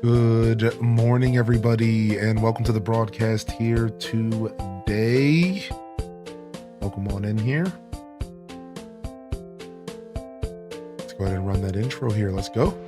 Good morning, everybody, and welcome to the broadcast here today. Welcome on in here. Let's go ahead and run that intro here. Let's go.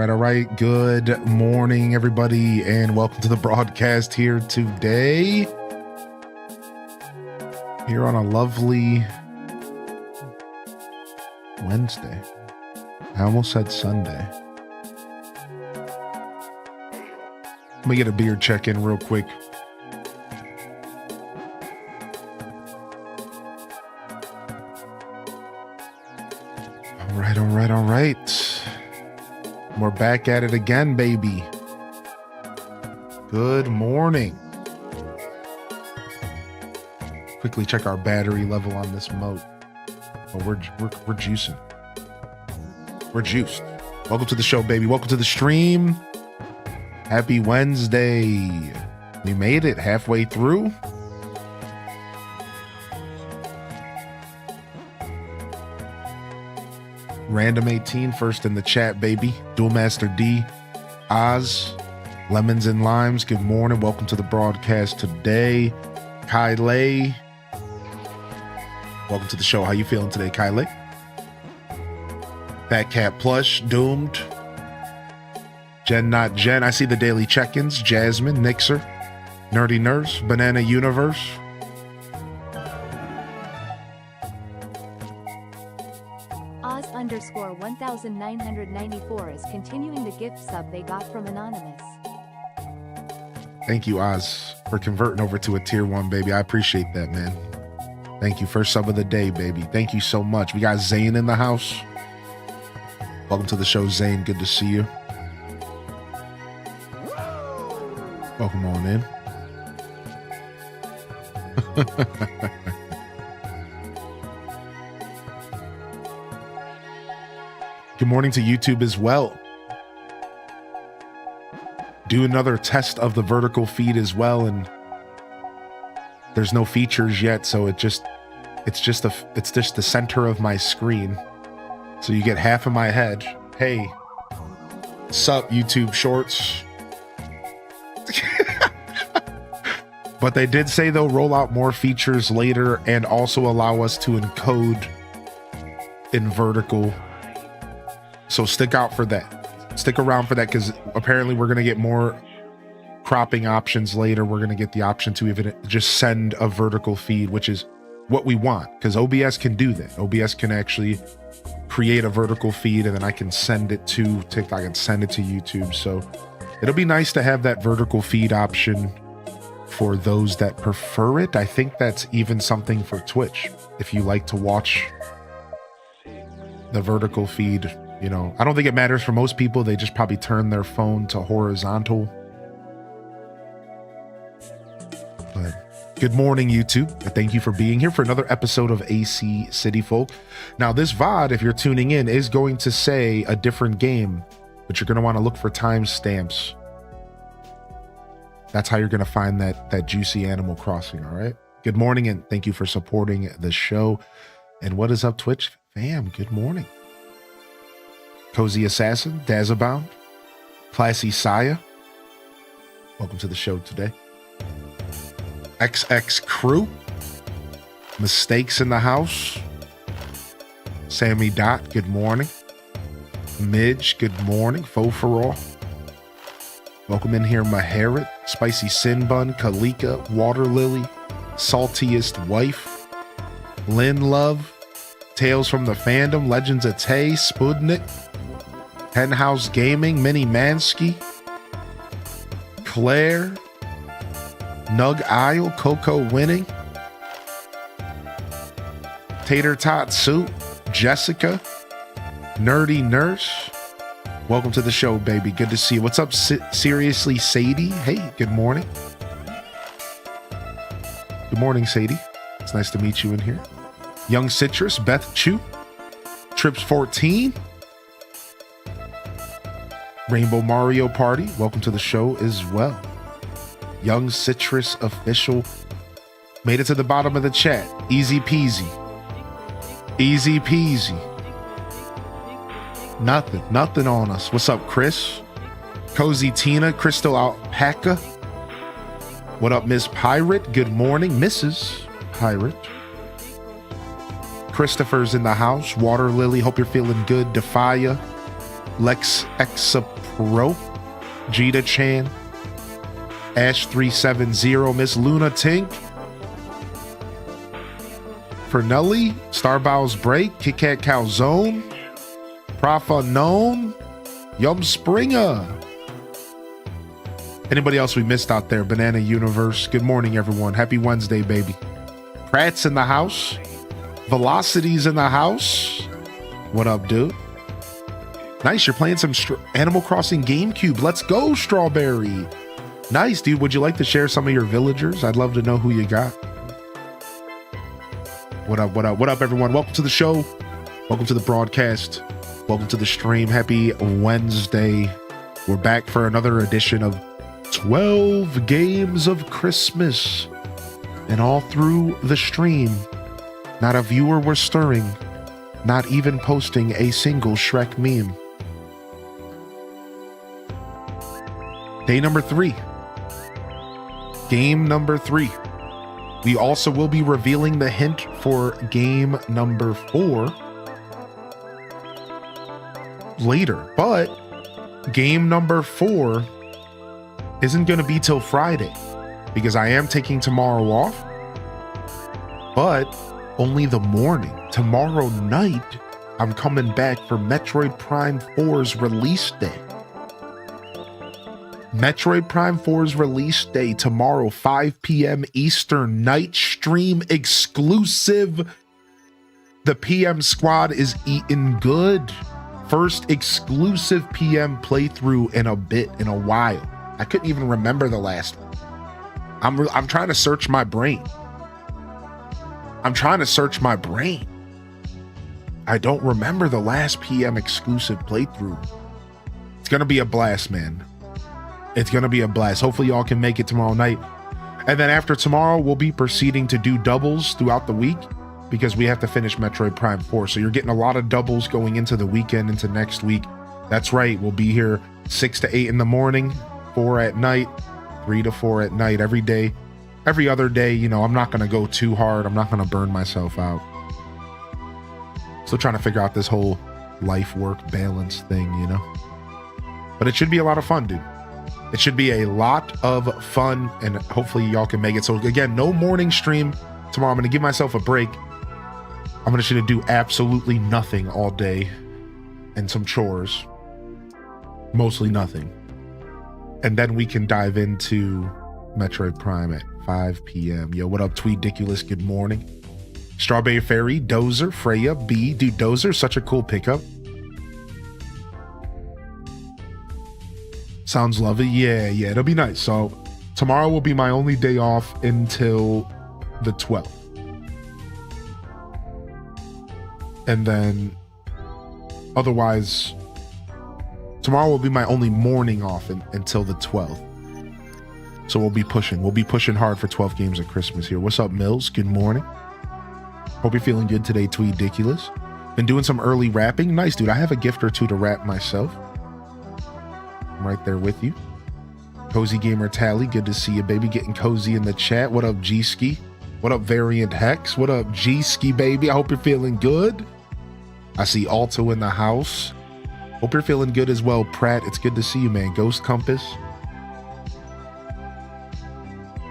All right. Good morning, everybody, and welcome to the broadcast here today. Here on a lovely Wednesday. I almost said Sunday. Let me get a beer check-in real quick. All right. We're back at it again, baby. Good morning. Quickly check our battery level on this moat. Oh, we're juicing. We're juiced. Welcome to the show, baby. Welcome to the stream. Happy Wednesday. We made it halfway through. Random 18 first in the chat, baby. Dual Master D, Oz, Lemons and Limes. Good morning. Welcome to the broadcast today. Kyle, welcome to the show. How you feeling today, Kyle? Fat Cat Plush, Doomed. Jen Not Jen. I see the daily check-ins. Jasmine, Nixer, Nerdy Nurse, Banana Universe. Oz_1994 is continuing the gift sub they got from Anonymous. Thank you, Oz, for converting over to a tier 1, baby. I appreciate that, man. Thank you. First sub of the day, baby. Thank you so much. We got Zane in the house. Welcome to the show, Zane. Good to see you. Welcome on in. Good morning to YouTube as well. Do another test of the vertical feed as well, and there's no features yet, so it's just the center of my screen. So you get half of my head. Hey, sup YouTube Shorts. But they did say they'll roll out more features later and also allow us to encode in vertical. So stick out for that. Stick around for that, because apparently we're going to get more cropping options later. We're going to get the option to even just send a vertical feed, which is what we want, because OBS can do that. OBS can actually create a vertical feed, and then I can send it to TikTok and send it to YouTube. So it'll be nice to have that vertical feed option for those that prefer it. I think that's even something for Twitch. If you like to watch the vertical feed, you know, I don't think it matters for most people. They just probably turn their phone to horizontal. But good morning, YouTube. Thank you for being here for another episode of AC City Folk. Now, this VOD, if you're tuning in, is going to say a different game, but you're going to want to look for timestamps. That's how you're going to find that juicy Animal Crossing, all right? Good morning, and thank you for supporting the show. And what is up, Twitch fam? Good morning. Cozy Assassin, Dazabound, Classy Saya. Welcome to the show today. XX Crew. Mistakes in the house. Sammy Dot, good morning. Midge, good morning. Faux for all. Welcome in here, Maharit, Spicy Sin Bun, Kalika, Water Lily, Saltiest Wife, Lynn Love, Tales from the Fandom, Legends of Tay, Spudnik, Henhouse Gaming, Mini Mansky, Claire, Nug Isle, Coco Winning, Tater Tot Soup, Jessica, Nerdy Nurse. Welcome to the show, baby. Good to see you. What's up, Seriously Sadie? Hey, good morning. Good morning, Sadie. It's nice to meet you in here. Young Citrus, Beth Chu, Trips 14, Rainbow Mario Party. Welcome to the show as well. Young Citrus Official made it to the bottom of the chat. Easy peasy. Easy peasy. Nothing on us. What's up, Chris? Cozy Tina, Crystal Alpaca. What up, Miss Pirate? Good morning, Mrs. Pirate. Christopher's in the house. Water Lily, hope you're feeling good. Defia, Lex Exa Pro, Jita Chan, Ash 370, Miss Luna Tink, Fernelli, Starbow's Break, Kit Kat Calzone, Prof Unknown, Yum Springer. Anybody else we missed out there? Banana Universe. Good morning, everyone. Happy Wednesday, baby. Pratt's in the house. Velocity's in the house. What up, dude? Nice, you're playing some Animal Crossing GameCube. Let's go, Strawberry. Nice, dude. Would you like to share some of your villagers? I'd love to know who you got. What up, everyone? Welcome to the show. Welcome to the broadcast. Welcome to the stream. Happy Wednesday. We're back for another edition of 12 Games of Christmas. And all through the stream, not a viewer was stirring, not even posting a single Shrek meme. Day number 3. Game number 3. We also will be revealing the hint for game number 4 later, but game number 4 isn't going to be till Friday because I am taking tomorrow off, but only the morning. Tomorrow night, I'm coming back for Metroid Prime 4's release day. Metroid Prime 4's release day tomorrow, 5 p.m. Eastern, night stream exclusive. The PM squad is eating good. First exclusive PM playthrough in a while. I couldn't even remember the last one. I'm trying to search my brain. I don't remember the last PM exclusive playthrough. It's gonna be a blast, man. It's gonna be a blast. Hopefully y'all can make it tomorrow night. And then after tomorrow, we'll be proceeding to do doubles throughout the week because we have to finish Metroid Prime 4. So you're getting a lot of doubles going into the weekend, into next week. That's right. We'll be here 6 to 8 in the morning, 4 at night, 3 to 4 at night every day. Every other day, you know, I'm not going to go too hard. I'm not going to burn myself out. Still trying to figure out this whole life-work balance thing, you know? But it should be a lot of fun, dude. It should be a lot of fun, and hopefully y'all can make it. So again, no morning stream tomorrow. I'm going to give myself a break. I'm going to do absolutely nothing all day and some chores. Mostly nothing. And then we can dive into Metroid Prime at 5 p.m. Yo, what up, Tweediculous? Good morning. Strawberry Fairy, Dozer, Freya, B. Dude, Dozer, such a cool pickup. Sounds lovely. Yeah, it'll be nice. So tomorrow will be my only day off until the 12th. And then otherwise, tomorrow will be my only morning off until the 12th. So we'll be pushing hard for 12 games of Christmas here. What's up, Mills? Good morning. Hope you're feeling good today, Tweediculous. Been doing some early rapping. Nice, dude. I have a gift or two to rap myself. I'm right there with you. Cozy Gamer Tally, good to see you, baby. Getting cozy in the chat. What up, G-Ski? What up, Variant Hex? What up, G-Ski baby? I hope you're feeling good. I see Alto in the house. Hope you're feeling good as well, Pratt. It's good to see you, man. Ghost Compass.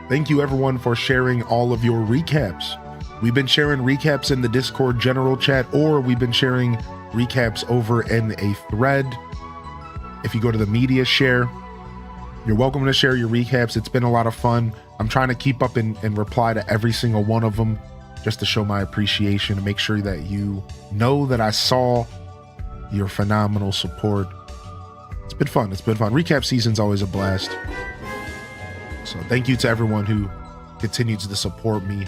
Thank you, everyone, for sharing all of your recaps. We've been sharing recaps in the Discord general chat, or we've been sharing recaps over in a thread. If you go to the media share, you're welcome to share your recaps. It's been a lot of fun. I'm trying to keep up and reply to every single one of them just to show my appreciation and make sure that you know that I saw your phenomenal support. It's been fun. It's been fun. Recap season's always a blast. So thank you to everyone who continues to support me.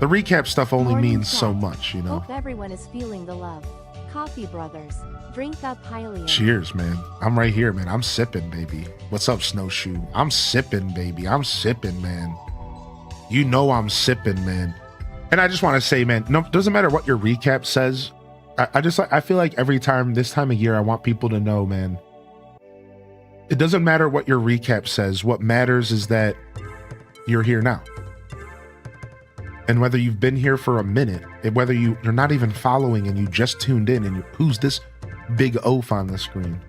The recap stuff only means so much, you know. Hope everyone is feeling the love. Coffee brothers, drink up highly. Cheers, man. I'm right here, man. I'm sipping, baby. What's up, Snowshoe? I'm sipping, baby. I'm sipping, man. You know I'm sipping, man. And I just want to say, man, no, doesn't matter what your recap says. I feel like every time this time of year, I want people to know, man, it doesn't matter what your recap says. What matters is that you're here now. And whether you've been here for a minute, whether you're not even following and you just tuned in and who's this big oaf on the screen,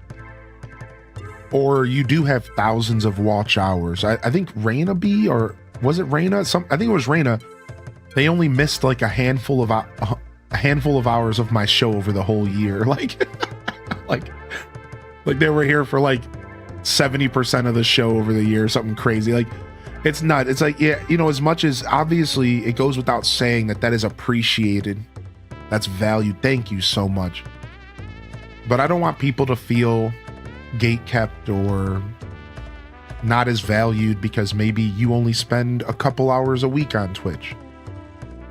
or you do have thousands of watch hours. I think Raina B, or was it Raina? I think it was Raina. They only missed like a handful of hours of my show over the whole year. Like they were here for like 70% of the show over the year, something crazy. Like, it's not, it's like, yeah, you know, as much as obviously it goes without saying that is appreciated, that's valued. Thank you so much. But I don't want people to feel gatekept or not as valued because maybe you only spend a couple hours a week on Twitch.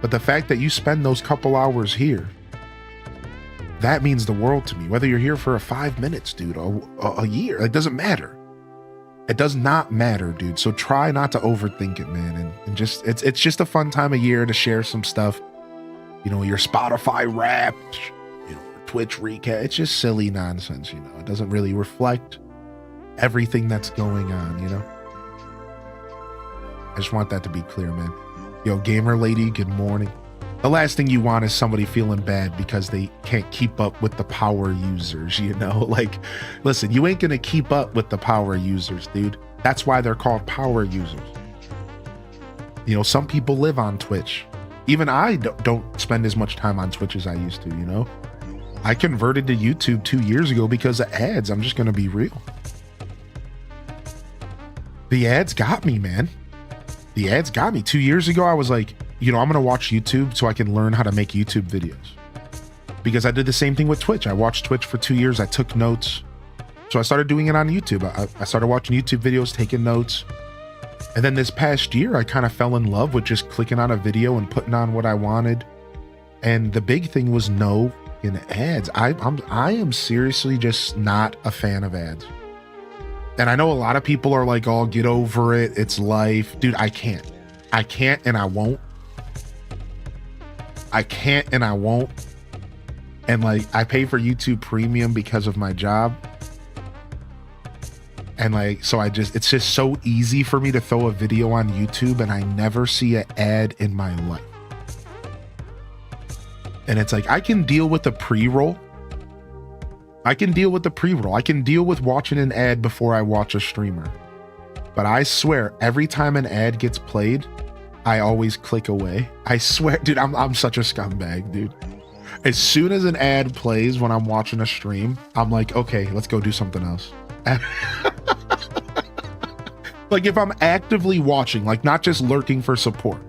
But the fact that you spend those couple hours here, that means the world to me. Whether you're here for 5 minutes, dude, a year, it doesn't matter. It does not matter, dude. So try not to overthink it, man. And just, it's just a fun time of year to share some stuff. You know, your Spotify Wrapped, you know, Twitch recap. It's just silly nonsense, you know. It doesn't really reflect everything that's going on, you know. I just want that to be clear, man. Yo, gamer lady, good morning. The last thing you want is somebody feeling bad because they can't keep up with the power users, you know? Like, listen, you ain't gonna keep up with the power users, dude. That's why they're called power users. You know, some people live on Twitch. Even I don't spend as much time on Twitch as I used to, you know? I converted to YouTube 2 years ago because of ads. I'm just gonna be real. The ads got me, man. The ads got me. 2 years ago, I was like, you know, I'm going to watch YouTube so I can learn how to make YouTube videos. Because I did the same thing with Twitch. I watched Twitch for 2 years. I took notes. So I started doing it on YouTube. I started watching YouTube videos, taking notes. And then this past year, I kind of fell in love with just clicking on a video and putting on what I wanted. And the big thing was no in ads. I am seriously just not a fan of ads. And I know a lot of people are like, oh, get over it. It's life. Dude, I can't. I can't and I won't. I can't and I won't. And like, I pay for YouTube Premium because of my job. And like, so it's just so easy for me to throw a video on YouTube and I never see an ad in my life. And it's like, I can deal with the pre-roll. I can deal with watching an ad before I watch a streamer. But I swear, every time an ad gets played, I always click away. I swear, dude, I'm such a scumbag, dude. As soon as an ad plays when I'm watching a stream, I'm like, okay, let's go do something else. Like if I'm actively watching, like not just lurking for support.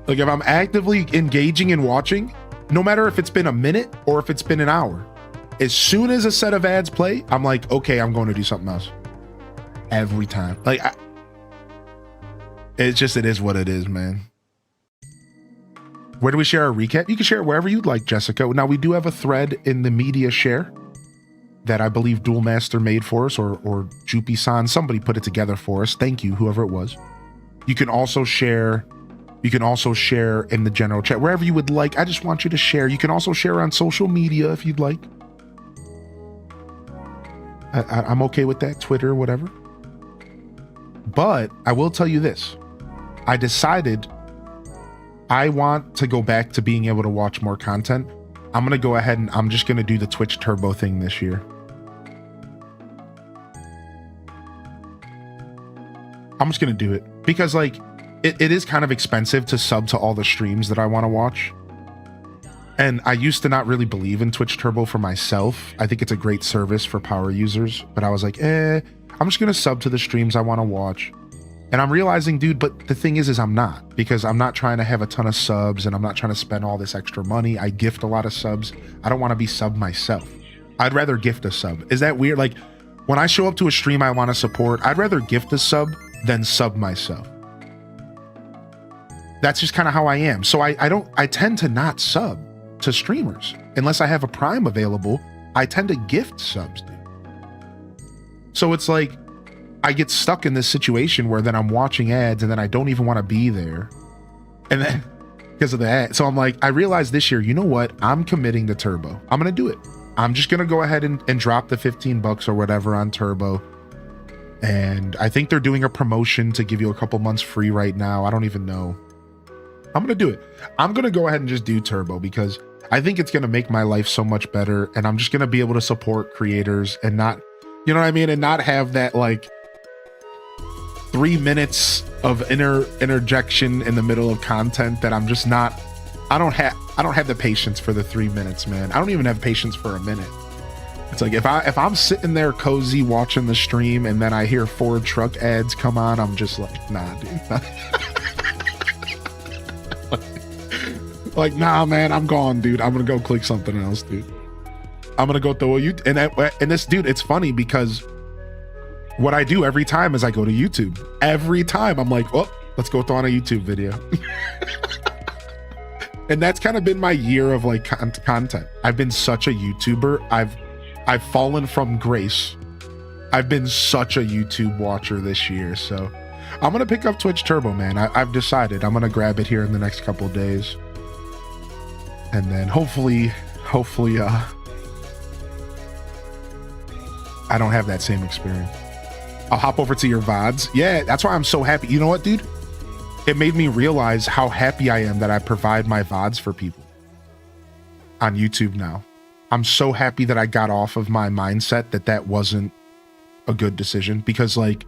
Like if I'm actively engaging and watching, no matter if it's been a minute or if it's been an hour, as soon as a set of ads play, I'm like, okay, I'm going to do something else. Every time. Like, it is what it is, man. Where do we share our recap? You can share it wherever you'd like, Jessica. Now, we do have a thread in the media share that I believe Dual Master made for us, or Jupi-san. Somebody put it together for us. Thank you, whoever it was. You can also share in the general chat, wherever you would like. I just want you to share. You can also share on social media if you'd like. I'm okay with that, Twitter, whatever. But I will tell you this. I decided I want to go back to being able to watch more content, I'm going to go ahead and I'm just going to do the Twitch Turbo thing this year. I'm just going to do it because like it is kind of expensive to sub to all the streams that I want to watch. And I used to not really believe in Twitch Turbo for myself. I think it's a great service for power users, but I was like, I'm just going to sub to the streams I want to watch. And I'm realizing, dude, but the thing is I'm not, because I'm not trying to have a ton of subs and I'm not trying to spend all this extra money. I gift a lot of subs. I don't want to be sub myself. I'd rather gift a sub. Is that weird? Like when I show up to a stream I want to support, I'd rather gift a sub than sub myself. That's just kind of how I am. So I tend to not sub to streamers unless I have a Prime available. I tend to gift subs, dude. So it's like I get stuck in this situation where then I'm watching ads and then I don't even want to be there, and then because of the ad. So I'm like, I realized this year, you know what, I'm committing to Turbo. I'm gonna do it. I'm just gonna go ahead and drop the $15 or whatever on Turbo. And I think they're doing a promotion to give you a couple months free right now. I don't even know. I'm gonna do it. I'm gonna go ahead and just do Turbo because I think it's gonna make my life so much better, and I'm just gonna be able to support creators and not, you know what I mean, and not have that like 3 minutes of interjection in the middle of content that I'm just not. I don't have the patience for the 3 minutes, man. I don't even have patience for a minute. It's like if I'm sitting there cozy watching the stream and then I hear Ford truck ads come on, I'm just like, nah, dude. Like, nah, man, I'm gone, dude. I'm gonna go click something else, dude. I'm gonna go throw a YouTube. And this, dude, it's funny because what I do every time is I go to YouTube. Every time I'm like, oh, let's go throw on a YouTube video. And that's kind of been my year of like content. I've been such a YouTuber. I've fallen from grace. I've been such a YouTube watcher this year. So I'm going to pick up Twitch Turbo, man. I've decided I'm going to grab it here in the next couple of days. And then hopefully, I don't have that same experience. I'll hop over to your VODs. Yeah, that's why I'm so happy. You know what, dude? It made me realize how happy I am that I provide my VODs for people on YouTube now. I'm so happy that I got off of my mindset that wasn't a good decision, because like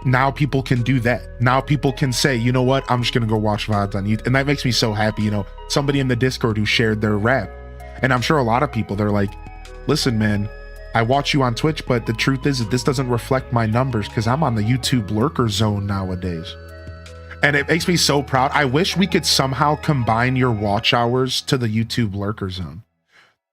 now people can do that. Now people can say, you know what? I'm just going to go watch VODs on YouTube. And that makes me so happy. You know, somebody in the Discord who shared their rap, and I'm sure a lot of people, they're like, listen, man, I watch you on Twitch, but the truth is that this doesn't reflect my numbers because I'm on the YouTube lurker zone nowadays. And it makes me so proud. I wish we could somehow combine your watch hours to the YouTube lurker zone.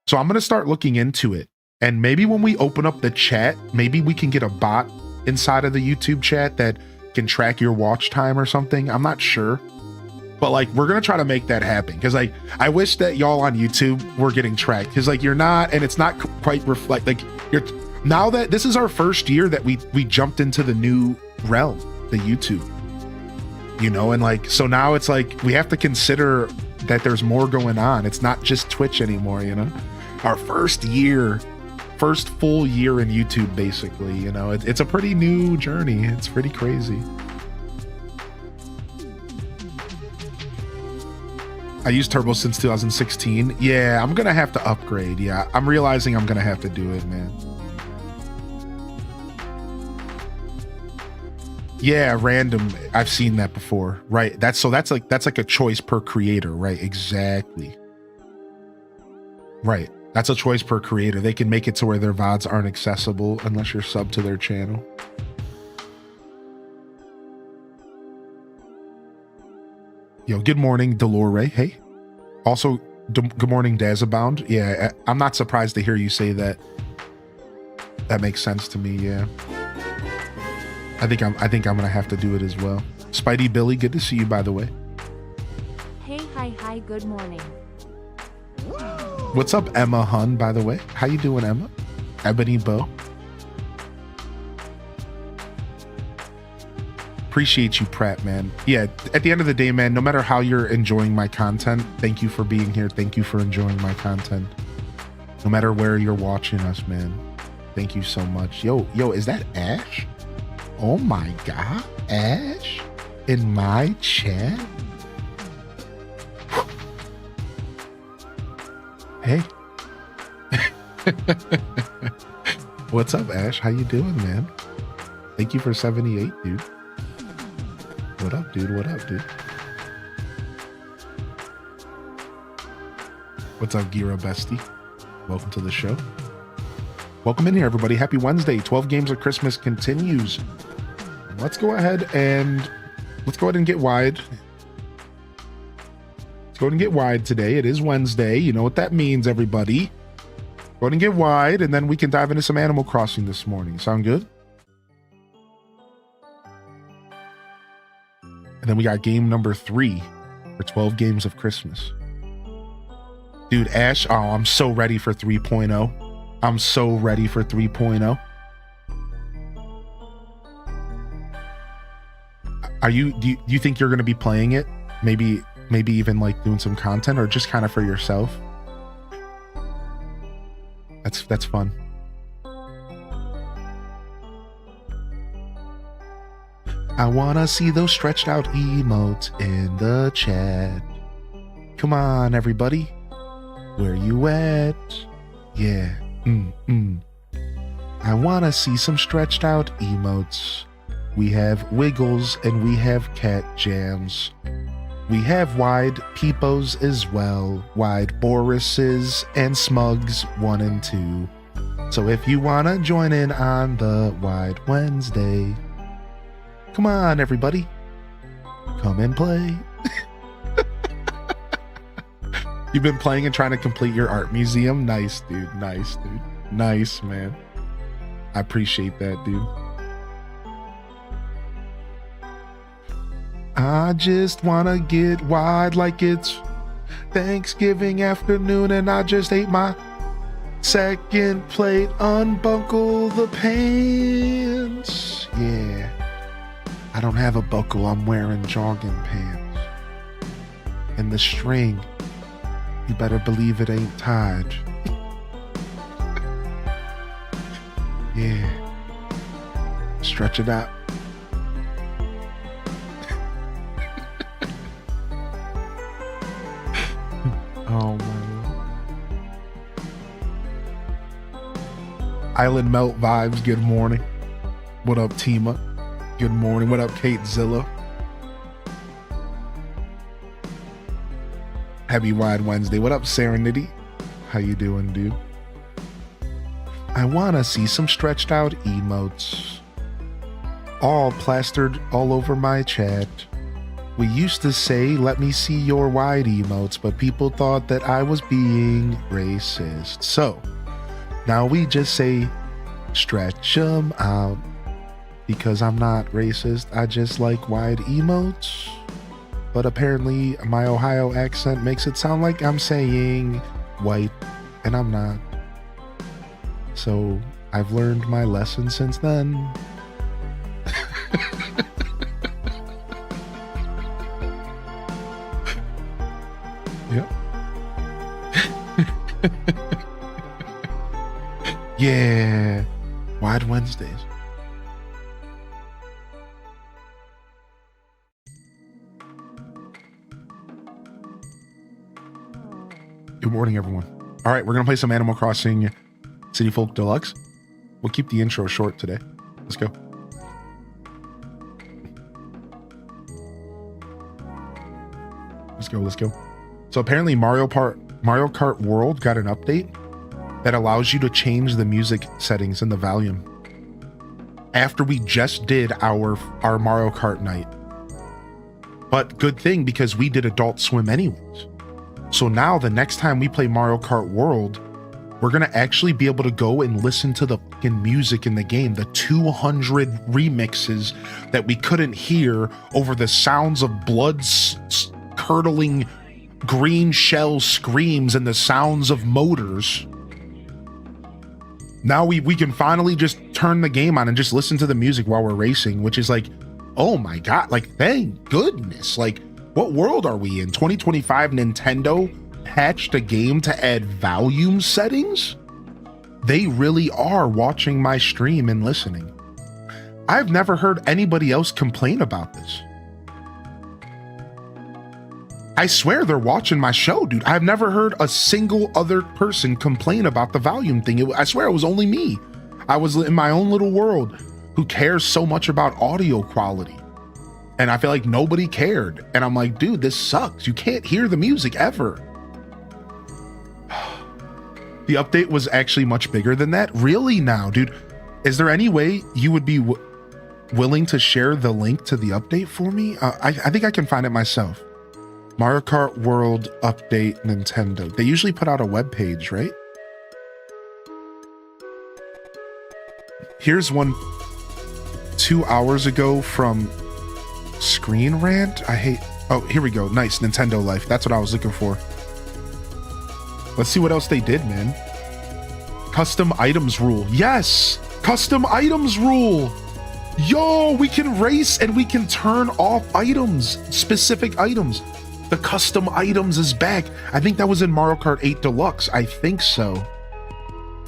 So I'm going to start looking into it. And maybe when we open up the chat, maybe we can get a bot inside of the YouTube chat that can track your watch time or something. I'm not sure. But like, we're going to try to make that happen. Because like, I wish that y'all on YouTube were getting tracked. Because like, you're not, and it's not quite reflect, like you're, now that this is our first year that we jumped into the new realm, the YouTube, you know, and like, so now it's like, we have to consider that there's more going on. It's not just Twitch anymore, you know, our first full year in YouTube, basically, you know, it's a pretty new journey. It's pretty crazy. I used Turbo since 2016. Yeah, I'm gonna have to upgrade. Yeah, I'm realizing I'm gonna have to do it, man. Yeah, random. I've seen that before, right? That's like a choice per creator, right? Exactly. Right. That's a choice per creator. They can make it to where their VODs aren't accessible unless you're sub to their channel. Yo, good morning, Delore. Hey. Also, good morning, Dazabound. Yeah, I'm not surprised to hear you say that. That makes sense to me, yeah. I think I'm gonna have to do it as well. Spidey Billy, good to see you, by the way. Hey, hi, good morning. What's up, Emma Hun, by the way? How you doing, Emma? Ebony Bow. Appreciate you, Pratt, man. Yeah, at the end of the day, man, no matter how you're enjoying my content, thank you for being here. Thank you for enjoying my content. No matter where you're watching us, man. Thank you so much. Yo, is that Ash? Oh my God, Ash? in my chat? Hey. What's up, Ash? How you doing, man? Thank you for 78, dude. What up, dude? What up, dude? What's up, Gira Bestie? Welcome to the show. Welcome in here, everybody. Happy Wednesday. 12 Games of Christmas continues. Let's go ahead and get wide. Let's go ahead and get wide today. It is Wednesday. You know what that means, everybody. Go ahead and get wide, and then we can dive into some Animal Crossing this morning. Sound good? And then we got game number 3 for 12 Games of Christmas. Dude, Ash, oh, I'm so ready for 3.0. I'm so ready for 3.0. Do you think you're going to be playing it? Maybe even like doing some content, or just kind of for yourself? That's fun. I want to see those stretched out emotes in the chat. Come on, everybody. Where you at? Yeah. I want to see some stretched out emotes. We have Wiggles and we have Cat Jams. We have Wide Peepos as well. Wide Borises and Smugs 1 and 2. So if you want to join in on the Wide Wednesday, come on, everybody. Come and play. You've been playing and trying to complete your art museum? Nice, dude. Nice, dude. Nice, man. I appreciate that, dude. I just want to get wide like it's Thanksgiving afternoon and I just ate my second plate. Unbuckle the pants. Yeah. I don't have a buckle. I'm wearing jogging pants. And the string, you better believe it ain't tied. Yeah. Stretch it out. Oh my. Island Melt Vibes, good morning. What up, Tima? Good morning. What up, Kate Zilla? Happy Wide Wednesday. What up, Serenity? How you doing, dude? I want to see some stretched out emotes. All plastered all over my chat. We used to say, let me see your wide emotes, but people thought that I was being racist. So, now we just say, stretch them out. Because I'm not racist, I just like wide emotes. But apparently my Ohio accent makes it sound like I'm saying white, and I'm not. So I've learned my lesson since then. Yep. Yeah. Wide Wednesdays. Good morning, everyone. All right, we're going to play some Animal Crossing City Folk Deluxe. We'll keep the intro short today. Let's go. Let's go. So apparently Mario Kart World got an update that allows you to change the music settings and the volume after we just did our Mario Kart night. But good thing, because we did Adult Swim anyways. So now the next time we play Mario Kart World, we're going to actually be able to go and listen to the fucking music in the game, the 200 remixes that we couldn't hear over the sounds of blood curdling green shell screams and the sounds of motors. Now we can finally just turn the game on and just listen to the music while we're racing, which is like, oh my God, like, thank goodness. Like, what world are we in? 2025 Nintendo patched a game to add volume settings? They really are watching my stream and listening. I've never heard anybody else complain about this. I swear they're watching my show, dude. I've never heard a single other person complain about the volume thing. I swear it was only me. I was in my own little world who cares so much about audio quality. And I feel like nobody cared. And I'm like, dude, this sucks. You can't hear the music ever. The update was actually much bigger than that. Really now, dude? Is there any way you would be willing to share the link to the update for me? I think I can find it myself. Mario Kart World Update Nintendo. They usually put out a web page, right? Here's one 2 hours ago from Screen Rant. Oh, here we go. Nice. Nintendo Life. That's what I was looking for. Let's see what else they did, man. Custom items rule. Yes! Custom items rule! Yo, we can race and we can turn off items, specific items. The custom items is back. I think that was in Mario Kart 8 Deluxe. I think so.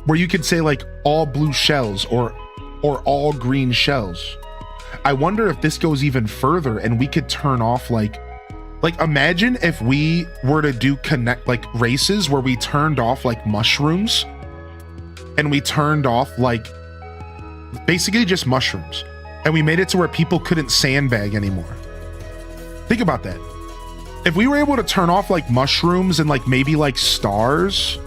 Where you could say like all blue shells or all green shells. I wonder if this goes even further and we could turn off like imagine if we were to do connect like races where we turned off like mushrooms and we turned off like basically just mushrooms and we made it to where people couldn't sandbag anymore. Think about that. If we were able to turn off like mushrooms and like maybe like stars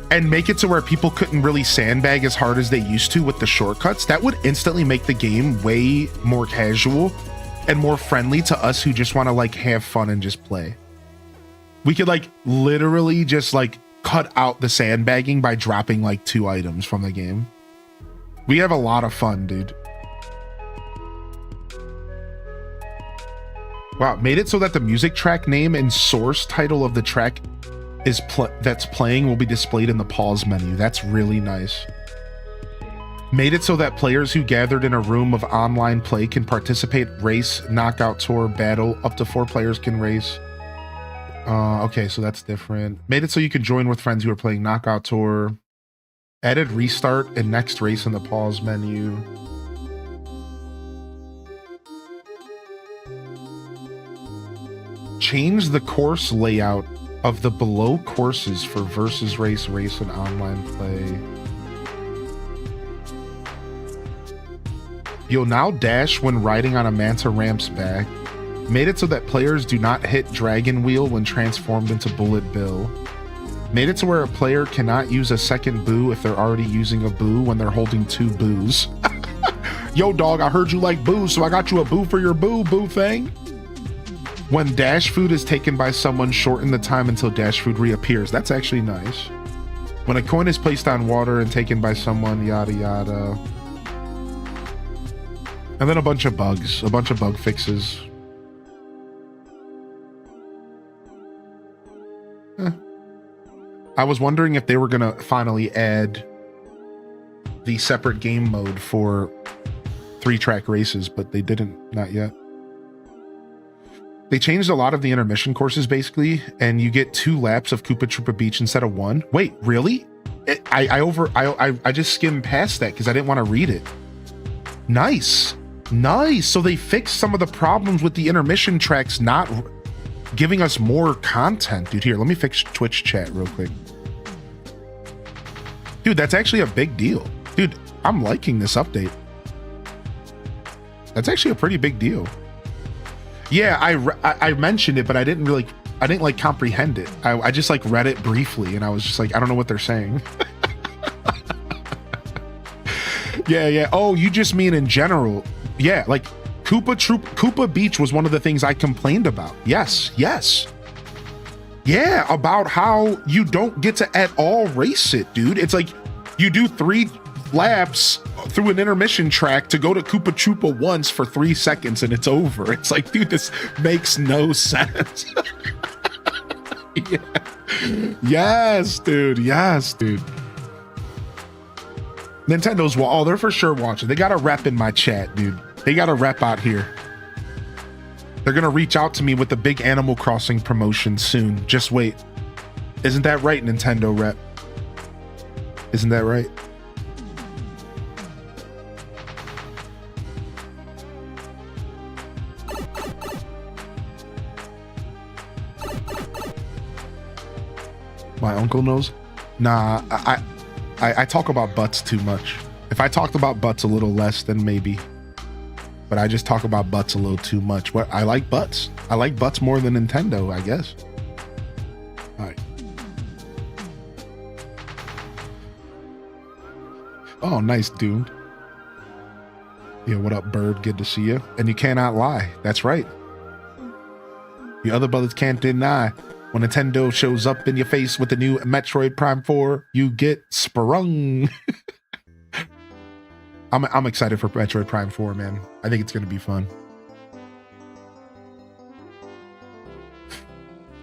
and make it to where people couldn't really sandbag as hard as they used to with the shortcuts, that would instantly make the game way more casual and more friendly to us who just want to like have fun and just play. We could like literally just like cut out the sandbagging by dropping like 2 items from the game. We have a lot of fun, dude. Wow, made it so that the music track name and source title of the track that's playing will be displayed in the pause menu. That's really nice. Made it so that players who gathered in a room of online play can participate, race, knockout tour, battle. Up to 4 players can race. Okay, so that's different. Made it so you can join with friends who are playing knockout tour. Added restart and next race in the pause menu. Change the course layout of the below courses for versus race, and online play. You'll now dash when riding on a Manta Ramp's back. Made it so that players do not hit Dragon Wheel when transformed into Bullet Bill. Made it to where a player cannot use a second boo if they're already using a boo when they're holding 2 boos. Yo, dog, I heard you like boos, so I got you a boo for your boo thing. When dash food is taken by someone, shorten the time until dash food reappears. That's actually nice. When a coin is placed on water and taken by someone, yada yada. And then a bunch of bugs, a bunch of bug fixes. I was wondering if they were gonna finally add the separate game mode for 3-track races, but they didn't, not yet. They changed a lot of the intermission courses basically, and you get 2 laps of Koopa Troopa Beach instead of 1. Wait, really? I just skimmed past that because I didn't want to read it. Nice. So they fixed some of the problems with the intermission tracks not giving us more content. Dude, here, let me fix Twitch chat real quick. Dude, that's actually a big deal. Dude, I'm liking this update. That's actually a pretty big deal. Yeah, I mentioned it, but I didn't like comprehend it. I just like read it briefly and I was just like, I don't know what they're saying. Yeah. Oh, you just mean in general. Yeah, like Koopa Beach was one of the things I complained about. Yes. Yeah, about how you don't get to at all race it, dude. It's like you do 3 laps through an intermission track to go to Koopa Troopa once for 3 seconds and it's over. It's like, dude, this makes no sense. Yeah. Yes, dude. Nintendo's they're for sure watching. They got a rep in my chat, dude. They got a rep out here. They're gonna reach out to me with the big Animal Crossing promotion soon. Just wait. Isn't that right, Nintendo rep? Isn't that right? My uncle knows. Nah, I talk about butts too much. If I talked about butts a little less, then maybe. But I just talk about butts a little too much. What I like butts. I like butts more than Nintendo, I guess. All right. Oh, nice, dude. Yeah, what up, bird? Good to see you. And you cannot lie. That's right. The other brothers can't deny. When Nintendo shows up in your face with the new Metroid Prime 4, you get sprung. I'm excited for Metroid Prime 4, man. I think it's going to be fun.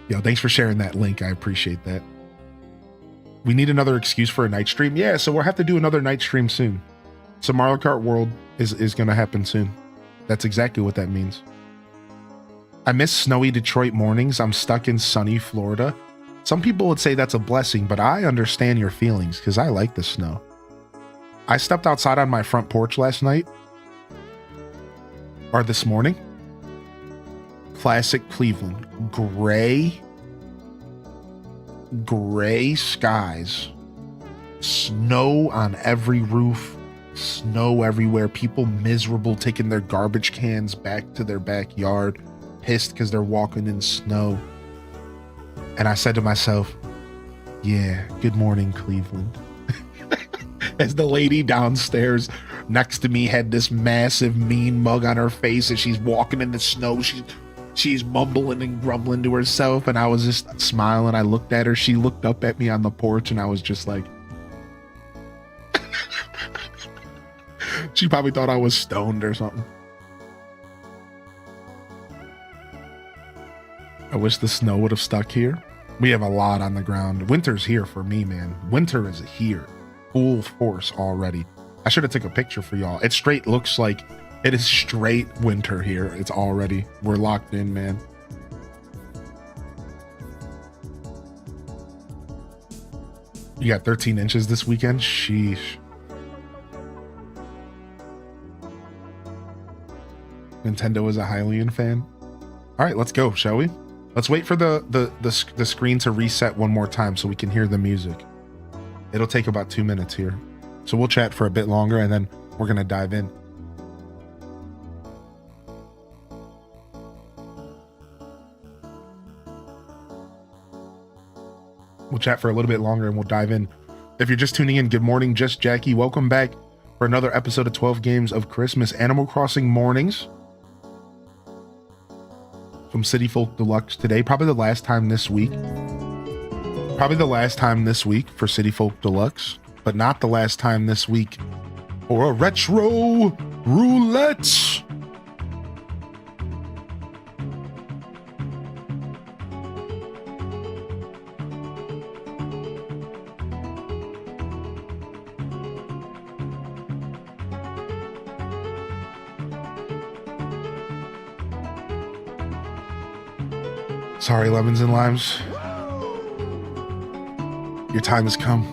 Yo, thanks for sharing that link. I appreciate that. We need another excuse for a night stream. Yeah, so we'll have to do another night stream soon. So Mario Kart World is going to happen soon. That's exactly what that means. I miss snowy Detroit mornings. I'm stuck in sunny Florida. Some people would say that's a blessing, but I understand your feelings because I like the snow. I stepped outside on my front porch last night. Or this morning. Classic Cleveland. Gray skies. Snow on every roof. Snow everywhere. People miserable taking their garbage cans back to their backyard. Pissed because they're walking in snow. And I said to myself, yeah, good morning, Cleveland. As the lady downstairs next to me had this massive mean mug on her face and she's walking in the snow. She's mumbling and grumbling to herself, and I was just smiling. I looked at her. She looked up at me on the porch, and I was just like... She probably thought I was stoned or something. I wish the snow would have stuck here. We have a lot on the ground. Winter's here for me, man. Winter is here. Full force already. I should have took a picture for y'all. It straight looks like it is straight winter here. It's already, we're locked in, man. You got 13 inches this weekend? Sheesh. Nintendo is a Hylian fan. All right, let's go, shall we? Let's wait for the screen to reset one more time so we can hear the music. It'll take about 2 minutes here. So we'll chat for a bit longer and then we're going to dive in. We'll chat for a little bit longer and we'll dive in. If you're just tuning in, good morning, Just Jackie. Welcome back for another episode of 12 Games of Christmas Animal Crossing Mornings from City Folk Deluxe today. Probably the last time this week. Probably the last time this week for City Folk Deluxe, but not the last time this week for a retro roulette. Sorry, lemons and limes. Your time has come.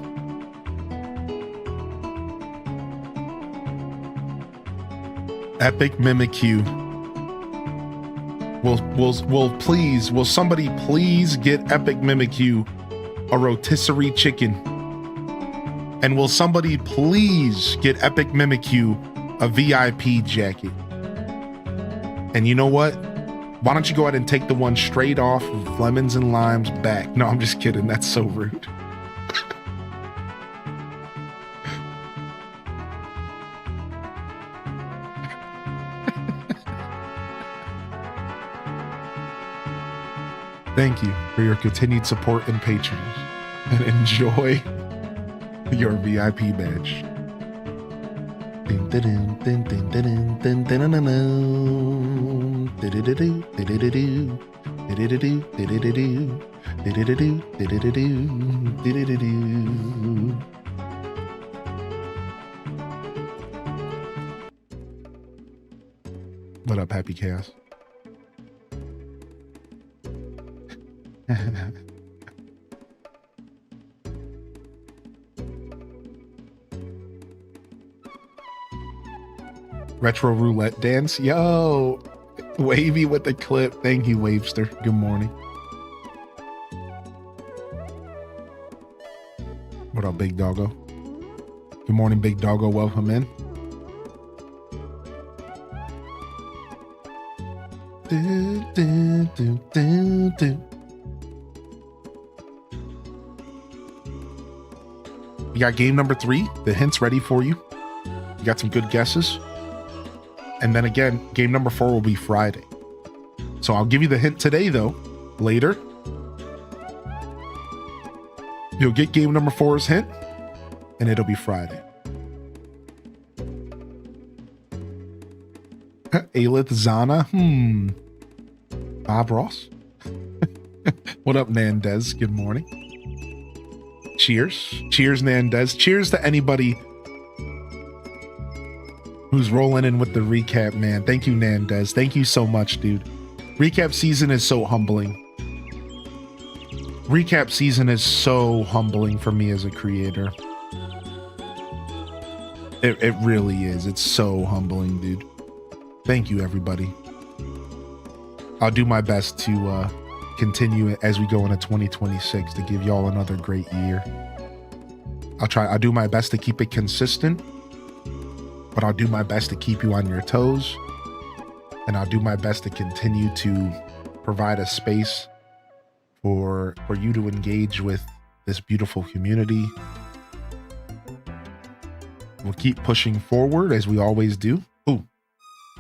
Epic Mimikyu. Will somebody please get Epic Mimikyu a rotisserie chicken? And will somebody please get Epic Mimikyu a VIP jacket? And you know what? Why don't you go ahead and take the one straight off of lemons and limes back? No, I'm just kidding. That's so rude. Thank you for your continued support and patronage, and enjoy your VIP badge. What up, Happy Chaos? Retro roulette dance. Yo, Wavy with the clip. Thank you, Wavester. Good morning. up, Big Doggo? Good morning, Big Doggo. Welcome in. You got game number 3. The hint's ready for you. You got some good guesses. And then again, game number 4 will be Friday. So I'll give you the hint today, though. Later, you'll get game number 4's hint, and it'll be Friday. Aelith Zana. Bob Ross. What up, Nandez? Good morning. Cheers. Cheers, Nandez. Cheers to anybody who's rolling in with the recap, man. Thank you, Nandez. Thank you so much, dude. Recap season is so humbling. Recap season is so humbling for me as a creator. It really is. It's so humbling, dude. Thank you, everybody. I'll do my best to continue it as we go into 2026 to give y'all another great year. I'll do my best to keep it consistent, but I'll do my best to keep you on your toes, and I'll do my best to continue to provide a space for you to engage with this beautiful community. We'll keep pushing forward as we always do.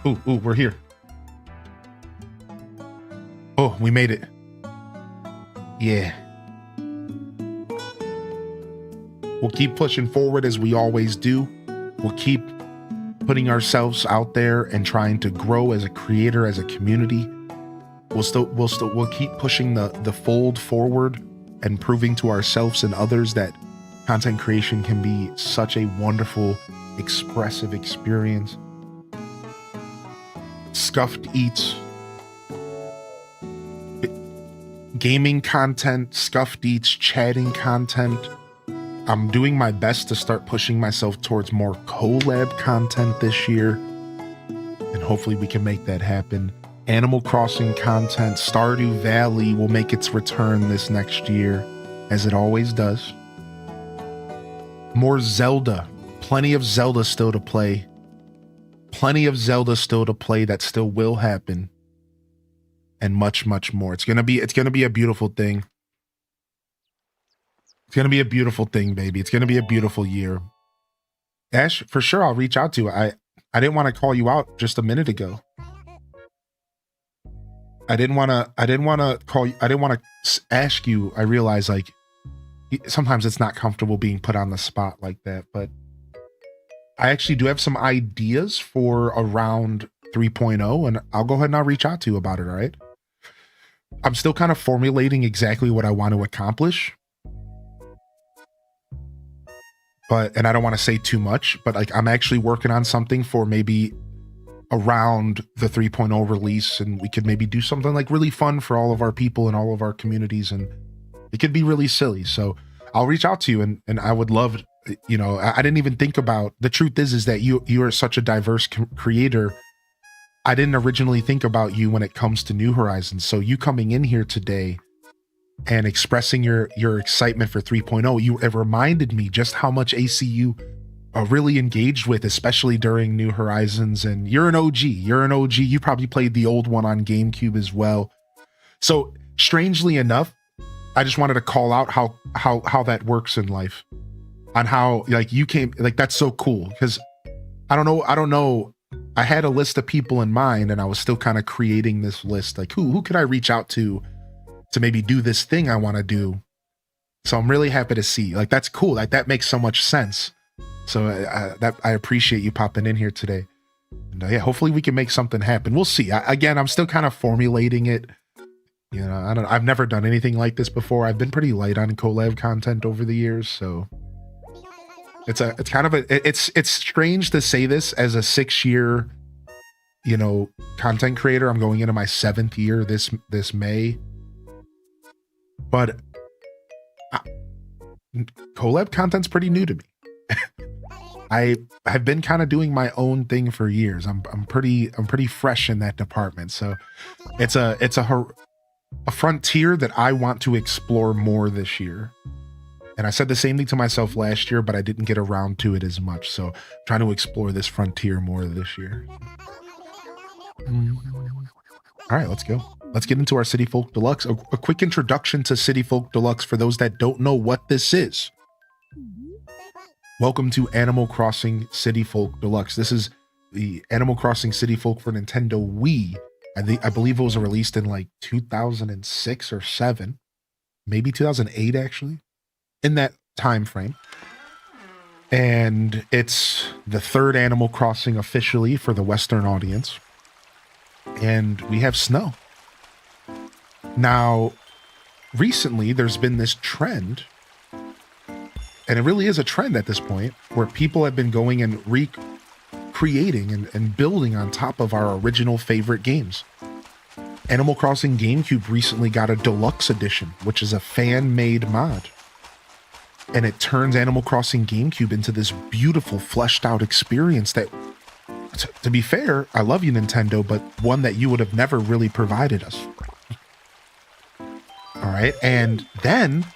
Ooh, we're here. Oh, we made it. Yeah. We'll keep pushing forward as we always do. We'll keep putting ourselves out there and trying to grow as a creator, as a community. We'll keep pushing the fold forward and proving to ourselves and others that content creation can be such a wonderful, expressive experience. Scuffed eats, gaming content, Scuffed eats, chatting content. I'm doing my best to start pushing myself towards more collab content this year, and hopefully we can make that happen. Animal Crossing content, Stardew Valley will make its return this next year, as it always does. More Zelda, plenty of Zelda still to play. Plenty of Zelda still to play that still will happen, and much, much more. It's gonna be a beautiful thing. It's gonna be a beautiful thing, baby. It's gonna be a beautiful year. Ash, for sure, I'll reach out to you. I didn't want to call you out just a minute ago. I didn't want to call you. I didn't want to ask you. I realize like sometimes it's not comfortable being put on the spot like that, but I actually do have some ideas for around 3.0, and I'll go ahead and I'll reach out to you about it, all right? I'm still kind of formulating exactly what I want to accomplish. And I don't want to say too much, but like I'm actually working on something for maybe around the 3.0 release, and we could maybe do something like really fun for all of our people and all of our communities, and it could be really silly. So I'll reach out to you, and I would love, you know, I didn't even think about, the truth is that you are such a diverse creator. I didn't originally think about you when it comes to New Horizons. So you coming in here today and expressing your excitement for 3.0, it reminded me just how much ACU really engaged with, especially during New Horizons. And you're an OG. You probably played the old one on GameCube as well. So strangely enough, I just wanted to call out how that works in life, on how like you came, like that's so cool. Because I don't know. I had a list of people in mind, and I was still kind of creating this list. Like who could I reach out to maybe do this thing I want to do? So I'm really happy to see. Like that's cool. Like that makes so much sense. So I appreciate you popping in here today. And yeah, hopefully we can make something happen. We'll see. Again, I'm still kind of formulating it. You know, I've never done anything like this before. I've been pretty light on collab content over the years, so it's strange to say this as a 6-year, you know, content creator. I'm going into my 7th year this May, but collab content's pretty new to me. I have been kind of doing my own thing for years. I'm pretty fresh in that department, so it's a frontier that I want to explore more this year. And I said the same thing to myself last year, but I didn't get around to it as much. So I'm trying to explore this frontier more this year. All right, let's go. Let's get into our City Folk Deluxe. A quick introduction to City Folk Deluxe for those that don't know what this is. Welcome to Animal Crossing City Folk Deluxe. This is the Animal Crossing City Folk for Nintendo Wii. I believe it was released in like 2006 or 7, maybe 2008 actually, in that time frame. And it's the third Animal Crossing officially for the Western audience. And we have snow. Now, recently there's been this trend, and it really is a trend at this point, where people have been going and recreating and building on top of our original favorite games. Animal Crossing GameCube recently got a deluxe edition, which is a fan-made mod. And it turns Animal Crossing GameCube into this beautiful, fleshed out experience that, to be fair, I love you, Nintendo, but one that you would have never really provided us. All right, and then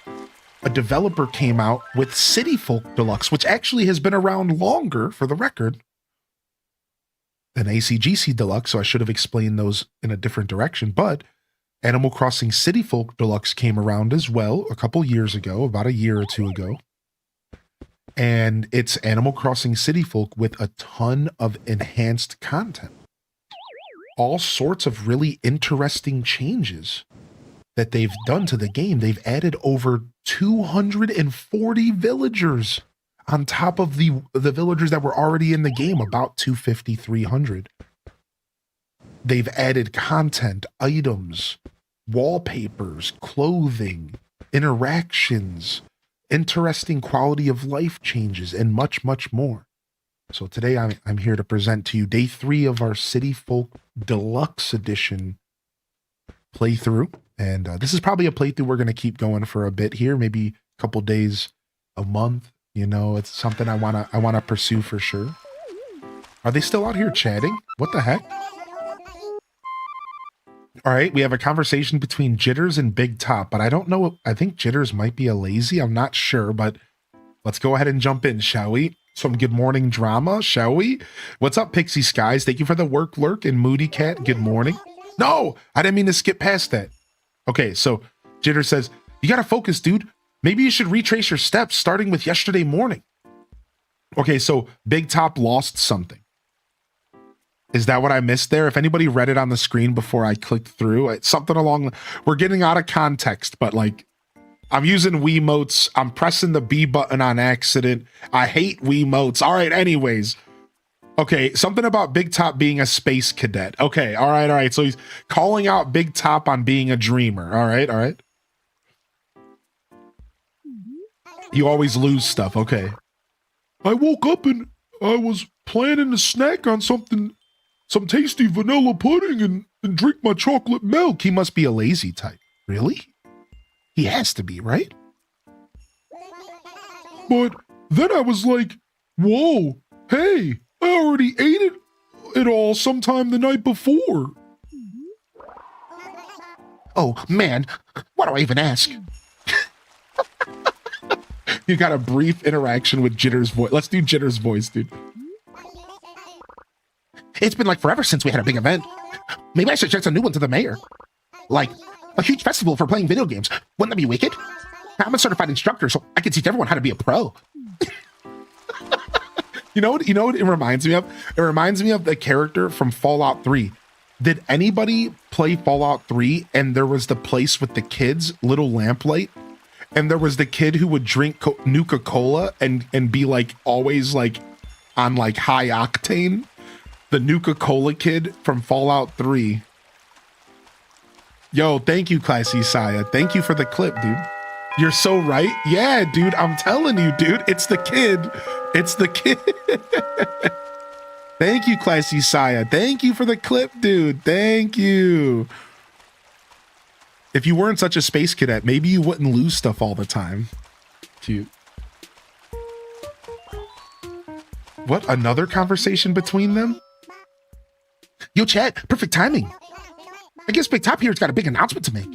a developer came out with City Folk Deluxe, which actually has been around longer, for the record, than ACGC Deluxe, so I should have explained those in a different direction. But Animal Crossing City Folk Deluxe came around as well a couple years ago, about a year or two ago. And it's Animal Crossing City Folk with a ton of enhanced content. All sorts of really interesting changes that they've done to the game. They've added over 240 villagers on top of the villagers that were already in the game, about 250, 300. They've added content, items, wallpapers, clothing, interactions, interesting quality of life changes, and much, much more. So today I'm here to present to you day 3 of our City Folk Deluxe Edition playthrough. And this is probably a playthrough we're going to keep going for a bit here, maybe a couple days, a month. You know, it's something I wanna pursue for sure. Are they still out here chatting? What the heck? All right, we have a conversation between Jitters and Big Top, but I don't know. I think Jitters might be a lazy. I'm not sure, but let's go ahead and jump in, shall we? Some good morning drama, shall we? What's up, Pixie Skies? Thank you for the work lurk. And Moody Cat, good morning. No, I didn't mean to skip past that. Okay, so Jitter says, you gotta focus, dude. Maybe you should retrace your steps, starting with yesterday morning. Okay, so Big Top lost something. Is that what I missed there? If anybody read it on the screen before I clicked through, it's something along, we're getting out of context, but like, I'm using Wiimotes. I'm pressing the B button on accident. I hate Wiimotes. All right, anyways. Okay, something about Big Top being a space cadet. Okay, all right. So he's calling out Big Top on being a dreamer. All right. You always lose stuff. Okay. I woke up and I was planning to snack on some tasty vanilla pudding and drink my chocolate milk. He must be a lazy type. Really? He has to be, right? But then I was like, whoa, hey, I already ate it all sometime the night before. Oh, man, why do I even ask? You got a brief interaction with Jitter's voice. Let's do Jitter's voice, dude. It's been like forever since we had a big event. Maybe I should suggest a new one to the mayor. Like a huge festival for playing video games. Wouldn't that be wicked? I'm a certified instructor, so I can teach everyone how to be a pro. You know what it reminds me of? It reminds me of the character from Fallout 3. Did anybody play Fallout 3 and there was the place with the kids, Little Lamplight? And there was the kid who would drink Nuka-Cola and be like always like on like high octane? The Nuka-Cola kid from Fallout 3. Yo, thank you, Classy Saya. Thank you for the clip, dude. You're so right. Yeah, dude, I'm telling you, dude. It's the kid. It's the kid. Thank you, Classy Saya. Thank you for the clip, dude. Thank you. If you weren't such a space cadet, maybe you wouldn't lose stuff all the time. Cute. What? Another conversation between them? Yo, chat. Perfect timing. I guess Big Top here's got a big announcement to make.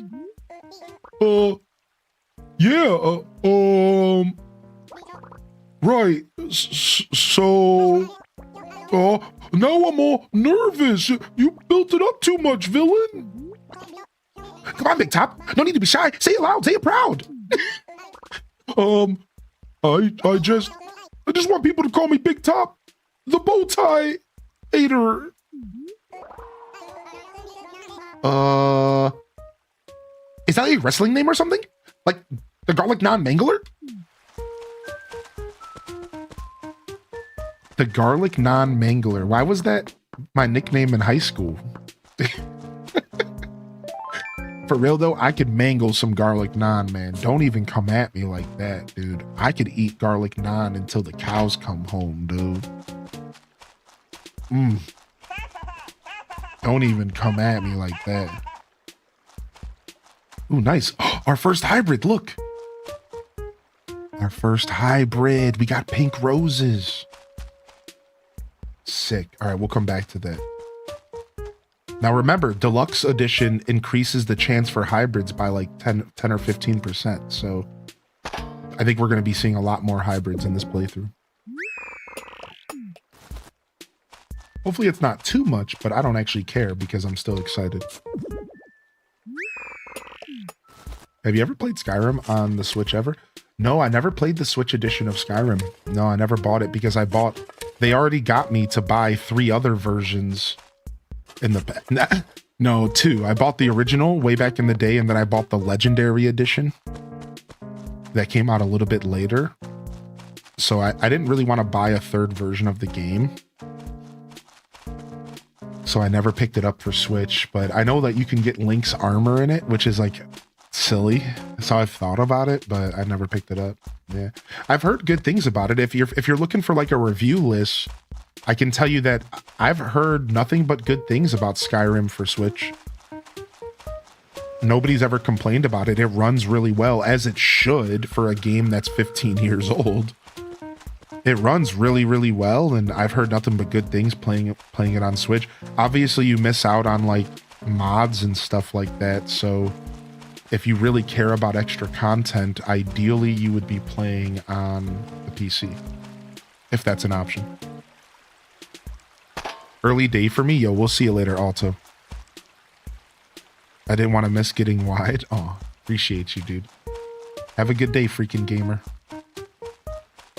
Yeah, right. So, now I'm all nervous. You built it up too much, villain. Come on, Big Top. No need to be shy. Say it loud. Say it proud. I just want people to call me Big Top, the bow tie hater. Is that a wrestling name or something? Like the Garlic Non-Mangler? The Garlic Non-Mangler. Why was that my nickname in high school? For real though, I could mangle some garlic naan, man. Don't even come at me like that, dude. I could eat garlic naan until the cows come home, dude. Don't even come at me like that. Ooh, nice. Our first hybrid, look. Our first hybrid. We got pink roses. Sick. All right, we'll come back to that. Now remember, Deluxe Edition increases the chance for hybrids by like 10 or 15%. So I think we're going to be seeing a lot more hybrids in this playthrough. Hopefully it's not too much, but I don't actually care because I'm still excited. Have you ever played Skyrim on the Switch ever? No, I never played the Switch edition of Skyrim. No, I never bought it because they already got me to buy 3 other versions in the no, 2. I bought the original way back in the day, and then I bought the Legendary edition that came out a little bit later. So I didn't really want to buy a 3rd version of the game. So I never picked it up for Switch, but I know that you can get Link's armor in it, which is like silly. So I've thought about it, but I never picked it up. Yeah. I've heard good things about it. If you're looking for like a review list, I can tell you that I've heard nothing but good things about Skyrim for Switch. Nobody's ever complained about it. It runs really well, as it should for a game that's 15 years old. It runs really, really well, and I've heard nothing but good things playing it on Switch. Obviously, you miss out on like mods and stuff like that, so if you really care about extra content, ideally you would be playing on the PC, if that's an option. Early day for me? Yo, we'll see you later, Alto. I didn't want to miss getting wide. Oh, appreciate you, dude. Have a good day, freaking gamer.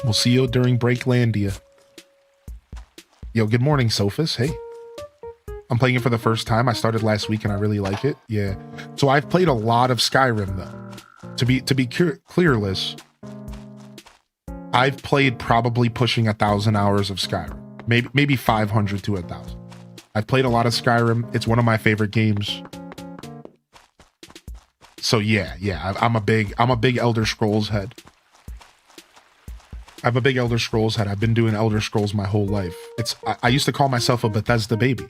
We'll see you during Breaklandia. Yo, good morning, Sophus. Hey. I'm playing it for the first time. I started last week and I really like it. Yeah. So I've played a lot of Skyrim, though. To be clearless, I've played probably pushing 1,000 hours of Skyrim. Maybe 500 to 1,000. I've played a lot of Skyrim. It's one of my favorite games. So yeah, I'm a big Elder Scrolls head. I'm a big Elder Scrolls head. I've been doing Elder Scrolls my whole life. I used to call myself a Bethesda baby.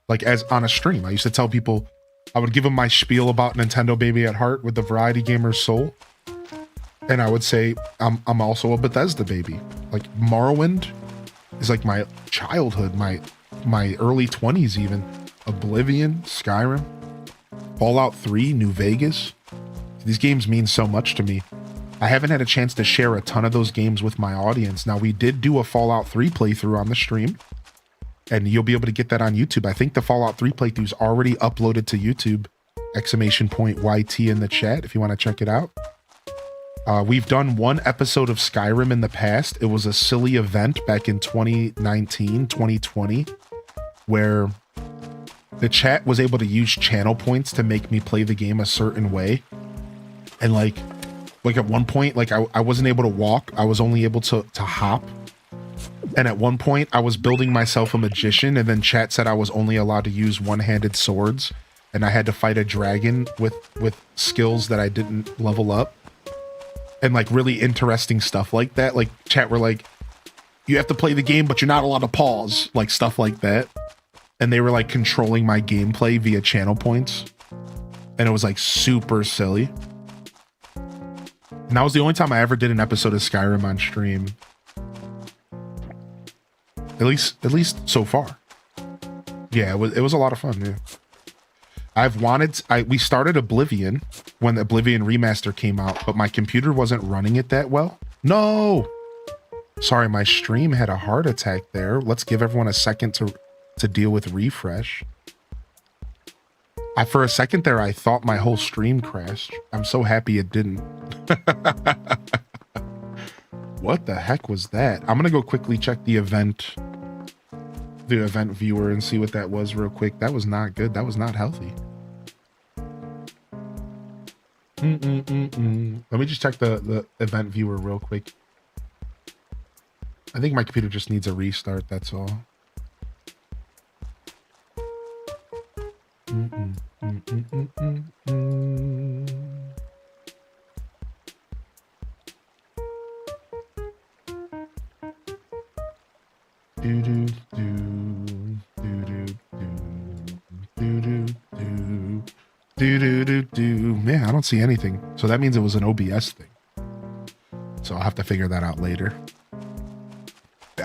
Like as on a stream, I used to tell people, I would give them my spiel about Nintendo baby at heart with the variety gamer's soul. And I would say, I'm also a Bethesda baby. Like Morrowind is like my childhood, my early 20s even. Oblivion, Skyrim, Fallout 3, New Vegas. These games mean so much to me. I haven't had a chance to share a ton of those games with my audience. Now, we did do a Fallout 3 playthrough on the stream, and you'll be able to get that on YouTube. I think the Fallout 3 playthrough is already uploaded to YouTube. !YT in the chat if you want to check it out. We've done one episode of Skyrim in the past. It was a silly event back in 2019, 2020, where the chat was able to use channel points to make me play the game a certain way. And like at one point, like I wasn't able to walk. I was only able to hop. And at one point I was building myself a magician, and then chat said I was only allowed to use one-handed swords, and I had to fight a dragon with skills that I didn't level up. And like really interesting stuff like that. Like chat were like, you have to play the game, but you're not allowed to pause, like stuff like that. And they were like controlling my gameplay via channel points. And it was like super silly. And that was the only time I ever did an episode of Skyrim on stream. At least so far. Yeah, it was a lot of fun, yeah. We started Oblivion when the Oblivion remaster came out, but my computer wasn't running it that well. No! Sorry, my stream had a heart attack there. Let's give everyone a second to deal with refresh. For a second there, I thought my whole stream crashed. I'm so happy it didn't. What the heck was that? I'm gonna go quickly check the event viewer and see what that was real quick. That was not good. That was not healthy. Let me just check the event viewer real quick. I think my computer just needs a restart, that's all. Man, I don't see anything. So that means it was an OBS thing. So I'll have to figure that out later.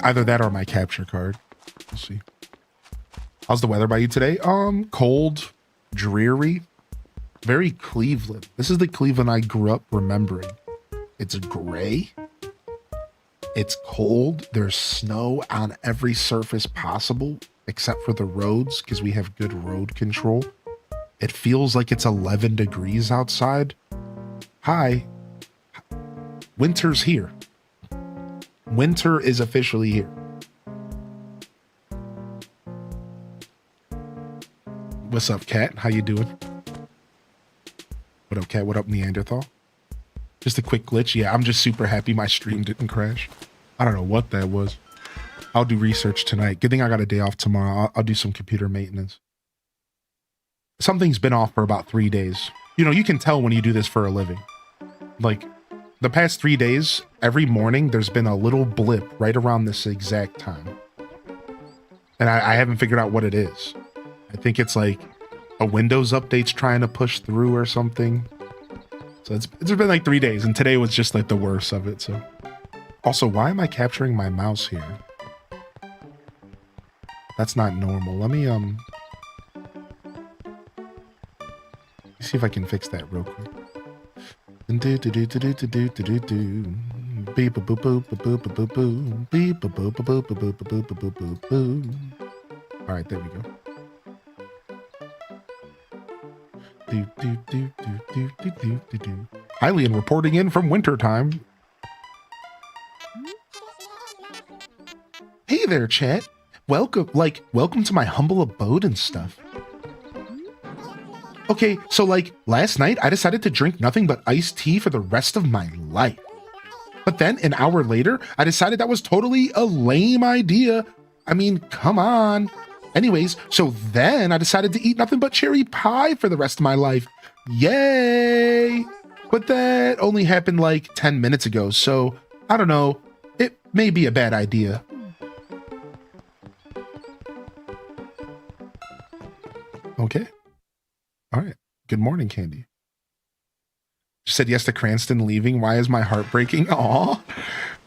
Either that or my capture card. We'll see. How's the weather by you today? Cold, dreary, very Cleveland. This is the Cleveland I grew up remembering. It's gray. It's cold. There's snow on every surface possible except for the roads because we have good road control. It feels like it's 11 degrees outside. Hi. Winter's here. Winter is officially here. What's up, Cat? How you doing? What up, Cat? What up, Neanderthal? Just a quick glitch. Yeah, I'm just super happy my stream didn't crash. I don't know what that was. I'll do research tonight. Good thing I got a day off tomorrow. I'll do some computer maintenance. Something's been off for about 3 days. You know, you can tell when you do this for a living. Like, the past 3 days, every morning, there's been a little blip right around this exact time. And I haven't figured out what it is. I think it's like a Windows update's trying to push through or something. So it's been like 3 days, and today was just like the worst of it, so. Also, why am I capturing my mouse here? That's not normal. Let me see if I can fix that real quick. All right, there we go. Hylian reporting in from wintertime. Hey there, chat. Welcome to my humble abode and stuff. Okay, so last night I decided to drink nothing but iced tea for the rest of my life. But then an hour later, I decided that was totally a lame idea. I mean, come on. Anyways, so then I decided to eat nothing but cherry pie for the rest of my life. Yay! But that only happened like 10 minutes ago, so I don't know. It may be a bad idea. Okay. All right. Good morning, Candy. She said yes to Cranston leaving. Why is my heart breaking? Aw.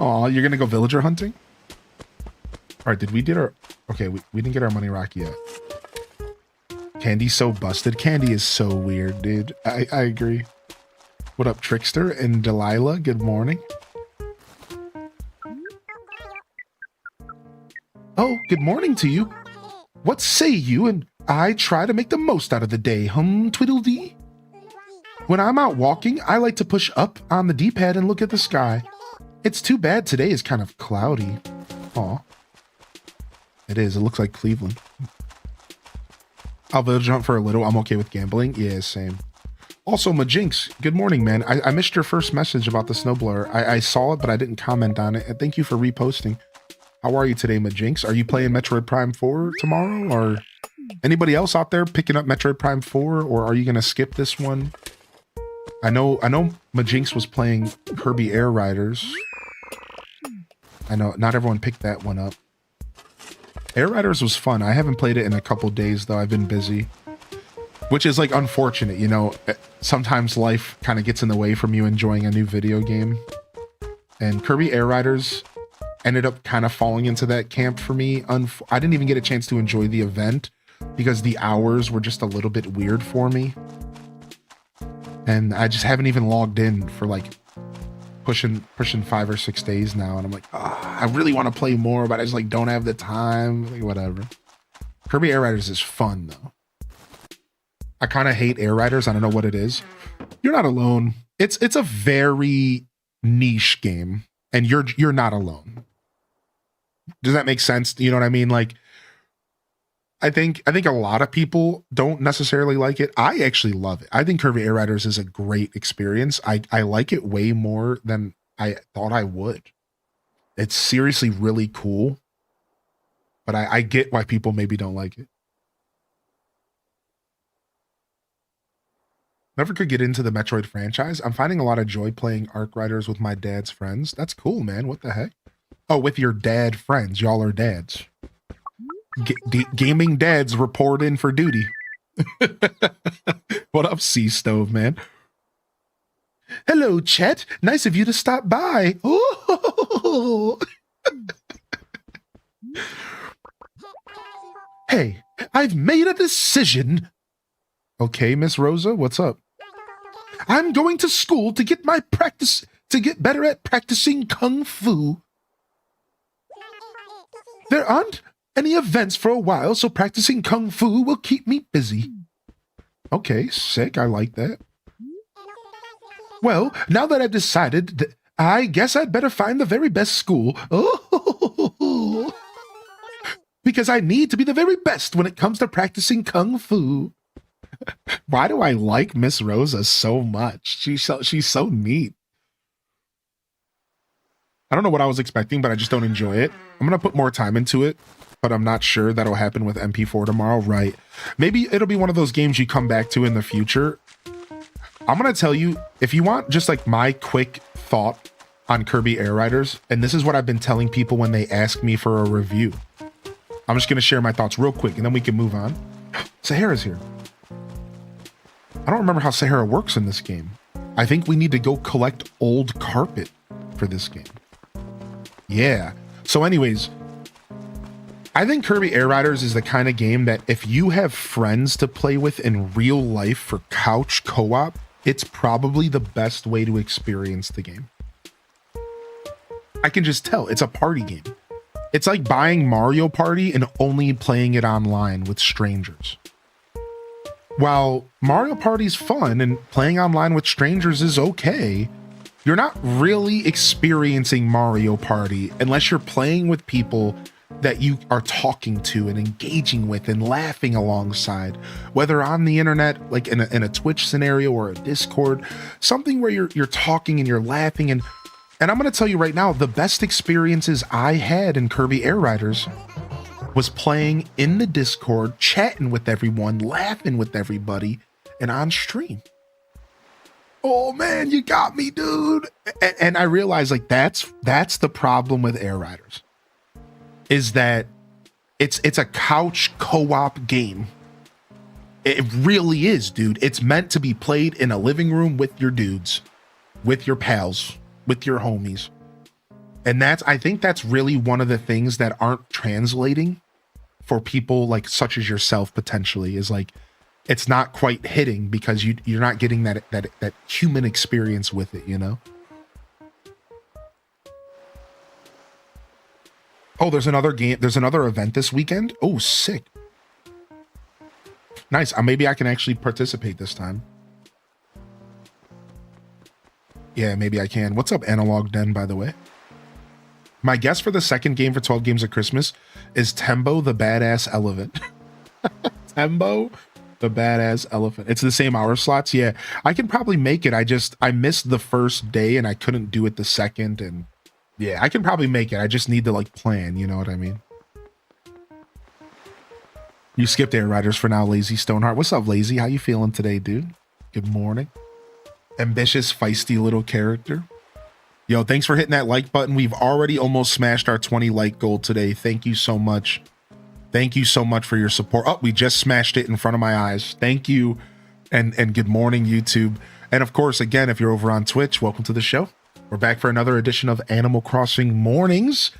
Aw, you're going to go villager hunting? All right, okay, we didn't get our money rock yet. Candy's so busted. Candy is so weird, dude. I agree. What up, Trickster and Delilah? Good morning. Oh, good morning to you. What say you and I try to make the most out of the day, Tweedledee? When I'm out walking, I like to push up on the D-pad and look at the sky. It's too bad today is kind of cloudy. Aw. It is. It looks like Cleveland. I'll village hunt for a little. I'm okay with gambling. Yeah, same. Also, Majinx, good morning, man. I missed your first message about the snowblower. I saw it, but I didn't comment on it. And thank you for reposting. How are you today, Majinx? Are you playing Metroid Prime 4 tomorrow? Or anybody else out there picking up Metroid Prime 4? Or are you going to skip this one? I know Majinx was playing Kirby Air Riders. I know not everyone picked that one up. Air Riders was fun. I haven't played it in a couple days, though. I've been busy. Which is, unfortunate, you know? Sometimes life kind of gets in the way from you enjoying a new video game. And Kirby Air Riders ended up kind of falling into that camp for me. I didn't even get a chance to enjoy the event. because the hours were just a little bit weird for me. And I just haven't even logged in for like pushing 5 or 6 days now. And I'm like, I really want to play more, but I just like don't have the time. Like, whatever. Kirby Air Riders is fun though. I kind of hate Air Riders. I don't know what it is. You're not alone. It's a very niche game, and you're not alone. Does that make sense? You know what I mean? Like, I think a lot of people don't necessarily like it. I actually love it. I think Kirby Air Riders is a great experience. I like it way more than I thought I would. It's seriously really cool, but I get why people maybe don't like it. Never could get into the Metroid franchise. I'm finding a lot of joy playing Arc Riders with my dad's friends. That's cool, man. What the heck? Oh, with your dad friends. Y'all are dads. Gaming dads report in for duty. What up, Sea Stove, man? Hello, Chet. Nice of you to stop by. Oh. Hey, I've made a decision. Okay, Miss Rosa, what's up? I'm going to school to get better at practicing Kung Fu. There aren't any events for a while, so practicing Kung Fu will keep me busy. Okay, sick. I like that. Well, now that I've decided, I guess I'd better find the very best school. Oh, because I need to be the very best when it comes to practicing Kung Fu. Why do I like Miss Rosa so much? She's so neat. I don't know what I was expecting, but I just don't enjoy it. I'm going to put more time into it, but I'm not sure that'll happen with MP4 tomorrow. Right. Maybe it'll be one of those games you come back to in the future. I'm going to tell you, if you want just like my quick thought on Kirby Air Riders, and this is what I've been telling people when they ask me for a review. I'm just going to share my thoughts real quick, and then we can move on. Sahara's here. I don't remember how Sahara works in this game. I think we need to go collect old carpet for this game. Yeah. So anyways, I think Kirby Air Riders is the kind of game that if you have friends to play with in real life for couch co-op, it's probably the best way to experience the game. I can just tell it's a party game. It's like buying Mario Party and only playing it online with strangers. While Mario Party's fun and playing online with strangers is okay, you're not really experiencing Mario Party unless you're playing with people that you are talking to and engaging with and laughing alongside, whether on the internet, like in a Twitch scenario or a Discord, something where you're talking and you're laughing. And I'm going to tell you right now, the best experiences I had in Kirby Air Riders was playing in the Discord, chatting with everyone, laughing with everybody, and on stream. Oh man, you got me, dude. And I realized like that's the problem with Air Riders, is that it's a couch co-op game. It really is, dude. It's meant to be played in a living room with your dudes, with your pals, with your homies. And I think that's really one of the things that aren't translating for people like such as yourself potentially, is like it's not quite hitting because you're not getting that human experience with it, you know? Oh, there's another game. There's another event this weekend. Oh, sick. Nice. Maybe I can actually participate this time. Yeah, maybe I can. What's up, Analog Den, by the way? My guess for the second game for 12 Games of Christmas is Tembo the Badass Elephant. Tembo the Badass Elephant. It's the same hour slots. Yeah, I can probably make it. I missed the first day and I couldn't do it the second. And yeah, I can probably make it. I just need to like plan. You know what I mean? You skipped Air Riders for now, Lazy Stoneheart. What's up, Lazy? How you feeling today, dude? Good morning. Ambitious, feisty little character. Yo, thanks for hitting that like button. We've already almost smashed our 20 like goal today. Thank you so much. Thank you so much for your support. Oh, we just smashed it in front of my eyes. Thank you. And good morning, YouTube. And of course, again, if you're over on Twitch, welcome to the show. We're back for another edition of Animal Crossing Mornings,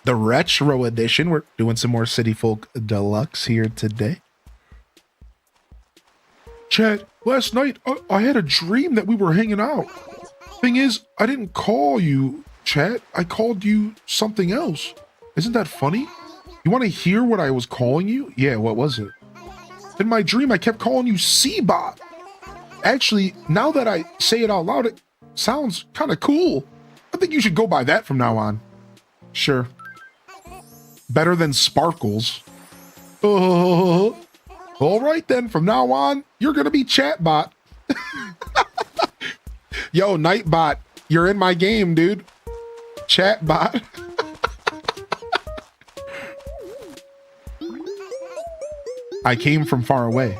the retro edition. We're doing some more City Folk Deluxe here today. Chat, last night I had a dream that we were hanging out. Thing is, I didn't call you, chat. I called you something else. Isn't that funny? You want to hear what I was calling you? Yeah, what was it? In my dream, I kept calling you Seabot. Actually, now that I say it out loud, it sounds kind of cool. I think you should go by that from now on. Sure. Better than Sparkles. All right then, from now on, you're gonna be Chatbot. Yo, Nightbot, you're in my game, dude. Chatbot. I came from far away.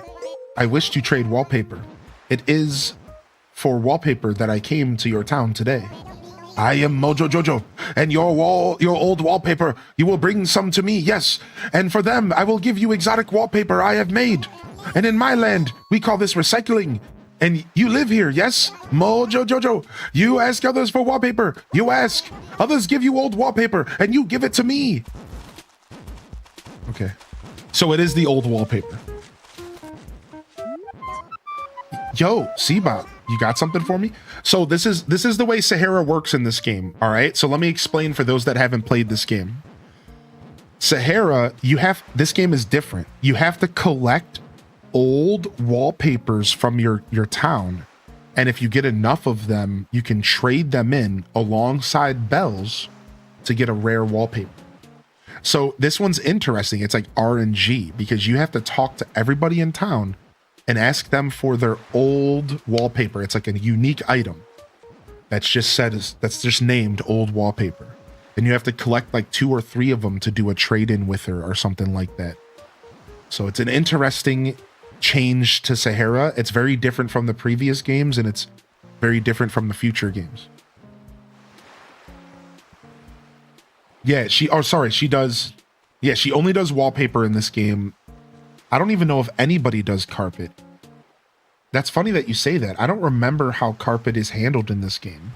I wish to trade wallpaper. It is for wallpaper that I came to your town today. I am Mojo Jojo, and your old wallpaper, you will bring some to me, yes. And for them, I will give you exotic wallpaper I have made. And in my land, we call this recycling. And you live here, yes? Mojo Jojo, you ask others for wallpaper. You ask. Others give you old wallpaper, and you give it to me. Okay. So it is the old wallpaper. Yo, Seabot, you got something for me? So this is the way Sahara works in this game, all right? So let me explain for those that haven't played this game. Sahara, this game is different. You have to collect old wallpapers from your town, and if you get enough of them, you can trade them in alongside bells to get a rare wallpaper. So this one's interesting. It's like RNG because you have to talk to everybody in town and ask them for their old wallpaper. It's like a unique item that's just named old wallpaper. And you have to collect like 2 or 3 of them to do a trade-in with her or something like that. So it's an interesting change to Sahara. It's very different from the previous games, and it's very different from the future games. Yeah, she does. Yeah, she only does wallpaper in this game. I don't even know if anybody does carpet. That's funny that you say that. I don't remember how carpet is handled in this game.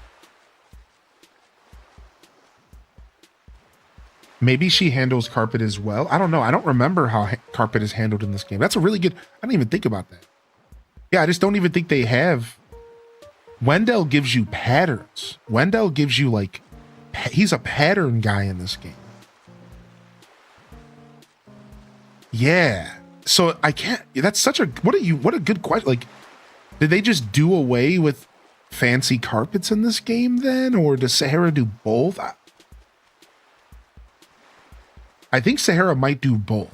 Maybe she handles carpet as well. I don't know. I don't remember how carpet is handled in this game. That's a really good... I didn't even think about that. Yeah, I just don't even think they have... Wendell gives you patterns. Wendell gives you like... He's a pattern guy in this game. Yeah. So I can't... That's such a... What a good question. Like, did they just do away with fancy carpets in this game then? Or does Sahara do both? I think Sahara might do both.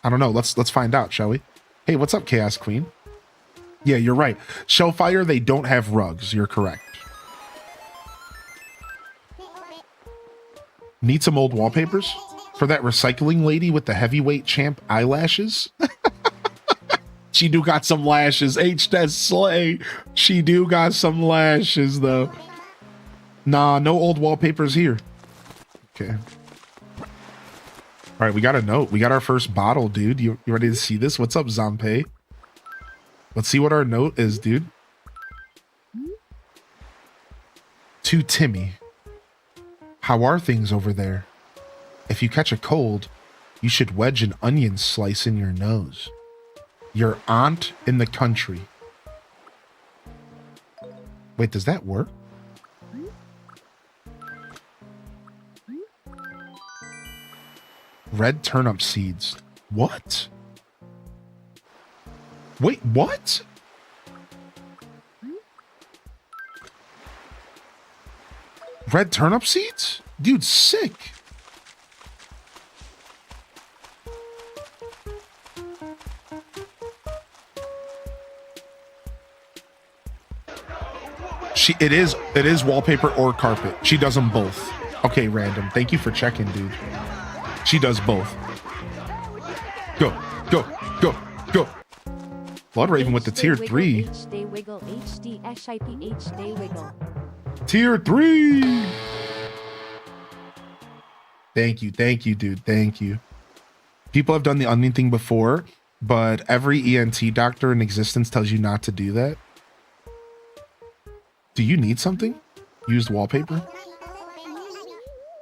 I don't know. Let's find out, shall we? Hey, what's up, Chaos Queen? Yeah, you're right. Shellfire, they don't have rugs. You're correct. Need some old wallpapers? For that recycling lady with the heavyweight champ eyelashes? She do got some lashes. H. Slay. She do got some lashes, though. Nah, no old wallpapers here. Okay. All right, we got a note. We got our first bottle, dude. You ready to see this? What's up, Zampe? Let's see what our note is, dude. To Timmy. How are things over there? If you catch a cold, you should wedge an onion slice in your nose. Your aunt in the country. Wait, does that work? Red turnip seeds. What? Wait, what? Red turnip seeds? Dude, sick. It is wallpaper or carpet. She does them both. Okay, random. Thank you for checking, dude. She does both. Go, go, go, go. Blood Raven with the tier 3. Tier 3. Thank you, dude. Thank you. People have done the onion thing before, but every ENT doctor in existence tells you not to do that. Do you need something? Used wallpaper?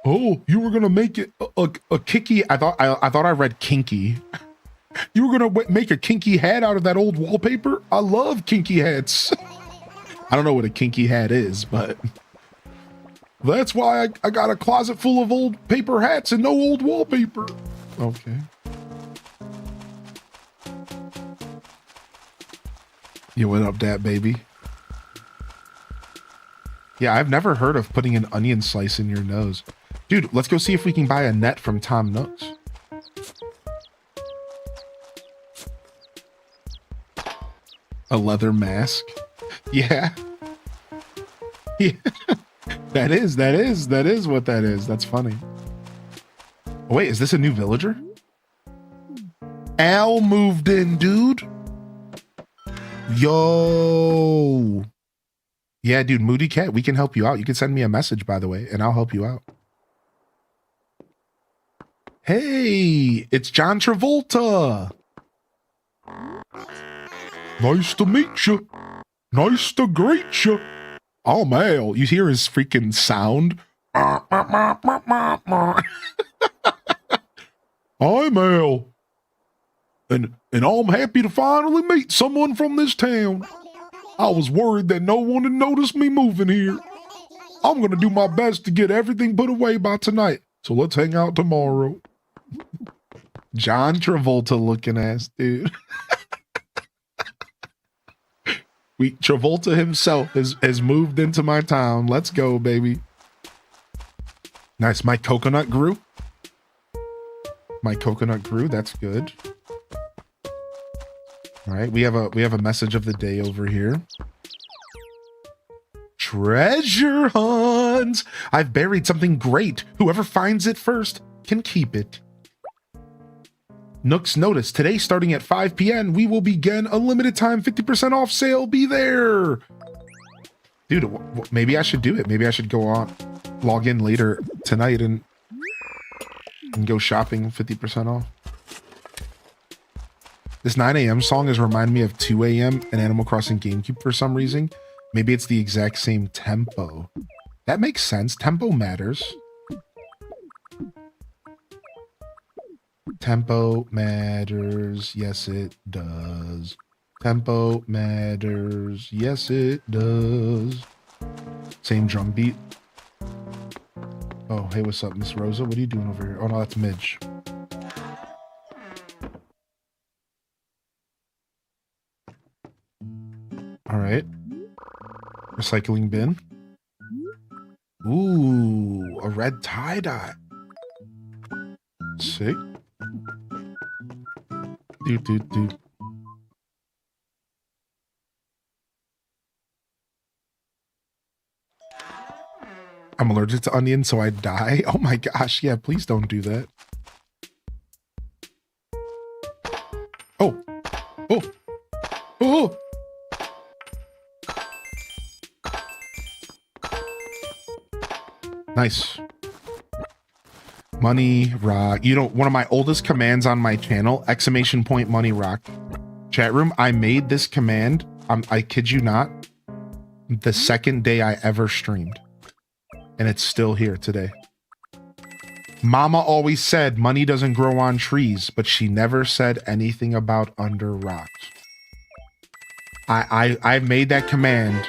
Oh, you were gonna make it a kicky. I thought I read kinky. You were gonna make a kinky hat out of that old wallpaper? I love kinky hats. I don't know what a kinky hat is, but that's why I got a closet full of old paper hats and no old wallpaper. Okay. You went up that, baby. Yeah, I've never heard of putting an onion slice in your nose. Dude, let's go see if we can buy a net from Tom Nook's. A leather mask. Yeah. Yeah. That is what that is. That's funny. Oh, wait, is this a new villager? Al moved in, dude. Yo. Yeah, dude, Moody Cat, we can help you out. You can send me a message, by the way, and I'll help you out. Hey, it's John Travolta. Nice to meet you. Nice to greet you. Oh, Mal, you hear his freaking sound? I'm Al. And I'm happy to finally meet someone from this town. I was worried that no one had noticed me moving here. I'm going to do my best to get everything put away by tonight. So let's hang out tomorrow. John Travolta looking ass, dude. Travolta himself has moved into my town. Let's go, baby. Nice. My coconut grew. My coconut grew. That's good. All right, we have a message of the day over here. Treasure hunt! I've buried something great. Whoever finds it first can keep it. Nook's notice. Today, starting at 5 p.m., we will begin a limited time 50% off sale. Be there. Dude, maybe I should do it. Maybe I should go on, log in later tonight and go shopping 50% off. This 9 a.m. song is reminding me of 2 a.m. and Animal Crossing GameCube for some reason. Maybe it's the exact same tempo. That makes sense. Tempo matters. Tempo matters. Yes, it does. Tempo matters. Yes, it does. Same drum beat. Oh, hey, what's up, Miss Rosa? What are you doing over here? Oh, no, that's Midge. All right. Recycling bin. Ooh, a red tie-dye. Sick. Do. I'm allergic to onions, so I die. Oh my gosh, yeah, please don't do that. Oh. Nice. Money rock. You know, one of my oldest commands on my channel, exclamation point money rock. Chat room, I made this command, I kid you not, the second day I ever streamed. And it's still here today. Mama always said money doesn't grow on trees, but she never said anything about under rocks. I made that command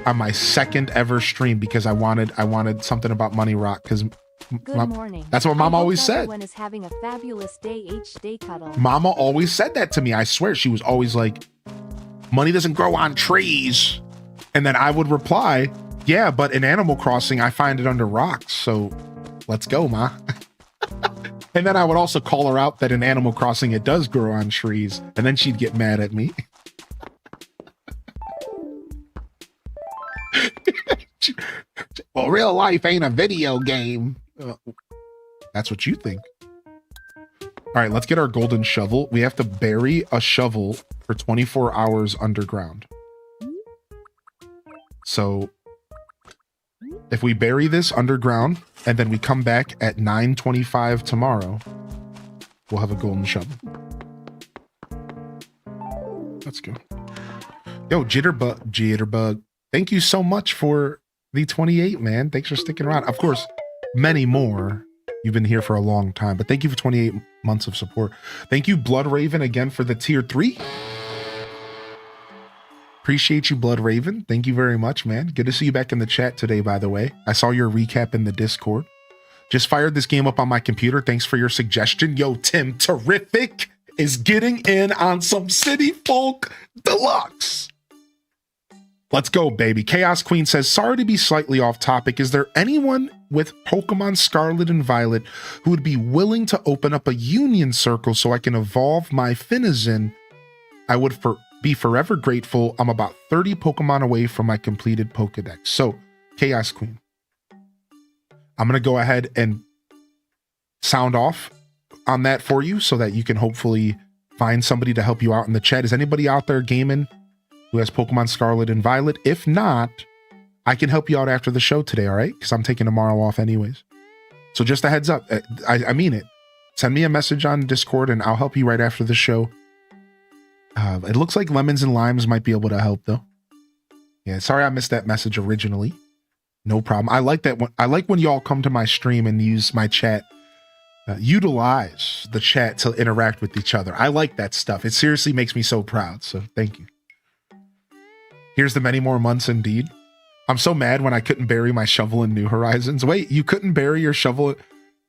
on my second ever stream because I wanted something about money rock because Good morning. That's what Mama always said. Everyone is having a fabulous day. Day cuddle. Mama always said that to me. I swear she was always like, money doesn't grow on trees. And then I would reply, yeah, but in Animal Crossing, I find it under rocks. So let's go, Ma. And then I would also call her out that in Animal Crossing, it does grow on trees. And then she'd get mad at me. Well, real life ain't a video game. That's what you think. All right, let's get our golden shovel. We have to bury a shovel for 24 hours underground. So if we bury this underground and then we come back at 9:25 tomorrow, we'll have a golden shovel. Let's go. Yo, Jitterbug. Thank you so much for the 28, man. Thanks for sticking around. Of course, many more You've been here for a long time, but thank you for 28 months of support. Thank you, Blood Raven, again for the tier 3. Appreciate you, Blood Raven. Thank you very much, man. Good to see you back in the chat today, by the way. I saw your recap in the Discord. Just fired this game up on my computer. Thanks for your suggestion. Yo, Tim, Terrific is getting in on some City Folk Deluxe. Let's go, baby. Chaos Queen says, sorry to be slightly off topic. Is there anyone with Pokemon Scarlet and Violet who would be willing to open up a union circle so I can evolve my Finizen? I would be forever grateful. I'm about 30 Pokemon away from my completed Pokedex. So, Chaos Queen, I'm going to go ahead and sound off on that for you so that you can hopefully find somebody to help you out in the chat. Is anybody out there gaming who has Pokemon Scarlet and Violet? If not, I can help you out after the show today, all right? Because I'm taking tomorrow off anyways. So just a heads up. I mean it. Send me a message on Discord and I'll help you right after the show. It looks like Lemons and Limes might be able to help, though. Yeah, sorry I missed that message originally. No problem. I like that one. I like when y'all come to my stream and use my chat. Utilize the chat to interact with each other. I like that stuff. It seriously makes me so proud. So thank you. Here's the many more months indeed. I'm so mad when I couldn't bury my shovel in New Horizons. Wait, you couldn't bury your shovel?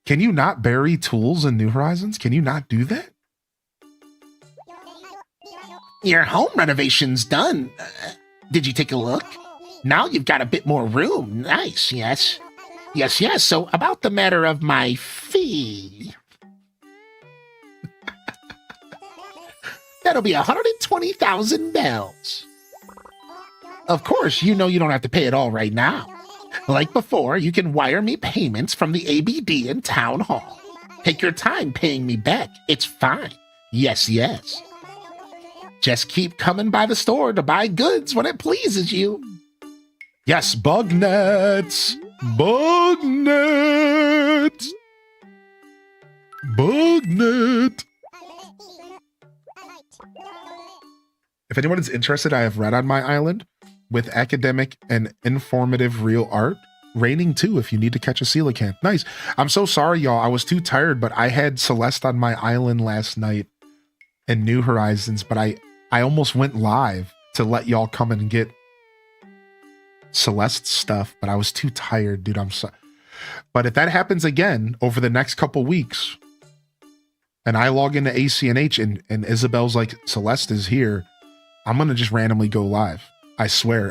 Can you not bury tools in New Horizons? Can you not do that? Your home renovation's done. Did you take a look? Now you've got a bit more room. Nice, yes. Yes. So about the matter of my fee. That'll be 120,000 bells. Of course, you know you don't have to pay it all right now. Like before, you can wire me payments from the ABD in Town Hall. Take your time paying me back. It's fine. Yes. Just keep coming by the store to buy goods when it pleases you. Yes, bug nets. Bug net. Bug net. If anyone is interested, I have Red on my island with academic and informative real art. Raining too, if you need to catch a coelacanth. Nice. I'm so sorry, y'all. I was too tired, but I had Celeste on my island last night in New Horizons, but I almost went live to let y'all come and get Celeste stuff, but I was too tired, dude. I'm sorry. But if that happens again over the next couple weeks, and I log into ACNH and Isabel's like, Celeste is here, I'm gonna just randomly go live. I swear,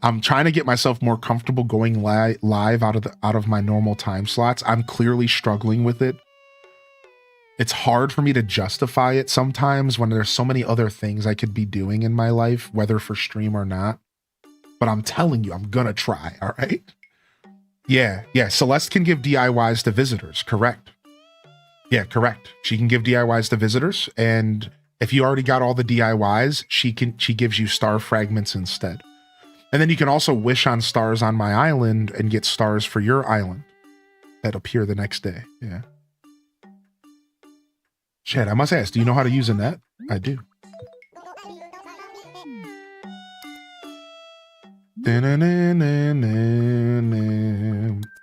I'm trying to get myself more comfortable going live out of my normal time slots. I'm clearly struggling with it. It's hard for me to justify it sometimes when there's so many other things I could be doing in my life, whether for stream or not. But I'm telling you, I'm gonna try, all right? Yeah, Celeste can give DIYs to visitors, correct. Yeah, correct. She can give DIYs to visitors, and if you already got all the DIYs, she gives you star fragments instead. And then you can also wish on stars on my island and get stars for your island that appear the next day. Yeah. Shit, I must ask, do you know how to use a net? I do.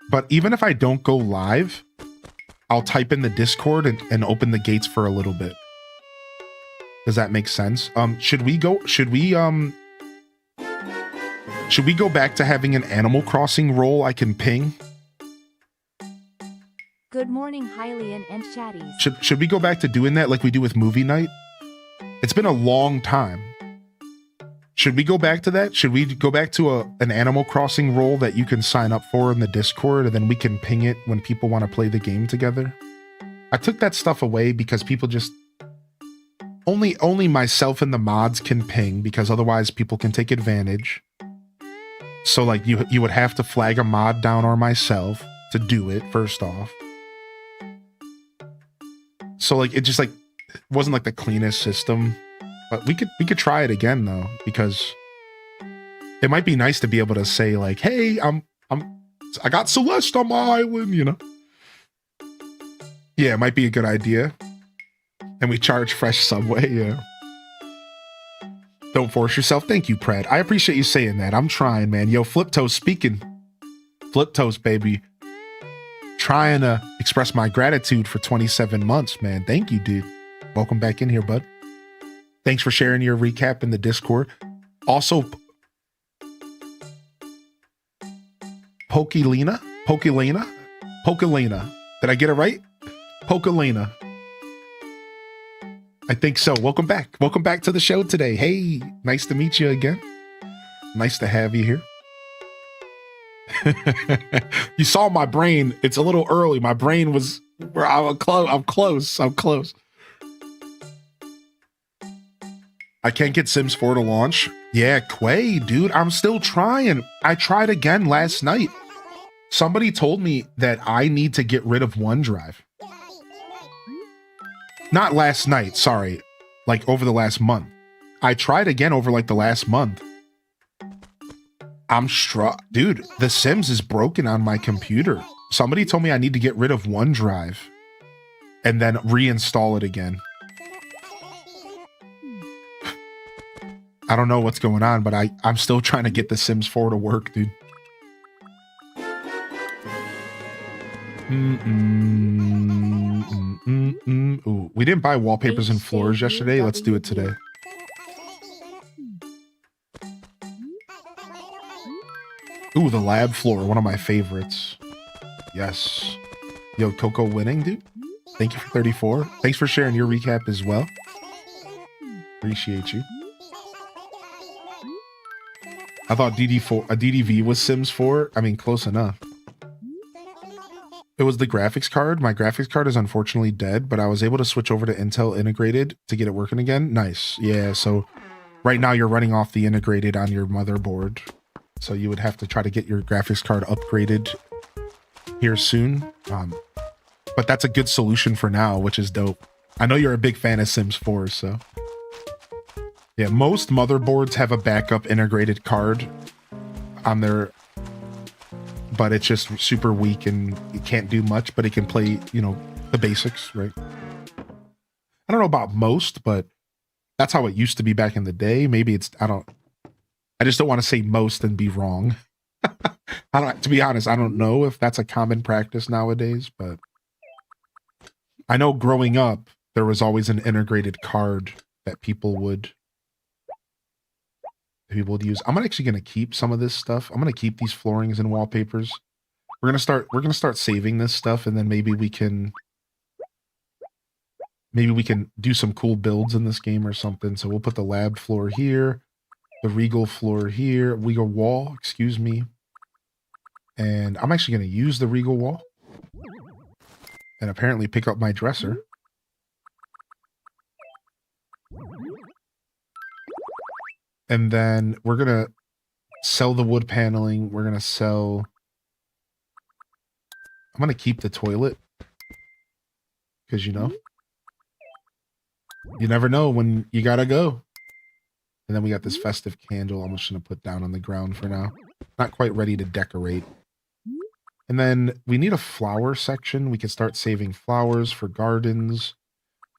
But even if I don't go live, I'll type in the Discord and open the gates for a little bit. Does that make sense? Should we go back to having an Animal Crossing role I can ping? Good morning, Hylian and Chatties. Should we go back to doing that like we do with movie night? It's been a long time. Should we go back to that? Should we go back to an Animal Crossing role that you can sign up for in the Discord and then we can ping it when people want to play the game together? I took that stuff away because people just... Only myself and the mods can ping because otherwise people can take advantage. So like you would have to flag a mod down or myself to do it first off. So like it just like wasn't like the cleanest system, but we could try it again though, because it might be nice to be able to say like, hey, I got Celeste on my island, you know? Yeah, it might be a good idea. And we charge fresh subway, yeah. Don't force yourself. Thank you, Pred. I appreciate you saying that. I'm trying, man. Yo, Flip Toast speaking. Flip Toast, baby. trying to express my gratitude for 27 months, man. Thank you, dude. Welcome back in here, bud. Thanks for sharing your recap in the Discord. Also, Pokelina. Did I get it right? Pokelina. I think so. Welcome back. Welcome back to the show today. Hey, nice to meet you again. Nice to have you here. You saw my brain. It's a little early. My brain was where I'm close. I can't get Sims 4 to launch. Yeah, Quay, dude, I'm still trying. I tried again last night. Somebody told me that I need to get rid of OneDrive. Not last night, sorry. Like over the last month. I tried again over like the last month. I'm struck. Dude, The Sims is broken on my computer. Somebody told me I need to get rid of OneDrive and then reinstall it again. I don't know what's going on, but I'm still trying to get The Sims 4 to work, dude. Ooh, we didn't buy wallpapers and floors yesterday. Let's do it today. Ooh, the lab floor, one of my favorites. Yes. Yo, Coco winning, dude. Thank you for 34. Thanks for sharing your recap as well. Appreciate you. I thought DDV was Sims 4. I mean, close enough. It was the graphics card. My graphics card is unfortunately dead, but I was able to switch over to Intel integrated to get it working again. Nice. Yeah, so right now you're running off the integrated on your motherboard. So you would have to try to get your graphics card upgraded here soon. But that's a good solution for now, which is dope. I know you're a big fan of Sims 4, so. Yeah, most motherboards have a backup integrated card on their, but it's just super weak and it can't do much, but it can play, you know, the basics, right? I don't know about most, but that's how it used to be back in the day. Maybe it's, I just don't want to say most and be wrong. To be honest, I don't know if that's a common practice nowadays, but I know growing up, there was always an integrated card that people would use. I'm actually going to keep some of this stuff. I'm going to keep these floorings and wallpapers. We're going to start saving this stuff, and then maybe we can do some cool builds in this game or something. So we'll put the lab floor here, the regal floor here, regal wall, excuse me. And I'm actually going to use the regal wall and apparently pick up my dresser. And then we're going to sell the wood paneling. We're going to sell... I'm going to keep the toilet. Because, you know, you never know when you got to go. And then we got this festive candle I'm just going to put down on the ground for now. Not quite ready to decorate. And then we need a flower section. We can start saving flowers for gardens.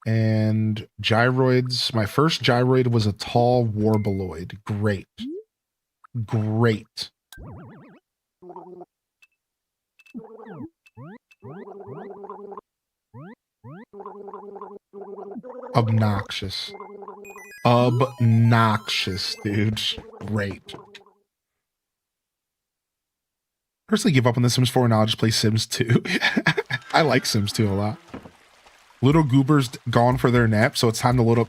And gyroids. My first gyroid was a tall warboloid. Great. Great. Obnoxious. Obnoxious, dude. Great. Personally give up on The Sims 4 and I'll just play Sims 2. I like Sims 2 a lot. Little Goober's gone for their nap, so it's time to load up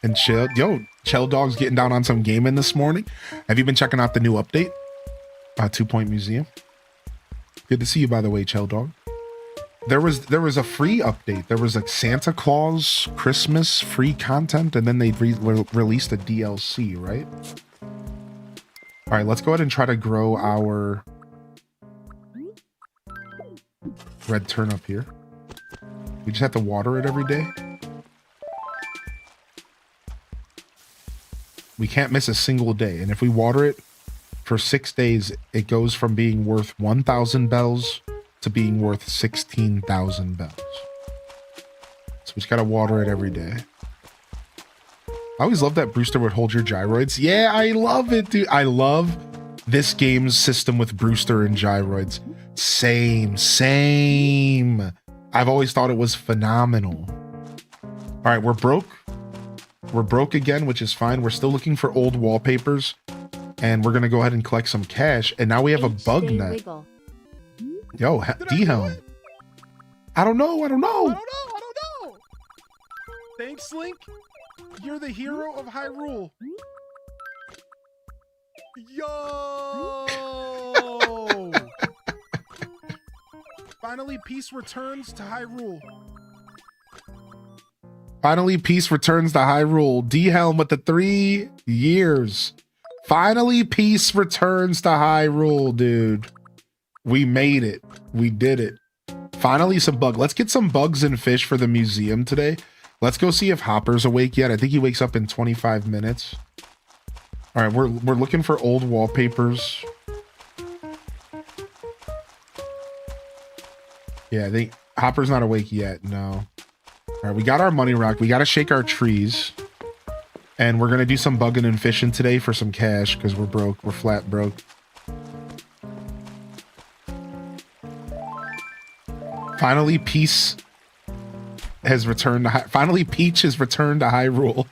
and chill. Yo, Chell Dog's getting down on some gaming this morning. Have you been checking out the new update? 2 Point Museum. Good to see you, by the way, Chell Dog. There was a free update. There was like Santa Claus Christmas free content, and then they released a DLC, right? All right, let's go ahead and try to grow our red turnip here. We just have to water it every day. We can't miss a single day. And if we water it for 6 days, it goes from being worth 1,000 bells to being worth 16,000 bells. So we just gotta water it every day. I always love that Brewster would hold your gyroids. Yeah, I love it, dude. I love this game's system with Brewster and gyroids. Same. I've always thought it was phenomenal. All right, we're broke. We're broke again, which is fine. We're still looking for old wallpapers, and we're gonna go ahead and collect some cash. And now we have a bug net. Wiggle. Yo, D-Helm. I don't know. Thanks, Link. You're the hero of Hyrule. Yo! Finally, peace returns to Hyrule. D-Helm with the 3 years. Finally, peace returns to Hyrule, dude. We made it. We did it. Finally, some bug. Let's get some bugs and fish for the museum today. Let's go see if Hopper's awake yet. I think he wakes up in 25 minutes. All right, we're looking for old wallpapers. Yeah, Hopper's not awake yet. No. All right, we got our money rock. We got to shake our trees. And we're going to do some bugging and fishing today for some cash because we're broke. We're flat broke. Finally, Peach has returned to Hyrule.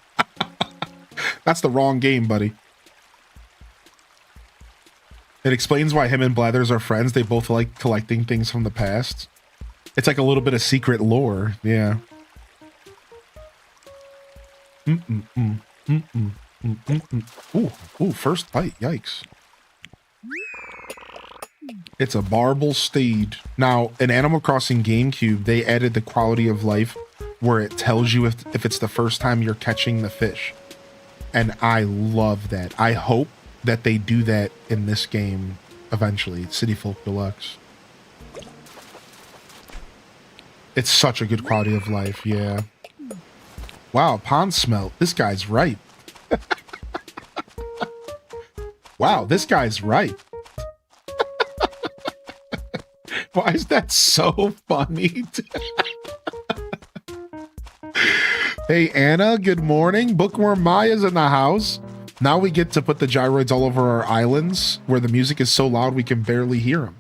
That's the wrong game, buddy. It explains why him and Blathers are friends. They both like collecting things from the past. It's like a little bit of secret lore. Yeah. Ooh, first bite. Yikes. It's a marble steed. Now, in Animal Crossing GameCube, they added the quality of life where it tells you if it's the first time you're catching the fish. And I love that. I hope that they do that in this game eventually. City Folk Deluxe. It's such a good quality of life, yeah. Wow, pond smelt. This guy's ripe. Wow, this guy's ripe. Why is that so funny? Hey, Anna, good morning. Bookworm Maya's in the house. Now we get to put the gyroids all over our islands where the music is so loud we can barely hear them.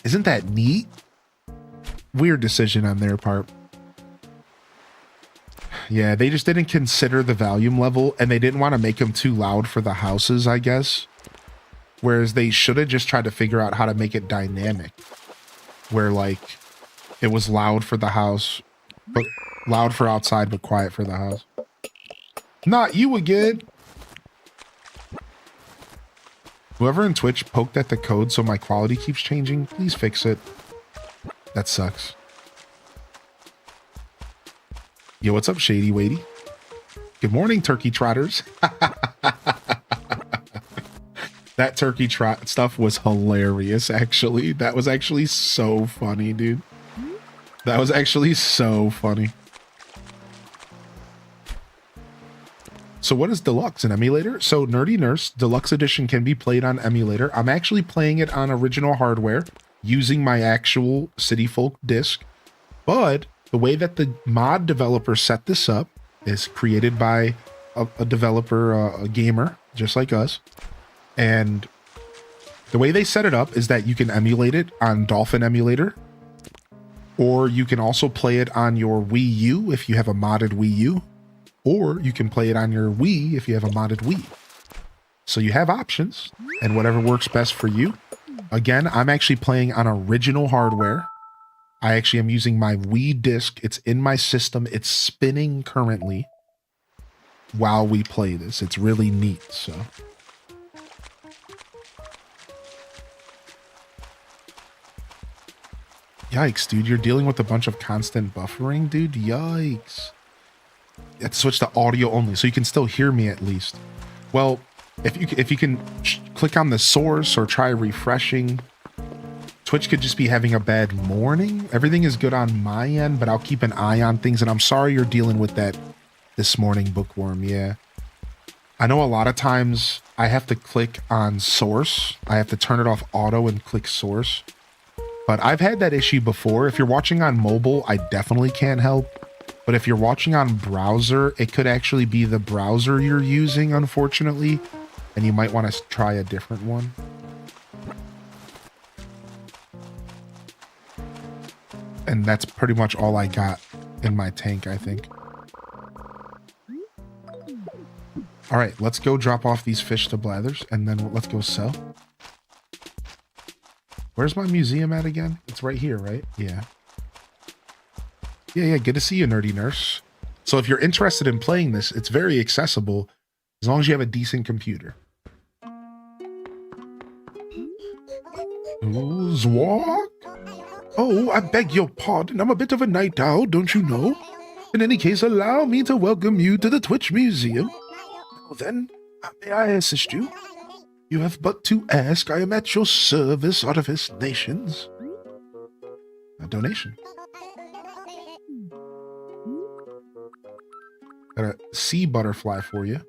Isn't that neat? Weird decision on their part. Yeah, they just didn't consider the volume level and they didn't want to make them too loud for the houses, I guess. Whereas they should have just tried to figure out how to make it dynamic. Where, like, it was loud for the house, but loud for outside, but quiet for the house. Not you again. Whoever in Twitch poked at the code so my quality keeps changing, please fix it. That sucks. Yo, what's up, Shady Wadey? Good morning, turkey trotters. That turkey trot stuff was hilarious, actually. That was actually so funny, dude. That was actually so funny. So what is Deluxe, an emulator? So Nerdy Nurse, Deluxe Edition can be played on emulator. I'm actually playing it on original hardware using my actual City Folk disc. But the way that the mod developer set this up is created by a developer, a gamer, just like us. And the way they set it up is that you can emulate it on Dolphin Emulator, or you can also play it on your Wii U if you have a modded Wii U, or you can play it on your Wii if you have a modded Wii. So you have options, and whatever works best for you. Again, I'm actually playing on original hardware. I actually am using my Wii disc. It's in my system. It's spinning currently while we play this. It's really neat, so... Yikes, dude, you're dealing with a bunch of constant buffering, dude. Yikes. You have to switch to audio only so you can still hear me at least. Well, if you can click on the source or try refreshing. Twitch could just be having a bad morning. Everything is good on my end, but I'll keep an eye on things. And I'm sorry you're dealing with that this morning, Bookworm. Yeah. I know a lot of times I have to click on source. I have to turn it off auto and click source. But I've had that issue before. If you're watching on mobile, I definitely can't help. But if you're watching on browser, it could actually be the browser you're using, unfortunately. And you might want to try a different one. And that's pretty much all I got in my tank, I think. All right, let's go drop off these fish to Blathers, and then let's go sell. Where's my museum at again? It's right here, right? Yeah. Yeah, good to see you, Nerdy Nurse. So if you're interested in playing this, it's very accessible as long as you have a decent computer. Ooh, Zwalk? Oh, I beg your pardon. I'm a bit of a night owl, don't you know? In any case, allow me to welcome you to the Twitch Museum. Well, then, may I assist you? You have but to ask. I am at your service, Artifice Nations. A donation. Got a sea butterfly for you.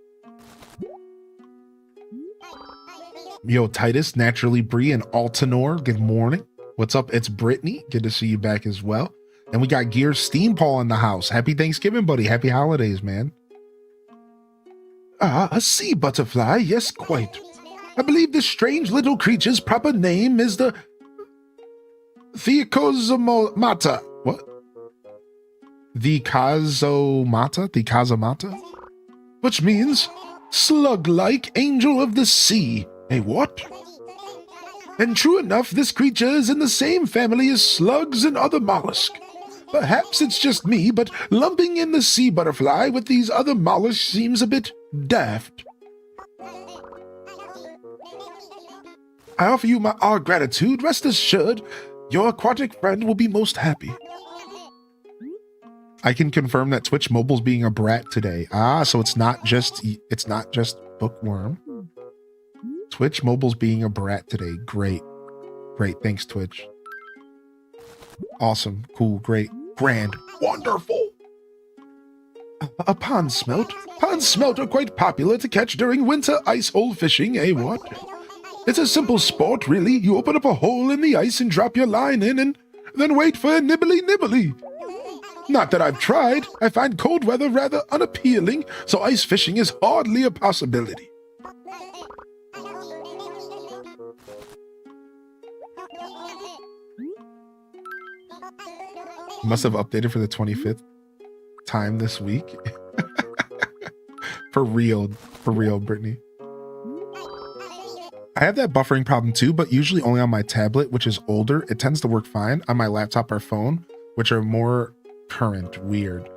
Yo, Titus, Naturally Bree, and Altanor, good morning. What's up? It's Brittany. Good to see you back as well. And we got Gear Steampaw in the house. Happy Thanksgiving, buddy. Happy holidays, man. Ah, a sea butterfly. Yes, quite. I believe this strange little creature's proper name is the Theocosomata. What? The Kazomata? Which means slug-like angel of the sea. A what? And true enough, this creature is in the same family as slugs and other mollusks. Perhaps it's just me, but lumping in the sea butterfly with these other mollusks seems a bit daft. I offer you our gratitude. Rest assured, your aquatic friend will be most happy. I can confirm that Twitch Mobile's being a brat today. Ah, so it's not just Bookworm. Twitch Mobile's being a brat today. Great. Thanks, Twitch. Awesome. Cool. Great. Grand. Wonderful. A pond smelt. Pond smelt are quite popular to catch during winter ice hole fishing, eh what? It's a simple sport, really. You open up a hole in the ice and drop your line in and then wait for a nibbly. Not that I've tried. I find cold weather rather unappealing, so ice fishing is hardly a possibility. Must have updated for the 25th time this week. For real, Brittany. I have that buffering problem too, but usually only on my tablet, which is older. It tends to work fine on my laptop or phone, which are more current. Weird.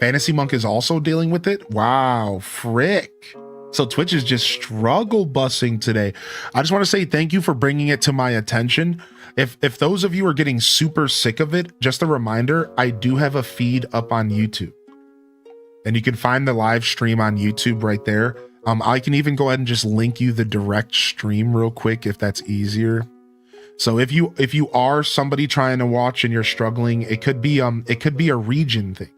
Fantasy Monk is also dealing with it. Wow, frick. So Twitch is just struggle bussing today. I just want to say thank you for bringing it to my attention. If those of you are getting super sick of it, just a reminder, I do have a feed up on YouTube. And you can find the live stream on YouTube right there. I can even go ahead and just link you the direct stream real quick if that's easier. So if you are somebody trying to watch and you're struggling, it could be a region thing.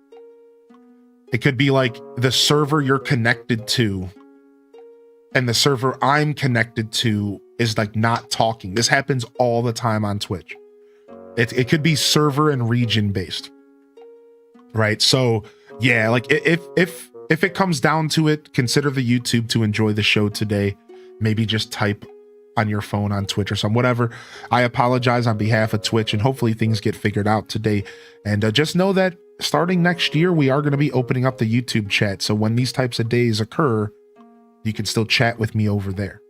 It could be like the server you're connected to and the server I'm connected to is like not talking. This happens all the time on Twitch. It could be server and region based, right? So yeah, like if it comes down to it, consider the YouTube to enjoy the show today. Maybe just type on your phone on Twitch or something, whatever. I apologize on behalf of Twitch, and hopefully things get figured out today. And just know that starting next year, we are going to be opening up the YouTube chat. So when these types of days occur, you can still chat with me over there.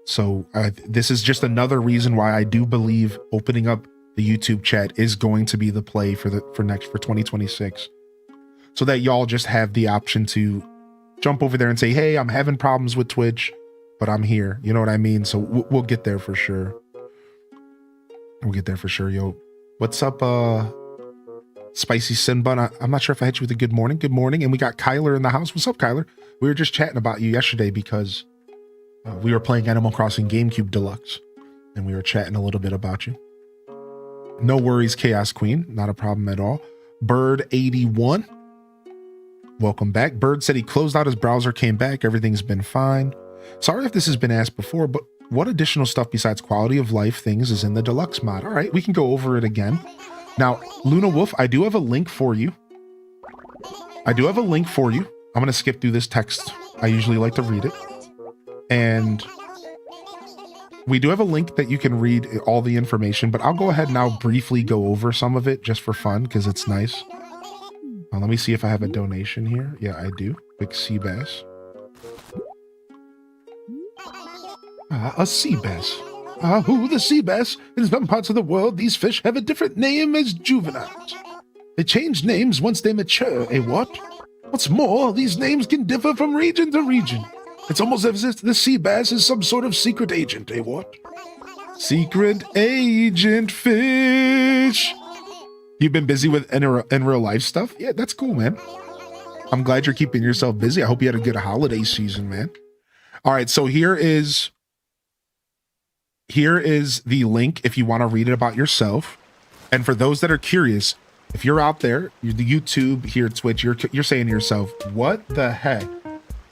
So this is just another reason why I do believe opening up the YouTube chat is going to be the play for 2026. So that y'all just have the option to jump over there and say, hey, I'm having problems with Twitch, but I'm here. You know what I mean? So we'll get there for sure. We'll get there for sure. Yo, what's up, Spicy Sinbun? I'm not sure if I hit you with a good morning. Good morning. And we got Kyler in the house. What's up, Kyler? We were just chatting about you yesterday because we were playing Animal Crossing GameCube Deluxe, and we were chatting a little bit about you. No worries, Chaos Queen. Not a problem at all. Bird81. Welcome back. Bird said he closed out his browser, came back. Everything's been fine. Sorry if this has been asked before, but what additional stuff besides quality of life things is in the Deluxe mod? All right, we can go over it again. Now, Luna Wolf, I do have a link for you I do have a link for you. I'm going to skip through this text. I usually like to read it. And we do have a link that you can read all the information, but I'll go ahead now briefly go over some of it just for fun because it's nice. Let me see if I have a donation here. Yeah, I do. Big sea bass. A sea bass. Who the sea bass? In some parts of the world, these fish have a different name as juveniles. They change names once they mature, what? What's more, these names can differ from region to region. It's almost as if the sea bass is some sort of secret agent, what? Secret agent fish. You've been busy with in real life stuff? Yeah, that's cool, man. I'm glad you're keeping yourself busy. I hope you had a good holiday season, man. All right, so here is the link if you want to read it about yourself. And for those that are curious, if you're out there, you're the YouTube, here Twitch, you're saying to yourself, what the heck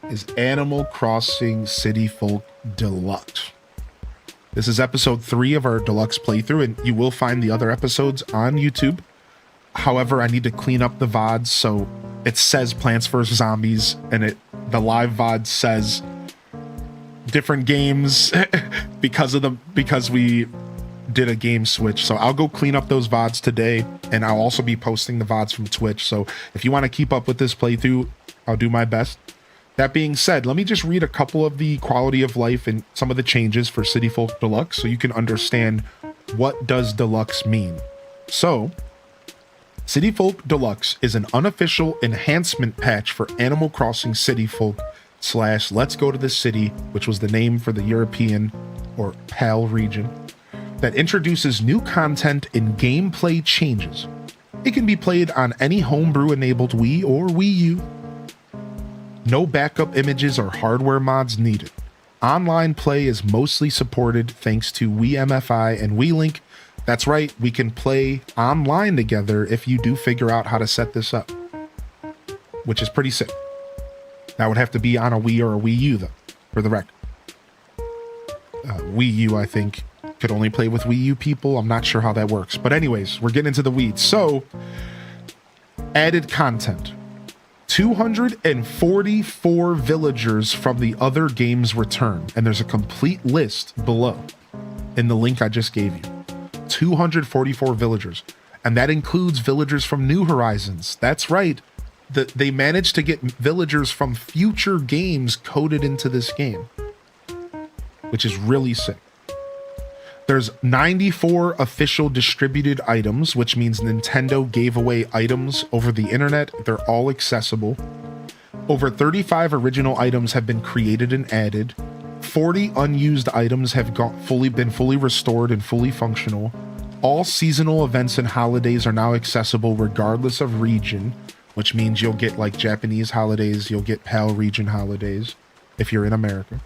is Animal Crossing City Folk Deluxe? This is episode 3 of our deluxe playthrough, and you will find the other episodes on YouTube. However, I need to clean up the VODs, so it says Plants vs. Zombies, and the live VOD says different games because we did a game switch. So I'll go clean up those VODs today, and I'll also be posting the VODs from Twitch. So if you want to keep up with this playthrough, I'll do my best. That being said, let me just read a couple of the quality of life and some of the changes for City Folk Deluxe so you can understand what does Deluxe mean. So, City Folk Deluxe is an unofficial enhancement patch for Animal Crossing City Folk / Let's Go to the City, which was the name for the European or PAL region, that introduces new content and gameplay changes. It can be played on any homebrew-enabled Wii or Wii U. No backup images or hardware mods needed. Online play is mostly supported thanks to Wii MFI and Wii Link. That's right, we can play online together if you do figure out how to set this up, which is pretty sick. That would have to be on a Wii or a Wii U, though, for the record. Wii U, I think, could only play with Wii U people. I'm not sure how that works. But anyways, we're getting into the weeds. So, added content. 244 villagers from the other games return, and there's a complete list below in the link I just gave you. 244 villagers, and that includes villagers from New Horizons. That's right, they managed to get villagers from future games coded into this game, which is really sick. There's 94 official distributed items, which means Nintendo gave away items over the internet. They're all accessible. Over 35 original items have been created and added. 40 unused items have been fully restored and fully functional. All seasonal events and holidays are now accessible regardless of region, which means you'll get like Japanese holidays, you'll get PAL region holidays if you're in America.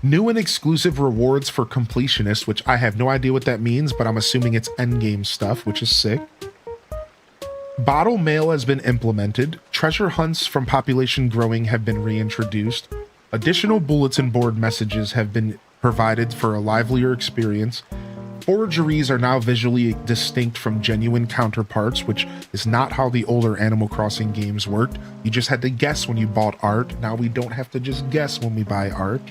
New and exclusive rewards for completionists, which I have no idea what that means, but I'm assuming it's endgame stuff, which is sick. Bottle mail has been implemented. Treasure hunts from population growing have been reintroduced. Additional bulletin board messages have been provided for a livelier experience. Forgeries are now visually distinct from genuine counterparts, which is not how the older Animal Crossing games worked. You just had to guess when you bought art. Now we don't have to just guess when we buy art.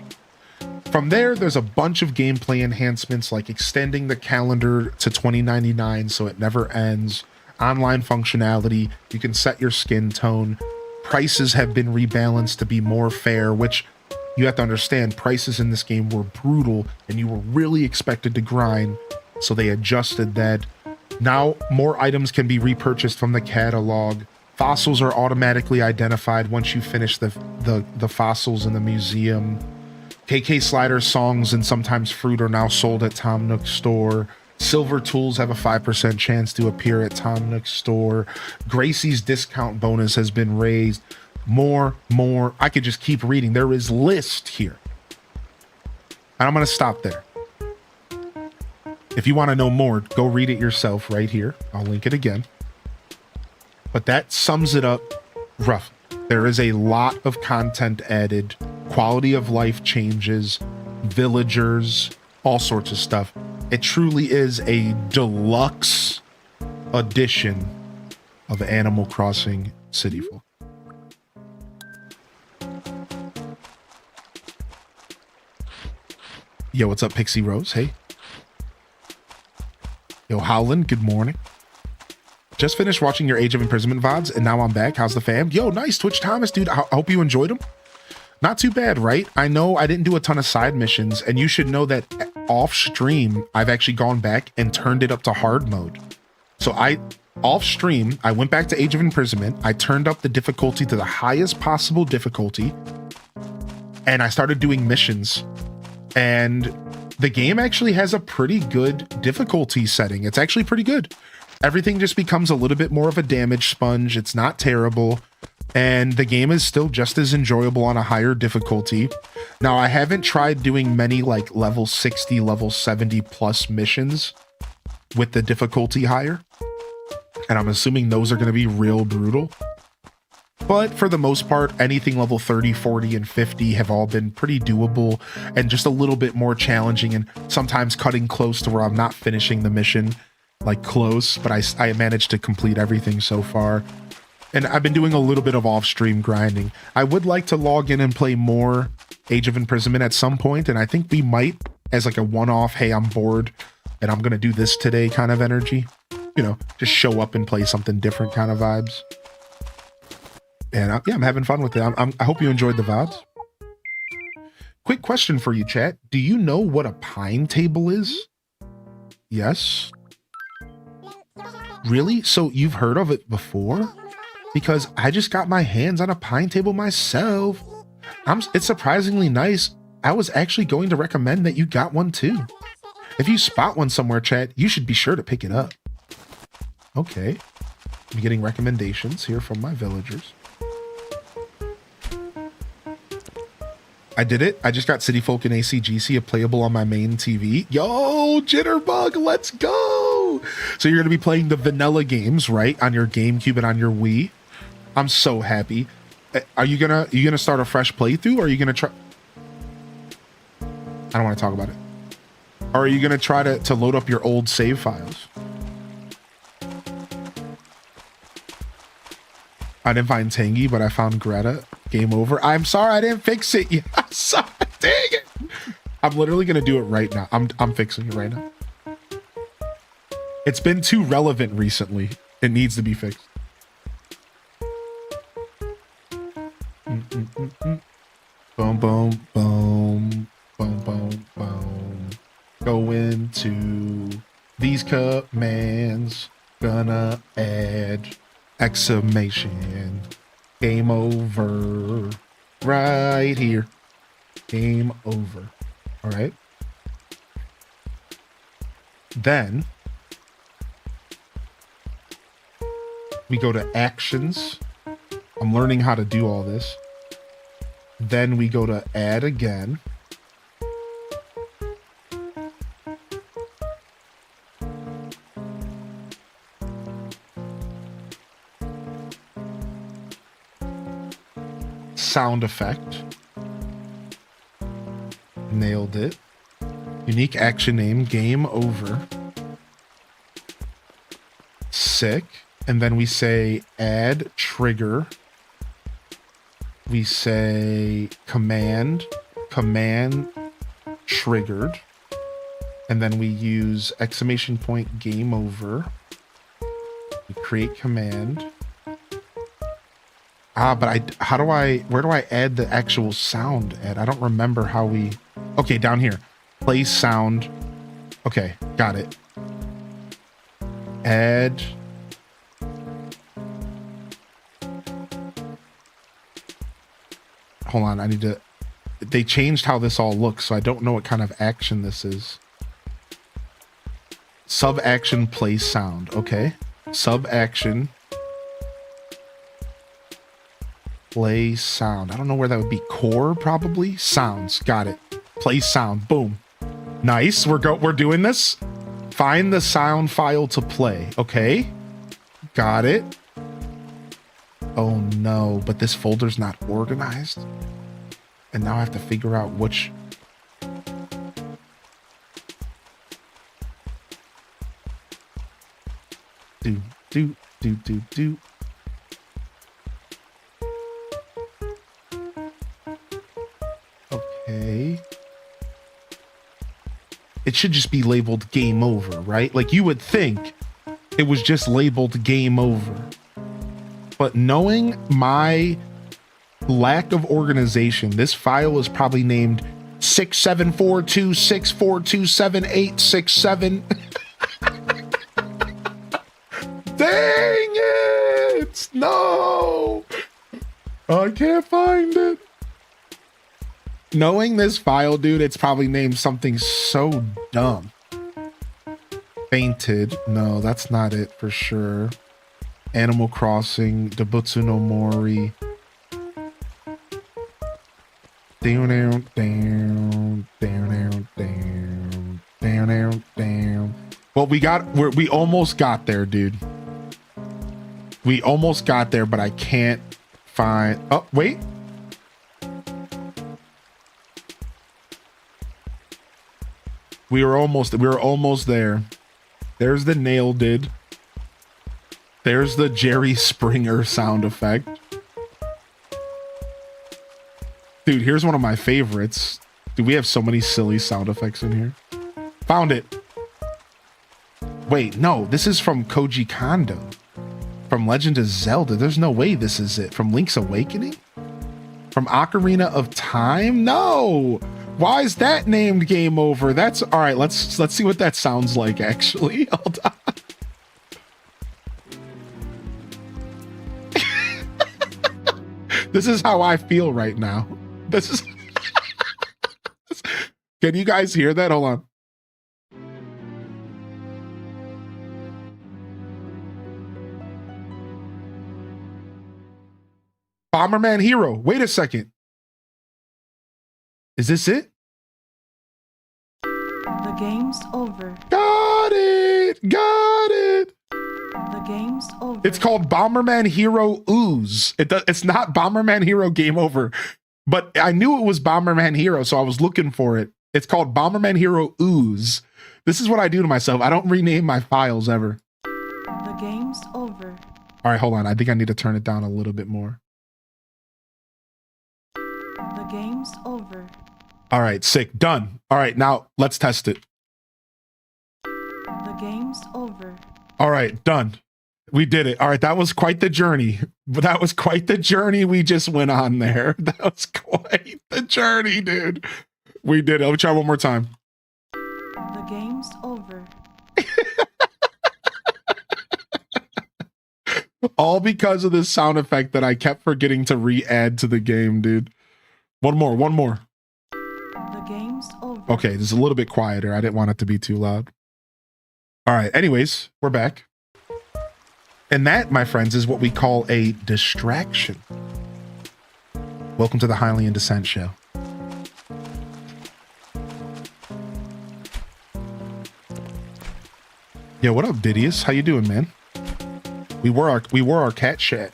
From there, there's a bunch of gameplay enhancements like extending the calendar to 2099 so it never ends, online functionality, you can set your skin tone, prices have been rebalanced to be more fair, which you have to understand, prices in this game were brutal and you were really expected to grind, so they adjusted that. Now, more items can be repurchased from the catalog. Fossils are automatically identified once you finish the fossils in the museum. KK Slider songs and sometimes fruit are now sold at Tom Nook's store. Silver tools have a 5% chance to appear at Tom Nook's store. Gracie's discount bonus has been raised. More. I could just keep reading. There is list here. And I'm going to stop there. If you want to know more, go read it yourself right here. I'll link it again. But that sums it up rough. There is a lot of content added, quality of life changes, villagers, all sorts of stuff. It truly is a deluxe edition of Animal Crossing city folk. Yo, what's up, Pixie Rose? Hey. Yo, Howland, good morning. Just finished watching your Age of Imprisonment VODs, and now I'm back. How's the fam? Yo, nice, Twitch Thomas, dude. I hope you enjoyed them. Not too bad, right? I know I didn't do a ton of side missions, and you should know that off stream, I've actually gone back and turned it up to hard mode. So off stream, I went back to Age of Imprisonment. I turned up the difficulty to the highest possible difficulty, and I started doing missions. And the game actually has a pretty good difficulty setting. It's actually pretty good. Everything just becomes a little bit more of a damage sponge. It's not terrible. And the game is still just as enjoyable on a higher difficulty. Now, I haven't tried doing many like level 60, level 70 plus missions with the difficulty higher. And I'm assuming those are going to be real brutal. But for the most part, anything level 30, 40, and 50 have all been pretty doable and just a little bit more challenging, and sometimes cutting close to where I'm not finishing the mission, like close, but I managed to complete everything so far. And I've been doing a little bit of off-stream grinding. I would like to log in and play more Age of Imprisonment at some point, and I think we might, as like a one-off, hey, I'm bored and I'm going to do this today kind of energy. You know, just show up and play something different kind of vibes. And yeah, I'm having fun with it. I hope you enjoyed the VODs. Quick question for you, chat. Do you know what a pine table is? Yes? Really? So you've heard of it before? Because I just got my hands on a pine table myself. It's surprisingly nice. I was actually going to recommend that you got one too. If you spot one somewhere, chat, you should be sure to pick it up. Okay. I'm getting recommendations here from my villagers. I did it. I just got City Folk and ACGC playable on my main TV. Yo, Jitterbug, let's go. So you're going to be playing the vanilla games, right? On your GameCube and on your Wii. I'm so happy. Are you gonna start a fresh playthrough, or are you gonna try? I don't want to talk about it. Or are you gonna try to load up your old save files? I didn't find Tangy, but I found Greta. Game over. I'm sorry I didn't fix it. Yeah, I'm sorry. Dang it. I'm literally gonna do it right now. I'm fixing it right now. It's been too relevant recently. It needs to be fixed. Boom, boom, boom, boom, boom, boom. Go into these commands. Gonna add exclamation. Game over. Right here. Game over. All right. Then we go to actions. I'm learning how to do all this. Then we go to add again. Sound effect. Nailed it. Unique action name, game over. Sick. And then we say add trigger. We say command triggered. And then we use exclamation point game over. We create command. But where do I add the actual sound at? I don't remember how we, okay, down here. Play sound. Okay, got it. Add. Hold on, they changed how this all looks, so I don't know what kind of action this is. Sub action play sound, okay. Sub action. Play sound. I don't know where that would be. Core, probably. Sounds. Got it. Play sound. Boom. Nice. We're doing this. Find the sound file to play. Okay. Got it. Oh no, but this folder's not organized. And now I have to figure out which. Do. it should just be labeled game over, right? Like you would think it was just labeled game over. But knowing my lack of organization, this file is probably named 6742642787. Dang it! No! I can't find it. Knowing this file, dude, it's probably named something so dumb. Fainted. No, that's not it for sure. Animal Crossing, Debutsu no Mori. Down, down, down, down, down, down, down, down. Well, we almost got there, dude. We almost got there, but I can't find. Oh, wait. We were almost there. There's the nail did. There's the Jerry Springer sound effect. Dude, here's one of my favorites. Dude, we have so many silly sound effects in here. Found it. Wait, no, this is from Koji Kondo. From Legend of Zelda. There's no way this is it. From Link's Awakening? From Ocarina of Time? No! Why is that named game over? That's all right. Let's see what that sounds like actually. Hold on. This is how I feel right now. This is Can you guys hear that? Hold on. Bomberman Hero. Wait a second. Is this it? The game's over. Got it. Got it. The game's over. It's called Bomberman Hero Ooze. It's not Bomberman Hero Game Over, but I knew it was Bomberman Hero, so I was looking for it. It's called Bomberman Hero Ooze. This is what I do to myself. I don't rename my files ever. The game's over. All right, hold on. I think I need to turn it down a little bit more. The game's over. All right, sick. Done. All right, now let's test it. The game's over. All right, done. We did it. All right, that was quite the journey. That was quite the journey we just went on there. That was quite the journey, dude. We did it. Let me try one more time. The game's over. All because of this sound effect that I kept forgetting to re-add to the game, dude. One more. The game's over. Okay, this is a little bit quieter. I didn't want it to be too loud. All right, anyways, we're back. And that, my friends, is what we call a distraction. Welcome to the Hylian Descent Show. Yo, what up, Didius? How you doing, man? We wore our cat shirt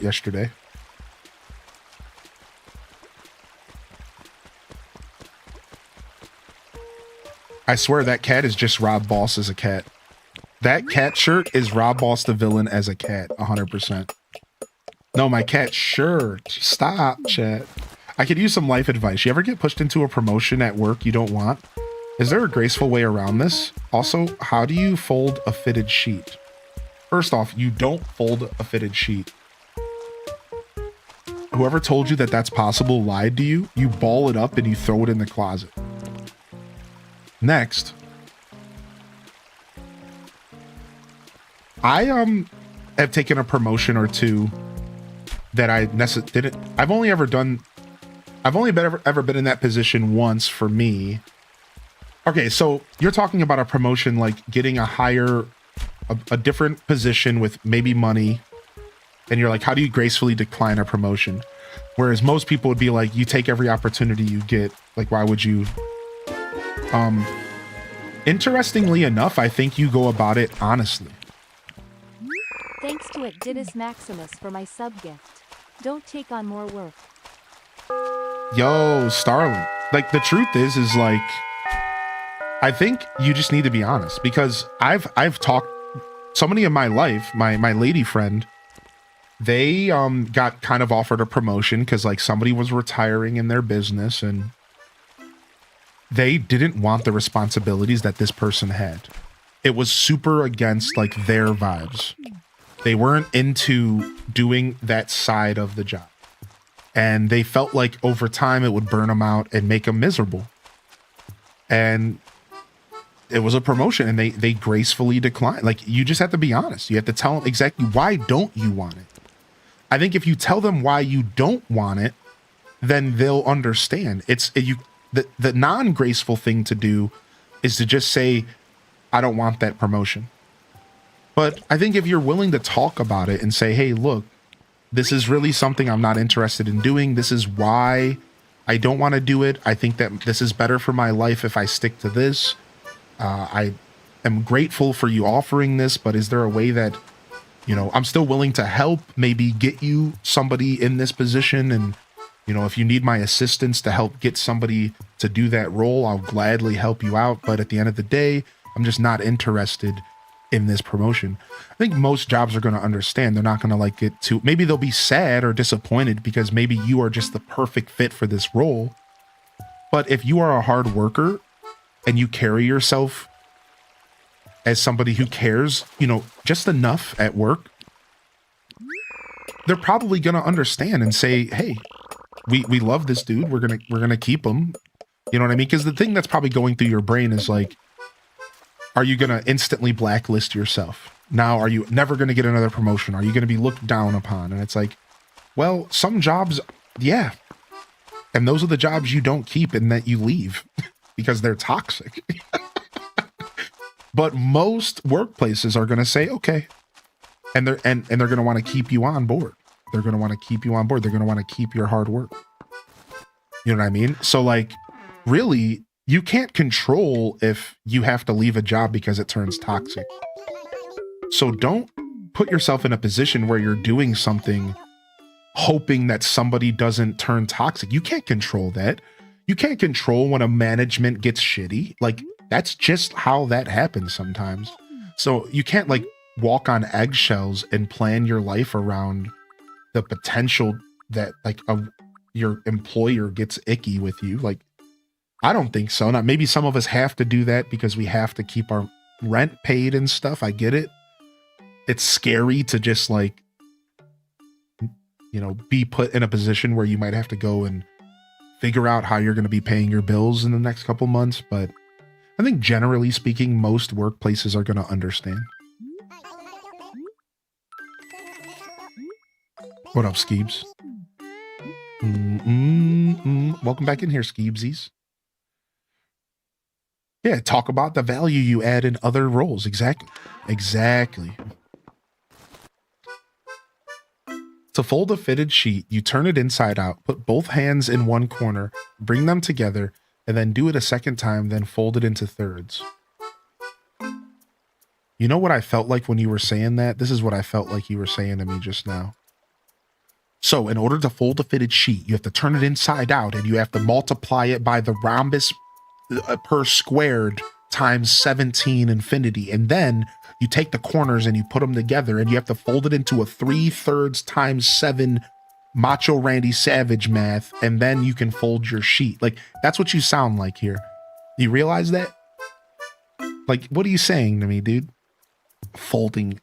yesterday. I swear that cat is just Rob Boss as a cat. That cat shirt is Rob Boss the villain as a cat, 100%. No, my cat shirt. Stop, chat. I could use some life advice. You ever get pushed into a promotion at work you don't want? Is there a graceful way around this? Also, how do you fold a fitted sheet? First off, you don't fold a fitted sheet. Whoever told you that that's possible lied to you. You ball it up and you throw it in the closet. Next, I have taken a promotion or two that I didn't. I've only ever been in that position once for me. Okay, so you're talking about a promotion like getting a different position with maybe money, and you're like, how do you gracefully decline a promotion? Whereas most people would be like, you take every opportunity you get. Like, why would you? Interestingly enough, I think you go about it honestly. Thanks to Didus Maximus for my sub gift. Don't take on more work. Yo, Starling. Like, the truth is like, I think you just need to be honest, because I've talked somebody in my life, my lady friend, they got kind of offered a promotion because like somebody was retiring in their business, and they didn't want the responsibilities that this person had. It was super against like their vibes. They weren't into doing that side of the job. And they felt like over time it would burn them out and make them miserable. And it was a promotion and they gracefully declined. Like, you just have to be honest. You have to tell them exactly why don't you want it. I think if you tell them why you don't want it, then they'll understand. The non-graceful thing to do is to just say, I don't want that promotion. But I think if you're willing to talk about it and say, hey, look, this is really something I'm not interested in doing. This is why I don't want to do it. I think that this is better for my life if I stick to this. I am grateful for you offering this, but is there a way that, you know, I'm still willing to help maybe get you somebody in this position? And, you know, if you need my assistance to help get somebody to do that role, I'll gladly help you out. But at the end of the day, I'm just not interested in this promotion. I think most jobs are going to understand. They're not going to like it too. Maybe they'll be sad or disappointed because maybe you are just the perfect fit for this role. But if you are a hard worker and you carry yourself as somebody who cares, you know, just enough at work, they're probably going to understand and say, hey, we love this dude. We're going to keep him. You know what I mean? Because the thing that's probably going through your brain is like, are you going to instantly blacklist yourself? Now, are you never going to get another promotion? Are you going to be looked down upon? And it's like, well, some jobs, yeah. And those are the jobs you don't keep and that you leave because they're toxic. But most workplaces are going to say, okay. And they're going to want to keep you on board. They're going to want to keep you on board. They're going to want to keep your hard work. You know what I mean? So like, really, you can't control if you have to leave a job because it turns toxic. So don't put yourself in a position where you're doing something hoping that somebody doesn't turn toxic. You can't control that. You can't control when a management gets shitty. Like, that's just how that happens sometimes. So you can't like walk on eggshells and plan your life around the potential that like your employer gets icky with you. Like, I don't think so. Now, maybe some of us have to do that because we have to keep our rent paid and stuff. I get it. It's scary to just like, you know, be put in a position where you might have to go and figure out how you're going to be paying your bills in the next couple months. But I think generally speaking, most workplaces are going to understand. What up, Skeebs? Welcome back in here, Skeebsies. Yeah, talk about the value you add in other roles. Exactly. To fold a fitted sheet, you turn it inside out, put both hands in one corner, bring them together, and then do it a second time, then fold it into thirds. You know what I felt like when you were saying that? This is what I felt like you were saying to me just now. So in order to fold a fitted sheet, you have to turn it inside out and you have to multiply it by the rhombus per squared times 17 infinity. And then you take the corners and you put them together and you have to fold it into a 3/3 times 7 Macho Randy Savage math. And then you can fold your sheet. Like, that's what you sound like here. You realize that? Like, what are you saying to me, dude? Folding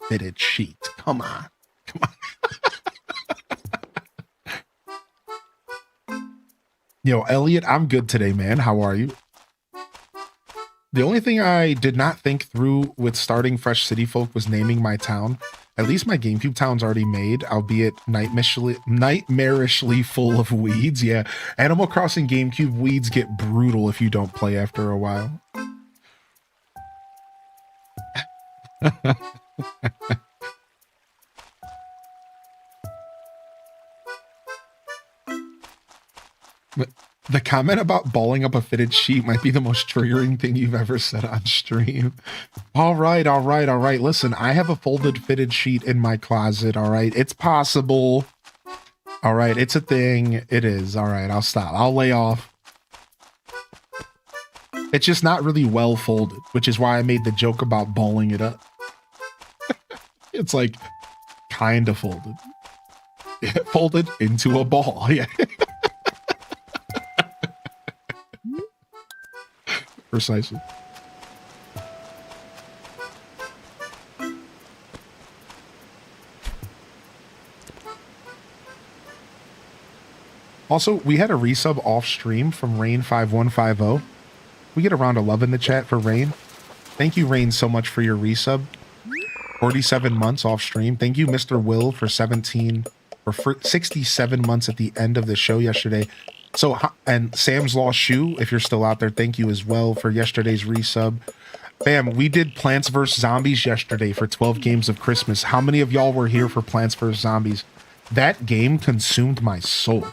fitted sheet. Come on. Yo, Elliot, I'm good today, man. How are you? The only thing I did not think through with starting Fresh City Folk was naming my town. At least my GameCube town's already made, albeit nightmarishly full of weeds. Yeah, Animal Crossing GameCube weeds get brutal if you don't play after a while. The comment about balling up a fitted sheet might be the most triggering thing you've ever said on stream. All right. Listen, I have a folded fitted sheet in my closet. All right. It's possible. All right. It's a thing. It is. All right. I'll stop. I'll lay off. It's just not really well folded, which is why I made the joke about balling it up. It's like kind of folded. Yeah, folded into a ball. Yeah. Precisely. Also, we had a resub off stream from Rain5150. We get a round of love in the chat for Rain. Thank you, Rain, so much for your resub. 47 months off stream. Thank you, Mr. Will, for 67 months at the end of the show yesterday. So, and Sam's Lost Shoe, if you're still out there, thank you as well for yesterday's resub. Bam, we did Plants vs. Zombies yesterday for 12 games of Christmas. How many of y'all were here for Plants vs. Zombies? That game consumed my soul.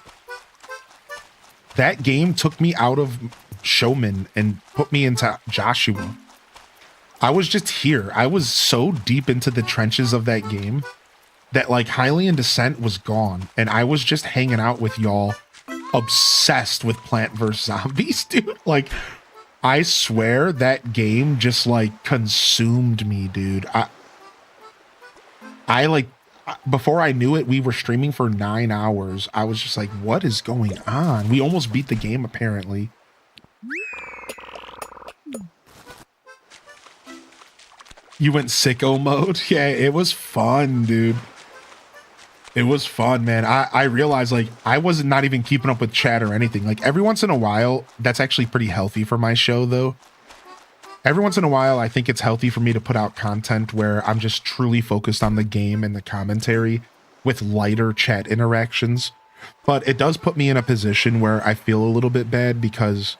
That game took me out of Showman and put me into Joshua. I was just here. I was so deep into the trenches of that game that like Hylian Descent was gone. And I was just hanging out with y'all obsessed with Plant vs. Zombies, dude. Like, I swear that game just like consumed me, dude. I like, before I knew it, we were streaming for 9 hours. I was just like, what is going on? We almost beat the game, apparently. You went sicko mode? Yeah, it was fun, dude. It was fun, man. I realized, like, I was not even keeping up with chat or anything. Like, every once in a while, that's actually pretty healthy for my show, though. Every once in a while, I think it's healthy for me to put out content where I'm just truly focused on the game and the commentary with lighter chat interactions. But it does put me in a position where I feel a little bit bad because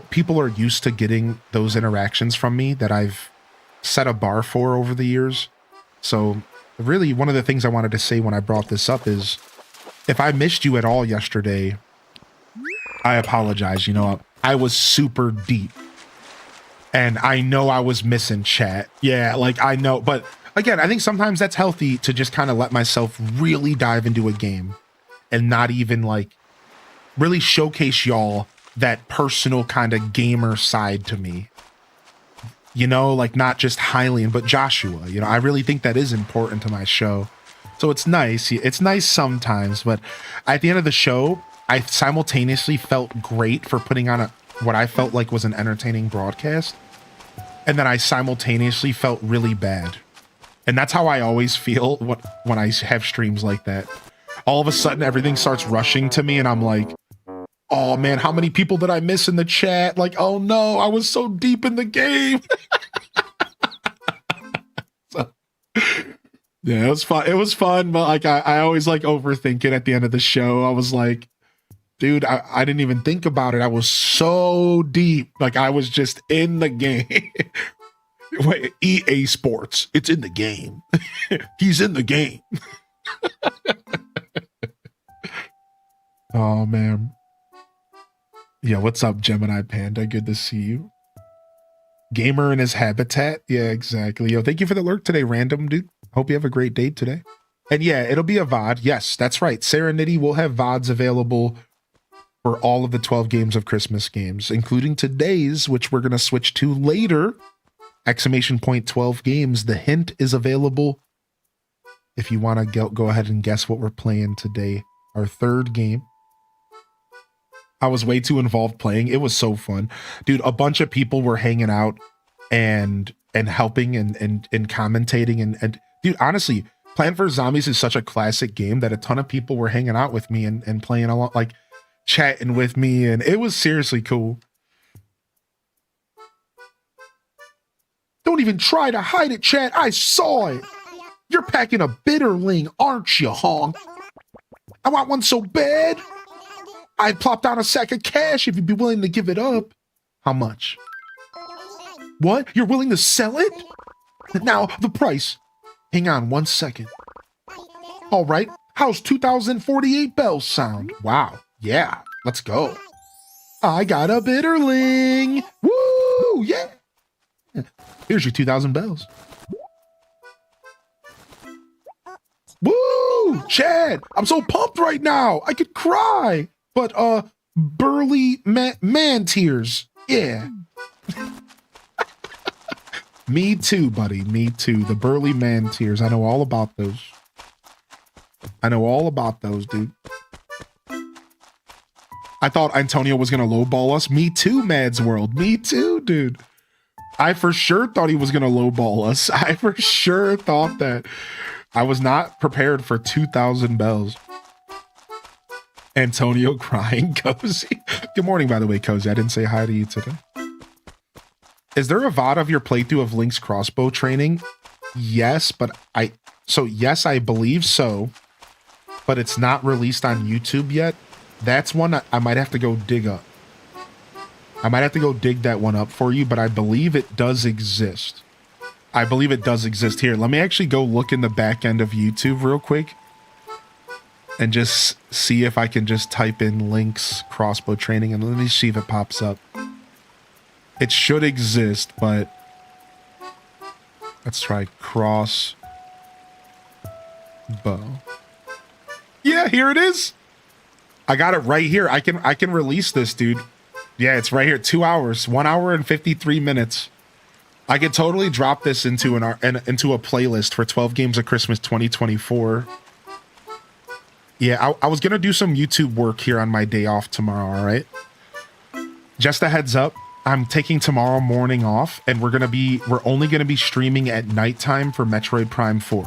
people are used to getting those interactions from me that I've set a bar for over the years. So really, one of the things I wanted to say when I brought this up is, if I missed you at all yesterday, I apologize. You know, I was super deep. And I know I was missing chat. Yeah, like I know. But again, I think sometimes that's healthy to just kind of let myself really dive into a game and not even like really showcase y'all that personal kind of gamer side to me. You know, like not just Hylian, but Joshua. You know, I really think that is important to my show. So it's nice. It's nice sometimes. But at the end of the show, I simultaneously felt great for putting on what I felt like was an entertaining broadcast. And then I simultaneously felt really bad. And that's how I always feel when I have streams like that. All of a sudden, everything starts rushing to me and I'm like, oh man, how many people did I miss in the chat? Like, oh no, I was so deep in the game. So, yeah, it was fun. It was fun, but like I always like overthink it at the end of the show. I was like, dude, I didn't even think about it. I was so deep. Like I was just in the game. Wait, EA Sports. It's in the game. He's in the game. Oh man. Yeah, what's up, Gemini Panda? Good to see you. Gamer in his habitat. Yeah, exactly. Yo, thank you for the lurk today, random dude. Hope you have a great day today. And yeah, it'll be a VOD. Yes, that's right. Serenity will have VODs available for all of the 12 games of Christmas games, including today's, which we're going to switch to later. Exclamation point 12 games. The hint is available if you want to go ahead and guess what we're playing today. Our third game. I was way too involved playing. It was so fun. Dude, a bunch of people were hanging out and helping and commentating. And dude, honestly, Plant vs. Zombies is such a classic game that a ton of people were hanging out with me and playing along, like chatting with me. And it was seriously cool. Don't even try to hide it, chat. I saw it. You're packing a bitterling, aren't you, honk? I want one so bad. I'd plop down a sack of cash if you'd be willing to give it up. How much? What? You're willing to sell it? Now, the price. Hang on 1 second. All right. How's 2048 bells sound? Wow. Yeah. Let's go. I got a bitterling. Woo! Yeah. Here's your 2,000 bells. Woo! Chad, I'm so pumped right now. I could cry. But, burly man tears. Yeah. Me too, buddy. Me too. The burly man tears. I know all about those. I know all about those, dude. I thought Antonio was going to lowball us. Me too, Mads World. Me too, dude. I for sure thought he was going to lowball us. I for sure thought that. I was not prepared for 2,000 bells. Antonio crying, Cozy. Good morning, by the way, Cozy. I didn't say hi to you today. Is there a VOD of your playthrough of Link's crossbow training? Yes, but yes, I believe so, but it's not released on YouTube yet. That's one I might have to go dig up. I might have to go dig that one up for you, but I believe it does exist. I believe it does exist. Here, let me actually go look in the back end of YouTube real quick and just see if I can just type in Link's crossbow training, and let me see if it pops up. It should exist, but let's try crossbow. Yeah, here it is. I got it right here. I can release this, dude. Yeah, it's right here. 2 hours, 1 hour and 53 minutes. I could totally drop this into a playlist for 12 Games of Christmas 2024. Yeah, I was gonna do some YouTube work here on my day off tomorrow. All right. Just a heads up. I'm taking tomorrow morning off, and we're only gonna be streaming at nighttime for Metroid Prime 4.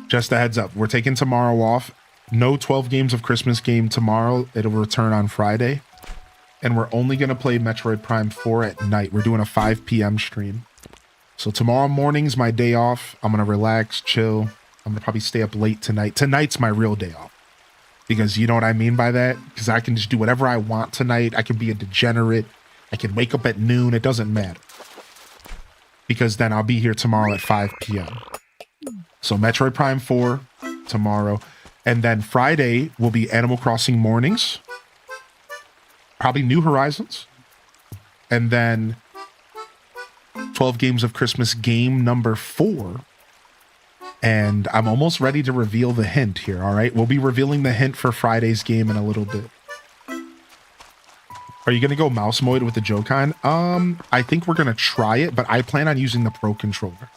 Just a heads up. We're taking tomorrow off. No 12 Games of Christmas game tomorrow. It'll return on Friday. And we're only going to play Metroid Prime 4 at night. We're doing a 5 p.m. stream. So tomorrow morning's my day off. I'm going to relax, chill. I'm going to probably stay up late tonight. Tonight's my real day off. Because you know what I mean by that? Because I can just do whatever I want tonight. I can be a degenerate. I can wake up at noon. It doesn't matter. Because then I'll be here tomorrow at 5 p.m. So Metroid Prime 4 tomorrow. And then Friday will be Animal Crossing mornings. Probably New Horizons. And then 12 Games of Christmas game number 4. And I'm almost ready to reveal the hint here, all right? We'll be revealing the hint for Friday's game in a little bit. Are you going to go mouse mode with the Joy-Con? I think we're going to try it, but I plan on using the Pro Controller.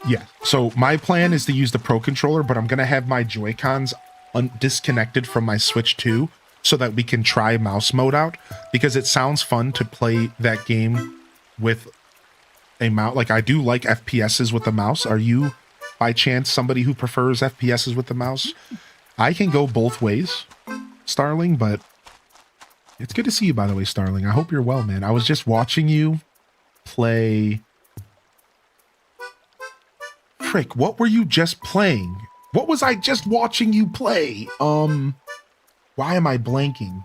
Yeah, so my plan is to use the Pro Controller, but I'm going to have my Joy-Cons disconnected from my Switch 2 so that we can try mouse mode out, because it sounds fun to play that game with a mouse. Like, I do like FPSs with the mouse. Are you, by chance, somebody who prefers FPSs with the mouse? I can go both ways, Starling, but it's good to see you, by the way, Starling. I hope you're well, man. I was just watching you play... Frick, what were you just playing? What was I just watching you play? Why am I blanking?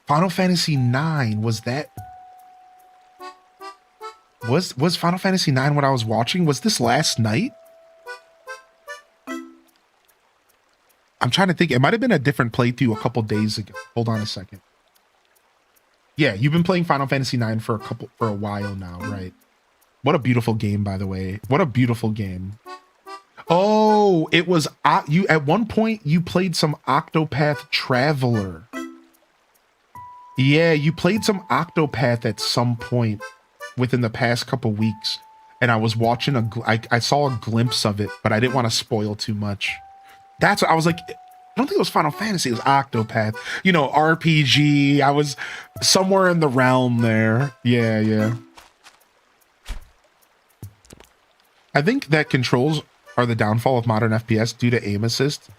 Final Fantasy IX, was that... Was Final Fantasy IX what I was watching? Was this last night? I'm trying to think. It might have been a different playthrough a couple days ago. Hold on a second. Yeah, you've been playing Final Fantasy IX for a while now, right? What a beautiful game, by the way. What a beautiful game. Oh, it was you at one point you played some Octopath Traveler. Yeah, you played some Octopath at some point within the past couple weeks, and I was watching I saw a glimpse of it, but I didn't want to spoil too much. That's what I was like. I don't think it was Final Fantasy. It was Octopath. You know, RPG. I was somewhere in the realm there. Yeah. I think that controls are the downfall of modern FPS due to aim assist.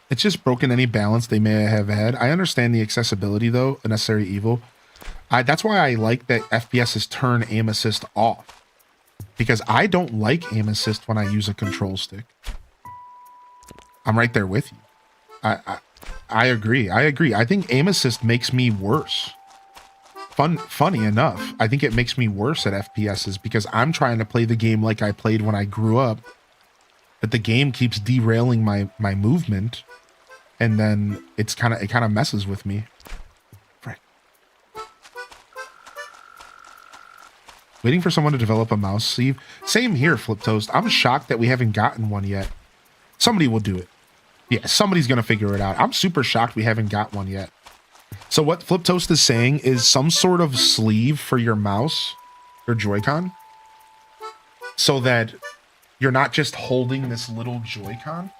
It's just broken any balance they may have had. I understand the accessibility, though, a necessary evil. That's why I like that FPSs turn aim assist off. Because I don't like aim assist when I use a control stick. I'm right there with you. I agree. I think aim assist makes me worse. Funny enough, I think it makes me worse at FPSs because I'm trying to play the game like I played when I grew up, but the game keeps derailing my movement, and then it kind of messes with me. Frick. Waiting for someone to develop a mouse sleeve. Same here, Flip Toast. I'm shocked that we haven't gotten one yet. Somebody will do it. Yeah, somebody's gonna figure it out. I'm super shocked we haven't got one yet. So what Flip Toast is saying is some sort of sleeve for your mouse or Joy-Con so that you're not just holding this little Joy-Con.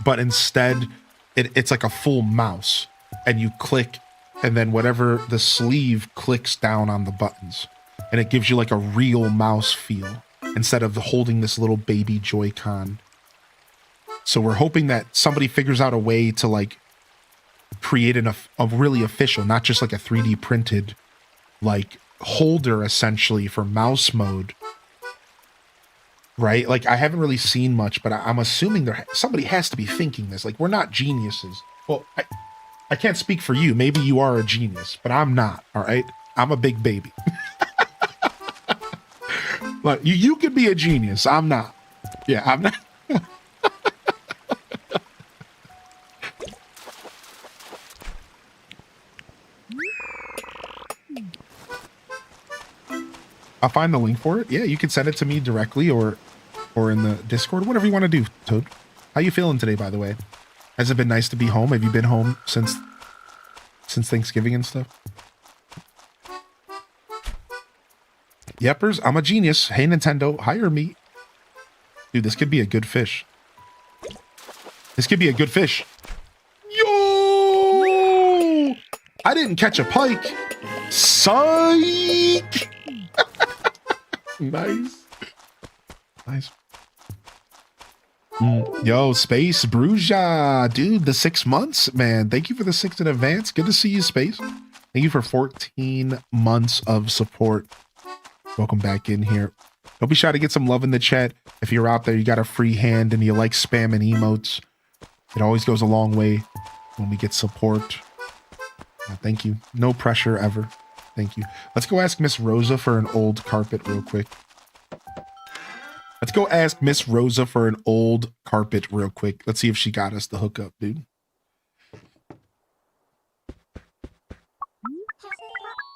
but instead it's like a full mouse, and you click, and then whatever the sleeve clicks down on the buttons, and it gives you like a real mouse feel instead of holding this little baby Joy-Con. So we're hoping that somebody figures out a way to like create a really official, not just like a 3D printed like holder essentially for mouse mode, right? Like I haven't really seen much, but I'm assuming somebody has to be thinking this. Like we're not geniuses. Well, I can't speak for you. Maybe you are a genius, but I'm not. All right, I'm a big baby. Like you could be a genius. I'm not. Yeah, I'm not. I'll find the link for it. Yeah, you can send it to me directly or in the Discord, whatever you want to do, Toad. How you feeling today, by the way? Has it been nice to be home? Have you been home since Thanksgiving and stuff? Yepers, I'm a genius. Hey, Nintendo, hire me. Dude, this could be a good fish. This could be a good fish. Yo! I didn't catch a pike. Psych! Nice. Nice. Yo, Space Bruja, dude, the 6 months, man. Thank you for the 6 in advance. Good to see you, Space. Thank you for 14 months of support. Welcome back in here. Don't be shy to get some love in the chat. If you're out there, you got a free hand and you like spamming emotes, it always goes a long way when we get support. Thank you. No pressure ever. Thank you. Let's go ask Miss Rosa for an old carpet real quick. Let's go ask Miss Rosa for an old carpet real quick. Let's see if she got us the hookup, dude.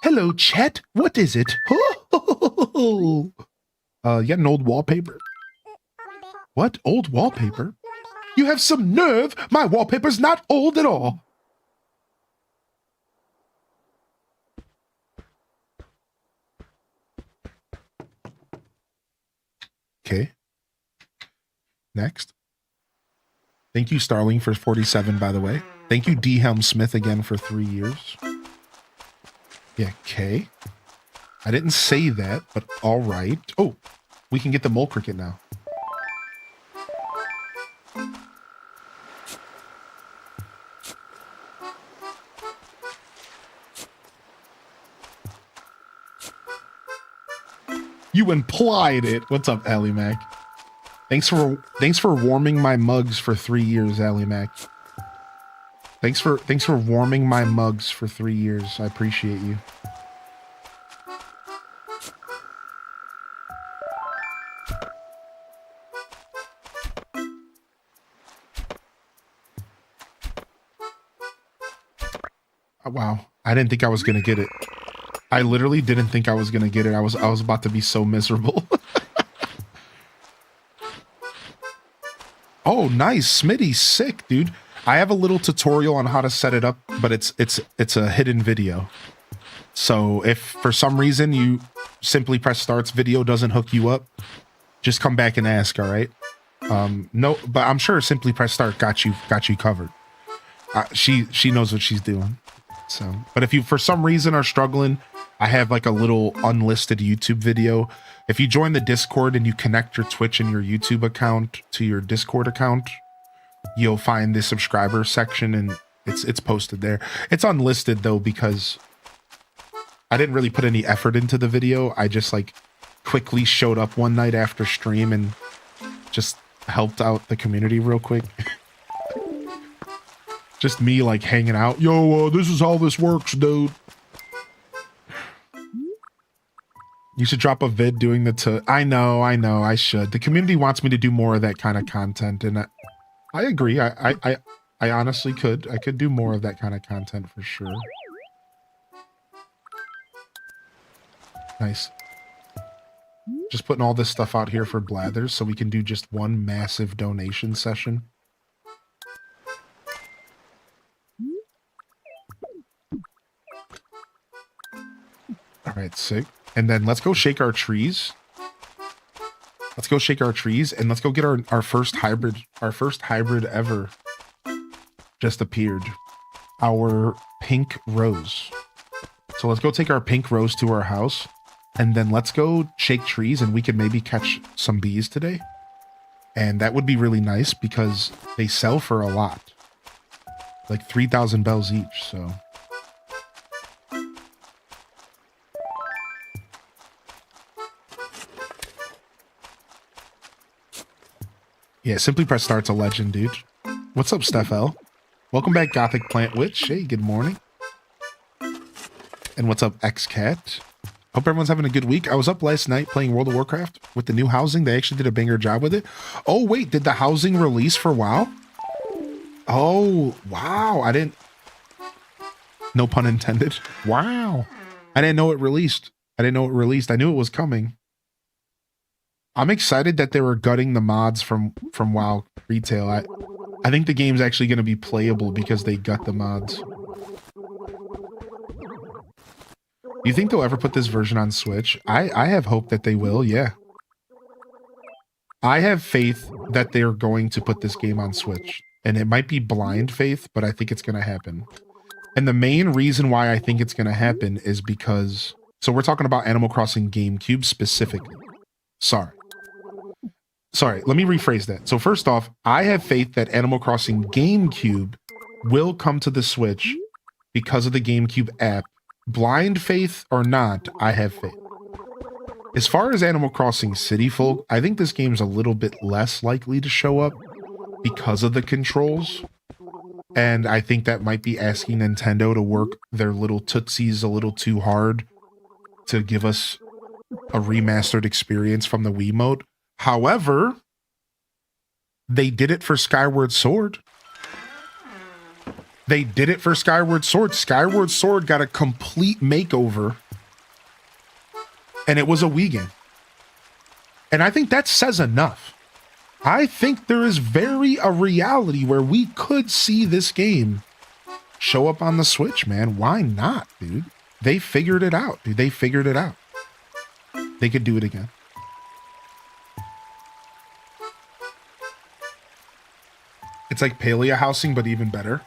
Hello, chat. What is it? You got an old wallpaper? What? Old wallpaper? You have some nerve. My wallpaper's not old at all. Okay. Next. Thank you, Starling, for 47, by the way. Thank you, D. Helm Smith, again for 3 years. Yeah, okay. I didn't say that, but all right. Oh, we can get the mole cricket now. You implied it. What's up, Ally Mac? Thanks for warming my mugs for 3 years, Ally Mac. Thanks for warming my mugs for 3 years. I appreciate you. Wow, I didn't think I was gonna get it. I literally didn't think I was gonna get it. I was about to be so miserable. Oh, nice. Smitty, sick, dude. I have a little tutorial on how to set it up, but it's a hidden video. So if for some reason you Simply Press Start's video doesn't hook you up, just come back and ask, all right? No, but I'm sure Simply Press Start got you covered. She knows what she's doing. So, but if you for some reason are struggling, I have like a little unlisted YouTube video. If you join the Discord and you connect your Twitch and your YouTube account to your Discord account, you'll find the subscriber section and it's posted there. It's unlisted though because I didn't really put any effort into the video. I just like quickly showed up one night after stream and just helped out the community real quick. Just me like hanging out. Yo, this is how this works, dude. You should drop a vid doing the I know, I should. The community wants me to do more of that kind of content, and I agree. I honestly could. I could do more of that kind of content for sure. Nice. Just putting all this stuff out here for Blathers so we can do just one massive donation session. All right, sick. And then let's go shake our trees. Let's go shake our trees and let's go get our first hybrid ever just appeared. Our pink rose. So let's go take our pink rose to our house and then let's go shake trees and we can maybe catch some bees today. And that would be really nice because they sell for a lot. Like 3,000 bells each, so. Yeah, Simply Press Start's a legend, dude. What's up, Steph L? Welcome back, Gothic Plant Witch. Hey, good morning. And what's up, XCat? Hope everyone's having a good week. I was up last night playing World of Warcraft with the new housing. They actually did a banger job with it. Oh, wait, did the housing release for WoW? Oh, wow. I didn't... No pun intended. Wow. I didn't know it released. I knew it was coming. I'm excited that they were gutting the mods from WoW retail. I think the game's actually going to be playable because they gut the mods. Do you think they'll ever put this version on Switch? I have hope that they will, yeah. I have faith that they're going to put this game on Switch. And it might be blind faith, but I think it's going to happen. And the main reason why I think it's going to happen is because... So we're talking about Animal Crossing GameCube specifically. Sorry, let me rephrase that. So first off, I have faith that Animal Crossing GameCube will come to the Switch because of the GameCube app. Blind faith or not, I have faith. As far as Animal Crossing City Folk, I think this game's a little bit less likely to show up because of the controls. And I think that might be asking Nintendo to work their little tootsies a little too hard to give us a remastered experience from the Wiimote. However, they did it for Skyward Sword. Skyward Sword got a complete makeover. And it was a Wii game. And I think that says enough. I think there is a reality where we could see this game show up on the Switch, man. Why not, dude? They figured it out, dude. They figured it out. They could do it again. It's like Paleo housing, but even better.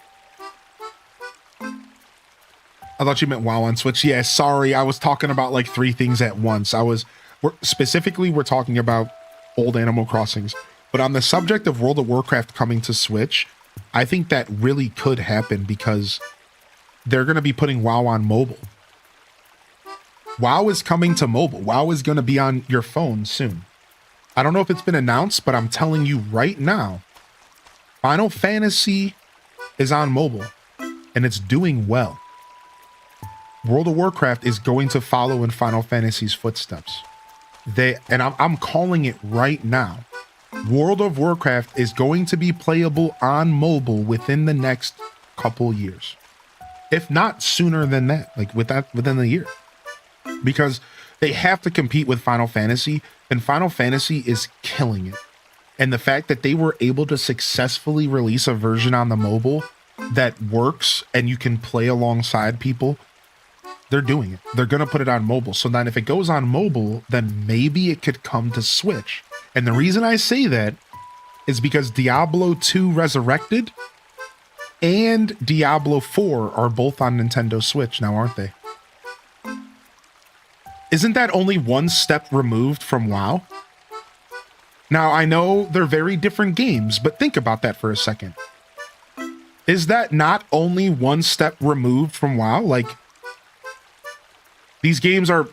I thought you meant WoW on Switch. Yeah, sorry. I was talking about like 3 things at once. We're talking about old Animal Crossings. But on the subject of World of Warcraft coming to Switch, I think that really could happen because they're going to be putting WoW on mobile. WoW is coming to mobile. WoW is going to be on your phone soon. I don't know if it's been announced, but I'm telling you right now, Final Fantasy is on mobile and it's doing well. World of Warcraft is going to follow in Final Fantasy's footsteps. I'm calling it right now. World of Warcraft is going to be playable on mobile within the next couple years. If not sooner than that, like within the year. Because they have to compete with Final Fantasy, and Final Fantasy is killing it. And the fact that they were able to successfully release a version on the mobile that works and you can play alongside people, they're doing it. They're going to put it on mobile. So then if it goes on mobile, then maybe it could come to Switch. And the reason I say that is because Diablo 2 Resurrected and Diablo 4 are both on Nintendo Switch now, aren't they? Isn't that only one step removed from WoW? Now, I know they're very different games, but think about that for a second. Is that not only one step removed from WoW? Like, these games are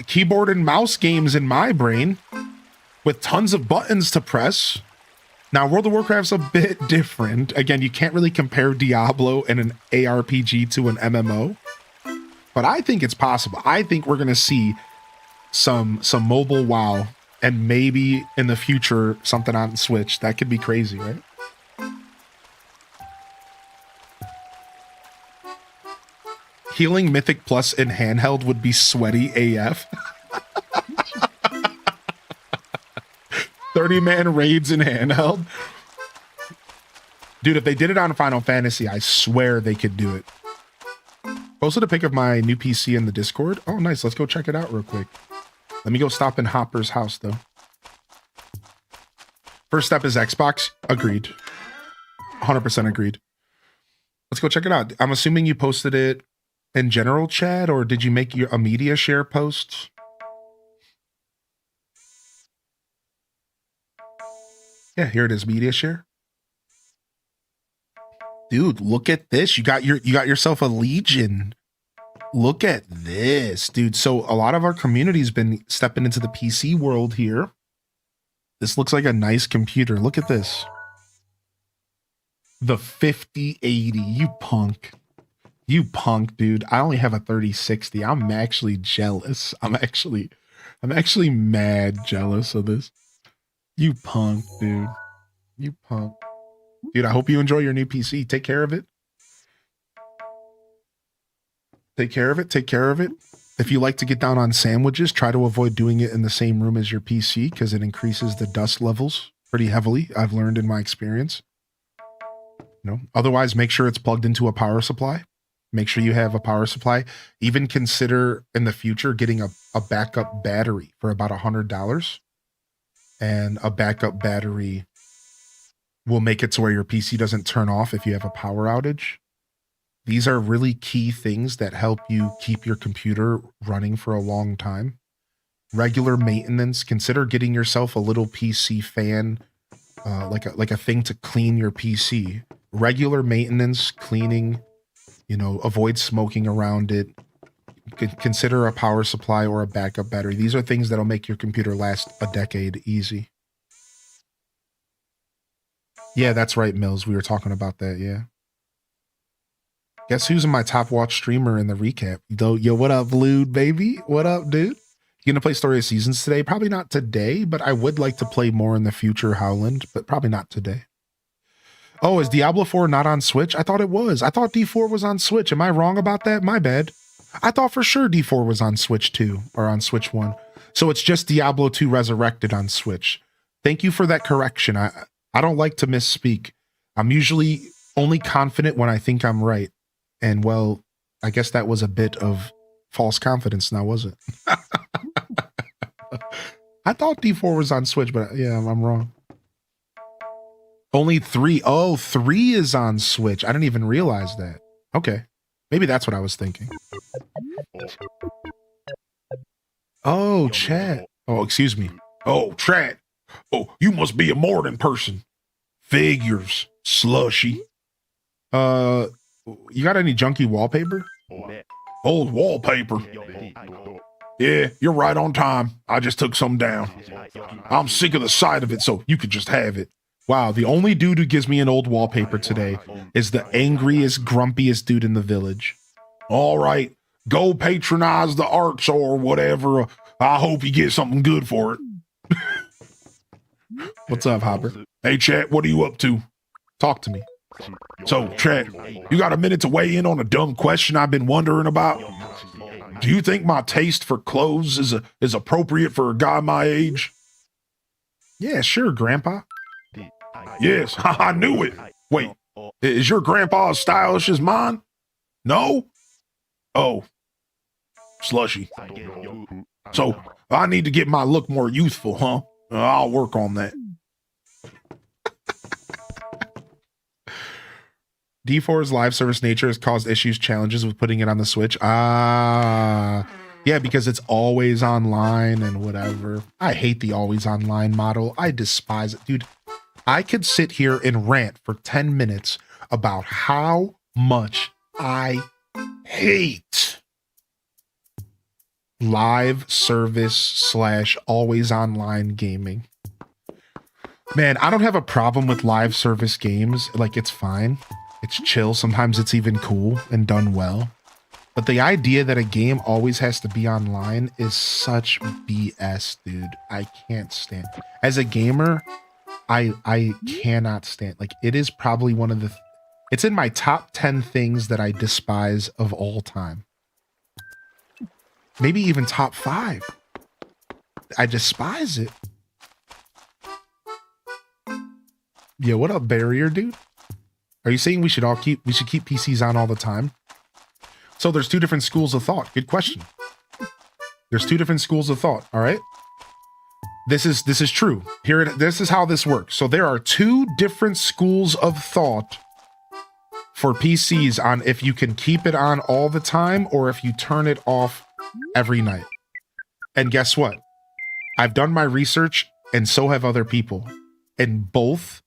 keyboard and mouse games in my brain with tons of buttons to press. Now, World of Warcraft's a bit different. Again, you can't really compare Diablo and an ARPG to an MMO, but I think it's possible. I think we're going to see some mobile WoW and maybe in the future something on Switch. That could be crazy, right? Healing Mythic Plus in handheld would be sweaty AF. 30-man raids in handheld. Dude, if they did it on Final Fantasy, I swear they could do it. Posted a pic of my new PC in the Discord. Oh, nice. Let's go check it out real quick. Let me go stop in Hopper's house, though. First step is Xbox. Agreed. 100% agreed. Let's go check it out. I'm assuming you posted it in general chat, or did you make a media share post? Yeah, here it is, media share. Dude, look at this. You got yourself a Legion. Look at this, dude. So a lot of our community's been stepping into the PC world here. This looks like a nice computer. Look at this. The 5080. You punk. You punk, dude. I only have a 3060. I'm actually jealous. I'm actually mad jealous of this. You punk, dude. You punk. Dude, I hope you enjoy your new PC. Take care of it. Take care of it. Take care of it. If you like to get down on sandwiches, try to avoid doing it in the same room as your PC because it increases the dust levels pretty heavily. I've learned in my experience. Otherwise, make sure it's plugged into a power supply. Make sure you have a power supply. Even consider in the future getting a backup battery for about $100. And a backup battery will make it to where your PC doesn't turn off if you have a power outage. These are really key things that help you keep your computer running for a long time. Regular maintenance. Consider getting yourself a little PC fan, like a thing to clean your PC. Regular maintenance, cleaning, avoid smoking around it. Consider a power supply or a backup battery. These are things that'll make your computer last a decade easy. Yeah, that's right, Mills. We were talking about that, yeah. Guess who's in my top watch streamer in the recap? Yo, what up, Lude, baby? What up, dude? You gonna play Story of Seasons today? Probably not today, but I would like to play more in the future, Howland, but probably not today. Oh, is Diablo 4 not on Switch? I thought it was. I thought D4 was on Switch. Am I wrong about that? My bad. I thought for sure D4 was on Switch 2 or on Switch 1. So it's just Diablo 2 Resurrected on Switch. Thank you for that correction. I don't like to misspeak. I'm usually only confident when I think I'm right. And well, I guess that was a bit of false confidence now, was it? I thought D4 was on Switch, but yeah, I'm wrong. Only 3. Oh, 3 is on Switch. I didn't even realize that. Okay. Maybe that's what I was thinking. Oh, chat. Oh, excuse me. Oh, chat. Oh, you must be a morning person. Figures. Slushy. You got any junky wallpaper? Old wallpaper. Yeah, you're right on time. I just took some down. I'm sick of the sight of it, so you could just have it. Wow, the only dude who gives me an old wallpaper today is the angriest, grumpiest dude in the village. All right, go patronize the arts or whatever. I hope you get something good for it. What's up, Hopper? Hey, chat, what are you up to? Talk to me. So, chat, you got a minute to weigh in on a dumb question I've been wondering about? Do you think my taste for clothes is appropriate for a guy my age? Yeah, sure, Grandpa. Yes, I knew it. Wait, is your grandpa as stylish as mine? No? Oh, slushy. So, I need to get my look more youthful, huh? I'll work on that. D4's live service nature has caused challenges with putting it on the Switch. Yeah, because it's always online and whatever. I hate the always online model. I despise it. Dude, I could sit here and rant for 10 minutes about how much I hate live service / always online gaming. Man, I don't have a problem with live service games. Like, it's fine. It's chill. Sometimes it's even cool and done well. But the idea that a game always has to be online is such BS, dude. I can't stand. As a gamer, I cannot stand. Like, it is probably one of the... It's in my top 10 things that I despise of all time. Maybe even top 5. I despise it. Yeah, what up, Barrier, dude? Are you saying we should keep PCs on all the time? So there's 2 different schools of thought. Good question. There's 2 different schools of thought, all right? this is true. This is how this works. So there are two different schools of thought for PCs on if you can keep it on all the time or if you turn it off every night. And guess what? I've done my research and so have other people. And both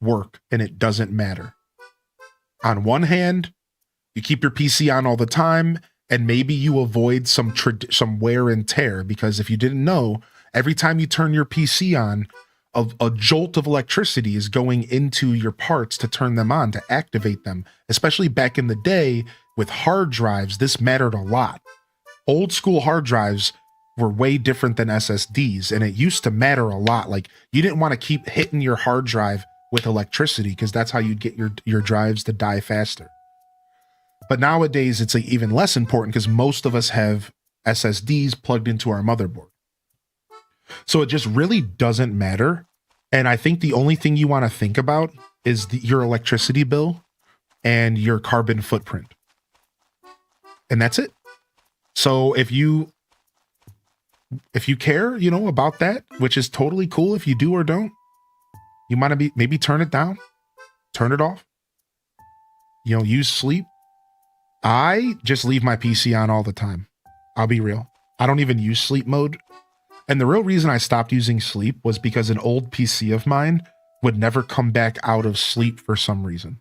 work and it doesn't matter. On one hand, you keep your PC on all the time and maybe you avoid some wear and tear, because if you didn't know, every time you turn your PC on, a jolt of electricity is going into your parts to turn them on, to activate them. Especially back in the day with hard drives, this mattered a lot. Old school hard drives were way different than SSDs, and it used to matter a lot. Like, you didn't want to keep hitting your hard drive with electricity because that's how you'd get your drives to die faster. But nowadays, it's like even less important because most of us have SSDs plugged into our motherboard. So it just really doesn't matter. And I think the only thing you want to think about is your electricity bill and your carbon footprint. And that's it. So if you care, about that, which is totally cool if you do or don't, you might maybe turn it down, turn it off, use sleep. I just leave my PC on all the time. I'll be real. I don't even use sleep mode. And the real reason I stopped using sleep was because an old PC of mine would never come back out of sleep for some reason.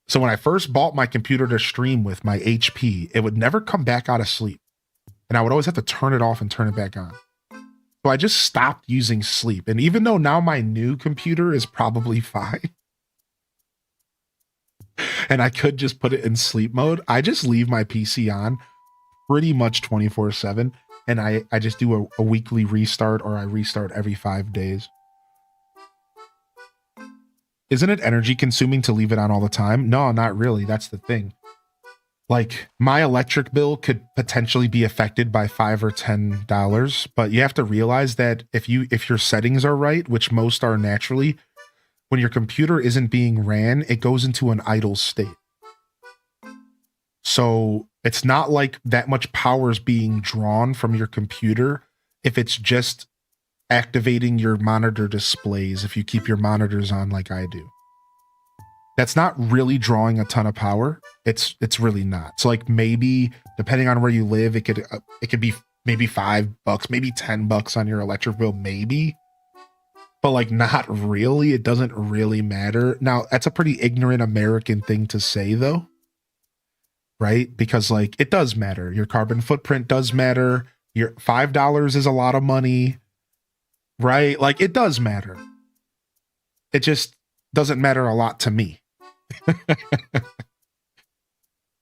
So when I first bought my computer to stream with, my HP, it would never come back out of sleep. And I would always have to turn it off and turn it back on. So I just stopped using sleep. And even though now my new computer is probably fine, and I could just put it in sleep mode, I just leave my PC on pretty much 24/7. And I just do a weekly restart, or I restart every 5 days. Isn't it energy consuming to leave it on all the time? No, not really. That's the thing. Like, my electric bill could potentially be affected by $5 or $10, but you have to realize that if your settings are right, which most are naturally, when your computer isn't being ran, it goes into an idle state. So it's not like that much power is being drawn from your computer if it's just activating your monitor displays, if you keep your monitors on like I do. That's not really drawing a ton of power. It's really not. So like, maybe depending on where you live, it could be maybe $5, maybe $10 on your electric bill, maybe. But like, not really. It doesn't really matter. Now, that's a pretty ignorant American thing to say though. Right? Because like, it does matter. Your carbon footprint does matter. Your $5 is a lot of money, right? Like, it does matter. It just doesn't matter a lot to me.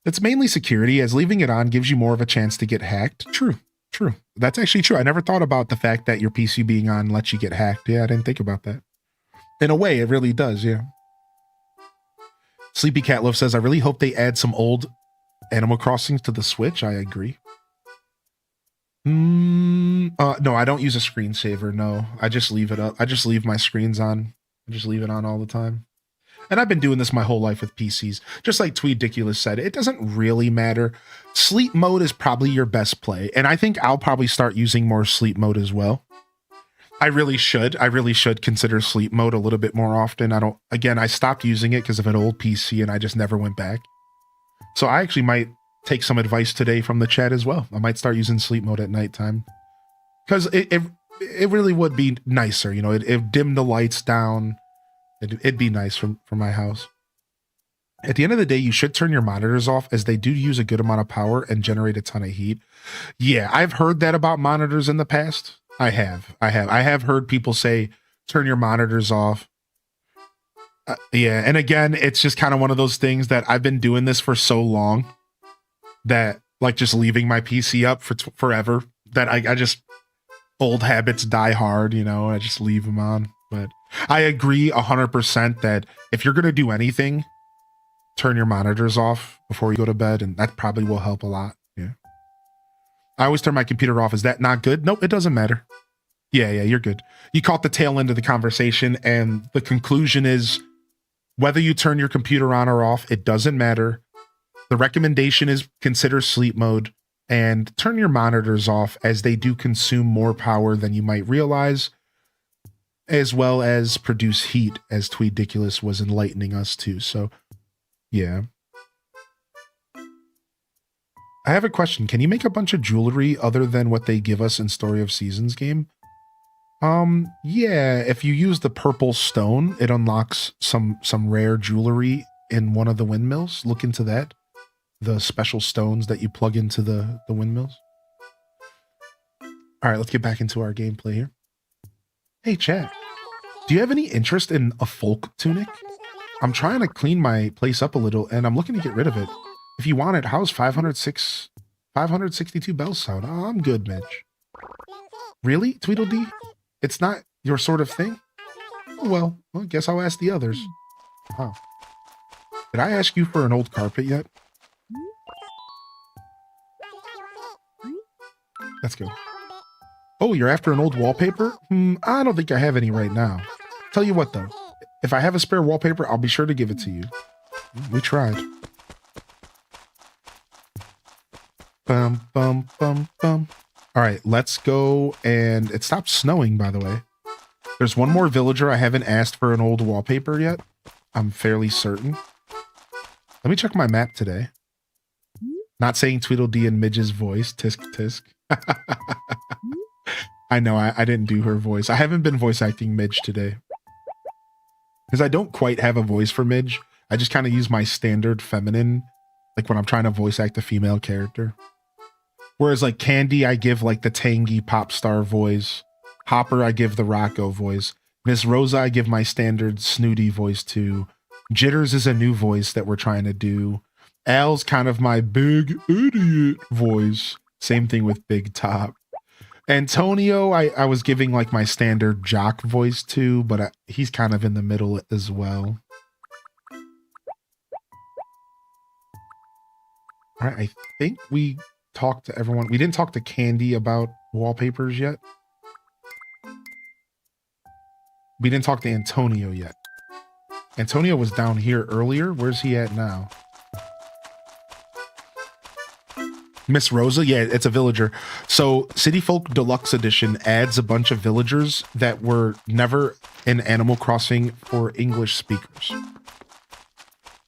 It's mainly security, as leaving it on gives you more of a chance to get hacked. True. That's actually true. I never thought about the fact that your PC being on lets you get hacked. Yeah, I didn't think about that. In a way, it really does, yeah. Sleepy Cat Love says, I really hope they add some old Animal Crossings to the Switch. I agree. No, I don't use a screensaver. No, I just leave it up. I just leave my screens on. I just leave it on all the time. And I've been doing this my whole life with PCs. Just like Tweediculous said, it doesn't really matter. Sleep mode is probably your best play. And I think I'll probably start using more sleep mode as well. I really should consider sleep mode a little bit more often. I stopped using it because of an old PC and I just never went back. So I actually might take some advice today from the chat as well. I might start using sleep mode at nighttime because it really would be nicer. It dim the lights down. It'd be nice for my house. At the end of the day, you should turn your monitors off as they do use a good amount of power and generate a ton of heat. Yeah, I've heard that about monitors in the past. I have heard people say, turn your monitors off. Yeah, and again, it's just kind of one of those things that I've been doing this for so long that, like, just leaving my PC up for forever, that I just, old habits die hard, I just leave them on. But I agree 100% that if you're going to do anything, turn your monitors off before you go to bed, and that probably will help a lot. Yeah. I always turn my computer off. Is that not good? Nope, it doesn't matter. Yeah, you're good. You caught the tail end of the conversation, and the conclusion is whether you turn your computer on or off, it doesn't matter. The recommendation is consider sleep mode and turn your monitors off, as they do consume more power than you might realize, as well as produce heat, as Tweediculous was enlightening us to. So, yeah. I have a question. Can you make a bunch of jewelry other than what they give us in Story of Seasons game? Yeah, if you use the purple stone, it unlocks some rare jewelry in one of the windmills. Look into that. The special stones that you plug into the windmills. All right, let's get back into our gameplay here. Hey, chat. Do you have any interest in a folk tunic? I'm trying to clean my place up a little, and I'm looking to get rid of it. If you want it, how's 562 bells sound? Oh, I'm good, Mitch. Really, Tweedledee? It's not your sort of thing? Oh, well, I guess I'll ask the others. Oh. Did I ask you for an old carpet yet? Let's go. Oh, you're after an old wallpaper? I don't think I have any right now. Tell you what, though. If I have a spare wallpaper, I'll be sure to give it to you. We tried. Bum, bum, bum, bum. All right, let's go. And it stopped snowing, by the way. There's one more villager I haven't asked for an old wallpaper yet. I'm fairly certain. Let me check my map today. Not saying Tweedledee in Midge's voice. Tisk, tisk. I know, I didn't do her voice. I haven't been voice acting Midge today. Because I don't quite have a voice for Midge. I just kind of use my standard feminine, like when I'm trying to voice act a female character. Whereas like Candy, I give like the tangy pop star voice. Hopper, I give the Rocco voice. Miss Rosa, I give my standard snooty voice to. Jitters is a new voice that we're trying to do. Al's kind of my big idiot voice. Same thing with Big Top. Antonio, I was giving like my standard jock voice to, but he's kind of in the middle as well. All right, I think we talked to everyone. We didn't talk to Candy about wallpapers yet. We didn't talk to Antonio yet. Antonio was down here earlier. Where's he at now? Miss Rosa, yeah, it's a villager. So City Folk Deluxe Edition adds a bunch of villagers that were never in Animal Crossing for English speakers.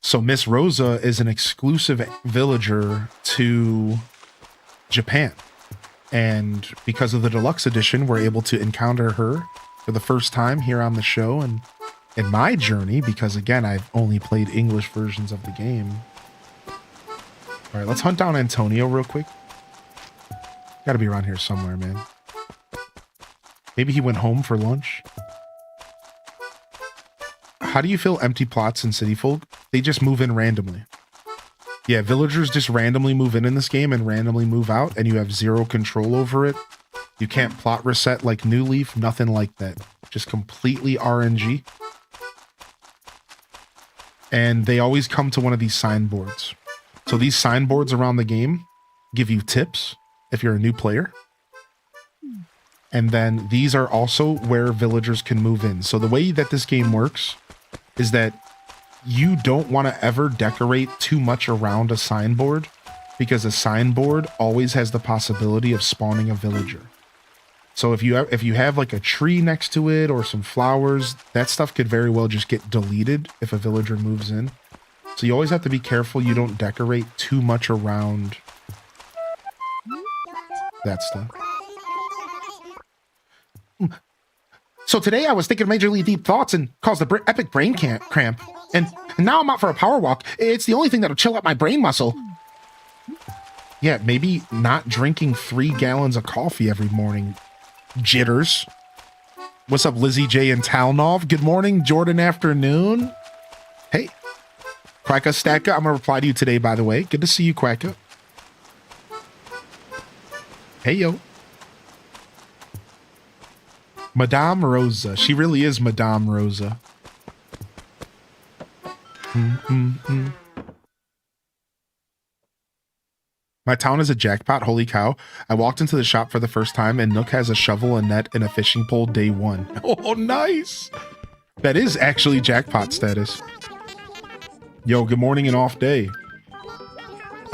So Miss Rosa is an exclusive villager to Japan. And because of the Deluxe Edition, we're able to encounter her for the first time here on the show and in my journey, because again, I've only played English versions of the game. All right, let's hunt down Antonio real quick. Gotta be around here somewhere, man. Maybe he went home for lunch. How do you fill empty plots in City Folk? They just move in randomly. Yeah, villagers just randomly move in this game and randomly move out, and you have zero control over it. You can't plot reset like New Leaf, nothing like that. Just completely RNG. And they always come to one of these signboards. So these signboards around the game give you tips if you're a new player. And then these are also where villagers can move in. So the way that this game works is that you don't want to ever decorate too much around a signboard, because a signboard always has the possibility of spawning a villager. So if you have like a tree next to it or some flowers, that stuff could very well just get deleted if a villager moves in. So you always have to be careful you don't decorate too much around that stuff. So today I was thinking majorly deep thoughts and caused an epic brain cramp. And now I'm out for a power walk. It's the only thing that'll chill out my brain muscle. Yeah, maybe not drinking 3 gallons of coffee every morning. Jitters. What's up, Lizzie J and Talnov? Good morning, Jordan afternoon. Hey. Quacka Stacka, I'm going to reply to you today, by the way. Good to see you, Quacka. Hey, yo. Madame Rosa. She really is Madame Rosa. My town is a jackpot. Holy cow. I walked into the shop for the first time and Nook has a shovel, a net, and a fishing pole day 1. Oh, nice. That is actually jackpot status. Yo, good morning and off day.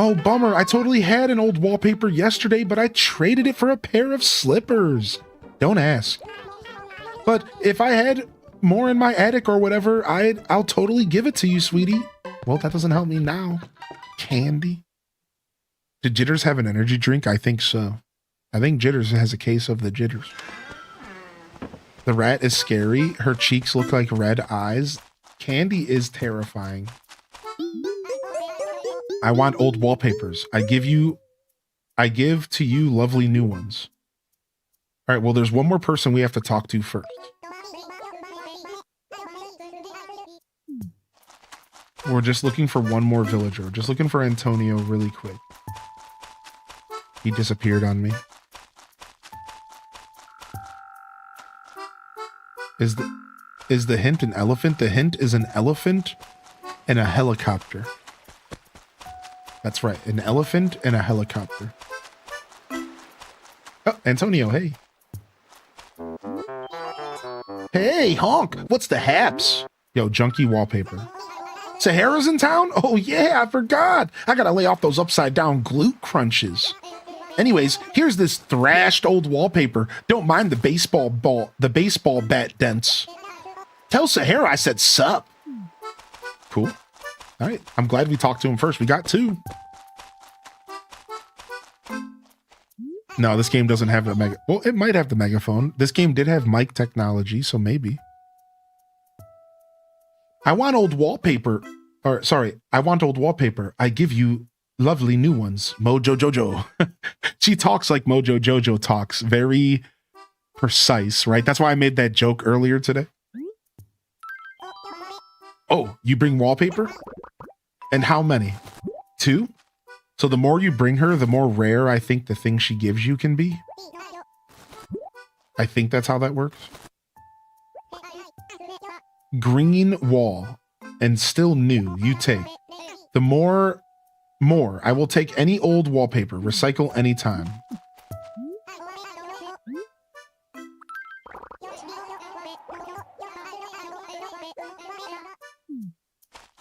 Oh, bummer. I totally had an old wallpaper yesterday, but I traded it for a pair of slippers. Don't ask. But if I had more in my attic or whatever, I'll totally give it to you, sweetie. Well, that doesn't help me now. Candy. Did Jitters have an energy drink? I think so. I think Jitters has a case of the jitters. The rat is scary. Her cheeks look like red eyes. Candy is terrifying. I want old wallpapers. I give to you lovely new ones. All right, well, there's one more person we have to talk to first. We're just looking for one more villager. Just looking for Antonio really quick. He disappeared on me. Is the hint an elephant? The hint is an elephant and a helicopter. That's right, an elephant and a helicopter. Oh, Antonio, hey. Hey, honk, what's the haps? Yo, junky wallpaper. Sahara's in town? Oh yeah, I forgot. I gotta lay off those upside down glute crunches. Anyways, here's this thrashed old wallpaper. Don't mind the baseball bat dents. Tell Sahara I said sup. Cool. All right, I'm glad we talked to him first. We got two. No, this game doesn't have the well, it might have the megaphone. This game did have mic technology, so maybe. I want old wallpaper. Or sorry, I want old wallpaper. I give you lovely new ones. Mojo Jojo. She talks like Mojo Jojo talks. Very precise, right? That's why I made that joke earlier today. Oh, you bring wallpaper? And how many? 2? So the more you bring her, the more rare I think the thing she gives you can be. I think that's how that works. Green wall and still new, you take. The more, I will take any old wallpaper, recycle anytime.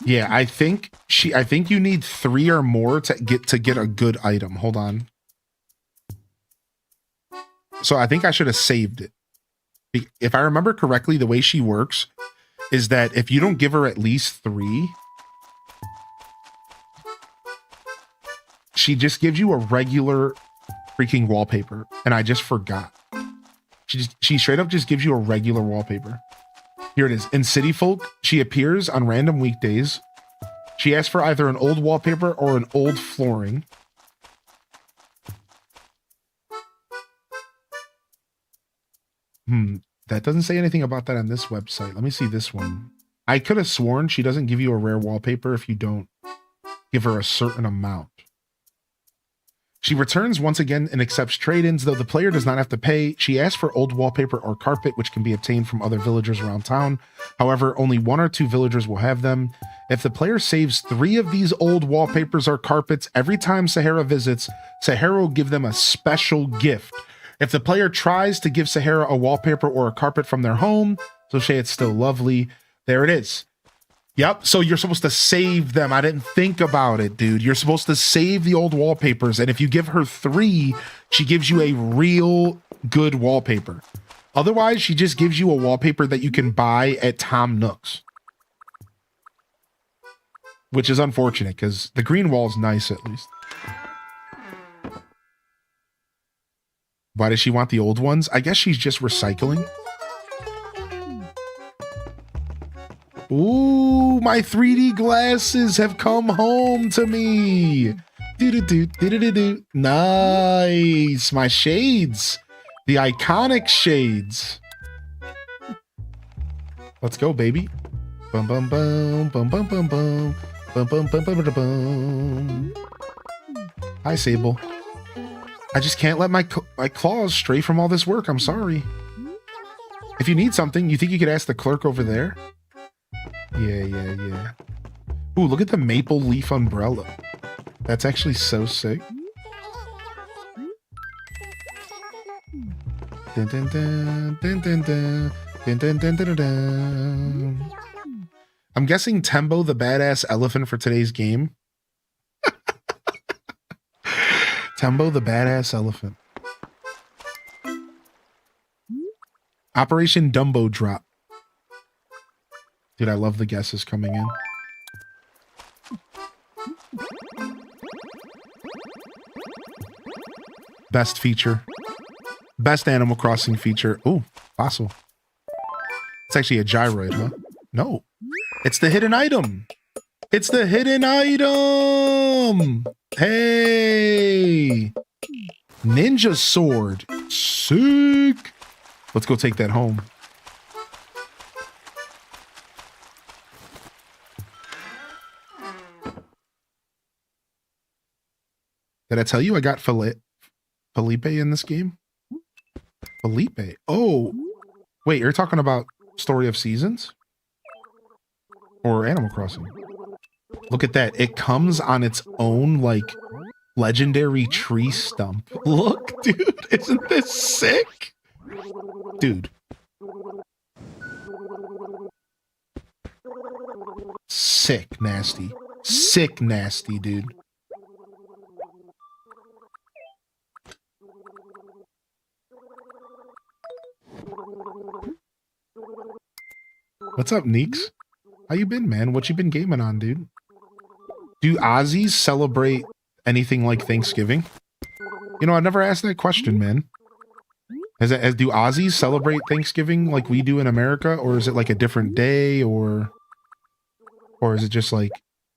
Yeah, I think you need 3 or more to get a good item. Hold on. So I think I should have saved it. If I remember correctly, the way she works is that if you don't give her at least 3, she just gives you a regular freaking wallpaper. And I just forgot. She straight up just gives you a regular wallpaper. Here it is. In City Folk, she appears on random weekdays. She asks for either an old wallpaper or an old flooring. That doesn't say anything about that on this website. Let me see this one. I could have sworn she doesn't give you a rare wallpaper if you don't give her a certain amount. She returns once again and accepts trade-ins, though the player does not have to pay. She asks for old wallpaper or carpet, which can be obtained from other villagers around town. However, only 1 or 2 villagers will have them. If the player saves 3 of these old wallpapers or carpets every time Sahara visits, Sahara will give them a special gift. If the player tries to give Sahara a wallpaper or a carpet from their home, so say it's still lovely. There it is. Yep, so you're supposed to save them. I didn't think about it, dude. You're supposed to save the old wallpapers, and if you give her 3, she gives you a real good wallpaper. Otherwise, she just gives you a wallpaper that you can buy at Tom Nook's. Which is unfortunate, because the green wall is nice, at least. Why does she want the old ones? I guess she's just recycling. Ooh, my 3D glasses have come home to me. Do-do-do-do-do-do. Nice. My shades. The iconic shades. Let's go, baby. Bum bum bum bum bum bum bum bum bum bum bum bum bum. Hi, Sable. I just can't let my claws stray from all this work. I'm sorry. If you need something, you think you could ask the clerk over there? Yeah. Ooh, look at the maple leaf umbrella. That's actually so sick. Dun, dun, dun, dun, dun, dun, dun, dun, dun, dun, dun. I'm guessing Tembo the badass elephant for today's game. Tembo the Badass Elephant. Operation Dumbo Drop. Dude, I love the guesses coming in. Best feature. Best Animal Crossing feature. Ooh, fossil. It's actually a gyroid, huh? No. It's the hidden item. It's the hidden item. Hey. Ninja sword. Sick. Let's go take that home. Did I tell you I got Felipe in this game? Felipe. Oh, wait, you're talking about Story of Seasons? Or Animal Crossing? Look at that. It comes on its own, like, legendary tree stump. Look, dude. Isn't this sick? Dude. Sick nasty. Sick nasty, dude. What's up, Neeks? How you been, man? What you been gaming on, dude? Do Aussies celebrate anything like Thanksgiving? You know, I never asked that question, man. Do Aussies celebrate Thanksgiving like we do in America, or is it like a different day, or is it just like,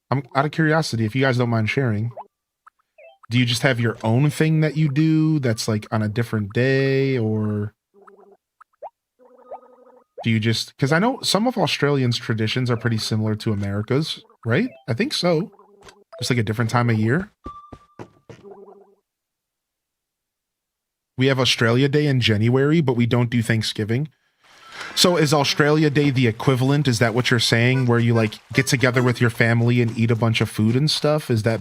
I'm out of curiosity, if you guys don't mind sharing, do you just have your own thing that you do that's like on a different day, or do you just, because I know some of Australians' traditions are pretty similar to America's, right? I think so. Just like a different time of year. We have Australia Day in January, but we don't do Thanksgiving. So is Australia Day the equivalent? Is that what you're saying? Where you like get together with your family and eat a bunch of food and stuff? Is that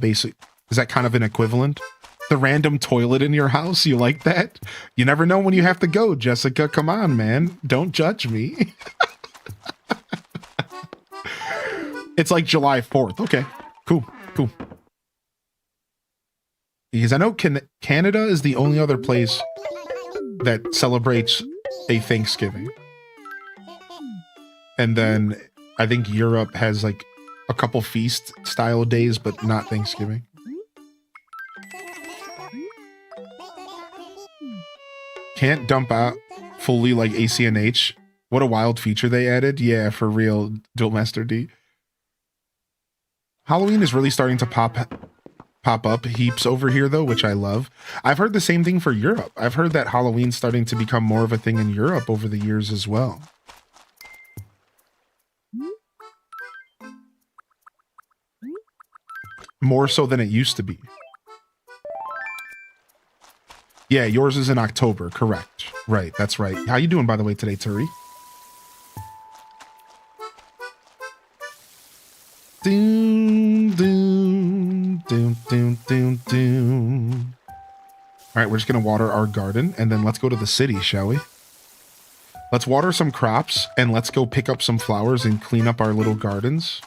kind of an equivalent? The random toilet in your house, you like that? You never know when you have to go, Jessica. Come on, man. Don't judge me. It's like July 4th. Okay, cool. Because I know Canada is the only other place that celebrates a Thanksgiving. And then I think Europe has like a couple feast style days, but not Thanksgiving. Can't dump out fully like ACNH. What a wild feature they added. Yeah, for real, Dual Master D. Halloween is really starting to pop up heaps over here though, which I love. I've heard the same thing for Europe. I've heard that Halloween's starting to become more of a thing in Europe over the years as well. More so than it used to be. Yeah, yours is in October, correct. Right, that's right. How you doing, by the way, today, Turi? Doom, doom, doom, doom, doom, doom. All right, we're just going to water our garden, and then let's go to the city, shall we? Let's water some crops, and let's go pick up some flowers and clean up our little gardens.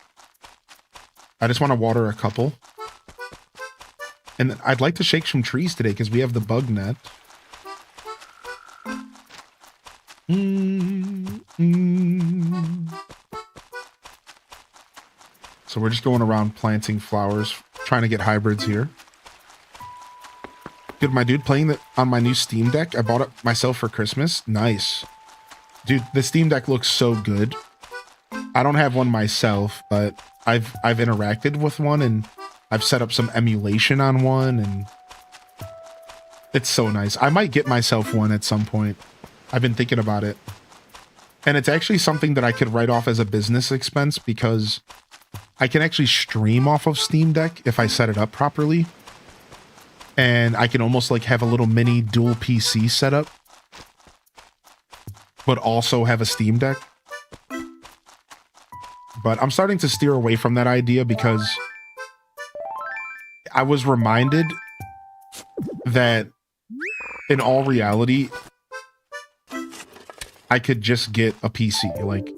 I just want to water a couple. And I'd like to shake some trees today because we have the bug net. So we're just going around planting flowers, trying to get hybrids here. Good, my dude, playing on my new Steam Deck. I bought it myself for Christmas. Nice. Dude, the Steam Deck looks so good. I don't have one myself, but I've interacted with one and I've set up some emulation on one, and it's so nice. I might get myself one at some point. I've been thinking about it. And it's actually something that I could write off as a business expense because I can actually stream off of Steam Deck if I set it up properly. And I can almost like have a little mini dual PC setup, but also have a Steam Deck. But I'm starting to steer away from that idea because I was reminded that in all reality, I could just get a PC. Like,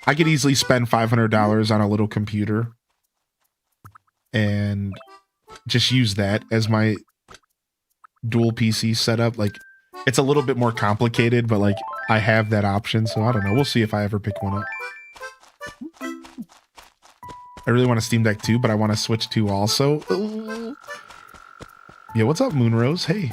I could easily spend $500 on a little computer and just use that as my dual PC setup. Like, it's a little bit more complicated, but like I have that option. So I don't know. We'll see if I ever pick one up. I really want a Steam Deck too, but I want to Switch 2 also. Ooh. Yeah, what's up, Moonrose? Hey.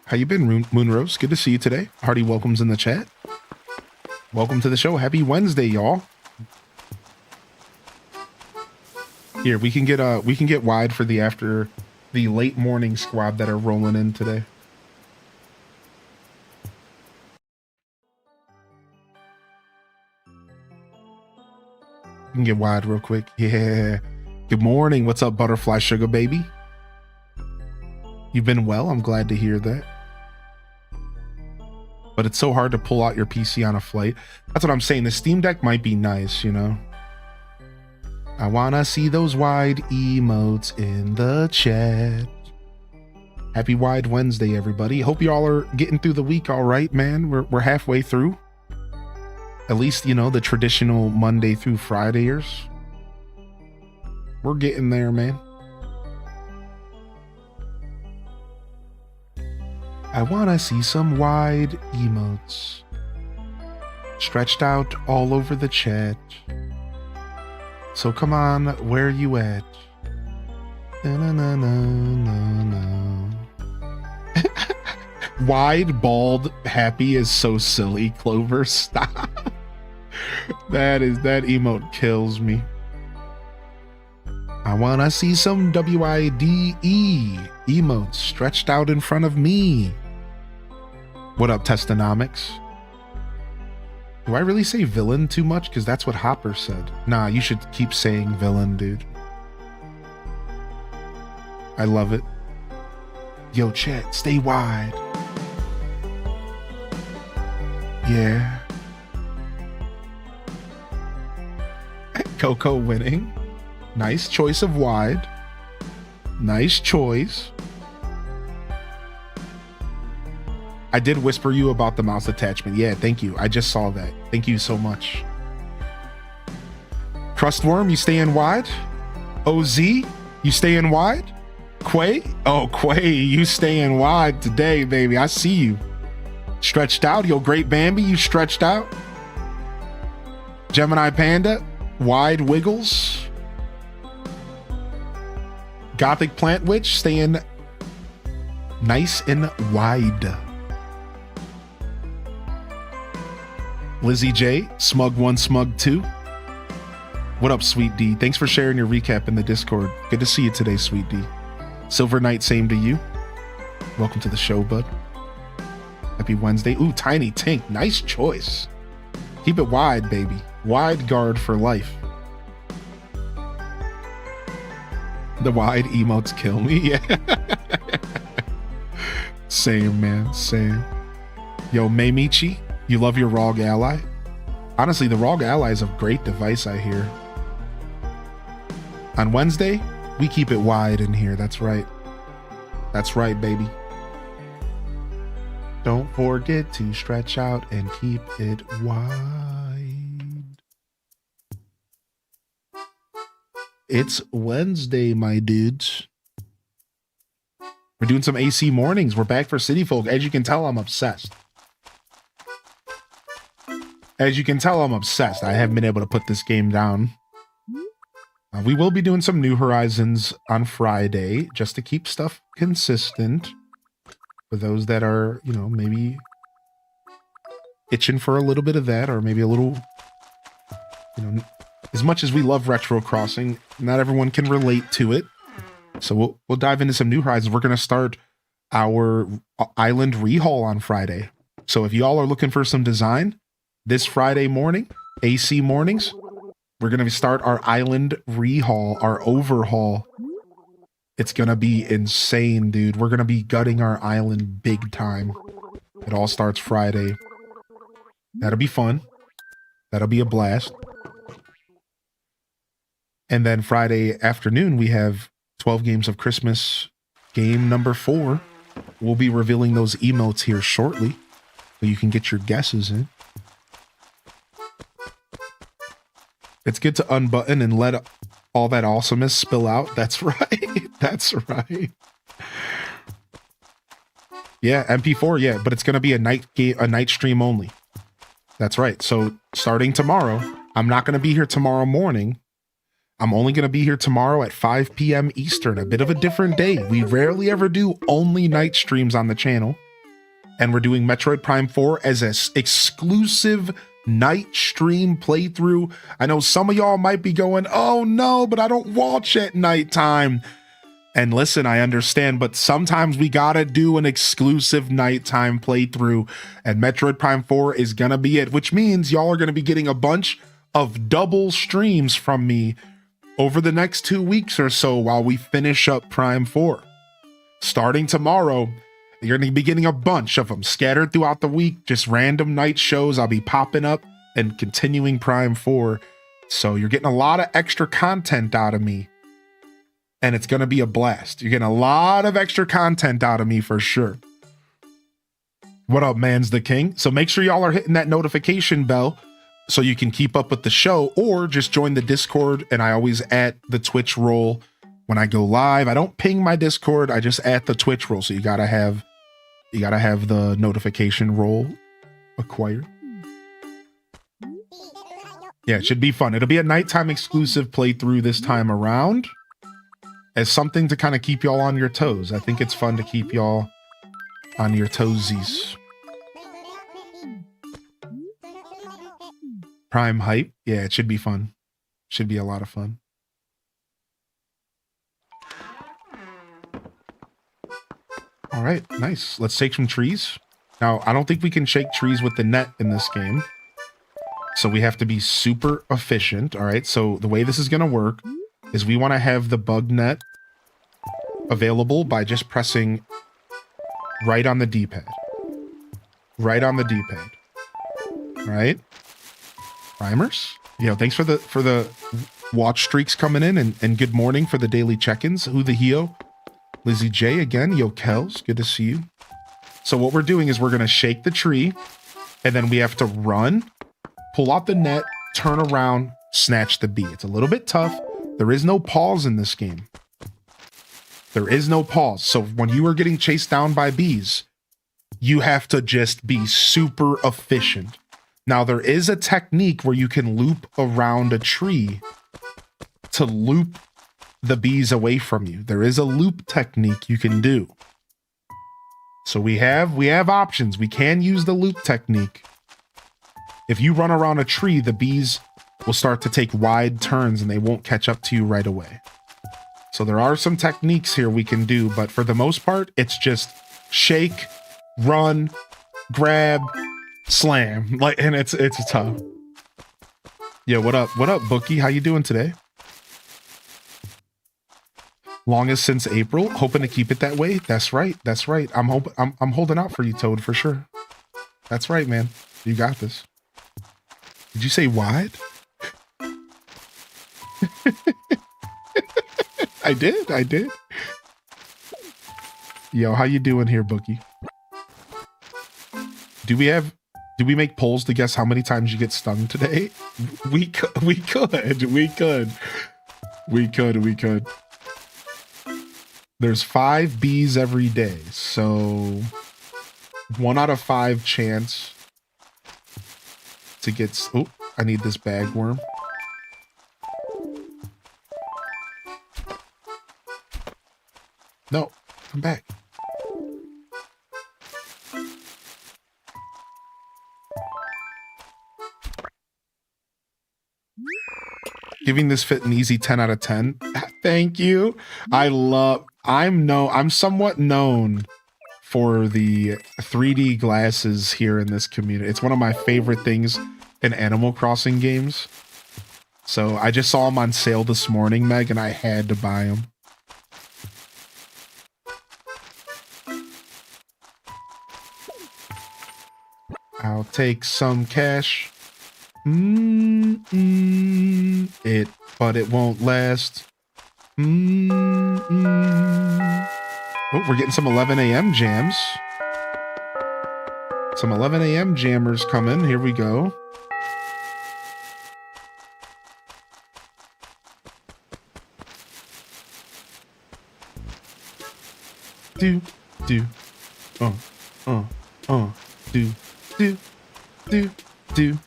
How you been, Moonrose? Good to see you today. Hearty welcomes in the chat. Welcome to the show. Happy Wednesday, y'all. Here, we can get wide for the late morning squad that are rolling in today. We can get wide real quick. Yeah. Good morning. What's up, Butterfly Sugar Baby? You've been well. I'm glad to hear that. But it's so hard to pull out your PC on a flight. That's what I'm saying. The Steam Deck might be nice, you know? I wanna see those wide emotes in the chat. Happy Wide Wednesday, everybody. Hope you all are getting through the week all right, man. We're halfway through. At least, you know, the traditional Monday through Fridayers. We're getting there, man. I wanna see some wide emotes stretched out all over the chat. So come on, where you at? No. Wide, bald, happy is so silly. Clover, stop. That emote kills me. I wanna see some WIDE emotes stretched out in front of me. What up, Testonomics? Do I really say villain too much? Because that's what Hopper said. Nah, you should keep saying villain, dude. I love it. Yo, chat, stay wide. Yeah. Coco winning. Nice choice of wide. Nice choice. I did whisper you about the mouse attachment. Yeah, thank you. I just saw that. Thank you so much. Crustworm, you staying wide? OZ, you staying wide? Quay? Oh, Quay, you staying wide today, baby. I see you. Stretched out. Yo, Great Bambi, you stretched out. Gemini Panda, wide wiggles. Gothic Plant Witch, staying nice and wide. Lizzie J, Smug 1, Smug 2. What up, Sweet D? Thanks for sharing your recap in the Discord. Good to see you today, Sweet D. Silver Knight, same to you. Welcome to the show, bud. Happy Wednesday. Ooh, Tiny Tink, nice choice. Keep it wide, baby. Wide guard for life. The wide emotes kill me. Yeah. Same, man. Same. Yo, Meimichi, you love your ROG Ally? Honestly, the ROG Ally is a great device, I hear. On Wednesday, we keep it wide in here. That's right. That's right, baby. Don't forget to stretch out and keep it wide. It's Wednesday, my dudes. We're doing some AC mornings. We're back for City Folk. As you can tell, I'm obsessed. As you can tell, I'm obsessed. I haven't been able to put this game down. We will be doing some New Horizons on Friday, just to keep stuff consistent. For those that are, you know, maybe itching for a little bit of that, or maybe a little, you know, as much as we love Retro Crossing, not everyone can relate to it. So we'll dive into some New Horizons. We're going to start our Island rehaul on Friday. So if y'all are looking for some design, this Friday morning, AC mornings, we're going to start our Island rehaul, our overhaul. It's going to be insane, dude. We're going to be gutting our island big time. It all starts Friday. That'll be fun. That'll be a blast. And then Friday afternoon, we have 12 Games of Christmas game number 4. We'll be revealing those emotes here shortly. so you can get your guesses in. It's good to unbutton and let all that awesomeness spill out. That's right. That's right. Yeah, MP4, yeah, but it's going to be a night stream only. That's right. So starting tomorrow, I'm not going to be here tomorrow morning. I'm only going to be here tomorrow at 5 p.m. Eastern, a bit of a different day. We rarely ever do only night streams on the channel. And we're doing Metroid Prime 4 as an exclusive night stream playthrough. I know some of y'all might be going, oh no, but I don't watch at nighttime. And listen, I understand, but sometimes we gotta do an exclusive nighttime playthrough, and Metroid Prime 4 is gonna be it, which means y'all are gonna be getting a bunch of double streams from me over the next 2 weeks or so while we finish up Prime 4. Starting tomorrow, you're gonna be getting a bunch of them scattered throughout the week, just random night shows. I'll be popping up and continuing Prime 4. So you're getting a lot of extra content out of me. And it's going to be a blast. You're getting a lot of extra content out of me for sure. What up, man's the king? So make sure y'all are hitting that notification bell so you can keep up with the show, or just join the Discord. And I always add the Twitch roll when I go live. I don't ping my Discord. I just add the Twitch roll. So you gotta have the notification roll acquired. Yeah, it should be fun. It'll be a nighttime exclusive playthrough this time around, as something to kind of keep y'all on your toes. I think it's fun to keep y'all on your toesies. Prime hype. Yeah, it should be fun. Should be a lot of fun. All right, nice. Let's take some trees. Now, I don't think we can shake trees with the net in this game, so we have to be super efficient. All right, so the way this is going to work is we want to have the bug net available by just pressing right on the D-pad. Right on the D-pad. Right? Primers? Thanks for the watch streaks coming in, and good morning for the daily check-ins. Who the Heo? Lizzie J again. Yo, Kels, good to see you. So what we're doing is we're going to shake the tree, and then we have to run, pull out the net, turn around, snatch the bee. It's a little bit tough. There is no pause in this game. There is no pause. So when you are getting chased down by bees, you have to just be super efficient. Now, there is a technique where you can loop around a tree to loop the bees away from you. There is a loop technique you can do. So we have options. We can use the loop technique. If you run around a tree, the bees will start to take wide turns and they won't catch up to you right away. So there are some techniques here we can do, but for the most part, it's just shake, run, grab, slam. And it's tough. Yeah, what up? What up, Bookie? How you doing today? Longest since April. Hoping to keep it that way. That's right. That's right. I'm holding out for you, Toad, for sure. That's right, man. You got this. Did you say wide? I did. Yo, how you doing here, Bookie? Do we make polls to guess how many times you get stung today? We could. There's 5 bees every day, so 1 out of 5 chance to get... Oh, I need this bagworm. No, come back. Giving this fit an easy 10 out of 10. Thank you. I'm somewhat known for the 3D glasses here in this community. It's one of my favorite things in Animal Crossing games. So I just saw them on sale this morning, Meg, and I had to buy them. I'll take some cash. But it won't last. Oh, we're getting some 11 a.m. jams. Some 11 a.m. jammers coming. Here we go. Do, do, do, do, do, do, do,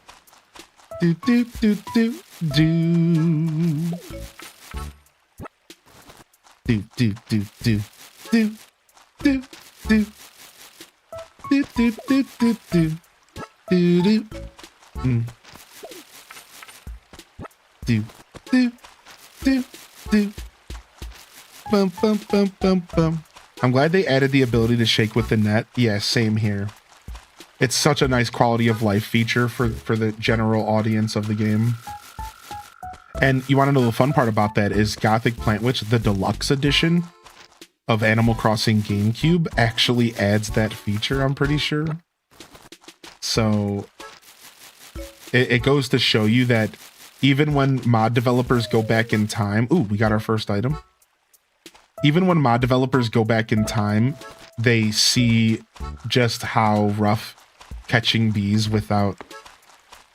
do, do, do, do. Do, do, do, do, do, do, do. Do, do, do, do, do, do, do. Do, do, do, do. Bum, bum, bum, bum, bum. I'm glad they added the ability to shake with the net. Yeah, same here. It's such a nice quality of life feature for the general audience of the game. And you want to know the fun part about that is Gothic Plant Witch, the deluxe edition of Animal Crossing GameCube, actually adds that feature, I'm pretty sure. So it goes to show you that even when mod developers go back in time, ooh, we got our first item. Even when mod developers go back in time, they see just how rough catching bees without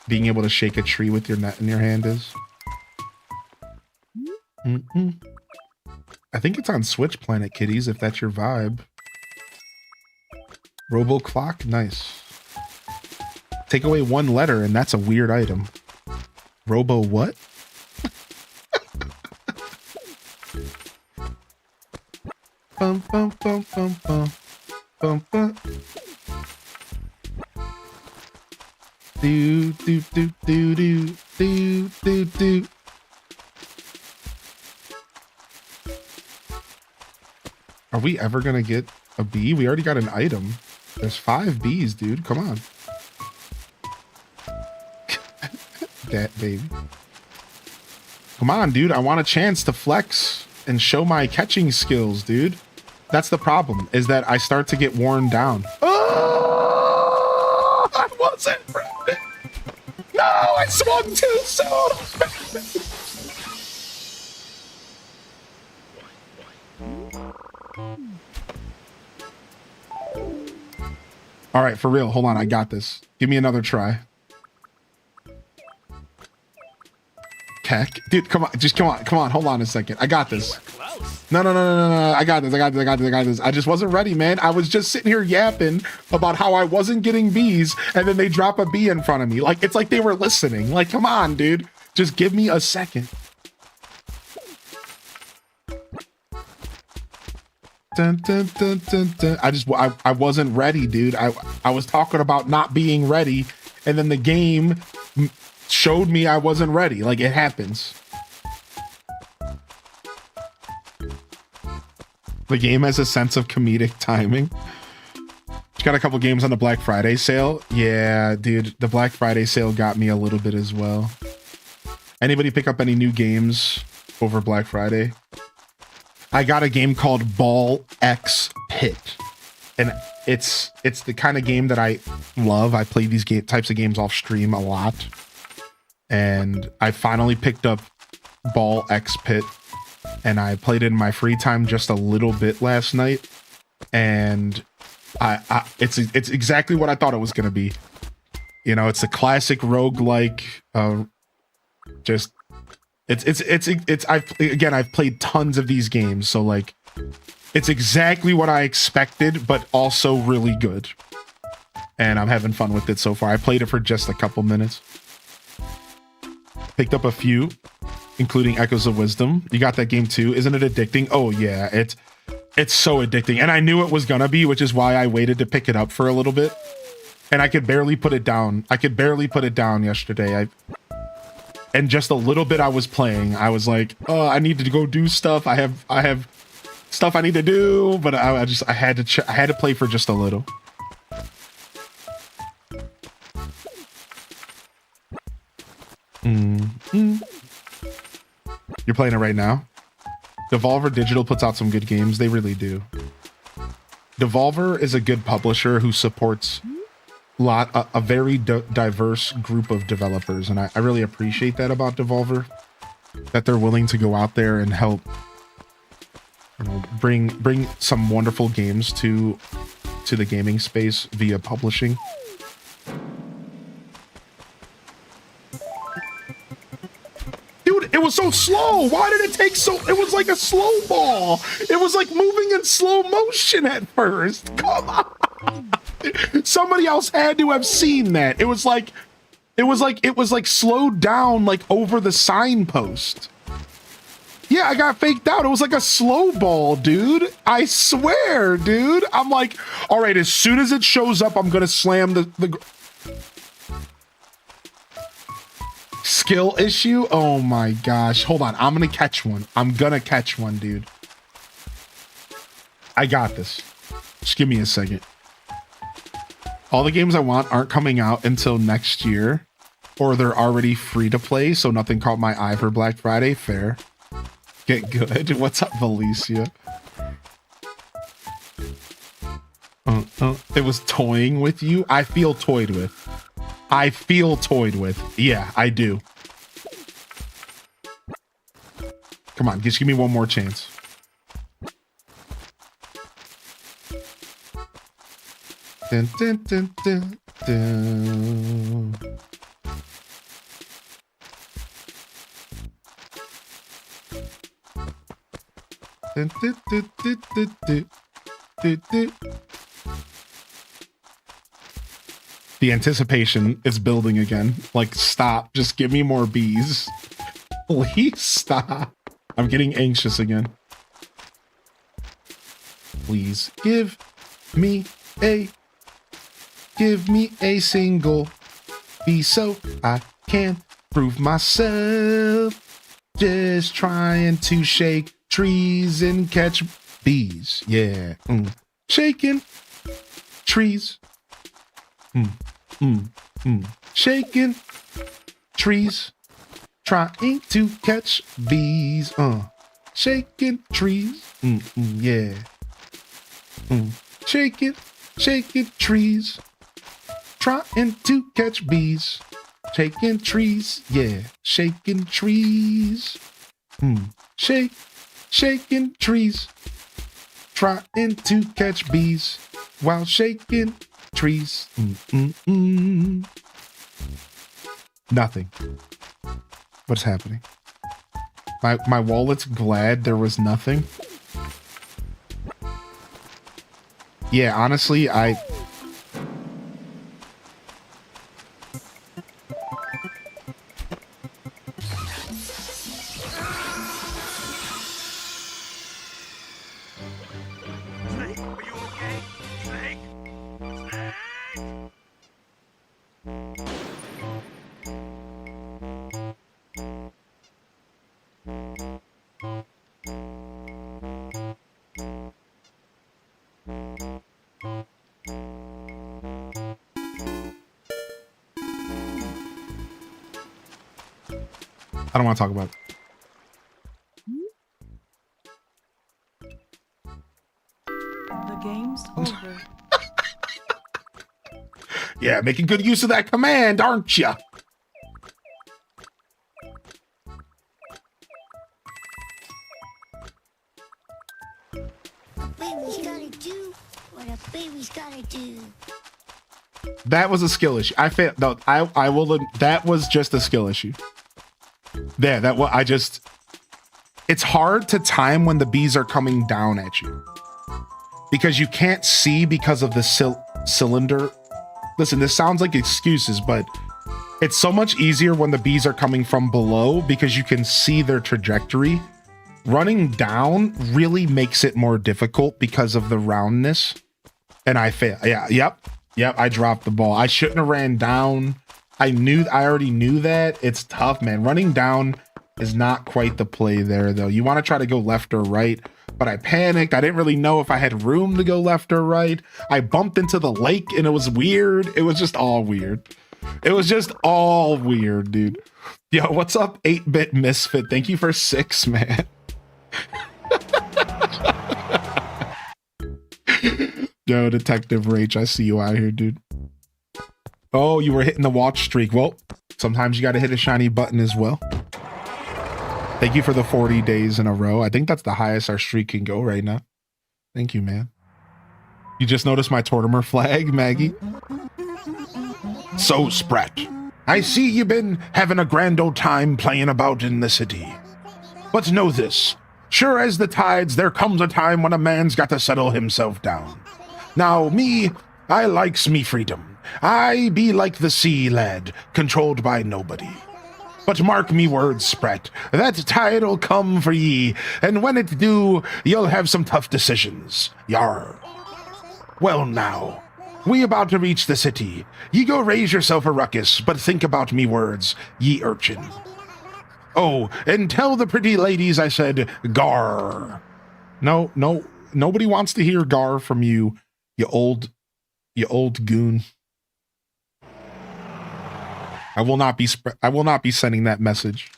being able to shake a tree with your net in your hand is. I think it's on Switch, Planet Kitties, if that's your vibe. Robo Clock, nice. Take away one letter and that's a weird item. Robo what? Bum, bum, bum, bum, bum, bum, bum. Do, do, do, do, do, do, do, do. Are we ever gonna get a bee? We already got an item. There's 5 bees, dude. Come on. That baby. Come on, dude. I want a chance to flex and show my catching skills, dude. That's the problem, is that I start to get worn down. Oh, I wasn't ready. No, I swung too soon. All right, for real. Hold on. I got this. Give me another try. Keck. Dude, come on. Just come on. Come on. Hold on a second. I got this. No. I got this. I got this. I just wasn't ready, man. I was just sitting here yapping about how I wasn't getting bees, and then they drop a bee in front of me. Like, it's like they were listening. Like, come on, dude. Just give me a second. Dun, dun, dun, dun, dun. I wasn't ready, dude. I was talking about not being ready, and then the game showed me I wasn't ready. Like, it happens. The game has a sense of comedic timing. Got a couple games on the Black Friday sale. Yeah, dude, the Black Friday sale got me a little bit as well. Anybody pick up any new games over Black Friday? I got a game called Ball X Pit, and it's the kind of game that I love. I play these types of games off stream a lot, and I finally picked up Ball X Pit, and I played it in my free time just a little bit last night, and it's exactly what I thought it was gonna be. You know, it's a classic roguelike, just. I've played tons of these games, so like it's exactly what I expected, but also really good. And I'm having fun with it so far. I played it for just a couple minutes. Picked up a few, including Echoes of Wisdom. You got that game too. Isn't it addicting? Oh yeah, it's so addicting. And I knew it was gonna be, which is why I waited to pick it up for a little bit. And I could barely put it down. I could barely put it down yesterday. And just a little bit I was playing, I was like, oh, I need to go do stuff. I have stuff I need to do, but I had to play for just a little. You're playing it right now? Devolver Digital puts out some good games. They really do. Devolver is a good publisher who supports a very diverse group of developers, and I really appreciate that about Devolver, that they're willing to go out there and help, you know, bring some wonderful games to to the gaming space via publishing. Dude, it was so slow. Why did it take so? It was like a slow ball. It was like moving in slow motion at first. Come on. Somebody else had to have seen that. It was like slowed down like over the signpost. Yeah, I got faked out. It was like a slow ball, dude. I swear, dude. I'm like, all right, as soon as it shows up, I'm gonna slam the skill issue. Oh my gosh. Hold on. I'm gonna catch one. I'm gonna catch one, dude. I got this. Just give me a second. All the games I want aren't coming out until next year, or they're already free to play, so nothing caught my eye for Black Friday. Fair. Get good. What's up, Valicia? It was toying with you. I feel toyed with. I feel toyed with. Yeah, I do. Come on, just give me one more chance. Dun, dun, dun, dun, dun. Dun, dun, dun, dun, dun, dun, dun, dun. The anticipation is building again. Like, stop. Just give me more bees. Please stop. I'm getting anxious again. Please give me a single bee so I can prove myself. Just trying to shake trees and catch bees. Yeah. Shaking trees. Shaking trees. Trying to catch bees. Shaking trees. Yeah. Shaking trees. Trying to catch bees. Shaking trees. Yeah. Shaking trees. Shaking trees. Trying to catch bees while shaking trees. Nothing. What's happening? My wallet's glad there was nothing. Yeah, honestly, I don't want to talk about it. The game's over. Yeah, making good use of that command, aren't you? Baby's gotta do what a baby's gotta do. That was a skill issue. I failed. No, I will. That was just a skill issue. There, that what I just. It's hard to time when the bees are coming down at you because you can't see because of the cylinder. Listen, this sounds like excuses, but it's so much easier when the bees are coming from below because you can see their trajectory. Running down really makes it more difficult because of the roundness. And I fail. Yeah, yep. I dropped the ball. I shouldn't have ran down. I already knew that. It's tough, man. Running down is not quite the play there, though. You want to try to go left or right, but I panicked. I didn't really know if I had room to go left or right. I bumped into the lake, and it was weird. It was just all weird. It was just all weird, dude. Yo, what's up, 8-Bit Misfit? Thank you for 6, man. Yo, Detective Rach, I see you out here, dude. Oh, you were hitting the watch streak. Well, sometimes you got to hit a shiny button as well. Thank you for the 40 days in a row. I think that's the highest our streak can go right now. Thank you, man. You just noticed my Tortimer flag, Maggie? So, Sprat, I see you been having a grand old time playing about in the city. But know this, sure as the tides, there comes a time when a man's got to settle himself down. Now, me, I likes me freedom. I be like the sea, lad, controlled by nobody. But mark me words, Sprat, that tide'll come for ye, and when it do, you'll have some tough decisions. Yar. Well now, we about to reach the city. Ye go raise yourself a ruckus, but think about me words, ye urchin. Oh, and tell the pretty ladies I said gar. No, nobody wants to hear gar from you, you old goon. I will not be sending that message.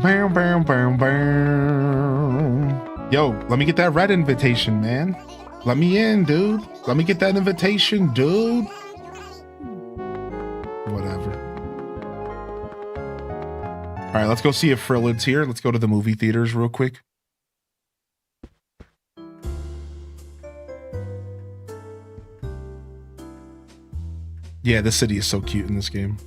Bam, bam, bam, bam. Yo, let me get that red invitation, man. Let me in, dude. Let me get that invitation, dude. Whatever. All right, let's go see if Frillid's here. Let's go to the movie theaters real quick. Yeah, the city is so cute in this game.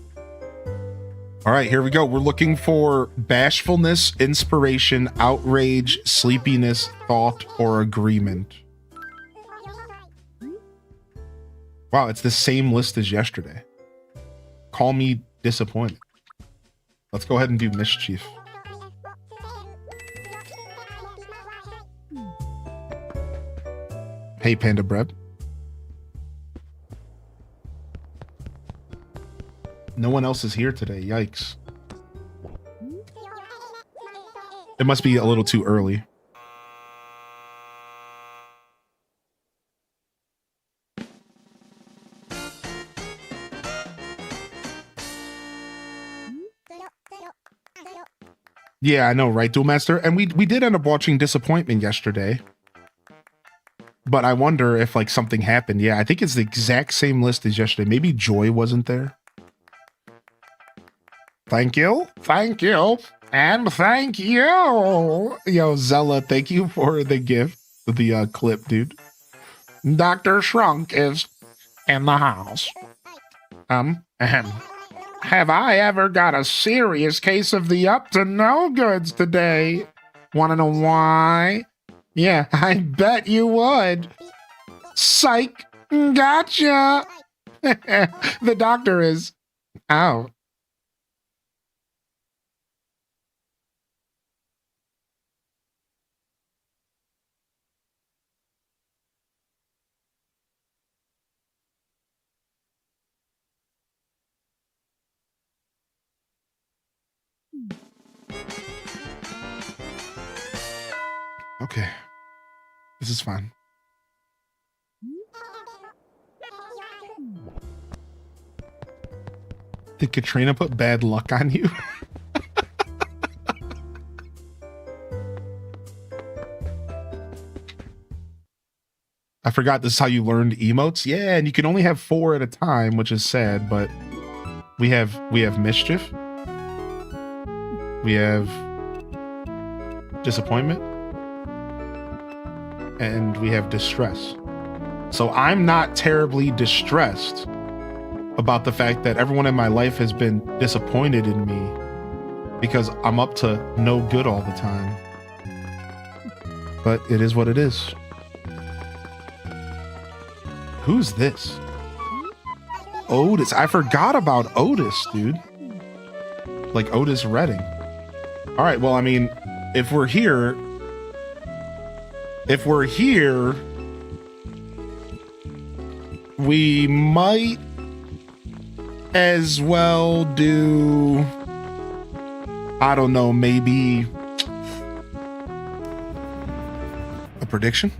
All right, here we go. We're looking for bashfulness, inspiration, outrage, sleepiness, thought, or agreement. Wow, it's the same list as yesterday. Call me disappointed. Let's go ahead and do mischief. Hey, Panda Bread. No one else is here today. Yikes. It must be a little too early. Yeah, I know, right, Duel Master? And we did end up watching Disappointment yesterday. But I wonder if, like, something happened. Yeah, I think it's the exact same list as yesterday. Maybe Joy wasn't there. Thank you. Thank you. And thank you. Yo, Zella, thank you for the gift. The clip, dude. Dr. Shrunk is in the house. Have I ever got a serious case of the up to no goods today? Wanna know why? Yeah, I bet you would. Psych. Gotcha. The doctor is out. Okay. This is fine. Did Katrina put bad luck on you? I forgot this is how you learned emotes. Yeah, and you can only have 4 at a time, which is sad, but we have mischief. We have disappointment. And we have distress. So I'm not terribly distressed about the fact that everyone in my life has been disappointed in me because I'm up to no good all the time. But it is what it is. Who's this? Otis. I forgot about Otis, dude. Like Otis Redding. All right, well, I mean, if we're here, we might as well do, I don't know, maybe a prediction?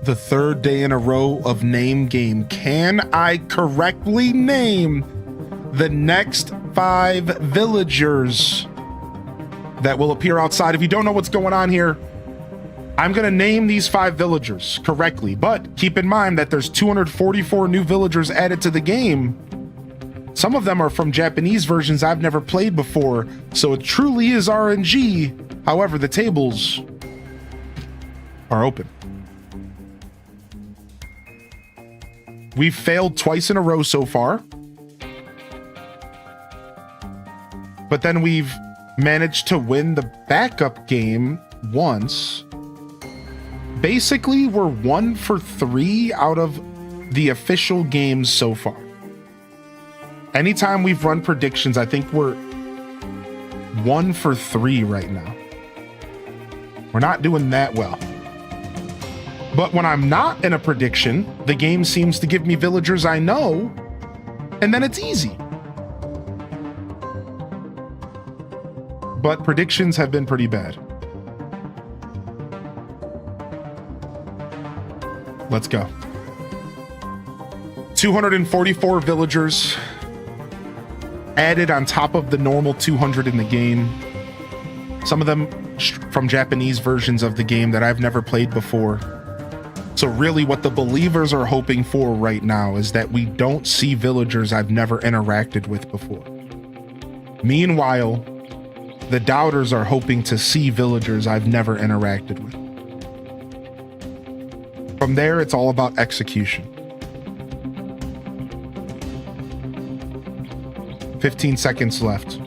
The 3rd day in a row of Name Game. Can I correctly name the next 5 villagers that will appear outside? If you don't know what's going on here, I'm going to name these 5 villagers correctly, but keep in mind that there's 244 new villagers added to the game. Some of them are from Japanese versions I've never played before, so it truly is RNG. However, the tables are open. We've failed twice in a row so far, but then we've managed to win the backup game once. Basically, we're 1 for 3 out of the official games so far. Anytime we've run predictions, I think we're 1 for 3 right now. We're not doing that well. But when I'm not in a prediction, the game seems to give me villagers I know, and then it's easy. But predictions have been pretty bad. Let's go. 244 villagers added on top of the normal 200 in the game. Some of them from Japanese versions of the game that I've never played before. So really what the believers are hoping for right now is that we don't see villagers I've never interacted with before. Meanwhile, the doubters are hoping to see villagers I've never interacted with. From there, it's all about execution. 15 seconds left.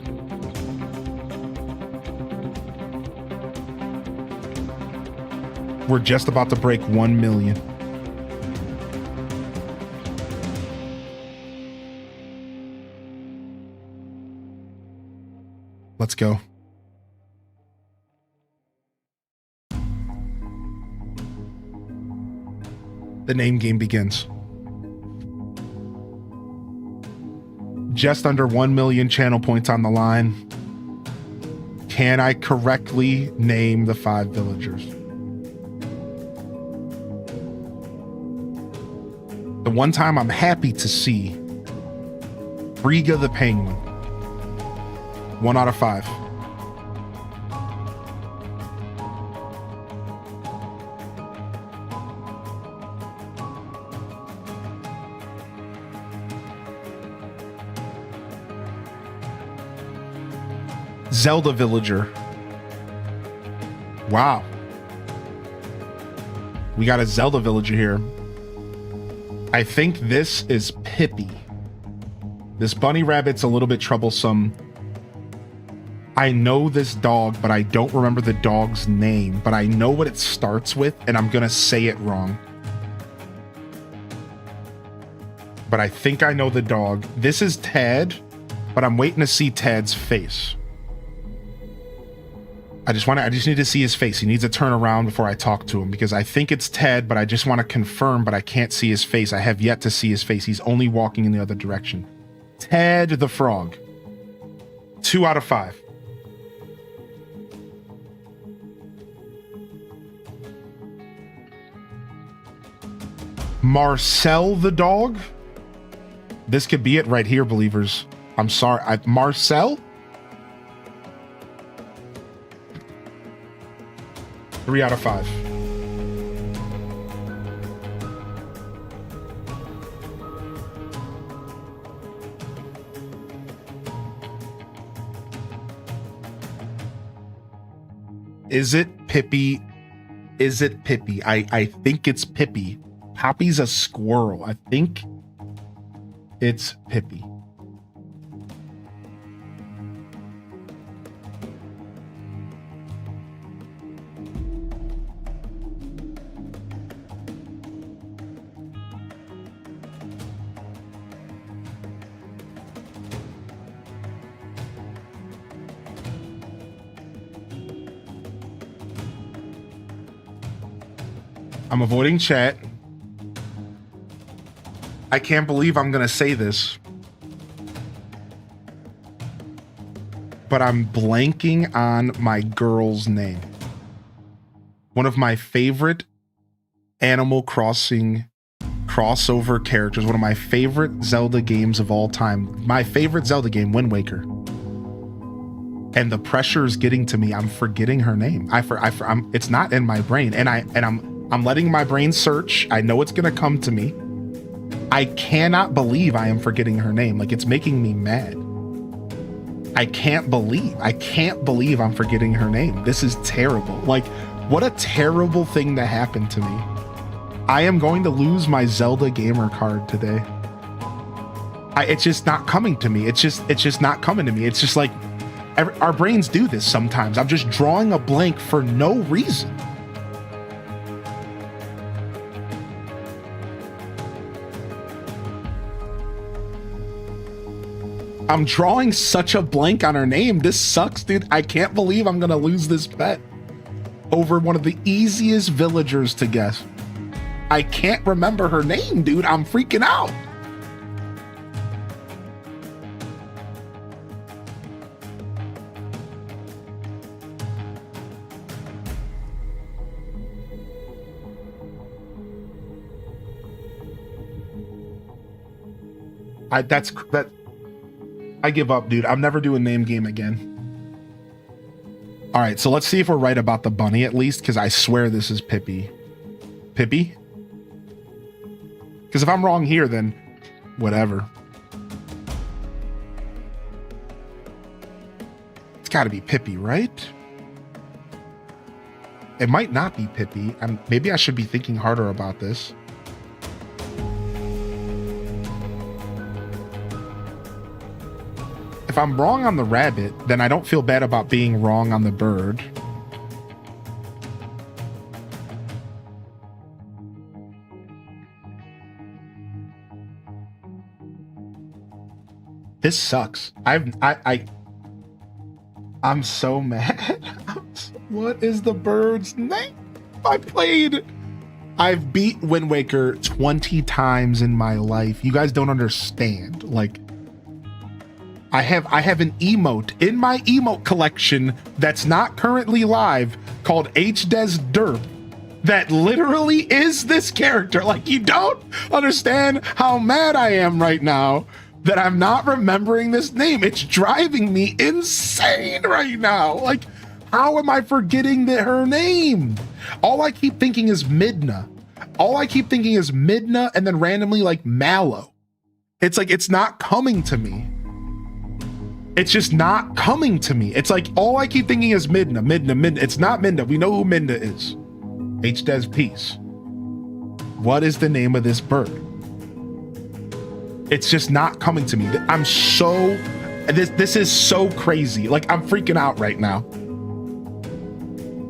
We're just about to break 1 million. Let's go. The name game begins. Just under 1 million channel points on the line. Can I correctly name the 5 villagers? The one time I'm happy to see Riga the Penguin. 1 out of 5. Zelda Villager. Wow. We got a Zelda Villager here. I think this is Pippi. This bunny rabbit's a little bit troublesome. I know this dog, but I don't remember the dog's name, but I know what it starts with, and I'm gonna say it wrong. But I think I know the dog. This is Tad, but I'm waiting to see Tad's face. I just need to see his face. He needs to turn around before I talk to him because I think it's Ted, but I just want to confirm, but I can't see his face. I have yet to see his face. He's only walking in the other direction. Ted the frog. 2 out of 5. Marcel the dog. This could be it right here, believers. I'm sorry. Marcel? 3 out of 5. Is it Pippi? Is it Pippi? I think it's Pippi. Poppy's a squirrel. I think it's Pippi. I'm avoiding chat. I can't believe I'm gonna say this, but I'm blanking on my girl's name. One of my favorite Animal Crossing crossover characters, one of my favorite Zelda games of all time. My favorite Zelda game, Wind Waker. and the pressure is getting to me. I'm forgetting her name. It's not in my brain, and I'm letting my brain search. I know it's gonna come to me. I cannot believe I am forgetting her name. Like, it's making me mad. I can't believe I'm forgetting her name. This is terrible. Like, what a terrible thing to happen to me. I am going to lose my Zelda gamer card today. It's just not coming to me. It's just not coming to me. It's just like, our brains do this sometimes. I'm just drawing a blank for no reason. I'm drawing such a blank on her name. This sucks, dude. I can't believe I'm gonna lose this bet over one of the easiest villagers to guess. I can't remember her name, dude. I'm freaking out. I give up, dude. I'm never doing name game again. All right, so let's see if we're right about the bunny at least, because I swear this is Pippi. Pippi? Because if I'm wrong here, then whatever. It's got to be Pippi, right? It might not be Pippi. Maybe I should be thinking harder about this. If I'm wrong on the rabbit, then I don't feel bad about being wrong on the bird. This sucks. I'm so mad. What is the bird's name? I've beat Wind Waker 20 times in my life. You guys don't understand. Like, I have an emote in my emote collection that's not currently live called HDes Derp that literally is this character. Like, you don't understand how mad I am right now that I'm not remembering this name. It's driving me insane right now. Like, how am I forgetting her name? All I keep thinking is Midna. And then randomly like Mallow. It's like, it's not coming to me. It's just not coming to me. It's like, all I keep thinking is Midna. It's not Minda. We know who Minda is. HDes Peace. What is the name of this bird? It's just not coming to me. I'm so, this is so crazy. Like, I'm freaking out right now.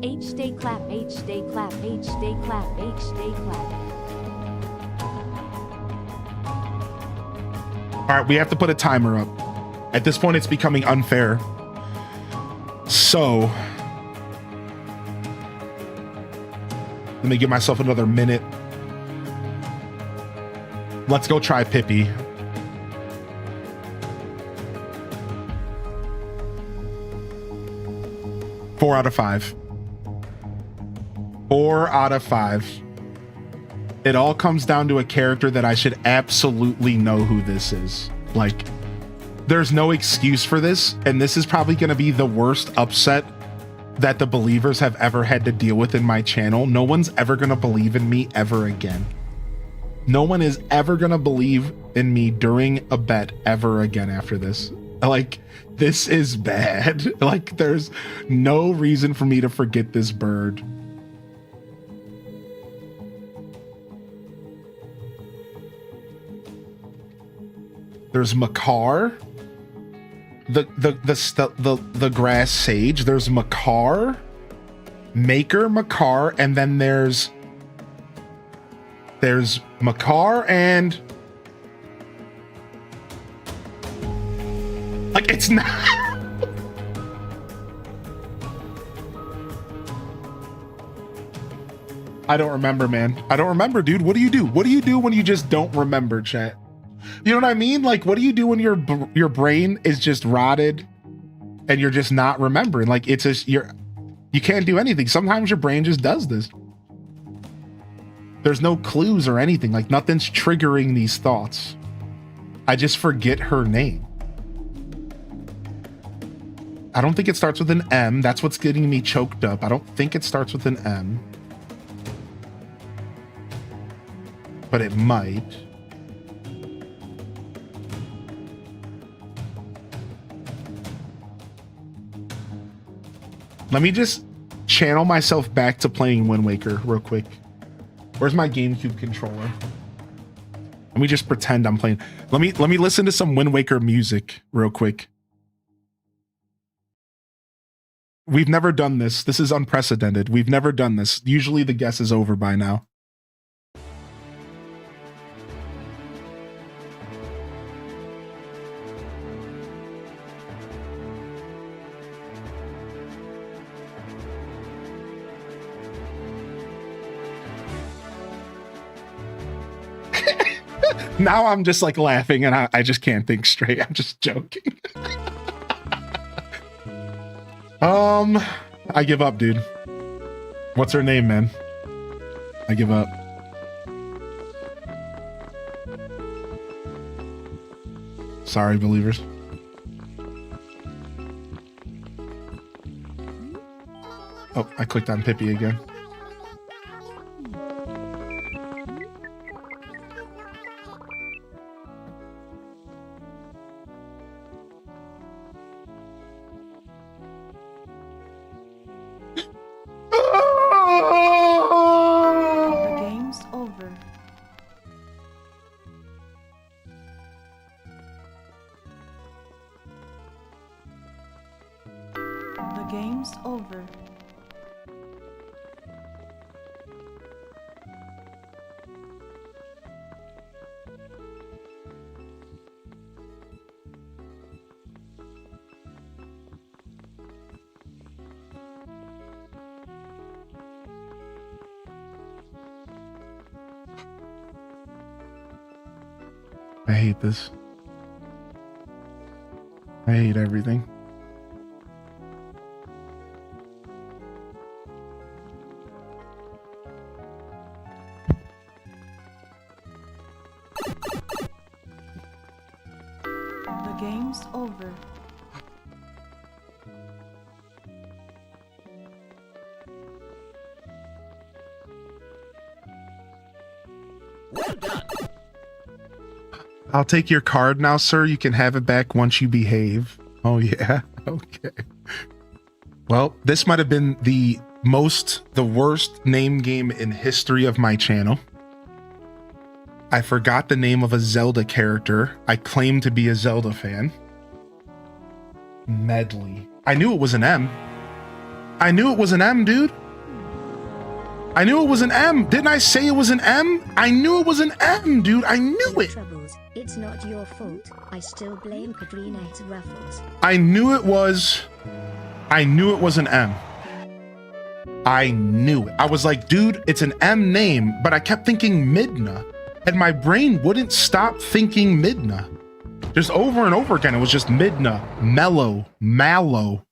H-day clap, H-day clap, H-day clap, H-day clap. All right, we have to put a timer up. At this point, it's becoming unfair. So, let me give myself another minute. Let's go try Pippi. Four out of five. 4 out of 5. It all comes down to a character that I should absolutely know who this is. Like, there's no excuse for this, and this is probably going to be the worst upset that the believers have ever had to deal with in my channel. No one's ever going to believe in me ever again. No one is ever going to believe in me during a bet ever again after this. Like, this is bad. Like, there's no reason for me to forget this bird. There's Makar, the grass sage. There's Makar, Maker, Makar, and then there's Makar and like, it's not. I don't remember, man. I don't remember, dude. What do you do? What do you do when you just don't remember, chat? You know what I mean? Like, what do you do when your brain is just rotted and you're just not remembering? Like, it's just, you can't do anything. Sometimes your brain just does this. There's no clues or anything. Like, nothing's triggering these thoughts. I just forget her name. I don't think it starts with an M. That's what's getting me choked up. I don't think it starts with an M. But it might. Let me just channel myself back to playing Wind Waker real quick. Where's my GameCube controller? Let me just pretend I'm playing. Let me listen to some Wind Waker music real quick. We've never done this. This is unprecedented. We've never done this. Usually the guess is over by now. Now I'm just like laughing and I just can't think straight. I'm just joking. I give up, dude. What's her name, man? I give up. Sorry, believers. Oh, I clicked on Pippi again. The game's over. The game's over. I hate this. I hate everything. The game's over. I'll take your card now, sir. You can have it back once you behave. Oh, yeah. Okay. Well, this might have been the worst name game in history of my channel. I forgot the name of a Zelda character. I claim to be a Zelda fan. Medley. I knew it was an M. I knew it was an M, dude. I knew it was an M. Didn't I say it was an M? I knew it was an M, dude. I knew it. Troubles. It's not your fault. I still blame Katrina's ruffles. I knew it was an M. I knew it. I was like, dude, it's an M name, but I kept thinking Midna, and my brain wouldn't stop thinking Midna. Just over and over again, it was just Midna, Mellow, Mallow,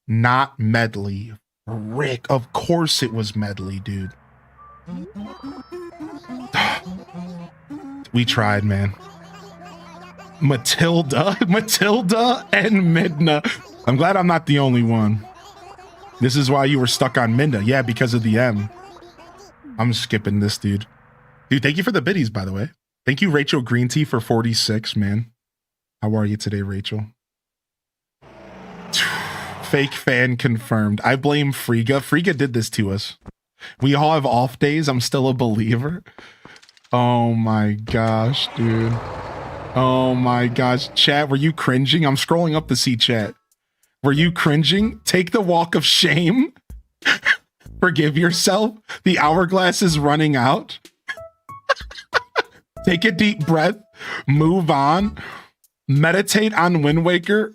not Medley. Rick, of course it was Medley, dude. We tried, man. Matilda and Midna. I'm glad I'm not the only one. This is why you were stuck on Midna. Yeah, because of the M. I'm skipping this, dude. Dude, thank you for the biddies, by the way. Thank you, Rachel Green Tea, for 46, man. How are you today, Rachel? Fake fan confirmed. I blame Frigga. Frigga did this to us. We all have off days. I'm still a believer. Oh my gosh, dude. Oh my gosh. Chat, were you cringing? I'm scrolling up to see chat. Were you cringing? Take the walk of shame. Forgive yourself. The hourglass is running out. Take a deep breath. Move on. Meditate on Wind Waker.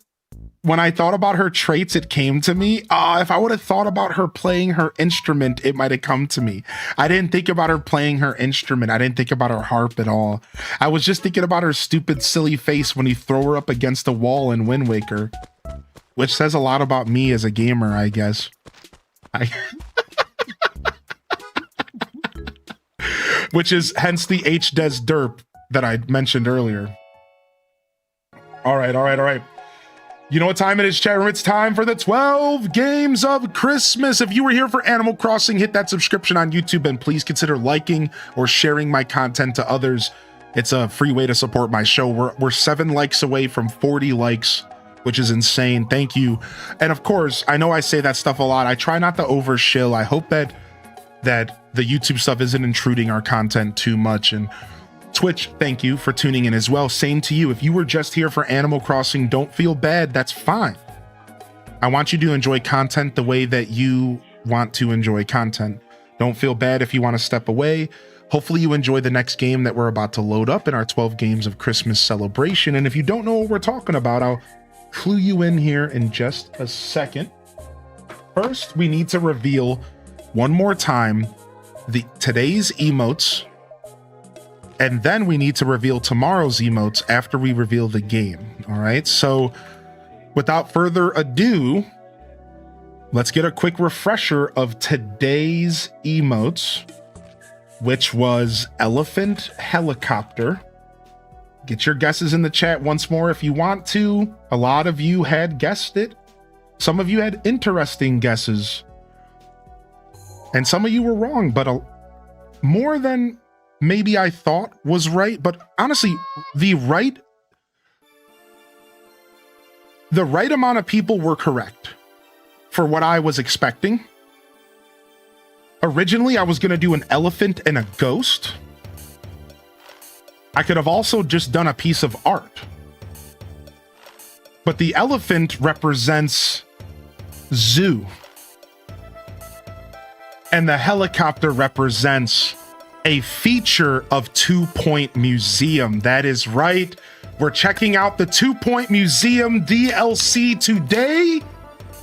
When I thought about her traits, it came to me. If I would have thought about her playing her instrument, it might have come to me. I didn't think about her playing her instrument. I didn't think about her harp at all. I was just thinking about her stupid, silly face when you throw her up against a wall in Wind Waker, which says a lot about me as a gamer, I guess. Which is hence the H-Des derp that I mentioned earlier. All right. You know what time it is, chat room? It's time for the 12 games of Christmas. If you were here for Animal Crossing, hit that subscription on YouTube and please consider liking or sharing my content to others. It's a free way to support my show. We're 7 likes away from 40 likes, which is insane. Thank you. And of course, I know I say that stuff a lot. I try not to overshill. I hope that the YouTube stuff isn't intruding our content too much. And Twitch, thank you for tuning in as well. Same to you. If you were just here for Animal Crossing, don't feel bad. That's fine. I want you to enjoy content the way that you want to enjoy content. Don't feel bad if you want to step away. Hopefully you enjoy the next game that we're about to load up in our 12 games of Christmas celebration. And if you don't know what we're talking about, I'll clue you in here in just a second. First, we need to reveal one more time today's emotes. And then we need to reveal tomorrow's emotes after we reveal the game. All right. So without further ado, let's get a quick refresher of today's emotes, which was elephant helicopter. Get your guesses in the chat once more if you want to. A lot of you had guessed it. Some of you had interesting guesses. And some of you were wrong, but more than maybe I thought was right. But honestly, the right amount of people were correct for what I was expecting. Originally, I was going to do an elephant and a ghost. I could have also just done a piece of art. But the elephant represents zoo. And the helicopter represents a feature of 2 Point Museum. That is right. We're checking out the 2 Point Museum DLC today.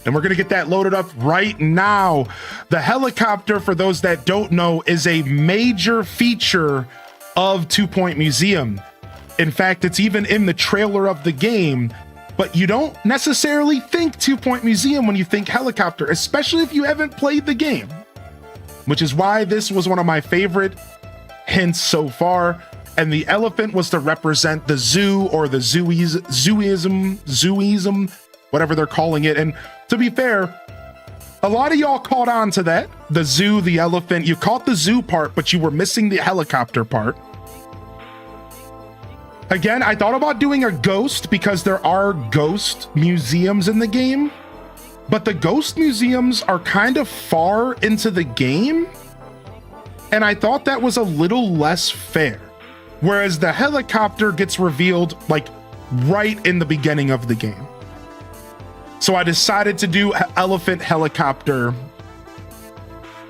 And we're going to get that loaded up right now. The helicopter, for those that don't know, is a major feature of 2 Point Museum. In fact, it's even in the trailer of the game, but you don't necessarily think 2 Point Museum when you think helicopter, especially if you haven't played the game, which is why this was one of my favorite hints so far. And the elephant was to represent the zoo or the zooism, whatever they're calling it. And to be fair, a lot of y'all caught on to that. The zoo, the elephant, you caught the zoo part, but you were missing the helicopter part. Again, I thought about doing a ghost because there are ghost museums in the game, but the ghost museums are kind of far into the game. And I thought that was a little less fair. Whereas the helicopter gets revealed like right in the beginning of the game. So I decided to do elephant helicopter.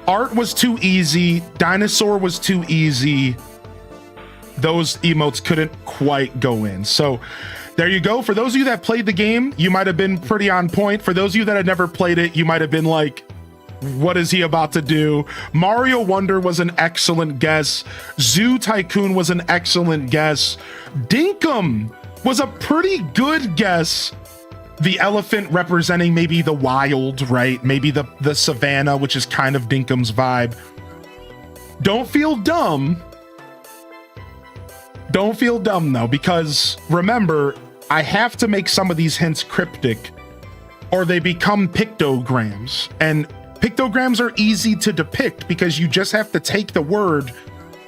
Art was too easy. Dinosaur was too easy. Those emotes couldn't quite go in. So there you go. For those of you that played the game, you might have been pretty on point. For those of you that had never played it, you might have been like, what is he about to do? Mario Wonder was an excellent guess. Zoo Tycoon was an excellent guess. Dinkum was a pretty good guess. The elephant representing maybe the wild, right? Maybe the savannah, which is kind of Dinkum's vibe. Don't feel dumb. Don't feel dumb though, because remember, I have to make some of these hints cryptic or they become pictograms. And pictograms are easy to depict because you just have to take the word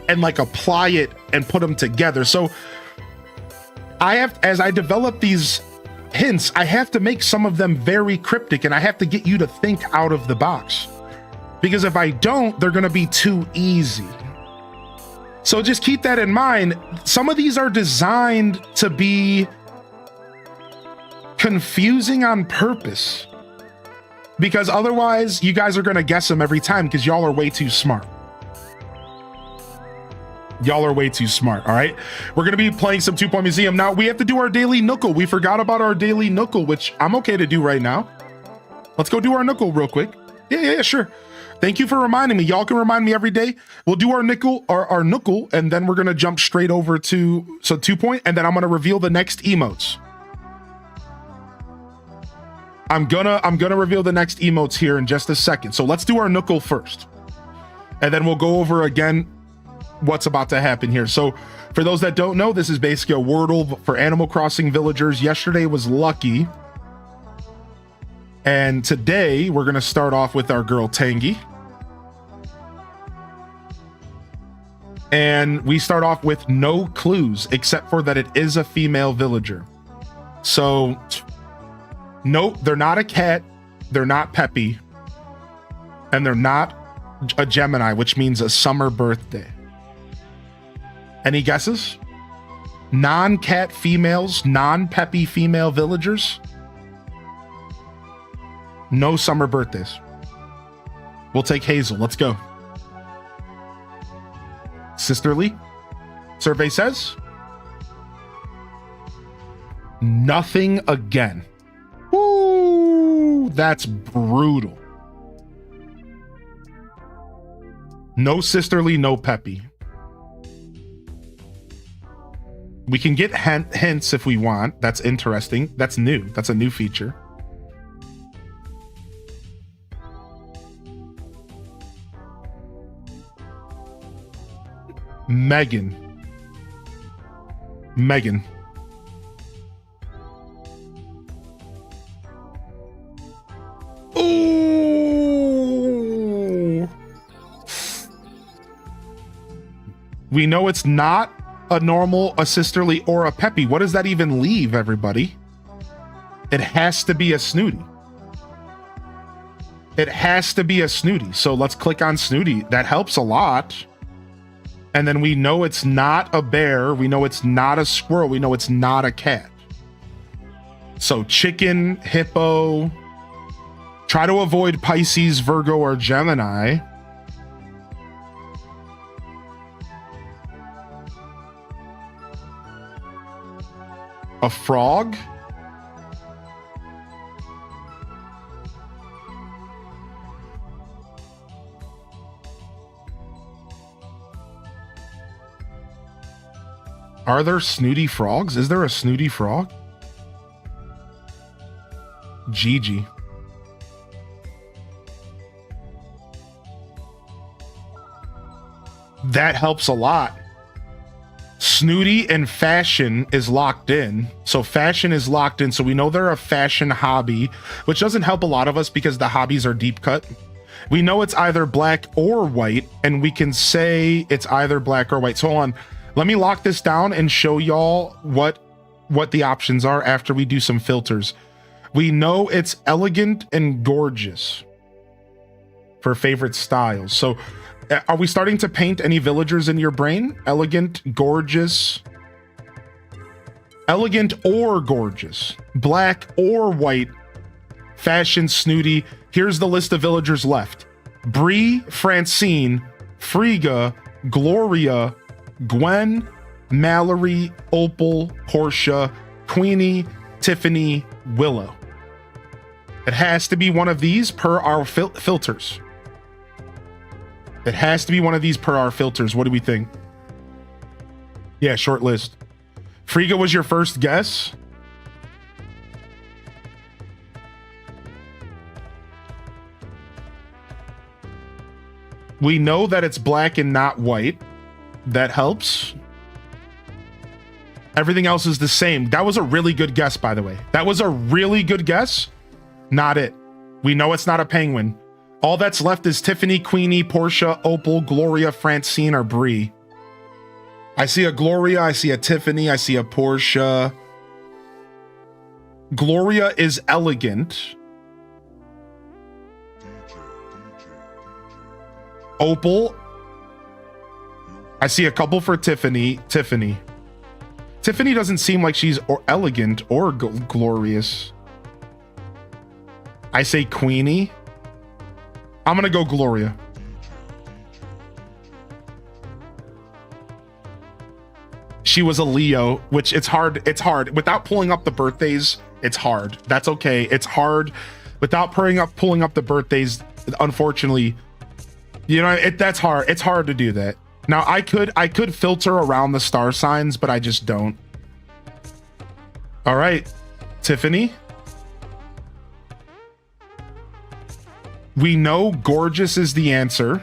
and like apply it and put them together. So as I develop these hints, I have to make some of them very cryptic and I have to get you to think out of the box. Because if I don't, they're going to be too easy. So just keep that in mind. Some of these are designed to be confusing on purpose. Because otherwise, you guys are going to guess them every time because y'all are way too smart. Y'all are way too smart, all right? We're going to be playing some 2 Point Museum. Now, we have to do our daily Nookle. We forgot about our daily Nookle, which I'm okay to do right now. Let's go do our Nookle real quick. Yeah, sure. Thank you for reminding me. Y'all can remind me every day. We'll do our Nookle, and then we're going to jump straight over to 2 Point, and then I'm going to reveal the next emotes. I'm gonna reveal the next emotes here in just a second. So let's do our Nookle first. And then we'll go over again what's about to happen here. So for those that don't know, this is basically a Wordle for Animal Crossing villagers. Yesterday was Lucky. And today we're going to start off with our girl Tangy. And we start off with no clues except for that it is a female villager. So, no, they're not a cat, they're not Peppy, and they're not a Gemini, which means a summer birthday. Any guesses? Non-cat females, non-Peppy female villagers? No summer birthdays. We'll take Hazel. Let's go. Sisterly? Survey says nothing again. Woo! That's brutal. No sisterly, no Peppy. We can get hints if we want. That's interesting. That's new. That's a new feature. Megan. Ooh. We know it's not a normal, a sisterly, or a Peppy. What does that even leave, everybody? It has to be a Snooty. It has to be a Snooty. So let's click on Snooty. That helps a lot. And then we know it's not a bear. We know it's not a squirrel. We know it's not a cat. So chicken, hippo. Try to avoid Pisces, Virgo, or Gemini. A frog? Are there snooty frogs? Is there a snooty frog? Gigi. That helps a lot. Snooty and fashion is locked in. So fashion is locked in. So we know they're a fashion hobby, which doesn't help a lot of us because the hobbies are deep cut. We know it's either black or white, and we can say it's either black or white. So hold on. Let me lock this down and show y'all what the options are after we do some filters. We know it's elegant and gorgeous for favorite styles. So are we starting to paint any villagers in your brain? Elegant, gorgeous. Elegant or gorgeous. Black or white. Fashion, snooty. Here's the list of villagers left. Bree, Francine, Frigga, Gloria, Gwen, Mallory, Opal, Portia, Queenie, Tiffany, Willow. It has to be one of these per our filters. It has to be one of these per our filters. What do we think? Yeah, short list. Frigga was your first guess. We know that it's black and not white. That helps. Everything else is the same. That was a really good guess, by the way. That was a really good guess. Not it. We know it's not a penguin. All that's left is Tiffany, Queenie, Portia, Opal, Gloria, Francine, or Bree. I see a Gloria, I see a Tiffany, I see a Portia. Gloria is elegant. Opal. I see a couple for Tiffany. Tiffany doesn't seem like she's elegant or glorious. I say Queenie. I'm gonna go Gloria. She was a Leo, which it's hard. Without pulling up the birthdays, it's hard. That's okay. It's hard. Without pulling up the birthdays, unfortunately, you know, that's hard. It's hard to do that. Now I could filter around the star signs, but I just don't. All right, Tiffany. We know gorgeous is the answer.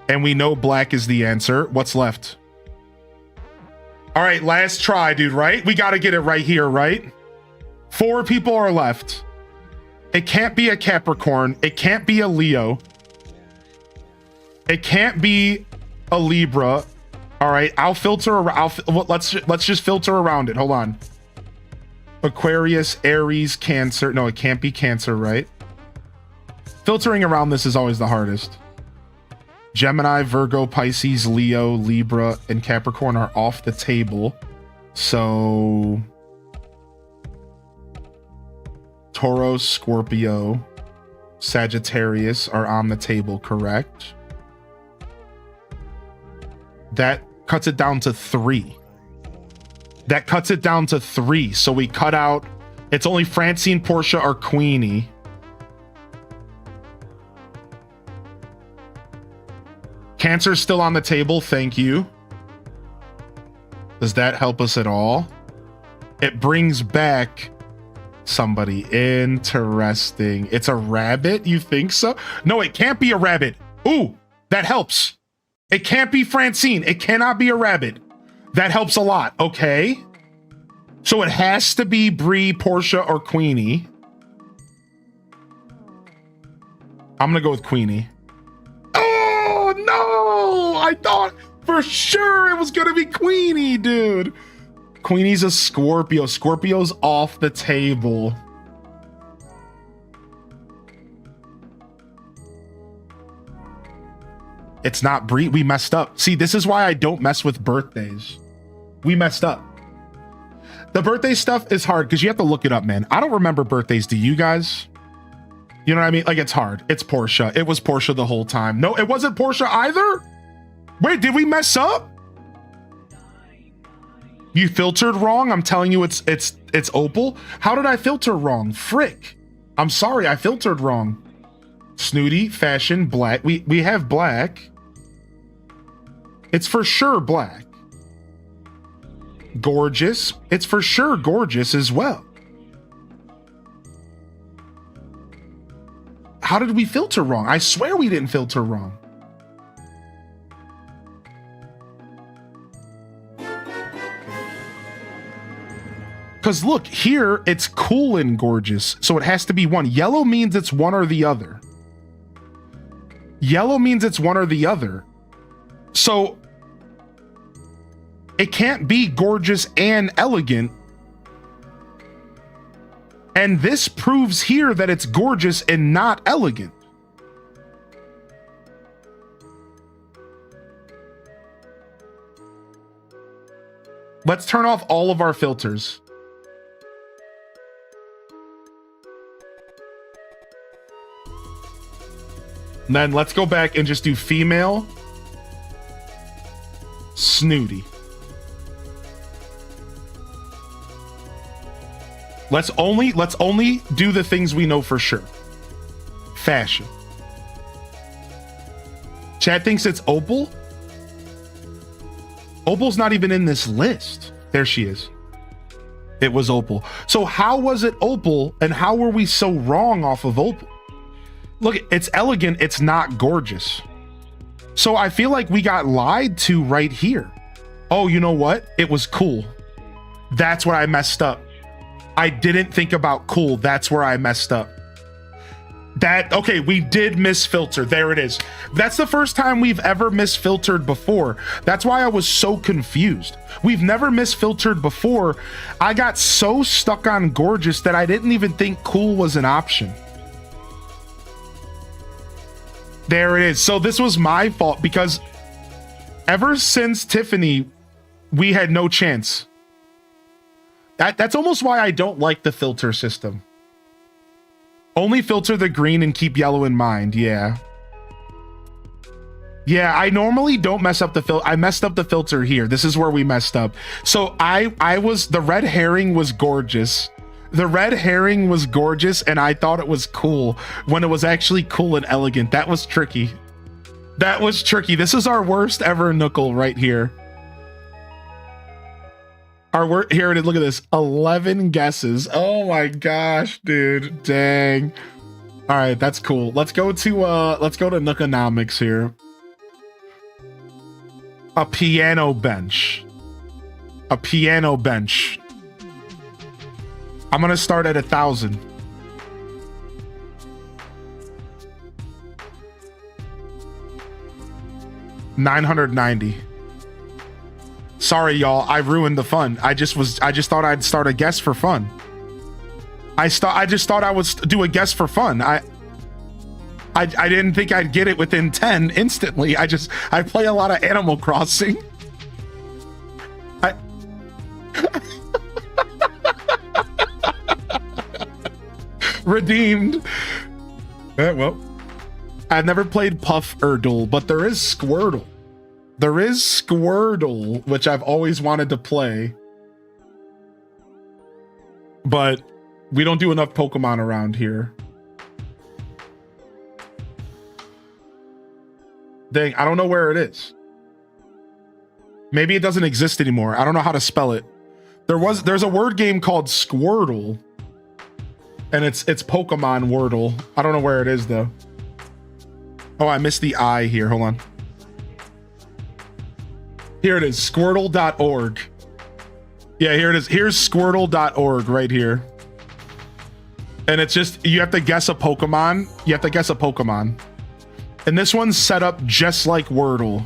And we know black is the answer. What's left? All right, last try, dude, right? We got to get it right here, right? 4 people are left. It can't be a Capricorn. It can't be a Leo. It can't be a Libra. All right, I'll filter around. Let's just filter around it. Hold on. Aquarius, Aries, Cancer. No, it can't be Cancer, right? Filtering around this is always the hardest. Gemini, Virgo, Pisces, Leo, Libra, and Capricorn are off the table. So Taurus, Scorpio, Sagittarius are on the table, correct? That cuts it down to 3. That cuts it down to 3. So we cut out, it's only Francine, Portia, or Queenie. Cancer's still on the table, thank you. Does that help us at all? It brings back somebody interesting. It's a rabbit, you think so? No, it can't be a rabbit. Ooh, that helps. It can't be Francine. It cannot be a rabbit. That helps a lot. Okay. So it has to be Bree, Portia, or Queenie. I'm gonna go with Queenie. Oh no! I thought for sure it was gonna be Queenie, dude. Queenie's a Scorpio. Scorpio's off the table. It's not Bree. We messed up. See, this is why I don't mess with birthdays. We messed up. The birthday stuff is hard because you have to look it up, man. I don't remember birthdays. Do you guys? You know what I mean? Like, it's hard. It's Portia. It was Portia the whole time. No, it wasn't Portia either. Wait, did we mess up? You filtered wrong. I'm telling you, it's Opal. How did I filter wrong? Frick. I'm sorry. I filtered wrong. Snooty, fashion, black. We have black. It's for sure black. Gorgeous. It's for sure gorgeous as well. How did we filter wrong? I swear we didn't filter wrong. Because look, here it's cool and gorgeous. So it has to be one. Yellow means it's one or the other. Yellow means it's one or the other. So it can't be gorgeous and elegant. And this proves here that it's gorgeous and not elegant. Let's turn off all of our filters. And then let's go back and just do female. Snooty. Let's only do the things we know for sure. Fashion. Chad thinks it's Opal. Opal's not even in this list. There she is. It was Opal. So how was it Opal, and how were we so wrong off of Opal? Look, it's elegant. It's not gorgeous. So I feel like we got lied to right here. Oh, you know what? It was cool. That's where I messed up. I didn't think about cool. That's where I messed up. Okay, we did misfilter. There it is. That's the first time we've ever misfiltered before. That's why I was so confused. We've never misfiltered before. I got so stuck on gorgeous that I didn't even think cool was an option. There it is. So this was my fault because ever since Tiffany, we had no chance. That's almost why I don't like the filter system. Only filter the green and keep yellow in mind. Yeah. Yeah, I normally don't mess up the filter. I messed up the filter here. This is where we messed up. So the red herring was gorgeous. The red herring was gorgeous and I thought it was cool when it was actually cool and elegant. That was tricky. That was tricky. This is our worst ever Nookle right here. Here it is. Look at this. 11 guesses. Oh my gosh, dude. Dang. All right, that's cool. Let's go to Nookonomics here. A piano bench. A piano bench. I'm gonna start at 1,000. $990. Sorry, y'all. I ruined the fun. I just thought I'd start a guess for fun. I just thought I would do a guess for fun. I didn't think I'd get it within 10 instantly. I play a lot of Animal Crossing. Redeemed. Well, I've never played Puff Erdle, but there is Squirtle. There is Squirtle, which I've always wanted to play. But we don't do enough Pokemon around here. Dang, I don't know where it is. Maybe it doesn't exist anymore. I don't know how to spell it. There's a word game called Squirtle. And it's Pokemon Wordle. I don't know where it is though. Oh, I missed the I here. Hold on. Here it is, squirtle.org. Yeah, here it is. Here's squirtle.org right here. And it's just, you have to guess a Pokemon. You have to guess a Pokemon. And this one's set up just like Wordle.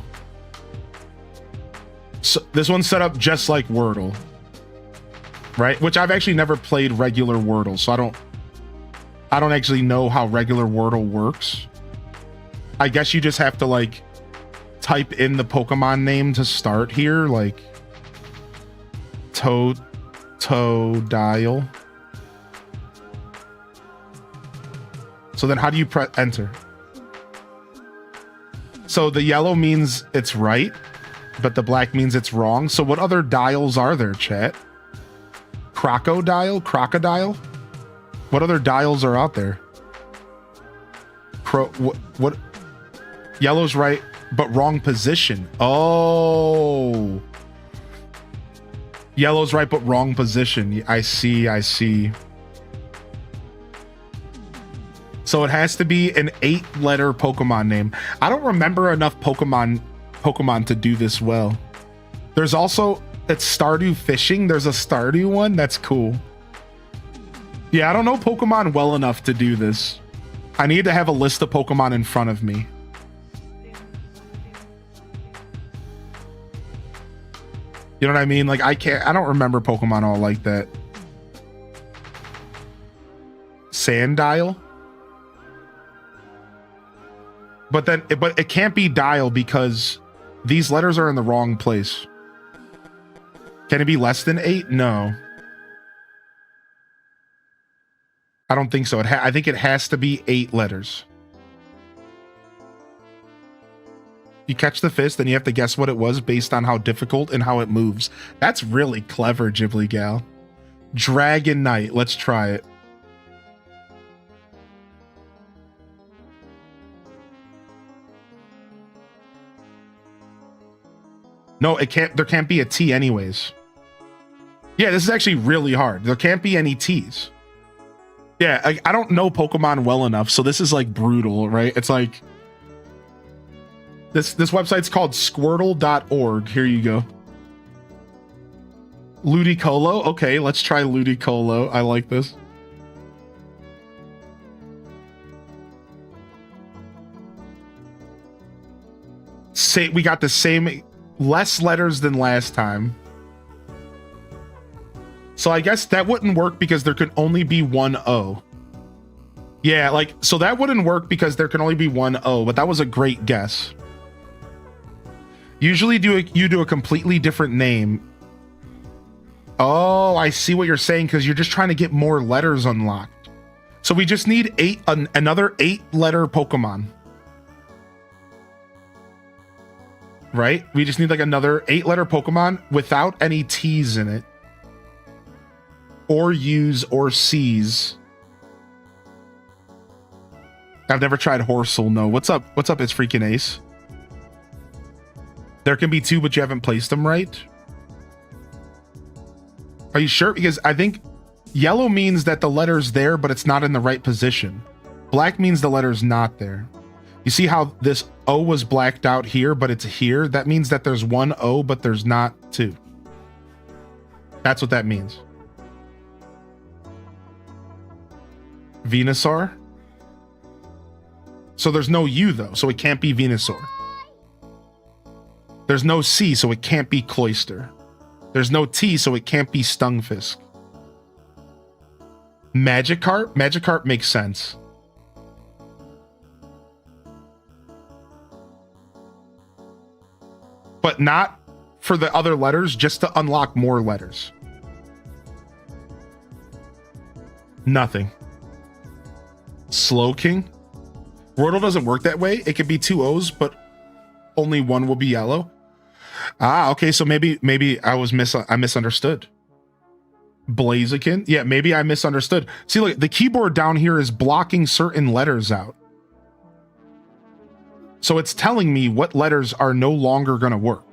So this one's set up just like Wordle. Right? Which I've actually never played regular Wordle, so I don't actually know how regular Wordle works. I guess you just have to like type in the Pokemon name to start here, like Totodile. So then how do you press enter? So the yellow means it's right, but the black means it's wrong. So what other dials are there, chat? Crocodile? What other dials are out there? What? Yellow's right, but wrong position. Oh. Yellow's right, but wrong position. I see. So it has to be an 8-letter Pokemon name. I don't remember enough Pokemon to do this well. There's also, it's Stardew Fishing. There's a Stardew one. That's cool. Yeah, I don't know Pokemon well enough to do this. I need to have a list of Pokemon in front of me. You know what I mean? Like I don't remember Pokemon all like that. Sandile? But it can't be dial because these letters are in the wrong place. Can it be less than 8? No. I don't think so. I think it has to be 8 letters. You catch the fish, then you have to guess what it was based on how difficult and how it moves. That's really clever, Ghibli gal. Dragon Knight. Let's try it. No, it can't. There can't be a T anyways. Yeah, this is actually really hard. There can't be any T's. Yeah, I don't know Pokemon well enough, so this is like brutal, right? It's like this website's called squirtle.org. Here you go. Ludicolo. Okay, let's try Ludicolo. I like this. We got the same, less letters than last time. So I guess that wouldn't work because there could only be one O. Yeah, like, so that wouldn't work because there can only be one O, but that was a great guess. Usually you do a completely different name. Oh, I see what you're saying, because you're just trying to get more letters unlocked. So we just need another 8-letter Pokemon. Right? We just need like another 8-letter Pokemon without any T's in it. Or U's or C's. I've never tried Horsel. No. What's up? What's up? It's freaking Ace. There can be 2, but you haven't placed them right. Are you sure? Because I think yellow means that the letter's there, but it's not in the right position. Black means the letter's not there. You see how this O was blacked out here, but it's here? That means that there's one O, but there's not 2. That's what that means. Venusaur. So there's no U though, so it can't be Venusaur. There's no C, so it can't be Cloyster. There's no T, so it can't be Stunfisk. Magikarp? Magikarp makes sense. But not for the other letters, just to unlock more letters. Nothing. Slowking? Wordle doesn't work that way. It could be 2 O's, but only one will be yellow. Ah, okay, so maybe I misunderstood. Blaziken? Yeah, maybe I misunderstood. See, look, the keyboard down here is blocking certain letters out. So it's telling me what letters are no longer going to work.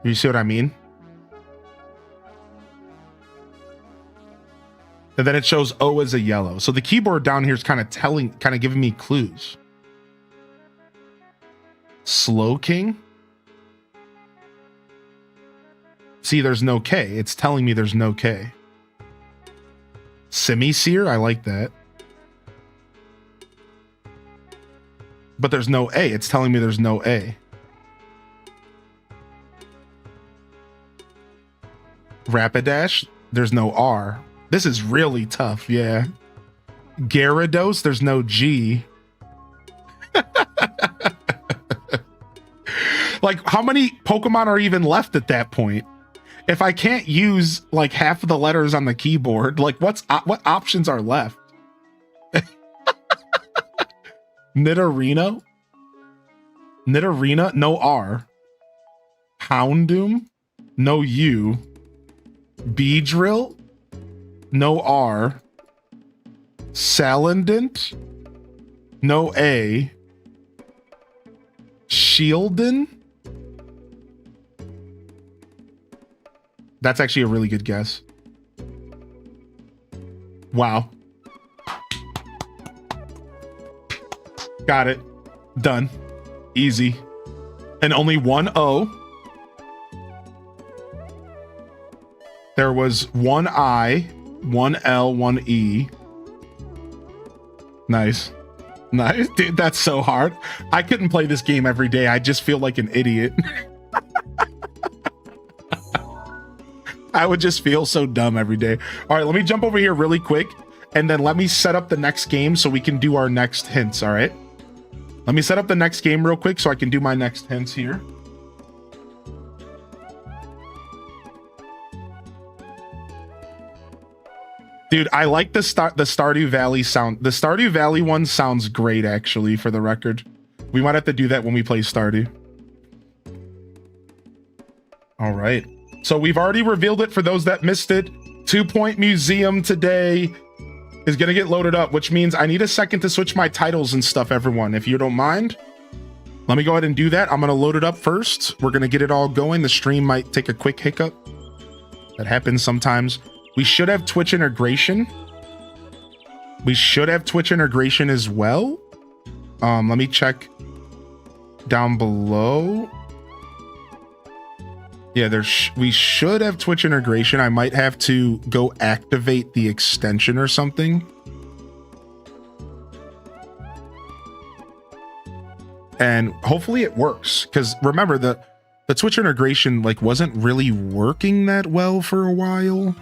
You see what I mean? And then it shows O as a yellow. So the keyboard down here is kind of giving me clues. Slowking? See, there's no K. It's telling me there's no K. Simisear? I like that. But there's no A. It's telling me there's no A. Rapidash? There's no R. This is really tough, yeah. Gyarados? There's no G. Like, how many Pokemon are even left at that point? If I can't use like half of the letters on the keyboard, like what options are left? Nidorino? Nidorina? No R. Houndoom? No U. Beedrill? No R. Salandent? No A. Shieldon? That's actually a really good guess. Wow. Got it. Done. Easy. And only one O. There was one I, one L, one E. Nice. Nice. Dude, that's so hard. I couldn't play this game every day. I just feel like an idiot. I would just feel so dumb every day. All right, let me jump over here really quick, and then let me set up the next game so we can do our next hints, all right? Let me set up the next game real quick so I can do my next hints here. Dude, I like the Stardew Valley sound. The Stardew Valley one sounds great, actually, for the record. We might have to do that when we play Stardew. All right. So we've already revealed it for those that missed it. 2 Point Museum today is going to get loaded up, which means I need a second to switch my titles and stuff, everyone. If you don't mind, let me go ahead and do that. I'm going to load it up first. We're going to get it all going. The stream might take a quick hiccup. That happens sometimes. We should have Twitch integration. We should have Twitch integration as well. Let me check down below. Yeah, we should have Twitch integration. I might have to go activate the extension or something. And hopefully it works, because remember the Twitch integration like wasn't really working that well for a while.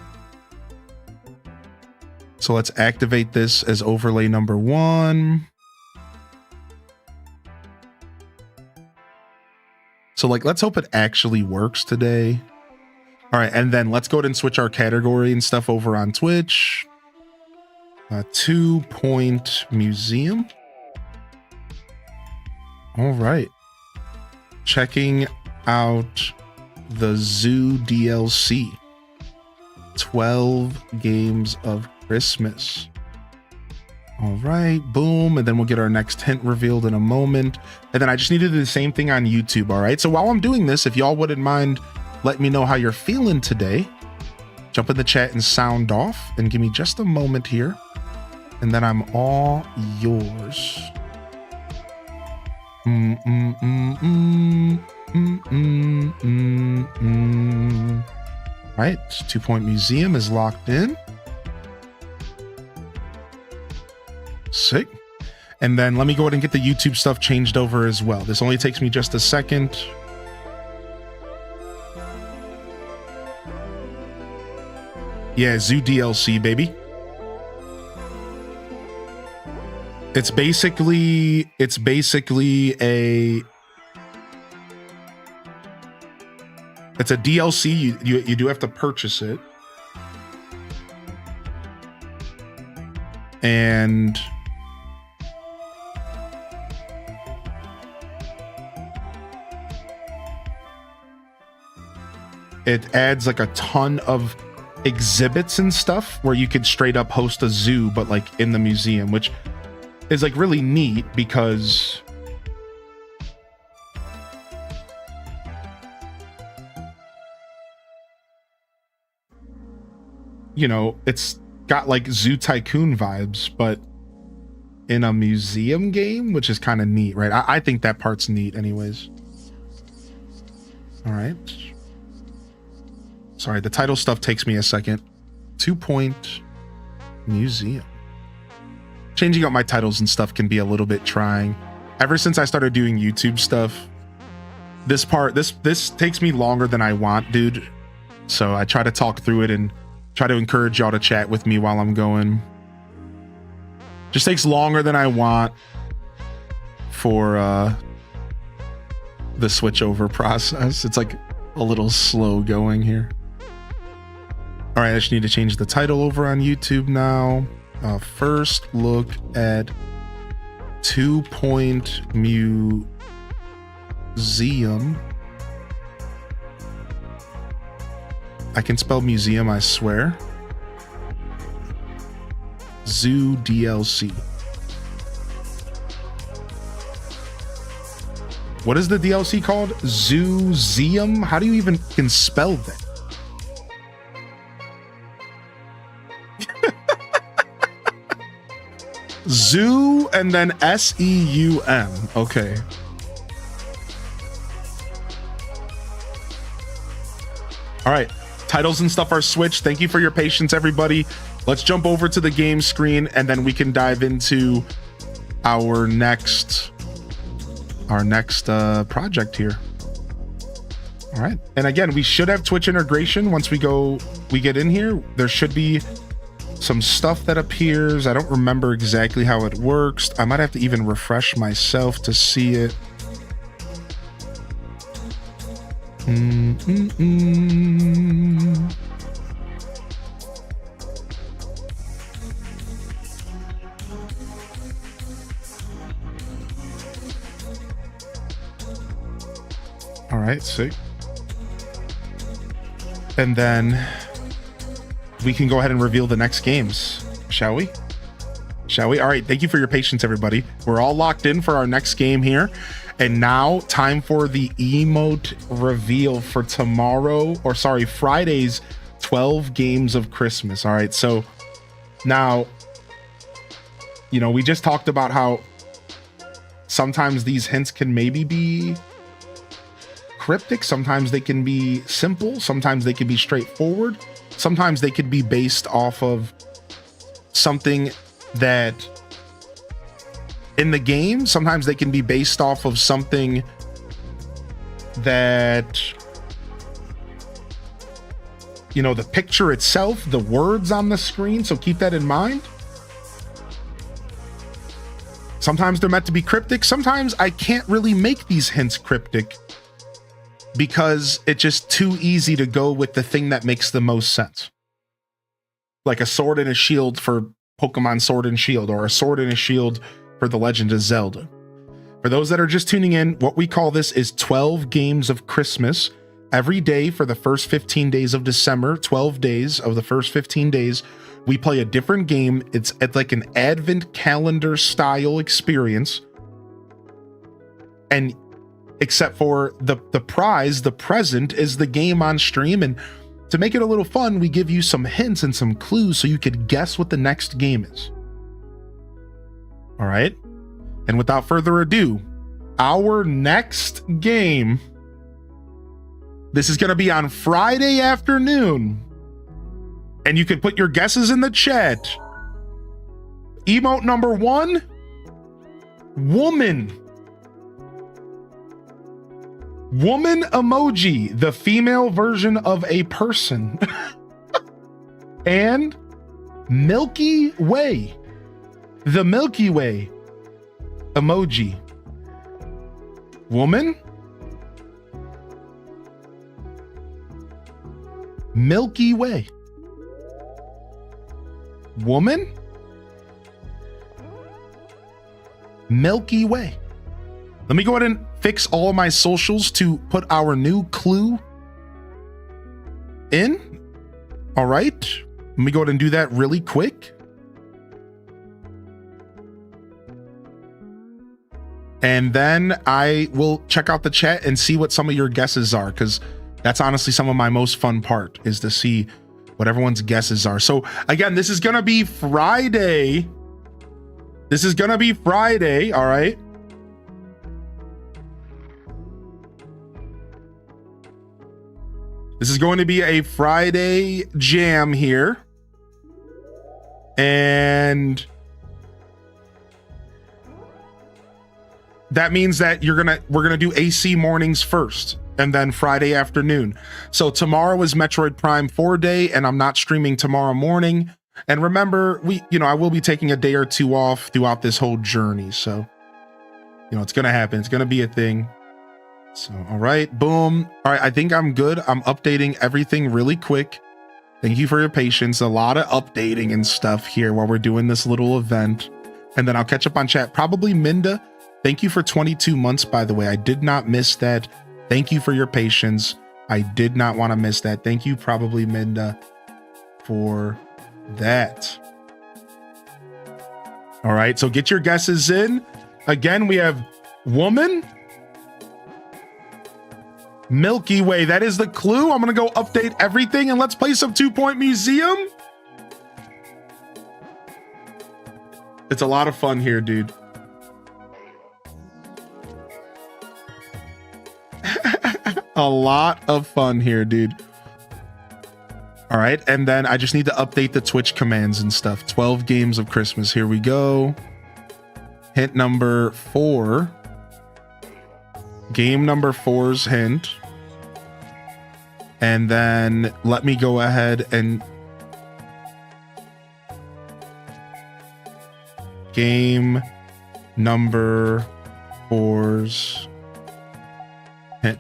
So let's activate this as overlay number 1. So like, let's hope it actually works today. All right, and then let's go ahead and switch our category and stuff over on Twitch. 2 Point Museum. All right. Checking out the Zoo DLC. 12 Games of Christmas. All right, boom. And then we'll get our next hint revealed in a moment. And then I just need to do the same thing on YouTube. All right. So while I'm doing this, if y'all wouldn't mind letting me know how you're feeling today, jump in the chat and sound off and give me just a moment here. And then I'm all yours. All right. 2 Point Museum is locked in. sick. And then let me go ahead and get the YouTube stuff changed over as well. This only takes me just a second. Yeah, Zoo DLC, baby. It's basically a DLC. You do have to purchase it. And it adds like a ton of exhibits and stuff where you could straight up host a zoo, but like in the museum, which is like really neat because you know, it's got like Zoo Tycoon vibes, but in a museum game, which is kind of neat, right? I think that part's neat anyways. All right. Sorry, the title stuff takes me a second. 2 Point Museum. Changing up my titles and stuff can be a little bit trying. Ever since I started doing YouTube stuff, this takes me longer than I want, dude. So I try to talk through it and try to encourage y'all to chat with me while I'm going. Just takes longer than I want for the switchover process. It's like a little slow going here. All right, I just need to change the title over on YouTube now. First look at 2 Point Museum. I can spell museum, I swear. Zoo DLC. What is the DLC called? Zooseum? How do you even can spell that? Zoo and then S-E-U-M. Okay. All right. Titles and stuff are switched. Thank you for your patience, everybody. Let's jump over to the game screen and then we can dive into our next project here. All right. And again, we should have Twitch integration once we get in here. There should be some stuff that appears. I don't remember exactly how it works. I might have to even refresh myself to see it. All right, sick. And then we can go ahead and reveal the next games, shall we? All right, thank you for your patience, everybody. We're all locked in for our next game here. And now time for the emote reveal for Friday's 12 games of Christmas. All right, so now, you know, we just talked about how sometimes these hints can maybe be cryptic, sometimes they can be simple, sometimes they can be straightforward, sometimes they could be based off of something that in the game, sometimes they can be based off of something that, you know, the picture itself, the words on the screen, so keep that in mind. Sometimes they're meant to be cryptic, sometimes I can't really make these hints cryptic because it's just too easy to go with the thing that makes the most sense. Like a sword and a shield for Pokemon Sword and Shield, or a sword and a shield for The Legend of Zelda. For those that are just tuning in, what we call this is 12 games of Christmas. Every day for the first 15 days of December, 12 days of the first 15 days, we play a different game. It's like an advent calendar style experience. And except for the prize, the present is the game on stream. And to make it a little fun, we give you some hints and some clues so you could guess what the next game is. All right. And without further ado, our next game, this is going to be on Friday afternoon. And you can put your guesses in the chat. Emote number 1, woman. Woman emoji, the female version of a person. And Milky Way, the Milky Way emoji. Woman, Milky Way. Woman, Milky Way. Let me go ahead and fix all of my socials to put our new clue in. All right. Let me go ahead and do that really quick. And then I will check out the chat and see what some of your guesses are, because that's honestly some of my most fun part, is to see what everyone's guesses are. So again, this is going to be Friday. This is going to be Friday. All right. This is going to be a Friday jam here. And that means that we're gonna do AC mornings first and then Friday afternoon. So tomorrow is Metroid Prime 4 day, and I'm not streaming tomorrow morning. And remember, I will be taking a day or two off throughout this whole journey. So, it's gonna happen. It's gonna be a thing. So, all right, boom. All right, I think I'm good. I'm updating everything really quick. Thank you for your patience. A lot of updating and stuff here while we're doing this little event. And then I'll catch up on chat. Probably Minda. Thank you for 22 months, by the way. I did not miss that. Thank you for your patience. I did not want to miss that. Thank you, probably Minda, for that. All right, so get your guesses in. Again, we have woman, Milky Way. That is the clue. I'm going to go update everything, and let's play some 2 Point Museum. It's a lot of fun here, dude. A lot of fun here, dude. All right, and then I just need to update the Twitch commands and stuff. 12 games of Christmas. Here we go. Hint number 4. Game number 4's hint. And then let me go ahead and game number 4's hint.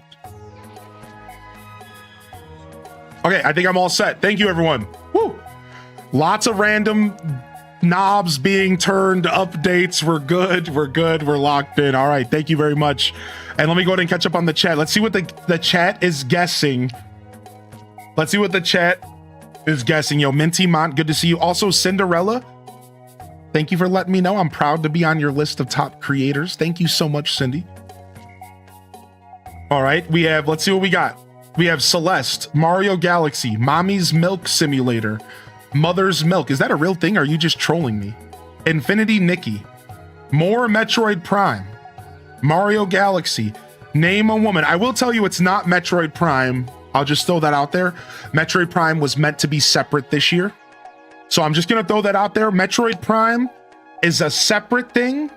Okay, I think I'm all set. Thank you, everyone. Woo! Lots of random knobs being turned, updates. We're good. We're good. We're locked in. All right. Thank you very much. And let me go ahead and catch up on the chat. Let's see what the chat is guessing. Let's see what the chat is guessing. Yo, Minty Mont, good to see you. Also, Cinderella, thank you for letting me know. I'm proud to be on your list of top creators. Thank you so much, Cindy. All right. Let's see what we got. We have Celeste, Mario Galaxy, Mommy's Milk Simulator, Mother's Milk. Is that a real thing? Or are you just trolling me? Infinity Nikki, more Metroid Prime, Mario Galaxy, Name a Woman. I will tell you it's not Metroid Prime. I'll just throw that out there. Metroid Prime was meant to be separate this year. So I'm just going to throw that out there. Metroid Prime is a separate thing.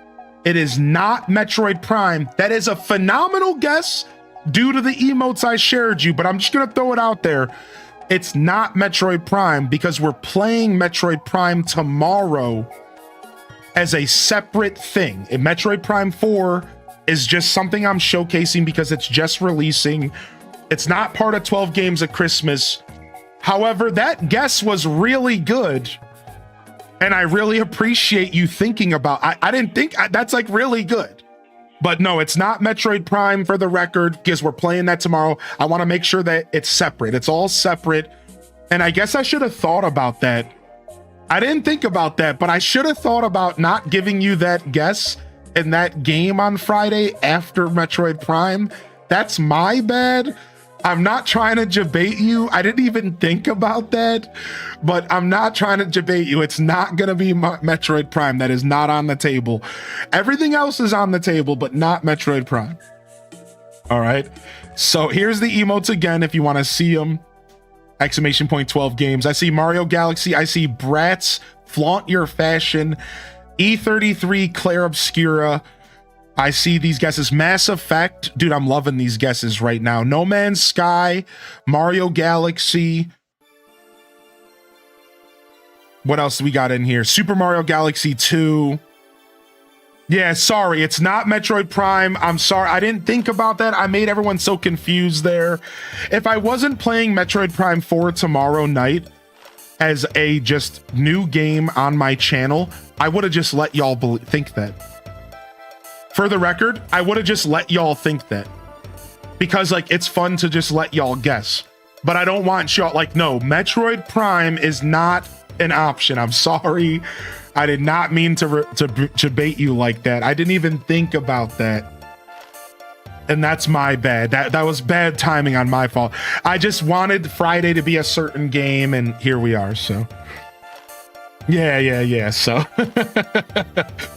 It is not Metroid Prime. That is a phenomenal guess due to the emotes I shared you, but I'm just going to throw it out there. It's not Metroid Prime because we're playing Metroid Prime tomorrow as a separate thing. And Metroid Prime 4 is just something I'm showcasing because it's just releasing. It's not part of 12 games of Christmas. However, that guess was really good. And I really appreciate you thinking about, I didn't think that's like really good. But no, it's not Metroid Prime for the record because we're playing that tomorrow. I want to make sure that it's separate. It's all separate. And I guess I should have thought about that. I didn't think about that, but I should have thought about not giving you that guess in that game on Friday after Metroid Prime. That's my bad. I'm not trying to debate you. I didn't even think about that, but I'm not trying to debate you. It's not going to be Metroid Prime. That is not on the table. Everything else is on the table, but not Metroid Prime. All right. So here's the emotes again. If you want to see them, exclamation point 12 games. I see Mario Galaxy. I see Bratz, Flaunt Your Fashion. E33, Claire Obscura. I see these guesses. Mass Effect. Dude, I'm loving these guesses right now. No Man's Sky, Mario Galaxy. What else do we got in here? Super Mario Galaxy 2. Yeah, sorry, it's not Metroid Prime. I'm sorry, I didn't think about that. I made everyone so confused there. If I wasn't playing Metroid Prime 4 tomorrow night as a just new game on my channel, I would have just let y'all think that. For the record, I would have just let y'all think that. Because, like, it's fun to just let y'all guess. But I don't want y'all, like, no, Metroid Prime is not an option. I'm sorry. I did not mean to bait you like that. I didn't even think about that. And that's my bad. That was bad timing on my fault. I just wanted Friday to be a certain game, and here we are, so. Yeah. So,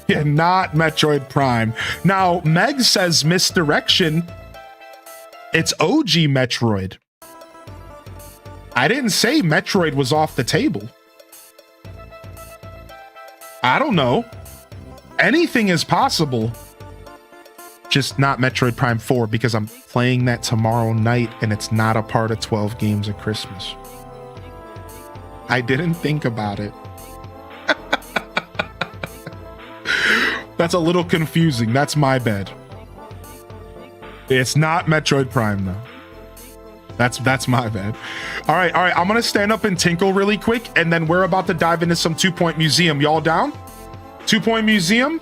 yeah, not Metroid Prime. Now, Meg says Misdirection. It's OG Metroid. I didn't say Metroid was off the table. I don't know. Anything is possible. Just not Metroid Prime 4 because I'm playing that tomorrow night and it's not a part of 12 Games of Christmas. I didn't think about it. That's a little confusing. That's my bad. It's not Metroid Prime though. That's my bad. All right. I'm gonna stand up and tinkle really quick, and then we're about to dive into some 2 Point Museum. Y'all down? 2 Point Museum.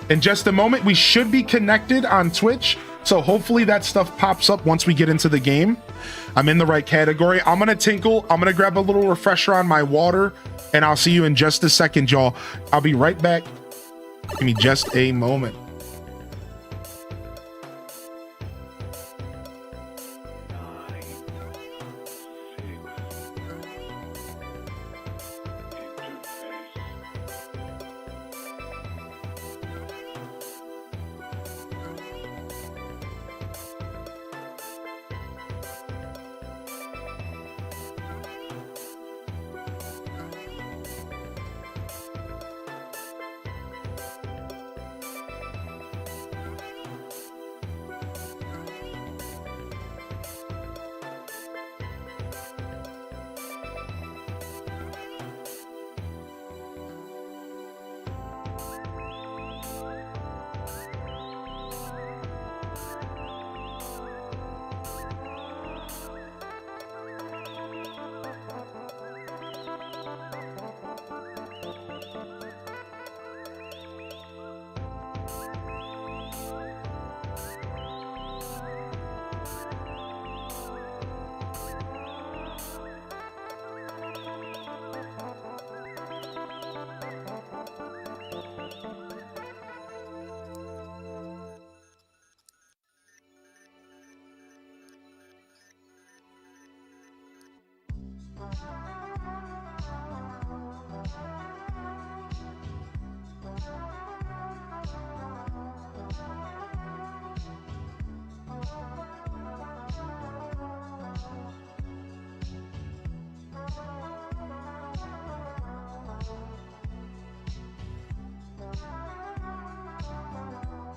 In just a moment, we should be connected on Twitch, so hopefully that stuff pops up once we get into the game. I'm in the right category. I'm gonna tinkle. I'm gonna grab a little refresher on my water, and I'll see you in just a second, y'all. I'll be right back. Give me just a moment.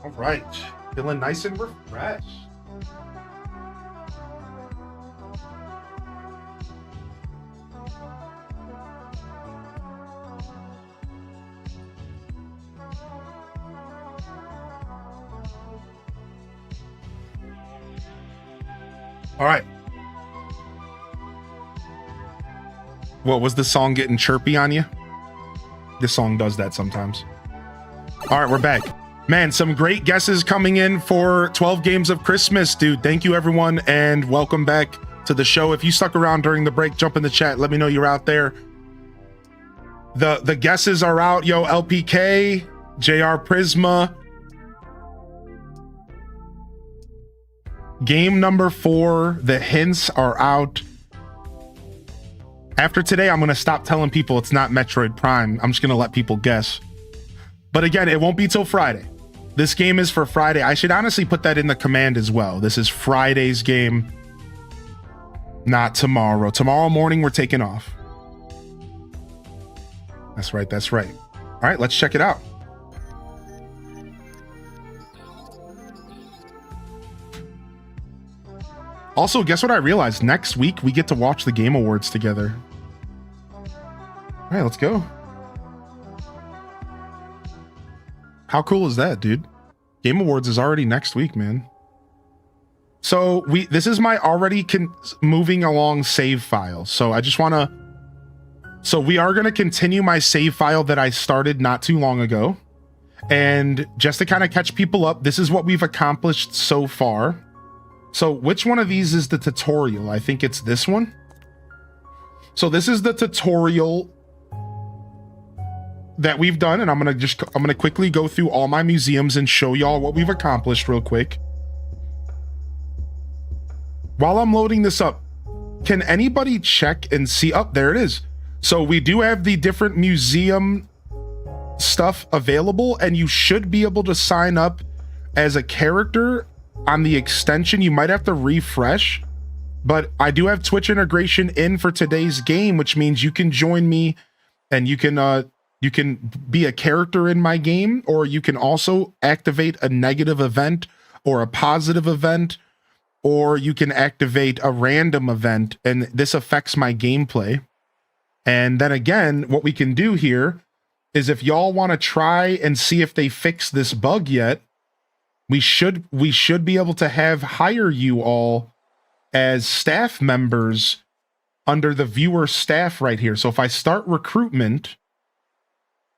All right, feeling nice and refreshed. All right. What was the song getting chirpy on you? This song does that sometimes. All right, we're back. Man, some great guesses coming in for 12 Games of Christmas, dude. Thank you, everyone, and welcome back to the show. If you stuck around during the break, jump in the chat. Let me know you're out there. The guesses are out. Yo, LPK, JR Prisma. Game number 4. The hints are out. After today, I'm going to stop telling people it's not Metroid Prime. I'm just going to let people guess. But again, it won't be till Friday. This game is for Friday. I should honestly put that in the command as well. This is Friday's game, not tomorrow. Tomorrow morning, we're taking off. That's right. All right, let's check it out. Also, guess what I realized? Next week, we get to watch the Game Awards together. All right, let's go. How cool is that, dude? Game Awards is already next week, man. So this is my already moving along save file. So I just want to, so we are going to continue my save file that I started not too long ago. And just to kind of catch people up, this is what we've accomplished so far. So which one of these is the tutorial? I think it's this one. So this is the tutorial that we've done. And I'm going to quickly go through all my museums and show y'all what we've accomplished real quick. While I'm loading this up, can anybody check and see? Oh, there it is. So we do have the different museum stuff available, and you should be able to sign up as a character on the extension. You might have to refresh, but I do have Twitch integration in for today's game, which means you can join me and you can be a character in my game, or you can also activate a negative event or a positive event, or you can activate a random event, and this affects my gameplay. And then again, what we can do here is if y'all want to try and see if they fix this bug yet, we should be able to hire you all as staff members under the viewer staff right here. So if I start recruitment,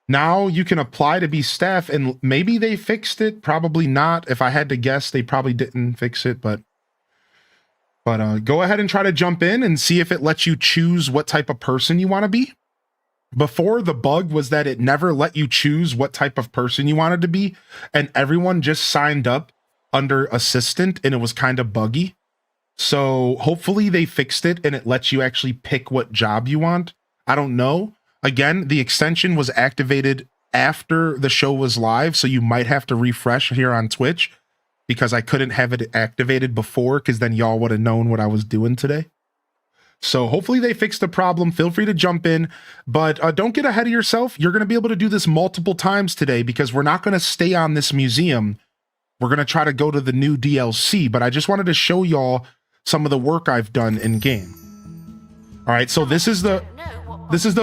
now you can apply to be staff, and maybe they fixed it, probably not. If I had to guess, they probably didn't fix it, but go ahead and try to jump in and see if it lets you choose what type of person you want to be. Before, the bug was that it never let you choose what type of person you wanted to be, and everyone just signed up under assistant, and it was kind of buggy. So hopefully they fixed it and it lets you actually pick what job you want. I don't know. Again, the extension was activated after the show was live, so you might have to refresh here on Twitch, because I couldn't have it activated before, because then y'all would have known what I was doing today. So hopefully they fixed the problem. Feel free to jump in, but don't get ahead of yourself. You're going to be able to do this multiple times today, because we're not going to stay on this museum. We're going to try to go to the new DLC, but I just wanted to show y'all some of the work I've done in game. All right, so this is the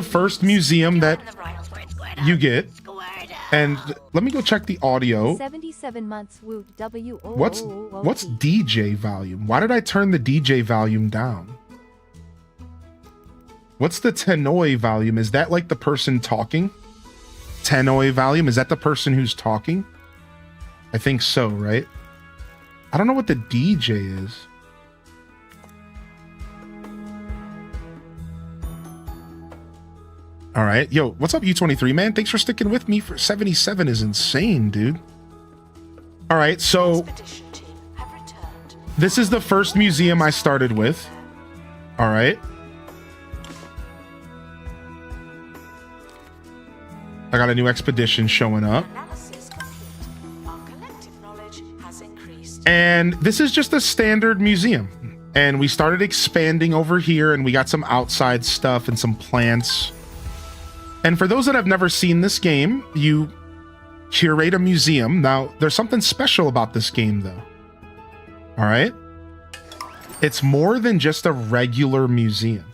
first museum that you get. And let me go check the audio. 77 months woot W-O. What's DJ volume? Why did I turn the DJ volume down? What's the Tenoi volume? Is that like the person talking? Tenoi volume? Is that the person who's talking? I think so, right? I don't know what the DJ is. All right. Yo, what's up, U23, man? Thanks for sticking with me for 77 is insane, dude. All right, so this is the first museum I started with. All right. I got a new expedition showing up. And this is just a standard museum. And we started expanding over here, and we got some outside stuff and some plants. And for those that have never seen this game, you curate a museum. Now, there's something special about this game, though. All right? It's more than just a regular museum.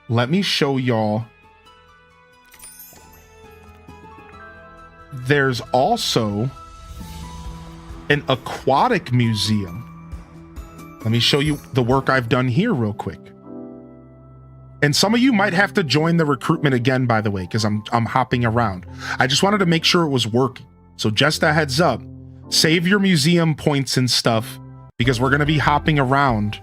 Let me show y'all. There's also an aquatic museum. Let me show you the work I've done here real quick. And some of you might have to join the recruitment again, by the way, because I'm hopping around. I just wanted to make sure it was working. So just a heads up, save your museum points and stuff, because we're going to be hopping around.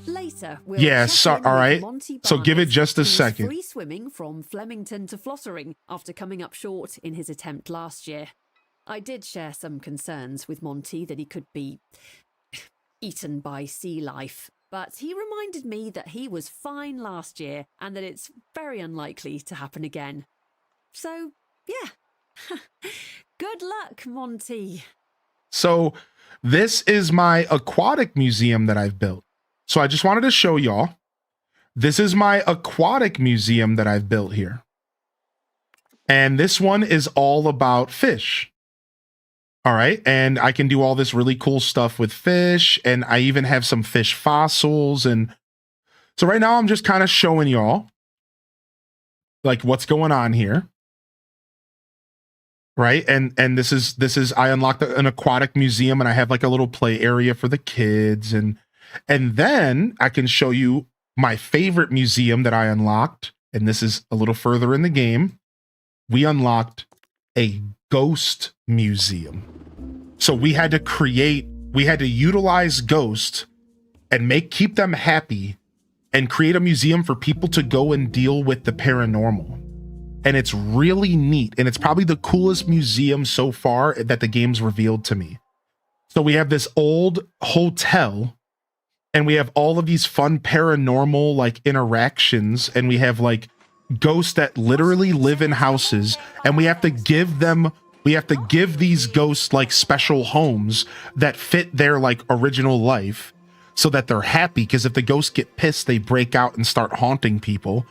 Later, we'll yeah, so, all right. So give it just a second. Free swimming from Flemington to Flossering after coming up short in his attempt last year. I did share some concerns with Monty that he could be eaten by sea life, but he reminded me that he was fine last year and that it's very unlikely to happen again. So, yeah. Good luck, Monty. So this is my aquatic museum that I've built. So I just wanted to show y'all. This is my aquatic museum that I've built here. And this one is all about fish. All right. And I can do all this really cool stuff with fish. And I even have some fish fossils. And so right now I'm just kind of showing y'all like what's going on here. Right. And this is I unlocked an aquatic museum and I have like a little play area for the kids. And then I can show you my favorite museum that I unlocked. And this is a little further in the game. We unlocked a ghost museum. So we had to utilize ghosts and keep them happy and create a museum for people to go and deal with the paranormal. And it's really neat. And it's probably the coolest museum so far that the game's revealed to me. So we have this old hotel and we have all of these fun paranormal like interactions. And we have like ghosts that literally live in houses and we have to give these ghosts like special homes that fit their like original life so that they're happy. Because if the ghosts get pissed, they break out and start haunting people.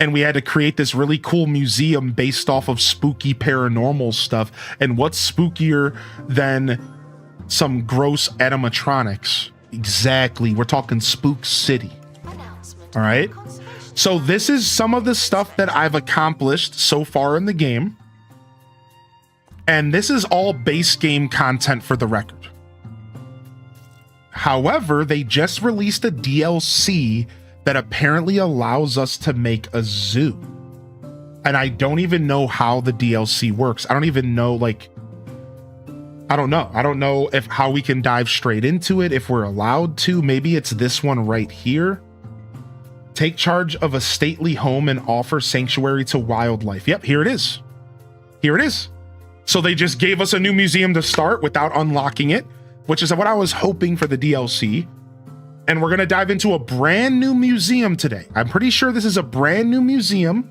And we had to create this really cool museum based off of spooky paranormal stuff. And what's spookier than some gross animatronics? Exactly. We're talking Spook City. All right. So this is some of the stuff that I've accomplished so far in the game. And this is all base game content for the record. However, they just released a DLC that apparently allows us to make a zoo. And I don't even know how the DLC works. I don't even know, like, I don't know. I don't know how we can dive straight into it, if we're allowed to. Maybe it's this one right here. Take charge of a stately home and offer sanctuary to wildlife. Yep, here it is. Here it is. So they just gave us a new museum to start without unlocking it, which is what I was hoping for the DLC. And we're going to dive into a brand new museum today. I'm pretty sure this is a brand new museum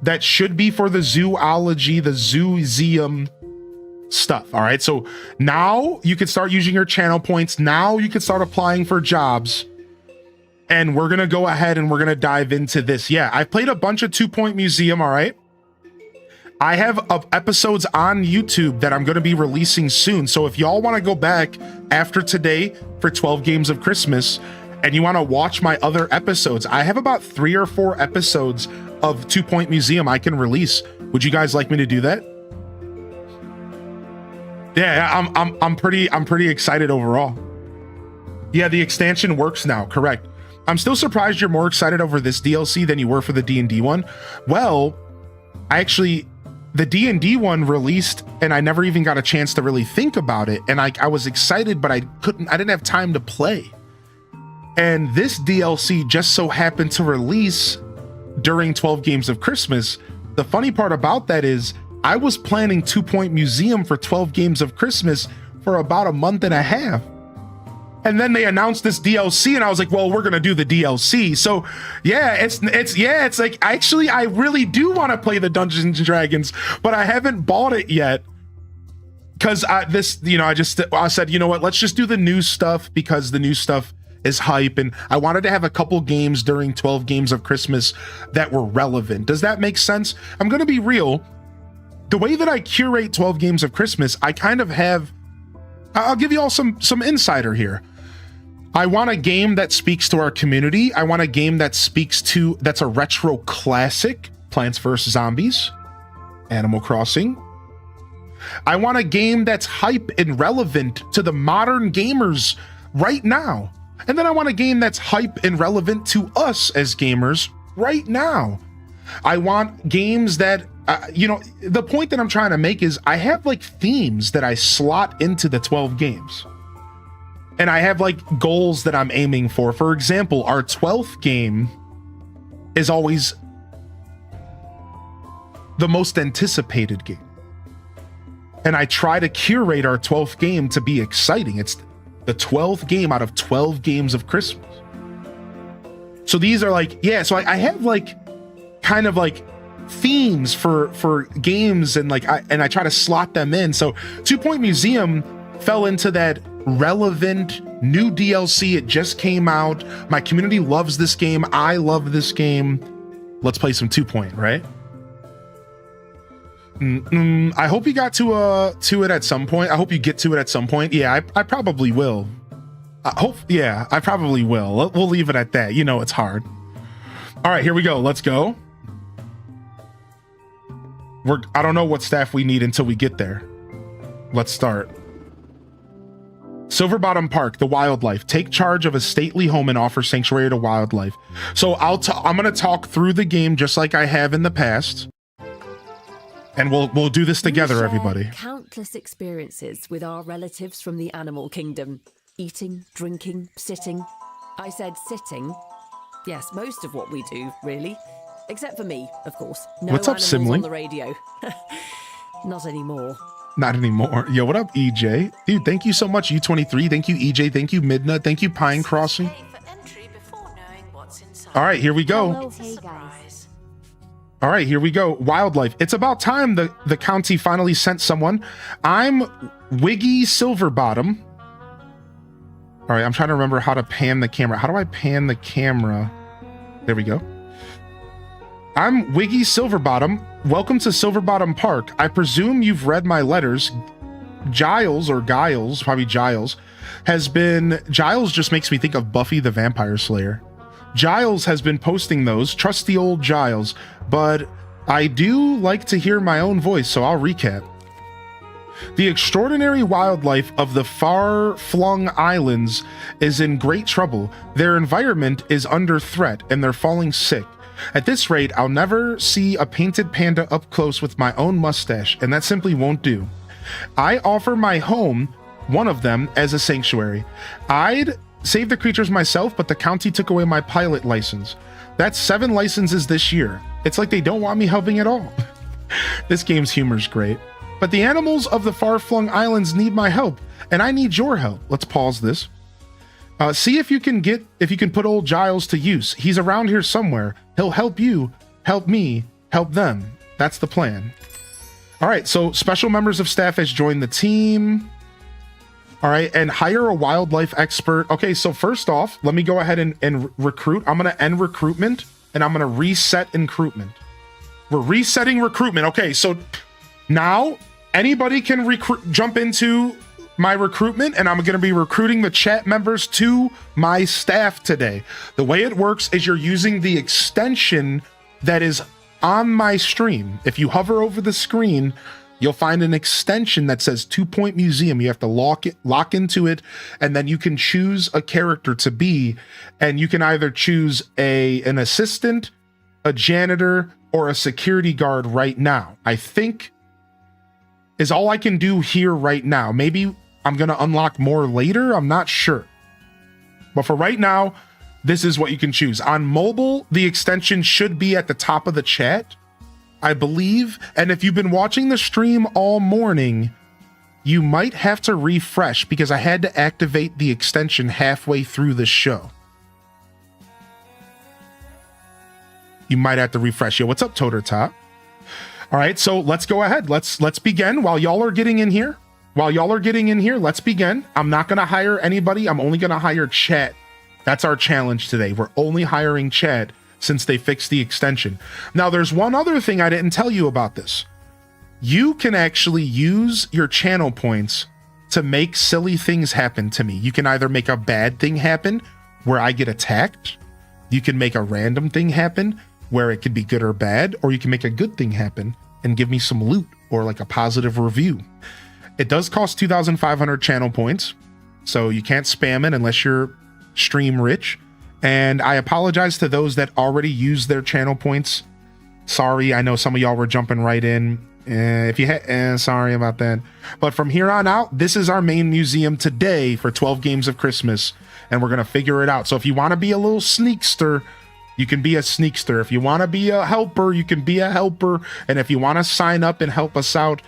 that should be for the zoology, the Zooseum stuff. All right. So now you can start using your channel points. Now you can start applying for jobs. And we're going to go ahead and we're going to dive into this. Yeah, I've played a bunch of 2 Point Museum. All right. I have episodes on YouTube that I'm going to be releasing soon. So if y'all want to go back after today for 12 Games of Christmas and you want to watch my other episodes, I have about 3 or 4 episodes of 2 Point Museum I can release. Would you guys like me to do that? Yeah, I'm pretty excited overall. Yeah, the expansion works now. Correct. I'm still surprised you're more excited over this DLC than you were for the D&D one. Well, the D&D one released and I never even got a chance to really think about it. And I was excited, but I didn't have time to play. And this DLC just so happened to release during 12 Games of Christmas. The funny part about that is I was planning 2 Point Museum for 12 Games of Christmas for about a month and a half. And then they announced this DLC and I was like, well, we're going to do the DLC. So yeah, it's like, actually, I really do want to play the Dungeons and Dragons, but I haven't bought it yet. Cause I said, you know what, let's just do the new stuff because the new stuff is hype. And I wanted to have a couple games during 12 Games of Christmas that were relevant. Does that make sense? I'm going to be real. The way that I curate 12 Games of Christmas, I kind of have, I'll give you all some insider here. I want a game that speaks to our community. I want a game that that's a retro classic, Plants vs. Zombies, Animal Crossing. I want a game that's hype and relevant to the modern gamers right now. And then I want a game that's hype and relevant to us as gamers right now. I want games that, the point that I'm trying to make is I have like themes that I slot into the 12 games. And I have like goals that I'm aiming for. For example, our 12th game is always the most anticipated game. And I try to curate our 12th game to be exciting. It's the 12th game out of 12 Games of Christmas. So these are like, yeah, so I have like kind of like themes for games and like I try to slot them in. So 2 Point Museum fell into that relevant new DLC. It just came out. My community loves this game. I love this game. Let's play some 2 Point, right? I hope you got to it at some point. I hope you get to it at some point. Yeah, I probably will. I probably will. We'll leave it at that. You know, it's hard. All right, here we go. Let's go. I don't know what staff we need until we get there. Let's start. Silverbottom Park, the wildlife. Take charge of a stately home and offer sanctuary to wildlife. So I'm going to talk through the game just like I have in the past. And we'll do this together, We share everybody. Countless experiences with our relatives from the animal kingdom. Eating, drinking, sitting. I said sitting. Yes, most of what we do, really. Except for me, of course. No What's up, animals Simling? on the radio. Not anymore. Not anymore. Yo, what up, EJ? Dude, thank you so much, U23. Thank you, EJ. Thank you, Midna. Thank you, Pine Crossing. All right, here we go. Hello, hey guys. All right, here we go. Wildlife. It's about time the county finally sent someone. I'm Wiggy Silverbottom. All right, I'm trying to remember how to pan the camera. How do I pan the camera? There we go. I'm Wiggy Silverbottom. Welcome to Silverbottom Park. I presume you've read my letters. Giles, probably Giles, Giles just makes me think of Buffy the Vampire Slayer. Giles has been posting those, trusty old Giles, but I do like to hear my own voice, so I'll recap. The extraordinary wildlife of the far-flung islands is in great trouble. Their environment is under threat, and they're falling sick. At this rate, I'll never see a painted panda up close with my own mustache, and that simply won't do. I offer my home, one of them, as a sanctuary. I'd save the creatures myself, but the county took away my pilot license. That's 7 licenses this year. It's like they don't want me helping at all. This game's humor's great. But the animals of the far-flung islands need my help, and I need your help. Let's pause this. See if you can put old Giles to use. He's around here somewhere. He'll help you, help me, help them. That's the plan. All right, so special members of staff has joined the team. All right, and hire a wildlife expert. Okay, so first off, let me go ahead and recruit. I'm going to end recruitment, and I'm going to reset recruitment. We're resetting recruitment. Okay, so now anybody can jump into my recruitment, and I'm going to be recruiting the chat members to my staff today. The way it works is you're using the extension that is on my stream. If you hover over the screen, you'll find an extension that says 2 Point Museum. You have to lock into it, and then you can choose a character to be, and you can either choose an assistant, a janitor, or a security guard right now. I think is all I can do here right now. Maybe I'm going to unlock more later. I'm not sure. But for right now, this is what you can choose. On mobile, the extension should be at the top of the chat, I believe. And if you've been watching the stream all morning, you might have to refresh because I had to activate the extension halfway through the show. You might have to refresh. Yo, what's up, Toter Top? All right, so let's go ahead. Let's begin. While y'all are getting in here, let's begin. I'm not going to hire anybody. I'm only going to hire chat. That's our challenge today. We're only hiring chat since they fixed the extension. Now, there's one other thing I didn't tell you about this. You can actually use your channel points to make silly things happen to me. You can either make a bad thing happen where I get attacked. You can make a random thing happen where it could be good or bad, or you can make a good thing happen and give me some loot or like a positive review. It does cost 2,500 channel points, so you can't spam it unless you're stream rich. And I apologize to those that already use their channel points. Sorry, I know some of y'all were jumping right in. Sorry about that. But from here on out, this is our main museum today for 12 Games of Christmas, and we're gonna figure it out. So if you want to be a little sneakster, you can be a sneakster. If you want to be a helper, you can be a helper. And if you want to sign up and help us out,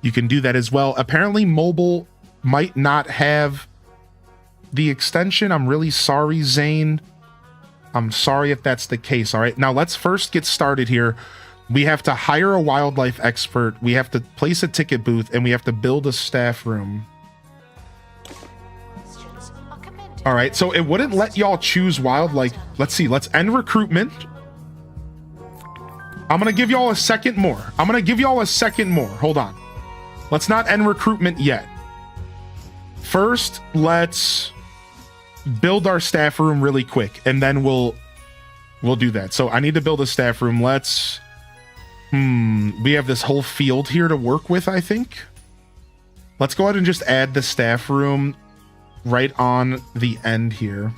you can do that as well. Apparently, mobile might not have the extension. I'm really sorry, Zane. I'm sorry if that's the case. All right, now let's first get started here. We have to hire a wildlife expert. We have to place a ticket booth, and we have to build a staff room. All right, so it wouldn't let y'all choose wildlife. Let's see. Let's end recruitment. I'm gonna give y'all a second more. Hold on. Let's not end recruitment yet. First, let's build our staff room really quick, and then we'll do that. So I need to build a staff room. Let's we have this whole field here to work with, I think. Let's go ahead and just add the staff room right on the end here.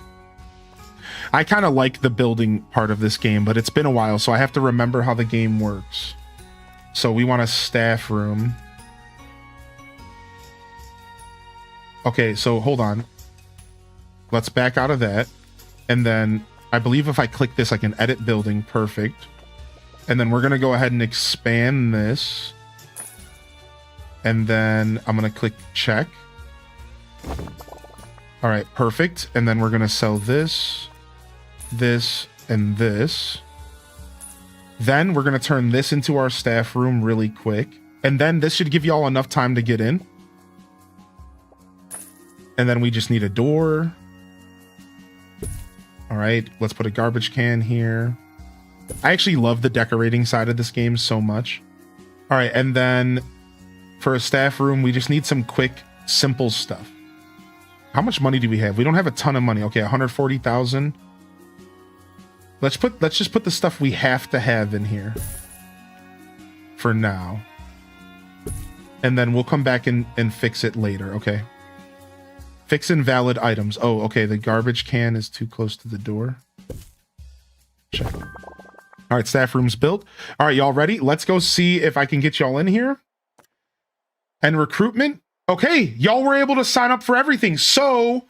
I kind of like the building part of this game, but it's been a while, so I have to remember how the game works. So we want a staff room. Okay, so hold on. Let's back out of that. And then I believe if I click this, I can edit building. Perfect. And then we're going to go ahead and expand this. And then I'm going to click check. All right, perfect. And then we're going to sell this, this, and this. Then we're going to turn this into our staff room really quick. And then this should give you all enough time to get in. And then we just need a door. All right, let's put a garbage can here. I actually love the decorating side of this game so much. All right, and then for a staff room, we just need some quick, simple stuff. How much money do we have? We don't have a ton of money. Okay, 140,000. Let's just put the stuff we have to have in here for now. And then we'll come back and fix it later, okay? Fix invalid items. Oh, okay, the garbage can is too close to the door. Check. All right, staff room's built. All right, y'all ready? Let's go see if I can get y'all in here. And recruitment. Okay, y'all were able to sign up for everything. So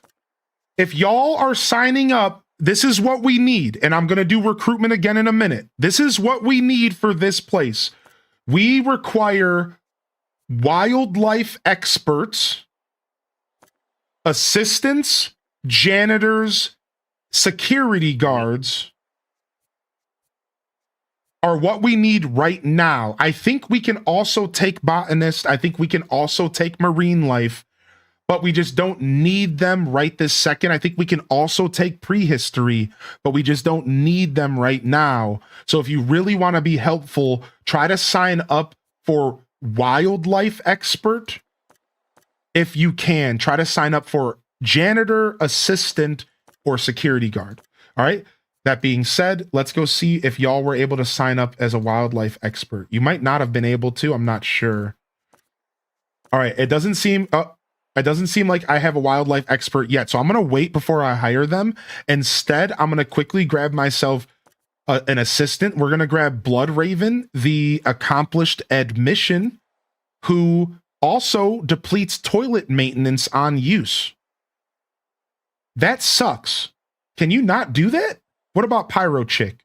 if y'all are signing up, this is what we need. And I'm going to do recruitment again in a minute. This is what we need for this place. We require wildlife experts, assistants, janitors, security guards are what we need right now. I think we can also take botanist. I think we can also take marine life, but we just don't need them right this second. I think we can also take prehistory, but we just don't need them right now. So if you really want to be helpful, try to sign up for wildlife expert. If you can, try to sign up for janitor, assistant, or security guard. All right. That being said, let's go see if y'all were able to sign up as a wildlife expert. You might not have been able to. I'm not sure. All right. It doesn't seem like I have a wildlife expert yet. So I'm going to wait before I hire them. Instead, I'm going to quickly grab myself an assistant. We're going to grab Blood Raven, the accomplished admission, who also depletes toilet maintenance on use. That sucks. Can you not do that? What about Pyro Chick?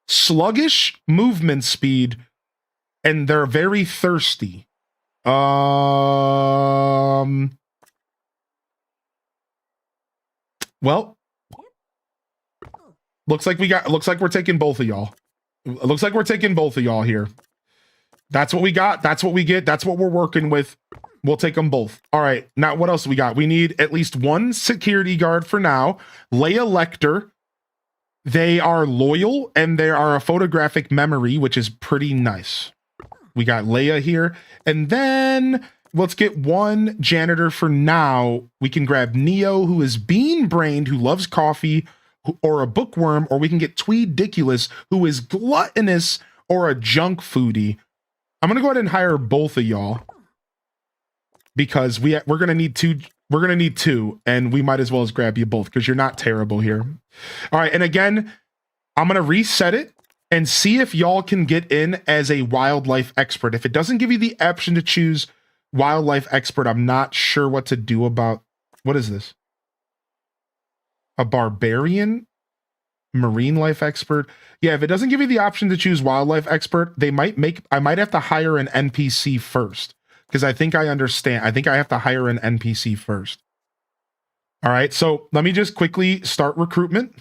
Sluggish movement speed, and they're very thirsty. Well, looks like we're taking both of y'all. Looks like we're taking both of y'all here. That's what we got. That's what we get. That's what we're working with. We'll take them both. All right. Now, what else we got? We need at least one security guard for now. Leia Lecter. They are loyal and they are a photographic memory, which is pretty nice. We got Leia here. And then let's get one janitor for now. We can grab Neo, who is bean-brained, who loves coffee, or a bookworm, or we can get Tweediculous, who is gluttonous, or a junk foodie. I'm going to go ahead and hire both of y'all because we're going to need two. We're going to need two, and we might as well as grab you both because you're not terrible here. All right. And again, I'm going to reset it and see if y'all can get in as a wildlife expert. If it doesn't give you the option to choose wildlife expert, I'm not sure what to do about, what is this? A barbarian marine life expert. Yeah. If it doesn't give you the option to choose wildlife expert, I might have to hire an NPC first. Because I think I understand. I think I have to hire an NPC first. All right, so let me just quickly start recruitment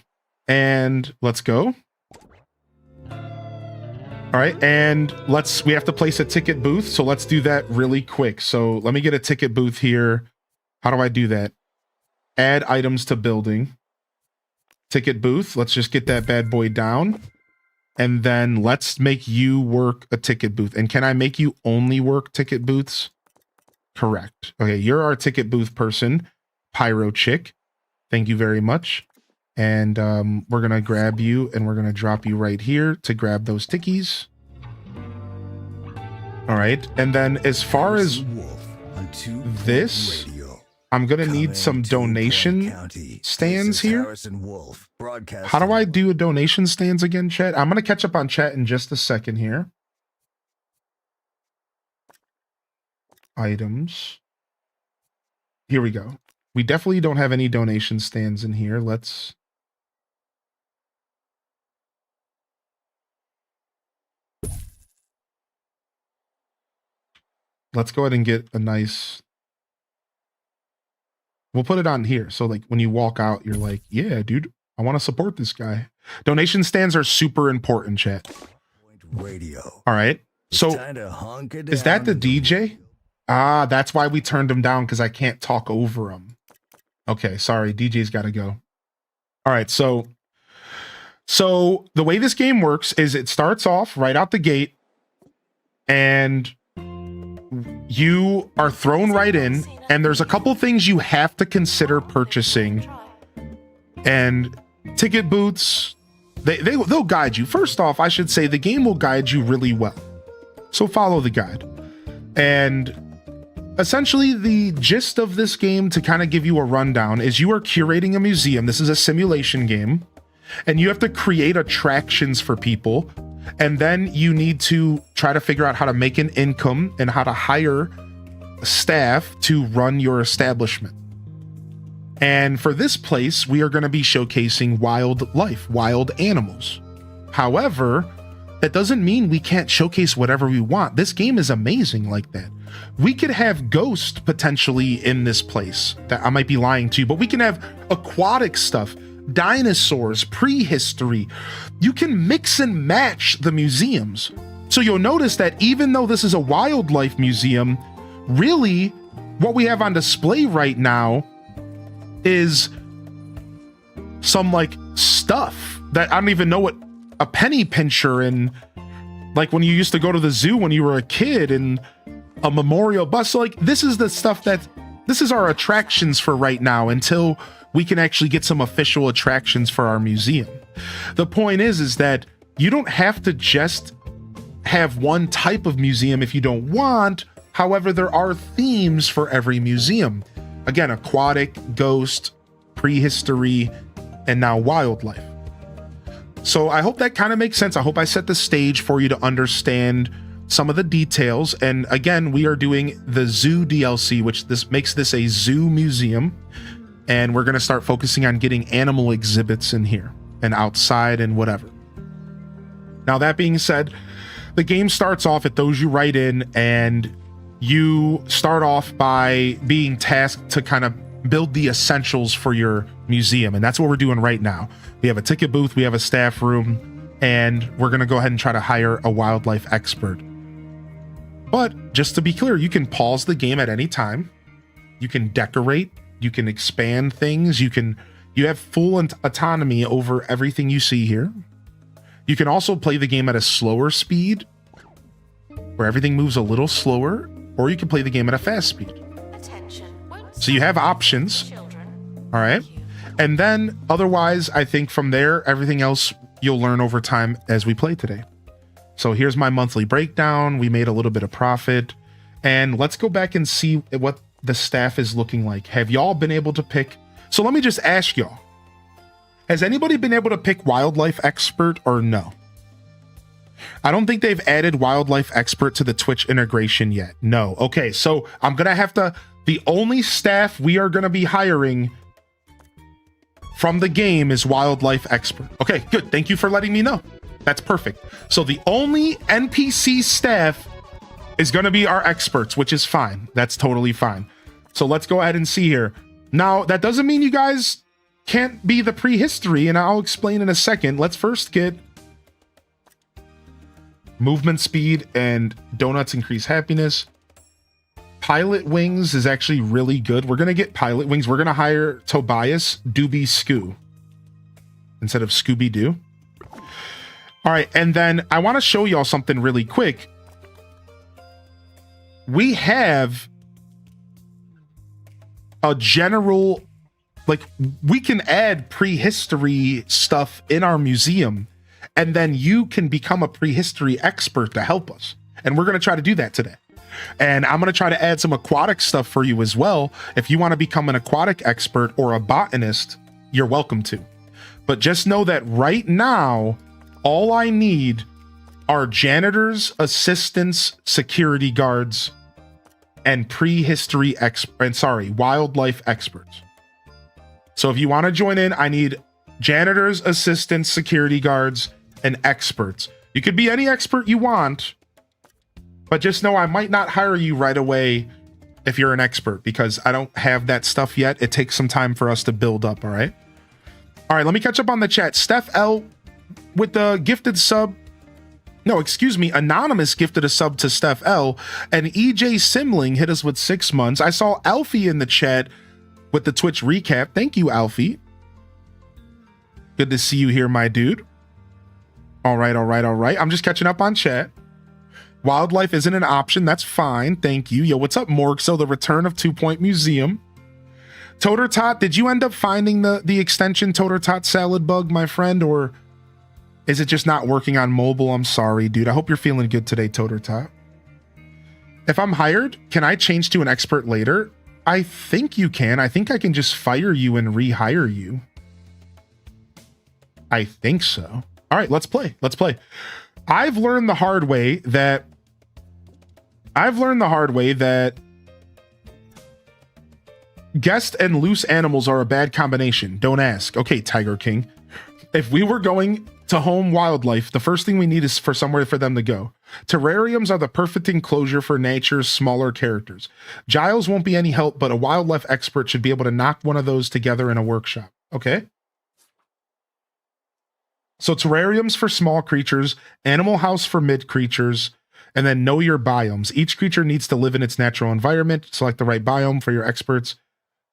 and let's go. All right, and we have to place a ticket booth. So let's do that really quick. So let me get a ticket booth here. How do I do that? Add items to building. Ticket booth. Let's just get that bad boy down. And then let's make you work a ticket booth. And can I make you only work ticket booths? Correct. Okay, you're our ticket booth person, Pyro Chick. Thank you very much. And we're going to grab you and we're going to drop you right here to grab those tickies. All right. And then as far as this, I'm going to need some donation stands here. How do I do a donation stands again, chat? I'm going to catch up on chat in just a second here. Items. Here we go. We definitely don't have any donation stands in here. Let's go ahead and get a nice, we'll put it on here. So like when you walk out, you're like, yeah, dude, I want to support this guy. Donation stands are super important, chat. Radio. All right. So is that the DJ? Ah, that's why we turned him down, because I can't talk over him. Okay, sorry, DJ's got to go. All right, so the way this game works is it starts off right out the gate, and you are thrown right in, and there's a couple things you have to consider purchasing. And ticket booths, they'll guide you. First off, I should say the game will guide you really well. So follow the guide. And essentially, the gist of this game, to kind of give you a rundown, is you are curating a museum. This is a simulation game, and you have to create attractions for people. And then you need to try to figure out how to make an income and how to hire staff to run your establishment. And for this place, we are going to be showcasing wildlife, wild animals. However, that doesn't mean we can't showcase whatever we want. This game is amazing like that. We could have ghosts potentially in this place that I might be lying to, but we can have aquatic stuff, dinosaurs, prehistory. You can mix and match the museums. So you'll notice that even though this is a wildlife museum, really what we have on display right now is some like stuff that I don't even know what a penny pincher, and like when you used to go to the zoo when you were a kid, and a memorial bus. So like this is the stuff this is our attractions for right now until we can actually get some official attractions for our museum. The point is that you don't have to just have one type of museum if you don't want. However, there are themes for every museum. Again, aquatic, ghost, prehistory, and now wildlife. So I hope that kind of makes sense. I hope I set the stage for you to understand some of the details. And again, we are doing the zoo DLC, which makes this a zoo museum. And we're going to start focusing on getting animal exhibits in here and outside and whatever. Now, that being said, the game starts off, it throws you right in, and you start off by being tasked to kind of build the essentials for your museum. And that's what we're doing right now. We have a ticket booth, we have a staff room, and we're going to go ahead and try to hire a wildlife expert. But just to be clear, you can pause the game at any time. You can decorate, you can expand things, you have full autonomy over everything you see here. You can also play the game at a slower speed, where everything moves a little slower, or you can play the game at a fast speed. So you have options. All right. And then otherwise, I think from there, everything else you'll learn over time as we play today. So here's my monthly breakdown. We made a little bit of profit, and let's go back and see what the staff is looking like. Have y'all been able to pick? So let me just ask y'all, has anybody been able to pick wildlife expert or no? I don't think they've added wildlife expert to the Twitch integration yet. No. Okay. So I'm going to have to, the only staff we are going to be hiring from the game is wildlife expert. Okay, good. Thank you for letting me know. That's perfect. So the only NPC staff is going to be our experts, which is fine. That's totally fine. So let's go ahead and see here. Now, that doesn't mean you guys can't be the prehistory, and I'll explain in a second. Let's first get movement speed and donuts increase happiness. Pilot wings is actually really good. We're going to get pilot wings. We're going to hire Tobias Doobie Scoo instead of Scooby-Doo. All right, and then I want to show y'all something really quick. We have a general, like, we can add prehistory stuff in our museum, and then you can become a prehistory expert to help us. And we're going to try to do that today. And I'm going to try to add some aquatic stuff for you as well. If you want to become an aquatic expert or a botanist, you're welcome to. But just know that right now, all I need are janitors, assistants, security guards, and wildlife experts. So if you want to join in, I need janitors, assistants, security guards, and experts. You could be any expert you want, but just know I might not hire you right away if you're an expert, because I don't have that stuff yet. It takes some time for us to build up, all right? All right, let me catch up on the chat. Steph L with the gifted sub. No, excuse me. Anonymous gifted a sub to Steph L. And EJ Simling hit us with 6 months. I saw Alfie in the chat with the Twitch recap. Thank you, Alfie. Good to see you here, my dude. All right. I'm just catching up on chat. Wildlife isn't an option. That's fine. Thank you. Yo, what's up, Morgso? The return of 2 Point Museum. Toter Tot, did you end up finding the extension Toter Tot Salad Bug, my friend, or is it just not working on mobile? I'm sorry, dude. I hope you're feeling good today, Toter Tot. If I'm hired, can I change to an expert later? I think you can. I think I can just fire you and rehire you. I think so. All right, let's play. I've learned the hard way that guest and loose animals are a bad combination. Don't ask. Okay, Tiger King. If we were going to home wildlife, the first thing we need is for somewhere for them to go. Terrariums are the perfect enclosure for nature's smaller characters. Giles won't be any help, but a wildlife expert should be able to knock one of those together in a workshop. Okay? So terrariums for small creatures, animal house for mid creatures, and then know your biomes. Each creature needs to live in its natural environment. Select the right biome for your experts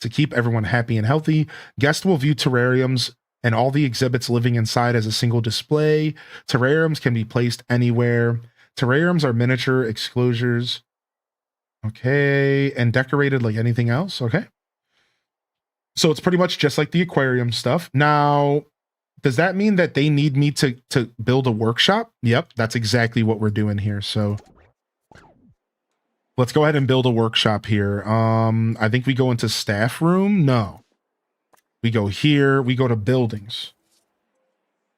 to keep everyone happy and healthy. Guest will view terrariums and all the exhibits living inside as a single display. Terrariums can be placed anywhere. Terrariums are miniature exclosures. Okay, and decorated like anything else. Okay. So it's pretty much just like the aquarium stuff. Now, does that mean that they need me to build a workshop? Yep, that's exactly what we're doing here. So let's go ahead and build a workshop here. I think we go into staff room. No. We go here. We go to buildings.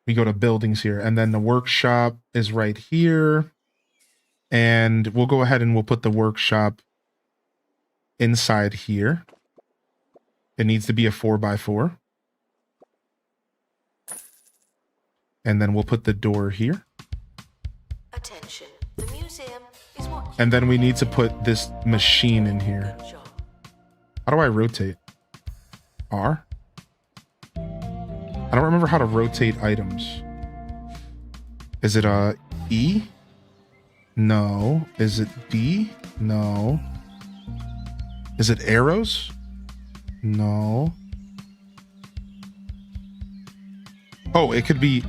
We go to buildings here. And then the workshop is right here. And we'll go ahead and we'll put the workshop inside here. It needs to be a 4x4. And then we'll put the door here. Attention. The museum is what. And then we need to put this machine in here. How do I rotate? R? I don't remember how to rotate items. Is it E? No. Is it D? No. Is it arrows? No. Oh, it could be...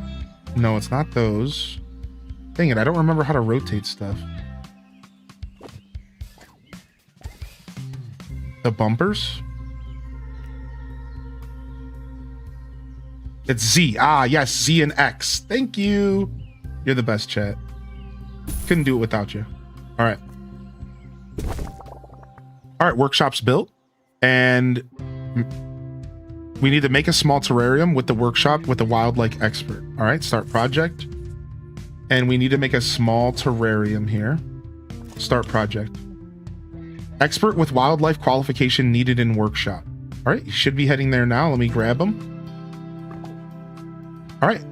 No, it's not those. Dang it, I don't remember how to rotate stuff. The bumpers? It's Z. Ah, yes, Z and X. Thank you. You're the best, chat. Couldn't do it without you. All right. All right, workshop's built. And we need to make a small terrarium with the workshop with the wildlife expert. All right, start project. And we need to make a small terrarium here. Start project. Expert with wildlife qualification needed in workshop. All right, you should be heading there now. Let me grab them. All right.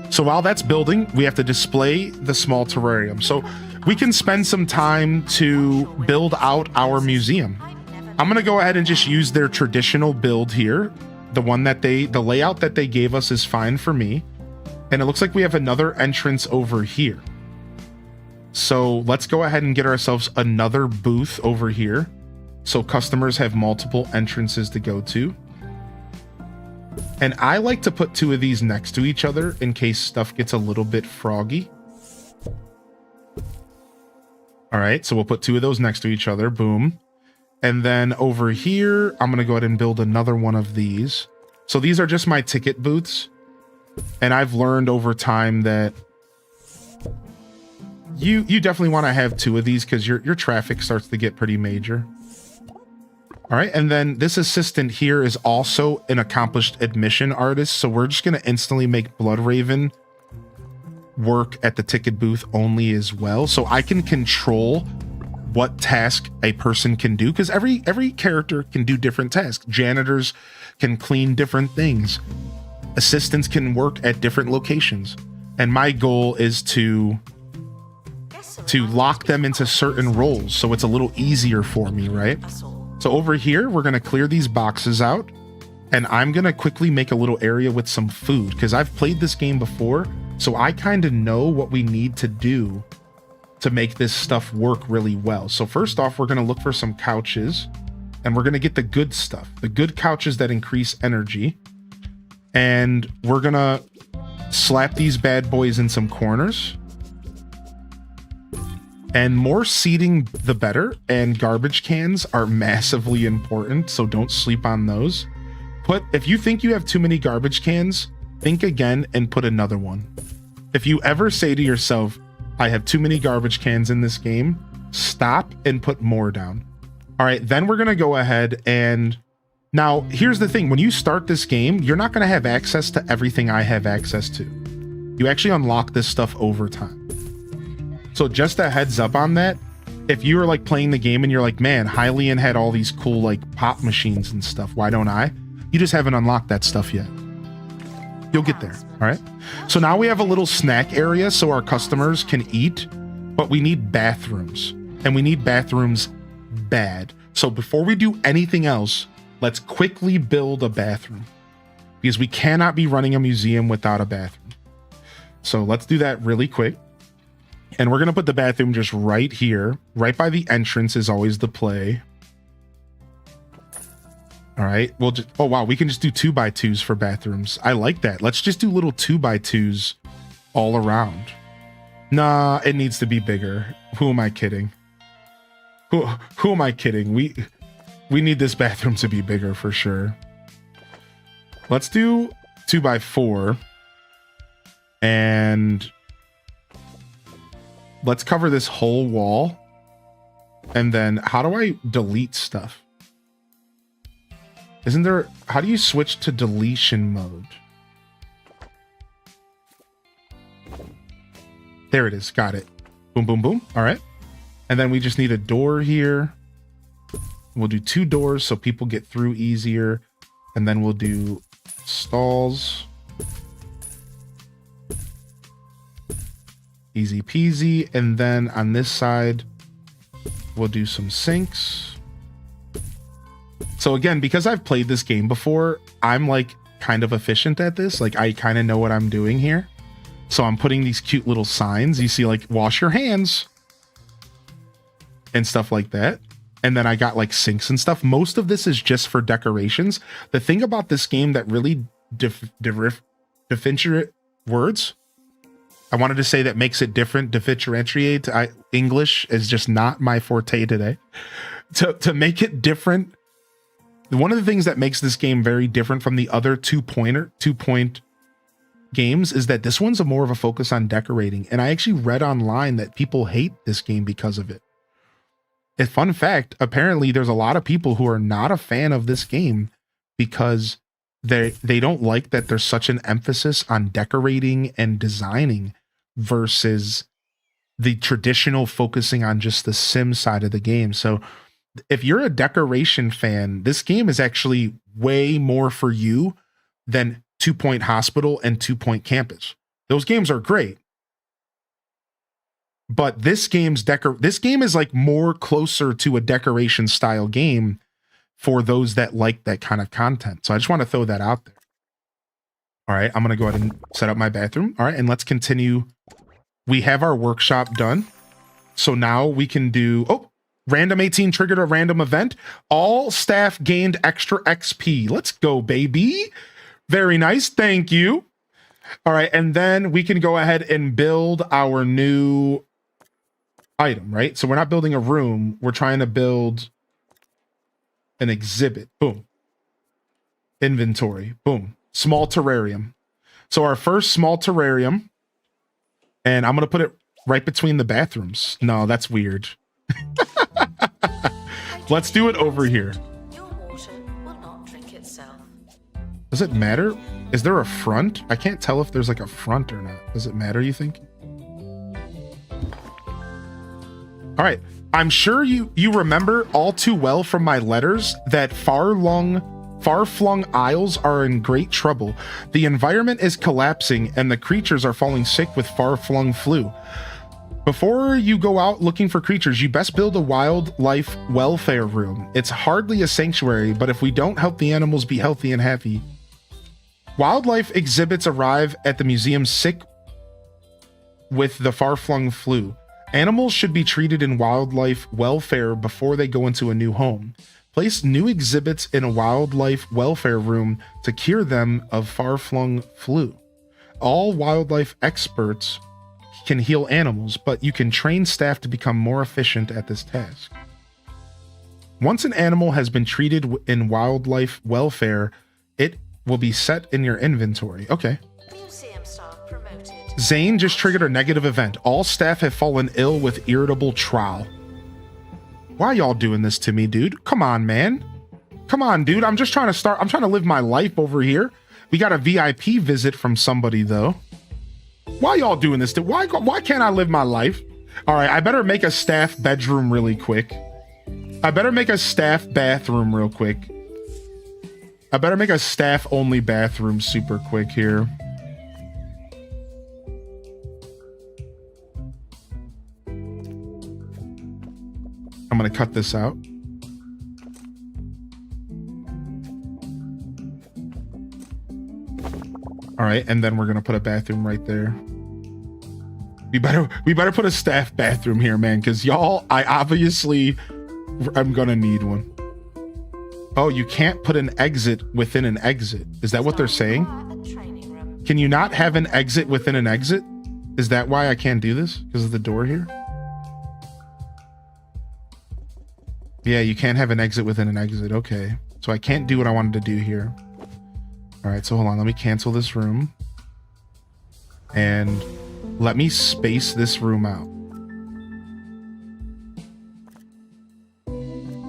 So while that's building, we have to display the small terrarium. So we can spend some time to build out our museum. I'm going to go ahead and just use their traditional build here. The layout that they gave us is fine for me. And it looks like we have another entrance over here. So let's go ahead and get ourselves another booth over here, so customers have multiple entrances to go to. And I like to put 2 of these next to each other in case stuff gets a little bit froggy. All right, so we'll put 2 of those next to each other. Boom. And then over here, I'm going to go ahead and build another one of these. So these are just my ticket booths. And I've learned over time that you definitely want to have 2 of these because your traffic starts to get pretty major. All right, and then this assistant here is also an accomplished admission artist. So we're just going to instantly make Bloodraven work at the ticket booth only as well. So I can control what task a person can do because every character can do different tasks. Janitors can clean different things. Assistants can work at different locations. And my goal is to lock them into certain roles so it's a little easier for me, right? So over here, we're going to clear these boxes out, and I'm going to quickly make a little area with some food because I've played this game before, so I kind of know what we need to do to make this stuff work really well. So first off, we're going to look for some couches, and we're going to get the good stuff, the good couches that increase energy, and we're going to slap these bad boys in some corners. And more seating, the better. And garbage cans are massively important, so don't sleep on those. If you think you have too many garbage cans, think again and put another one. If you ever say to yourself, I have too many garbage cans in this game, stop and put more down. All right, then we're gonna go ahead and... Now, here's the thing. When you start this game, you're not gonna have access to everything I have access to. You actually unlock this stuff over time. So just a heads up on that. If you are like playing the game and you're like, man, Hylian had all these cool like pop machines and stuff, why don't I? You just haven't unlocked that stuff yet. You'll get there, all right? So now we have a little snack area so our customers can eat, but we need bathrooms, and we need bathrooms bad. So before we do anything else, let's quickly build a bathroom because we cannot be running a museum without a bathroom. So let's do that really quick. And we're going to put the bathroom just right here. Right by the entrance is always the play. All right. We'll just, oh, wow. We can just do 2x2s for bathrooms. I like that. Let's just do little 2x2s all around. Nah, it needs to be bigger. Who am I kidding? Who am I kidding? We need this bathroom to be bigger for sure. Let's do 2x4. And... let's cover this whole wall. And then how do I delete stuff? Isn't there... how do you switch to deletion mode? There it is. Got it. Boom, boom, boom. All right. And then we just need a door here. We'll do 2 doors so people get through easier. And then we'll do stalls. Easy peasy. And then on this side, we'll do some sinks. So again, because I've played this game before, I'm like kind of efficient at this. Like I kind of know what I'm doing here. So I'm putting these cute little signs. You see like wash your hands and stuff like that. And then I got like sinks and stuff. Most of this is just for decorations. The thing about this game that really differentiate words, I wanted to say that makes it different, differentiate. English is just not my forte today. To make it different, one of the things that makes this game very different from the other two-point games is that this one's more of a focus on decorating. And I actually read online that people hate this game because of it. A fun fact, apparently there's a lot of people who are not a fan of this game because they don't like that there's such an emphasis on decorating and designing versus the traditional focusing on just the sim side of the game. So if you're a decoration fan, this game is actually way more for you than 2 Point Hospital and 2 Point Campus. Those games are great. But this game is like more closer to a decoration style game for those that like that kind of content. So I just want to throw that out there. All right, I'm going to go ahead and set up my bathroom. All right, and let's continue. We have our workshop done. So now we can do, random 18 triggered a random event. All staff gained extra XP. Let's go, baby. Very nice. Thank you. All right. And then we can go ahead and build our new item, right? So we're not building a room. We're trying to build an exhibit. Boom. Inventory. Boom. Small terrarium. So our first small terrarium, and I'm going to put it right between the bathrooms. No, that's weird. Let's do it over here. Your water will not drink itself. Does it matter? Is there a front? I can't tell if there's like a front or not. Does it matter, you think? All right. I'm sure you remember all too well from my letters that far-flung isles are in great trouble. The environment is collapsing and the creatures are falling sick with far-flung flu. Before you go out looking for creatures, you best build a wildlife welfare room. It's hardly a sanctuary, but if we don't help the animals be healthy and happy. Wildlife exhibits arrive at the museum sick with the far-flung flu. Animals should be treated in wildlife welfare before they go into a new home. Place new exhibits in a wildlife welfare room to cure them of far-flung flu. All wildlife experts can heal animals, but you can train staff to become more efficient at this task. Once an animal has been treated in wildlife welfare, it will be set in your inventory. Okay. Museum staff promoted. Zane just triggered a negative event. All staff have fallen ill with irritable trowel. Why y'all doing this to me, dude? Come on, man. Come on, dude. I'm trying to live my life over here. We got a VIP visit from somebody, though. Why y'all doing this? Why can't I live my life? All right, I better make a staff bedroom really quick. I better make a staff bathroom real quick. I better make a staff-only bathroom super quick here. I'm going to cut this out. All right, and then we're going to put a bathroom right there. We better put a staff bathroom here, man, because y'all, I'm going to need one. Oh, you can't put an exit within an exit. Is that what they're saying? Can you not have an exit within an exit? Is that why I can't do this? Because of the door here? Yeah, you can't have an exit within an exit. Okay. So I can't do what I wanted to do here. All right, so hold on. Let me cancel this room. And let me space this room out.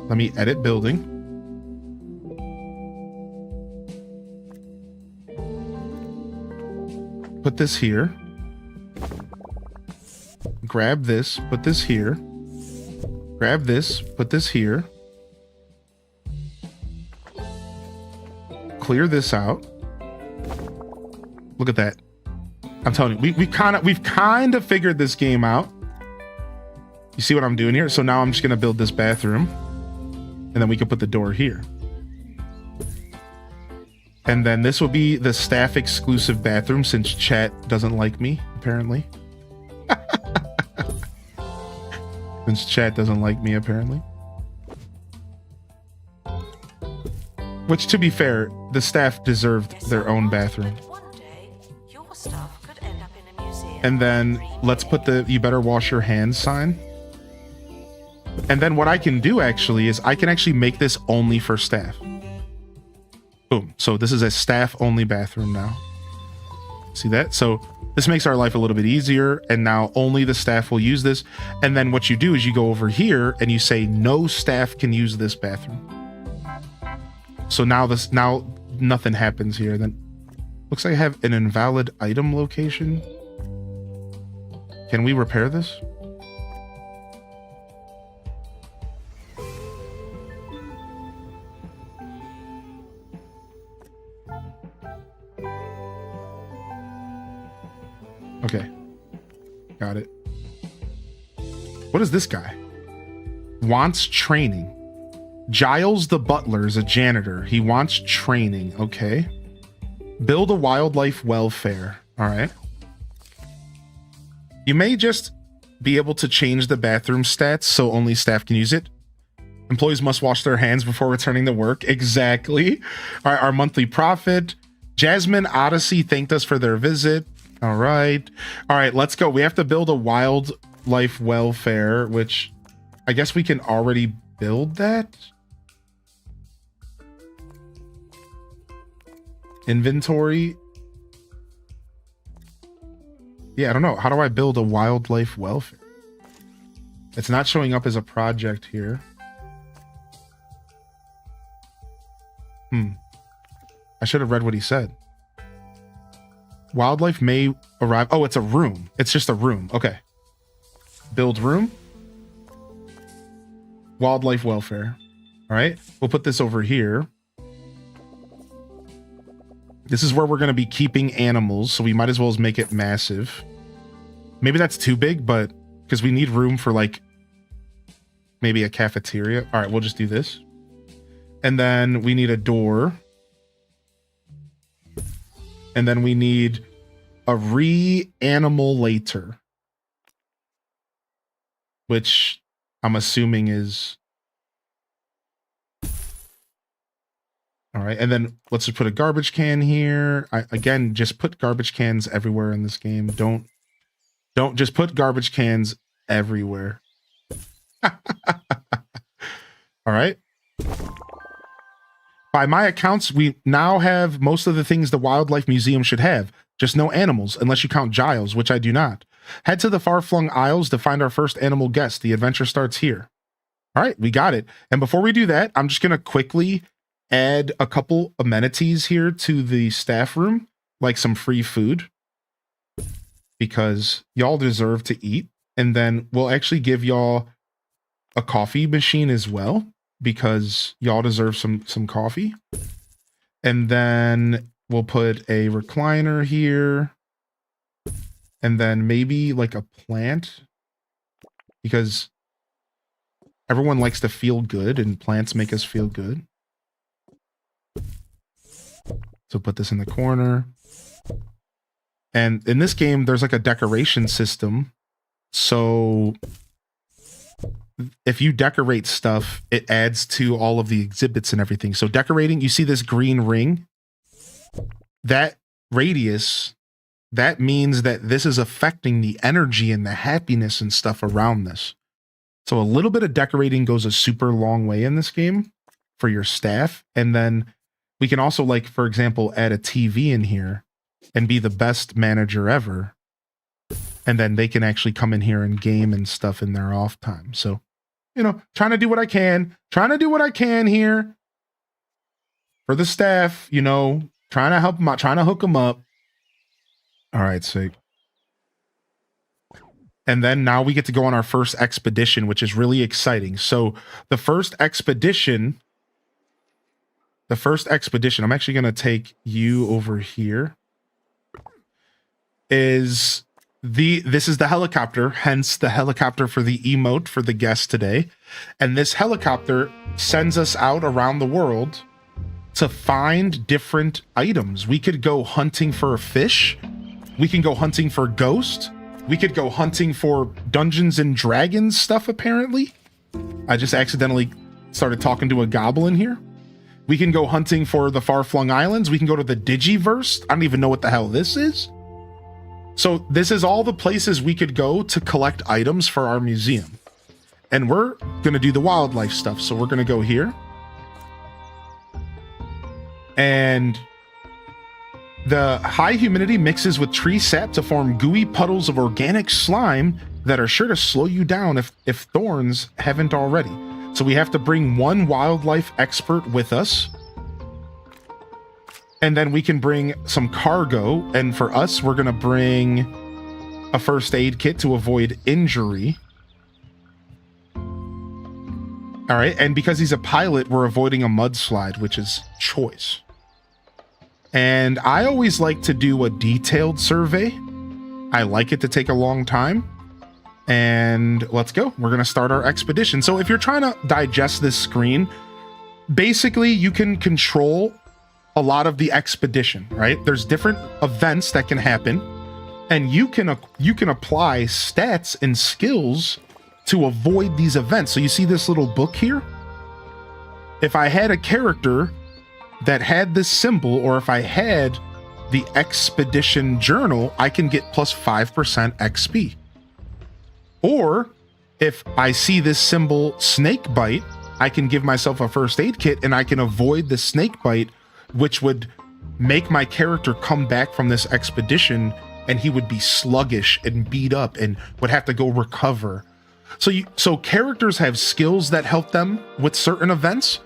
Let me edit building. Put this here. Grab this, put this here. Grab this, put this here. Clear this out. Look at that. I'm telling you, we've kind of figured this game out. You see what I'm doing here? So now I'm just gonna build this bathroom, and then we can put the door here. And then this will be the staff exclusive bathroom since chat doesn't like me, apparently. Since chat doesn't like me, apparently. Which, to be fair, the staff deserved their own bathroom. One day, your stuff could end up in a museum. And then let's put the "you better wash your hands" sign. And then what I can do actually is I can actually make this only for staff. Boom. So this is a staff only bathroom now. See that? So this makes our life a little bit easier, and now only the staff will use this. And then what you do is you go over here and you say no staff can use this bathroom. So now nothing happens here. Then looks like I have an invalid item location. Can we repair this? Okay. Got it. What is this guy? Wants training. Giles the butler is a janitor. He wants training. Okay. Build a wildlife welfare. All right. You may just be able to change the bathroom stats so only staff can use it. Employees must wash their hands before returning to work. Exactly. All right. Our monthly profit. Jasmine Odyssey thanked us for their visit. All right. All right, let's go. We have to build a wildlife welfare, which I guess we can already build that. Inventory. Yeah, I don't know. How do I build a wildlife welfare? It's not showing up as a project here. I should have read what he said. Wildlife may arrive. Oh, it's a room. It's just a room. Okay. Build room. Wildlife welfare. All right. We'll put this over here. This is where we're going to be keeping animals, so we might as well make it massive. Maybe that's too big, but because we need room for like maybe a cafeteria. All right, we'll just do this. And then we need a door. And then we need a reanimalator, which I'm assuming is... All right, and then let's just put a garbage can here. Again, just put garbage cans everywhere in this game. Don't just put garbage cans everywhere. All right. By my accounts, we now have most of the things the Wildlife Museum should have. Just no animals, unless you count Giles, which I do not. Head to the far-flung isles to find our first animal guest. The adventure starts here. All right, we got it. And before we do that, I'm just going to quickly add a couple amenities here to the staff room, like some free food, because y'all deserve to eat. And then we'll actually give y'all a coffee machine as well, because y'all deserve some coffee. And then we'll put a recliner here, and then maybe like a plant, because everyone likes to feel good and plants make us feel good. So put this in the corner. And in this game, there's like a decoration system. So if you decorate stuff, it adds to all of the exhibits and everything. So decorating, you see this green ring? That radius, that means that this is affecting the energy and the happiness and stuff around this. So a little bit of decorating goes a super long way in this game for your staff. And then we can also, like, for example, add a TV in here and be the best manager ever. And then they can actually come in here and game and stuff in their off time. So, you know, trying to do what I can here for the staff, you know, trying to help them out, trying to hook them up. All right, sick. And then now we get to go on our first expedition, which is really exciting. So the first expedition, I'm actually going to take you over here, this is the helicopter, hence the helicopter for the emote for the guest today. And this helicopter sends us out around the world to find different items. We could go hunting for a fish. We can go hunting for ghosts. We could go hunting for Dungeons and Dragons stuff, apparently. I just accidentally started talking to a goblin here. We can go hunting for the far-flung islands. We can go to the Digiverse. I don't even know what the hell this is. So this is all the places we could go to collect items for our museum. And we're going to do the wildlife stuff. So we're going to go here. And the high humidity mixes with tree sap to form gooey puddles of organic slime that are sure to slow you down if thorns haven't already. So we have to bring one wildlife expert with us. And then we can bring some cargo. And for us, we're going to bring a first aid kit to avoid injury. All right. And because he's a pilot, we're avoiding a mudslide, which is choice. And I always like to do a detailed survey. I like it to take a long time. And let's go. We're going to start our expedition. So if you're trying to digest this screen, basically you can control a lot of the expedition, right? There's different events that can happen, and you can apply stats and skills to avoid these events. So you see this little book here? If I had a character that had this symbol, or if I had the expedition journal, I can get plus 5% XP. Or if I see this symbol snake bite, I can give myself a first aid kit and I can avoid the snake bite, which would make my character come back from this expedition and he would be sluggish and beat up and would have to go recover. So characters have skills that help them with certain events,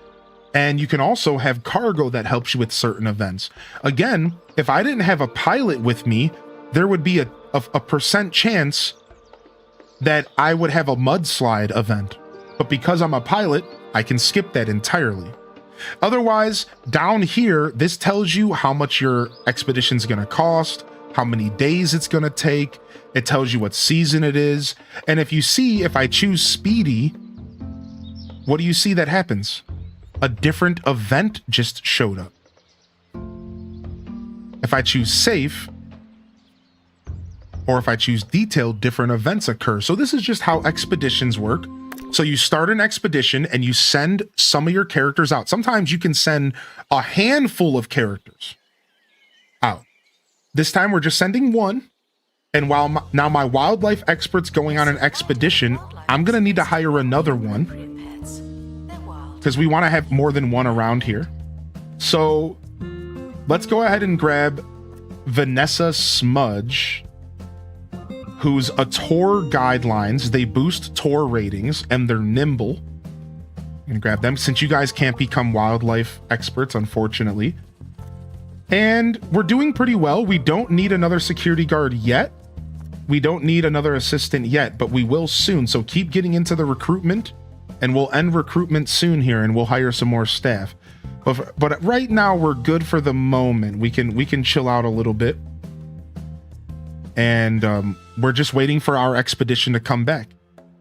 and you can also have cargo that helps you with certain events. Again, if I didn't have a pilot with me, there would be a percent chance that I would have a mudslide event. But because I'm a pilot, I can skip that entirely. Otherwise, down here, this tells you how much your expedition's going to cost, how many days it's going to take. It tells you what season it is. And if you see, if I choose Speedy, what do you see that happens? A different event just showed up. If I choose Safe, or if I choose Detailed, different events occur. So this is just how expeditions work. So you start an expedition and you send some of your characters out. Sometimes you can send a handful of characters out. This time we're just sending one. And while now my wildlife expert's going on an expedition, I'm going to need to hire another one because we want to have more than one around here. So let's go ahead and grab Vanessa Smudge, who's a tour guidelines. They boost tour ratings and they're nimble. And grab them since you guys can't become wildlife experts, unfortunately. And we're doing pretty well. We don't need another security guard yet. We don't need another assistant yet, but we will soon. So keep getting into the recruitment and we'll end recruitment soon here and we'll hire some more staff. But right now we're good for the moment. We can chill out a little bit. And we're just waiting for our expedition to come back.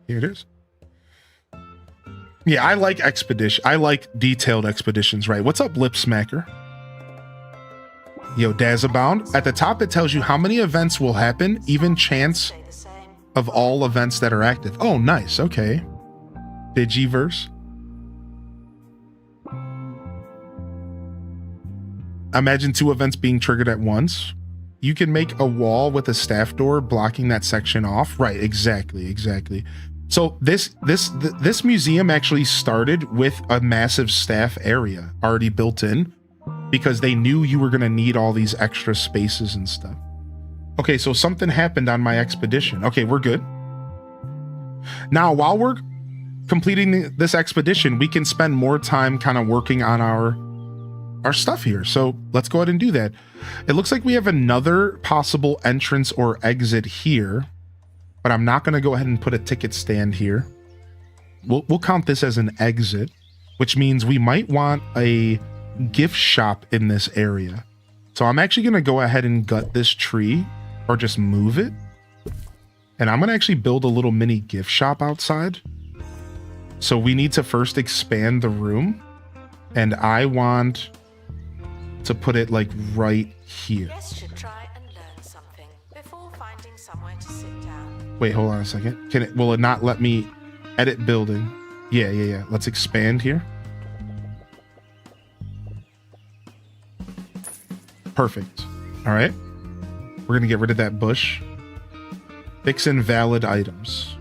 Here it is. Yeah, I like expedition. I like detailed expeditions, right? What's up, Lip Smacker? Yo, Dazabound. At the top, it tells you how many events will happen, even chance of all events that are active. Oh, nice. Okay. Digiverse. Imagine 2 events being triggered at once. You can make a wall with a staff door blocking that section off. Right, exactly. So this museum actually started with a massive staff area already built in because they knew you were going to need all these extra spaces and stuff. Okay, so something happened on my expedition. Okay, we're good. Now, while we're completing this expedition, we can spend more time kind of working on our stuff here. So let's go ahead and do that. It looks like we have another possible entrance or exit here, but I'm not going to go ahead and put a ticket stand here. We'll count this as an exit, which means we might want a gift shop in this area. So I'm actually going to go ahead and gut this tree or just move it. And I'm going to actually build a little mini gift shop outside. So we need to first expand the room. And I want to put it like right here. Should try and learn something before finding somewhere to sit down. Wait, hold on a second. Will it not let me edit building? Yeah. Let's expand here. Perfect. All right. We're going to get rid of that bush. Fix invalid items.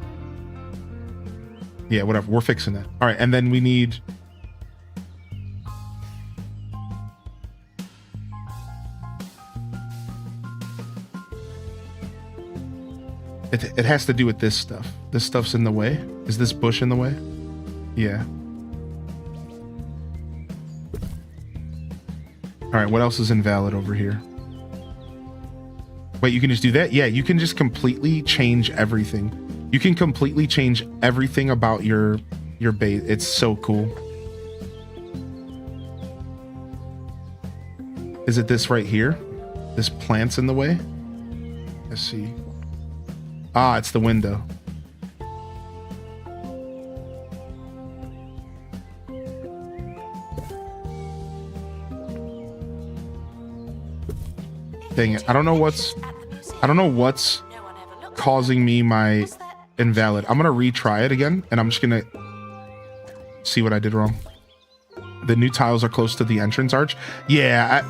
Yeah, whatever. We're fixing that. All right. And then we need... It has to do with this stuff. This stuff's in the way. Is this bush in the way? Yeah. All right, what else is invalid over here? Wait, you can just do that? Yeah, you can just completely change everything. You can completely change everything about your base. It's so cool. Is it this right here? This plant's in the way? Let's see. Ah, it's the window. Dang it. I don't know what's causing me my invalid. I'm going to retry it again and I'm just going to see what I did wrong. the new tiles are close to the entrance arch. Yeah,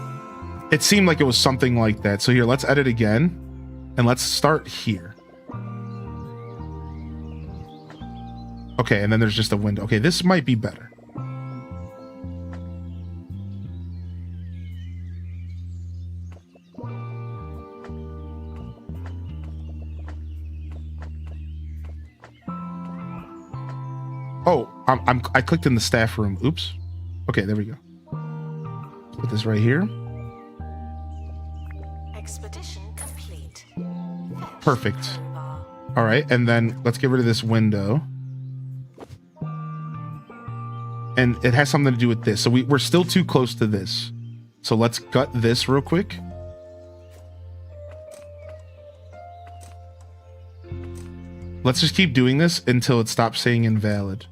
it seemed like it was something like that. So here, let's edit again. And let's start here. Okay, and then there's just a window. Okay, this might be better. Oh, I clicked in the staff room. Oops. Okay, there we go. Let's put this right here. Expedition complete. Perfect. All right, and then let's get rid of this window. And it has something to do with this. So we're still too close to this. So let's gut this real quick. Let's just keep doing this until it stops saying invalid.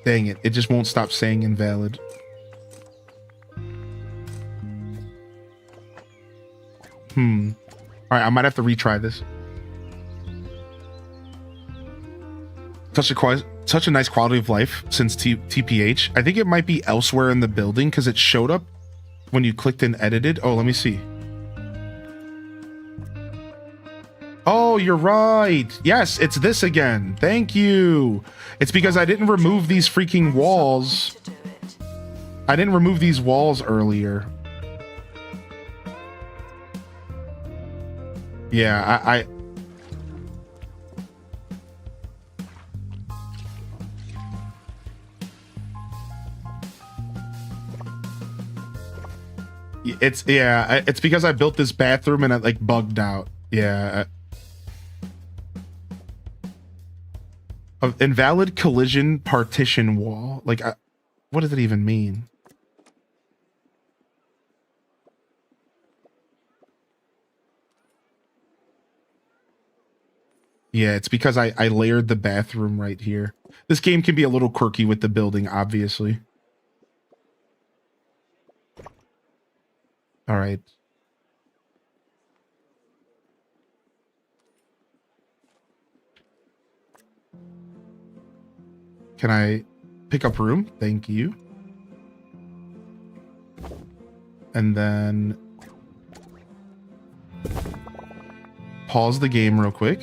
Dang it, it just won't stop saying invalid. All right, I might have to retry this. Such a nice quality of life since TPH. I think it might be elsewhere in the building because it showed up when you clicked and edited. Oh, let me see. Oh, you're right. Yes, it's this again. Thank you. It's because I didn't remove these freaking walls. I didn't remove these walls earlier. Yeah, it's because I built this bathroom and it like bugged out. Yeah. Invalid collision partition wall. Like, what does it even mean? Yeah, it's because I layered the bathroom right here. This game can be a little quirky with the building, obviously. All right. Can I pick up room? Thank you. And then pause the game real quick.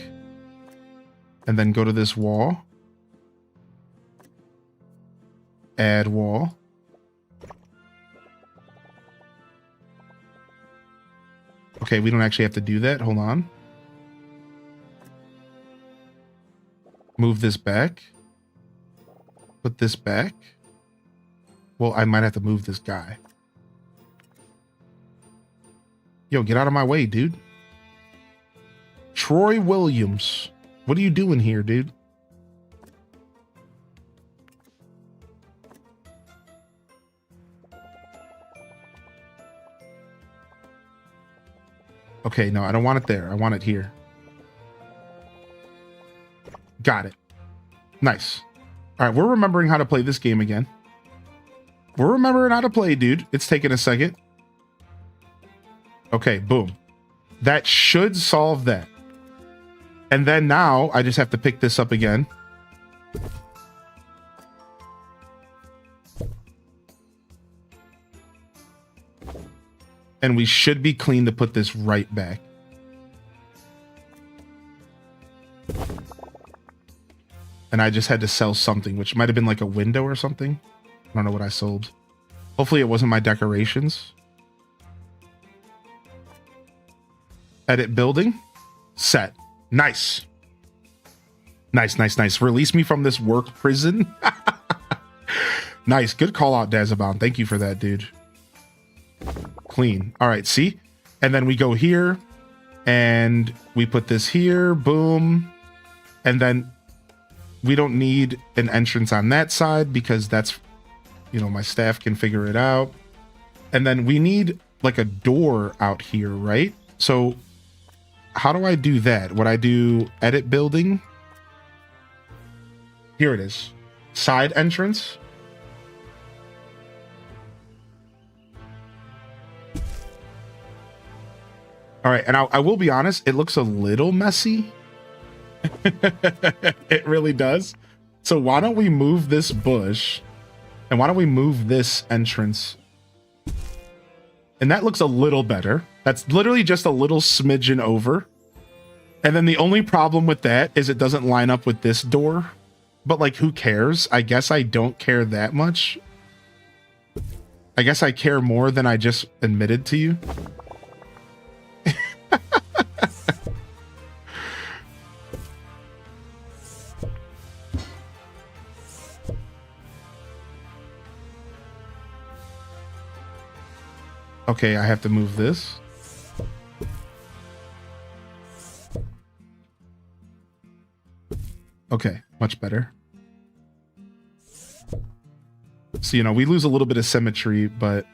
And then go to this wall. Add wall. Okay, we don't actually have to do that. Hold on. Move this back. Put this back. Well, I might have to move this guy. Yo, get out of my way, dude. Troy Williams. What are you doing here, dude? Okay, no, I don't want it there. I want it here. Got it. Nice. All right, we're remembering how to play this game again. We're remembering how to play, dude. It's taking a second. Okay, boom. That should solve that. And then now I just have to pick this up again. And we should be clean to put this right back. And I just had to sell something, which might have been like a window or something. I don't know what I sold. Hopefully it wasn't my decorations. Edit building. Set. Nice. Nice, nice, nice. Release me from this work prison. Nice. Good call out, Dazabound. Thank you for that, dude. Clean. All right, see? And then we go here and we put this here. Boom. And then we don't need an entrance on that side because that's, you know, my staff can figure it out. And then we need like a door out here, right? So how do I do that? Would I do edit building? Here it is. Side entrance. All right, and I will be honest, it looks a little messy. It really does. So why don't we move this bush? And why don't we move this entrance? And that looks a little better. That's literally just a little smidgen over. And then the only problem with that is it doesn't line up with this door. But like, who cares? I guess I don't care that much. I guess I care more than I just admitted to you. Okay, I have to move this. Okay, much better. So, you know, we lose a little bit of symmetry, but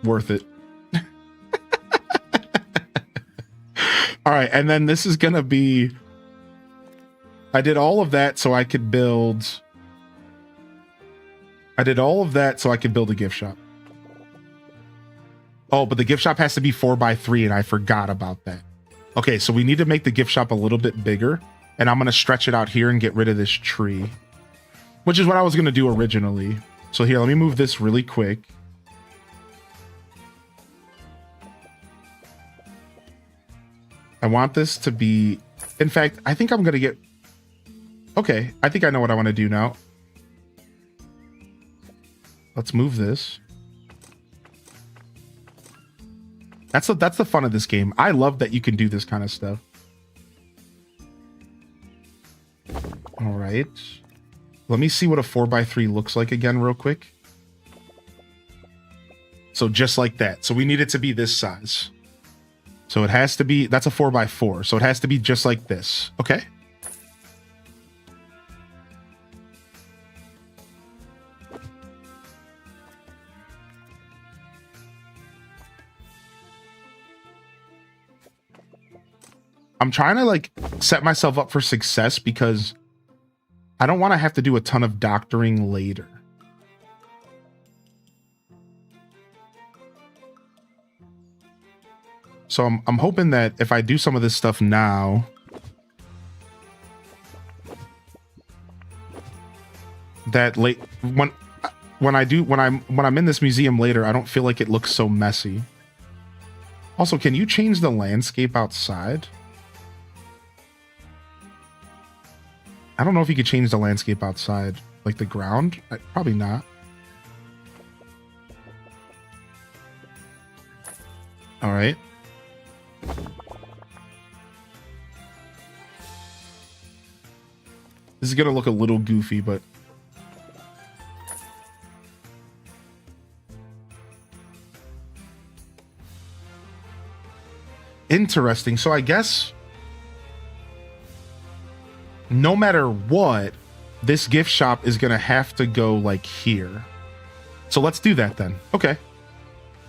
worth it. All right, and then this is gonna be... I did all of that so I could build... a gift shop. Oh, but the gift shop has to be 4x3, and I forgot about that. Okay, so we need to make the gift shop a little bit bigger, and I'm going to stretch it out here and get rid of this tree, which is what I was going to do originally. So here, let me move this really quick. I want this to be... In fact, I think I'm going to get... Okay, I think I know what I want to do now. Let's move this. That's the fun of this game. I love that you can do this kind of stuff. All right. Let me see what a 4x3 looks like again real quick. So just like that. So we need it to be this size. So it has to be, that's a 4x4. So it has to be just like this. Okay. I'm trying to like set myself up for success because I don't want to have to do a ton of doctoring later. So I'm hoping that if I do some of this stuff now, that late when I'm in this museum later, I don't feel like it looks so messy. Also, can you change the landscape outside? I don't know if you could change the landscape outside, like the ground. Probably not. All right. This is going to look a little goofy, but... Interesting. So I guess... no matter what, this gift shop is going to have to go like here. So let's do that then. Okay.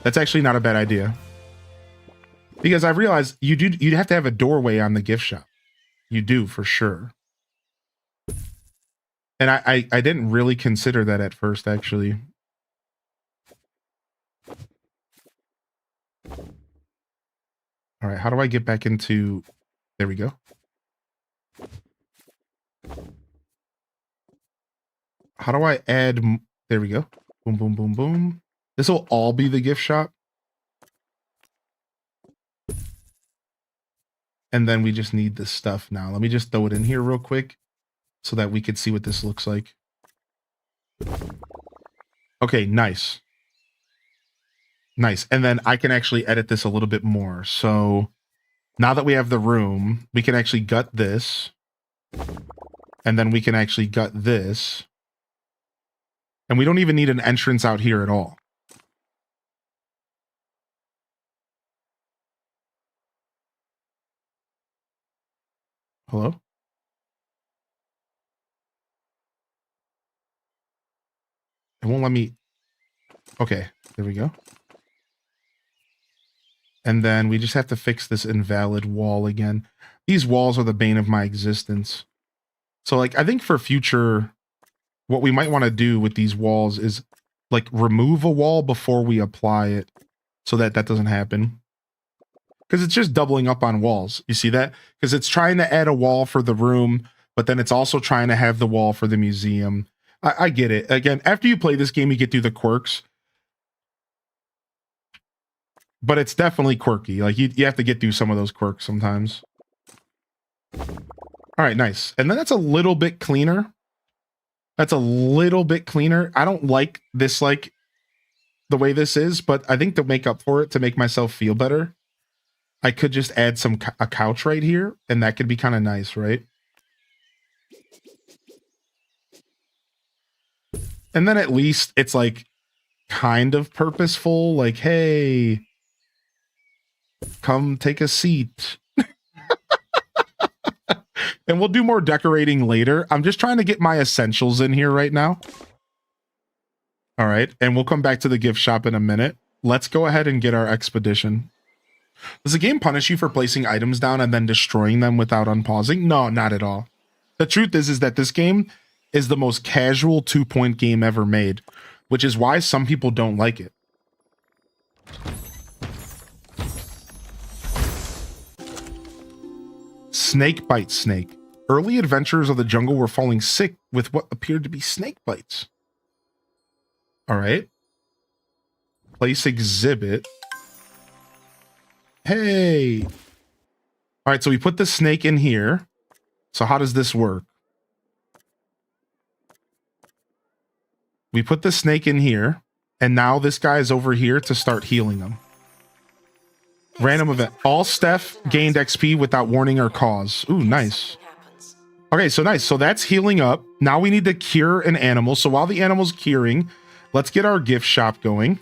That's actually not a bad idea. Because I realized you'd have to have a doorway on the gift shop. You do for sure. And I didn't really consider that at first, actually. All right, how do I get back into... There we go. How do I add... There we go. Boom, boom, boom, boom. This will all be the gift shop. And then we just need this stuff now. Let me just throw it in here real quick so that we could see what this looks like. Okay, nice. Nice. And then I can actually edit this a little bit more. So now that we have the room, we can actually gut this. And then we can actually gut this. And we don't even need an entrance out here at all. Hello? It won't let me... Okay, there we go. And then we just have to fix this invalid wall again. These walls are the bane of my existence. So, like, I think for future, what we might want to do with these walls is, like, remove a wall before we apply it so that that doesn't happen. because it's just doubling up on walls. You see that? Because it's trying to add a wall for the room, but then it's also trying to have the wall for the museum. I get it. Again, after you play this game, you get through the quirks, but it's definitely quirky. Like you have to get through some of those quirks sometimes. All right, nice. And then that's a little bit cleaner. That's a little bit cleaner. I don't like this, like the way this is, but I think to make up for it, to make myself feel better, I could just add a couch right here, and that could be kind of nice, right? And then at least it's like kind of purposeful, like, hey, come take a seat. And we'll do more decorating later. I'm just trying to get my essentials in here right now. All right, and we'll come back to the gift shop in a minute. Let's go ahead and get our expedition. Does the game punish you for placing items down and then destroying them without unpausing? No, not at all. The truth is that this game is the most casual 2-point game ever made, which is why some people don't like it. Snake bite snake. Early adventurers of the jungle were falling sick with what appeared to be snake bites. All right. Place exhibit. Hey. All right, so we put the snake in here. So how does this work? We put the snake in here, and now this guy is over here to start healing them. Random event. All Steph gained XP without warning or cause. Ooh, nice. Okay, so nice. So that's healing up. Now we need to cure an animal. So while the animal's curing, let's get our gift shop going.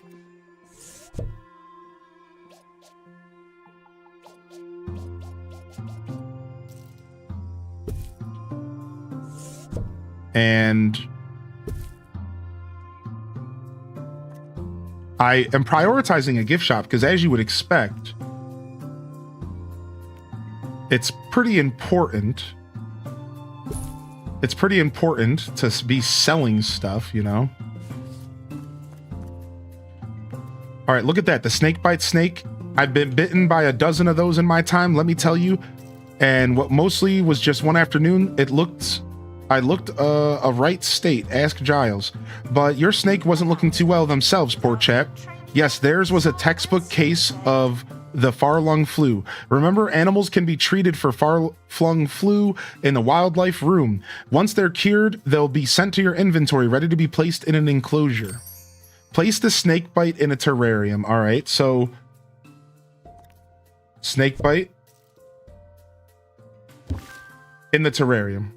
And I am prioritizing a gift shop because, as you would expect, it's pretty important. It's pretty important to be selling stuff, you know? All right, look at that. The snake bite snake. I've been bitten by a dozen of those in my time, let me tell you. And what mostly was just one afternoon, I looked a right state, ask Giles. But your snake wasn't looking too well themselves, poor chap. Yes, theirs was a textbook case of the far-flung flu. Remember, animals can be treated for far-flung flu in the wildlife room. Once they're cured, they'll be sent to your inventory, ready to be placed in an enclosure. Place the snake bite in a terrarium. All right, so snake bite in the terrarium.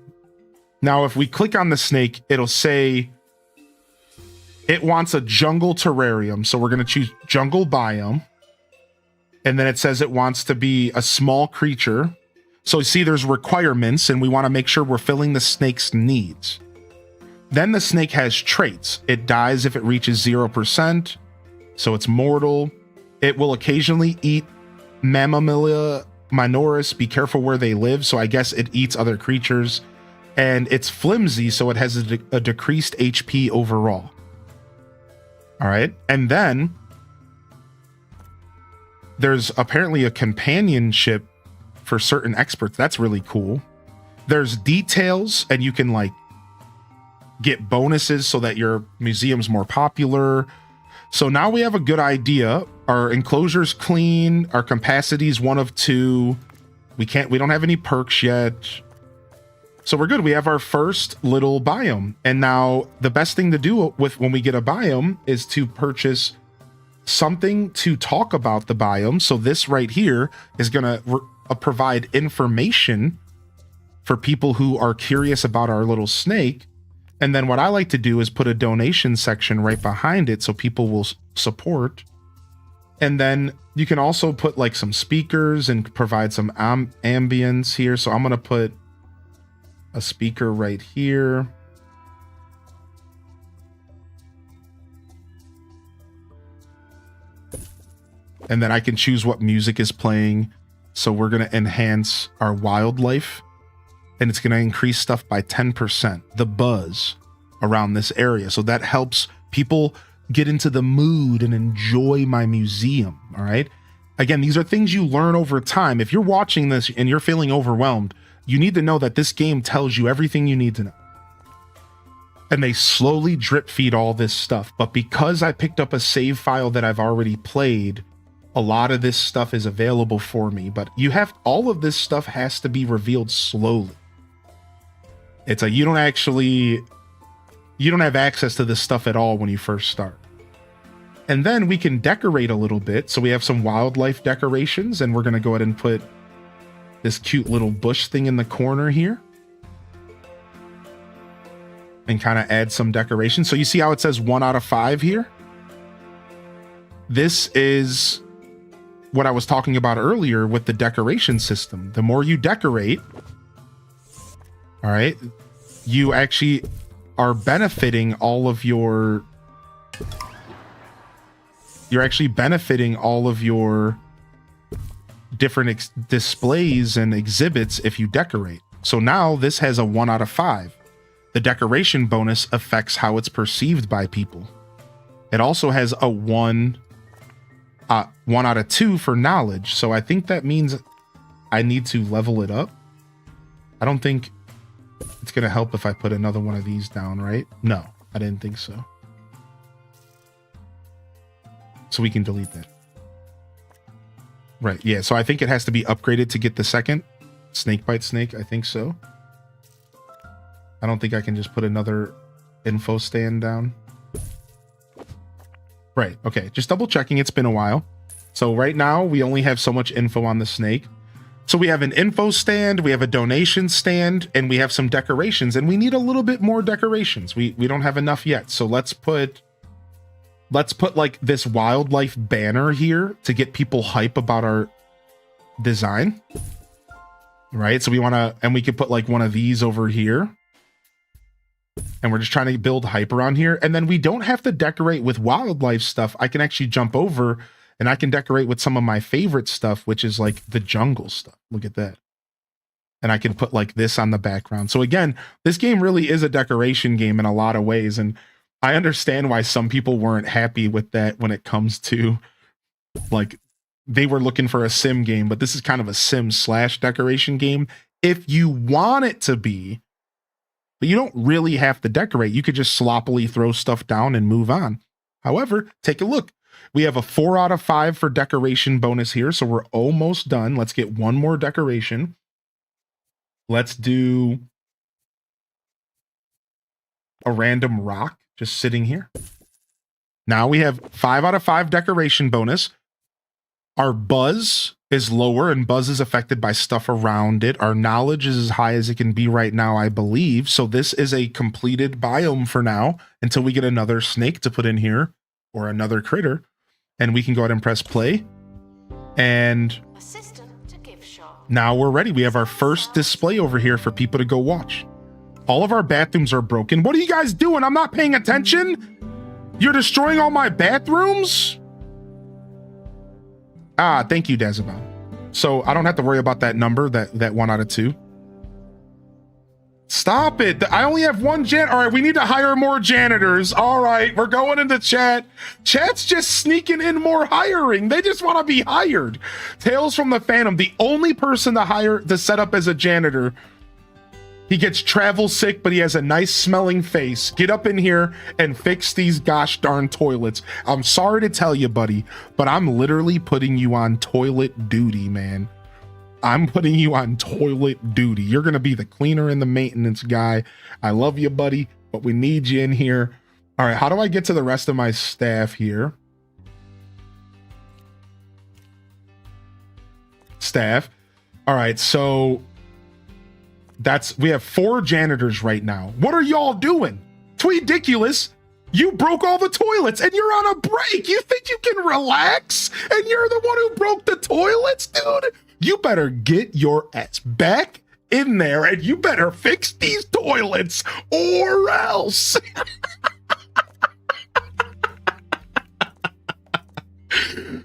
Now, if we click on the snake, it'll say it wants a jungle terrarium. So we're going to choose jungle biome. And then it says it wants to be a small creature. So you see there's requirements, and we want to make sure we're filling the snake's needs. Then the snake has traits. It dies if it reaches 0%. So it's mortal. It will occasionally eat Mammalia minoris. Be careful where they live. So I guess it eats other creatures. And it's flimsy, so it has a decreased HP overall. All right. And then there's apparently a companionship for certain experts. That's really cool. There's details, and you can like get bonuses so that your museum's more popular. So now we have a good idea. Our enclosure's clean. Our capacity's 1 of 2. We don't have any perks yet. So we're good. We have our first little biome. And now the best thing to do with when we get a biome is to purchase something to talk about the biome. So this right here is going to provide information for people who are curious about our little snake. And then what I like to do is put a donation section right behind it so people will support. And then you can also put like some speakers and provide some ambience here. So I'm going to put a speaker right here. And then I can choose what music is playing. So we're going to enhance our wildlife, and it's going to increase stuff by 10%, the buzz around this area. So that helps people get into the mood and enjoy my museum. All right. Again, these are things you learn over time. If you're watching this and you're feeling overwhelmed, you need to know that this game tells you everything you need to know. And they slowly drip feed all this stuff. But because I picked up a save file that I've already played, a lot of this stuff is available for me. But you have, all of this stuff has to be revealed slowly. It's like you don't have access to this stuff at all when you first start. And then we can decorate a little bit. So we have some wildlife decorations, and we're going to go ahead and put this cute little bush thing in the corner here. And kind of add some decoration. So you see how it says 1 out of 5 here? This is what I was talking about earlier with the decoration system. The more you decorate, all right, you actually are benefiting all of your... You're actually benefiting all of your different displays and exhibits if you decorate. So now this has a 1 out of 5. The decoration bonus affects how it's perceived by people. It also has a 1 out of 2 for knowledge. So I think that means I need to level it up. I don't think it's going to help if I put another one of these down, right? No, I didn't think so. So we can delete that. Right, yeah, so I think it has to be upgraded to get the second snake bite snake. I think so. I don't think I can just put another info stand down. Right, okay, just double checking. It's been a while. So right now we only have so much info on the snake. So we have an info stand, we have a donation stand, and we have some decorations, and we need a little bit more decorations. We don't have enough yet. So let's put like this wildlife banner here to get people hype about our design. Right? So we want to, and we could put like one of these over here. And we're just trying to build hype around here. And then we don't have to decorate with wildlife stuff. I can actually jump over and I can decorate with some of my favorite stuff, which is like the jungle stuff. Look at that. And I can put like this on the background. So again, this game really is a decoration game in a lot of ways. And I understand why some people weren't happy with that when it comes to, like, they were looking for a sim game, but this is kind of a sim / decoration game. If you want it to be, but you don't really have to decorate. You could just sloppily throw stuff down and move on. However, take a look. We have a 4 out of 5 for decoration bonus here. So we're almost done. Let's get one more decoration. Let's do a random rock just sitting here. Now we have 5 out of 5 decoration bonus. Our buzz is lower, and buzz is affected by stuff around it. Our knowledge is as high as it can be right now, I believe. So this is a completed biome for now until we get another snake to put in here or another critter. And we can go ahead and press play. And Assistant to gift shop. now we're ready. We have our first display over here for people to go watch. All of our bathrooms are broken. What are you guys doing? I'm not paying attention. You're destroying all my bathrooms? Ah, thank you, Dazabon. So I don't have to worry about that number, that 1 out of 2. Stop it. I only have one all right, we need to hire more janitors. All right, we're going into chat. Chat's just sneaking in more hiring. They just want to be hired. Tales from the Phantom, the only person to set up as a janitor. He gets travel sick, but he has a nice smelling face. Get up in here and fix these gosh darn toilets. I'm sorry to tell you, buddy, but I'm literally putting you on toilet duty, man. I'm putting you on toilet duty. You're going to be the cleaner and the maintenance guy. I love you, buddy, but we need you in here. All right, how do I get to the rest of my staff here? Staff. All right, so we have 4 janitors right now. What are y'all doing? Tweediculous. You broke all the toilets and you're on a break. You think you can relax? And you're the one who broke the toilets, dude? You better get your ass back in there and you better fix these toilets or else.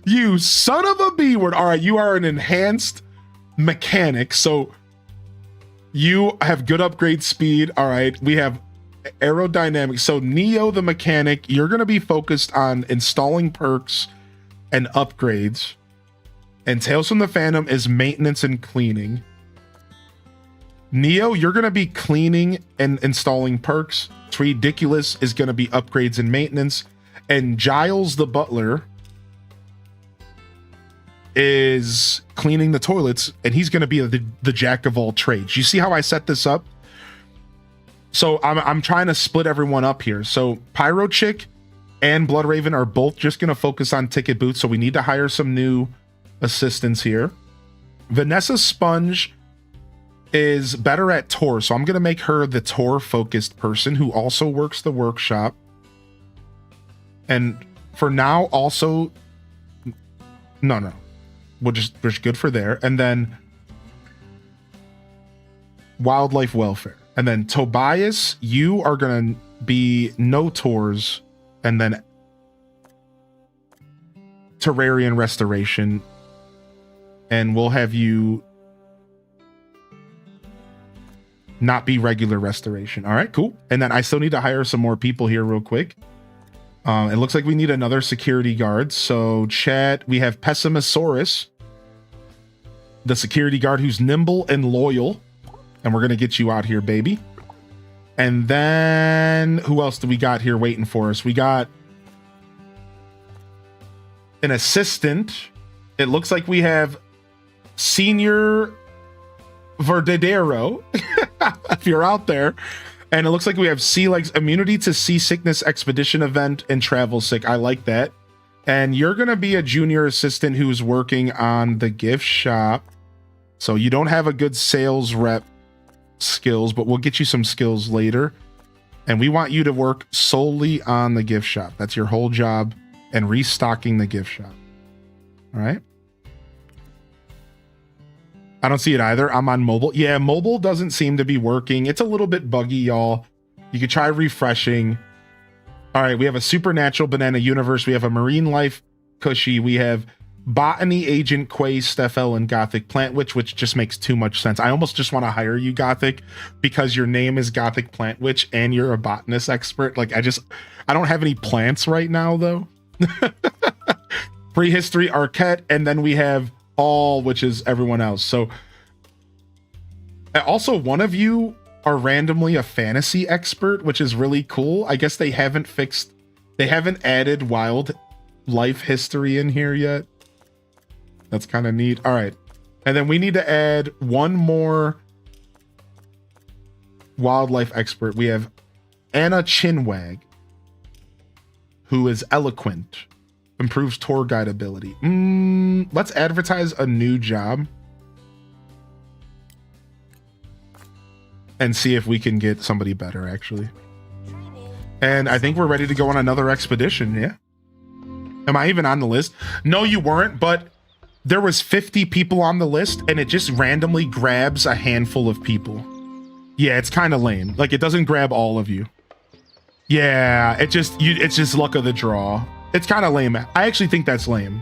You son of a B word. All right, you are an enhanced mechanic. So you have good upgrade speed. All right, we have aerodynamics. So Neo the mechanic, you're going to be focused on installing perks and upgrades. And Tales from the Phantom is maintenance and cleaning. Neo, you're going to be cleaning and installing perks. Ridiculous is going to be upgrades and maintenance. And Giles the butler is cleaning the toilets, and he's going to be the jack of all trades. You see how I set this up? So I'm trying to split everyone up here. So Pyro Chick and Blood Raven are both just going to focus on ticket booths, so we need to hire some new assistants here. Vanessa Sponge is better at tour, so I'm going to make her the tour focused person who also works the workshop. And for now, also, no, we're just good for there. And then wildlife welfare. And then Tobias, you are going to be no tours, and then terrarian restoration. And we'll have you not be regular restoration. All right, cool. And then I still need to hire some more people here real quick. It looks like we need another security guard. So chat, we have Pessimosaurus, the security guard who's nimble and loyal. And we're going to get you out here, baby. And then who else do we got here waiting for us? We got an assistant. It looks like we have Senior Verdadero, if you're out there. And it looks like we have Sea Legs, immunity to seasickness, expedition event, and travel sick. I like that. And you're going to be a junior assistant who's working on the gift shop. So you don't have a good sales rep skills, but we'll get you some skills later. And we want you to work solely on the gift shop. That's your whole job, and restocking the gift shop. All right. I don't see it either. I'm on mobile. Yeah, mobile doesn't seem to be working. It's a little bit buggy, y'all. You could try refreshing. All right, we have a supernatural banana universe. We have a marine life cushy. We have botany agent Quay, Steffel, and Gothic Plant Witch, which just makes too much sense. I almost just want to hire you, Gothic, because your name is Gothic Plant Witch and you're a botanist expert. Like, I don't have any plants right now, though. Prehistory Arquette, and then we have all, which is everyone else. So also, one of you are randomly a fantasy expert, which is really cool. I guess they haven't added wild life history in here yet. That's kind of neat. All right. And then we need to add one more wildlife expert. We have Anna Chinwag, who is eloquent, improves tour guide ability. Let's advertise a new job and see if we can get somebody better, actually. And I think we're ready to go on another expedition. Yeah. Am I even on the list? No, you weren't, but there was 50 people on the list and it just randomly grabs a handful of people. Yeah, it's kind of lame. Like, it doesn't grab all of you. Yeah, it's just luck of the draw. It's kind of lame. I actually think that's lame.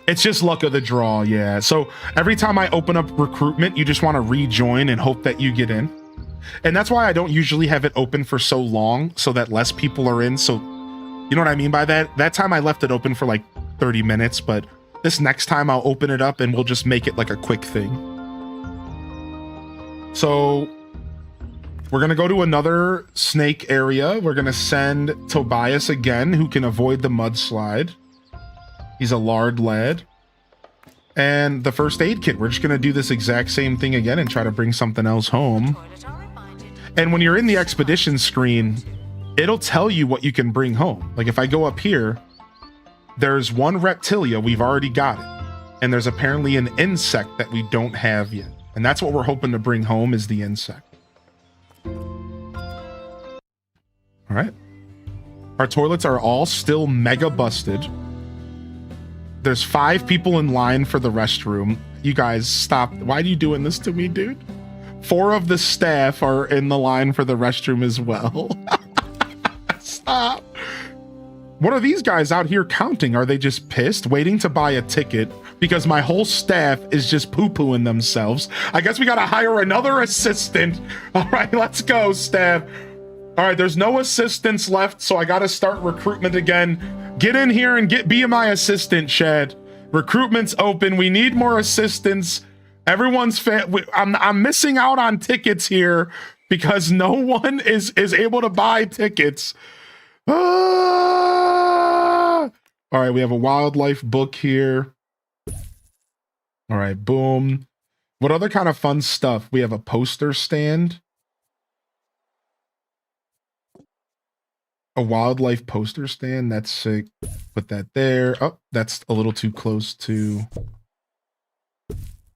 It's just luck of the draw, yeah. So every time I open up recruitment, you just want to rejoin and hope that you get in. And that's why I don't usually have it open for so long, so that less people are in. So, you know what I mean by that? That time I left it open for like 30 minutes, but this next time I'll open it up and we'll just make it like a quick thing. So we're going to go to another snake area. We're going to send Tobias again, who can avoid the mudslide. He's a lard lad. And the first aid kit. We're just going to do this exact same thing again and try to bring something else home. And when you're in the expedition screen, it'll tell you what you can bring home. Like if I go up here, there's one reptilia, we've already got it. And there's apparently an insect that we don't have yet. And that's what we're hoping to bring home, is the insect. All right. Our toilets are all still mega busted. There's 5 people in line for the restroom. You guys, stop. Why are you doing this to me, dude? 4 of the staff are in the line for the restroom as well. Stop. What are these guys out here counting? Are they just pissed, waiting to buy a ticket because my whole staff is just poo-pooing themselves? I guess we gotta hire another assistant. All right, let's go, staff. All right, there's no assistants left, so I gotta start recruitment again. Get in here and be my assistant, Chad. Recruitment's open. We need more assistance. Everyone's I'm missing out on tickets here because no one is able to buy tickets. Ah! All right, we have a wildlife book here. All right, boom. What other kind of fun stuff? We have a poster stand. A wildlife poster stand. That's sick. Put that there. Oh, that's a little too close to.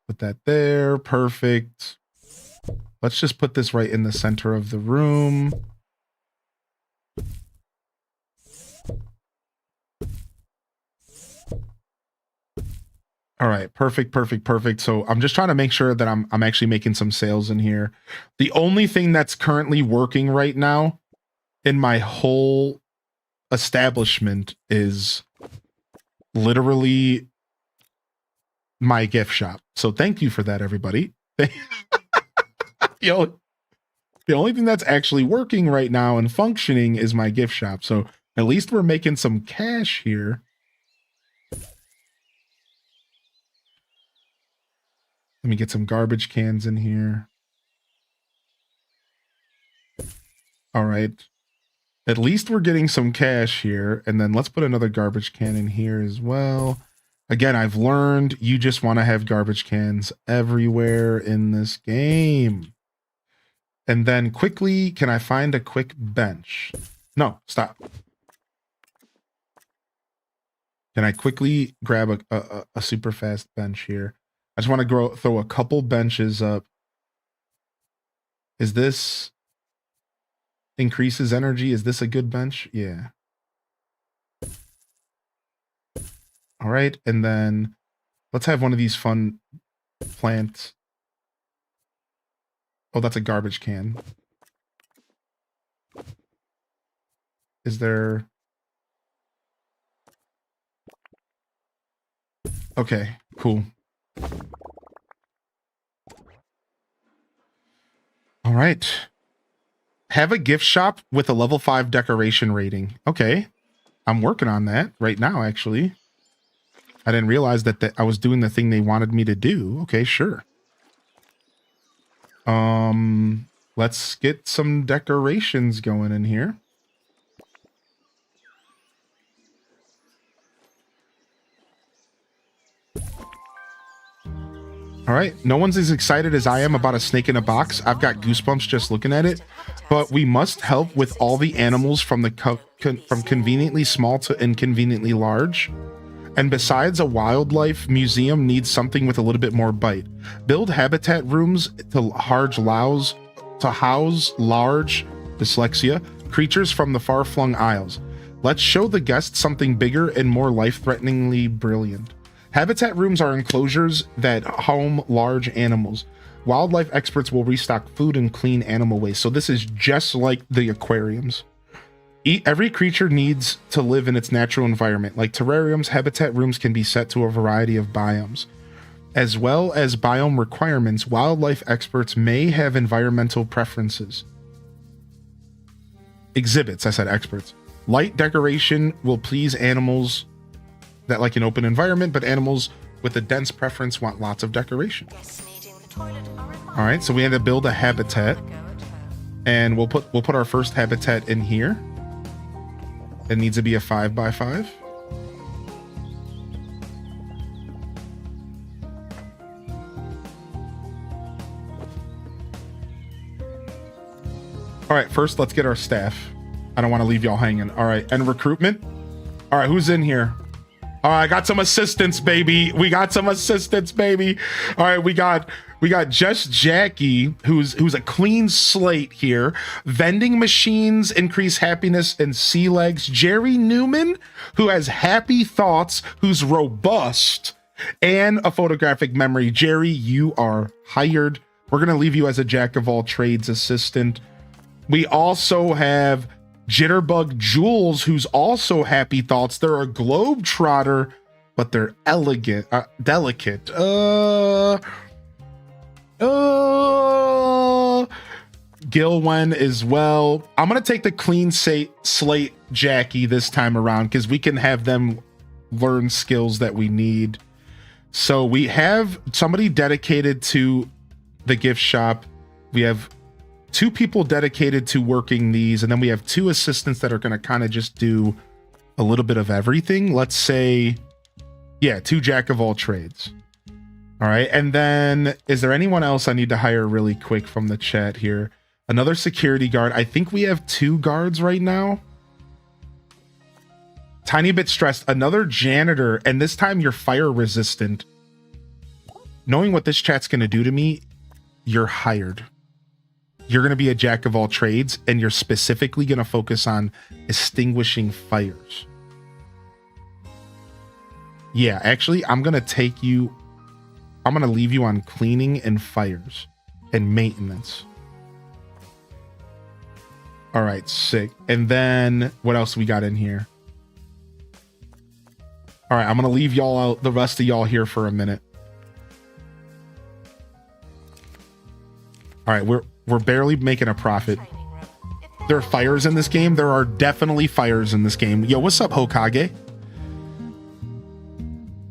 Put that there. Perfect. Let's just put this right in the center of the room. All right, perfect. So I'm just trying to make sure that I'm actually making some sales in here. The only thing that's currently working right now in my whole establishment is literally my gift shop. So thank you for that, everybody. Yo, the only thing that's actually working right now and functioning is my gift shop. So at least we're making some cash here. Let me get some garbage cans in here. All right. At least we're getting some cash here. And then let's put another garbage can in here as well. Again, I've learned you just want to have garbage cans everywhere in this game. And then quickly, can I find a quick bench? No, stop. Can I quickly grab a super fast bench here? I just want to throw a couple benches up. Is this increases energy? Is this a good bench? Yeah. All right. And then let's have one of these fun plants. Oh, that's a garbage can. Is there... Okay, cool. All right. Have a gift shop with a level 5 decoration rating. Okay. I'm working on that right now, actually. I didn't realize that I was doing the thing they wanted me to do. Okay, sure. Let's get some decorations going in here. All right, no one's as excited as I am about a snake in a box. I've got goosebumps just looking at it. But we must help with all the animals from from conveniently small to inconveniently large. And besides, a wildlife museum needs something with a little bit more bite. Build habitat rooms to house large dyslexia creatures from the far-flung isles. Let's show the guests something bigger and more life-threateningly brilliant. Habitat rooms are enclosures that home large animals. Wildlife experts will restock food and clean animal waste. So this is just like the aquariums. Every creature needs to live in its natural environment. Like terrariums, habitat rooms can be set to a variety of biomes. As well as biome requirements, wildlife experts may have environmental preferences. Exhibits, I said experts. Light decoration will please animals that like an open environment, but animals with a dense preference want lots of decoration. All right, so we had to build a habitat, and we'll put our first habitat in here. It needs to be a 5x5. All right, first let's get our staff. I don't want to leave y'all hanging. All right, and recruitment. All right, who's in here? All right, I got some assistants, baby. We got some assistants, baby. All right, we got Just Jackie, who's a clean slate here. Vending machines increase happiness and sea legs. Jerry Newman, who has happy thoughts, who's robust, and a photographic memory. Jerry, you are hired. We're gonna leave you as a jack of all trades assistant. We also have Jitterbug Jules, who's also happy thoughts. They're a globetrotter, but they're delicate. Gilwen as well. I'm gonna take the clean slate Jackie this time around because we can have them learn skills that we need. So we have somebody dedicated to the gift shop. We have 2 people dedicated to working these, and then we have 2 assistants that are going to kind of just do a little bit of everything. Let's say, yeah, 2 jack of all trades. All right. And then is there anyone else I need to hire really quick from the chat here? Another security guard. I think we have 2 guards right now. Tiny bit stressed. Another janitor, and this time you're fire resistant. Knowing what this chat's going to do to me, you're hired. You're going to be a jack of all trades, and you're specifically going to focus on extinguishing fires. Yeah, actually, I'm going to take you... I'm going to leave you on cleaning and fires and maintenance. All right, sick. And then what else we got in here? All right, I'm going to leave y'all out, the rest of y'all here for a minute. All right, we're barely making a profit. There are fires in this game. There are definitely fires in this game. Yo, what's up, Hokage?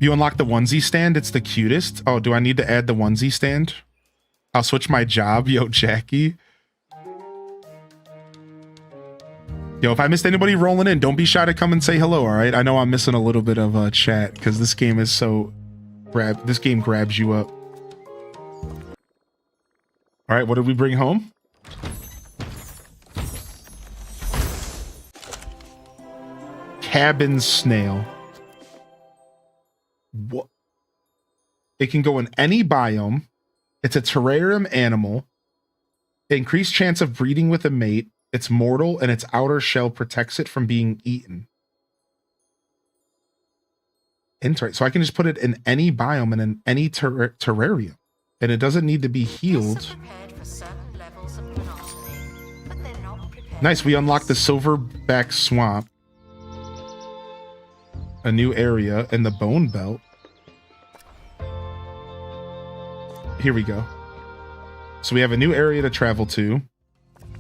You unlock the onesie stand. It's the cutest. Oh, do I need to add the onesie stand? I'll switch my job. Yo, Jackie. Yo, if I missed anybody rolling in, don't be shy to come and say hello, all right? I know I'm missing a little bit of chat because this game is so... This game grabs you up. All right, what did we bring home? Cabin snail. What? It can go in any biome. It's a terrarium animal. Increased chance of breeding with a mate. It's mortal, and its outer shell protects it from being eaten. Interesting. So I can just put it in any biome and in any terrarium. And it doesn't need to be healed. Nice, we unlocked the Silverback Swamp. A new area in the Bone Belt. Here we go. So we have a new area to travel to.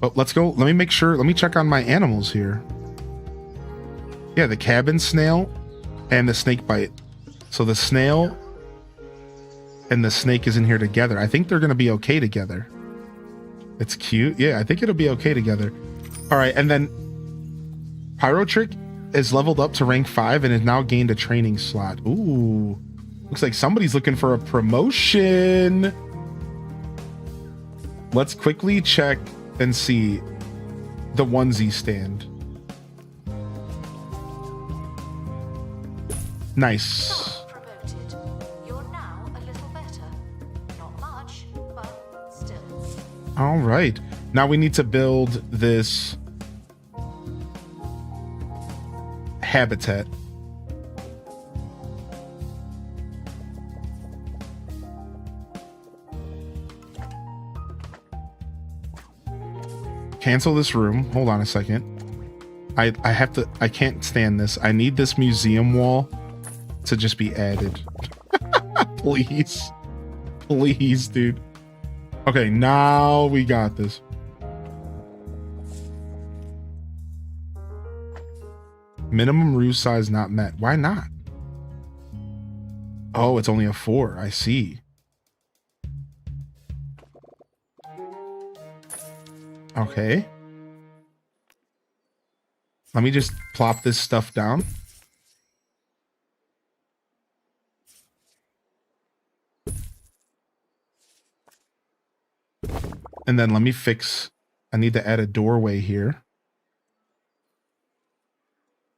Oh, let's go. Let me make sure. Let me check on my animals here. Yeah, the cabin snail and the snake bite. So the snail and the snake is in here together. I think they're going to be okay together. It's cute. Yeah, I think it'll be okay together. All right, and then Pyrotrick is leveled up to rank 5 and has now gained a training slot. Ooh, looks like somebody's looking for a promotion. Let's quickly check and see the onesie stand. Nice. All right. Now we need to build this habitat. Cancel this room. Hold on a second. I can't stand this. I need this museum wall to just be added. Please. Please, dude. Okay, now we got this. Minimum roof size not met. Why not? Oh, it's only a 4. I see. Okay. Let me just plop this stuff down. And then let me fix, I need to add a doorway here.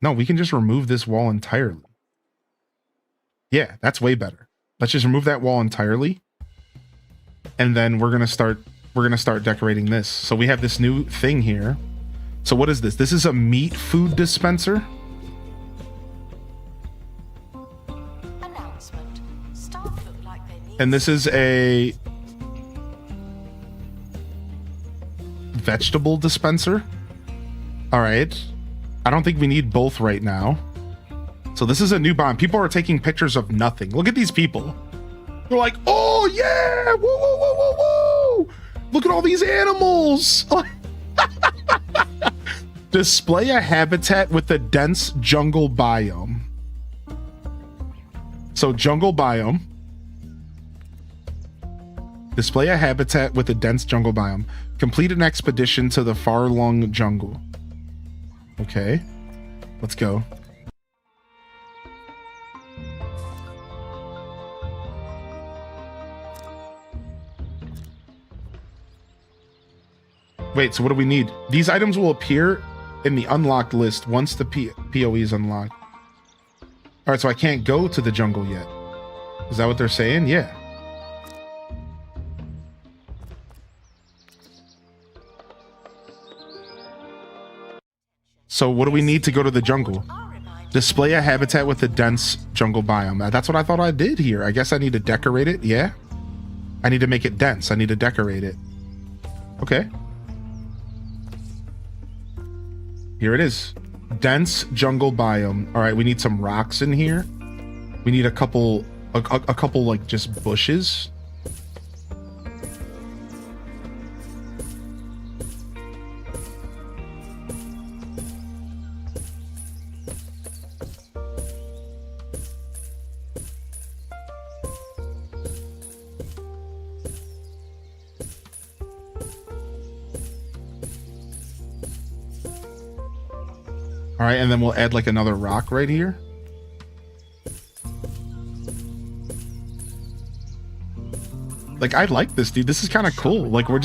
No, we can just remove this wall entirely. Yeah, that's way better. Let's just remove that wall entirely. And then we're going to start decorating this. So we have this new thing here. So what is this? This is a meat food dispenser. And this is a vegetable dispenser. All right. I don't think we need both right now. So this is a new biome. People are taking pictures of nothing. Look at these people. They're like, oh yeah, whoa, whoa, whoa, whoa, whoa. Look at all these animals. Display a habitat with a dense jungle biome. So jungle biome. Display a habitat with a dense jungle biome. Complete an expedition to the far-flung jungle. Okay, let's go. Wait, so what do we need? These items will appear in the unlocked list once the PoE is unlocked. All right, so I can't go to the jungle yet. Is that what they're saying? Yeah. So what do we need to go to the jungle? Display a habitat with a dense jungle biome. That's what I thought I did here. I guess I need to decorate it. Yeah. I need to make it dense. I need to decorate it. Okay. Here it is. Dense jungle biome. All right, we need some rocks in here. We need a couple like just bushes. All right, and then we'll add like another rock right here. Like, I like this, dude. This is kind of cool. Like, we're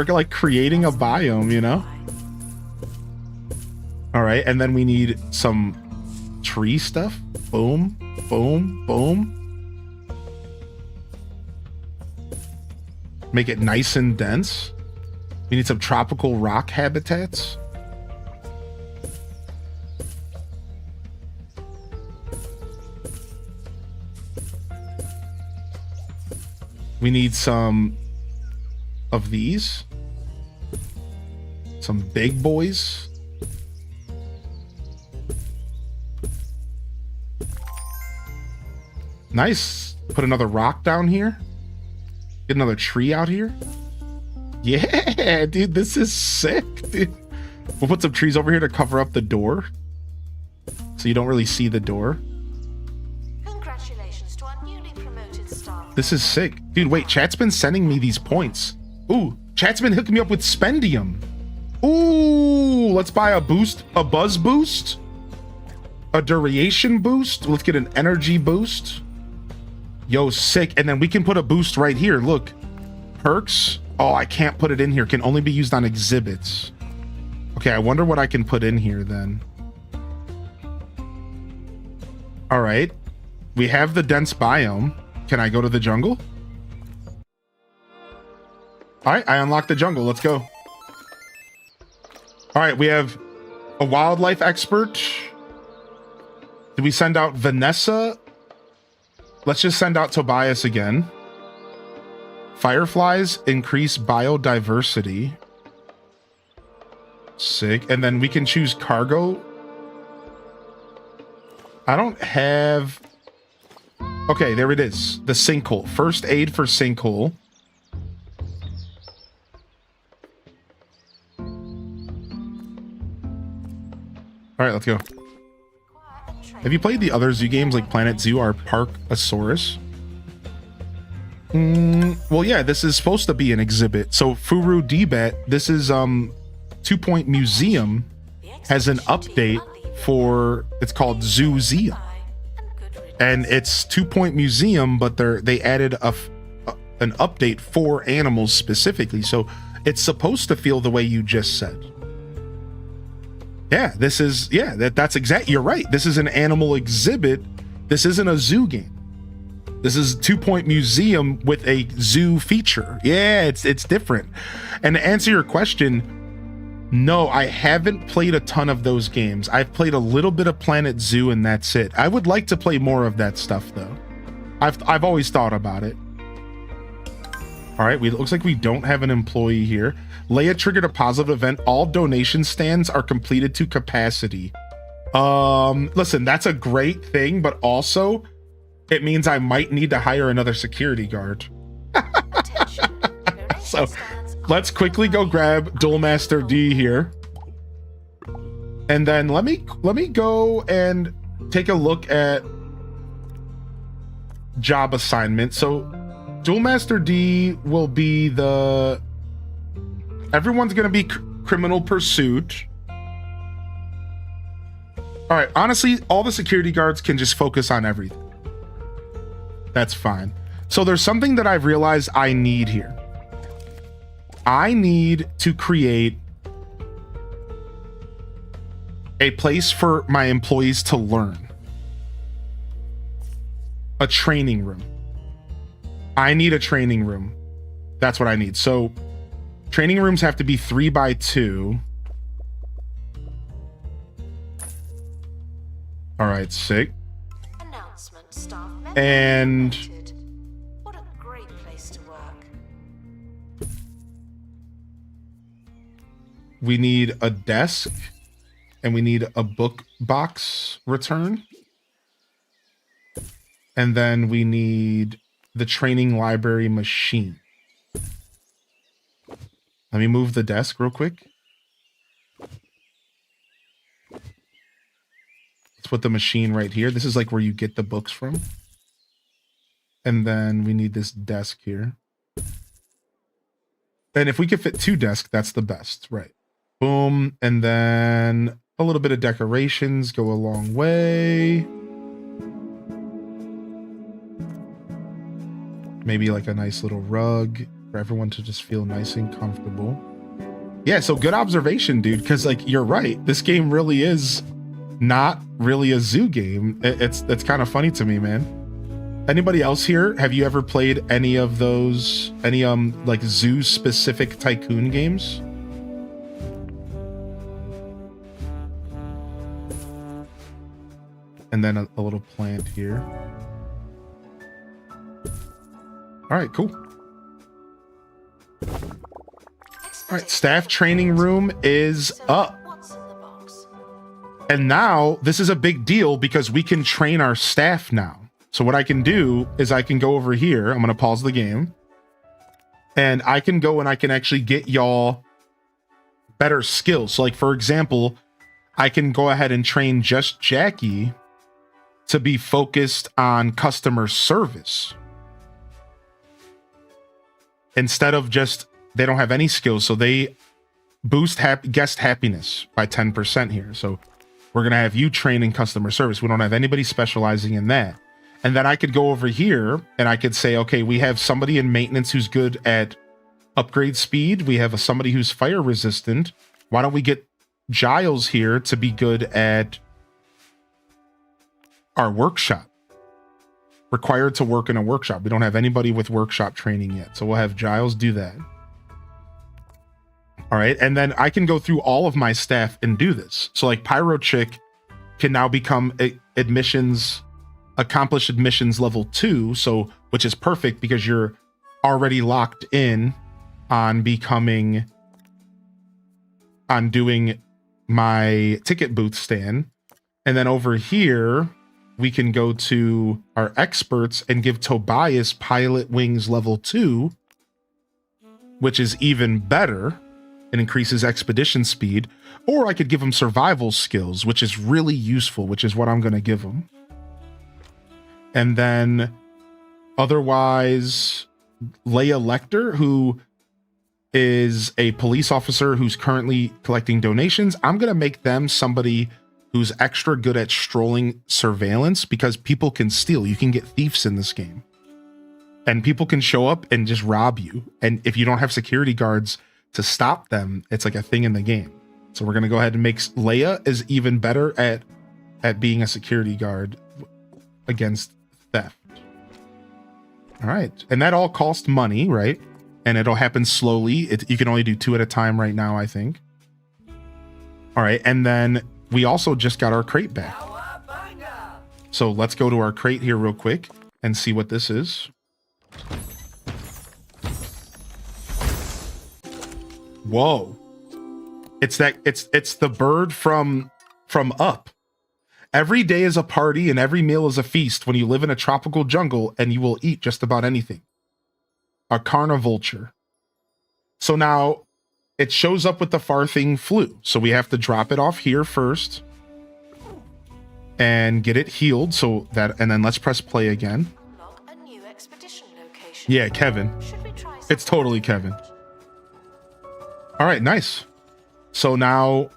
like creating a biome, you know? All right, and then we need some tree stuff. Boom, boom, boom. Make it nice and dense. We need some tropical rock habitats. We need some of these. Some big boys. Nice. Put another rock down here. Get another tree out here. Yeah, dude, this is sick, dude. We'll put some trees over here to cover up the door, so you don't really see the door. Congratulations to our newly promoted staff. This is sick. Dude, wait, chat's been sending me these points. Ooh, chat's been hooking me up with Spendium. Ooh, let's buy a boost, a buzz boost, a duration boost. Let's get an energy boost. Yo, sick. And then we can put a boost right here. Look, perks. Oh, I can't put it in here. Can only be used on exhibits. Okay, I wonder what I can put in here then. All right, we have the dense biome. Can I go to the jungle? All right, I unlocked the jungle. Let's go. All right, we have a wildlife expert. Did we send out Vanessa? Let's just send out Tobias again. Fireflies increase biodiversity. Sick. And then we can choose cargo. I don't have... Okay, there it is. The sinkhole. First aid for sinkhole. All right, let's go. Have you played the other zoo games like Planet Zoo or Parkasaurus? Well, yeah, this is supposed to be an exhibit. So Furu Debat, this is 2 Point Museum has an update for, it's called Zooseum. And it's 2 Point Museum, but they added an update for animals specifically. So it's supposed to feel the way you just said. Yeah, this is, yeah, that's exact. You're right. This is an animal exhibit. This isn't a zoo game. This is 2 Point Museum with a zoo feature. Yeah, it's different. And to answer your question, no, I haven't played a ton of those games. I've played a little bit of Planet Zoo and that's it. I would like to play more of that stuff though. I've always thought about it. All right, it looks like we don't have an employee here. Leia triggered a positive event. All donation stands are completed to capacity. Listen, that's a great thing, but also it means I might need to hire another security guard. So let's quickly go grab Duel Master D here. And then let me go and take a look at job assignment. So Duel Master D will be the... Everyone's going to be criminal pursuit. All right, honestly, all the security guards can just focus on everything. That's fine. So there's something that I've realized I need here. I need to create a place for my employees to learn. A training room. I need a training room. That's what I need. So training rooms have to be 3x2. All right, sick. Announcement, staff member And promoted. What a great place to work. we need a desk and we need a book box return. And then we need the training library machine. Let me move the desk real quick. Let's put the machine right here. This is like where you get the books from. And then we need this desk here. And if we could fit 2 desks, that's the best, right? Boom. And then a little bit of decorations go a long way. Maybe like a nice little rug for everyone to just feel nice and comfortable. Yeah, so good observation, dude, because like you're right. This game really is not really a zoo game. It's kind of funny to me, man. Anybody else here? Have you ever played any of those, any like zoo specific tycoon games? And then a little plant here. All right, cool. All right, staff training room is up. What's in the box? And now this is a big deal because we can train our staff now. So what I can do is I can go over here. I'm going to pause the game. And I can go and I can actually get y'all better skills. So like, for example, I can go ahead and train just Jackie to be focused on customer service. Instead of just, they don't have any skills. So they boost guest happiness by 10% here. So we're going to have you train in customer service. We don't have anybody specializing in that. And then I could go over here and I could say, okay, we have somebody in maintenance who's good at upgrade speed. We have somebody who's fire resistant. Why don't we get Giles here to be good at our workshop? Required to work in a workshop. We don't have anybody with workshop training yet. So we'll have Giles do that. All right. And then I can go through all of my staff and do this. So like Pyro Chick can now become accomplished admissions level 2. So, which is perfect because you're already locked in on doing my ticket booth stand. And then over here, we can go to our experts and give Tobias pilot wings level 2, which is even better and increases expedition speed. Or I could give him survival skills, which is really useful, which is what I'm going to give him. And then otherwise, Leia Lecter, who is a police officer who's currently collecting donations, I'm going to make them somebody who's extra good at strolling surveillance because people can steal. You can get thieves in this game. And people can show up and just rob you. And if you don't have security guards to stop them, it's like a thing in the game. So we're going to go ahead and make Leia is even better at being a security guard against theft. All right. And that all cost money, right? And it'll happen slowly. You can only do 2 at a time right now, I think. All right. And then we also just got our crate back. So let's go to our crate here real quick and see what this is. Whoa. It's the bird from Up. Every day is a party and every meal is a feast when you live in a tropical jungle and you will eat just about anything. A carnivulture. So now it shows up with the Farthing flu. So we have to drop it off here first and get it healed. So that, and then let's press play again. Unlock a new expedition location. Yeah, Kevin. Should we try It's totally Kevin. All right, nice. So now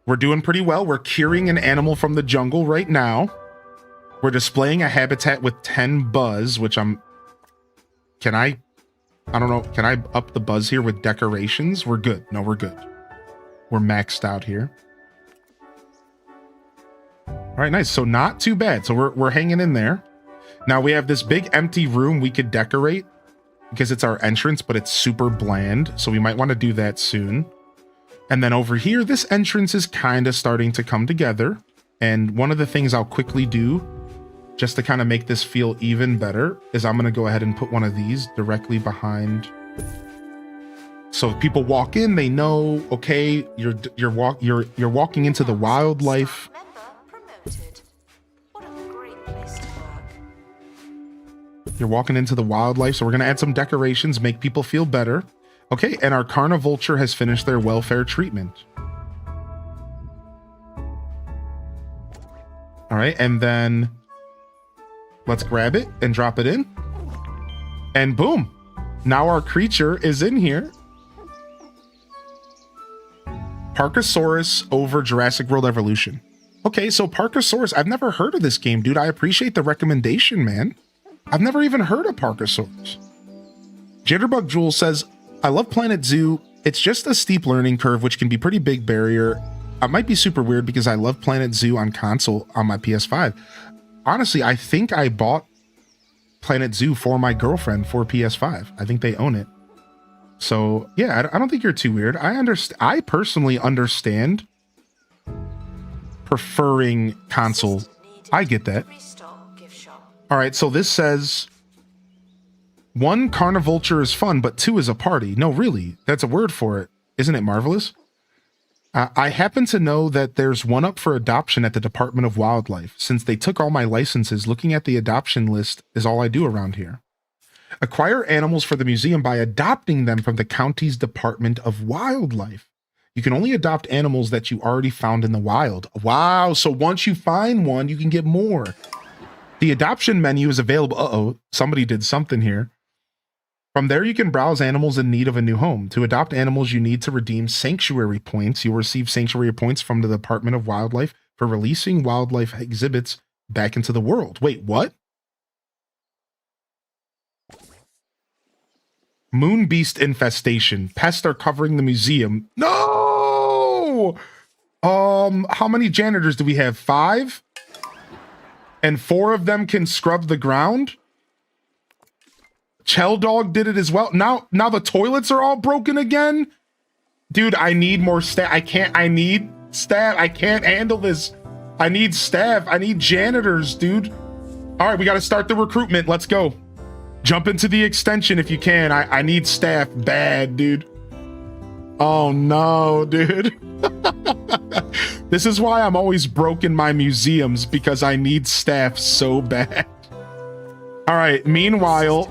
we're doing pretty well. We're curing an animal from the jungle right now. We're displaying a habitat with 10 buzz, which I don't know. Can I up the buzz here with decorations? We're good. No, we're good. We're maxed out here. All right, nice. So not too bad. So we're hanging in there. Now we have this big empty room we could decorate because it's our entrance, but it's super bland. So we might want to do that soon. And then over here, this entrance is kind of starting to come together. And one of the things I'll quickly do just to kind of make this feel even better is I'm going to go ahead and put one of these directly behind. So if people walk in, they know, okay, you're walking into the wildlife. member promoted? What a great place to work. You're walking into the wildlife. So we're going to add some decorations, make people feel better. Okay, and our carnivulture has finished their welfare treatment. All right, and then let's grab it and drop it in. And boom, now our creature is in here. Parkasaurus over Jurassic World Evolution. Okay, so Parkasaurus, I've never heard of this game, dude. I appreciate the recommendation, man. I've never even heard of Parkasaurus. Jitterbug Jewel says, I love Planet Zoo. It's just a steep learning curve, which can be pretty big barrier. It might be super weird because I love Planet Zoo on console on my PS5. Honestly, I think I bought Planet Zoo for my girlfriend for PS5. I think they own it. So yeah, I don't think you're too weird. I personally understand preferring console. I get that. Restock gift shop. All right, so this says 1, carnivulture is fun, but 2 is a party. No, really, that's a word for it. Isn't it marvelous? I happen to know that there's one up for adoption at the Department of Wildlife. Since they took all my licenses, looking at the adoption list is all I do around here. Acquire animals for the museum by adopting them from the county's Department of Wildlife. You can only adopt animals that you already found in the wild. Wow, so once you find one, you can get more. The adoption menu is available. Uh-oh, somebody did something here. From there, you can browse animals in need of a new home. To adopt animals, you need to redeem sanctuary points. You'll receive sanctuary points from the Department of Wildlife for releasing wildlife exhibits back into the world. Wait, what? Moon beast infestation. Pests are covering the museum. No! How many janitors do we have? 5? And 4 of them can scrub the ground? Chell Dog did it as well. Now the toilets are all broken again? Dude, I need more staff. I need staff. I can't handle this. I need staff. I need janitors, dude. All right, we got to start the recruitment. Let's go. Jump into the extension if you can. I need staff bad, dude. Oh no, dude. This is why I'm always broke in my museums, because I need staff so bad. All right, meanwhile,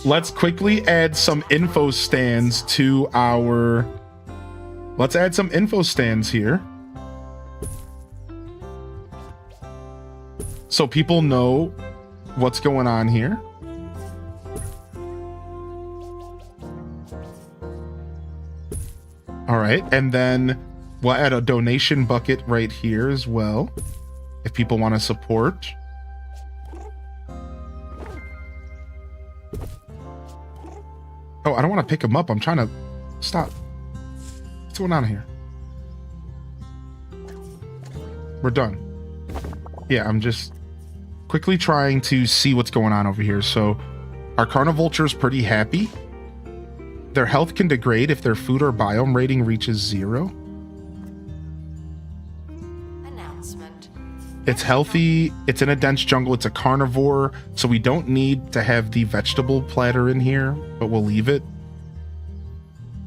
let's quickly add some info stands to our... Let's add some info stands here. So people know what's going on here. All right, and then we'll add a donation bucket right here as well, if people want to support. Oh, I don't want to pick them up. I'm trying to stop. What's going on here? We're done. Yeah, I'm just quickly trying to see what's going on over here. So our carnivulture is pretty happy. Their health can degrade if their food or biome rating reaches 0. Announcement. It's healthy. It's in a dense jungle. It's a carnivore. So we don't need to have the vegetable platter in here, but we'll leave it.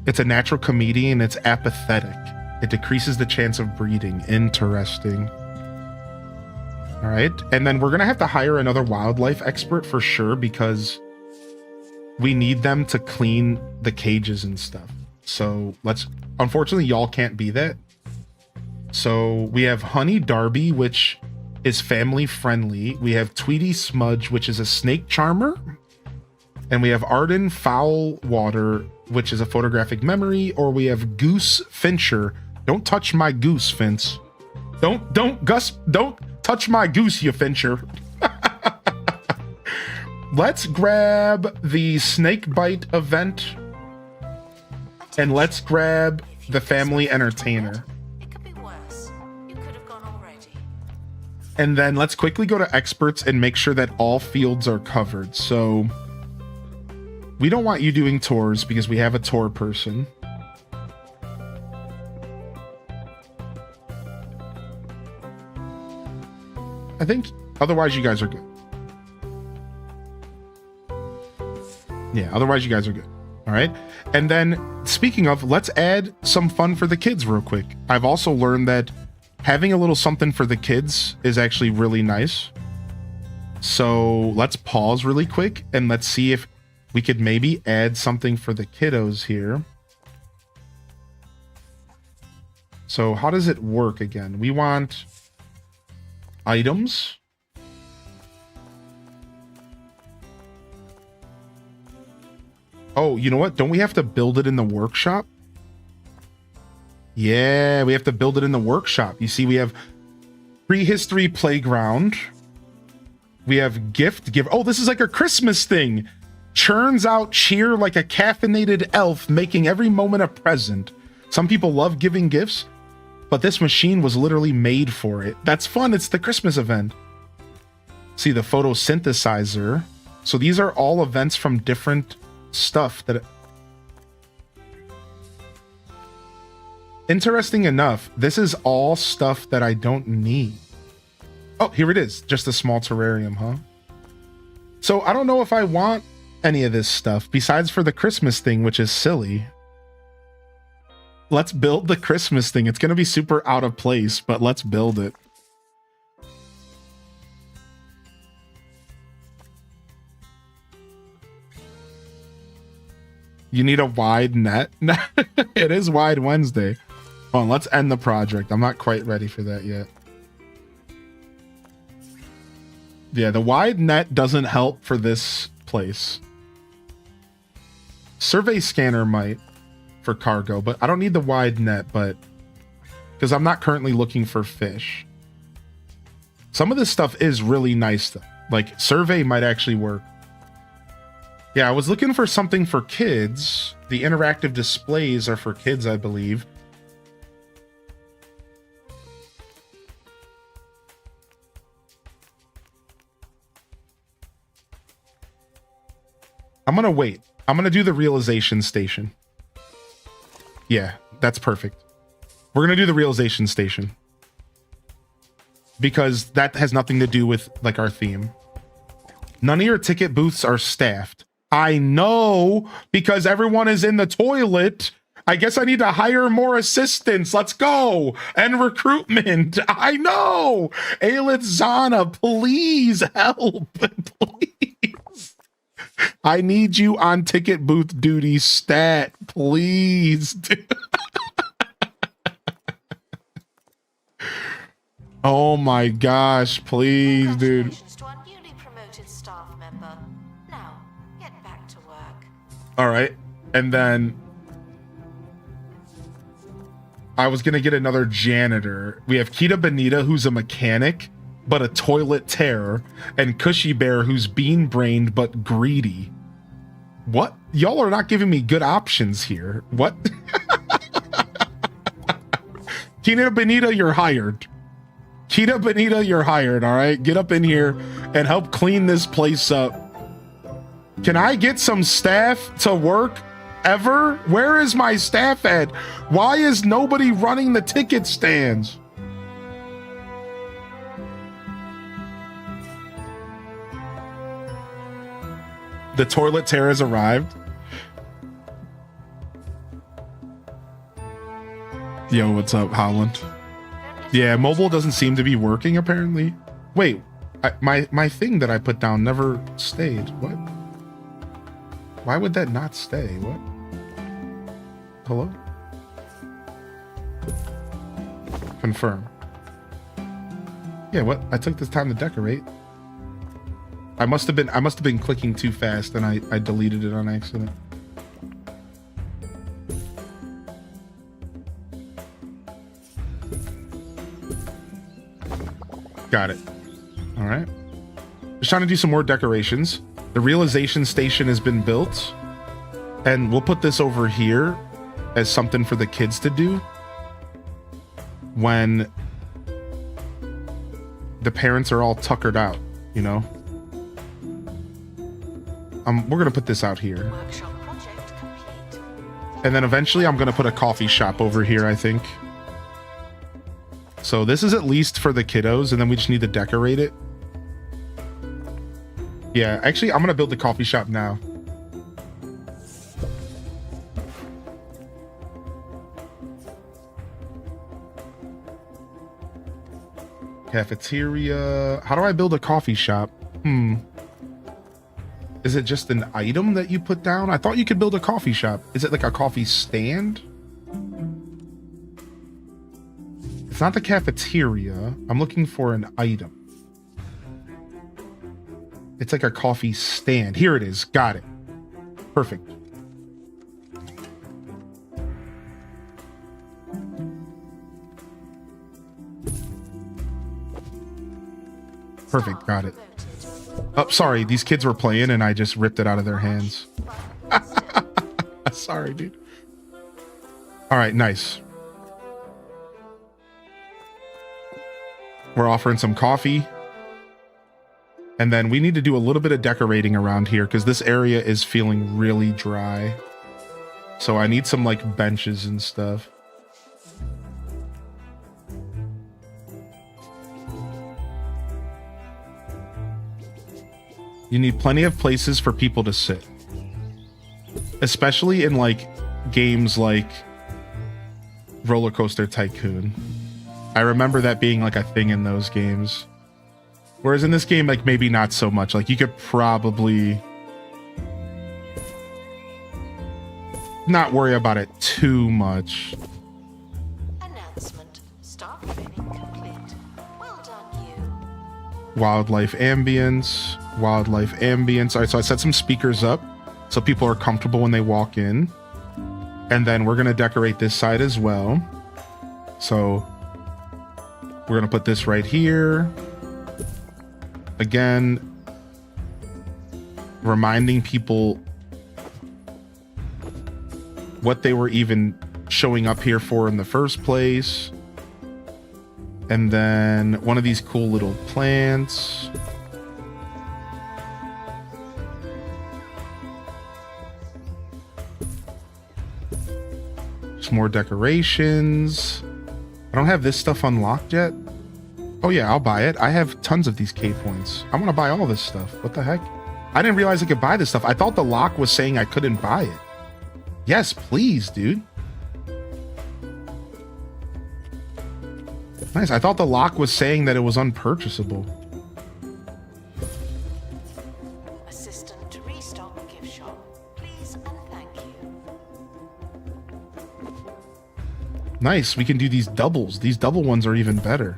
It's a natural comedian. It's apathetic. It decreases the chance of breeding. Interesting. All right. And then we're going to have to hire another wildlife expert for sure, because we need them to clean the cages and stuff. So let's, unfortunately, y'all can't be that. So we have Honey Darby, which is family friendly. We have Tweety Smudge, which is a snake charmer. And we have Arden Foul Water, which is a photographic memory, or we have Goose Fincher. Don't touch my goose, Finch. Don't touch my goose, you Fincher. Let's grab the snake bite event, and let's grab the family entertainer. It could be worse. You could have gone already. And then let's quickly go to experts and make sure that all fields are covered. So we don't want you doing tours because we have a tour person. I think otherwise you guys are good. Yeah, otherwise you guys are good. All right. And then speaking of, let's add some fun for the kids real quick. I've also learned that having a little something for the kids is actually really nice. So let's pause really quick and let's see if we could maybe add something for the kiddos here. So how does it work again? We want items. Oh, you know what? Don't we have to build it in the workshop? Yeah, we have to build it in the workshop. You see, we have prehistory playground. We have gift give. Oh, this is like a Christmas thing. Churns out cheer like a caffeinated elf, making every moment a present. Some people love giving gifts, but this machine was literally made for it. That's fun. It's the Christmas event. See the photosynthesizer. So these are all events from different stuff that... Interesting enough, this is all stuff that I don't need. Oh, here it is. Just a small terrarium, huh? So I don't know if I want any of this stuff besides for the Christmas thing, which is silly. Let's build the Christmas thing. It's going to be super out of place, but let's build it. You need a wide net. It is Wide Wednesday. Hold on, let's end the project. I'm not quite ready for that yet. Yeah, the wide net doesn't help for this place. Survey scanner might for cargo, but I don't need the wide net, but because I'm not currently looking for fish. Some of this stuff is really nice though. Like survey might actually work. Yeah, I was looking for something for kids. The interactive displays are for kids, I believe. I'm gonna wait. I'm gonna do the realization station. Yeah, that's perfect. We're gonna do the realization station because that has nothing to do with like our theme. None of your ticket booths are staffed. I know, because everyone is in the toilet. I guess I need to hire more assistants. Let's go. And recruitment. I know. Aelith Zana, please help. Please. I need you on ticket booth duty stat. Please. Oh my gosh. Please, dude. Congratulations to our newly promoted staff member. Now, get back to work. All right. And then I was going to get another janitor. We have Kita Benita, who's a mechanic, but a toilet terror, and Cushy Bear, who's bean-brained, but greedy. What? Y'all are not giving me good options here. What? Kita Benita, you're hired. Kita Benita, you're hired, all right? Get up in here and help clean this place up. Can I get some staff to work ever? Where is my staff at? Why is nobody running the ticket stands? The toilet tear has arrived. Yo, what's up, Holland? Yeah, mobile doesn't seem to be working apparently. Wait, my thing that I put down never stayed. What? Why would that not stay? What? Hello? Confirm. Yeah, what? I took this time to decorate. I must have been clicking too fast and I deleted it on accident. Got it. All right. Just trying to do some more decorations. The realization station has been built, and we'll put this over here as something for the kids to do when the parents are all tuckered out, you know? We're gonna put this out here. Workshop project complete. And then eventually I'm gonna put a coffee shop over here, I think. So this is at least for the kiddos, and then we just need to decorate it. Yeah, actually, I'm gonna build the coffee shop now. Cafeteria. How do I build a coffee shop? Is it just an item that you put down? I thought you could build a coffee shop. Is it like a coffee stand? It's not the cafeteria. I'm looking for an item. It's like a coffee stand. Here it is. Got it. Perfect. Perfect. Got it. Oh, sorry. These kids were playing and I just ripped it out of their hands. Sorry, dude. All right. Nice. We're offering some coffee. And then we need to do a little bit of decorating around here because this area is feeling really dry. So I need some like benches and stuff. You need plenty of places for people to sit. Especially in like games like Roller Coaster Tycoon. I remember that being like a thing in those games. Whereas in this game, like maybe not so much. Like you could probably not worry about it too much. Announcement. Staff training complete. Well done, you. Wildlife ambience. Wildlife ambience. All right, so I set some speakers up so people are comfortable when they walk in. And then we're going to decorate this side as well. So we're going to put this right here. Again, reminding people what they were even showing up here for in the first place. And then one of these cool little plants. Some more decorations. I don't have this stuff unlocked yet. Oh yeah, I'll buy it. I have tons of these K points. I want to buy all this stuff. What the heck? I didn't realize I could buy this stuff. I thought the lock was saying I couldn't buy it. Yes, please, dude. Nice. I thought the lock was saying that it was unpurchasable. Assistant to restock gift shop. Please and thank you. Nice. We can do these doubles. These double ones are even better.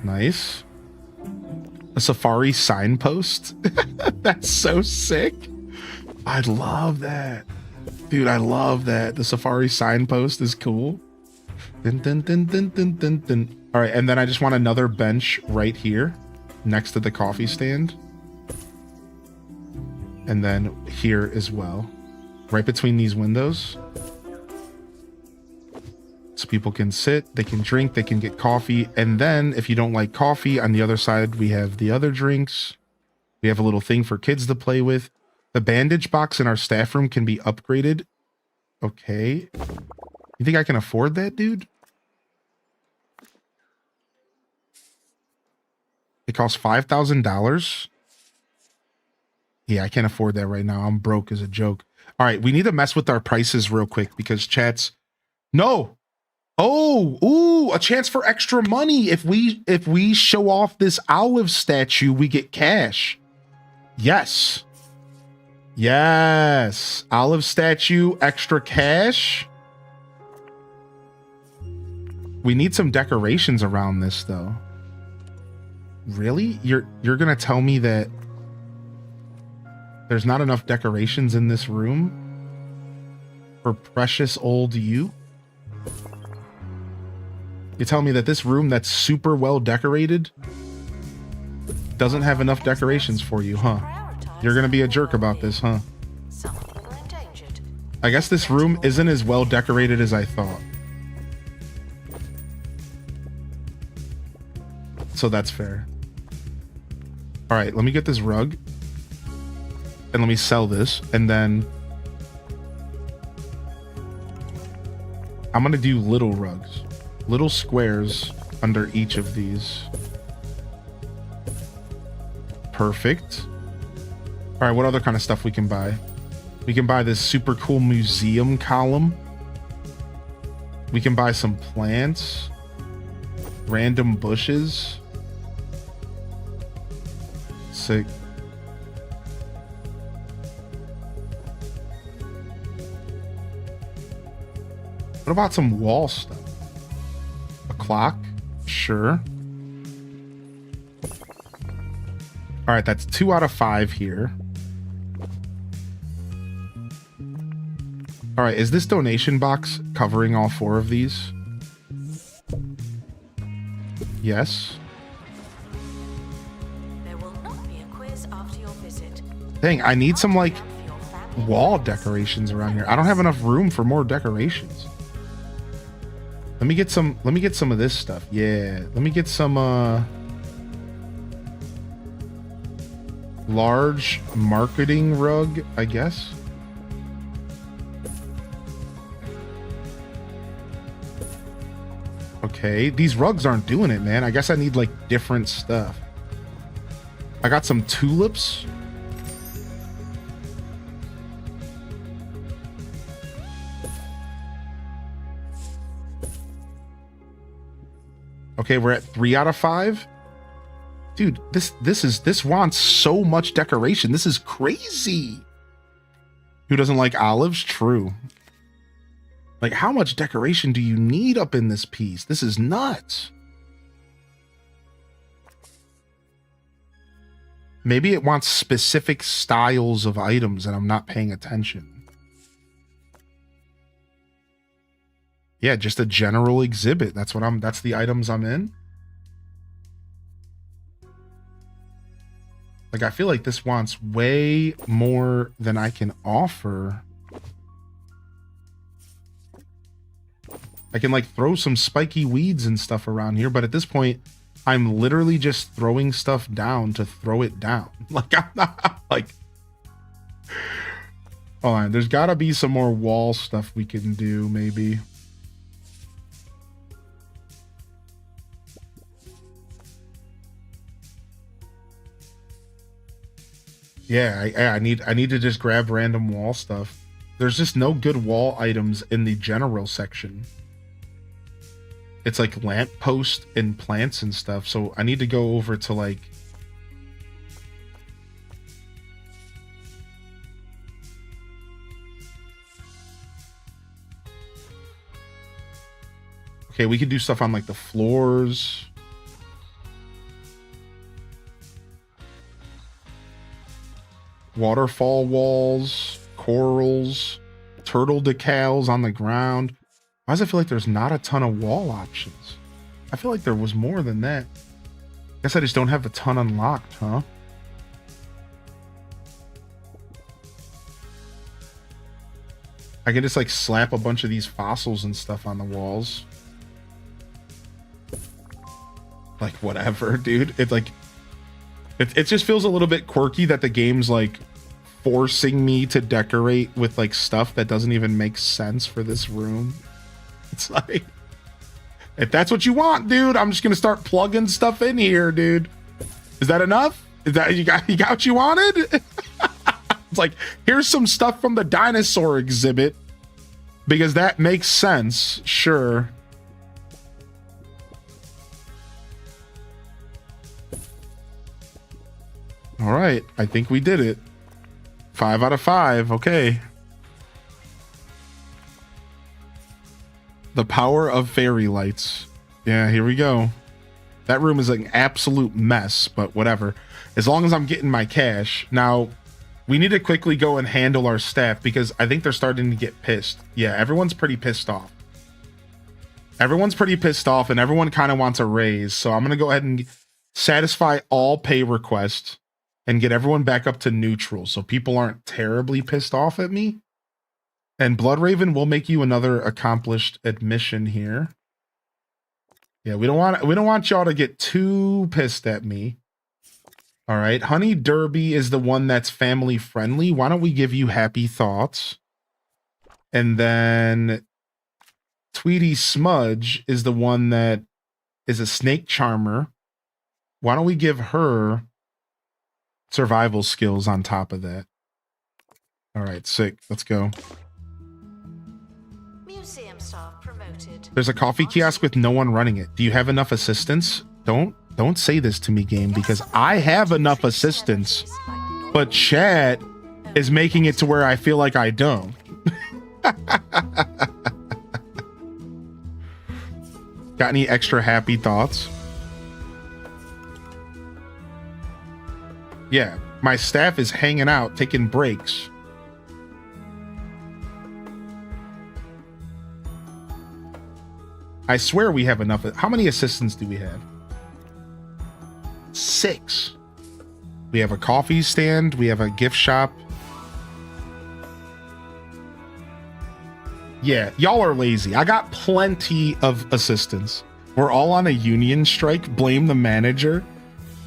Nice. A safari signpost. That's so sick. I love that. Dude, I love that. The safari signpost is cool. Dun, dun, dun, dun, dun, dun, dun. All right, and then I just want another bench right here next to the coffee stand. And then here as well. Right between these windows. So people can sit, they can drink, they can get coffee. And then if you don't like coffee, on the other side, we have the other drinks. We have a little thing for kids to play with. The bandage box in our staff room can be upgraded. Okay. You think I can afford that, dude? It costs $5,000. Yeah, I can't afford that right now. I'm broke as a joke. All right, we need to mess with our prices real quick because chats. No. Oh, ooh, a chance for extra money. If we show off this olive statue, we get cash. Yes. Yes. Olive statue, extra cash. We need some decorations around this though. Really? You're gonna tell me that there's not enough decorations in this room for precious old you? You tell me that this room that's super well decorated doesn't have enough decorations for you, huh? You're gonna be a jerk about this, huh? Some people endangered. I guess this room isn't as well decorated as I thought. So that's fair. All right, let me get this rug. And let me sell this. And then I'm going to do little rugs. Little squares under each of these. Perfect. All right, what other kind of stuff we can buy? We can buy this super cool museum column. We can buy some plants. Random bushes. Sick. What about some wall stuff? A clock? Sure. All right, that's 2 out of 5 here. All right, is this donation box covering all 4 of these? Yes. There will not be a quiz after your visit. Dang, I need some like wall decorations around here. I don't have enough room for more decorations. Let me get some of this stuff. Yeah, let me get some large marketing rug, I guess. Okay, these rugs aren't doing it, man. I guess I need like different stuff. I got some tulips. Okay, we're at 3 out of 5. Dude, this wants so much decoration. This is crazy. Who doesn't like olives? True. Like, how much decoration do you need up in this piece? This is nuts. Maybe it wants specific styles of items and I'm not paying attention. Yeah, just a general exhibit. That's the items I'm in. Like, I feel like this wants way more than I can offer. I can like throw some spiky weeds and stuff around here, but at this point, I'm literally just throwing stuff down to throw it down. Like, I'm not like, hold on, there's gotta be some more wall stuff we can do, maybe. Yeah, I need to just grab random wall stuff. There's just no good wall items in the general section. It's like lamppost and plants and stuff. So I need to go over to like okay, we could do stuff on like the floors. Waterfall walls, corals, turtle decals on the ground. Why does it feel like there's not a ton of wall options? I feel like there was more than that. Guess I just don't have a ton unlocked, huh? I can just like slap a bunch of these fossils and stuff on the walls. Like, whatever, dude. It's like, it just feels a little bit quirky that the game's like forcing me to decorate with like stuff that doesn't even make sense for this room. It's like, if that's what you want, dude, I'm just gonna start plugging stuff in here, dude. Is that enough? Is that you got what you wanted? It's like, here's some stuff from the dinosaur exhibit because that makes sense. Sure. All right, I think we did it. 5 out of 5. Okay. The power of fairy lights. Yeah, here we go. That room is an absolute mess, but whatever. As long as I'm getting my cash. Now, we need to quickly go and handle our staff because I think they're starting to get pissed. Yeah, everyone's pretty pissed off. Everyone's pretty pissed off and everyone kind of wants a raise. So I'm going to go ahead and satisfy all pay requests and get everyone back up to neutral so people aren't terribly pissed off at me. And Bloodraven will make you another accomplished admission here. Yeah, we don't want y'all to get too pissed at me. All right, Honey Derby is the one that's family friendly. Why don't we give you Happy Thoughts? And then Tweety Smudge is the one that is a snake charmer. Why don't we give her survival skills on top of that? All right, sick. Let's go. Museum staff promoted. There's a coffee kiosk with no one running it. Do you have enough assistants? Don't say this to me, game, because I have enough assistants, but chat is making it to where I feel like I don't. Got any extra happy thoughts? Yeah, my staff is hanging out, taking breaks. I swear we have enough. How many assistants do we have? 6. We have a coffee stand. We have a gift shop. Yeah, y'all are lazy. I got plenty of assistants. We're all on a union strike. Blame the manager.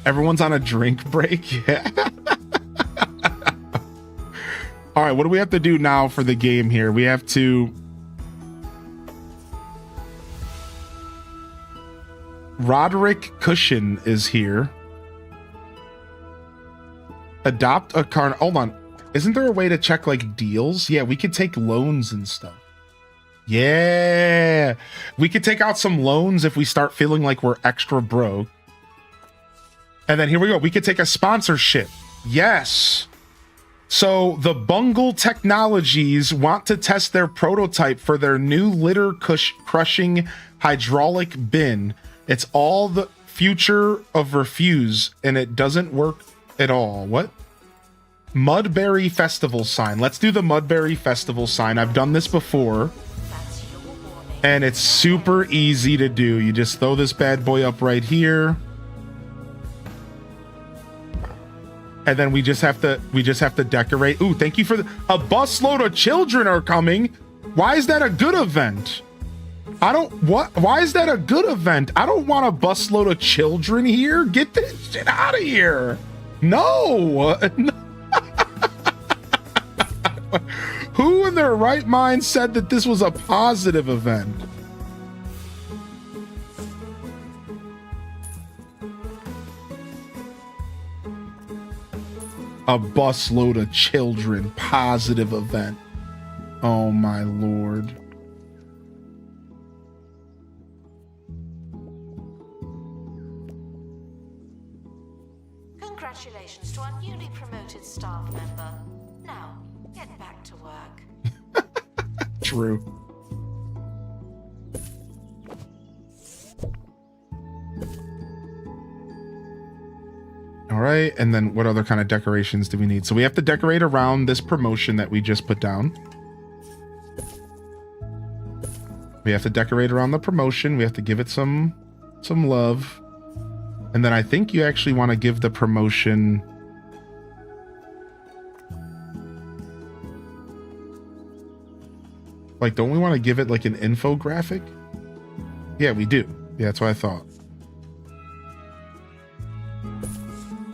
Everyone's on a drink break. Yeah. All right, what do we have to do now for the game here? We have to... Roderick Cushion is here. Adopt a car. Hold on. Isn't there a way to check like deals? Yeah, we could take loans and stuff. Yeah. We could take out some loans if we start feeling like we're extra broke. And then here we go. We could take a sponsorship. Yes. So the Bungle Technologies want to test their prototype for their new litter crushing hydraulic bin. It's all the future of refuse, and it doesn't work at all. What? Mudberry Festival sign. Let's do the Mudberry Festival sign. I've done this before, and it's super easy to do. You just throw this bad boy up right here, and then we just have to decorate. Ooh, thank you for a busload of children are coming. Why is that a good event? Why is that a good event? I don't want a busload of children here. Get this shit out of here. No. Who in their right mind said that this was a positive event? A busload of children, positive event. Oh my Lord. Congratulations to our newly promoted staff member. Now, get back to work. True. All right, and then what other kind of decorations do we need? So we have to decorate around this promotion that we just put down. We have to decorate around the promotion. We have to give it some love. And then I think you actually want to give the promotion... Like, don't we want to give it like an infographic? Yeah, we do. Yeah, that's what I thought.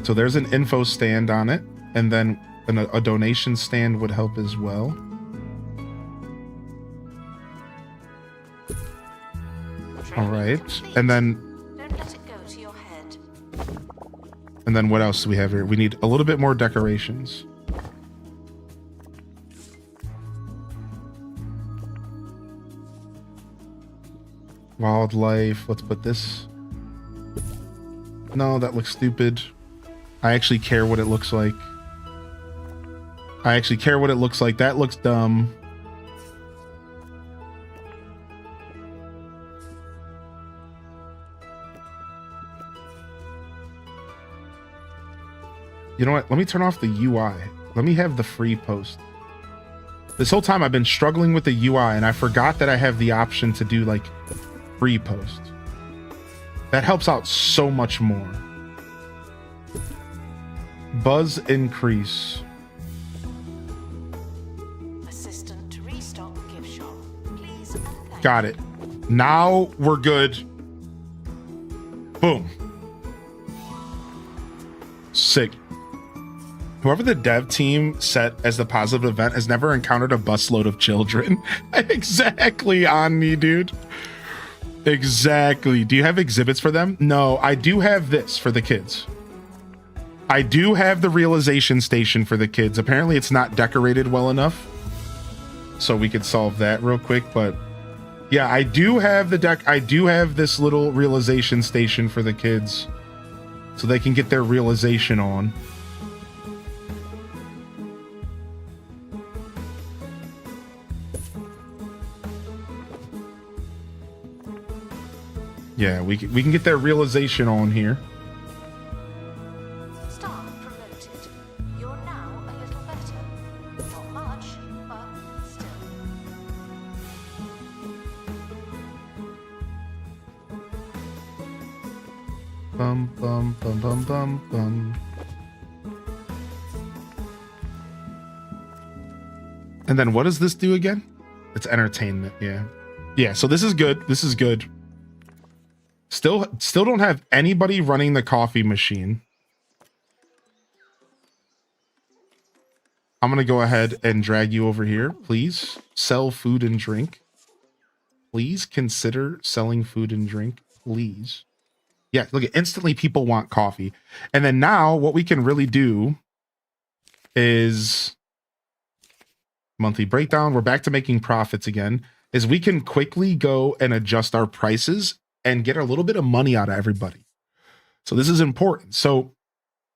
So there's an info stand on it, and then a donation stand would help as well. All right, and then... Don't let it go to your head. And then what else do we have here? We need a little bit more decorations. Wildlife. Let's put this. No, that looks stupid. I actually care what it looks like. I actually care what it looks like. That looks dumb. You know what? Let me turn off the UI. Let me have the free post. This whole time I've been struggling with the UI and I forgot that I have the option to do like free post. That helps out so much more. Buzz increase. Assistant to restock gift shop. Please and thank Got it. Now we're good. Boom. Sick. Whoever the dev team set as the positive event has never encountered a busload of children. Exactly, Omni, dude. Exactly. Do you have exhibits for them? No, I do have this for the kids. I do have the realization station for the kids. Apparently it's not decorated well enough, so we could solve that real quick. But yeah, I do have the deck. I do have this little realization station for the kids so they can get their realization on. Yeah, we can get their realization on here. Staff promoted. You're now a little better. Not much, but still. Bum bum bum bum bum bum. And then what does this do again? It's entertainment, yeah. Yeah, so this is good. This is good. Still don't have anybody running the coffee machine. I'm gonna go ahead and drag you over here. Please sell food and drink. Please consider selling food and drink. Please. Yeah, look, instantly people want coffee. And then now what we can really do is monthly breakdown. We're back to making profits again. Is we can quickly go and adjust our prices and get a little bit of money out of everybody. So this is important. So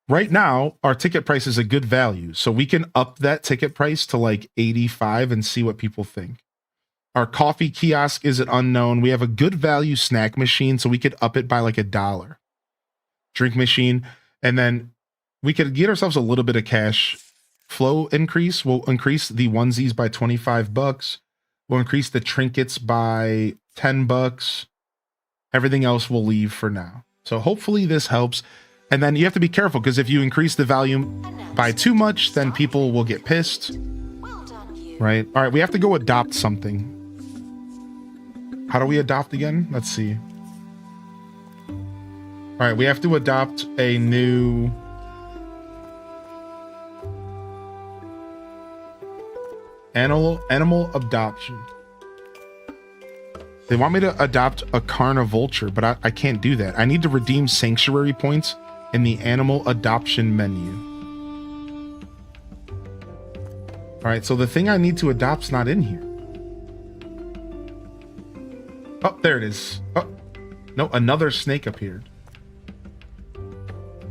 right now, our ticket price is a good value. So we can up that ticket price to like 85 and see what people think. Our coffee kiosk is an unknown. We have a good value snack machine, so we could up it by like $1. Drink machine. And then we could get ourselves a little bit of cash flow increase. We'll increase the onesies by $25. We'll increase the trinkets by $10. Everything else will leave for now. So hopefully this helps. And then you have to be careful because if you increase the volume by too much, then people will get pissed. Well done, you. Right? All right, we have to go adopt something. How do we adopt again? Let's see. All right, we have to adopt a new... Animal adoption. They want me to adopt a carnivulture, but I can't do that. I need to redeem sanctuary points in the animal adoption menu. All right, so the thing I need to adopt's not in here. Oh, there it is. Oh, no, another snake appeared.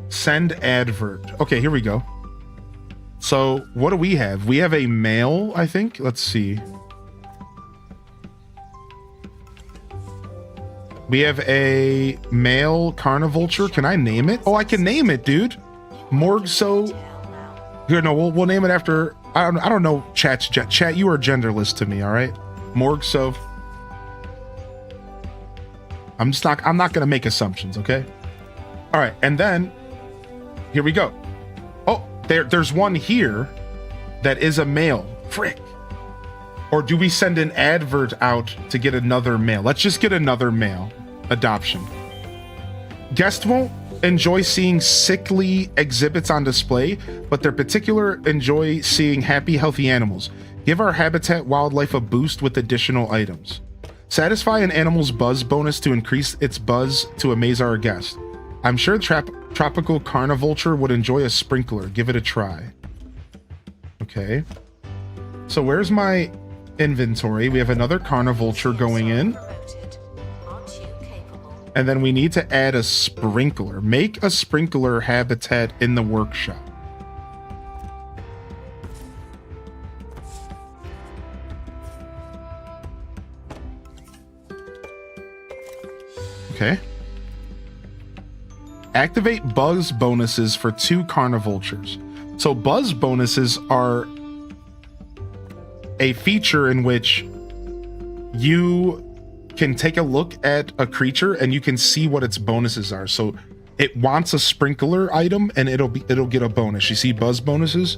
Send advert. Okay, here we go. So what do we have? We have a male, I think. Let's see. We have a male carnivulture. Can I name it? Oh, I can name it, dude. Morgso. Here, no, we'll name it after. I don't know. Chat. You are genderless to me. All right. Morgso. I'm not gonna make assumptions. Okay. All right. And then here we go. Oh, there's one here that is a male. Frick. Or do we send an advert out to get another male? Let's just get another male adoption. Guests won't enjoy seeing sickly exhibits on display, but they're particular enjoy seeing happy, healthy animals. Give our habitat wildlife a boost with additional items. Satisfy an animal's buzz bonus to increase its buzz to amaze our guest. I'm sure tropical carnivulture would enjoy a sprinkler. Give it a try. Okay. So where's my inventory? We have another carnivulture going in. And then we need to add a sprinkler. Make a sprinkler habitat in the workshop. Okay. activate buzz bonuses for 2 carnivultures. So buzz bonuses are a feature in which you can take a look at a creature and you can see what its bonuses are. So it wants a sprinkler item and it'll get a bonus. You see buzz bonuses?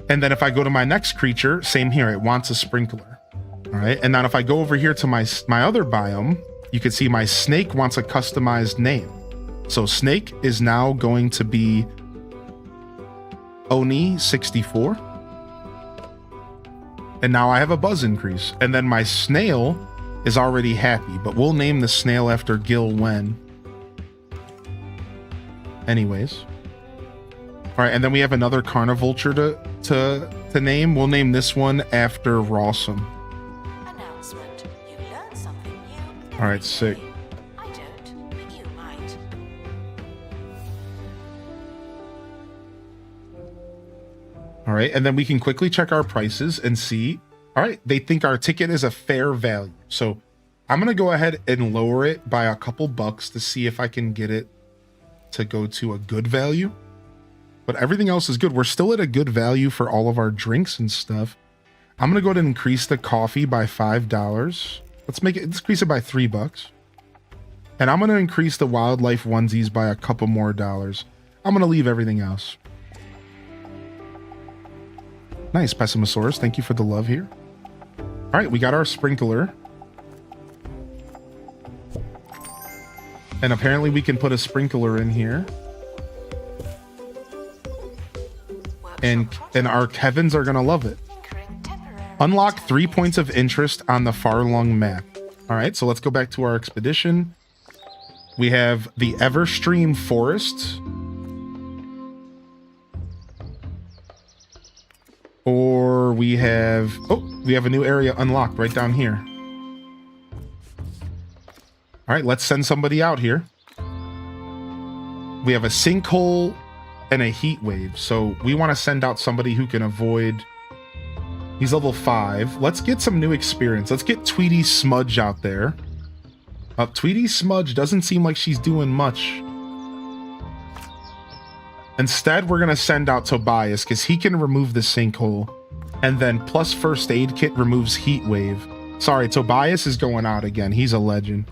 And then if I go to my next creature, same here, it wants a sprinkler. All right. And then if I go over here to my other biome, you can see my snake wants a customized name. So snake is now going to be Oni 64. And now I have a buzz increase. And then my snail is already happy, but we'll name the snail after Gil Wen. Anyways. All right, and then we have another carnivulture to name. We'll name this one after Rawsome. Announcement. You learned something new. All right, sick. I don't, but you might. All right, and then we can quickly check our prices and see. All right, they think our ticket is a fair value. So I'm going to go ahead and lower it by a couple bucks to see if I can get it to go to a good value. But everything else is good. We're still at a good value for all of our drinks and stuff. I'm going to go ahead and increase the coffee by $5. Let's increase it by $3. And I'm going to increase the wildlife onesies by a couple more dollars. I'm going to leave everything else. Nice, Pessimosaurus. Thank you for the love here. All right, we got our sprinkler. And apparently we can put a sprinkler in here. And our Kevins are going to love it. Unlock 3 points of interest on the Farlung map. All right, so let's go back to our expedition. We have the Everstream Forest. Or we have... Oh, we have a new area unlocked right down here. All right, let's send somebody out here. We have a sinkhole and a heat wave. So we want to send out somebody who can avoid... He's level 5. Let's get some new experience. Let's get Tweety Smudge out there. Tweety Smudge doesn't seem like she's doing much. Instead, we're going to send out Tobias because he can remove the sinkhole. And then plus first aid kit removes heat wave. Sorry, Tobias is going out again. He's a legend.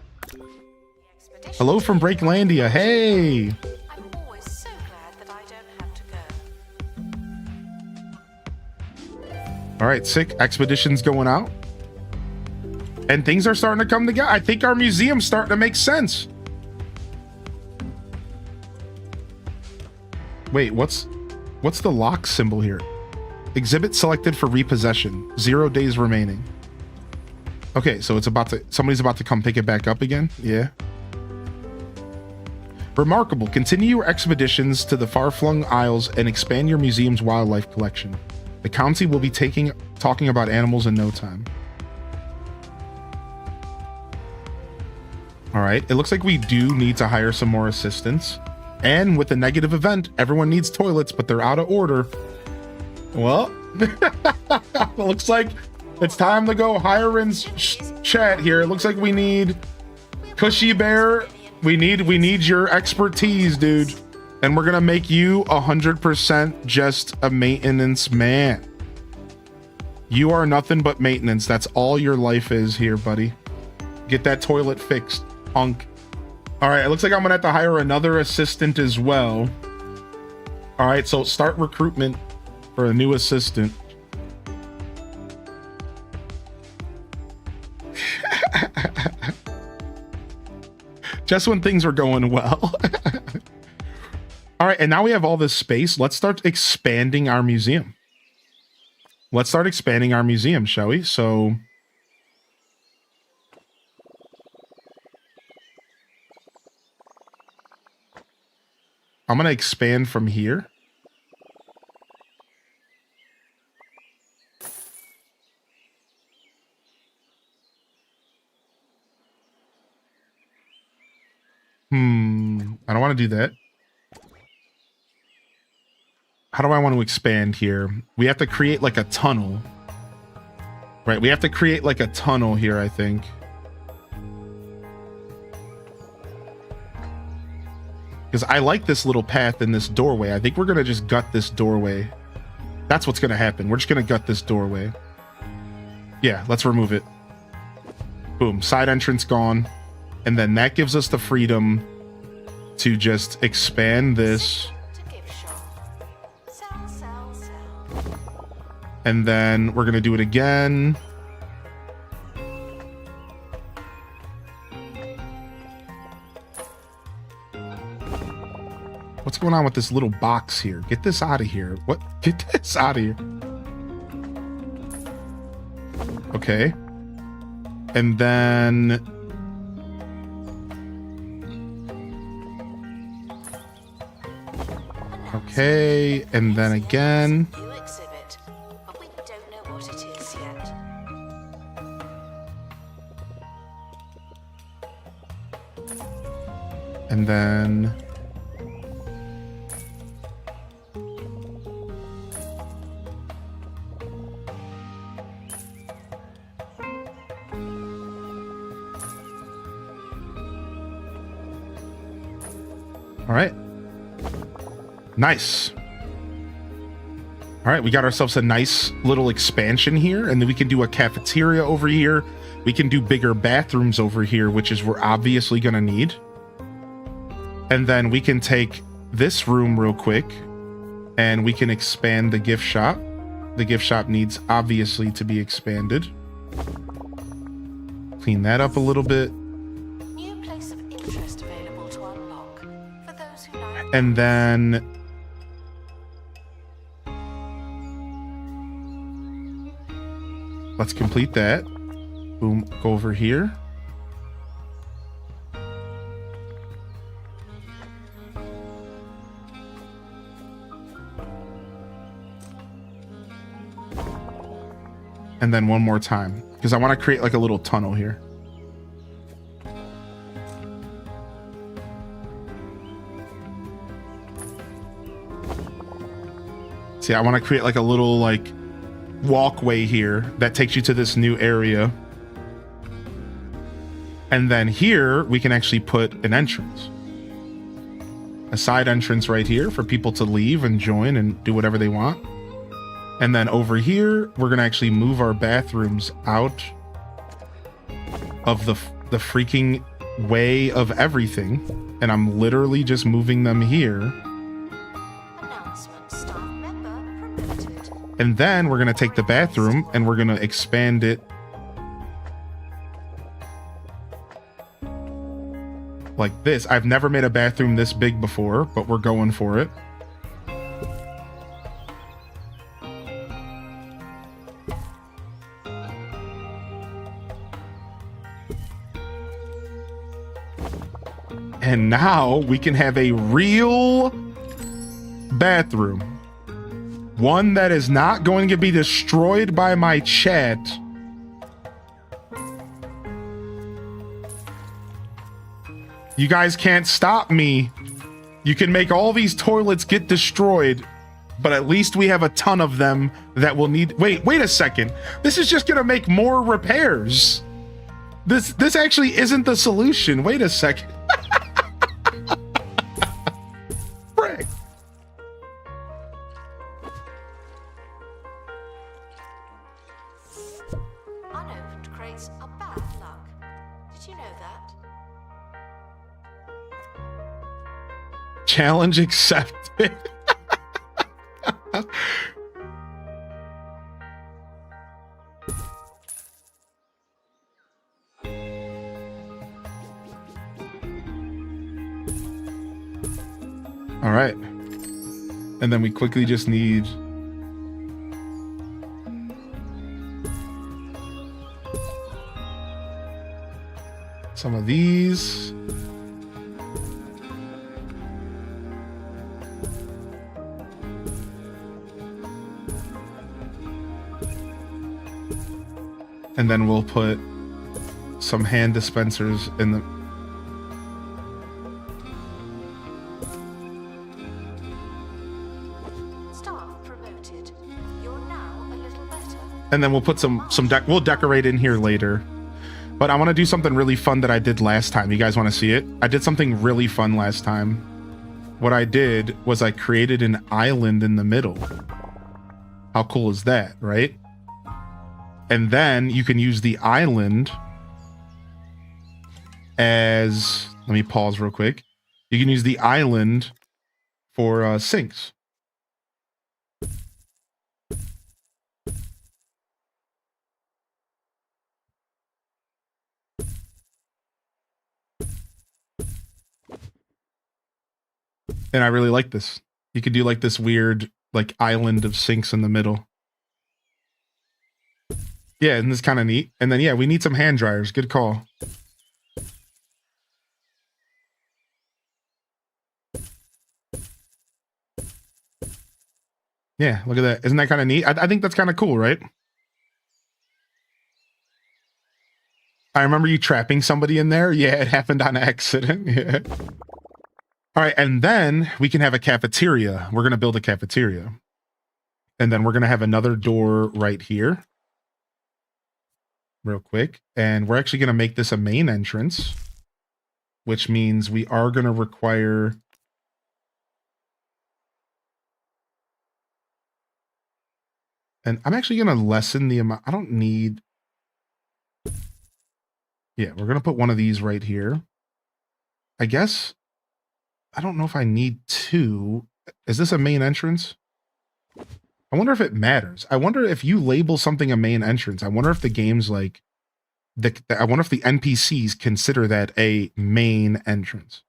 Hello from Breaklandia. Hey! I'm always so glad that I don't have to go. All right, sick. Expedition's going out. And things are starting to come together. I think our museum's starting to make sense. Wait, what's the lock symbol here? Exhibit selected for repossession. 0 days remaining. Okay, so somebody's about to come pick it back up again? Yeah. Remarkable. Continue your expeditions to the far-flung isles and expand your museum's wildlife collection. The county will be talking about animals in no time. All right, it looks like we do need to hire some more assistants. And with the negative event, everyone needs toilets, but they're out of order. Well, it looks like it's time to go hire in chat here. It looks like we need Cushy Bear. We need your expertise, dude. And we're gonna make you 100% just a maintenance man. You are nothing but maintenance. That's all your life is here, buddy. Get that toilet fixed, punk. All right, it looks like I'm gonna have to hire another assistant as well. All right, so start recruitment for a new assistant. Just when things were going well. All right, and now we have all this space. Let's start expanding our museum. Let's start expanding our museum, shall we? So... I'm going to expand from here. I don't want to do that. How do I want to expand here? We have to create like a tunnel. Right, we have to create like a tunnel here, I think. Because I like this little path in this doorway. I think we're going to just gut this doorway. That's what's going to happen. We're just going to gut this doorway. Yeah, let's remove it. Boom, side entrance gone. And then that gives us the freedom to just expand this. To gift shop. Sell, sell, sell. And then we're going to do it again. What's going on with this little box here? Get this out of here. What? Get this out of here. Okay. And then... okay, and then again. New exhibit, but we don't know what it is yet. And then... all right. Nice. All right, we got ourselves a nice little expansion here, and then we can do a cafeteria over here. We can do bigger bathrooms over here, which is we're obviously going to need. And then we can take this room real quick, and we can expand the gift shop. The gift shop needs obviously to be expanded. Clean that up a little bit. New place of interest available to unlock for those who like. And then let's complete that. Boom, go over here. And then one more time, because I want to create like a little tunnel here. See, I want to create like a little like walkway here that takes you to this new area. And then here we can actually put an entrance. A side entrance right here for people to leave and join and do whatever they want. And then over here, we're going to actually move our bathrooms out of the freaking way of everything. And I'm literally just moving them here. Announcement, staff member promoted. And then we're going to take the bathroom and we're going to expand it like this. I've never made a bathroom this big before, but we're going for it. And now we can have a real bathroom. One that is not going to be destroyed by my chat. You guys can't stop me. You can make all these toilets get destroyed, but at least we have a ton of them that will need... Wait a second. This is just gonna make more repairs. This actually isn't the solution. Wait a second. Frick. Unopened crates are bad luck. Did you know that? Challenge accepted. All right. And then we quickly just need some of these. And then we'll put some hand dispensers in the... Staff promoted. You're now a little better. And then we'll put we'll decorate in here later. But I want to do something really fun that I did last time. You guys want to see it? I did something really fun last time. what I did was I created an island in the middle. How cool is that, right? And then you can use the island as, let me pause real quick. You can use the island for sinks. And I really like this. You could do like this weird like island of sinks in the middle. Yeah, and this kind of neat. And then yeah, we need some hand dryers. Good call. Yeah, look at that. Isn't that kind of neat? I think that's kind of cool, right? I remember you trapping somebody in there. Yeah, it happened on accident. Yeah. All right, and then we can have a cafeteria. We're going to build a cafeteria. And then we're going to have another door right here. Real quick. And we're actually going to make this a main entrance, which means we are going to require... And I'm actually going to lessen the amount. I don't need... Yeah, we're going to put one of these right here. I guess... I don't know if I need two. Is this a main entrance? I wonder if it matters. I wonder if you label something a main entrance. I wonder if the game's like... I wonder if the NPCs consider that a main entrance.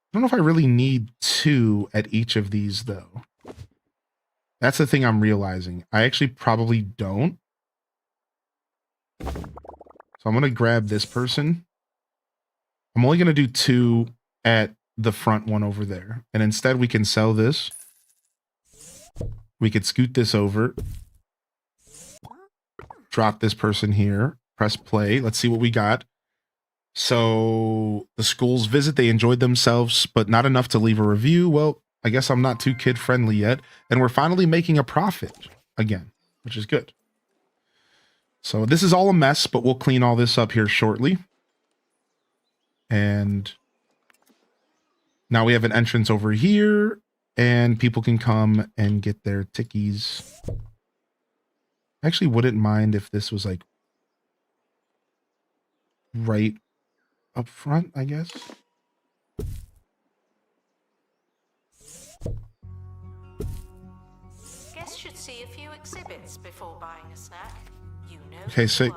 I don't know if I really need two at each of these, though. That's the thing I'm realizing. I actually probably don't. So I'm going to grab this person. I'm only going to do two at the front one over there. And instead we can sell this. We could scoot this over. Drop this person here. Press play. Let's see what we got. So the school's visit, they enjoyed themselves, but not enough to leave a review. Well, I guess I'm not too kid friendly yet. And we're finally making a profit again, which is good. So this is all a mess, but we'll clean all this up here shortly. And now we have an entrance over here and people can come and get their tickies. I actually wouldn't mind if this was like right up front, I guess. Guests should see a few exhibits before buying a snack. You know. Okay, so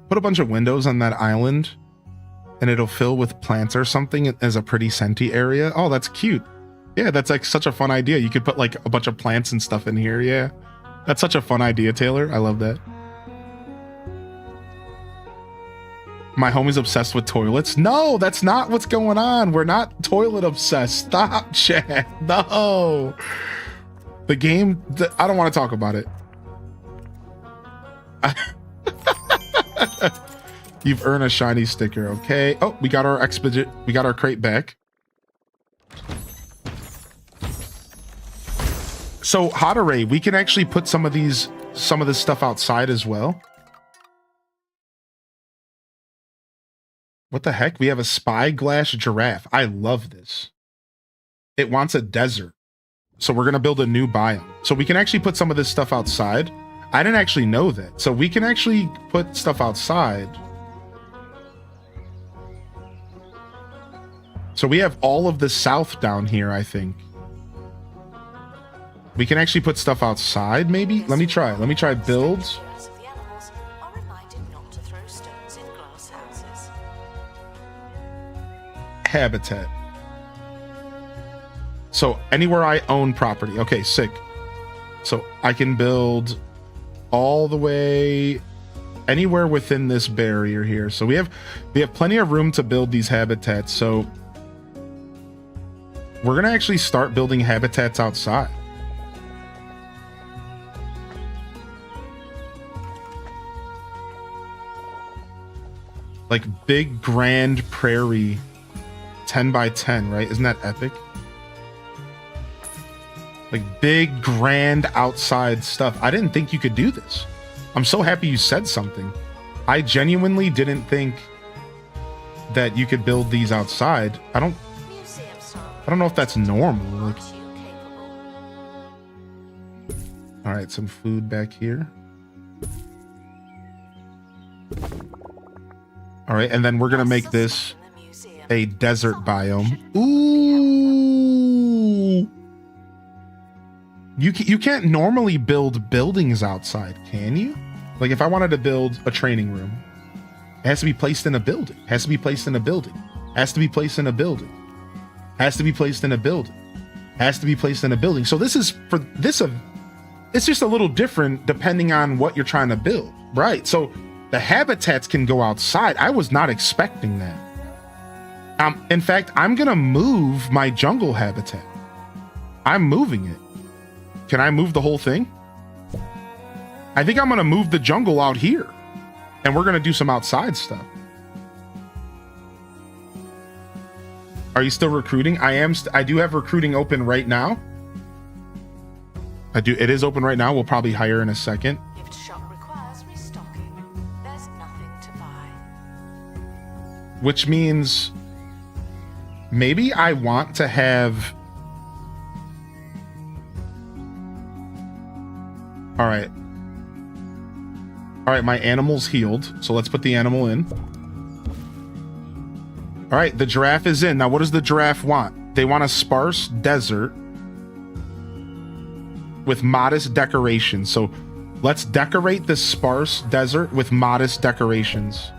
put a bunch of windows on that island and it'll fill with plants or something as a pretty scenty area. Oh, that's cute. Yeah, that's like such a fun idea. You could put like a bunch of plants and stuff in here. Yeah, that's such a fun idea, Taylor. I love that. My homie's obsessed with toilets. No, that's not what's going on. We're not toilet obsessed. Stop, Chad. No. The game, I don't want to talk about it. You've earned a shiny sticker, okay? Oh, we got our crate back. So, Hotteray, we can actually put some of this stuff outside as well. What the heck? We have a spyglass giraffe. I love this. It wants a desert. So we're going to build a new biome. So we can actually put some of this stuff outside. I didn't actually know that. So we can actually put stuff outside. So we have all of the south down here, I think. We can actually put stuff outside, maybe? Let me try build. Habitat. So anywhere I own property. Okay, sick. So I can build all the way anywhere within this barrier here. So we have plenty of room to build these habitats. So we're gonna actually start building habitats outside. Like big grand prairie 10 by 10, right? Isn't that epic? Like big grand outside stuff. I didn't think you could do this. I'm so happy you said something. I genuinely didn't think that you could build these outside. I don't... Museum style I don't know if that's normal. Like, Aren't you capable? all right, some food back here. All right, and then we're gonna make this In the museum. a desert biome. Ooh. You can't normally build buildings outside, can you? Like if I wanted to build a training room, it has to be placed in a building. Has to be placed in a building. Has to be placed in a building. Has to be placed in a building. Has to be placed in a building. So this is for this it's just a little different depending on what you're trying to build, right? So the habitats can go outside. I was not expecting that. In fact, I'm gonna move my jungle habitat. I'm moving it. Can I move the whole thing? I think I'm gonna move the jungle out here, and we're gonna do some outside stuff. Are you still recruiting? I am. I do have recruiting open right now. I do. It is open right now. We'll probably hire in a second. Gift shop requires restocking. There's nothing to buy. Which means maybe I want to have. All right. All right, my animal's healed. So let's put the animal in. All right, the giraffe is in. Now, what does the giraffe want? They want a sparse desert with modest decorations. So let's decorate the sparse desert with modest decorations.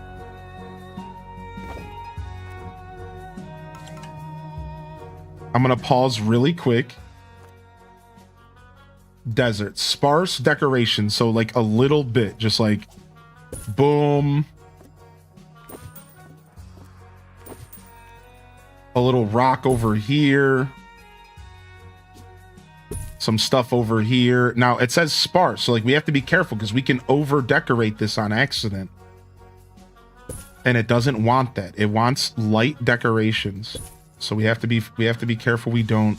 I'm going to pause really quick. Desert, sparse decoration. So like a little bit, just like boom. A little rock over here. Some stuff over here. Now it says sparse, so like we have to be careful because we can over decorate this on accident. And it doesn't want that. It wants light decorations. So we have to be careful we don't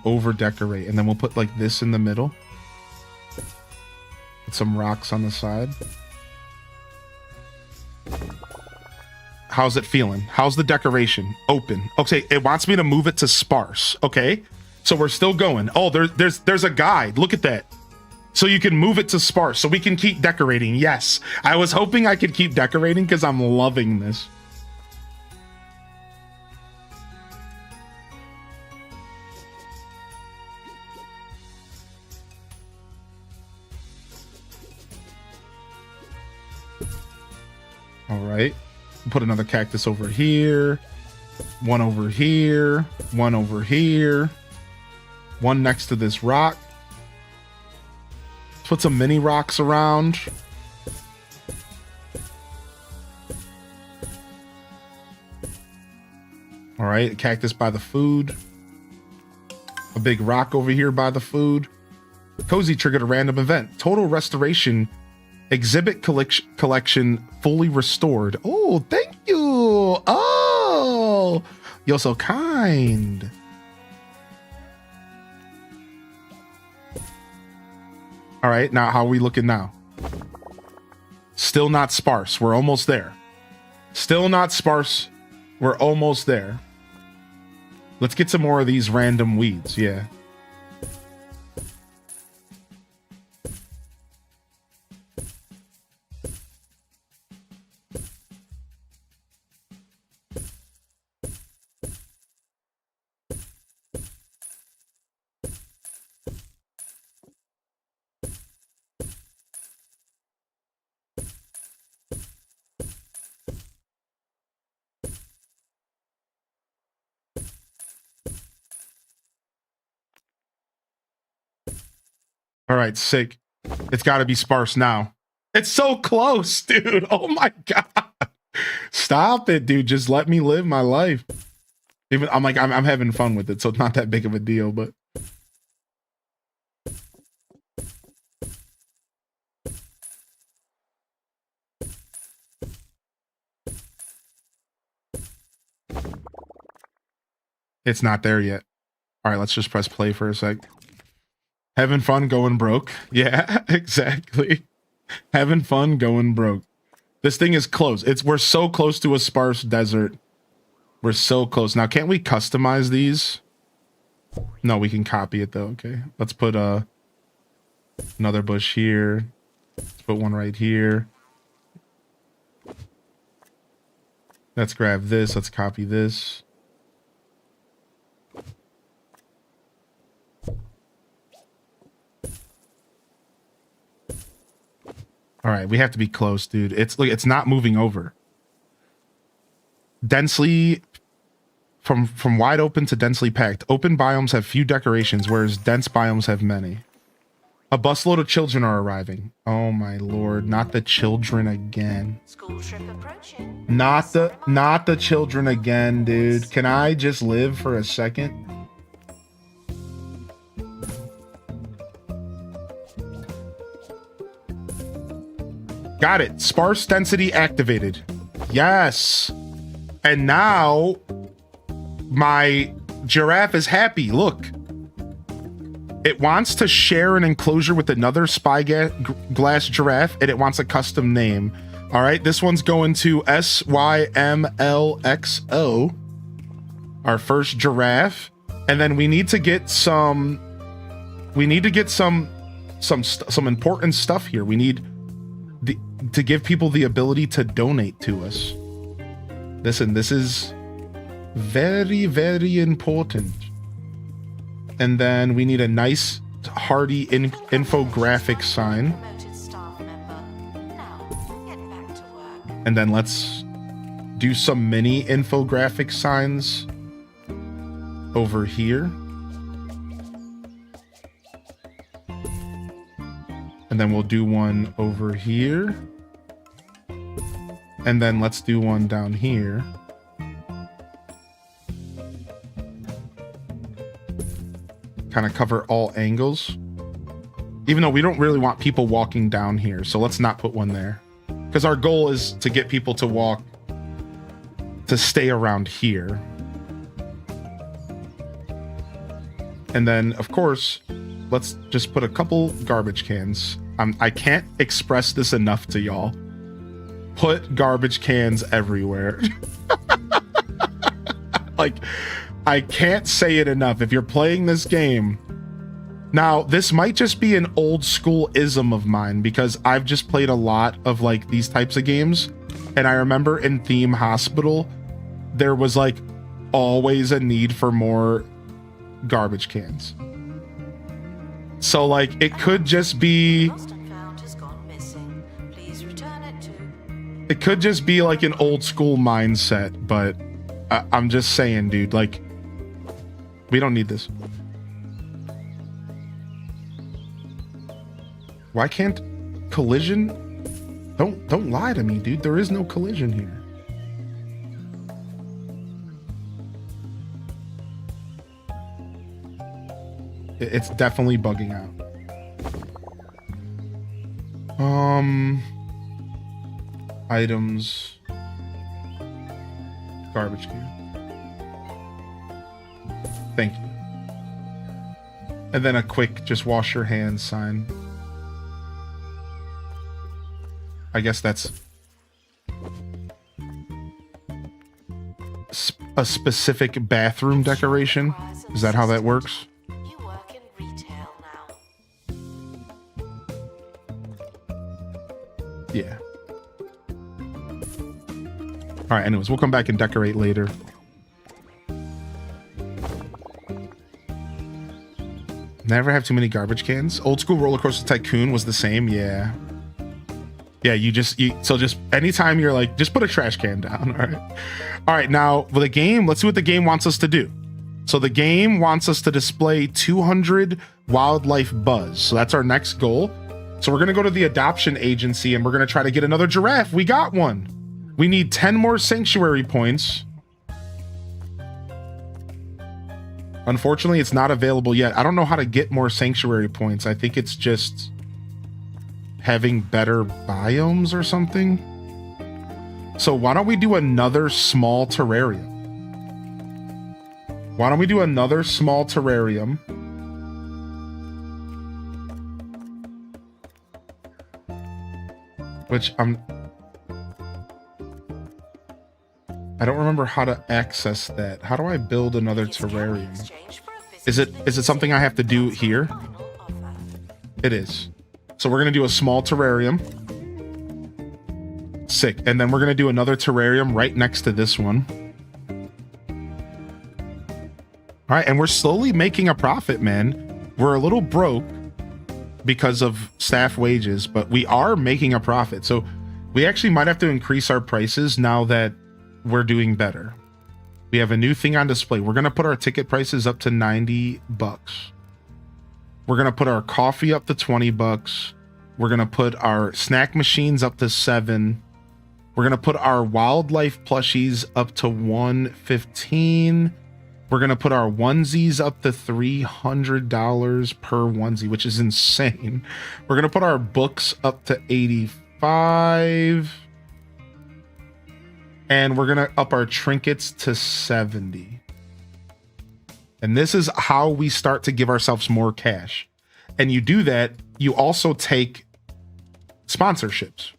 over decorate. And then we'll put like this in the middle. Put some rocks on the side. How's it feeling? How's the decoration? Open. Okay, it wants me to move it to sparse. Okay, so we're still going. Oh, there's a guide. Look at that. So you can move it to sparse, so we can keep decorating. Yes, I was hoping I could keep decorating because I'm loving this. All right. Put another cactus over here. One over here. One over here. One next to this rock. Put some mini rocks around. All right. A cactus by the food. A big rock over here by the food. Cozy triggered a random event. Total restoration. Exhibit collection fully restored. Oh, thank you. Oh, you're so kind. All right, now how are we looking now? Still not sparse. We're almost there. Still not sparse. We're almost there. Let's get some more of these random weeds. Yeah. All right, sick. It's got to be sparse now. It's so close, dude. Oh my God. Stop it, dude. Just let me live my life. Even I'm having fun with it, so it's not that big of a deal, but it's not there yet. All right, let's just press play for a sec. Having fun going broke. Yeah, exactly. Having fun going broke. This thing is close. We're so close to a sparse desert. We're so close. Now, can't we customize these? No, we can copy it though. Okay. Let's put another bush here. Let's put one right here. Let's grab this. Let's copy this. All right, we have to be close, dude. It's not moving over. Densely from wide open to densely packed. Open biomes have few decorations, whereas dense biomes have many. A busload of children are arriving. Oh my lord, not the children again. School trip approaching. Not the children again, dude. Can I just live for a second? Got it. Sparse density activated. Yes. And now my giraffe is happy. Look. It wants to share an enclosure with another spyglass giraffe, and it wants a custom name. All right, this one's going to SYMLXO, our first giraffe. And then we need to get some important stuff here. We need to give people the ability to donate to us. Listen, this is very, very important. And then we need a nice, hearty infographic sign. Promoted staff member. Now, get back to work. And then let's do some mini infographic signs over here. And then we'll do one over here. And then let's do one down here. Kind of cover all angles. Even though we don't really want people walking down here. So let's not put one there. Because our goal is to get people to walk, to stay around here. And then, of course, let's just put a couple garbage cans. I can't express this enough to y'all. Put garbage cans everywhere. Like, I can't say it enough. If you're playing this game, now this might just be an old school ism of mine because I've just played a lot of like these types of games. And I remember in Theme Hospital, there was like always a need for more garbage cans. So like it could just be, Lost and found has gone missing. Please return it to. it could just be like an old school mindset, but I'm just saying, dude, like we don't need this. Why can't collision? Don't lie to me, dude. There is no collision here. It's definitely bugging out. Items. Garbage can. Thank you. And then a quick just wash your hands sign. I guess that's a specific bathroom decoration. Is that how that works? You work in retail now. Yeah. All right, anyways, we'll come back and decorate later. Never have too many garbage cans. Old school Roller Coaster Tycoon was the same. Yeah. Yeah, so just anytime you're like, just put a trash can down. All right. All right. Now for the game, let's see what the game wants us to do. So the game wants us to display 200 wildlife buzz. So that's our next goal. So we're going to go to the adoption agency and we're going to try to get another giraffe. We got one. We need 10 more sanctuary points. Unfortunately, it's not available yet. I don't know how to get more sanctuary points. I think it's just having better biomes or something. So why don't we do another small terrarium? Why don't we do another small terrarium? Which I don't remember how to access that. How do I build another terrarium? Is it something I have to do here? It is. So we're gonna do a small terrarium. Sick. And then we're gonna do another terrarium right next to this one. All right, and we're slowly making a profit, man. We're a little broke because of staff wages, but we are making a profit. So we actually might have to increase our prices now that we're doing better. We have a new thing on display. We're gonna put our ticket prices up to 90 bucks. We're gonna put our coffee up to 20 bucks. We're gonna put our snack machines up to 7. We're gonna put our wildlife plushies up to 115. We're gonna put our onesies up to $300 per onesie, which is insane. We're gonna put our books up to 85. And we're gonna up our trinkets to 70. And this is how we start to give ourselves more cash. And you do that, you also take sponsorships.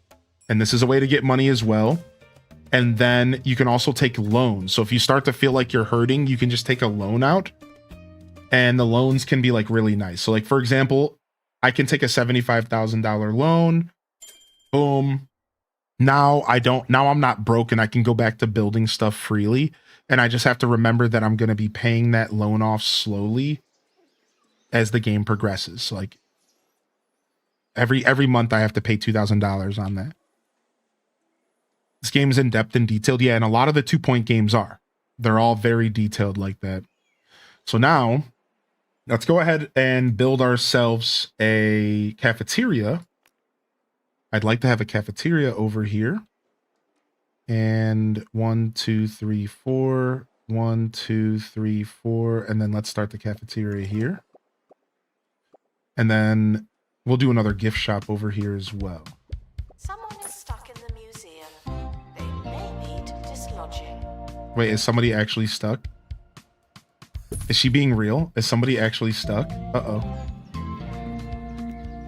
And this is a way to get money as well. And then you can also take loans. So if you start to feel like you're hurting, you can just take a loan out. And the loans can be like really nice. So like, for example, I can take a $75,000 loan. Boom. Now I'm not broken. I can go back to building stuff freely. And I just have to remember that I'm going to be paying that loan off slowly as the game progresses. So like every month I have to pay $2,000 on that. This game is in depth and detailed. Yeah, and a lot of the 2-point games are. They're all very detailed like that. So now let's go ahead and build ourselves a cafeteria. I'd like to have a cafeteria over here. And 1, 2, 3, 4. 1, 2, 3, 4. And then let's start the cafeteria here. And then we'll do another gift shop over here as well. Someone is stuck in the museum. They may need dislodging. Wait, is somebody actually stuck? Is she being real? Is somebody actually stuck? Uh-oh.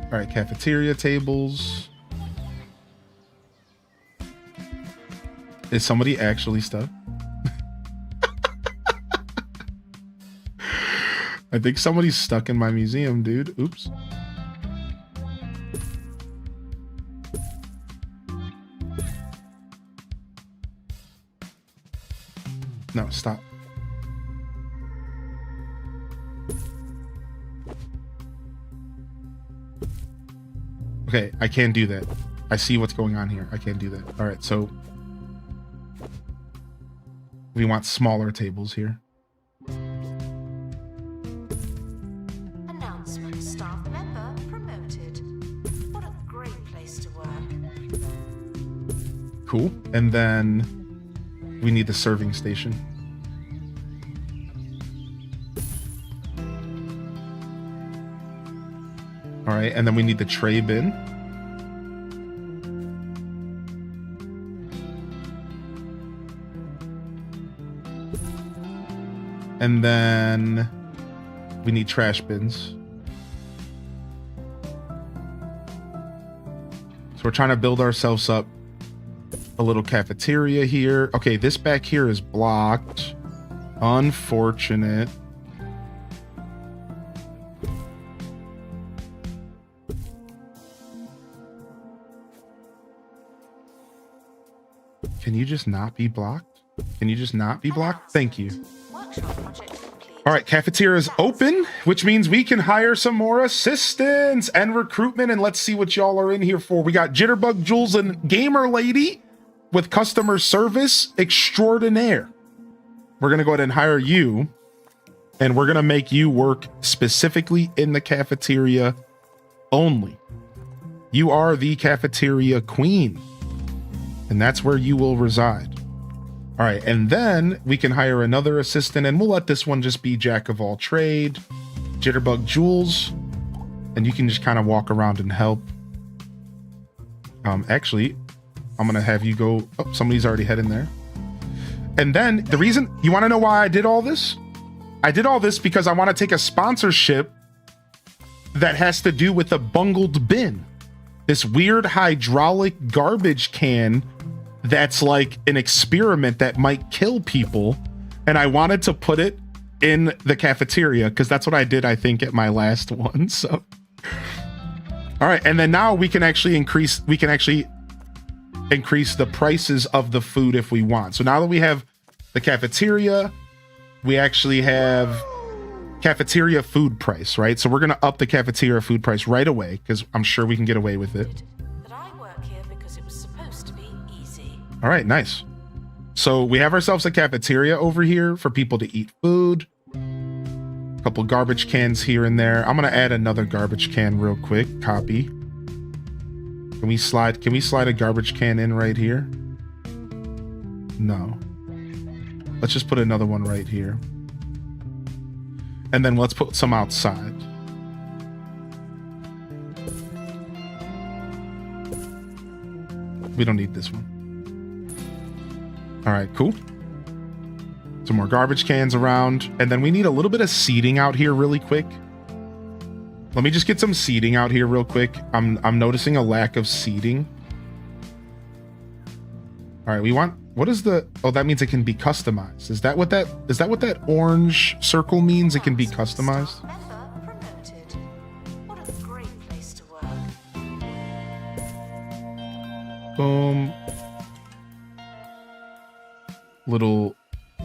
All right, cafeteria tables. Is somebody actually stuck? I think somebody's stuck in my museum, dude. Oops. No, stop. Okay, I can't do that. I see what's going on here. I can't do that. All right, so we want smaller tables here. Announcement: staff member promoted. What a great place to work. Cool. And then we need the serving station. All right, and then we need the tray bin. And then we need trash bins. So we're trying to build ourselves up a little cafeteria here. Okay, this back here is blocked. Unfortunate. Can you just not be blocked? Can you just not be blocked? Thank you. Workshop project complete. All right, cafeteria is open, which means we can hire some more assistants and recruitment. And let's see what y'all are in here for. We got Jitterbug Jules and Gamer Lady with customer service extraordinaire. We're going to go ahead and hire you, and we're going to make you work specifically in the cafeteria only. You are the cafeteria queen, and that's where you will reside. All right, and then we can hire another assistant, and we'll let this one just be jack of all trade, Jitterbug Jules, and you can just kind of walk around and help. Actually, I'm gonna have you go. Oh, somebody's already heading there. And then the reason, you want to know why I did all this? I did all this because I want to take a sponsorship that has to do with a bungled bin, this weird hydraulic garbage can that's like an experiment that might kill people. And I wanted to put it in the cafeteria because that's what I did, I think, at my last one. So, all right. And then now we can actually increase the prices of the food if we want. So now that we have the cafeteria, we actually have cafeteria food price, right? So we're going to up the cafeteria food price right away because I'm sure we can get away with it. But I work here because it was supposed to be easy. All right, nice. So we have ourselves a cafeteria over here for people to eat food. A couple garbage cans here and there. I'm going to add another garbage can real quick. Copy. Can we slide a garbage can in right here? No. Let's just put another one right here. And then let's put some outside. We don't need this one. All right, cool. Some more garbage cans around. And then we need a little bit of seating out here really quick. Let me just get some seating out here real quick. I'm noticing a lack of seating. All right, we want, what is the, oh, that means it can be customized. Is that what that orange circle means? It can be customized? Member promoted. What a great place to work. Boom. Little,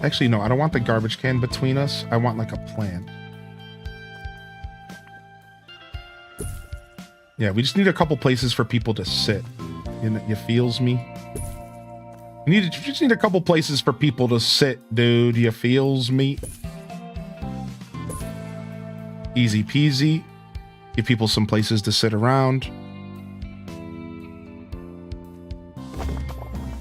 actually, no, I don't want the garbage can between us. I want like a plant. Yeah, we just need a couple places for people to sit. You feels me? You just need a couple places for people to sit, dude. You feels me? Easy peasy. Give people some places to sit around.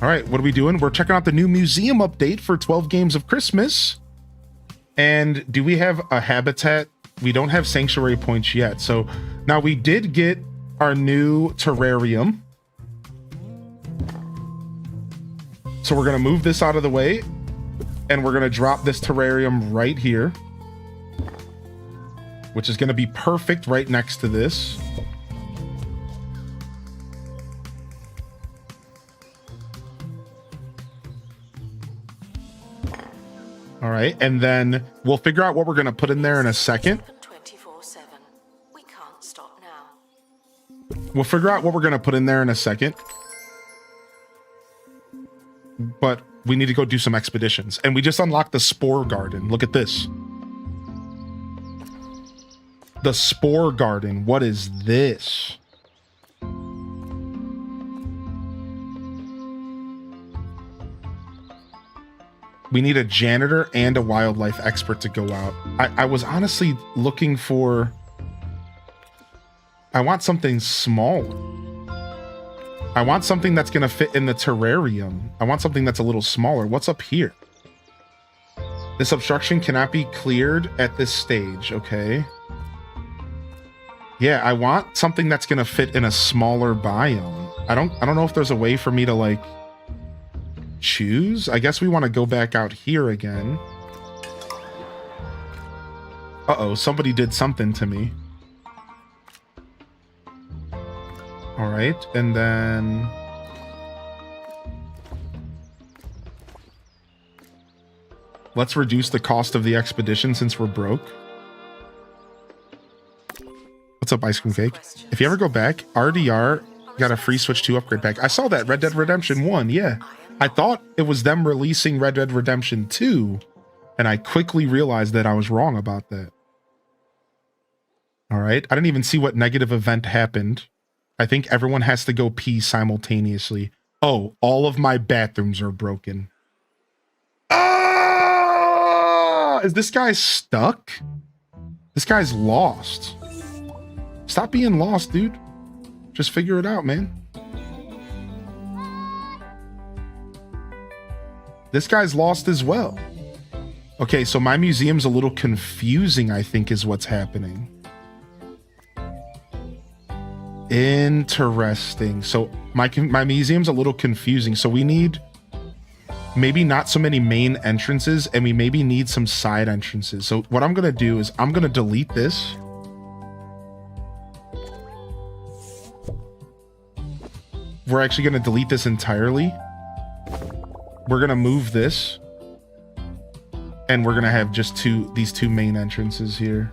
All right, what are we doing? We're checking out the new museum update for 12 Games of Christmas. And do we have a habitat? We don't have sanctuary points yet. So now we did get our new terrarium. So we're going to move this out of the way and we're going to drop this terrarium right here, which is going to be perfect right next to this. All right, and then we'll figure out what we're going to put in there in a second. 24/7. We can't stop now. We'll figure out what we're going to put in there in a second. But we need to go do some expeditions. And we just unlocked the Spore Garden. Look at this. The Spore Garden. What is this? We need a janitor and a wildlife expert to go out. I was honestly looking for... I want something smaller. I want something that's going to fit in the terrarium. I want something that's a little smaller. What's up here? This obstruction cannot be cleared at this stage. Okay. Yeah, I want something that's going to fit in a smaller biome. I don't know if there's a way for me to like choose. I guess we want to go back out here again. Uh-oh, somebody did something to me. All right, and then let's reduce the cost of the expedition since we're broke. What's up, Ice Cream Cake? If you ever go back, RDR got a free Switch 2 upgrade pack. I saw that, Red Dead Redemption 1, yeah. I thought it was them releasing Red Dead Redemption 2, and I quickly realized that I was wrong about that. All right, I didn't even see what negative event happened. I think everyone has to go pee simultaneously. Oh, all of my bathrooms are broken. Ah! Is this guy stuck? This guy's lost. Stop being lost, dude. Just figure it out, man. This guy's lost as well. Okay, so my museum's a little confusing, I think, is what's happening. Interesting. So my museum's a little confusing. So we need maybe not so many main entrances, and we maybe need some side entrances. So what I'm going to do is I'm going to delete this. We're actually going to delete this entirely. we're gonna move this, and we're gonna have just these two main entrances here.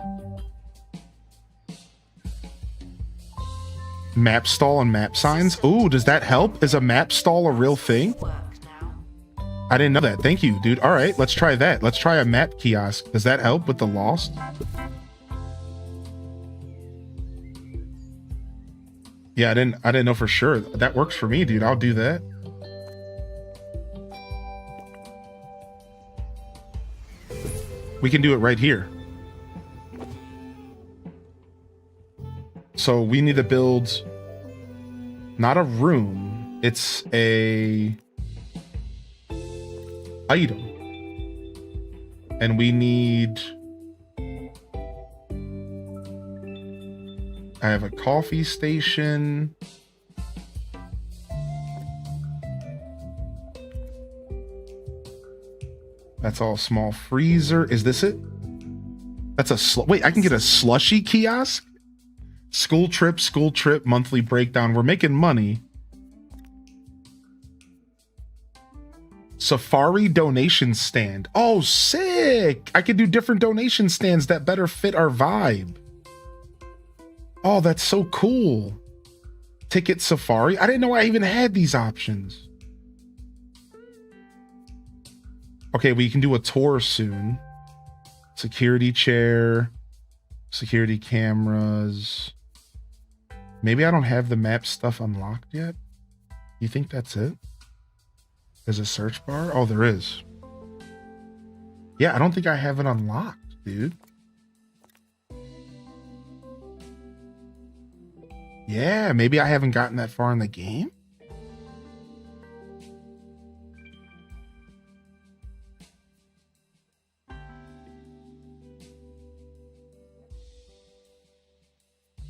Map stall and map signs. Ooh, does that help? Is a map stall a real thing? Work now. I didn't know that. Thank you, dude. All right, let's try that. Let's try a map kiosk. Does that help with the lost? Yeah, I didn't know for sure. That works for me, dude. I'll do that. We can do it right here. So we need to build not a room, it's a item. And we need, I have a coffee station. That's all small freezer. Is this it? That's a wait, I can get a slushy kiosk? School trip, monthly breakdown. We're making money. Safari donation stand. Oh, sick. I can do different donation stands that better fit our vibe. Oh, that's so cool. Ticket Safari. I didn't know I even had these options. Okay, we can do a tour soon. Security chair, security cameras. Maybe I don't have the map stuff unlocked yet. You think that's it? There's a search bar? Oh, there is. Yeah, I don't think I have it unlocked, dude. Yeah, maybe I haven't gotten that far in the game.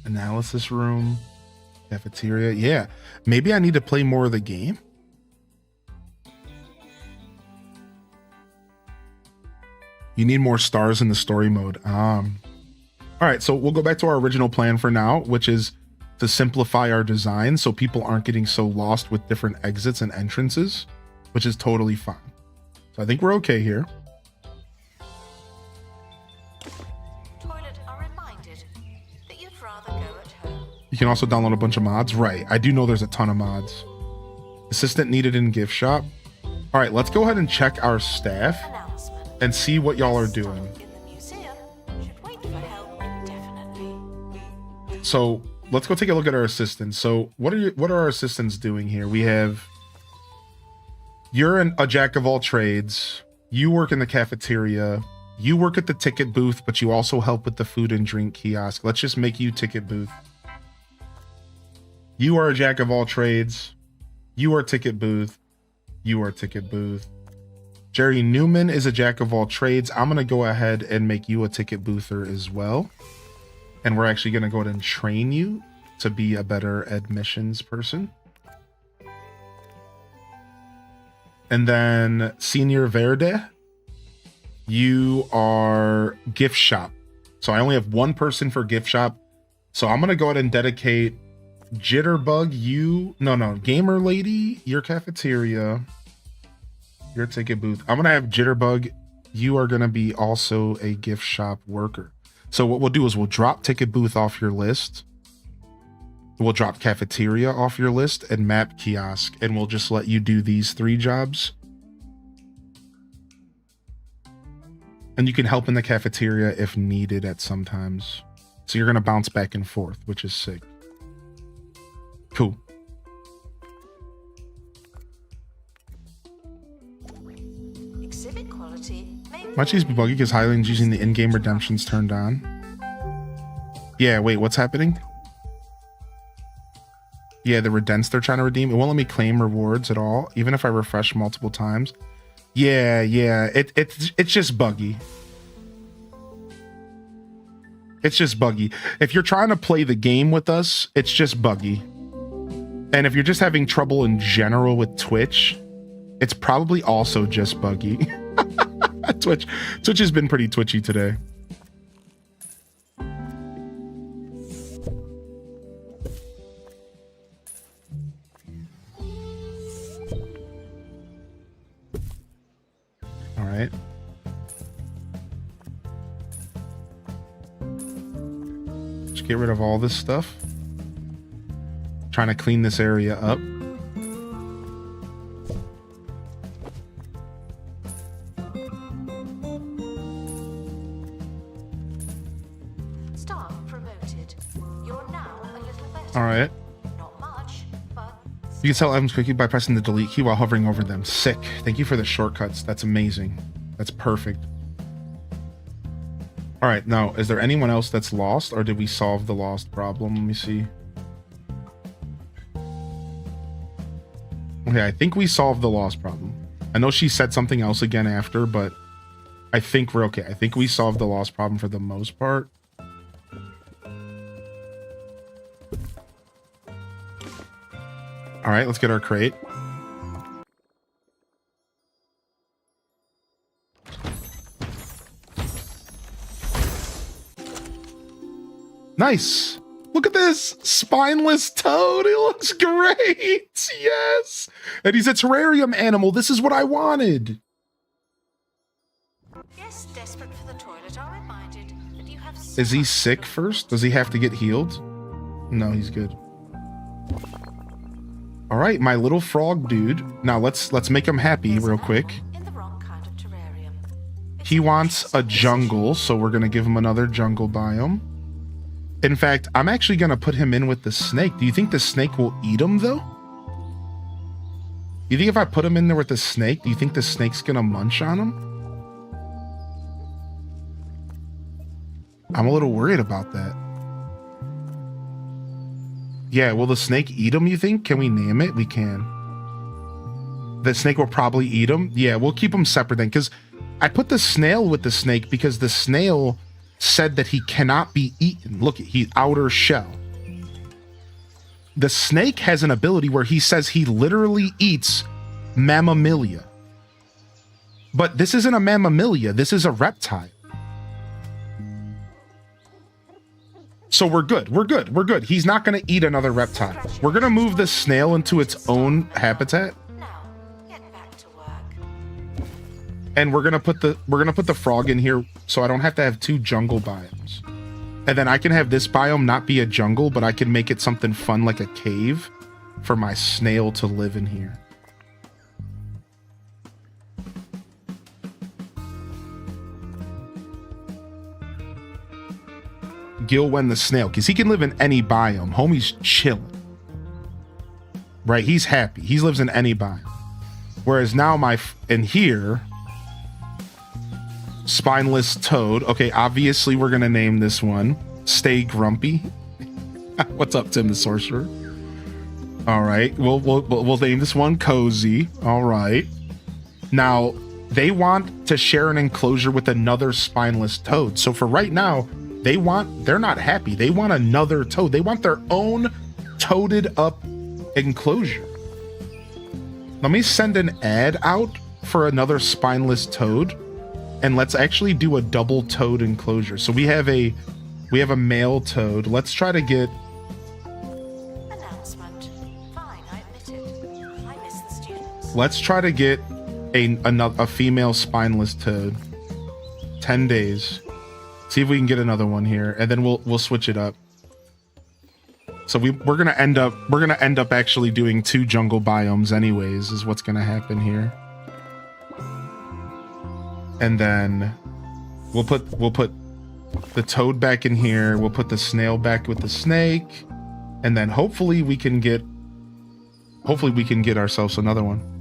Analysis room, cafeteria. Yeah, maybe I need to play more of the game. You need more stars in the story mode. All right, so we'll go back to our original plan for now, which is to simplify our design so people aren't getting so lost with different exits and entrances, which is totally fine. So I think we're okay here. Toilet are reminded that you'd rather go at home. You can also download a bunch of mods. Right, I do know there's a ton of mods. Assistant needed in gift shop. All right, let's go ahead and check our staff Announcement. and see what y'all are doing. In the museum should wait for help indefinitely. So let's go take a look at our assistants. So what are our assistants doing here? We have, you're a jack of all trades. You work in the cafeteria. You work at the ticket booth, but you also help with the food and drink kiosk. Let's just make you ticket booth. You are a jack of all trades. You are ticket booth. You are ticket booth. Jerry Newman is a jack of all trades. I'm going to go ahead and make you a ticket boother as well. And we're actually going to go ahead and train you to be a better admissions person. And then Senior Verde, you are gift shop. So I only have one person for gift shop. So I'm going to go ahead and dedicate Jitterbug, Gamer Lady, your cafeteria, your ticket booth. I'm going to have Jitterbug. You are going to be also a gift shop worker. So what we'll do is we'll drop ticket booth off your list. We'll drop cafeteria off your list and map kiosk, and we'll just let you do these 3 jobs. And you can help in the cafeteria if needed at some times. So you're going to bounce back and forth, which is sick. Cool. Exhibit quality Might these be buggy because Highland's using the in-game redemptions turned on. Yeah, wait, what's happening? Yeah, the redents they're trying to redeem. It won't let me claim rewards at all, even if I refresh multiple times. Yeah, it's just buggy. It's just buggy. If you're trying to play the game with us, it's just buggy. And if you're just having trouble in general with Twitch, it's probably also just buggy. Twitch has been pretty twitchy today. right. Just get rid of all this stuff. Trying to clean this area up. Staff promoted. You're now a little better. All right. Not much, but You can sell items quickly by pressing the delete key while hovering over them. Sick. Thank you for the shortcuts. That's amazing. That's perfect. All right, now, is there anyone else that's lost, or did we solve the lost problem? Let me see. Okay, I think we solved the lost problem. I know she said something else again after, but I think we're okay. I think we solved the lost problem for the most part. All right, let's get our crate. Nice. Look at this spineless toad. It looks great. Yes. And he's a terrarium animal. This is what I wanted. yes, desperate for the toilet, are reminded that you have. Is he sick first? Does he have to get healed? No, he's good. All right, my little frog dude. Now let's make him happy real quick. In the wrong kind of terrarium. He wants a jungle, so we're gonna give him another jungle biome. In fact, I'm actually gonna put him in with the snake. Do you think the snake will eat him though? You think if I put him in there with the snake, do you think the snake's gonna munch on him? I'm a little worried about that. Yeah, will the snake eat him, you think? Can we name it? We can. The snake will probably eat him. Yeah, we'll keep them separate then, because I put the snail with the snake because the snail said that he cannot be eaten. Look, he's outer shell. The snake has an ability where he says he literally eats mammalia. But this isn't a mammalia, this is a reptile. So we're good, we're good, we're good. He's not gonna eat another reptile. We're gonna move the snail into its own habitat. Now, get back to work. And we're gonna put the frog in here so I don't have to have two jungle biomes. And then I can have this biome not be a jungle, but I can make it something fun like a cave for my snail to live in here. Gilwen the snail, because he can live in any biome. Homie's chilling. Right, he's happy. He lives in any biome. Whereas now in here, spineless toad. Okay, obviously we're gonna name this one Stay Grumpy. What's up, Tim the Sorcerer? All right, we'll name this one Cozy. All right. Now they want to share an enclosure with another spineless toad. So for right now, they're not happy. They want another toad. They want their own toaded up enclosure. Let me send an ad out for another spineless toad, and let's actually do a double toad enclosure. So we have a male toad. Let's try to get Announcement. Fine, I admit it. I miss the students. let's try to get a female spineless toad. 10 days. See if we can get another one here, and then we'll switch it up. So we're gonna end up actually doing 2 jungle biomes anyways, is what's gonna happen here. And then we'll put the toad back in here, we'll put the snail back with the snake, and then hopefully we can get ourselves another one.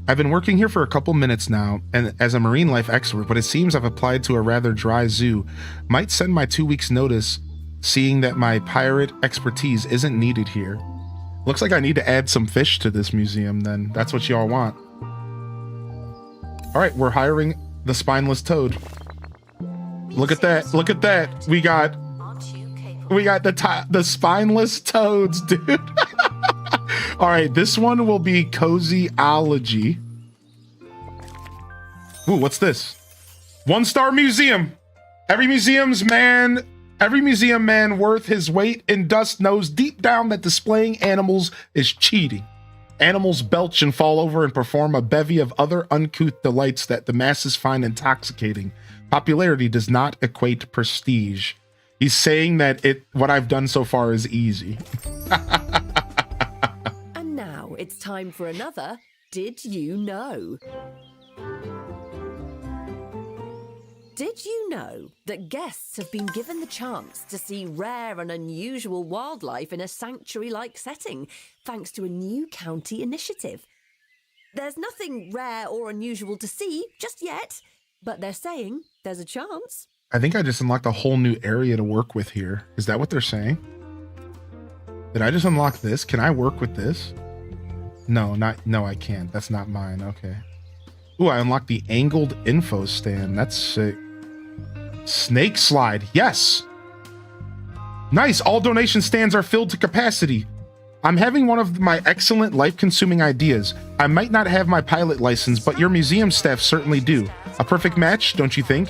I've been working here for a couple minutes now, and as a marine life expert, but it seems I've applied to a rather dry zoo. Might send my 2 weeks notice, seeing that my pirate expertise isn't needed here. Looks like I need to add some fish to this museum then. That's what y'all want. All right, we're hiring the spineless toad. Look at that, look at that. We got Aren't you capable? the spineless toads, dude. All right, this one will be Cozyology. Ooh, what's this? 1-star museum. Every museum man worth his weight in dust knows deep down that displaying animals is cheating. Animals belch and fall over and perform a bevy of other uncouth delights that the masses find intoxicating. Popularity does not equate prestige. He's saying that what I've done so far is easy. And now it's time for another Did You Know? Did you know that guests have been given the chance to see rare and unusual wildlife in a sanctuary-like setting, thanks to a new county initiative? There's nothing rare or unusual to see just yet, but they're saying there's a chance. I think I just unlocked a whole new area to work with here. Is that what they're saying? Did I just unlock this? Can I work with this? No, I can't. That's not mine. Okay. Ooh, I unlocked the angled info stand. That's sick. Snake slide. Yes. Nice. All donation stands are filled to capacity. I'm having one of my excellent life-consuming ideas. I might not have my pilot license, but your museum staff certainly do. A perfect match, don't you think?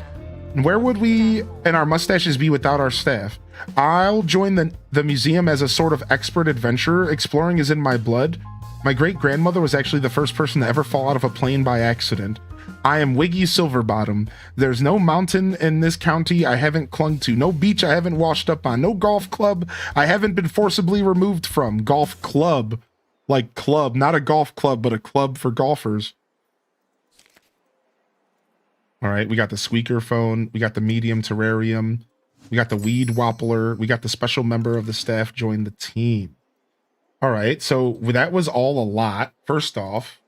Where would we and our mustaches be without our staff? I'll join the museum as a sort of expert adventurer. Exploring is in my blood. My great-grandmother was actually the first person to ever fall out of a plane by accident. I am Wiggy Silverbottom. There's no mountain in this county I haven't clung to, no beach I haven't washed up on, no golf club I haven't been forcibly removed from. Golf club. Like club, not a golf club, but a club for golfers. All right, we got the squeaker phone, we got the medium terrarium, we got the weed woppler, we got the special member of the staff join the team. All right, so that was all a lot. First off,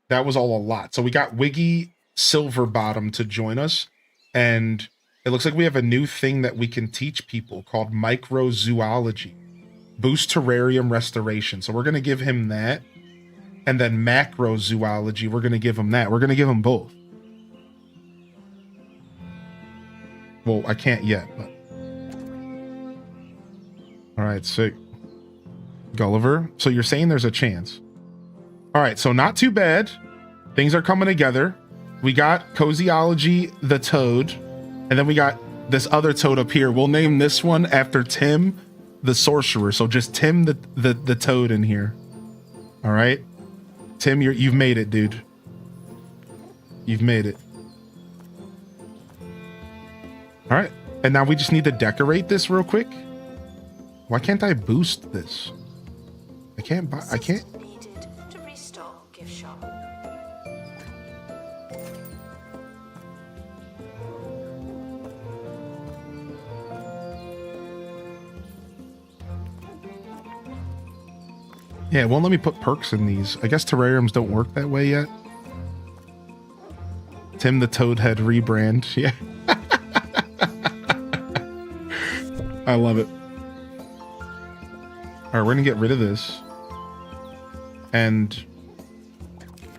that was all a lot. So we got Wiggy Silverbottom to join us, and it looks like we have a new thing that we can teach people called microzoology. Boost terrarium restoration. So we're going to give him that, and then macrozoology, we're going to give him that. We're going to give him both. Well, I can't yet, but... All right, sick. Gulliver. So you're saying there's a chance. All right, so not too bad. Things are coming together. We got Cozyology the Toad, and then we got this other toad up here. We'll name this one after Tim the Sorcerer. So just Tim the Toad in here. All right, Tim, you've made it, dude. You've made it. All right, and now we just need to decorate this real quick. Why can't I boost this? I can't buy. I can't. Needed to restock gift shop. Yeah, it won't let me put perks in these. I guess terrariums don't work that way yet. Tim the Toadhead rebrand. Yeah. I love it. All right, we're gonna get rid of this. And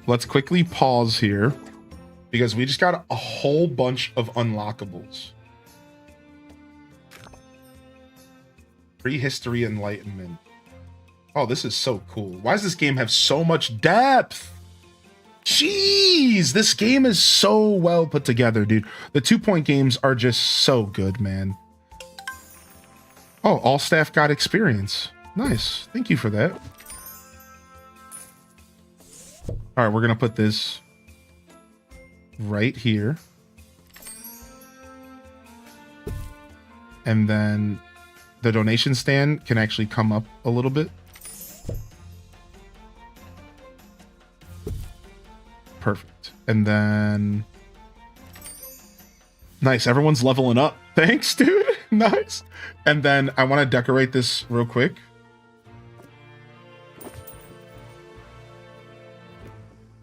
let's quickly pause here because we just got a whole bunch of unlockables. Prehistory Enlightenment. Oh, this is so cool. Why does this game have so much depth? Jeez, this game is so well put together, dude. The 2-point games are just so good, man. Oh, all staff got experience. Nice. Thank you for that. All right, we're going to put this right here. And then the donation stand can actually come up a little bit. Perfect. And then... Nice. Everyone's leveling up. Thanks, dude. Nice. And then I want to decorate this real quick.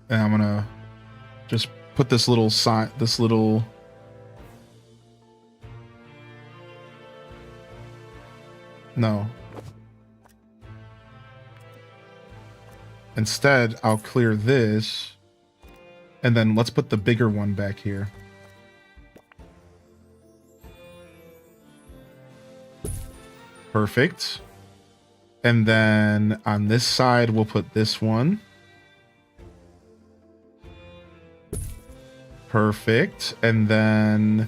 And I'm gonna just put this little sign, this little... No. Instead, I'll clear this. And then let's put the bigger one back here. Perfect. And then on this side, we'll put this one. Perfect. And then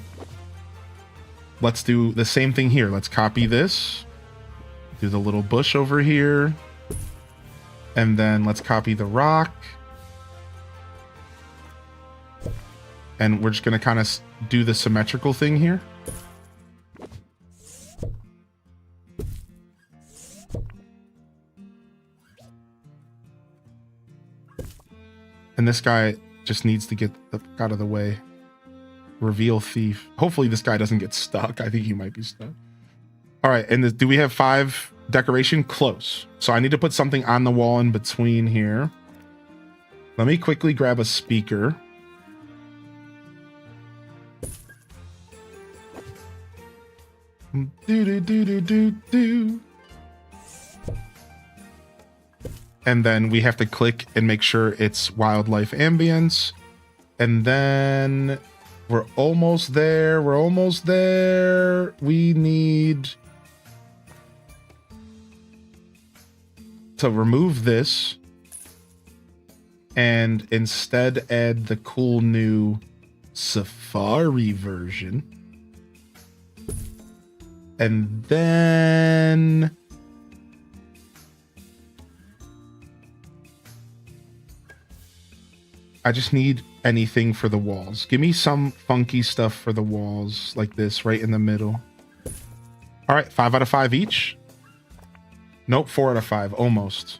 let's do the same thing here. Let's copy this. Do the little bush over here. And then let's copy the rock. And we're just going to kind of do the symmetrical thing here. And this guy just needs to get out of the way. Reveal thief. Hopefully this guy doesn't get stuck. I think he might be stuck. All right, and do we have 5 decoration? Close. So I need to put something on the wall in between here. Let me quickly grab a speaker. Do. And then we have to click and make sure it's wildlife ambience. And then we're almost there. We're almost there. We need to remove this and instead add the cool new Safari version. And then I just need anything for the walls. Give me some funky stuff for the walls like this right in the middle. All right, 5 out of 5 each. Nope, 4 out of 5, almost.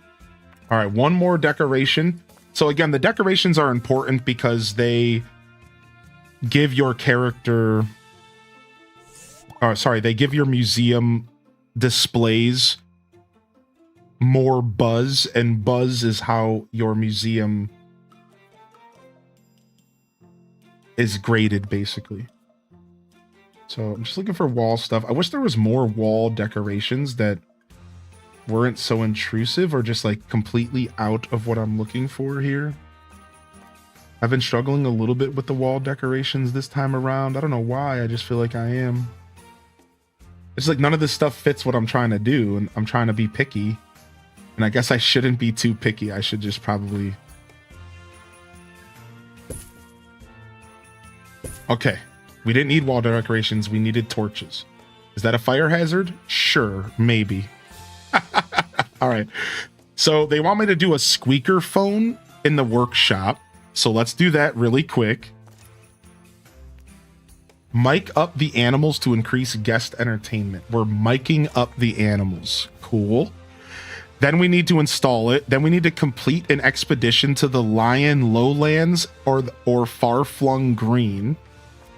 All right, one more decoration. So again, the decorations are important because they give your character, they give your museum displays more buzz, and buzz is how your museum is graded, basically. So I'm just looking for wall stuff. I wish there was more wall decorations that weren't so intrusive or just like completely out of what I'm looking for here. I've been struggling a little bit with the wall decorations this time around. I don't know why. I just feel like I am. It's like none of this stuff fits what I'm trying to do, and I'm trying to be picky. And I guess I shouldn't be too picky. I should just probably... Okay. We didn't need wall decorations. We needed torches. Is that a fire hazard? Sure, maybe. All right. So they want me to do a squeaker phone in the workshop. So let's do that really quick. Mic up the animals to increase guest entertainment. We're miking up the animals. Cool. Then we need to install it. Then we need to complete an expedition to the Lion Lowlands or Far-Flung Green.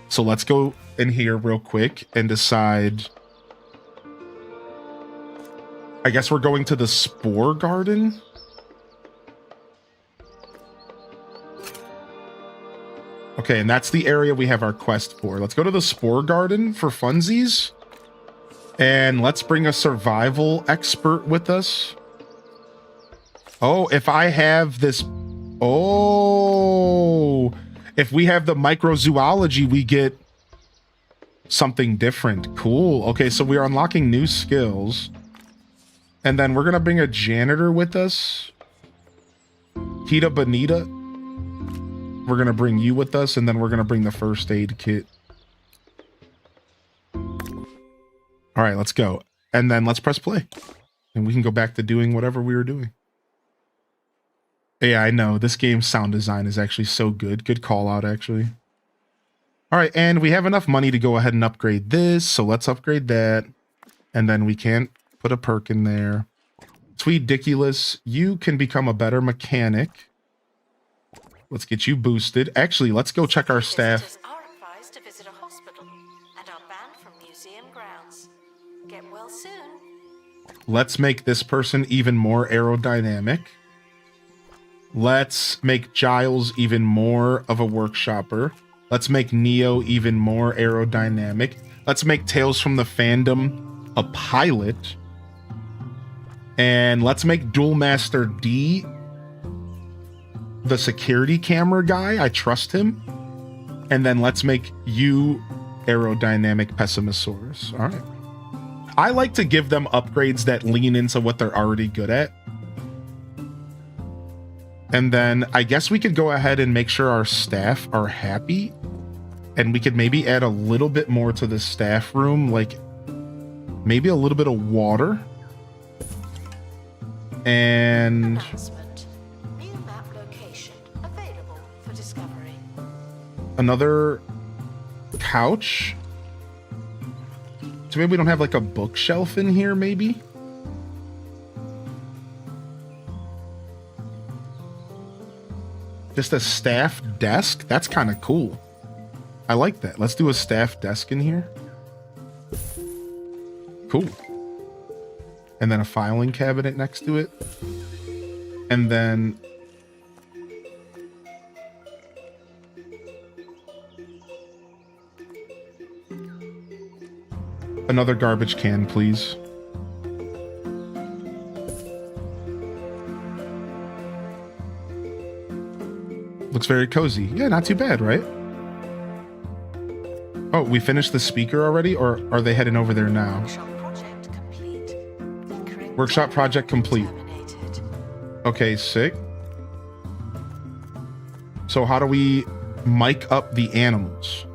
So let's go in here real quick and decide. I guess we're going to the Spore Garden. Okay, and that's the area we have our quest for. Let's go to the Spore Garden for funsies. And let's bring a survival expert with us. Oh, if I have this... Oh... If we have the microzoology, we get something different. Cool. Okay, so we are unlocking new skills. And then we're going to bring a janitor with us. Kita Bonita. We're going to bring you with us, and then we're going to bring the first aid kit. All right, let's go. And then let's press play. And we can go back to doing whatever we were doing. Yeah, I know. This game's sound design is actually so good. Good call out, actually. All right, and we have enough money to go ahead and upgrade this, so let's upgrade that. And then we can't put a perk in there. Tweediculous, you can become a better mechanic. Let's get you boosted. Actually, let's go check our staff. Visitors are advised to visit a hospital and are banned from museum grounds. Get well soon. Let's make this person even more aerodynamic. Let's make Giles even more of a workshopper. Let's make Neo even more aerodynamic. Let's make Tales from the Fandom a pilot. And let's make Duel Master D the security camera guy. I trust him. And then let's make you aerodynamic Pessimosaurus. All right. I like to give them upgrades that lean into what they're already good at. And then I guess we could go ahead and make sure our staff are happy. And we could maybe add a little bit more to the staff room, like maybe a little bit of water. And Announcement. New map location available for discovery. another couch. So maybe we don't have like a bookshelf in here, maybe? Just a staff desk? That's kind of cool. I like that. Let's do a staff desk in here. Cool. And then a filing cabinet next to it. And then another garbage can, please. Looks very cozy. Yeah, not too bad, right? Oh, we finished the speaker already, or are they heading over there now? Workshop project complete. Correct Workshop project complete. terminated. Okay, sick. So how do we mic up the animals?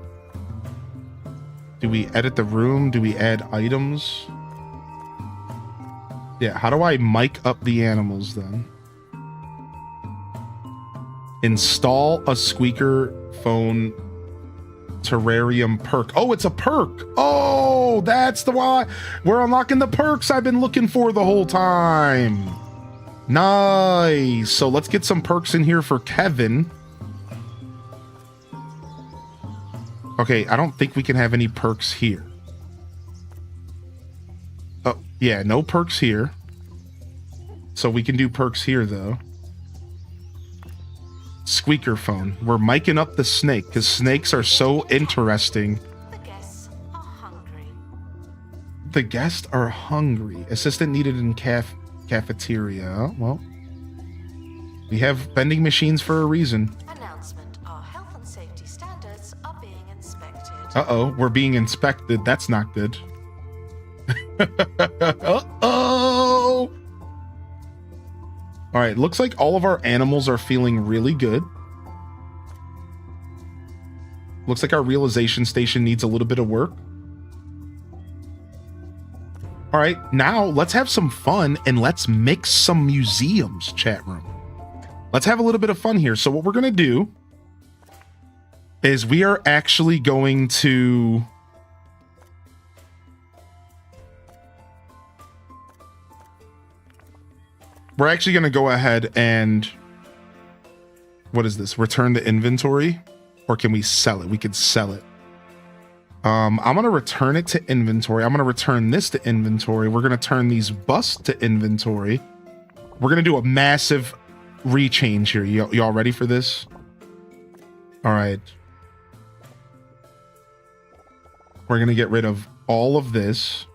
Do we edit the room? Do we add items? Yeah, how do I mic up the animals then? Install a squeaker phone terrarium perk. Oh, it's a perk. Oh, that's the why. We're unlocking the perks I've been looking for the whole time. Nice. So let's get some perks in here for Kevin. Okay, I don't think we can have any perks here. Oh, yeah, no perks here. So we can do perks here, though. Squeaker phone. We're miking up the snake, because snakes are so interesting. The guests are hungry. The guests are hungry. Assistant needed in cafeteria. Well, we have vending machines for a reason. Announcement. Our health and safety standards are being inspected. Uh-oh, we're being inspected. That's not good. Uh-oh! All right, looks like all of our animals are feeling really good. Looks like our realization station needs a little bit of work. All right, now let's have some fun and let's mix some museums, chat room. Let's have a little bit of fun here. So what we're going to do is we are actually going to... We're actually going to go ahead and... What is this? Return the inventory? Or can we sell it? We could sell it. I'm going to return it to inventory. I'm going to return this to inventory. We're going to turn these busts to inventory. We're going to do a massive rechange here. Y'all ready for this? All right. We're going to get rid of all of this.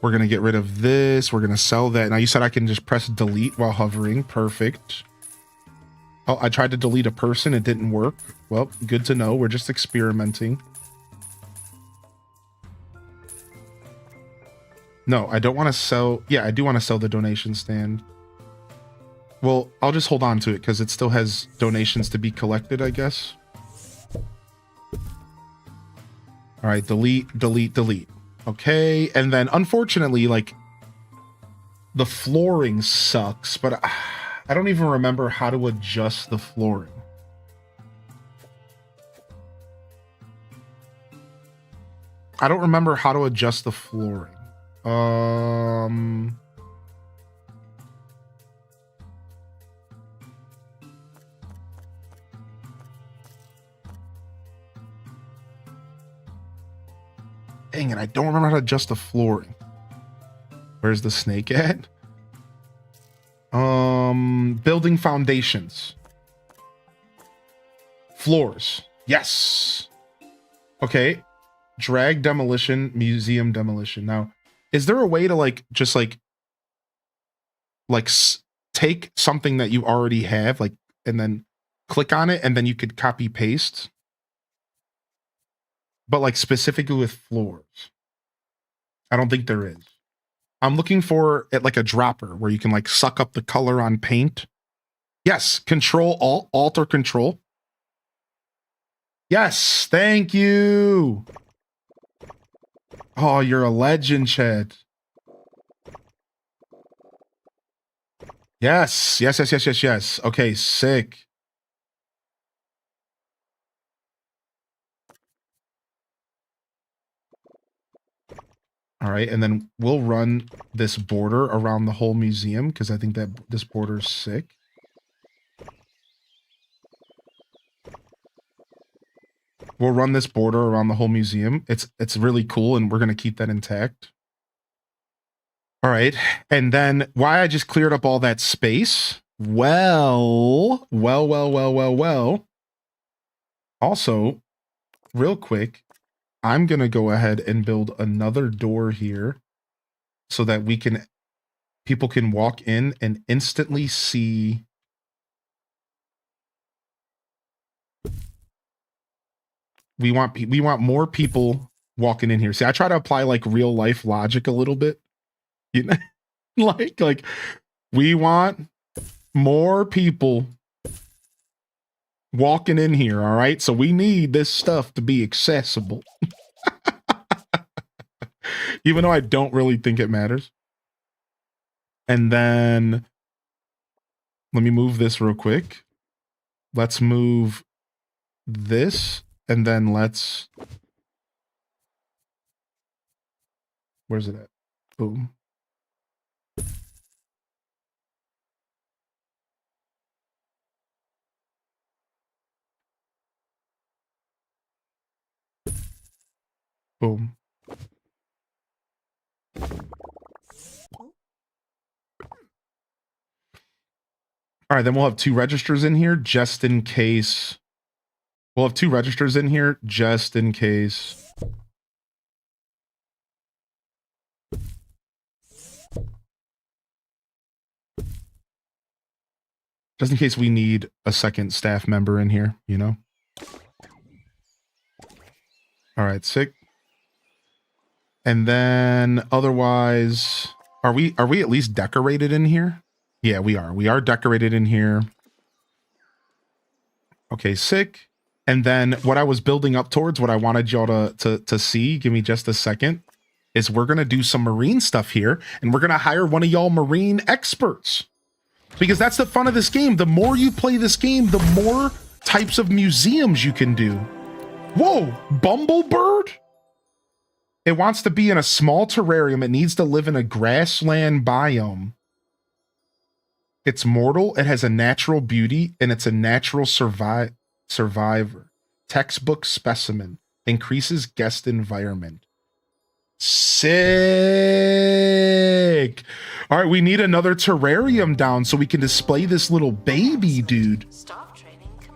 We're going to get rid of this. We're going to sell that. Now, you said I can just press delete while hovering. Perfect. Oh, I tried to delete a person. It didn't work. Well, good to know. We're just experimenting. No, I don't want to sell. Yeah, I do want to sell the donation stand. Well, I'll just hold on to it because it still has donations to be collected, I guess. All right, delete, delete, delete. Okay, and then unfortunately, like, the flooring sucks, but I don't even remember how to adjust the flooring. I don't remember how to adjust the flooring. Dang it, I don't remember how to adjust the flooring. Where's the snake at? Building foundations. Floors. Yes. Okay. Drag demolition, museum demolition. Now, is there a way to like just like take something that you already have, like, and then click on it, and then you could copy paste? But like specifically with floors. I don't think there is. I'm looking for it like a dropper where you can like suck up the color on paint. Yes, Control Alt or Control. Yes, thank you. Oh, you're a legend, Chad. Yes. Yes, yes, yes, yes, yes. Okay, sick. All right, and then we'll run this border around the whole museum because I think that this border is sick. We'll run this border around the whole museum. It's really cool, and we're gonna keep that intact. All right, and then why I just cleared up all that space? Well. Also, real quick, I'm gonna go ahead and build another door here so that people can walk in and instantly see. We want more people walking in here. See, I try to apply like real life logic a little bit. You know, like we want more people walking in here, all right? So we need this stuff to be accessible. Even though I don't really think it matters. And then let me move this real quick. Let's move this, and then let's... Where's it at? Boom. Boom. All right, then we'll have two registers in here just in case. We'll have two registers in here just in case. Just in case we need a second staff member in here, you know? All right, sick. And then otherwise, are we at least decorated in here? Yeah, we are. We are decorated in here. Okay, sick. And then what I was building up towards, what I wanted y'all to see, give me just a second, is we're going to do some marine stuff here, and we're going to hire one of y'all marine experts. Because that's the fun of this game. The more you play this game, the more types of museums you can do. Whoa, Bumblebird? It wants to be in a small terrarium. It needs to live in a grassland biome. It's mortal. It has a natural beauty, and it's a natural survivor. Textbook specimen. Increases guest environment. Sick. All right, we need another terrarium down so we can display this little baby dude.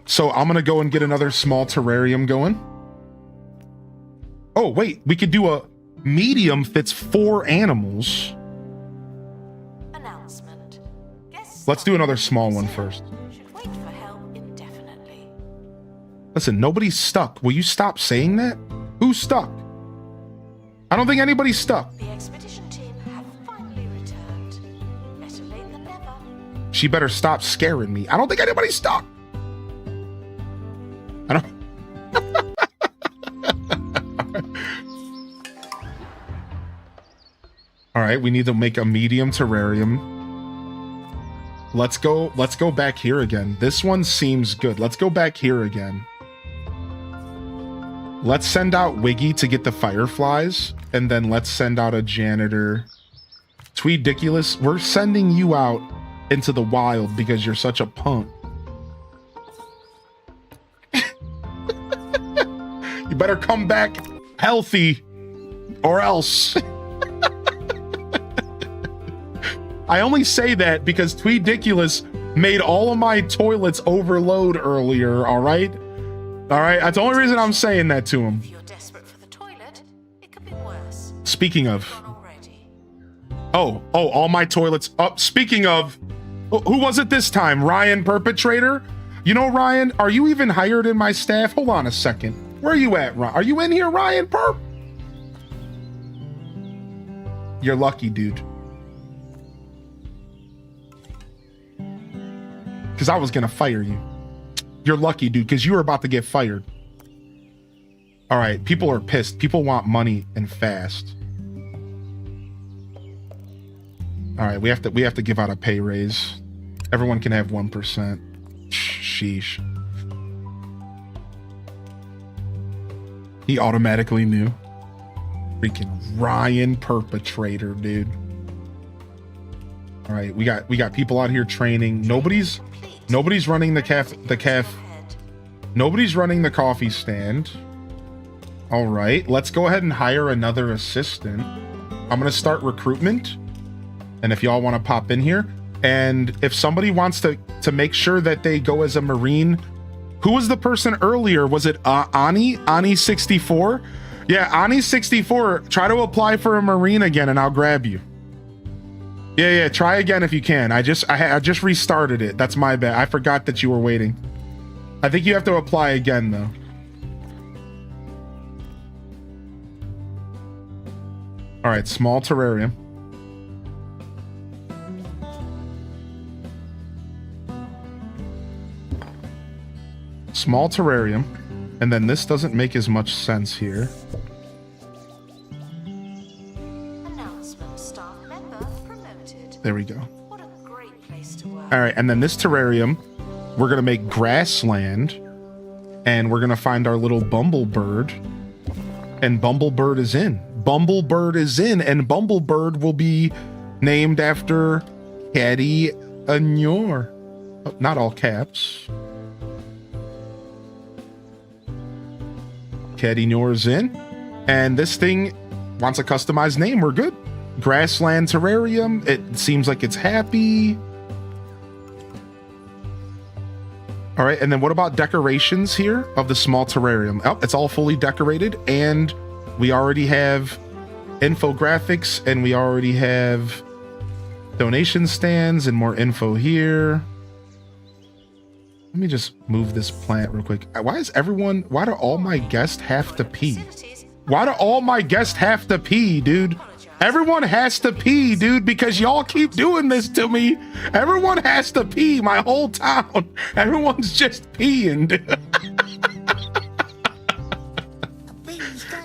So I'm going to go and get another small terrarium going. Oh, wait, we could do a medium fits 4 animals. Announcement. Let's do another small one first. Should wait for help indefinitely. Listen, nobody's stuck. Will you stop saying that? Who's stuck? I don't think anybody's stuck. The expedition team have finally returned. Better late than never. She better stop scaring me. I don't think anybody's stuck. I don't... All right, we need to make a medium terrarium. Let's go back here again. This one seems good. Let's go back here again. Let's send out Wiggy to get the fireflies, and then let's send out a janitor. Tweediculous, we're sending you out into the wild because you're such a punk. You better come back healthy, or else. I only say that because Tweediculous made all of my toilets overload earlier, all right? All right, that's the only reason I'm saying that to him. If you're desperate for the toilet, it could be worse. Speaking of... Already. Oh, all my toilets... Oh, speaking of... Who was it this time? Ryan Perpetrator? You know, Ryan, are you even hired in my staff? Hold on a second. Where are you at, Ryan? Are you in here, Ryan Perp? You're lucky, dude. Because I was going to fire you. You're lucky, dude, because you were about to get fired. All right, people are pissed. People want money and fast. All right, we have to give out a pay raise. Everyone can have 1%. Sheesh. He automatically knew. Freaking Ryan perpetrator, dude. All right, we got people out here training. Nobody's running nobody's running the coffee stand. All right, let's go ahead and hire another assistant. I'm gonna start recruitment, and if y'all want to pop in here, and if somebody wants to make sure that they go as a Marine, who was the person earlier? Was it Ani 64? Yeah, Ani 64. Try to apply for a Marine again, and I'll grab you. Yeah, try again if you can. I just restarted it. That's my bad. I forgot that you were waiting. I think you have to apply again though. All right, small terrarium. Small terrarium. And then this doesn't make as much sense here. Announcement, staff member promoted. There we go. What a great place to work. All right, and then this terrarium, we're gonna make grassland, and we're gonna find our little Bumblebird, and Bumblebird is in. Bumblebird is in, and Bumblebird will be named after Caddy Anyor. Oh, not all caps. Caddy Anyor's in, and this thing wants a customized name. We're good. Grassland terrarium. It seems like it's happy. All right, and then what about decorations here of the small terrarium? Oh, it's all fully decorated, and we already have infographics, and we already have donation stands and more info here. Let me just move this plant real quick. Why do all my guests have to pee? Why do all my guests have to pee, dude? Everyone has to pee, dude, because y'all keep doing this to me. Everyone has to pee, my whole town. Everyone's just peeing, dude.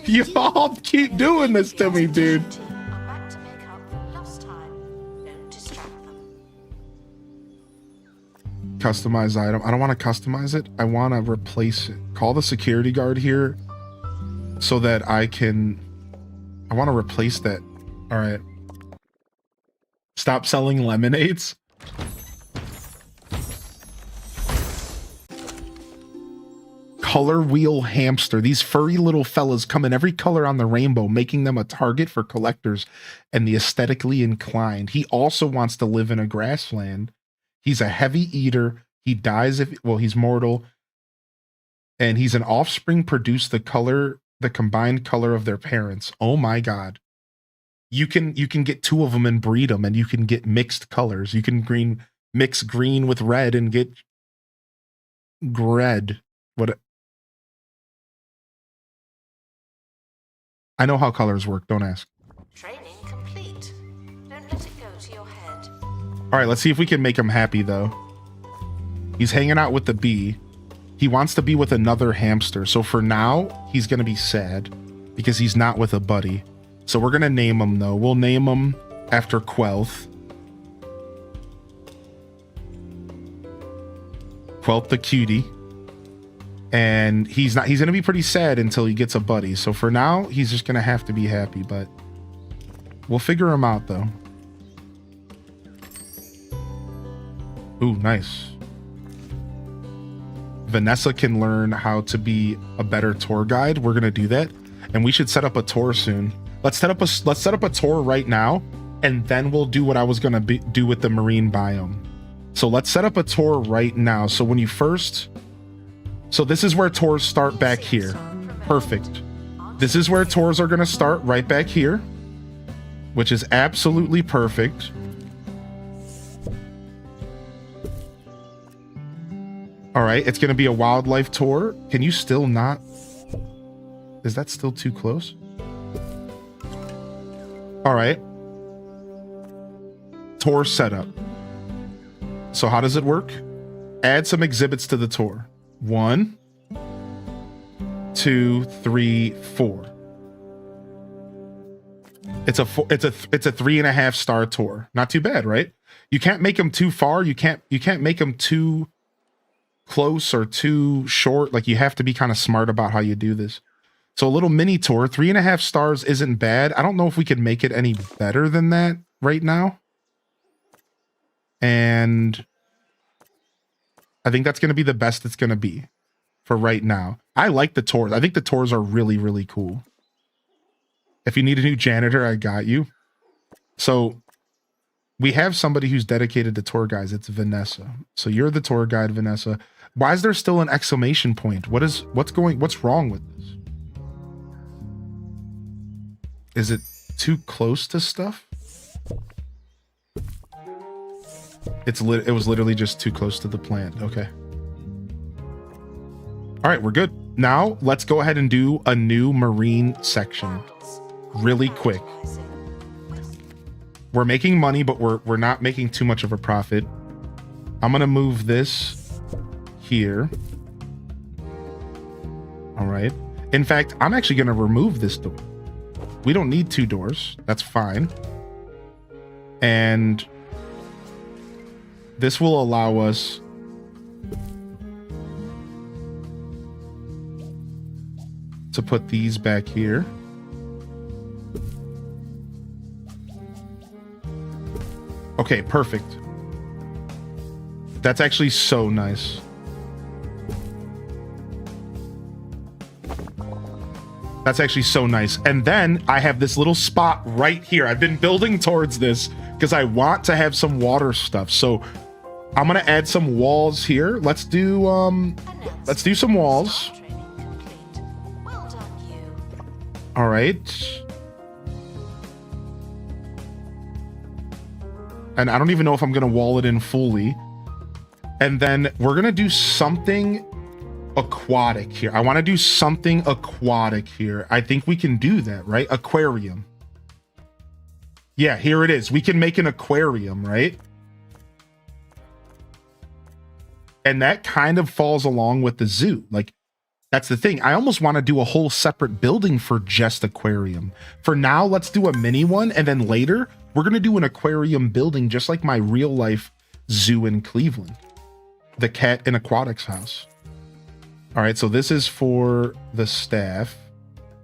You all keep doing this to me, dude. I'm back to make up for lost time. Don't distract them. Customize item. I don't want to customize it. I want to replace it. Call the security guard here so that I want to replace that. All right. Stop selling lemonades. Color wheel hamster. These furry little fellas come in every color on the rainbow, making them a target for collectors and the aesthetically inclined. He also wants to live in a grassland. He's a heavy eater. He dies he's mortal. And he's an offspring produced the combined color of their parents. Oh my God. You can get two of them and breed them, and you can get mixed colors. You can mix green with red and get red. What? I know how colors work. Don't ask. Training complete. Don't let it go to your head. All right, let's see if we can make him happy, though. He's hanging out with the bee. He wants to be with another hamster. So for now, he's going to be sad because he's not with a buddy. So we're going to name him, though. We'll name him after Quelth. Quelth the cutie. And he's going to be pretty sad until he gets a buddy. So for now, he's just going to have to be happy, but we'll figure him out, though. Ooh, nice. Vanessa can learn how to be a better tour guide. We're going to do that. And we should set up a tour soon. Let's set up a tour right now, and then we'll do what I was going to do with the marine biome. So let's set up a tour right now. So when you first... So this is where tours start back here. Perfect. This is where tours are going to start right back here, which is absolutely perfect. All right, it's going to be a wildlife tour. Can you still not... Is that still too close? All right. Tour setup. So how does it work? Add some exhibits to the tour. 1, 2, 3, 4. It's a 3.5 star tour. Not too bad, right? You can't make them too far. You can't make them too close or too short. Like, you have to be kind of smart about how you do this. So a little mini tour, 3.5 stars isn't bad. I don't know if we could make it any better than that right now. And I think that's going to be the best it's going to be for right now. I like the tours. I think the tours are really, really cool. If you need a new janitor, I got you. So we have somebody who's dedicated to tour guides. It's Vanessa. So you're the tour guide, Vanessa. Why is there still an exclamation point? What's wrong with this? Is it too close to stuff? It was literally just too close to the plant. Okay. All right, we're good. Now let's go ahead and do a new marine section really quick. We're making money, but we're not making too much of a profit. I'm gonna move this here. All right. In fact, I'm actually gonna remove this door. We don't need 2 doors. That's fine. And this will allow us to put these back here. Okay, perfect. That's actually so nice. That's actually so nice. And then I have this little spot right here. I've been building towards this because I want to have some water stuff. So I'm gonna add some walls here. Let's do some walls. Well done, you. All right. And I don't even know if I'm gonna wall it in fully. And then we're gonna do something aquatic here. I want to do something aquatic here. I think we can do that, right? Aquarium. Yeah, here it is. We can make an aquarium, right? And that kind of falls along with the zoo. Like, that's the thing. I almost want to do a whole separate building for just aquarium. For now, let's do a mini one. And then later, we're going to do an aquarium building just like my real life zoo in Cleveland. The Cat and Aquatics house. All right, so this is for the staff.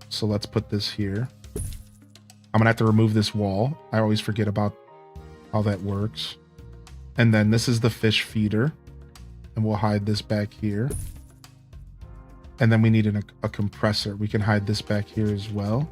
So let's put this here. I'm gonna have to remove this wall. I always forget about how that works. And then this is the fish feeder. And we'll hide this back here. And then we need a compressor. We can hide this back here as well.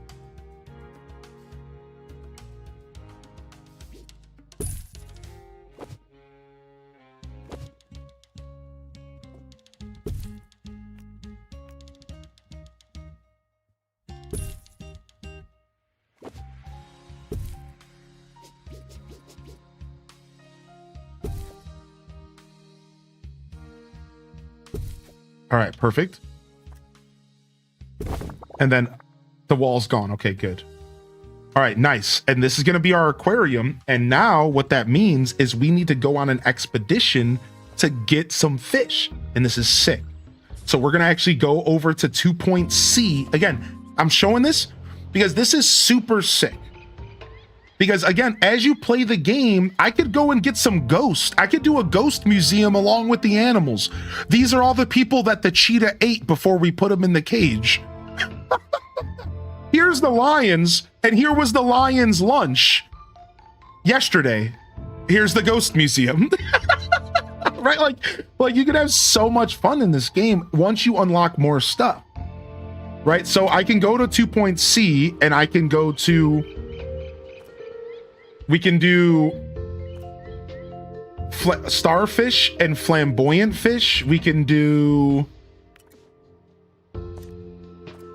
All right, perfect. And then the wall's gone. Okay, good. All right, nice. And this is going to be our aquarium. And now what that means is we need to go on an expedition to get some fish. And this is sick. So we're going to actually go over to 2.C. Again, I'm showing this because this is super sick. Because again, as you play the game, I could go and get some ghosts. I could do a ghost museum along with the animals. These are all the people that the cheetah ate before we put them in the cage. Here's the lions, and here was the lions' lunch yesterday. Here's the ghost museum. Right? Like you could have so much fun in this game once you unlock more stuff. Right? So I can go to 2.C and I can go to... We can do starfish and flamboyant fish. We can do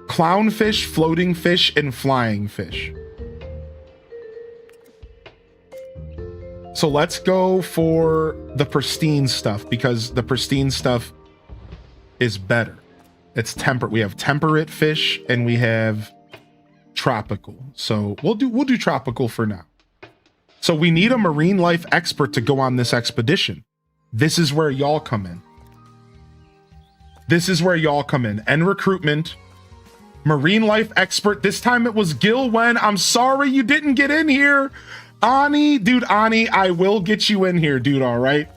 clownfish, floating fish, and flying fish. So let's go for the pristine stuff because the pristine stuff is better. It's temperate. We have temperate fish and we have tropical. So we'll do tropical for now. So we need a marine life expert to go on this expedition. This is where y'all come in. This is where y'all come in. End recruitment. Marine life expert. This time it was Gil Wen. I'm sorry you didn't get in here. Ani, dude, Ani, I will get you in here, dude, all right?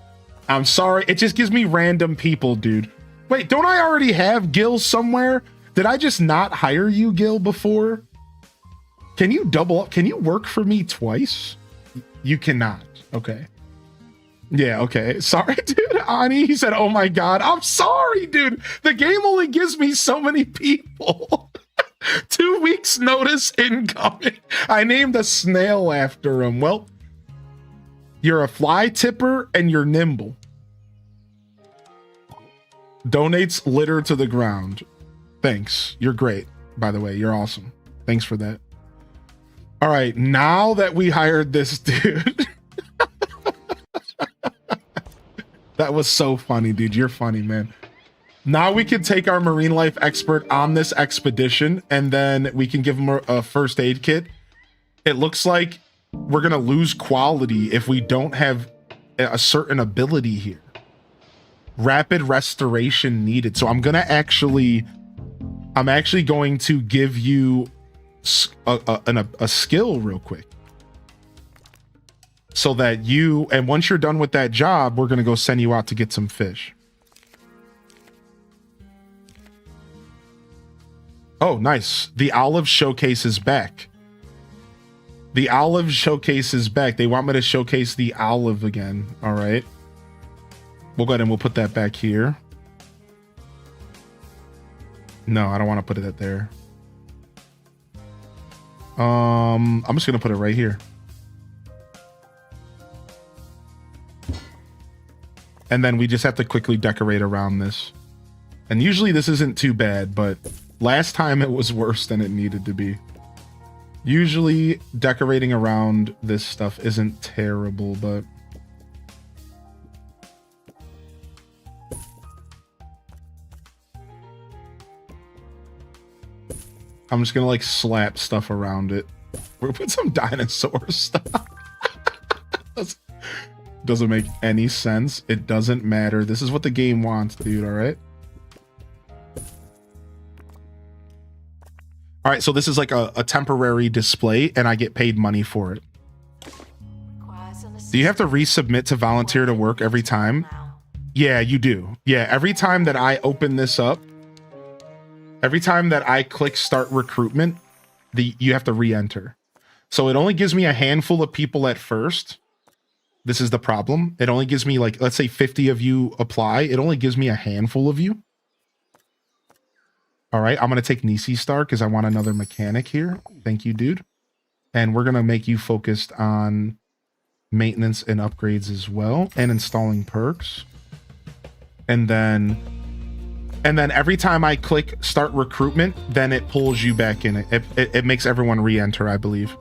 I'm sorry. It just gives me random people, dude. Wait, don't I already have Gil somewhere? Did I just not hire you, Gil, before? Can you double up? Can you work for me twice? You cannot. Okay. Yeah, okay. Sorry, dude. Ani, he said, oh my God. I'm sorry, dude. The game only gives me so many people. 2 weeks notice incoming. I named a snail after him. Well, you're a fly tipper and you're nimble. Donates litter to the ground. Thanks. You're great, by the way. You're awesome. Thanks for that. All right, now that we hired this dude. That was so funny, dude. You're funny, man. Now we can take our marine life expert on this expedition, and then we can give him a first aid kit. It looks like we're going to lose quality if we don't have a certain ability here. Rapid restoration needed. So I'm actually going to give you a skill real quick. So that and once you're done with that job, we're going to go send you out to get some fish. Oh, nice. The olive showcase is back. The olive showcase is back. They want me to showcase the olive again. All right. We'll go ahead and we'll put that back here. No, I don't want to put it there. I'm just going to put it right here. And then we just have to quickly decorate around this. And usually this isn't too bad, but last time it was worse than it needed to be. Usually decorating around this stuff isn't terrible, but I'm just gonna like slap stuff around it. We'll put some dinosaur stuff. Doesn't make any sense. It doesn't matter. This is what the game wants, dude. All right. All right. So this is like a temporary display and I get paid money for it. Do you have to resubmit to volunteer to work every time? Yeah, you do. Yeah. Every time that I open this up, every time that I click start recruitment, you have to re-enter. So it only gives me a handful of people at first. This is the problem. It only gives me like, let's say 50 of you apply. It only gives me a handful of you. All right, I'm going to take Nisi Star because I want another mechanic here. Thank you, dude. And we're going to make you focused on maintenance and upgrades as well and installing perks. And then every time I click start recruitment, then it pulls you back in it. It makes everyone re-enter, I believe.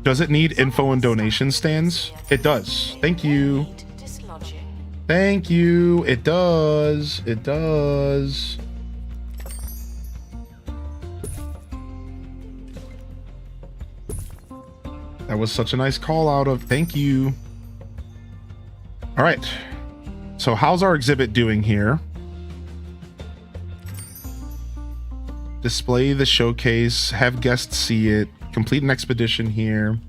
Does it need info and donation stands? It does. Thank you. Thank you. It does. It does. That was such a nice call out of thank you. All right. So how's our exhibit doing here? Display the showcase, have guests see it, complete an expedition here.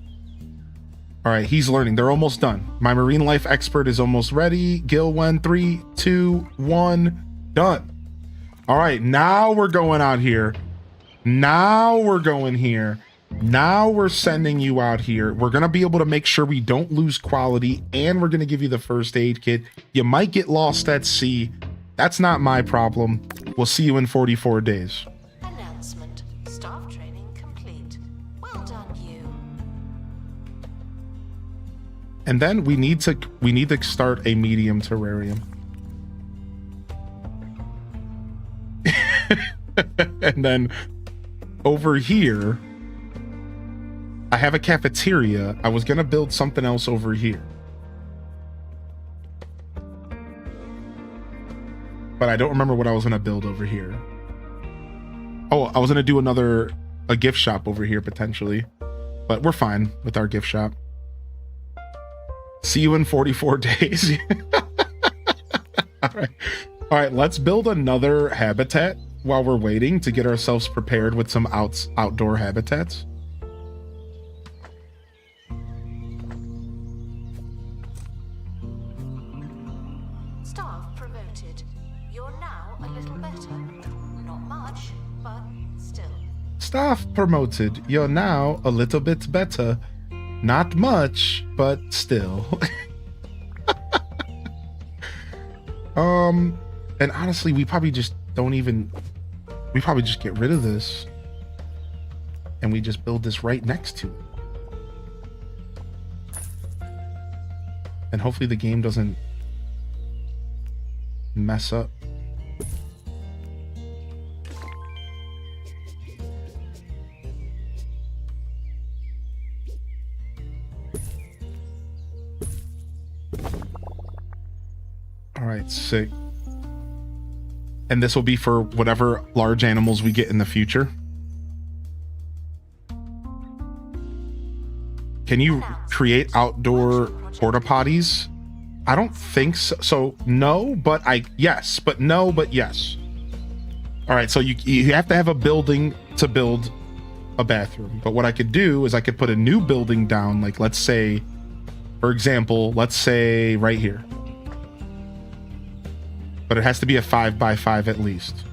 All right, he's learning. They're almost done. My marine life expert is almost ready. Gil went 3, 2, 1, done. All right, now we're going out here. Now we're going here. Now we're sending you out here. We're going to be able to make sure we don't lose quality, and we're going to give you the first aid kit. You might get lost at sea. That's not my problem. We'll see you in 44 days. Announcement. Staff training complete. Well done, you. And then we need to start a medium terrarium. And then over here, I have a cafeteria. I was gonna build something else over here, but I don't remember what I was gonna build over here. Oh, I was gonna do a gift shop over here potentially, but we're fine with our gift shop. See you in 44 days. All right, let's build another habitat while we're waiting to get ourselves prepared with some outdoor habitats. promoted. You're now a little better. Not much, but still. Staff promoted. You're now a little bit better. Not much, but still. And honestly, we probably just don't even... We probably just get rid of this. And we just build this right next to it. And hopefully the game doesn't mess up. All right, sick. And this will be for whatever large animals we get in the future. Can you create outdoor porta potties? I don't think so. So no, but yes, but no, but yes. All right, so you have to have a building to build a bathroom. But what I could do is I could put a new building down, like let's say, for example, let's say right here. But it has to be a 5x5 at least.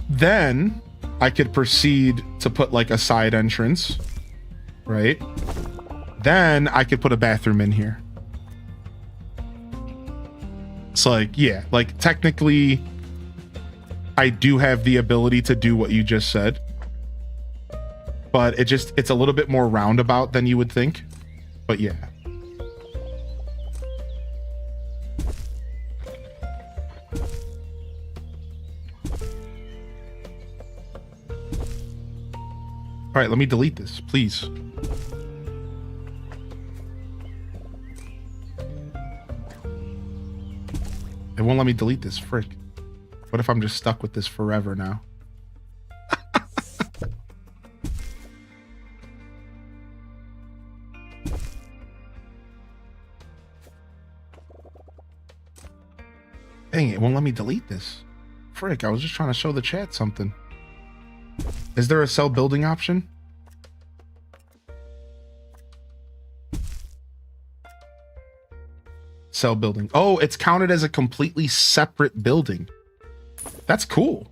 Then I could proceed to put like a side entrance, right? Then I could put a bathroom in here. It's like, yeah, like technically I do have the ability to do what you just said, but it's a little bit more roundabout than you would think. But yeah. All right, let me delete this, please. It won't let me delete this, frick. What if I'm just stuck with this forever now? Dang it, won't let me delete this. Frick, I was just trying to show the chat something. Is there a cell building option? Cell building. Oh, it's counted as a completely separate building. That's cool.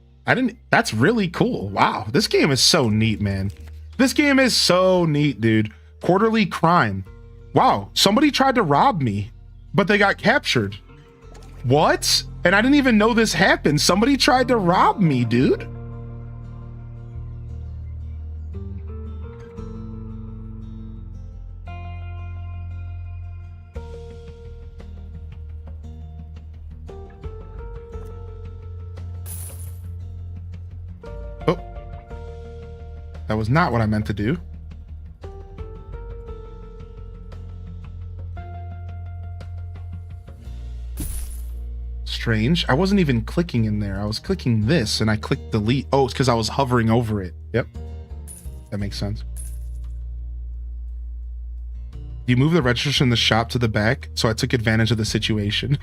That's really cool. Wow. This game is so neat, man. This game is so neat, dude. Quarterly crime. Wow. Somebody tried to rob me, but they got captured. What? And I didn't even know this happened. Somebody tried to rob me, dude. That was not what I meant to do. Strange. I wasn't even clicking in there. I was clicking this and I clicked delete. Oh, it's because I was hovering over it. Yep. That makes sense. You move the register in the shop to the back, so I took advantage of the situation.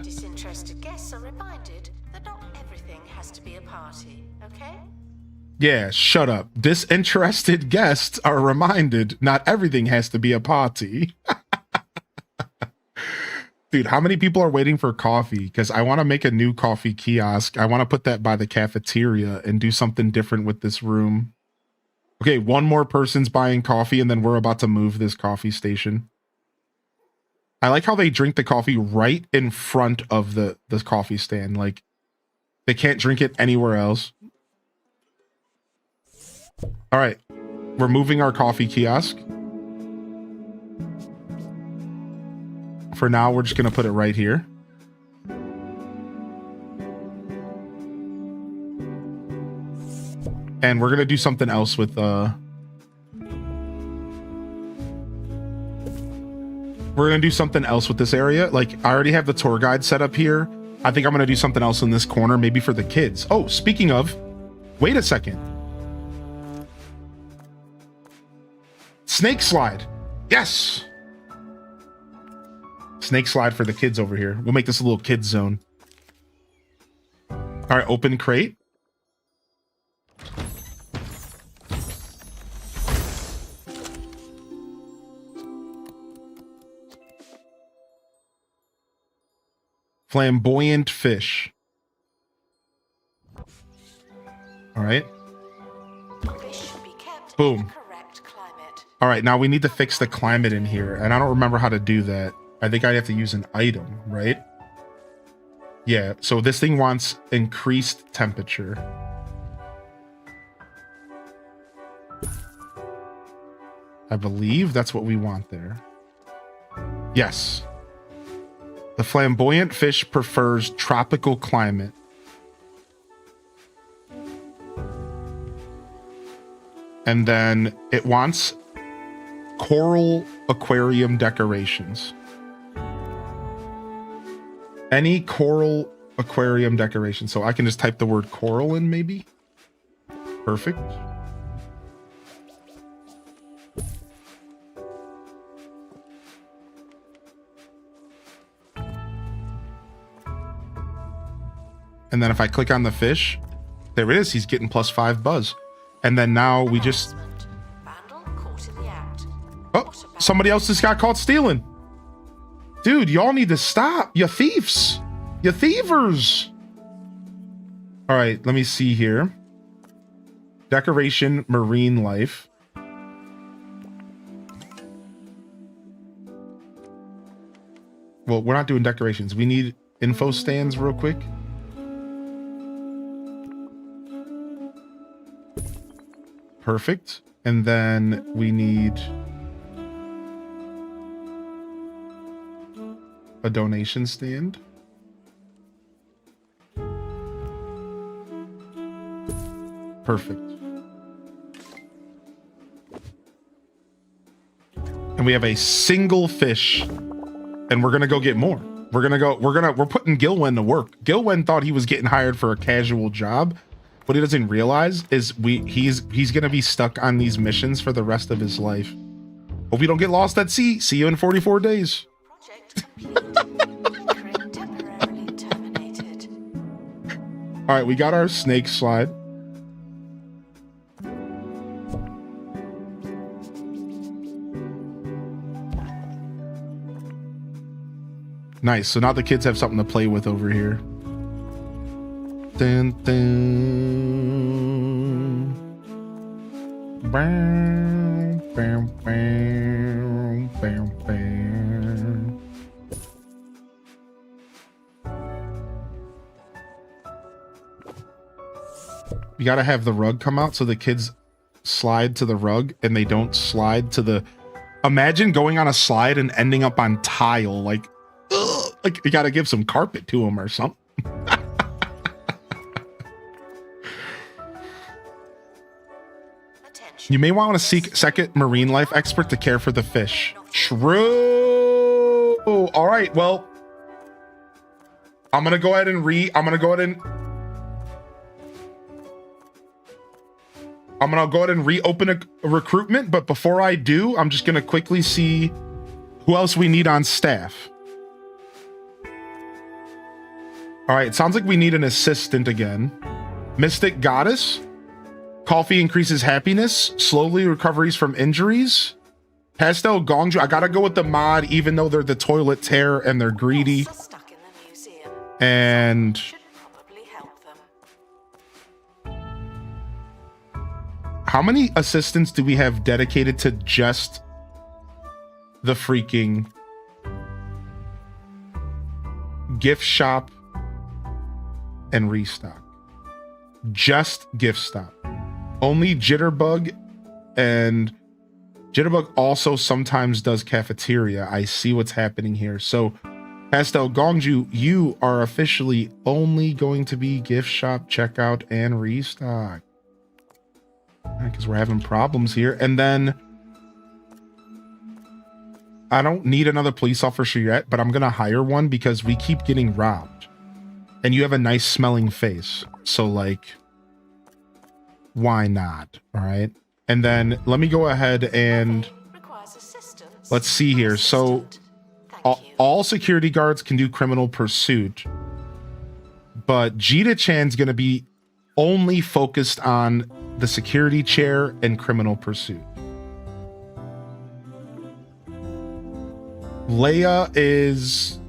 Disinterested guests are reminded that not everything has to be a party, okay? Yeah, shut up. Disinterested guests are reminded not everything has to be a party. Dude, how many people are waiting for coffee? Because I want to make a new coffee kiosk. I want to put that by the cafeteria and do something different with this room. Okay, one more person's buying coffee and then we're about to move this coffee station. I like how they drink the coffee right in front of the coffee stand. Like, they can't drink it anywhere else. All right, we're moving our coffee kiosk. For now, we're just going to put it right here. And we're going to do something else with... We're going to do something else with this area. Like, I already have the tour guide set up here. I think I'm going to do something else in this corner, maybe for the kids. Oh, speaking of... Wait a second. Snake slide. Yes. Snake slide for the kids over here. We'll make this a little kids zone. All right, open crate. Flamboyant fish. All right. Fish should be kept Boom. in the correct climate. All right, now we need to fix the climate in here, and I don't remember how to do that. I think I have to use an item, right? Yeah, so this thing wants increased temperature. I believe that's what we want there. Yes. The flamboyant fish prefers tropical climate. And then it wants coral aquarium decorations. Any coral aquarium decoration. So I can just type the word coral in maybe. Perfect. And then if I click on the fish, there it is. He's getting +5 buzz. And then now we just... Vandal caught in the act. Oh, somebody else just got caught stealing. Dude, y'all need to stop. You thieves. You thievers. All right, let me see here. Decoration, marine life. Well, we're not doing decorations. We need info stands real quick. Perfect. And then we need a donation stand. Perfect. And we have a single fish, and we're gonna go get more. We're putting Gilwen to work. Gilwen thought he was getting hired for a casual job. What he doesn't realize is he's gonna be stuck on these missions for the rest of his life. Hope we don't get lost at sea. See you in 44 days. Project complete. Crane temporarily terminated. All right, we got our snake slide. Nice. So now the kids have something to play with over here. Dun, dun. Bam, bam, bam, bam, bam. You gotta have the rug come out so the kids slide to the rug and they don't slide to the... Imagine going on a slide and ending up on tile. Like, ugh, like you gotta give some carpet to them or something. You may want to seek second marine life expert to care for the fish. True. All right. Well, I'm going to go ahead and reopen a recruitment. But before I do, I'm just going to quickly see who else we need on staff. All right. It sounds like we need an assistant again. Mystic Goddess. Coffee increases happiness. Slowly recoveries from injuries. Pastel Gongju. I gotta go with the mod, even though they're the toilet tear and they're greedy. Stuck in the museum. And Should probably help them. how many assistants do we have dedicated to just the freaking gift shop and restock? Just gift shop. Only Jitterbug, and Jitterbug also sometimes does cafeteria. I see what's happening here. So Pastel Gongju, you are officially only going to be gift shop, checkout, and restock. Because we're having problems here. And then I don't need another police officer yet, but I'm going to hire one because we keep getting robbed. And you have a nice smelling face. So like... why not? All right. And then let me go ahead and let's see here. So all security guards can do criminal pursuit, but Jita Chan's going to be only focused on the security chair and criminal pursuit. Leia is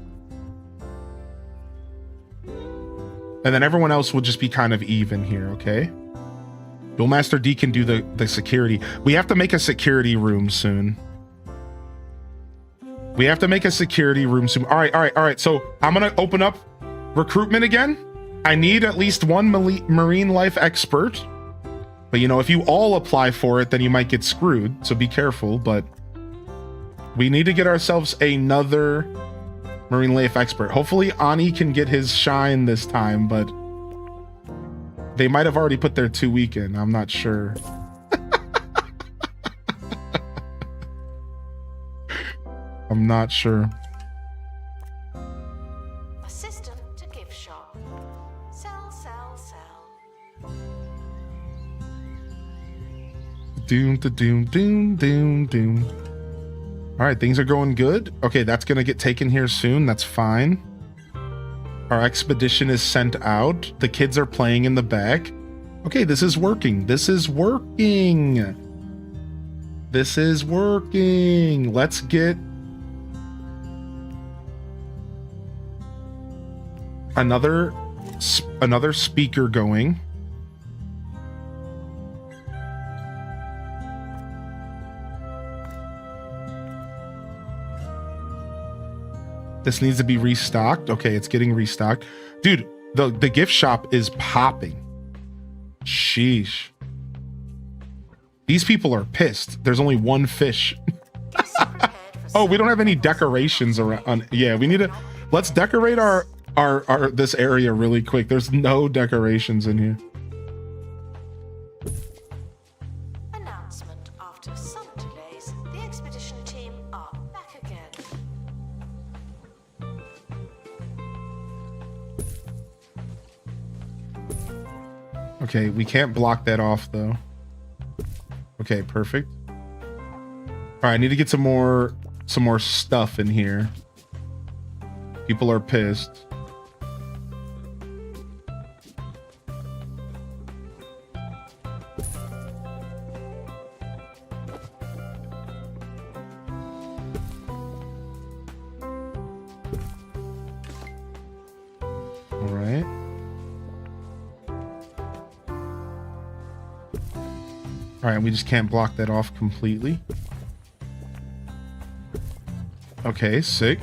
And then everyone else will just be kind of even here, okay? Duel Master D can do the security. We have to make a security room soon. We have to make a security room soon. All right. So I'm going to open up recruitment again. I need at least one marine life expert. But, you know, if you all apply for it, then you might get screwed. So be careful. But we need to get ourselves another marine life expert. Hopefully Ani can get his shine this time, but they might have already put their 2 week in. I'm not sure. I'm not sure. Assistant to gift shop. Sell, sell, sell. Doom, doom, doom, doom, doom. All right, things are going good. Okay, that's gonna get taken here soon. That's fine. Our expedition is sent out. The kids are playing in the back. Okay, this is working. This is working. This is working. Let's get another speaker going. This needs to be restocked. Okay, it's getting restocked. Dude, the gift shop is popping. Sheesh. These people are pissed. There's only one fish. Oh, we don't have any decorations around. Yeah, we need to. Let's decorate our this area really quick. There's no decorations in here. Announcement: after some delays, the expedition team are back again. Okay, we can't block that off though. Okay, perfect. All right, I need to get some more stuff in here. People are pissed. All right. All right, we just can't block that off completely. Okay, sick.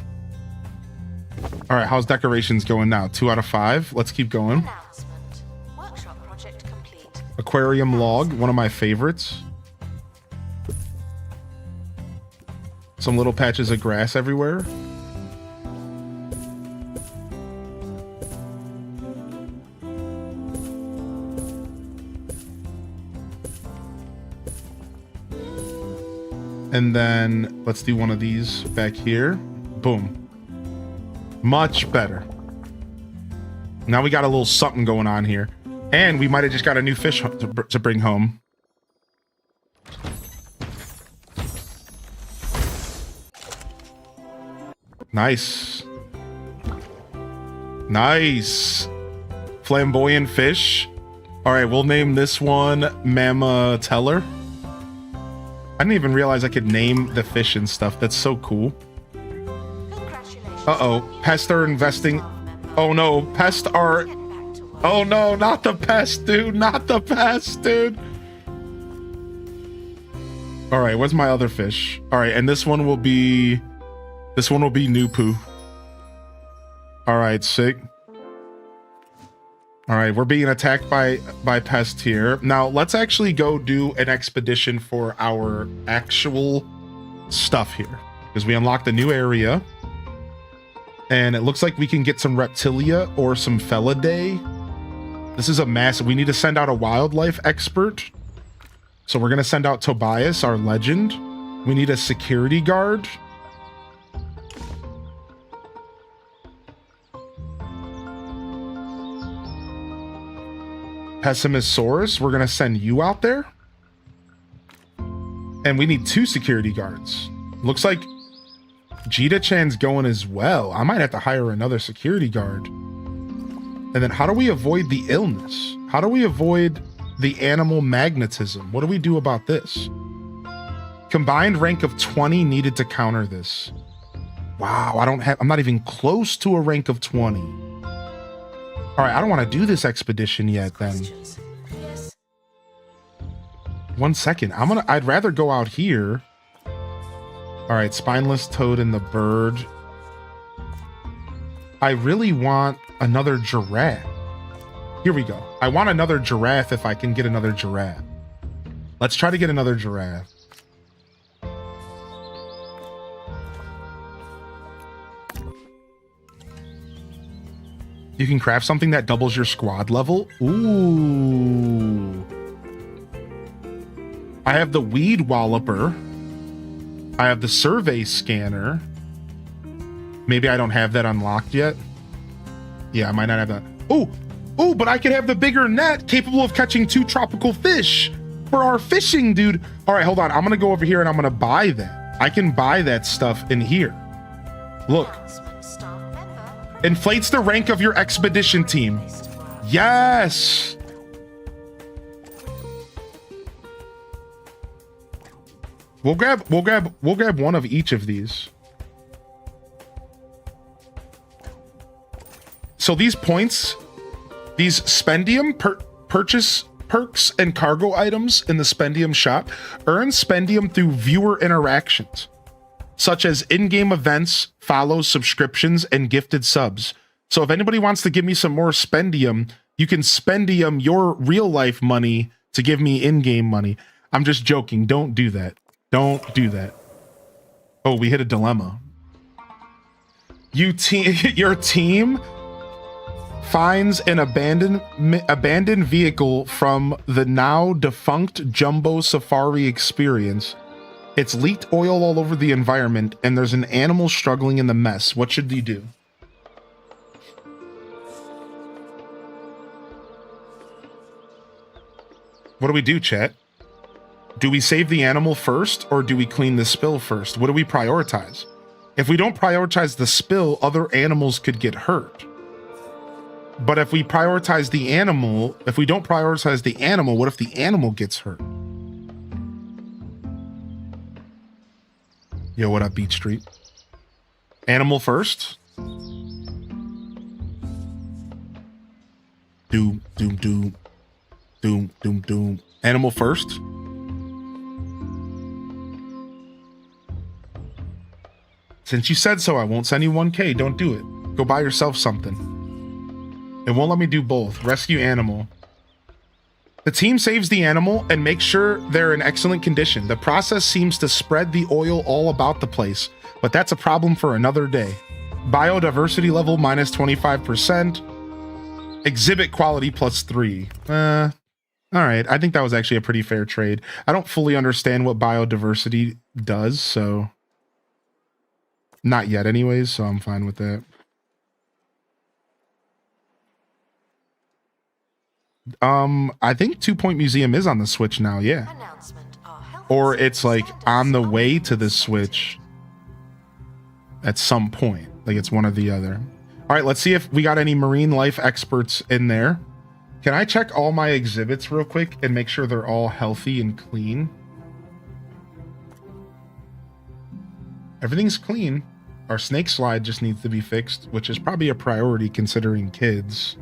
All right, how's decorations going now? 2 out of 5. Let's keep going. Announcement: workshop project complete. Aquarium log, one of my favorites. Some little patches of grass everywhere. And then let's do one of these back here. Boom. Much better. Now we got a little something going on here. And we might have just got a new fish to bring home. Nice. Nice. Flamboyant fish. All right, we'll name this one Mama Teller. I didn't even realize I could name the fish and stuff. That's so cool. Uh-oh. Pests are investing. Oh no, pests are... Oh no, not the pest, dude. Not the pest, dude. All right, where's my other fish? All right, and this one will be... This one will be Nupu. All right, sick. All right, we're being attacked by pests here. Now, let's actually go do an expedition for our actual stuff here. Because we unlocked a new area. And it looks like we can get some Reptilia or some Felidae. This is a massive... We need to send out a wildlife expert. So we're going to send out Tobias, our legend. We need a security guard. Pessimisaurus, we're going to send you out there. And we need 2 security guards. Looks like Jita-chan's going as well. I might have to hire another security guard. And then how do we avoid the illness? How do we avoid the animal magnetism? What do we do about this? Combined rank of 20 needed to counter this. Wow, I'm not even close to a rank of 20. All right, I don't want to do this expedition yet then. Questions? Yes. 1 second. I'd rather go out here. All right, spineless toad and the bird. I really want another giraffe. Here we go. I want another giraffe if I can get another giraffe. Let's try to get another giraffe. You can craft something that doubles your squad level. Ooh. I have the weed walloper. I have the survey scanner. Maybe I don't have that unlocked yet. Yeah, I might not have that. Oh, oh, but I could have the bigger net capable of catching 2 tropical fish for our fishing, dude. All right, hold on. I'm going to go over here and I'm going to buy that. I can buy that stuff in here. Look. Inflates the rank of your expedition team. Yes. We'll grab one of each of these. So these points, these spendium purchase perks and cargo items in the spendium shop earn spendium through viewer interactions, such as in-game events, follows, subscriptions, and gifted subs. So if anybody wants to give me some more spendium, you can spendium your real-life money to give me in-game money. I'm just joking. Don't do that. Don't do that. Oh, we hit a dilemma. Your team finds an abandoned vehicle from the now defunct Jumbo Safari experience. It's leaked oil all over the environment, and there's an animal struggling in the mess. What should you do? What do we do, chat? Do we save the animal first, or do we clean the spill first? What do we prioritize? If we don't prioritize the spill, other animals could get hurt. But if we prioritize the animal, if we don't prioritize the animal, what if the animal gets hurt? Yo, what up, Beach Street? Animal first? Doom, doom, doom. Doom, doom, doom. Animal first? Since you said so, I won't send you 1K. Don't do it. Go buy yourself something. It won't let me do both. Rescue animal. The team saves the animal and makes sure they're in excellent condition. The process seems to spread the oil all about the place, but that's a problem for another day. Biodiversity level minus 25%. Exhibit quality plus 3. All right. I think that was actually a pretty fair trade. I don't fully understand what biodiversity does, so not yet anyways, so I'm fine with that. I think 2 Point Museum is on the Switch now, yeah. Or it's like on the way to the Switch at some point. Like it's one or the other. All right, let's see if we got any marine life experts in there. Can I check all my exhibits real quick and make sure they're all healthy and clean? Everything's clean. Our snake slide just needs to be fixed, which is probably a priority considering kids.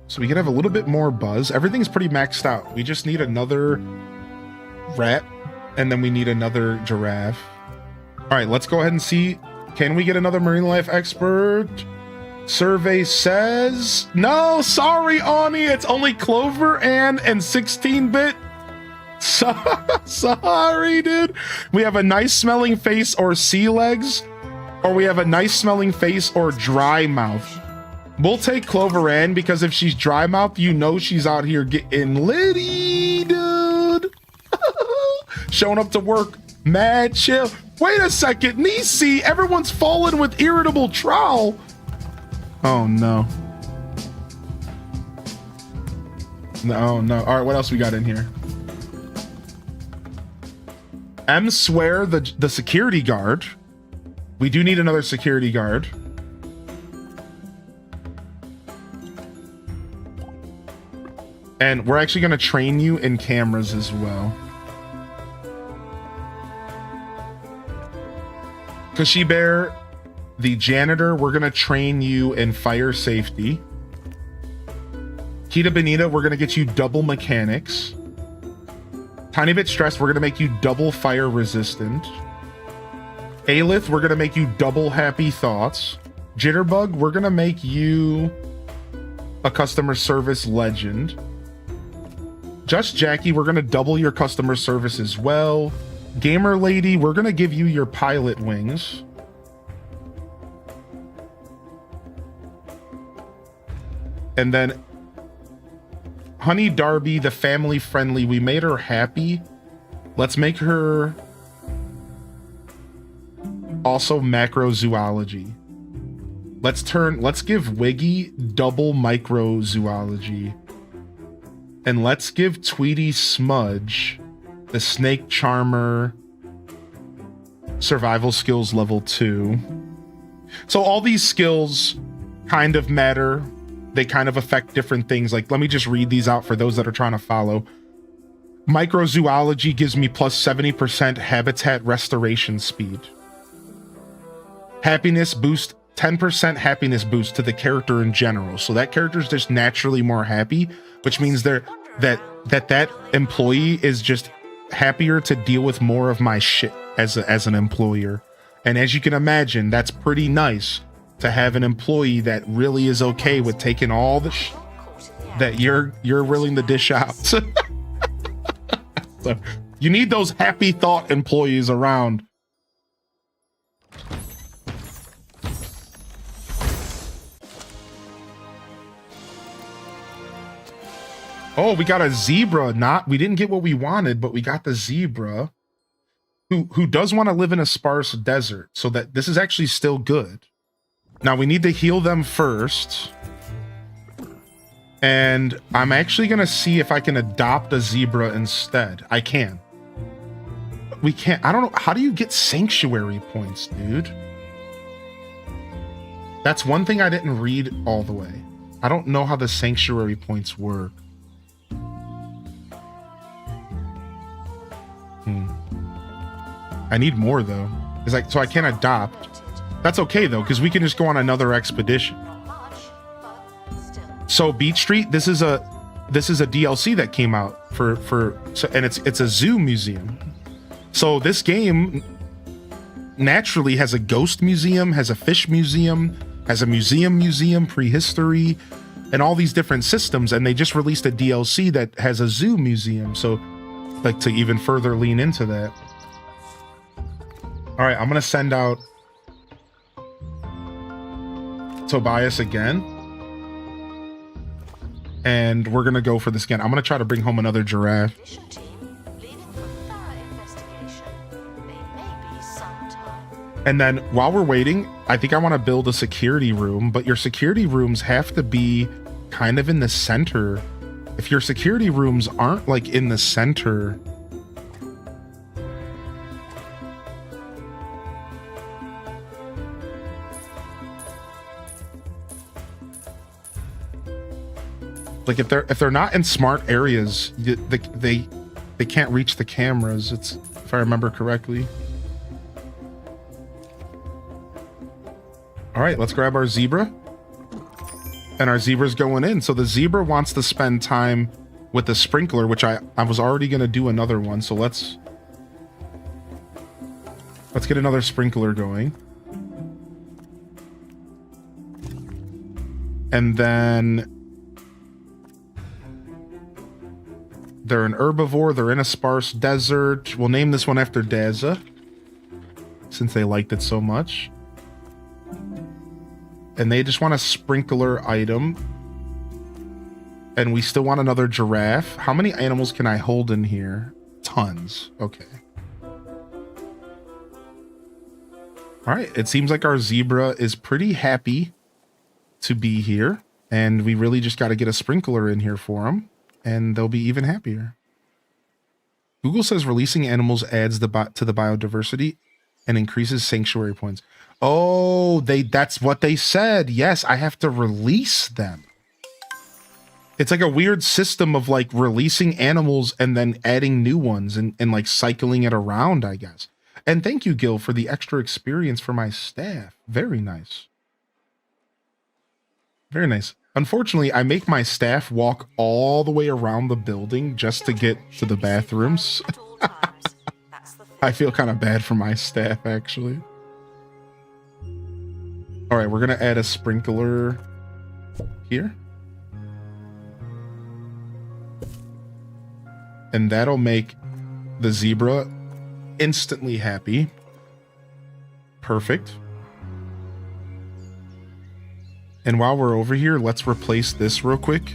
So we could have a little bit more buzz. Everything's pretty maxed out. We just need another rat, and then we need another giraffe. All right, let's go ahead and see. Can we get another marine life expert? Survey says no. Sorry, Ani. It's only Clover and 16-bit. Sorry, dude. We have a nice smelling face or sea legs, or we have a nice smelling face or dry mouth. We'll take Clover Ann because if she's dry mouth, you know she's out here getting litty, dude. Showing up to work, mad chill. Wait a second, Nisi, everyone's fallen with irritable trowel. Oh no. No, no. All right, what else we got in here? M swear the security guard. We do need another security guard. And we're actually going to train you in cameras as well. Cushy Bear, The janitor, we're gonna train you in fire safety. Kita Benita, we're gonna get you double mechanics. Tiny bit stressed, we're gonna make you double fire resistant. Aelith, we're gonna make you double happy thoughts. Jitterbug, we're gonna make you a customer service legend. Just Jackie, we're gonna double your customer service as well. Gamer Lady, we're gonna give you your pilot wings. And then Honey Darby, the family friendly, we made her happy. Let's make her also macrozoology. Let's give Wiggy double microzoology. And let's give Tweety Smudge the snake charmer survival skills level 2. So all these skills kind of matter. They kind of affect different things. Like, let me just read these out for those that are trying to follow. Microzoology gives me plus 70% habitat restoration speed. Happiness boost, 10% happiness boost to the character in general. So that character is just naturally more happy, which means that employee is just happier to deal with more of my shit as an employer. And as you can imagine, that's pretty nice to have an employee that really is okay with taking all the that you're willing to dish out. So you need those happy thought employees around. Oh, we got a zebra. We didn't get what we wanted, but we got the zebra who does want to live in a sparse desert. So that this is actually still good. Now we need to heal them first. And I'm actually going to see if I can adopt a zebra instead. I can. We can't. I don't know. How do you get sanctuary points, dude? That's one thing I didn't read all the way. I don't know how the sanctuary points work. I need more though. It's like, so I can't adopt. That's okay though, because we can just go on another expedition. So Beach Street, this is a DLC that came out and it's a zoo museum. So this game naturally has a ghost museum, has a fish museum, has a museum, prehistory, and all these different systems. And they just released a DLC that has a zoo museum. So like to even further lean into that. All right, I'm gonna send out Tobias again. And we're gonna go for this again. I'm gonna try to bring home another giraffe. And then while we're waiting, I think I want to build a security room, but your security rooms have to be kind of in the center. If your security rooms aren't like in the center, like if they're not in smart areas, they can't reach the cameras. It's, if I remember correctly. All right, let's grab our zebra. And our zebra's going in. So the zebra wants to spend time with the sprinkler, which I was already going to do another one. So let's get another sprinkler going. And then they're an herbivore. They're in a sparse desert. We'll name this one after Daza, since they liked it so much. And they just want a sprinkler item. And we still want another giraffe. How many animals can I hold in here? Tons. Okay. All right. It seems like our zebra is pretty happy to be here. And we really just got to get a sprinkler in here for them. And they'll be even happier. Google says releasing animals adds to the biodiversity and increases sanctuary points. Oh, that's what they said. Yes, I have to release them. It's like a weird system of like releasing animals and then adding new ones and like cycling it around, I guess. And thank you, Gil, for the extra experience for my staff. Very nice. Very nice. Unfortunately, I make my staff walk all the way around the building just to get to the bathrooms. At all times. That's the thing. I feel kind of bad for my staff, actually. All right, we're going to add a sprinkler here. And that'll make the zebra instantly happy. Perfect. And while we're over here, let's replace this real quick.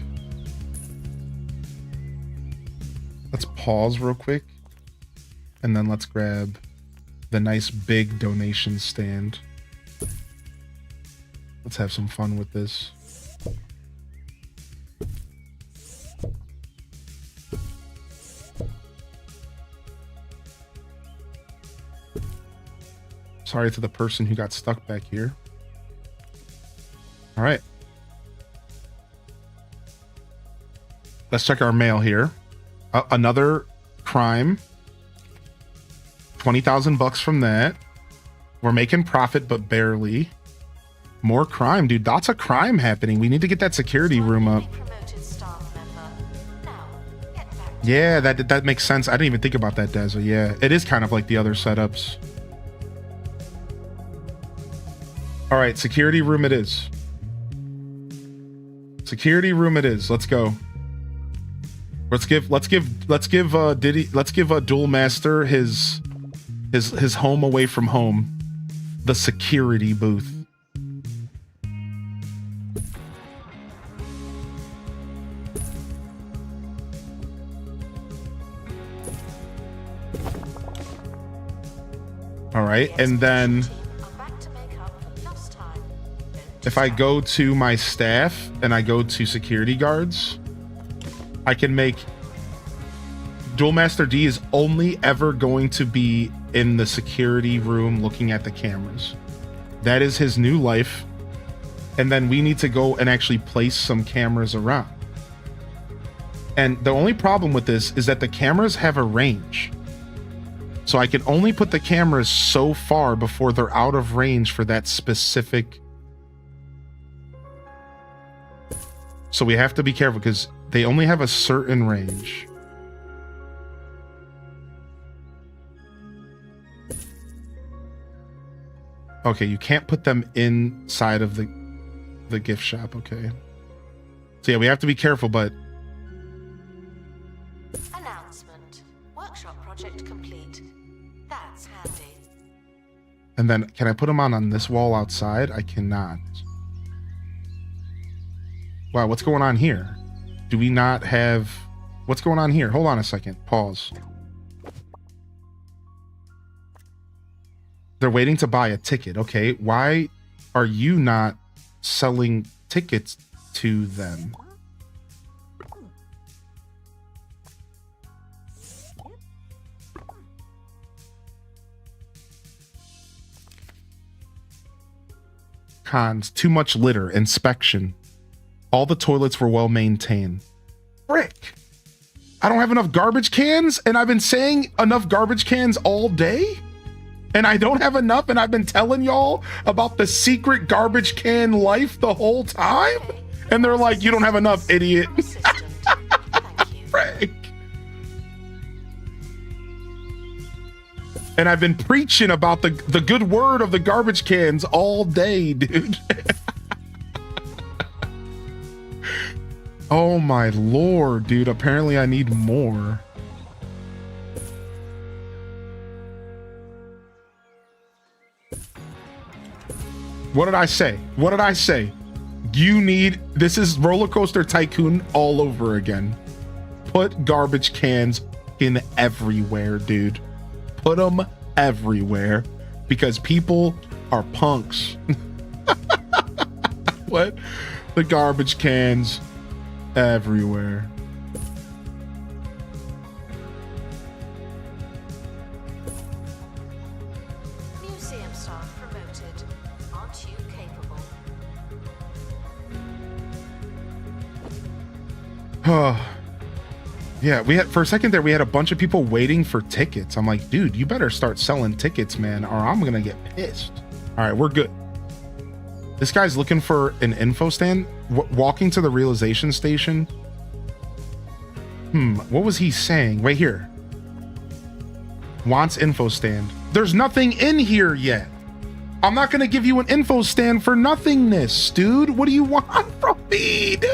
Let's pause real quick. And then let's grab the nice big donation stand. Let's have some fun with this. Sorry to the person who got stuck back here. All right. Let's check our mail here. Another crime. 20,000 bucks from that. We're making profit, but barely. More crime, dude. Lots of crime happening. We need to get that security room up. Promoted staff member. Now, get back. Yeah, that makes sense. I didn't even think about that, Dazza. Yeah, it is kind of like the other setups. All right, security room it is. Security room it is. Let's go. Let's give Duel Master his home away from home. The security booth. All right, and then I'm back to make up for lost time. if I go to my staff and I go to security guards, I can make Duel Master D is only ever going to be in the security room looking at the cameras. That is his new life. And then we need to go and actually place some cameras around. And the only problem with this is that the cameras have a range. So I can only put the cameras so far before they're out of range for that specific. So we have to be careful because they only have a certain range. Okay, you can't put them inside of the gift shop, okay. So yeah, we have to be careful, but Announcement. Workshop project complete. That's handy. and then can I put them on this wall outside? I cannot. Wow, what's going on here? Do we not have what's going on here? Hold on a second. Pause. They're waiting to buy a ticket. Okay, why are you not selling tickets to them? Cons, too much litter, inspection. All the toilets were well maintained. Frick. I don't have enough garbage cans, and I've been saying enough garbage cans all day? And I don't have enough, and I've been telling y'all about the secret garbage can life the whole time? And they're like, you don't have enough, idiot. Assistant. Thank you. Frick. And I've been preaching about the good word of the garbage cans all day, dude. Oh my lord, dude. Apparently I need more. What did I say? What did I say? You need, this is Roller Coaster Tycoon all over again. Put garbage cans in everywhere, dude. Put them everywhere because people are punks. What? The garbage cans everywhere. Museum staff promoted. Aren't you capable? Yeah, we had for a second there, we had a bunch of people waiting for tickets. I'm like, dude, you better start selling tickets, man, or I'm gonna get pissed. All right, we're good. This guy's looking for an info stand. Walking to the realization station. What was he saying? Right here. Wants info stand. There's nothing in here yet. I'm not gonna give you an info stand for nothingness, dude. What do you want from me, dude?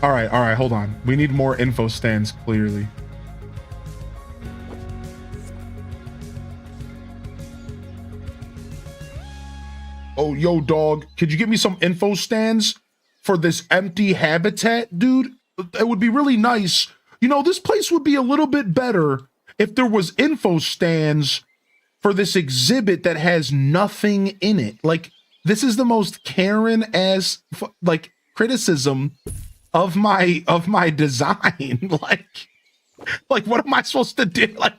All right, hold on. We need more info stands, clearly. Oh, yo, dog, could you give me some info stands for this empty habitat, dude? It would be really nice. You know, this place would be a little bit better if there was info stands for this exhibit that has nothing in it. Like, this is the most Karen-ass, like, criticism of my design. like what am I supposed to do? Like,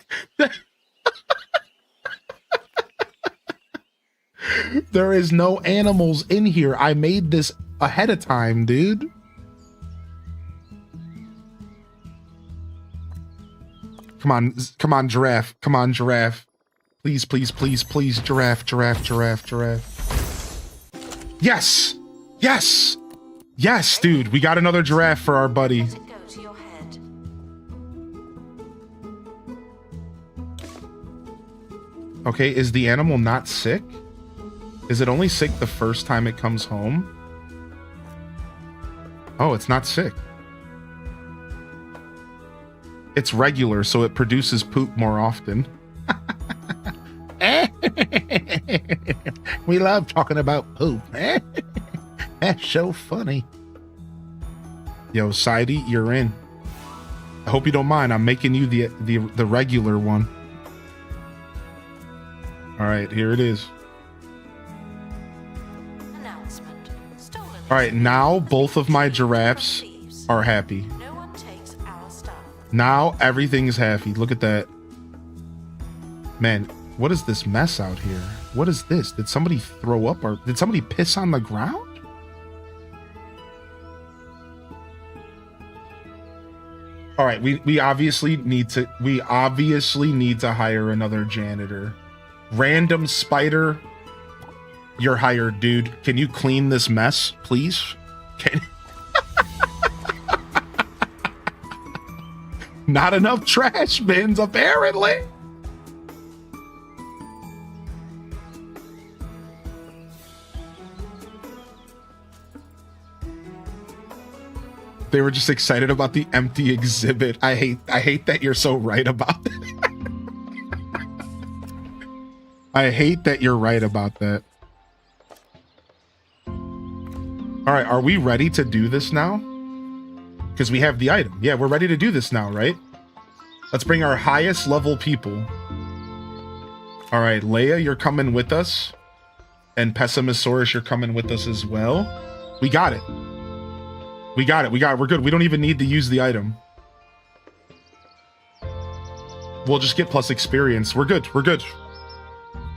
there is no animals in here. I made this ahead of time, dude. Come on, giraffe. Come on, giraffe. Please, please, please, please, giraffe, giraffe, giraffe, giraffe. Yes! Yes! Yes, dude, we got another giraffe for our buddy. Let it go to your head. Okay, is the animal not sick? Is it only sick the first time it comes home? Oh, it's not sick. It's regular, so it produces poop more often. We love talking about poop. That's so funny. Yo, Sidey, you're in. I hope you don't mind. I'm making you the regular one. All right, here it is. Announcement. Stolen. All right, now both of my giraffes are happy. No one takes our stuff. Now everything's happy. Look at that. Man, what is this mess out here? What is this? Did somebody throw up or did somebody piss on the ground? All right, we obviously need to hire another janitor. Random spider, you're hired, dude. Can you clean this mess, please? Can Not enough trash bins, apparently. They were just excited about the empty exhibit. I hate that you're so right about that. I hate that you're right about that. All right, are we ready to do this now? Because we have the item. Yeah, we're ready to do this now, right? Let's bring our highest level people. All right, Leia, you're coming with us. And Pessimisaurus, you're coming with us as well. We got it. We're good. We don't even need to use the item. We'll just get plus experience. We're good.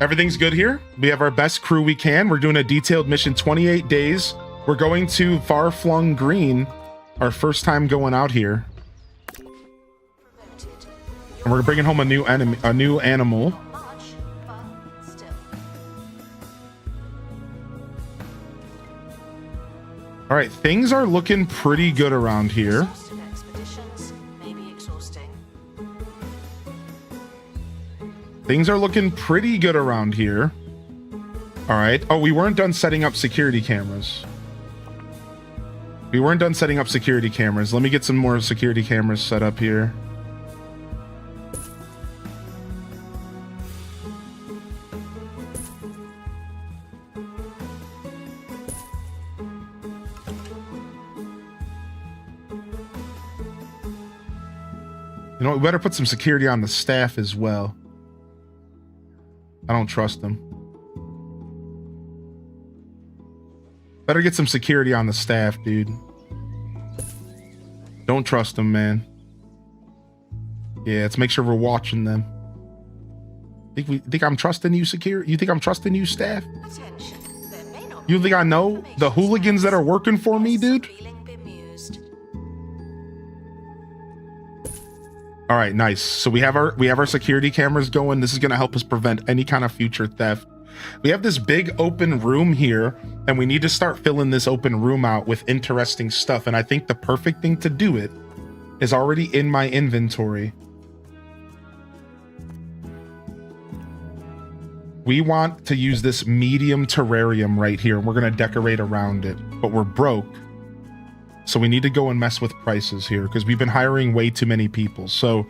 Everything's good here. We have our best crew we can. We're doing a detailed mission, 28 days. We're going to Far-Flung Green, our first time going out here. And we're bringing home a new animal. Much, but still. All right, things are looking pretty good around here. Exhaustive expeditions may be exhausting. Things are looking pretty good around here. All right. Oh, we weren't done setting up security cameras. Let me get some more security cameras set up here. You know, we better put some security on the staff as well. I don't trust them. Better get some security on the staff, dude. Don't trust them, man. Yeah, let's make sure we're watching them. Think I'm trusting you, security? You think I'm trusting you, staff? Attention. There may not You be think I know the information hooligans that are working for me, dude? feeling bemused. All right, nice. So we have our security cameras going. This is going to help us prevent any kind of future theft. We have this big open room here, and we need to start filling this open room out with interesting stuff. And I think the perfect thing to do it is already in my inventory. We want to use this medium terrarium right here, and we're going to decorate around it, but we're broke. So we need to go and mess with prices here because we've been hiring way too many people. So,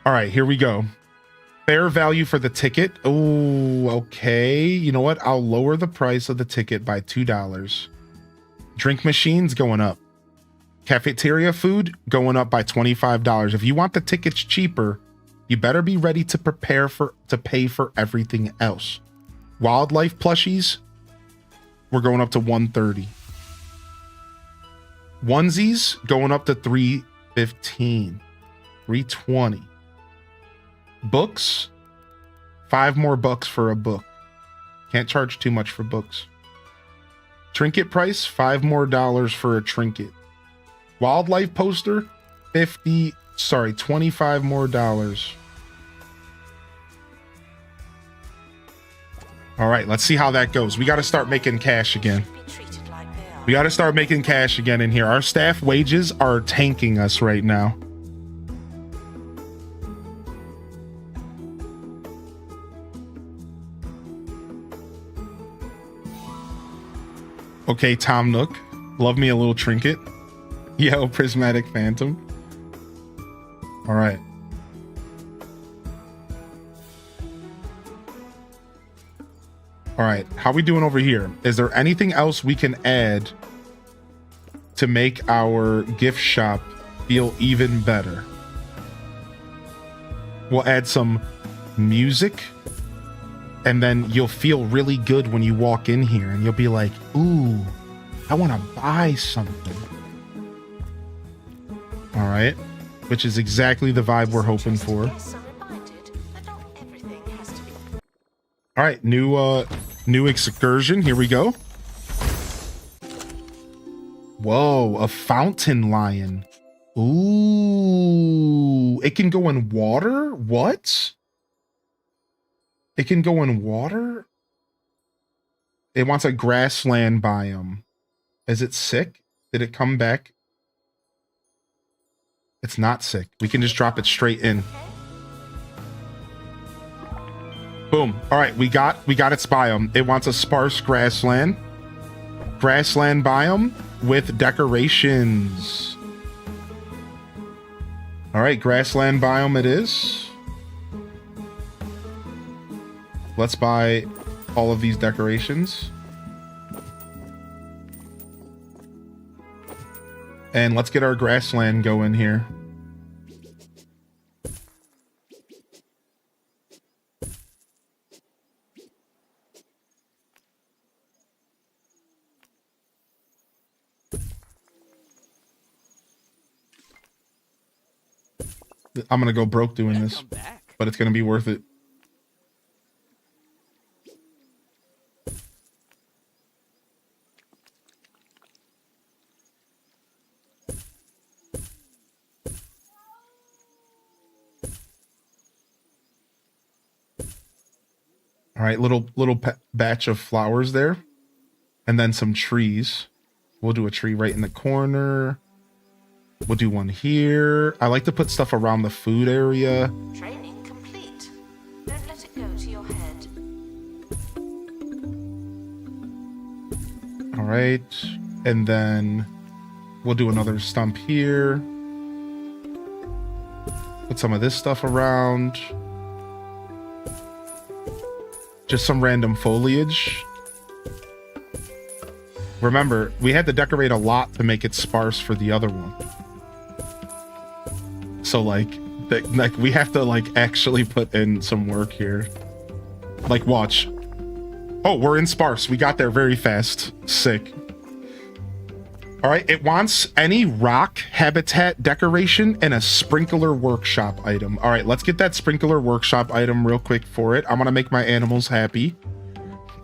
all right, here we go. Fair value for the ticket. Oh, okay. You know what? I'll lower the price of the ticket by $2. Drink machines going up. Cafeteria food going up by $25. If you want the tickets cheaper, you better be ready to pay for everything else. Wildlife plushies, we're going up to $130. Onesies going up to $315, $320. Books, $5 more for a book. Can't charge too much for books. Trinket price, $5 more for a trinket. Wildlife poster, $25 more. All right, let's see how that goes. We got to start making cash again. We got to start making cash again in here. Our staff wages are tanking us right now. Okay, Tom Nook. Love me a little trinket. Yo, Prismatic Phantom. All right. All right, how we doing over here? Is there anything else we can add to make our gift shop feel even better? We'll add some music, and then you'll feel really good when you walk in here, and you'll be like, ooh, I want to buy something. All right, which is exactly the vibe we're hoping for. All right, new excursion. Here we go. Whoa, a fountain lion. Ooh, it can go in water? What? It can go in water? It wants a grassland biome. Is it sick? Did it come back? It's not sick. We can just drop it straight in. Boom. All right, we got its biome. It wants a sparse grassland biome with decorations. All right, grassland biome it is. Let's buy all of these decorations. And let's get our grassland going here. I'm gonna go broke doing this, but it's gonna be worth it. All right, little batch of flowers there, and then some trees. We'll do a tree right in the corner. We'll do one here. I like to put stuff around the food area. Training complete. Don't let it go to your head. All right, and then we'll do another stump here. Put some of this stuff around. Just some random foliage. Remember, we had to decorate a lot to make it sparse for the other one. So like we have to like actually put in some work here. Like watch. Oh, we're in sparse. We got there very fast. Sick. All right, it wants any rock habitat decoration and a sprinkler workshop item. All right, let's get that sprinkler workshop item real quick for it. I'm gonna make my animals happy.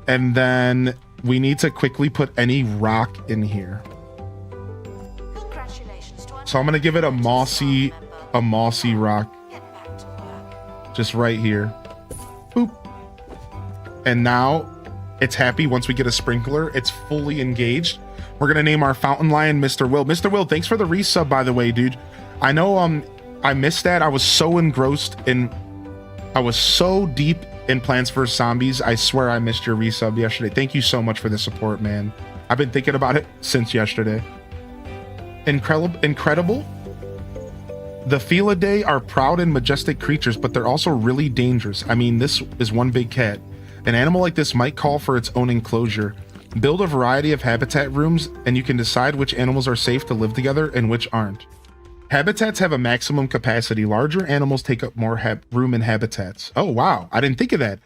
And then we need to quickly put any rock in here. Congratulations to So I'm gonna give it a mossy a mossy rock Get back to work. just right here. Boop. And now it's happy. Once we get a sprinkler, it's fully engaged. We're gonna name our fountain lion Mr. Will. Mr. Will, thanks for the resub, by the way, dude. I know I missed that. I was so engrossed in, I was so deep in Plants vs. Zombies. I swear I missed your resub yesterday. Thank you so much for the support, man. I've been thinking about it since yesterday. Incredible. The Felidae are proud and majestic creatures, but they're also really dangerous. I mean, this is one big cat. An animal like this might call for its own enclosure. Build a variety of habitat rooms, and you can decide which animals are safe to live together and which aren't. Habitats have a maximum capacity. Larger animals take up more room in habitats. Oh, wow. I didn't think of that.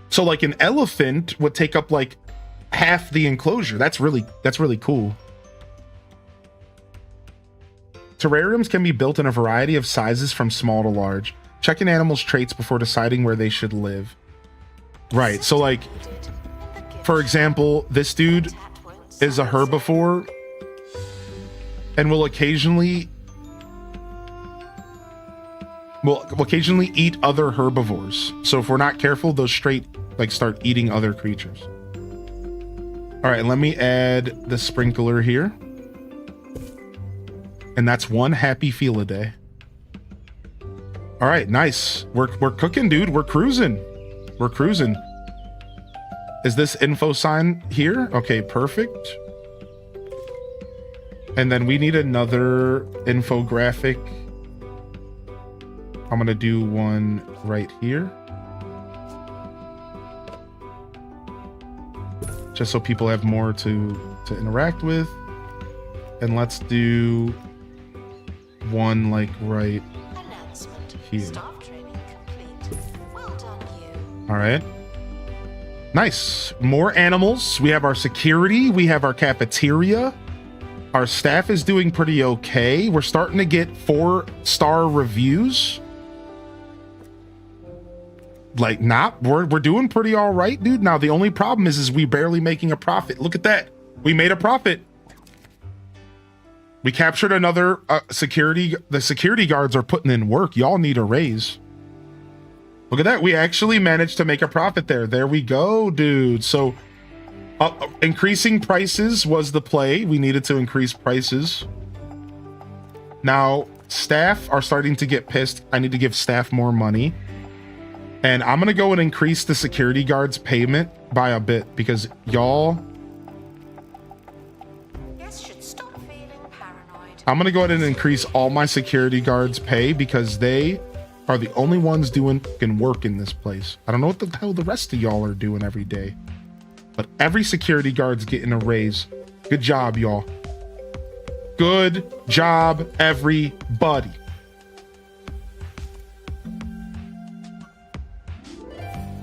So like an elephant would take up like half the enclosure. That's really cool. Terrariums can be built in a variety of sizes from small to large. Check an animal's traits before deciding where they should live. Right, so like, for example, this dude is a herbivore and will occasionally eat other herbivores. So if we're not careful, they'll straight like start eating other creatures. All right, let me add the sprinkler here. And that's one happy Felidae. All right, nice. We're cooking, dude. We're cruising. We're cruising. Is this info sign here? Okay, perfect. And then we need another infographic. I'm gonna do one right here. Just so people have more to interact with. And let's do one like right here. Staff training complete. Well done, you. All right. Nice. More animals. We have our security. We have our cafeteria. Our staff is doing pretty okay. We're starting to get 4-star reviews. Like, we're doing pretty all right, dude. Now, the only problem is we barely making a profit. Look at that. We made a profit. We captured another security. The security guards are putting in work. Y'all need a raise. Look at that. We actually managed to make a profit there. There we go, dude. So increasing prices was the play. We needed to increase prices. Now, staff are starting to get pissed. I need to give staff more money. And I'm going to go and increase the security guards payment by a bit because y'all... I'm going to go ahead and increase all my security guards' pay because they are the only ones doing fucking work in this place. I don't know what the hell the rest of y'all are doing every day, but every security guard's getting a raise. Good job, y'all. Good job, everybody.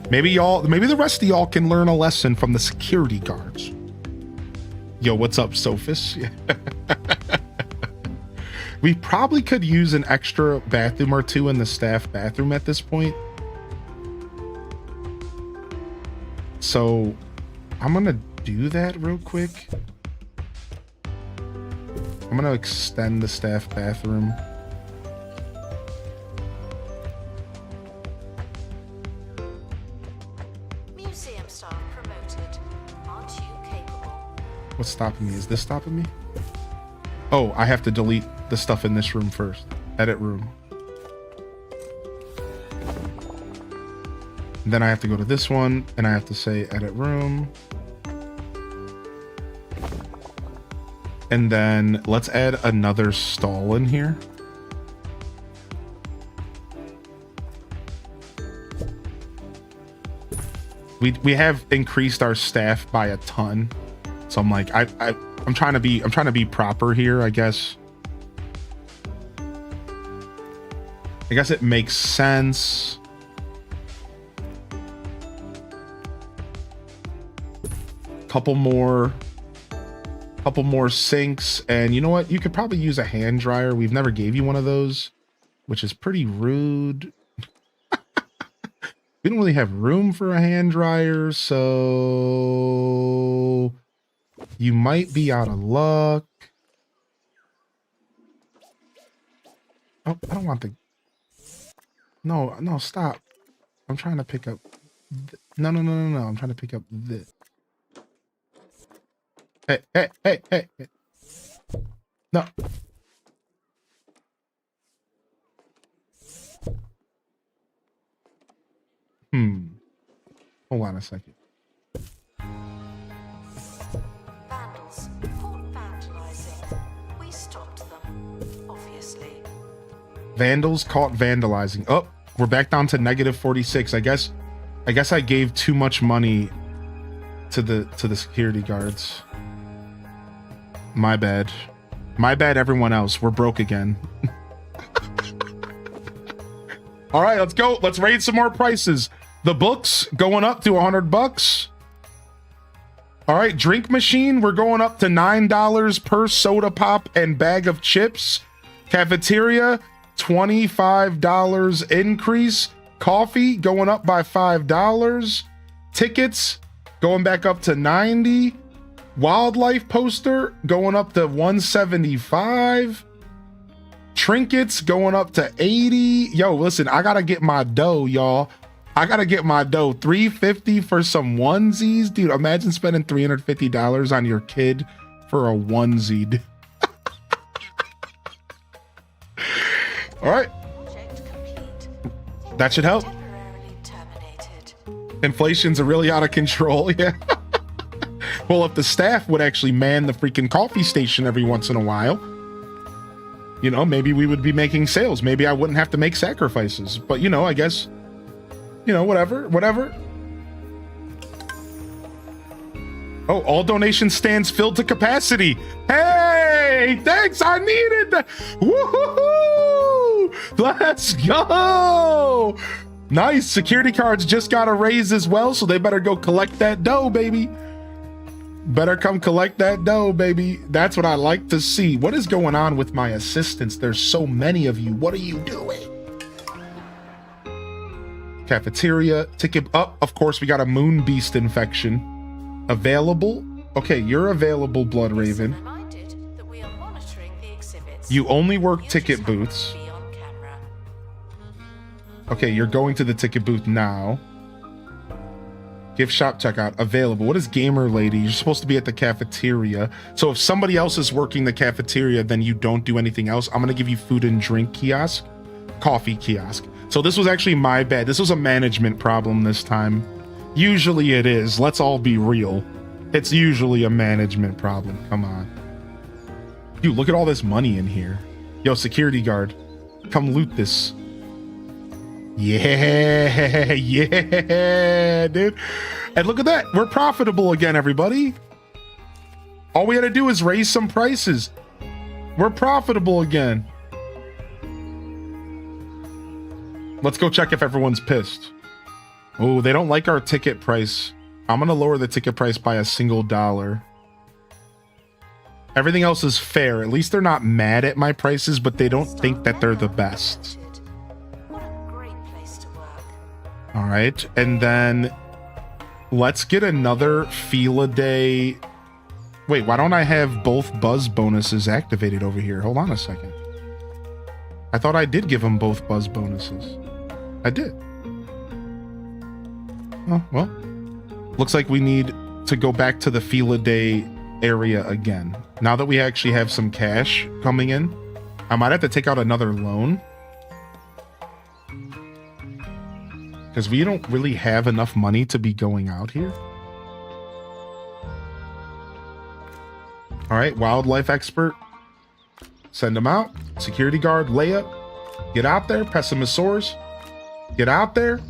Maybe the rest of y'all can learn a lesson from the security guards. Yo, what's up, Sophus? We probably could use an extra bathroom or two in the staff bathroom at this point. So I'm gonna do that real quick. I'm gonna extend the staff bathroom. Museum staff promoted. Aren't you capable? What's stopping me? Is this stopping me? Oh, I have to delete the stuff in this room first. Edit room. And then I have to go to this one and I have to say edit room. And then let's add another stall in here. We have increased our staff by a ton. So I'm like, I'm trying to be proper here, I guess. I guess it makes sense. Couple more sinks, and you know what? You could probably use a hand dryer. We've never gave you one of those, which is pretty rude. We don't really have room for a hand dryer, so you might be out of luck. Oh, I don't want the... No, no, stop. I'm trying to pick up... No, no, no, no, no. I'm trying to pick up this. Hey, hey, hey, hey, hey. No. Hold on a second. Vandals caught vandalizing. We stopped them, obviously. Vandals caught vandalizing. Oh, we're back down to -46. I guess I gave too much money to the security guards. My bad. My bad, everyone else. We're broke again. All right, let's go. Let's raise some more prices. The books going up to $100. All right, drink machine, we're going up to $9 per soda pop and bag of chips. Cafeteria, $25 increase. Coffee going up by $5. Tickets going back up to $90. Wildlife poster going up to $175. Trinkets going up to $80. Yo, listen, I gotta get my dough, y'all. I gotta get my dough. $350 for some onesies, dude. Imagine spending $350 on your kid for a onesie. All right, that should help. Inflation's really out of control. Yeah. Well, if the staff would actually man the freaking coffee station every once in a while, you know, maybe we would be making sales. Maybe I wouldn't have to make sacrifices. But, you know, I guess, you know, whatever. Oh, all donation stands filled to capacity. Hey, thanks. I needed that. Woohoo! Let's go. Nice. Security cards just got a raise as well, so they better go collect that dough, baby. Better come collect that dough, baby. That's what I like to see. What is going on with my assistants? There's so many of you. What are you doing? Cafeteria, ticket up. Of course, we got a moon beast infection. Available. Okay, you're available, Blood Raven. You only work ticket booths. Okay, you're going to the ticket booth now. Gift shop checkout available. What is gamer lady? You're supposed to be at the cafeteria. So if somebody else is working the cafeteria, then you don't do anything else. I'm gonna give you food and drink kiosk, coffee kiosk. So this was actually my bad. This was a management problem this time. Usually it is. Let's all be real. It's usually a management problem. Come on. Dude, look at all this money in here. Yo, security guard, come loot this. Yeah, yeah, dude. And look at that. We're profitable again, everybody. All we had to do is raise some prices. We're profitable again. Let's go check if everyone's pissed. Oh, they don't like our ticket price. I'm going to lower the ticket price by $1. Everything else is fair. At least they're not mad at my prices, but they don't think that they're the best. All right, and then let's get another Feel a Day. Wait, why don't I have both buzz bonuses activated over here? Hold on a second. I thought I did give them both buzz bonuses. I did. Oh, well, looks like we need to go back to the Feel a Day area again. Now that we actually have some cash coming in, I might have to take out another loan. Because we don't really have enough money to be going out here. All right, wildlife expert. Send them out. Security guard, layup. Get out there, Pessimosaurus. Get out there.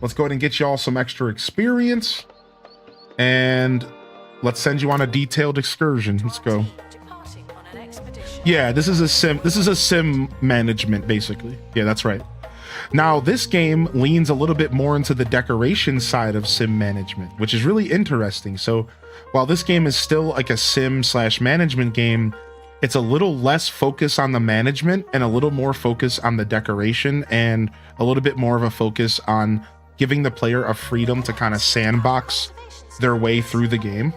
Let's go ahead and get you all some extra experience. And let's send you on a detailed excursion. Let's go. Yeah, this is a sim. This is a sim management, basically. Yeah, that's right. Now, this game leans a little bit more into the decoration side of sim management, which is really interesting. So while this game is still like a sim/management game, it's a little less focus on the management and a little more focus on the decoration and a little bit more of a focus on giving the player a freedom to kind of sandbox their way through the game.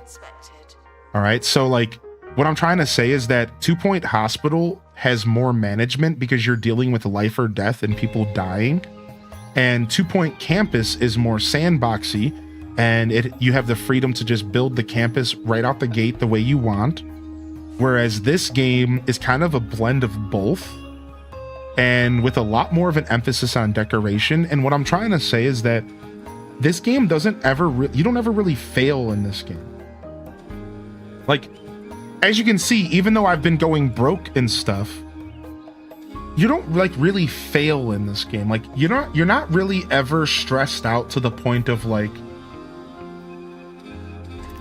All right, so like what I'm trying to say is that 2 Point Hospital has more management because you're dealing with life or death and people dying. And 2 Point Campus is more sandboxy, and you have the freedom to just build the campus right out the gate the way you want. Whereas this game is kind of a blend of both, and with a lot more of an emphasis on decoration. And what I'm trying to say is that this game doesn't ever you don't ever really fail in this game. Like, as you can see, even though I've been going broke and stuff, you don't like really fail in this game. Like, you're not really ever stressed out to the point of like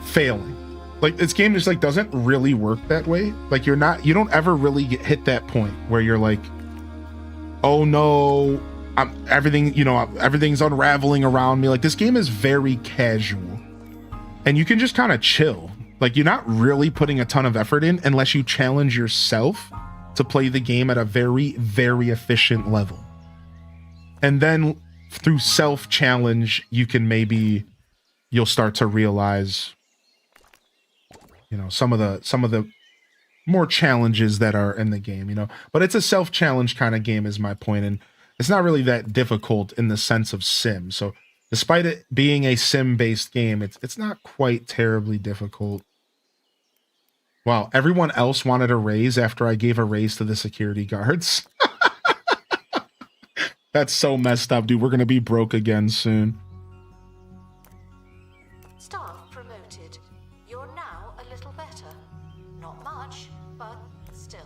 failing. Like, this game just like doesn't really work that way. Like, you don't ever really hit that point where you're like, oh no, everything's unraveling around me. Like, this game is very casual, and you can just kind of chill. Like, you're not really putting a ton of effort in unless you challenge yourself to play the game at a very, very efficient level. And then through self-challenge, you'll start to realize, some of the more challenges that are in the game, but it's a self-challenge kind of game is my point. And it's not really that difficult in the sense of sim. So despite it being a sim-based game, it's not quite terribly difficult. Wow, everyone else wanted a raise after I gave a raise to the security guards. That's so messed up, dude. We're gonna be broke again soon. Staff promoted. You're now a little better. Not much, but still.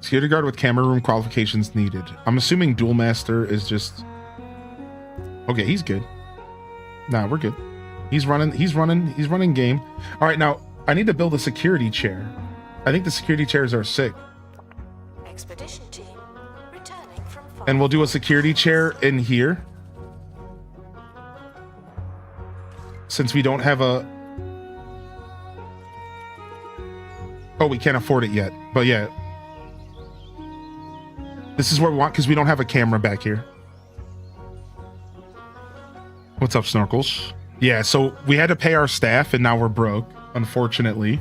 Security guard with camera room qualifications needed. I'm assuming Duel Master is just... Okay, he's good. Nah, we're good. He's running game. All right, now I need to build a security chair. I think the security chairs are sick. Expedition team returning from And we'll do a security chair in here. Since we don't have a... Oh, we can't afford it yet. But yeah. This is what we want because we don't have a camera back here. What's up, Snorkels? Yeah, so we had to pay our staff and now we're broke, unfortunately.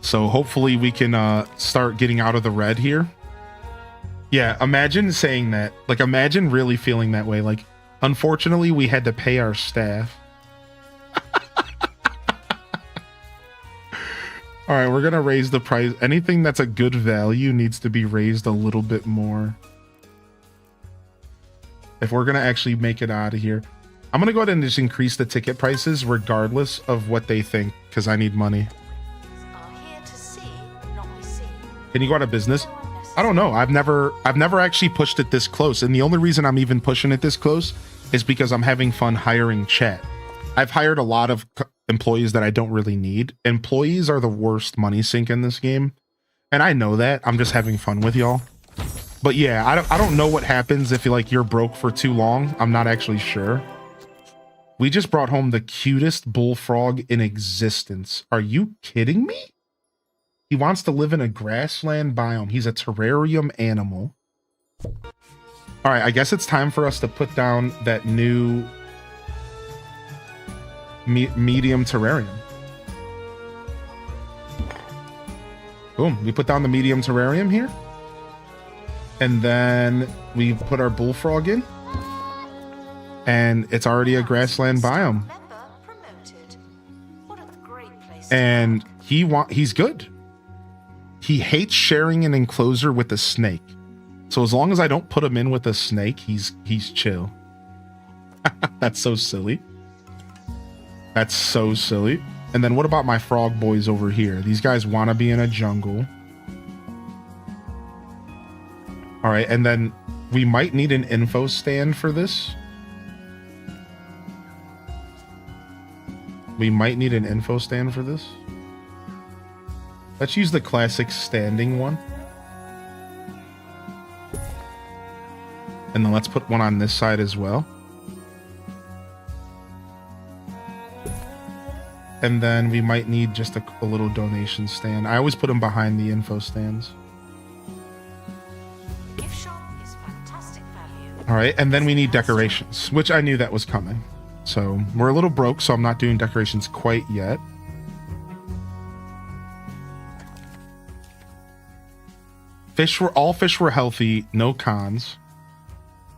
So hopefully we can start getting out of the red here. Yeah, imagine saying that. Like, imagine really feeling that way. Like, unfortunately, we had to pay our staff. All right, we're going to raise the price. Anything that's a good value needs to be raised a little bit more. If we're going to actually make it out of here. I'm going to go ahead and just increase the ticket prices regardless of what they think, because I need money. Can you go out of business? I don't know. I've never actually pushed it this close. And the only reason I'm even pushing it this close is because I'm having fun hiring chat. I've hired a lot of employees that I don't really need. Employees are the worst money sink in this game. And I know that. I'm just having fun with y'all. But yeah, I don't know what happens if you're broke for too long. I'm not actually sure. We just brought home the cutest bullfrog in existence. Are you kidding me? He wants to live in a grassland biome. He's a terrarium animal. All right, I guess it's time for us to put down that new medium terrarium. Boom, we put down the medium terrarium here. And then we put our bullfrog in. And it's already a grassland biome. And he's good. He hates sharing an enclosure with a snake. So as long as I don't put him in with a snake, he's chill. That's so silly. That's so silly. And then what about my frog boys over here? These guys want to be in a jungle. All right, and then we might need an info stand for this. We might need an info stand for this. Let's use the classic standing one. And then let's put one on this side as well. And then we might need just a little donation stand. I always put them behind the info stands. Gift shop is fantastic value. All right, and then we need decorations, which I knew that was coming. So we're a little broke, so I'm not doing decorations quite yet. All fish were healthy, no cons.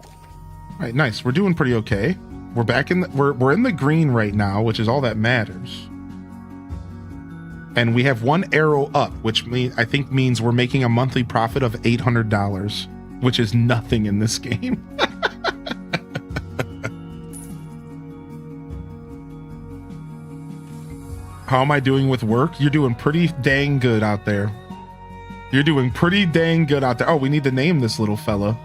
All right, nice. We're doing pretty okay. We're back in we're in the green right now, which is all that matters. And we have one arrow up, which I think means we're making a monthly profit of $800, which is nothing in this game. How am I doing with work? You're doing pretty dang good out there. You're doing pretty dang good out there. Oh, we need to name this little fella.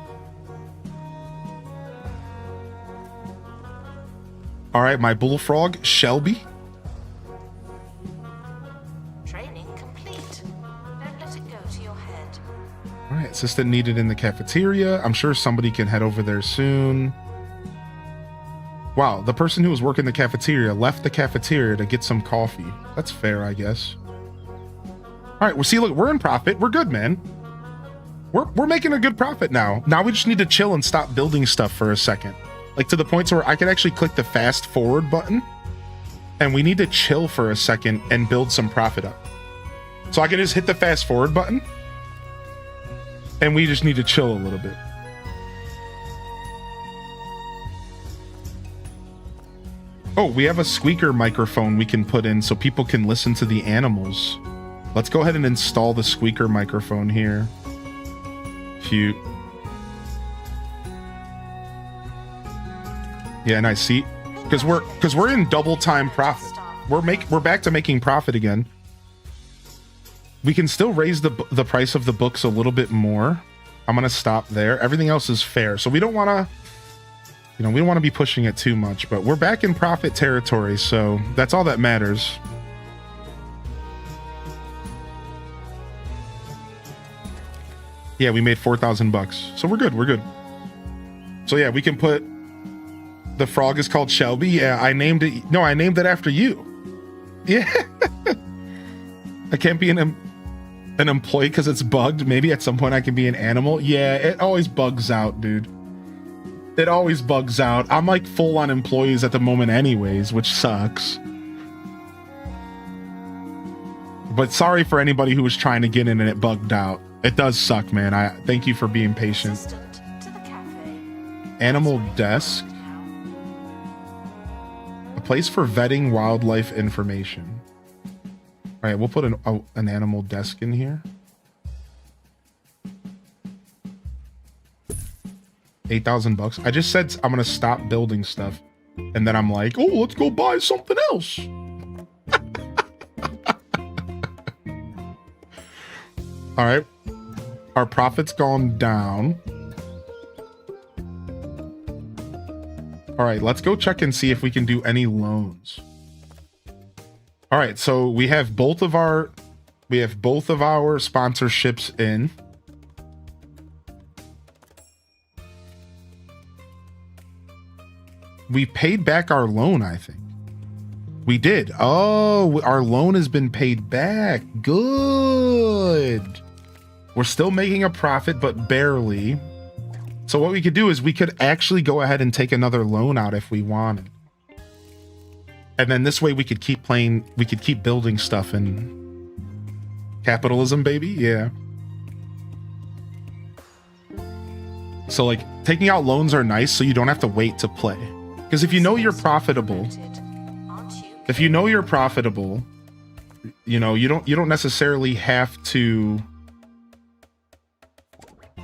All right, my bullfrog, Shelby. Training complete. Don't let it go to your head. All right, assistant needed in the cafeteria. I'm sure somebody can head over there soon. Wow, the person who was working the cafeteria left the cafeteria to get some coffee. That's fair, I guess. All right, well, see, look, we're in profit. We're good, man. We're making a good profit now. Now we just need to chill and stop building stuff for a second. Like to the point where I can actually click the fast forward button, and we need to chill for a second and build some profit up. So I can just hit the fast forward button, and we just need to chill a little bit. Oh, we have a squeaker microphone we can put in so people can listen to the animals. Let's go ahead and install the squeaker microphone here. Cute. Yeah, nice. See, because we're in double time profit. We're back to making profit again. We can still raise the price of the books a little bit more. I'm gonna stop there. Everything else is fair, so we don't want to. You know, we don't want to be pushing it too much, but we're back in profit territory, so that's all that matters. Yeah, we made 4,000 bucks, so we're good. We're good. So yeah, we can put the frog is called Shelby. Yeah, I named it. No, I named it after you. Yeah, I can't be an employee because it's bugged. Maybe at some point I can be an animal. Yeah, it always bugs out, dude. It always bugs out. I'm like full on employees at the moment anyways, which sucks. But sorry for anybody who was trying to get in and it bugged out. It does suck, man. I thank you for being patient. Animal desk. A place for vetting wildlife information. All right, we'll put an animal desk in here. 8,000 bucks. I just said I'm gonna stop building stuff, and then I'm like, oh, let's go buy something else. All right, our profit's gone down. All right, let's go check and see if we can do any loans. All right, so we have both of our sponsorships in. We paid back our loan, I think. We did. Oh, our loan has been paid back. Good. We're still making a profit, but barely. So what we could do is we could actually go ahead and take another loan out if we wanted. And then this way we could keep playing, we could keep building stuff in capitalism, baby. Yeah. So like taking out loans are nice so you don't have to wait to play. Because if you know you're profitable, you know, you don't necessarily have to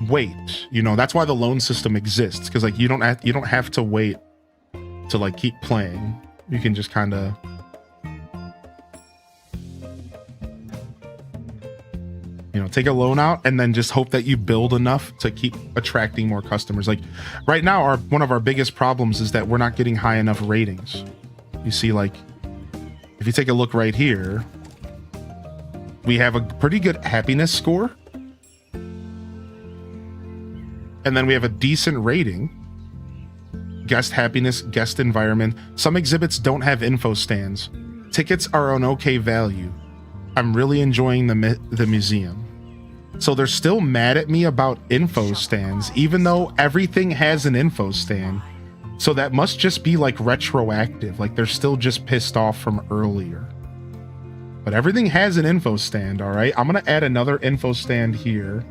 wait. You know, that's why the loan system exists. Because like you don't have to wait to like keep playing. You can just kind of take a loan out and then just hope that you build enough to keep attracting more customers. Like right now, one of our biggest problems is that we're not getting high enough ratings. You see, like if you take a look right here, we have a pretty good happiness score. And then we have a decent rating. Guest happiness, guest environment. Some exhibits don't have info stands. Tickets are an okay value. I'm really enjoying the museum. So they're still mad at me about info stands, even though everything has an info stand. So that must just be like retroactive. Like they're still just pissed off from earlier. But everything has an info stand, all right? I'm going to add another info stand here.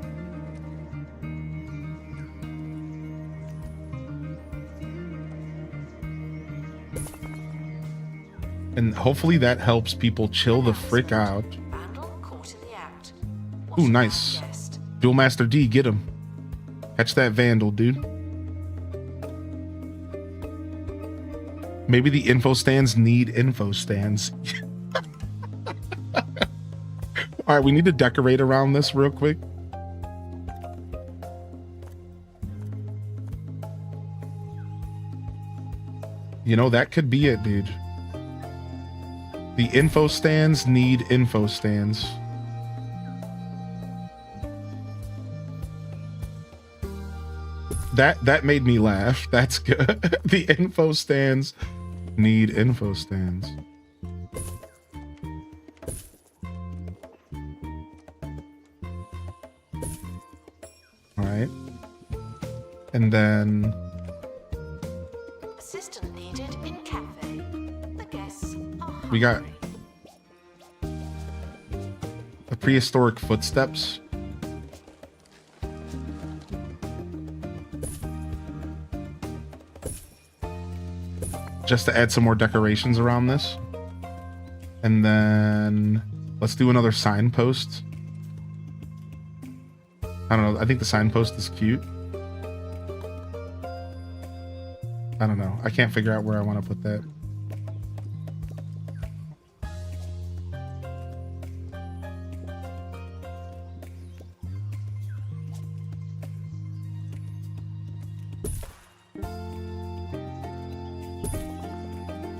And hopefully that helps people chill the frick out. Ooh, nice. Duel Master D, get him. Catch that vandal, dude. Maybe the info stands need info stands. All right, we need to decorate around this real quick. You know, that could be it, dude. The info stands need info stands. That made me laugh. That's good. The info stands need info stands. All right. And then Assistant needed in cafe. The guests are we got the prehistoric footsteps. Just to add some more decorations around this. And then let's do another signpost. I don't know. I think the signpost is cute. I don't know. I can't figure out where I want to put that.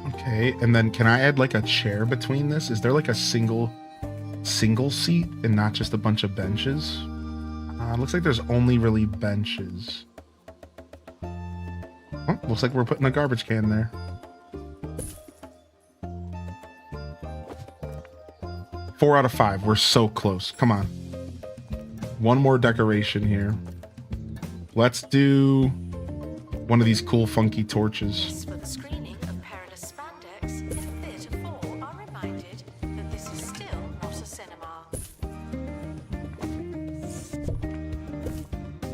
Okay, and then can I add like a chair between this? Is there like a single seat and not just a bunch of benches? Looks like there's only really benches. Oh, looks like we're putting a garbage can there. Four out of 5. We're so close. Come on. One more decoration here. Let's do one of these cool funky torches. for the screening of Perilous Spandex in Theatre 4 are reminded that this is still not a cinema.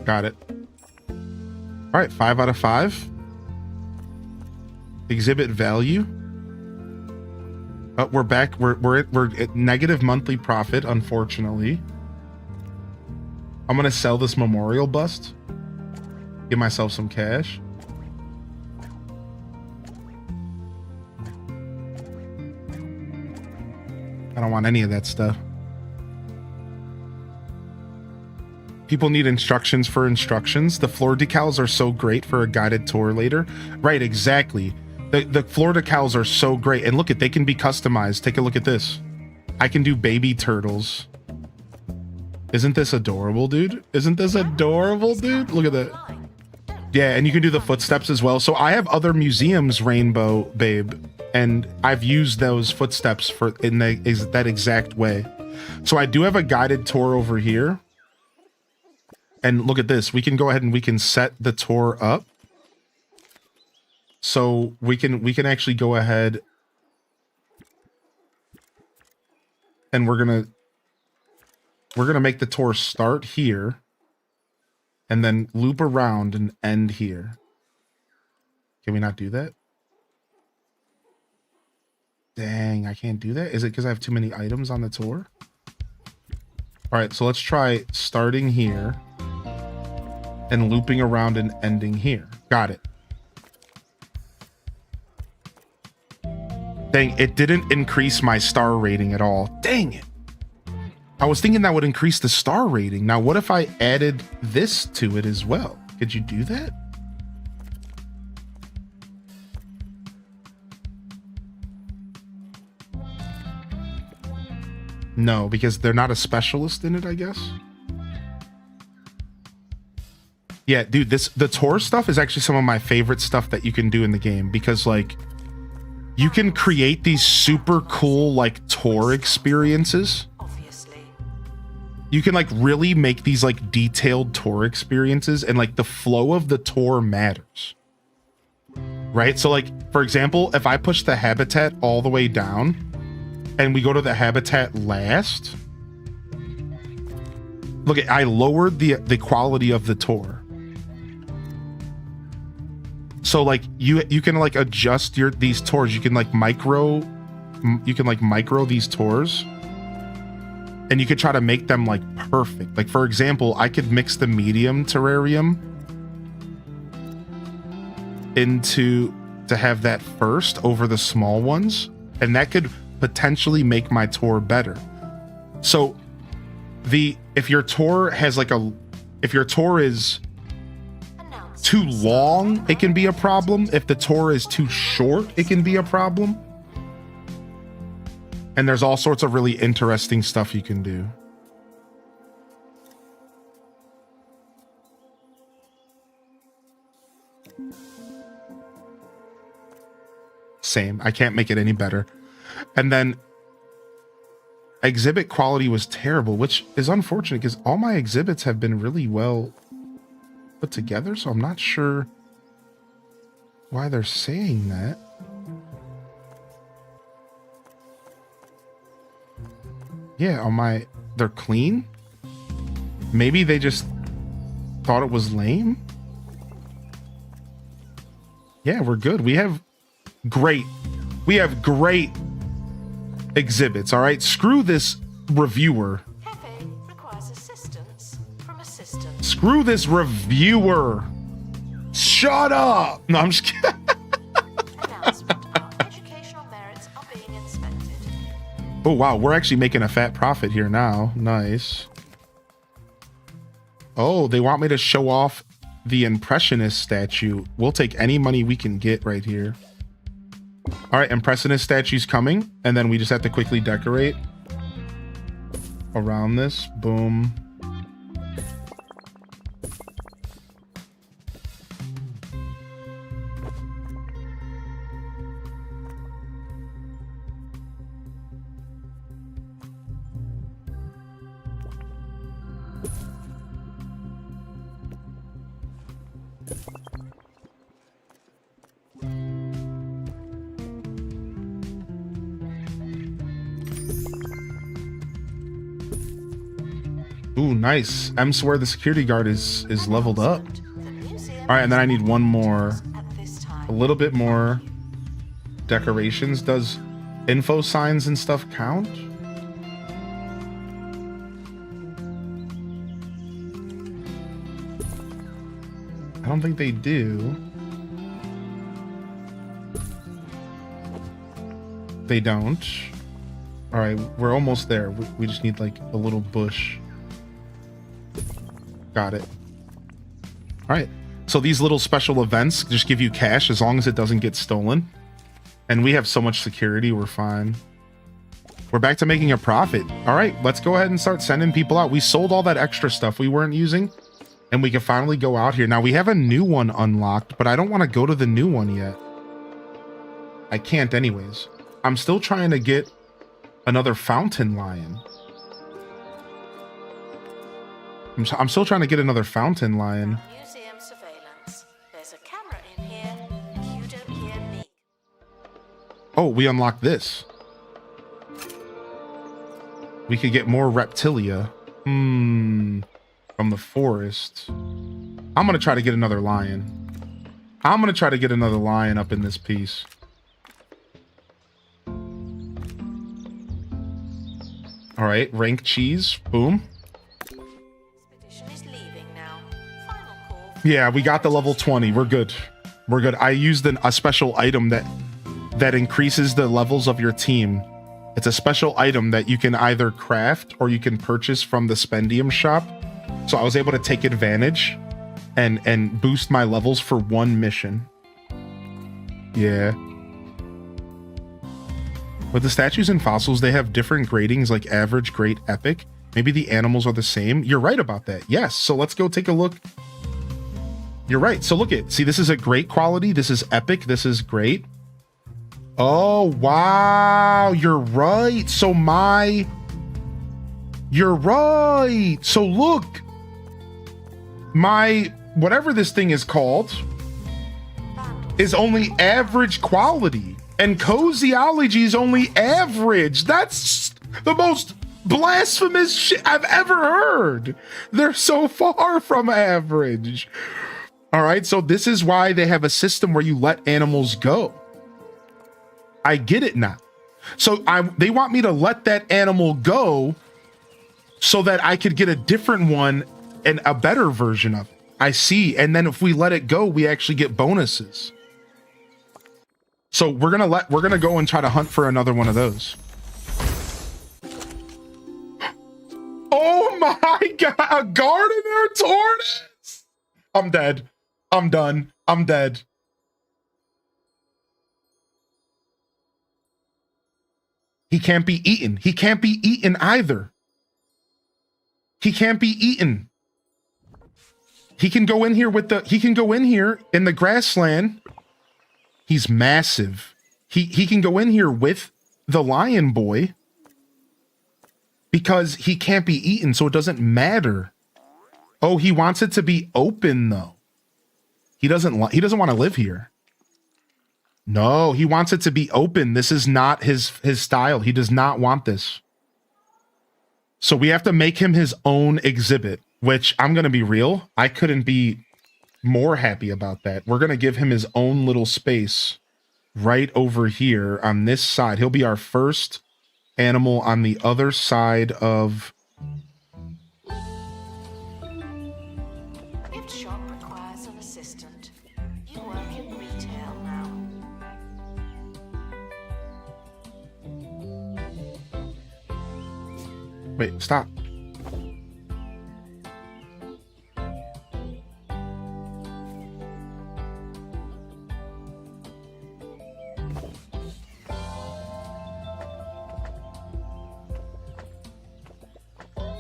Got it. All right, 5 out of 5. Exhibit value. We're back. We're at negative monthly profit, unfortunately. I'm gonna sell this memorial bust. Give myself some cash. I don't want any of that stuff. People need instructions for instructions. The floor decals are so great for a guided tour later. Right, exactly. The floor decals are so great. And look, they can be customized. Take a look at this. I can do baby turtles. Isn't this adorable, dude? Isn't this adorable, dude? Look at that. Yeah, and you can do the footsteps as well. So I have other museums, Rainbow Babe, and I've used those footsteps for in that exact way. So I do have a guided tour over here. And look at this. We can go ahead and we can set the tour up. So we can actually go ahead and we're gonna make the tour start here and then loop around and end here. Can we not do that? Dang, I can't do that. Is it because I have too many items on the tour? All right, so let's try starting here and looping around and ending here. Got it. Dang, it didn't increase my star rating at all. Dang it. I was thinking that would increase the star rating. Now, what if I added this to it as well? Could you do that? No, because they're not a specialist in it, I guess. Yeah, dude, the tour stuff is actually some of my favorite stuff that you can do in the game because, like, you can create these super cool, like, tour experiences. Obviously. You can, like, really make these, like, detailed tour experiences, and, like, the flow of the tour matters. right? So like, for example, if I push the habitat all the way down and we go to the habitat last, look, I lowered the quality of the tour. So like you can like adjust these tours. You can like micro these tours, and you could try to make them like perfect. Like for example, I could mix the medium terrarium to have that first over the small ones, and that could potentially make my tour better. So if your tour is too long, it can be a problem. If the tour is too short, it can be a problem. And there's all sorts of really interesting stuff you can do. Same. I can't make it any better. And then exhibit quality was terrible, which is unfortunate because all my exhibits have been really well put together, so I'm not sure why they're saying that. Yeah, they're clean. Maybe they just thought it was lame. Yeah, we're good. We have great exhibits. All right, screw this reviewer. Cafe requires assistance from assistant. Screw this reviewer. Shut up. No, I'm just kidding. Announcement. Our educational merits are being inspected. Oh wow, we're actually making a fat profit here now. Nice. Oh, they want me to show off the Impressionist statue. We'll take any money we can get right here. All right, Impressionist statue's coming, and then we just have to quickly decorate around this. Boom. Ooh, nice. M swear the security guard is leveled up. All right, and then I need one more, a little bit more decorations. Does info signs and stuff count? I don't think they do. They don't. All right, we're almost there. We just need like a little bush. Got it. All right. So these little special events just give you cash as long as it doesn't get stolen. And we have so much security, we're fine. We're back to making a profit. All right, let's go ahead and start sending people out. We sold all that extra stuff we weren't using, and we can finally go out here. Now we have a new one unlocked, but I don't want to go to the new one yet. I can't anyways. I'm still trying to get another fountain lion. I'm still trying to get another fountain lion. Museum surveillance. There's a camera in here. You don't hear me. Oh, we unlocked this. We could get more reptilia. From the forest. I'm going to try to get another lion. I'm going to try to get another lion up in this piece. All right, rank cheese. Boom. Is leaving now. Final call. Yeah, we got the level 20. We're good. We're good. I used a special item that increases the levels of your team. It's a special item that you can either craft or you can purchase from the Spendium shop. So I was able to take advantage and boost my levels for one mission. Yeah. With the statues and fossils, they have different gradings like average, great, epic. Maybe the animals are the same. You're right about that. Yes. So let's go take a look. You're right. So look at, see, this is a great quality. This is epic. This is great. Oh, wow. You're right. So you're right. So look, whatever this thing is called is only average quality, and cozyology is only average. That's the most blasphemous shit I've ever heard. They're so far from average. All right, so this is why they have a system where you let animals go. I get it now. So they want me to let that animal go so that I could get a different one and a better version of it. I see. And then if we let it go, we actually get bonuses. So we're gonna go and try to hunt for another one of those. Oh my god, a gardener tortoise! I'm dead. I'm done. I'm dead. He can't be eaten. He can't be eaten either. He can't be eaten. He can go in here in the grassland. He's massive. He can go in here with the lion boy because he can't be eaten, so it doesn't matter. Oh, he wants it to be open though. He doesn't want to live here. No, he wants it to be open. This is not his style. He does not want this. So we have to make him his own exhibit, which I'm going to be real. I couldn't be more happy about that. We're going to give him his own little space right over here on this side. He'll be our first animal on the other side of... Gift shop requires an assistant. You work in retail now. Wait, stop.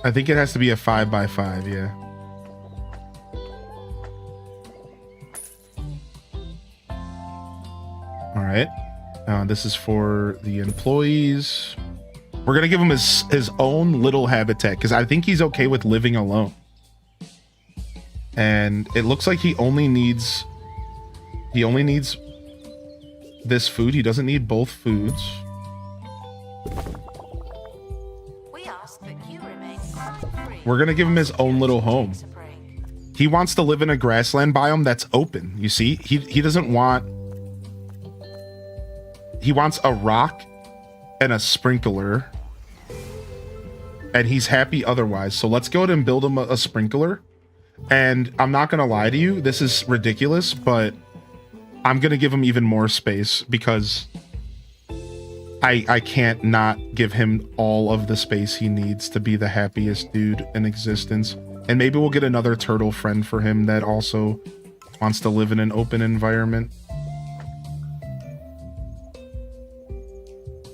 I think it has to be a 5x5, yeah. All right. This is for the employees. We're gonna give him his own little habitat because I think he's okay with living alone. And it looks like he only needs this food. He doesn't need both foods. We ask that you remain crime-free. We're gonna give him his own little home. He wants to live in a grassland biome that's open. You see, he doesn't want. He wants a rock and a sprinkler, and he's happy otherwise. So let's go ahead and build him a sprinkler. And I'm not gonna lie to you, this is ridiculous, but I'm gonna give him even more space because I can't not give him all of the space he needs to be the happiest dude in existence. And maybe we'll get another turtle friend for him that also wants to live in an open environment.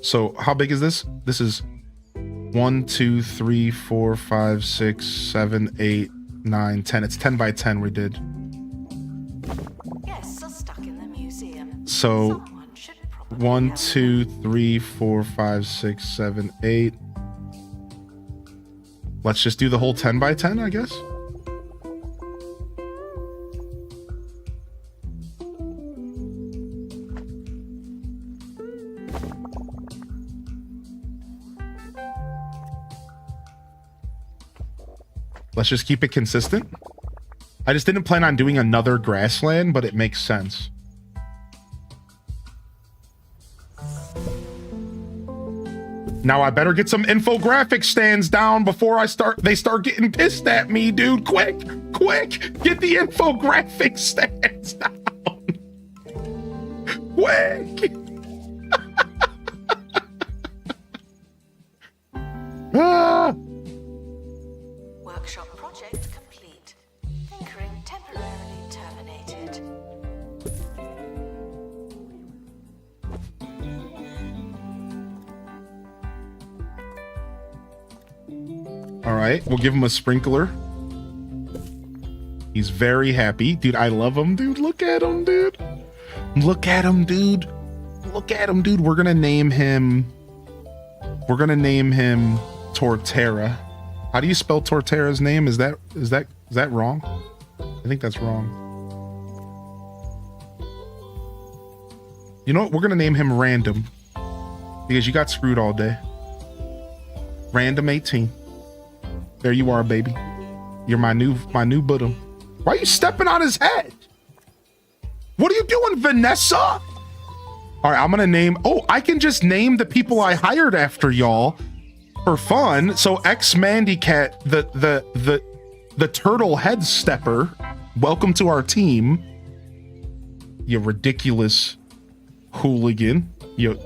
So how big is this? This is 1, 2, 3, 4, 5, 6, 7, 8, 9, 10. It's 10 by 10 we did. Guests are stuck in the museum. So Someone should probably 1, help. 2, 3, 4, 5, 6, 7, 8. Let's just do the whole 10 by 10, I guess. Let's just keep it consistent. I just didn't plan on doing another grassland, but it makes sense. Now I better get some infographic stands down before they start getting pissed at me, dude. Quick, get the infographic stands down. Quick. Ah. Workshop project complete. Tinkering temporarily terminated. All right, we'll give him a sprinkler. He's very happy. Dude, I love him, dude. Look at him, dude. Look at him, dude. Look at him, dude. We're gonna name him Torterra. How do you spell Torterra's name? Is that wrong? I think that's wrong. You know what? We're gonna name him Random because you got screwed all day. Random 18. There you are, baby. You're my new bottom. Why are you stepping on his head? What are you doing, Vanessa? All right, I'm gonna name. Oh, I can just name the people I hired after y'all for fun. So Mandy Cat, the turtle head stepper. Welcome to our team. You ridiculous hooligan. You.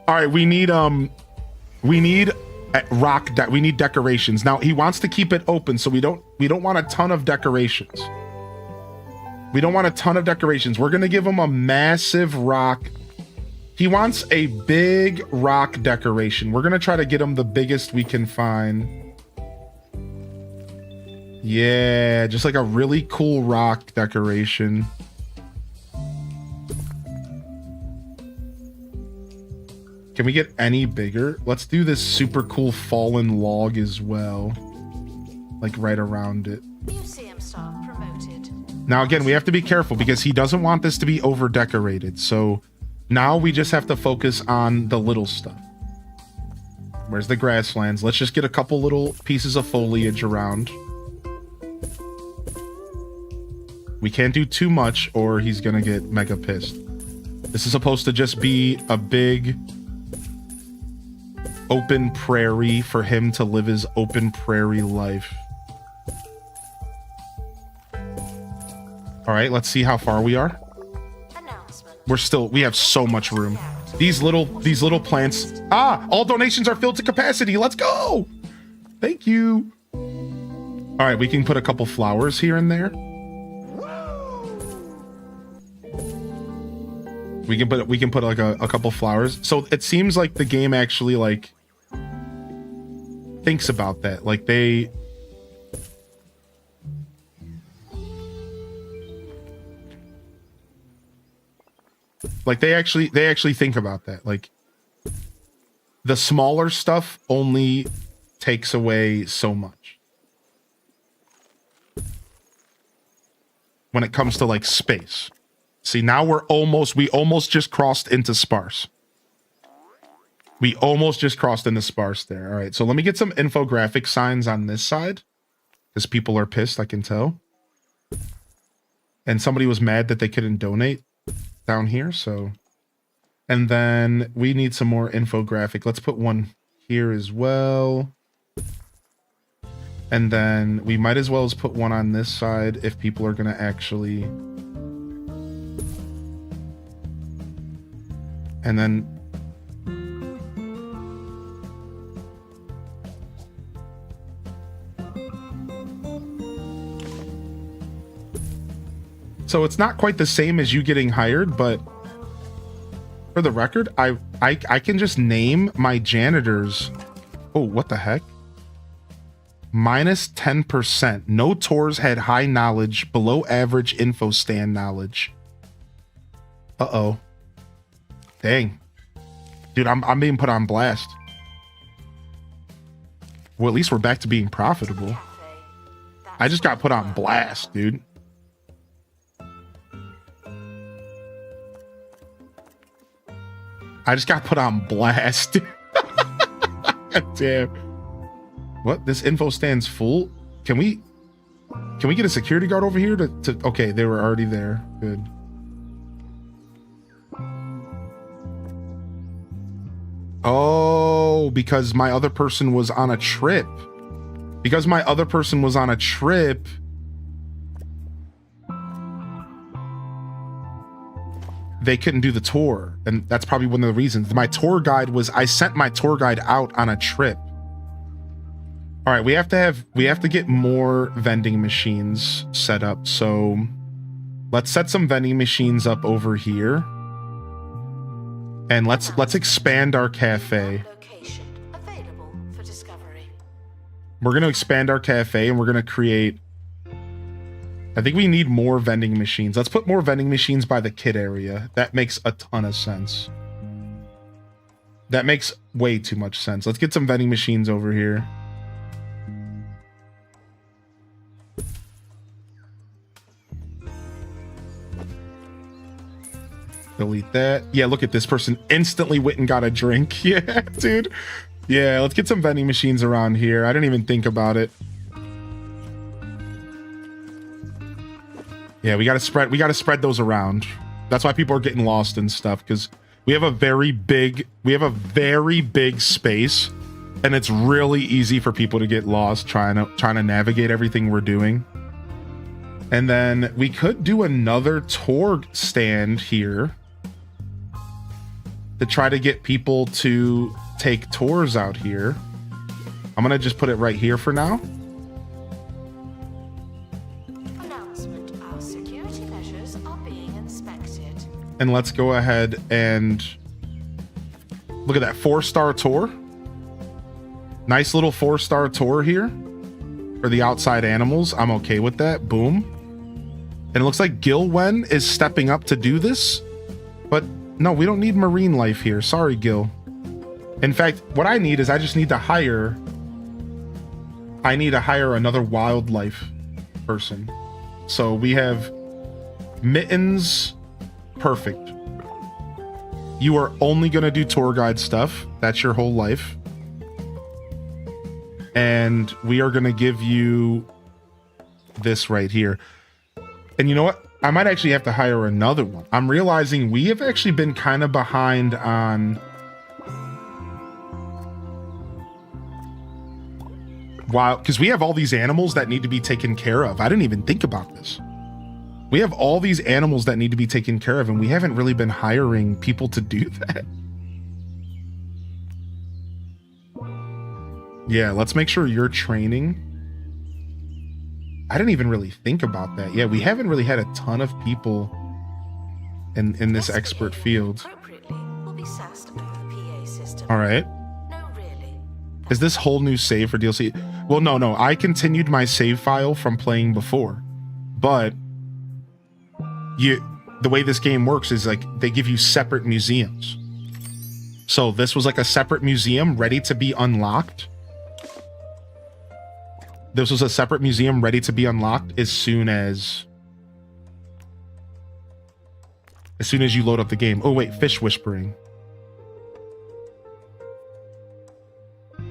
All right, we need we need decorations. Now he wants to keep it open, so we don't want a ton of decorations. We don't want a ton of decorations. We're gonna give him a massive rock. He wants a big rock decoration. We're gonna try to get him the biggest we can find. Yeah, just like a really cool rock decoration. Can we get any bigger? Let's do this super cool fallen log as well. Like right around it. Museum staff promoted. Now again, we have to be careful because he doesn't want this to be over decorated. So now we just have to focus on the little stuff. Where's the grasslands? Let's just get a couple little pieces of foliage around. We can't do too much or he's gonna get mega pissed. This is supposed to just be a big open prairie for him to live his open prairie life. All right, let's see how far we are. We have so much room. These little plants. Ah, all donations are filled to capacity. Let's go. Thank you. All right, we can put a couple flowers here and there. We can put like a couple flowers. So it seems like the game actually like thinks about that. Like they actually think about that. Like the smaller stuff only takes away so much when it comes to like space. See, now we almost just crossed into sparse. We almost just crossed into sparse there. All right, so let me get some infographic signs on this side because people are pissed, I can tell. And somebody was mad that they couldn't donate down here, so. And then we need some more infographic. Let's put one here as well. And then we might as well as put one on this side if people are going to actually. And then so it's not quite the same as you getting hired, but for the record, I can just name my janitors. Oh, what the heck? Minus 10%. No tours had high knowledge, below average info stand knowledge. Uh-oh. Dang. Dude, I'm being put on blast. Well, at least we're back to being profitable. I just got put on blast, dude. I just got put on blast. God damn. What? This info stand's full? Can we get a security guard over here to okay, they were already there. Good. Oh, because my other person was on a trip. Because my other person was on a trip. They couldn't do the tour. And that's probably one of the reasons. My tour guide was, I sent my tour guide out on a trip. All right, we have to get more vending machines set up. So let's set some vending machines up over here. And let's expand our cafe. We're going to expand our cafe and we're going to create, I think we need more vending machines. Let's put more vending machines by the kid area. That makes a ton of sense. That makes way too much sense. Let's get some vending machines over here. Delete that. Yeah, look at this person instantly went and got a drink. Yeah, dude. Yeah, let's get some vending machines around here. I didn't even think about it. Yeah, we gotta spread those around. That's why people are getting lost and stuff, because we have a very big space, and it's really easy for people to get lost trying to navigate everything we're doing. And then we could do another tour stand here to try to get people to take tours out here. I'm gonna just put it right here for now. Announcement: our security measures are being inspected. And let's go ahead and look at that 4-star tour. Nice little 4-star tour here for the outside animals. I'm okay with that. Boom. And it looks like Gilwen is stepping up to do this, but no, we don't need marine life here. Sorry, Gil. In fact, what I need is I just need to hire another wildlife person. So we have Mittens. Perfect. You are only going to do tour guide stuff. That's your whole life. And we are going to give you this right here. And you know what? I might actually have to hire another one. I'm realizing we have actually been kind of behind on... Wow, because we have all these animals that need to be taken care of. I didn't even think about this. We have all these animals that need to be taken care of, and we haven't really been hiring people to do that. Yeah, let's make sure you're training. I didn't even really think about that. Yeah, we haven't really had a ton of people in this expert field. Appropriately will be sassed over the PA system. All right. No, really. Is this whole new save for DLC? Well, no. I continued my save file from playing before, but the way this game works is like they give you separate museums. So this was like a separate museum ready to be unlocked. This was a separate museum ready to be unlocked as soon as you load up the game. Oh wait, fish whispering.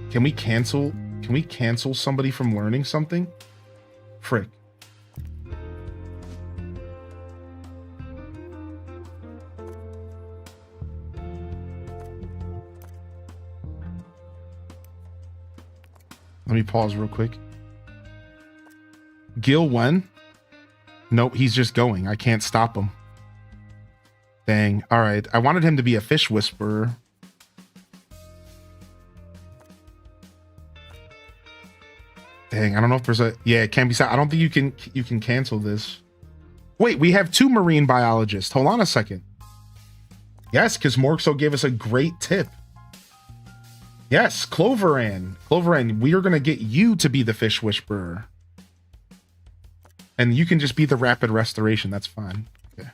Can we cancel somebody from learning something? Frick. Let me pause real quick. Gil when? Nope, he's just going. I can't stop him. Dang. All right. I wanted him to be a fish whisperer. Dang, I don't know if there's a... Yeah, it can't be... I don't think you can cancel this. Wait, we have 2 marine biologists. Hold on a second. Yes, because Morxo gave us a great tip. Yes, Cloveran. Cloveran, we are going to get you to be the fish whisperer. And you can just be the rapid restoration. That's fine. Okay.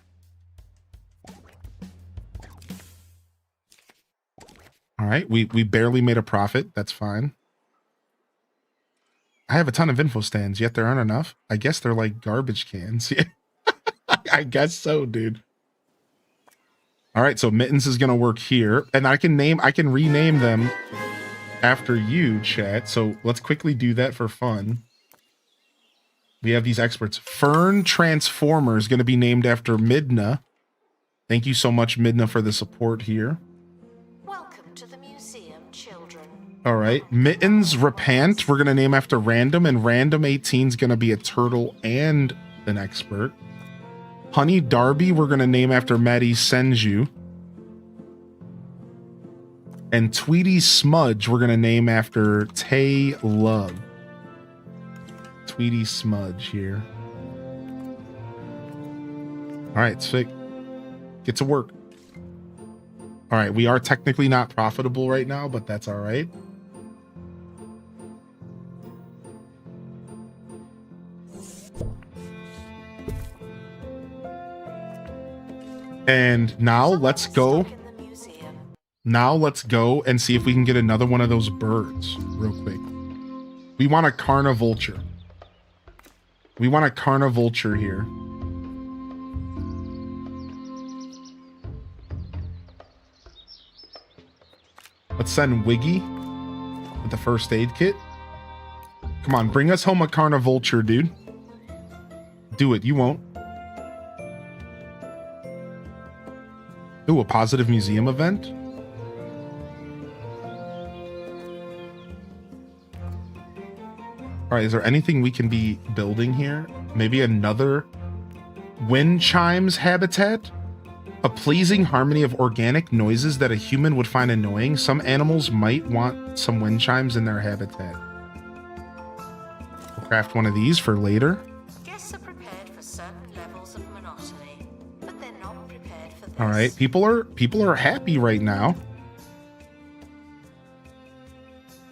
All right. We barely made a profit. That's fine. I have a ton of info stands, yet there aren't enough. I guess they're like garbage cans. Yeah. I guess so, dude. All right. So Mittens is going to work here, and I can rename them after you, chat. So let's quickly do that for fun. We have these experts. Fern Transformer is going to be named after Midna. Thank you so much, Midna, for the support here. Welcome to the museum, children. All right. Mittens Repant, we're going to name after Random, and Random 18 is going to be a turtle and an expert. Honey Darby, we're going to name after Maddie Senju. And Tweety Smudge, we're going to name after Tay Love. Tweety Smudge here. All right, Svick. Get to work. All right, we are technically not profitable right now, but that's all right. And now let's go. Now let's go and see if we can get another one of those birds real quick. We want a carnivulture. We want a carnivulture here. Let's send Wiggy with the first aid kit. Come on, bring us home a Carnivulture, dude. Do it. You won't. Ooh, a positive museum event. All right, is there anything we can be building here? Maybe another wind chimes habitat? A pleasing harmony of organic noises that a human would find annoying. Some animals might want some wind chimes in their habitat. We'll craft one of these for later. Guests are prepared for certain levels of monotony, but they're not prepared for this. All right, people are happy right now.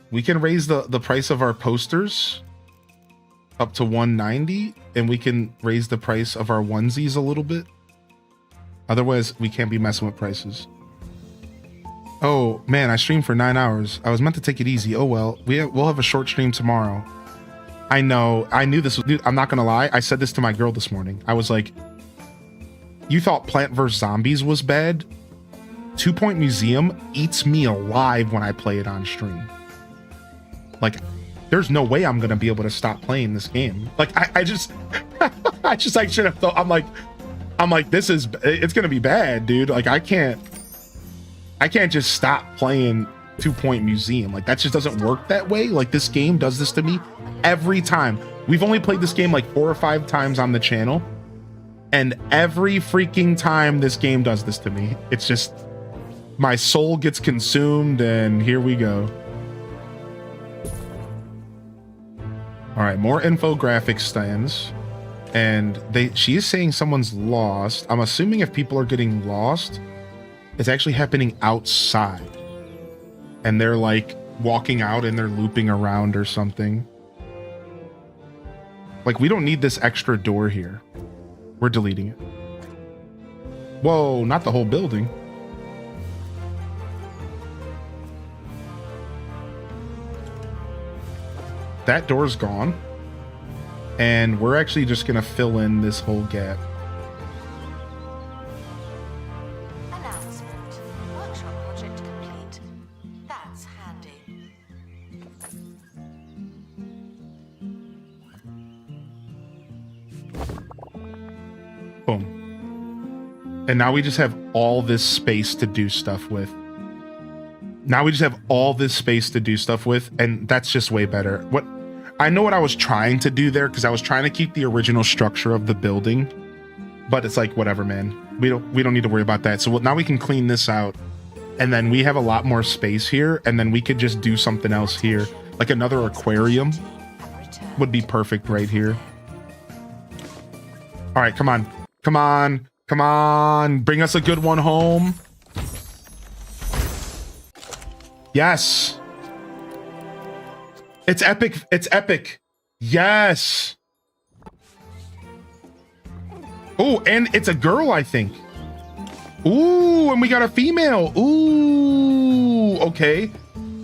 We can raise the price of our posters up to 190, and we can raise the price of our onesies a little bit. Otherwise, we can't be messing with prices. Oh man, I streamed for 9 hours. I was meant to take it easy. Oh well, we'll have a short stream tomorrow. I know. I knew this was. Dude, I'm not gonna lie. I said this to my girl this morning. I was like, "You thought Plant vs Zombies was bad? 2 Point Museum eats me alive when I play it on stream. Like, there's no way I'm gonna be able to stop playing this game. Like, I just, I should have thought. I'm like, it's gonna be bad, dude. Like, I can't just stop playing 2 Point Museum. Like, that just doesn't work that way. Like, this game does this to me every time. We've only played this game like 4 or 5 times on the channel, and every freaking time this game does this to me, it's just my soul gets consumed, and here we go. All right, more infographic stands. And she is saying someone's lost. I'm assuming if people are getting lost, it's actually happening outside. And they're like walking out and they're looping around or something. Like, we don't need this extra door here. We're deleting it. Whoa, not the whole building. That door's gone. And we're actually just gonna fill in this whole gap. Announcement. Workshop project complete. That's handy. Boom. And now we just have all this space to do stuff with. And that's just way better. I know what I was trying to do there, because I was trying to keep the original structure of the building, but it's like, whatever, man. We don't need to worry about that. So now we can clean this out, and then we have a lot more space here, and then we could just do something else here, like another aquarium would be perfect right here. All right, come on, bring us a good one home. Yes. It's epic. Yes. Oh, and it's a girl, I think. Ooh, and we got a female. Ooh, okay.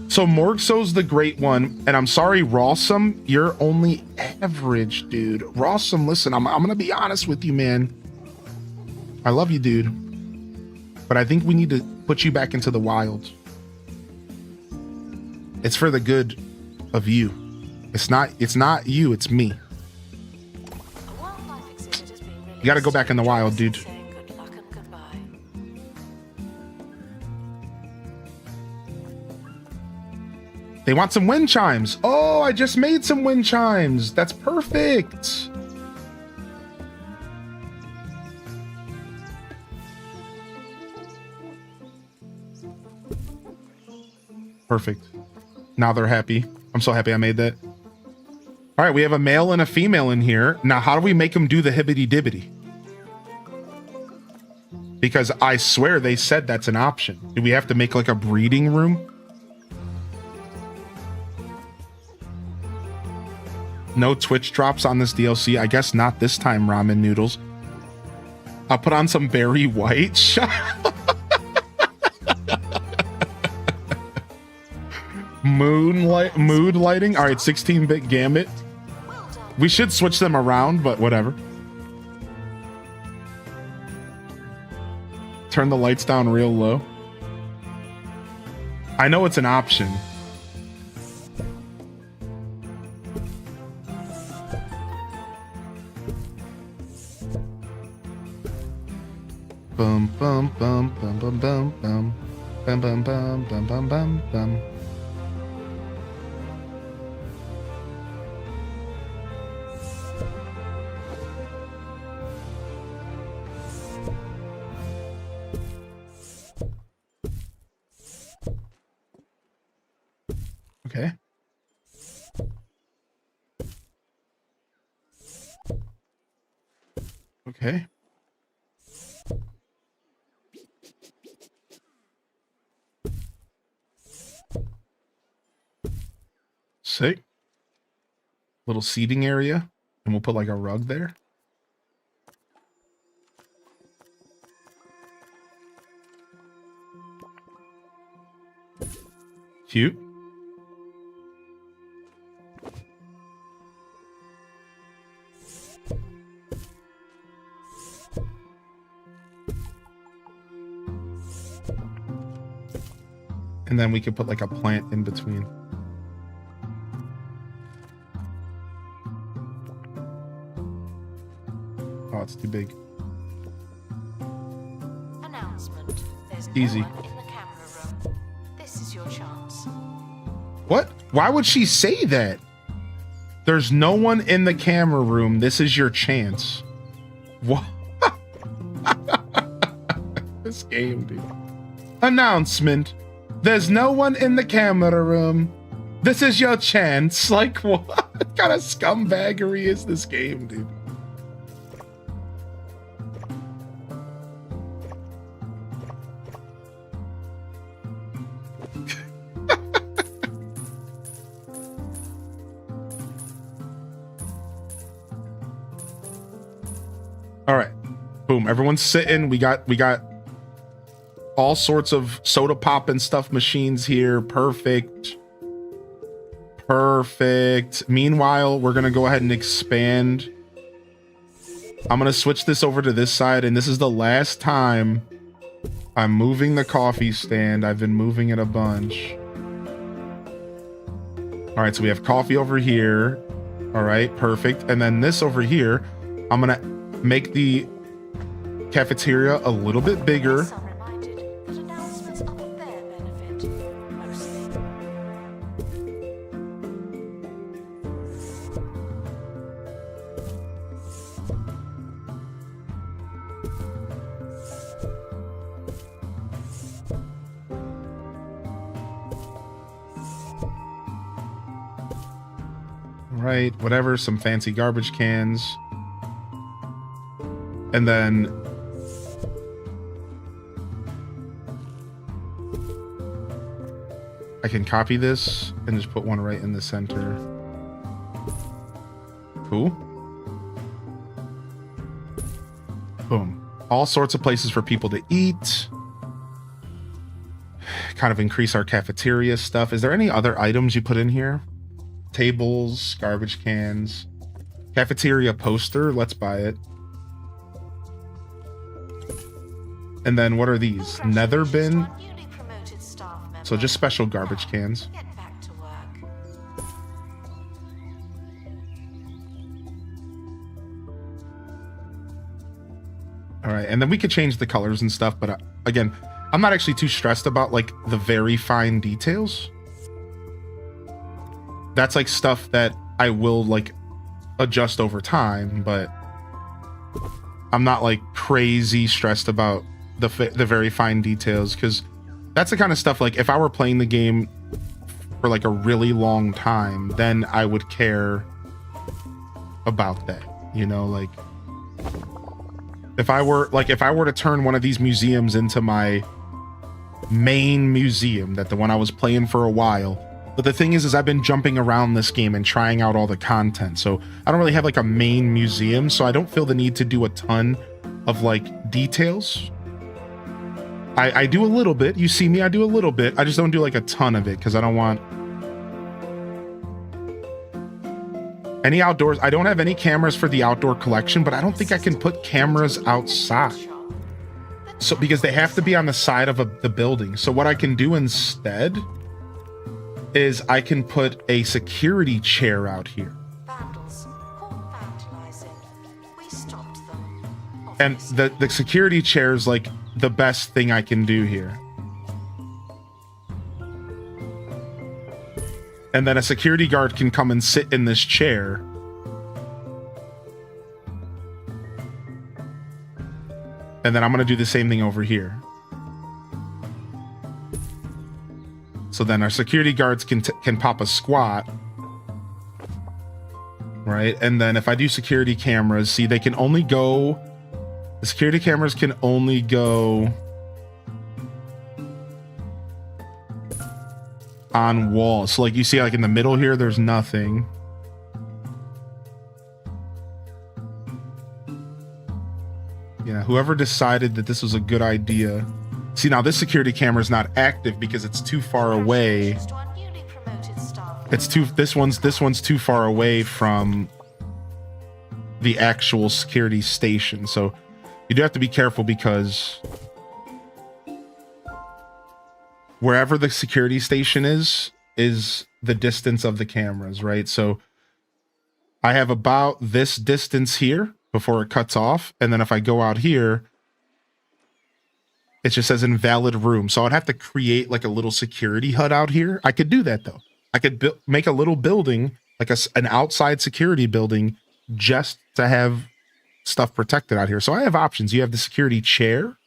So Morgso's the great one, and I'm sorry, Rawsome, you're only average, dude. Rawsome, listen, I'm gonna be honest with you, man. I love you, dude, but I think we need to put you back into the wild. It's for the good of you. It's not you, it's me. You gotta go back in the wild, dude. Good luck and goodbye. They want some wind chimes. Oh, I just made some wind chimes. That's perfect. Perfect. Now they're happy. I'm so happy I made that. All right, we have a male and a female in here. Now, how do we make them do the hibbity dibbity? Because I swear they said that's an option. Do we have to make like a breeding room? No Twitch drops on this DLC. I guess not this time, ramen noodles. I'll put on some Barry White. Mood lighting. All right, 16-bit Gambit. We should switch them around, but whatever. Turn the lights down real low. I know it's an option. Bum bum bum bum bum bum bum bum bum bum bum bum bum bum. Okay. Okay. Sick. Little seating area, and we'll put like a rug there. Cute. And then we could put like a plant in between. Oh, it's too big. Announcement. There's Easy. no one in the camera room. This is your chance. What? Why would she say that? There's no one in the camera room. This is your chance. What? This game, dude. Announcement. There's no one in the camera room. This is your chance. Like, what kind of scumbaggery is this game, dude? All right. Boom. Everyone's sitting. We got all sorts of soda pop and stuff machines here. Perfect. Perfect. Meanwhile, we're going to go ahead and expand. I'm going to switch this over to this side, and this is the last time I'm moving the coffee stand. I've been moving it a bunch. All right, so we have coffee over here. All right, perfect. And then this over here, I'm going to make the cafeteria a little bit bigger. Some reminded that announcements are for their benefit, mostly. Right, whatever, some fancy garbage cans. And then I can copy this and just put one right in the center. Cool. Boom. All sorts of places for people to eat. Kind of increase our cafeteria stuff. Is there any other items you put in here? Tables, garbage cans, cafeteria poster. Let's buy it. And then what are these? Nether bin. Newly promoted staff member. So just special garbage cans. Get back to work. All right, and then we could change the colors and stuff, but again, I'm not actually too stressed about like the very fine details. That's like stuff that I will like adjust over time, but I'm not like crazy stressed about the very fine details, because that's the kind of stuff like if I were playing the game for like a really long time, then I would care about that, you know, like if I were to turn one of these museums into my main museum, that the one I was playing for a while. But the thing is I've been jumping around this game and trying out all the content, so I don't really have like a main museum, so I don't feel the need to do a ton of like details. I do a little bit. You see me, I do a little bit. I just don't do like a ton of it because I don't want any outdoors. I don't have any cameras for the outdoor collection, but I don't think I can put cameras outside. So because they have to be on the side of the building. So what I can do instead is I can put a security chair out here. Vandals caught vandalizing. We stopped them. And the security chair is like the best thing I can do here. And then a security guard can come and sit in this chair. And then I'm going to do the same thing over here. So then our security guards can pop a squat. Right? And then if I do security cameras, see, they can only go... The security cameras can only go on walls. So like you see like in the middle here, there's nothing. Yeah, whoever decided that this was a good idea. See, now this security camera is not active because it's too far away. This one's too far away from the actual security station. So you do have to be careful because wherever the security station is the distance of the cameras, right? So I have about this distance here before it cuts off. And then if I go out here, it just says invalid room. So I'd have to create like a little security hut out here. I could do that though. I could make a little building, like an outside security building, just to have stuff protected out here. So I have options. You have the security chair.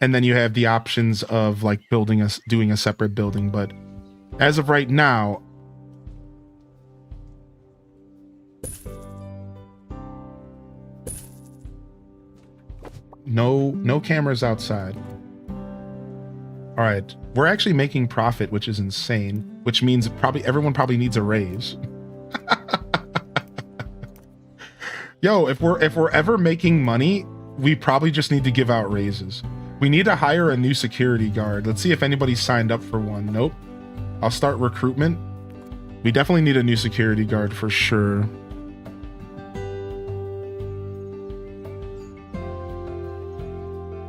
And then you have the options of like doing a separate building. But as of right now, no cameras outside. All right, we're actually making profit, which is insane, which means everyone probably needs a raise. Yo, if we're ever making money, we probably just need to give out raises. We need to hire a new security guard. Let's see if anybody signed up for one. Nope. I'll start recruitment. We definitely need a new security guard for sure.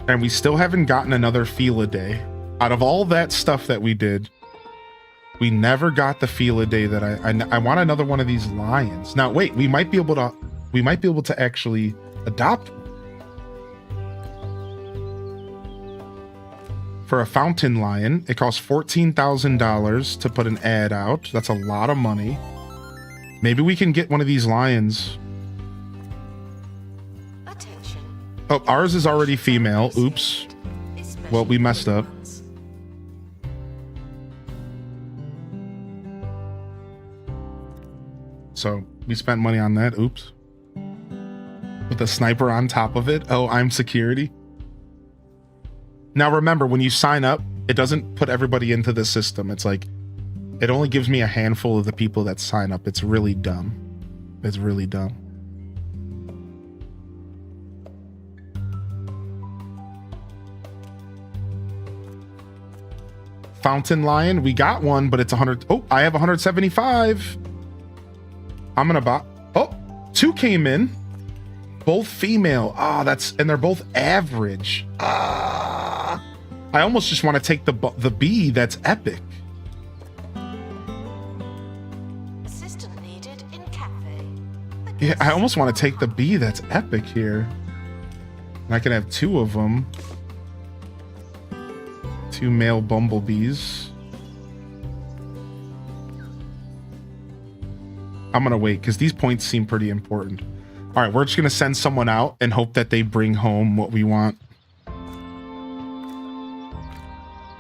And we still haven't gotten another feel a day. Out of all that stuff that we did, we never got the feel a day that I want another one of these lions. Now wait, we might be able to actually adopt one. For a fountain lion, it costs $14,000 to put an ad out. That's a lot of money. Maybe we can get one of these lions. Attention. Oh, ours is already female. Oops. Well, we messed up. So we spent money on that. Oops. With a sniper on top of it. Oh, I'm security. Now remember, when you sign up, it doesn't put everybody into the system. It's like, it only gives me a handful of the people that sign up. It's really dumb. It's really dumb. Fountain lion, we got one, but it's 100. Oh, I have 175. I'm gonna buy. Oh, 2 came in. Both female. Ah, and they're both average. I almost just want to take the bee that's epic. Assistant needed in cafe. Yeah, I almost want to take the bee that's epic here. And I can have 2 of them. 2 male bumblebees. I'm gonna wait because these points seem pretty important. All right, we're just gonna send someone out and hope that they bring home what we want.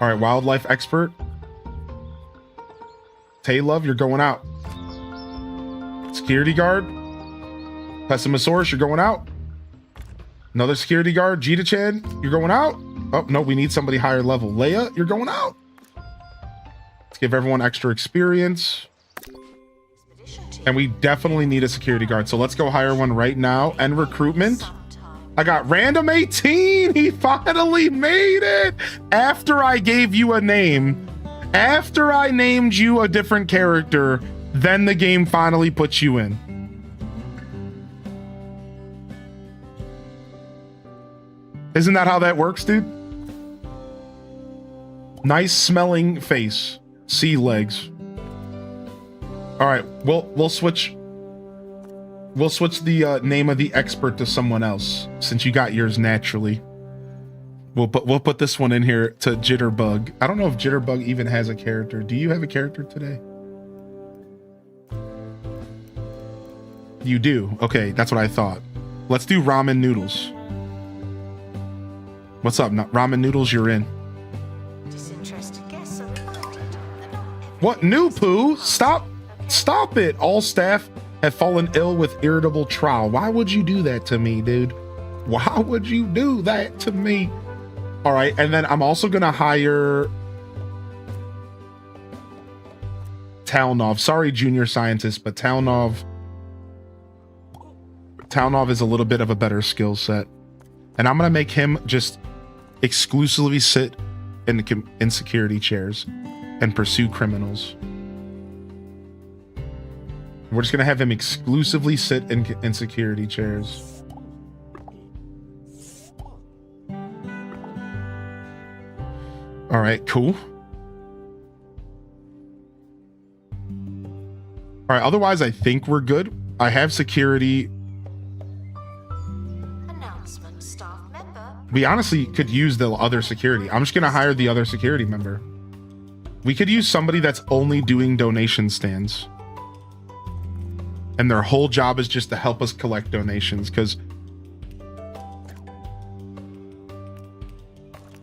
All right, wildlife expert. Taylove, you're going out. Security guard. Pessimosaurus, you're going out. Another security guard, Jita-chan, you're going out. Oh, no, we need somebody higher level. Leia, you're going out. Let's give everyone extra experience. And we definitely need a security guard. So let's go hire one right now. And recruitment. I got random 18. He finally made it. After I gave you a name. After I named you a different character. Then the game finally puts you in. Isn't that how that works, dude? Nice smelling face. Sea legs. All right, we'll switch. We'll switch the name of the expert to someone else since you got yours naturally. We'll put this one in here to Jitterbug. I don't know if Jitterbug even has a character. Do you have a character today? You do. Okay, that's what I thought. Let's do ramen noodles. What's up, ramen noodles? You're in. Disinterested guests are reminded that not every What new poo? Stop it. All staff have fallen ill with irritable trowel. Why would you do that to me, dude? Why would you do that to me? All right, and then I'm also gonna hire Talnov. Sorry, junior scientist, but Talnov is a little bit of a better skill set. And I'm gonna make him just exclusively sit in security chairs and pursue criminals. We're just gonna have him exclusively sit in security chairs. All right, cool. All right, otherwise I think we're good. I have security. announcement staff member. We honestly could use the other security. I'm just gonna hire the other security member. We could use somebody that's only doing donation stands. And their whole job is just to help us collect donations, because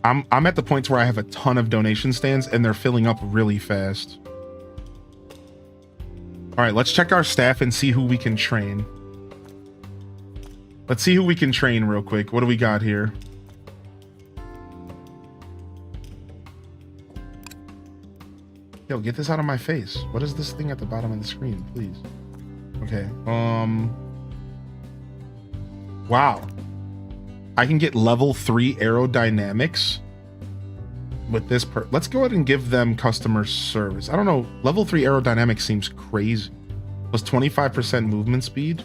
I'm at the point where I have a ton of donation stands and they're filling up really fast. All right, let's check our staff and see who we can train. Let's see who we can train real quick. What do we got here? Yo, get this out of my face. What is this thing at the bottom of the screen, please? Okay. Wow. I can get level 3 aerodynamics with this let's go ahead and give them customer service. I don't know. Level 3 aerodynamics seems crazy. Plus 25% movement speed.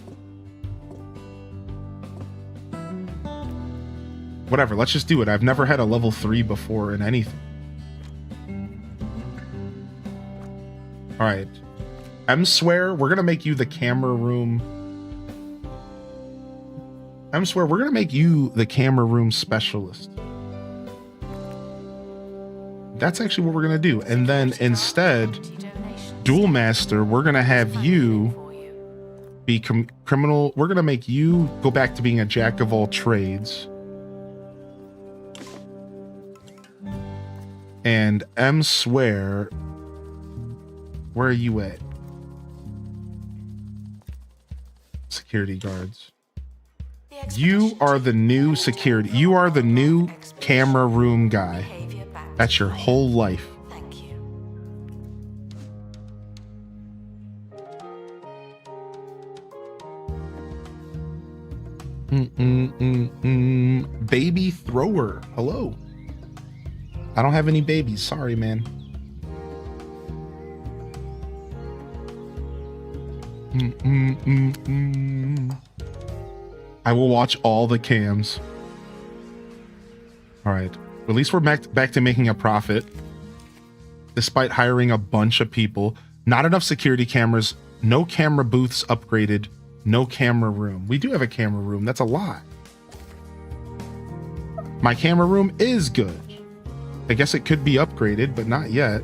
Whatever. Let's just do it. I've never had a level 3 before in anything. All right. M-Swear, we're going to make you the camera room. M-Swear, we're going to make you the camera room specialist. That's actually what we're going to do. And then instead, Duel Master, we're going to have you be criminal. We're going to make you go back to being a jack of all trades. And M-Swear, where are you at? Security guards. You are the new security. You are the new camera room guy. That's your whole life. Thank you. Baby thrower. Hello. I don't have any babies. Sorry, man. I will watch all the cams. All right. At least we're back to making a profit. Despite hiring a bunch of people. Not enough security cameras. No camera booths upgraded. No camera room. We do have a camera room. That's a lot. My camera room is good. I guess it could be upgraded, but not yet.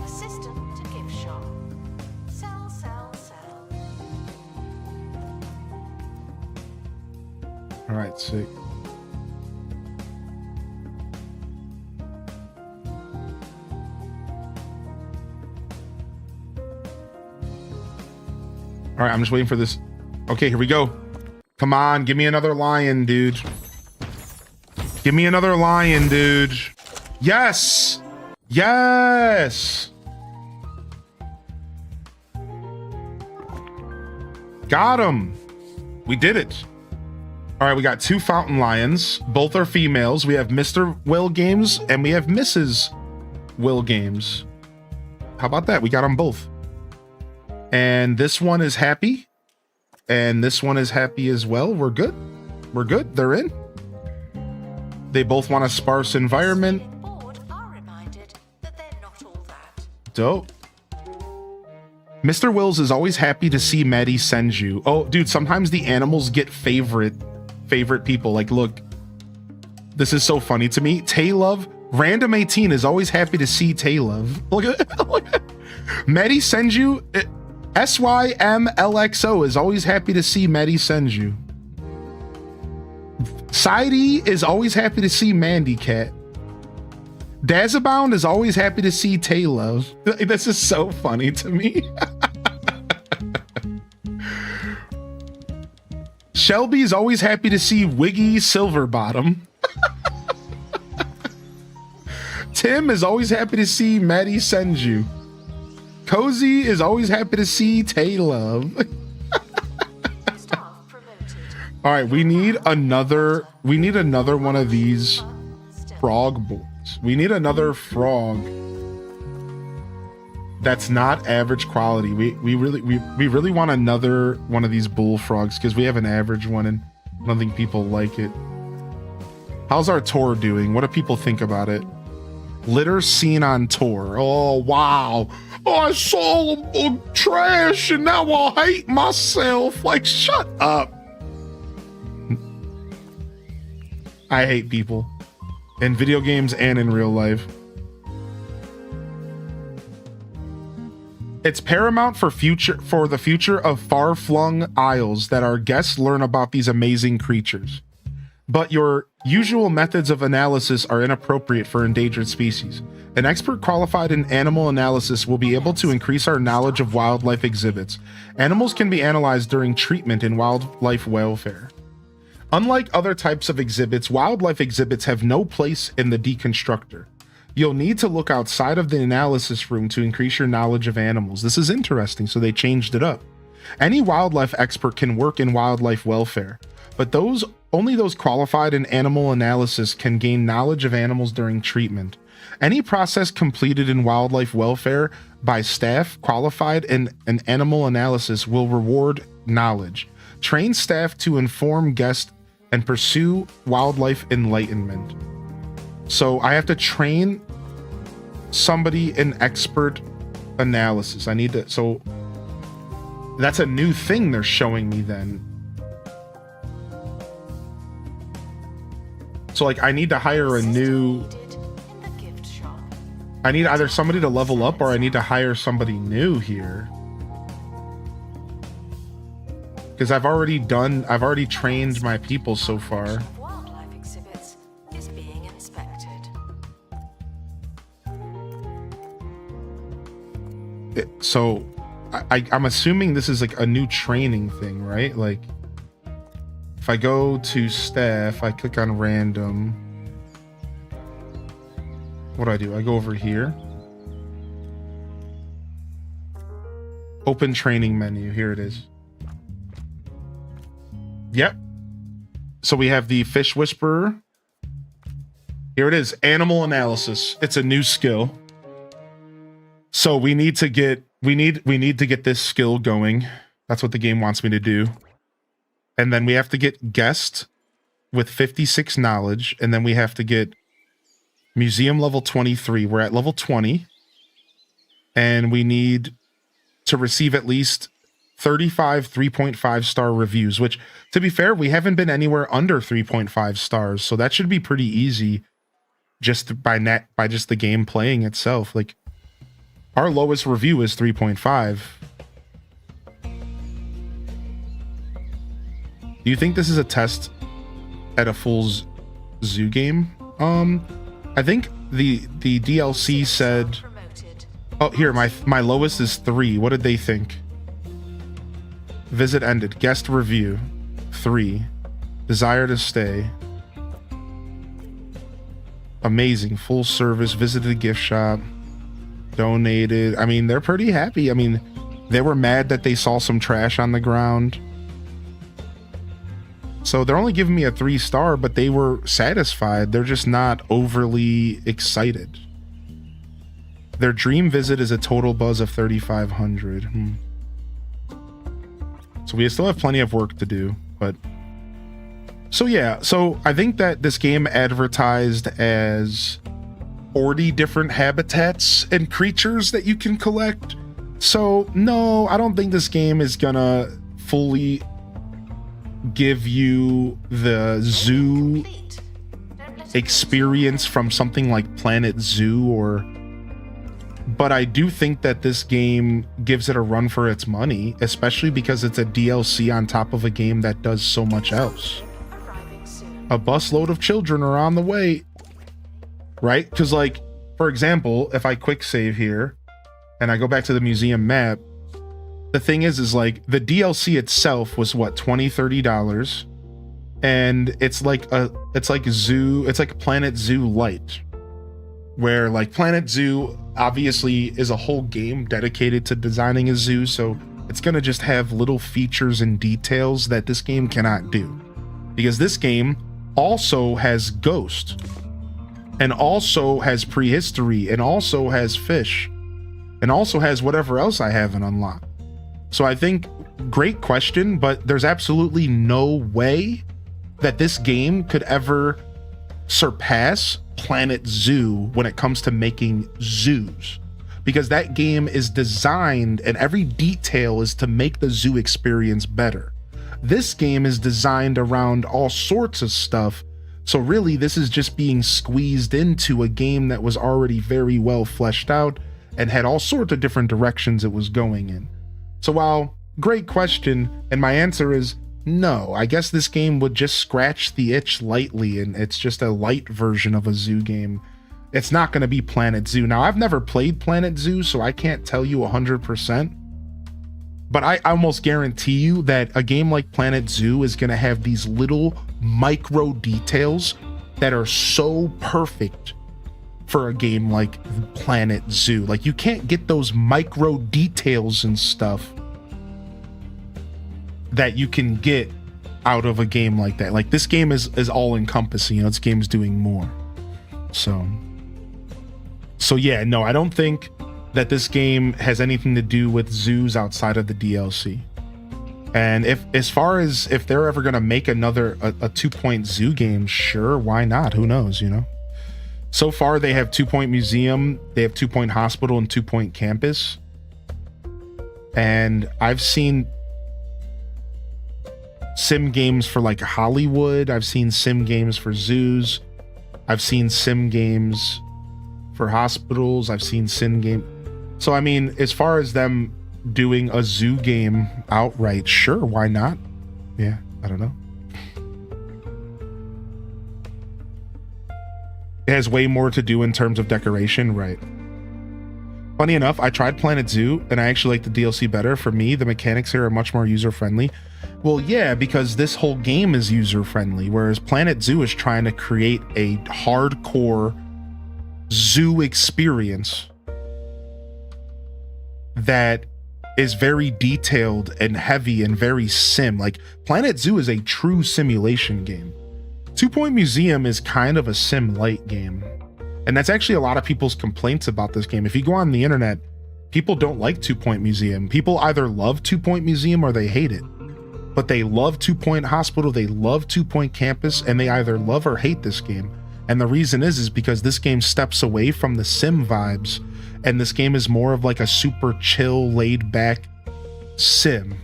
Assistant to gift shop. Sell, sell, sell. All right, sick. All right, I'm just waiting for this. Okay, here we go. Come on, give me another lion, dude. Give me another lion, dude. Yes! Yes! Got him. We did it. All right, we got 2 fountain lions. Both are females. We have Mr. Will Games and we have Mrs. Will Games. How about that? We got them both. And this one is happy. And this one is happy as well. We're good. we're good. They're in. They both want a sparse environment. Bored are reminded that they're not all that. Dope. Mr. Wills is always happy to see Maddie send you. Oh, dude, sometimes the animals get favorite people. Like, look, this is so funny to me. Taylove, Random 18 is always happy to see Taylove. Look at Maddie sends you. SYMLXO is always happy to see Maddie sends you. Sidey is always happy to see Mandy Cat. Dazabound is always happy to see Taylove. This is so funny to me. Shelby is always happy to see Wiggy Silverbottom. Tim is always happy to see Maddie sends you. Cozy is always happy to see Taylove. Staff promoted. All right, we need another one of these frog boys. We need another frog that's not average quality. We really want another one of these bullfrogs because we have an average one and I don't think people like it. How's our tour doing? What do people think about it? Litter seen on tour. Oh wow. Oh, I saw trash and now I hate myself. Like, shut up. I hate people in video games and in real life. It's paramount for the future of far-flung isles that our guests learn about these amazing creatures. But your usual methods of analysis are inappropriate for endangered species. An expert qualified in animal analysis will be able to increase our knowledge of wildlife exhibits. Animals can be analyzed during treatment in wildlife welfare. Unlike other types of exhibits, wildlife exhibits have no place in the deconstructor. You'll need to look outside of the analysis room to increase your knowledge of animals. This is interesting, so they changed it up. Any wildlife expert can work in wildlife welfare, but only those qualified in animal analysis can gain knowledge of animals during treatment. Any process completed in wildlife welfare by staff qualified in an animal analysis will reward knowledge. Train staff to inform guests and pursue wildlife enlightenment. So I have to train somebody in expert analysis. I need to, so that's a new thing they're showing me then. So like I need to hire a new, I need either somebody to level up or I need to hire somebody new here. Because I've already trained my people so far. Wildlife exhibits is being inspected. So I'm assuming this is like a new training thing, right? Like if I go to staff, I click on random. What do? I go over here. Open training menu. Here it is. Yep. So we have the fish whisperer. Here it is. Animal analysis. It's a new skill. So we need to get this skill going. That's what the game wants me to do. And then we have to get guest with 56 knowledge. And then we have to get museum level 23. We're at level 20. And we need to receive at least 35 3.5 star reviews, which to be fair, we haven't been anywhere under 3.5 stars. So that should be pretty easy just by just the game playing itself. Like our lowest review is 3.5. Do you think this is a test at a full zoo game? I think the DLC said, oh, here, my lowest is 3. What did they think? Visit ended. Guest review 3. Desire to stay. Amazing. Full service. Visited a gift shop. Donated. I mean, they're pretty happy. I mean, they were mad that they saw some trash on the ground. So they're only giving me a 3-star, but they were satisfied. They're just not overly excited. Their dream visit is a total buzz of 3,500. So we still have plenty of work to do, but So yeah, so I think that this game advertised as 40 different habitats and creatures that you can collect. So no, I don't think this game is gonna fully give you the zoo Complete. Don't let it experience from something like Planet Zoo but I do think that this game gives it a run for its money, especially because it's a DLC on top of a game that does so much else. arriving soon. A busload of children are on the way, right? Because like, for example, if I quick save here and I go back to the museum map, the thing is like the DLC itself was what, $20-$30, and it's like Planet Zoo Lite, where like Planet Zoo obviously is a whole game dedicated to designing a zoo, so it's gonna just have little features and details that this game cannot do, because this game also has Ghost, and also has prehistory, and also has fish, and also has whatever else I haven't unlocked. So I think, great question, but there's absolutely no way that this game could ever surpass Planet Zoo when it comes to making zoos, because that game is designed and every detail is to make the zoo experience better. This game is designed around all sorts of stuff, so really this is just being squeezed into a game that was already very well fleshed out and had all sorts of different directions it was going in. So while great question, and my answer is no, I guess this game would just scratch the itch lightly, and it's just a light version of a zoo game. It's not going to be Planet Zoo. Now, I've never played Planet Zoo, so I can't tell you 100%, but I almost guarantee you that a game like Planet Zoo is going to have these little micro details that are so perfect for a game like Planet Zoo. Like, you can't get those micro details and stuff that you can get out of a game like that. Like, this game is all encompassing, this game's doing more. So yeah, no, I don't think that this game has anything to do with zoos outside of the DLC. And as far as if they're ever going to make another a 2-point zoo game, sure, why not? Who knows, So far they have 2-point museum, they have 2-point hospital, and 2-point campus. And I've seen sim games for like Hollywood, I've seen sim games for zoos, I've seen sim games for hospitals, I've seen sim game. So I mean, as far as them doing a zoo game outright, sure, why not? Yeah, I don't know. It has way more to do in terms of decoration, right? Funny enough, I tried Planet Zoo and I actually like the DLC better. For me, the mechanics here are much more user-friendly. Well, yeah, because this whole game is user-friendly, whereas Planet Zoo is trying to create a hardcore zoo experience that is very detailed and heavy and very sim. Like, Planet Zoo is a true simulation game. 2-Point Museum is kind of a sim light game. And that's actually a lot of people's complaints about this game. If you go on the internet, people don't like 2-Point Museum. People either love 2-Point Museum or they hate it. But they love 2-Point Hospital, they love 2-Point Campus, and they either love or hate this game. And the reason is because this game steps away from the sim vibes, and this game is more of like a super chill, laid back sim.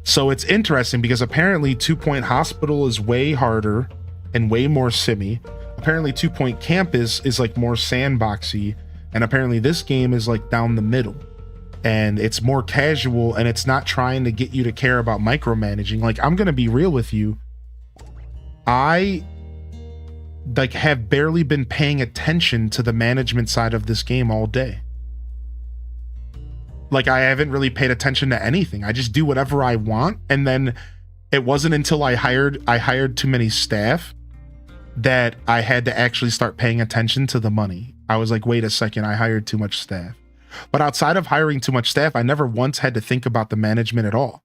So it's interesting because apparently 2-Point Hospital is way harder and way more simmy. Apparently 2-Point Campus is like more sandboxy, and apparently this game is like down the middle. And it's more casual, and it's not trying to get you to care about micromanaging. Like, I'm gonna be real with you. I like have barely been paying attention to the management side of this game all day. Like, I haven't really paid attention to anything. I just do whatever I want, and then it wasn't until I hired too many staff that I had to actually start paying attention to the money. I was like, wait a second, I hired too much staff. But outside of hiring too much staff, I never once had to think about the management at all.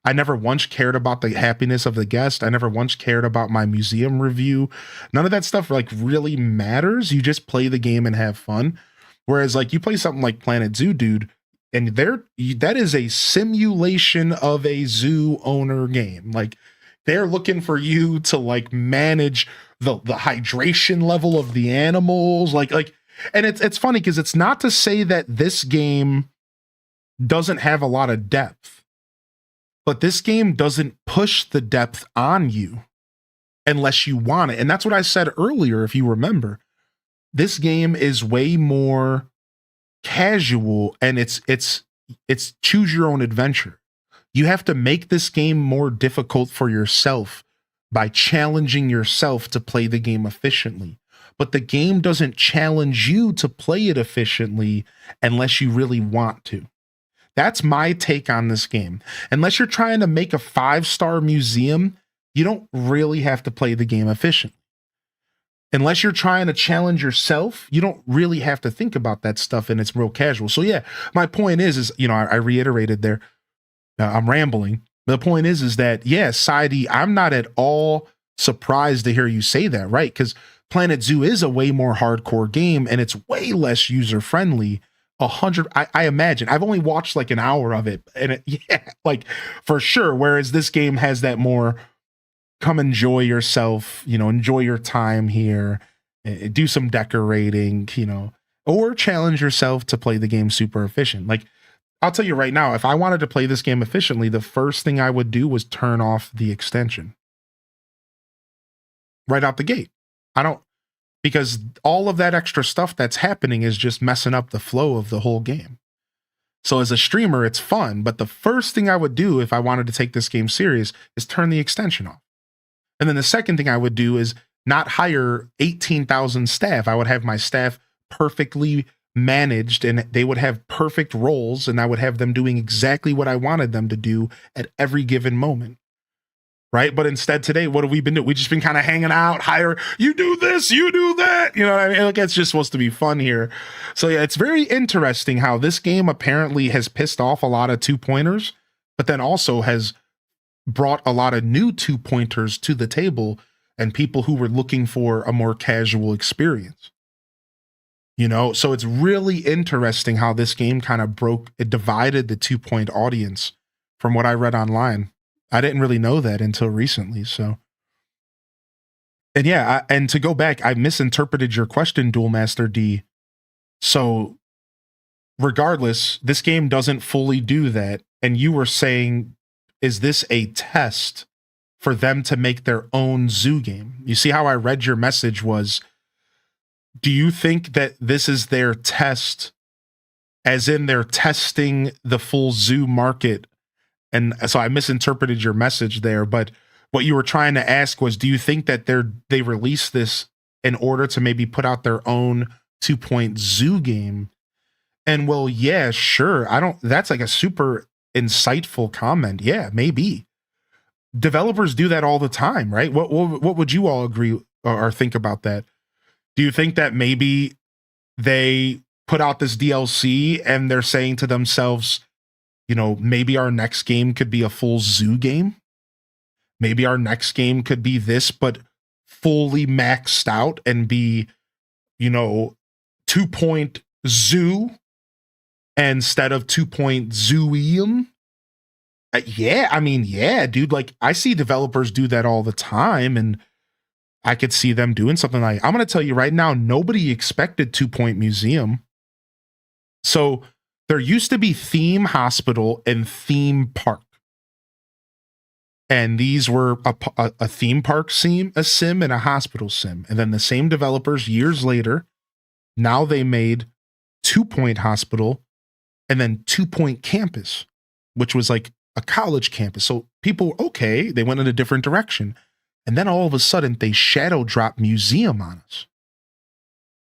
I never once cared about the happiness of the guest. I never once cared about my museum review. None of that stuff like really matters. You just play the game and have fun. Whereas like you play something like Planet Zoo, dude, and that is a simulation of a zoo owner game. Like, They're looking for you to like manage the hydration level of the animals, and it's funny because it's not to say that this game doesn't have a lot of depth, but this game doesn't push the depth on you unless you want it. And that's what I said earlier, if you remember. This game is way more casual, and it's choose your own adventure. You have to make this game more difficult for yourself by challenging yourself to play the game efficiently. But the game doesn't challenge you to play it efficiently unless you really want to. That's my take on this game. Unless you're trying to make a 5-star museum, you don't really have to play the game efficiently. Unless you're trying to challenge yourself, you don't really have to think about that stuff, and it's real casual. So yeah, my point is I reiterated there, I'm rambling. The point is that, yeah, Sidey, I'm not at all surprised to hear you say that, right? Because Planet Zoo is a way more hardcore game, and it's way less user-friendly. I imagine. I've only watched like an hour of it, and for sure. Whereas this game has that more, come enjoy yourself, enjoy your time here, do some decorating, or challenge yourself to play the game super efficient. Like, I'll tell you right now, if I wanted to play this game efficiently, the first thing I would do was turn off the extension right out the gate. Because all of that extra stuff that's happening is just messing up the flow of the whole game. So as a streamer, it's fun, but the first thing I would do if I wanted to take this game serious is turn the extension off. And then the second thing I would do is not hire 18,000 staff. I would have my staff perfectly managed, and they would have perfect roles, and I would have them doing exactly what I wanted them to do at every given moment. Right? But instead today, what have we been doing? We've just been kind of hanging out, you do this, you do that. You know what I mean? Like, it's just supposed to be fun here. So yeah, it's very interesting how this game apparently has pissed off a lot of 2-pointers, but then also has brought a lot of new 2-pointers to the table and people who were looking for a more casual experience. So it's really interesting how this game kind of divided the 2-point audience from what I read online. I didn't really know that until recently. So, and yeah, and to go back, I misinterpreted your question, Duel Master D. So regardless, this game doesn't fully do that. And you were saying, is this a test for them to make their own zoo game? You see how I read your message was, do you think that this is their test, as in they're testing the full zoo market? And so I misinterpreted your message there, but what you were trying to ask was, do you think that they released this in order to maybe put out their own 2-point zoo game? And well, yeah, sure. That's like a super insightful comment. Yeah, maybe. Developers do that all the time, right? What would you all agree or think about that? Do you think that maybe they put out this DLC and they're saying to themselves, maybe our next game could be a full zoo game? Maybe our next game could be this, but fully maxed out and be, 2-point zoo instead of 2-point Zooseum. Yeah, dude. Like, I see developers do that all the time, and I could see them doing something like, I'm going to tell you right now, nobody expected 2-point museum. So there used to be Theme Hospital and Theme Park. And these were a theme park sim, a sim, and a hospital sim. And then the same developers years later, now they made 2-point hospital and then 2-point campus, which was like a college campus. So people, okay, they went in a different direction. And then all of a sudden they shadow drop museum on us.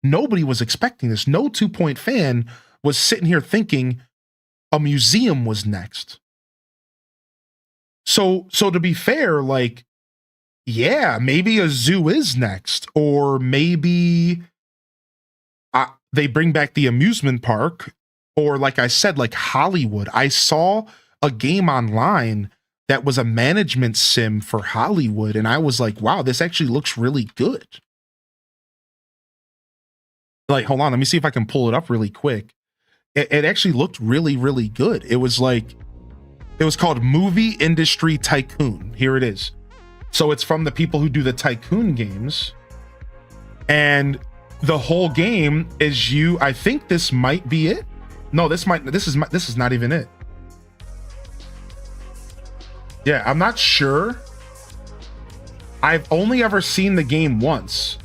Nobody was expecting this. No 2-point fan was sitting here thinking a museum was next. So to be fair, like, yeah, maybe a zoo is next, or maybe they bring back the amusement park, or like I said, like Hollywood. I saw a game online that was a management sim for Hollywood, and I was like, wow, this actually looks really good. Like, hold on, let me see if I can pull it up really quick. It actually looked really, really good. It was called Movie Industry Tycoon. Here it is. So it's from the people who do the Tycoon games. And the whole game is you, I think this might be it. No, this is not even it. Yeah, I'm not sure. I've only ever seen the game once.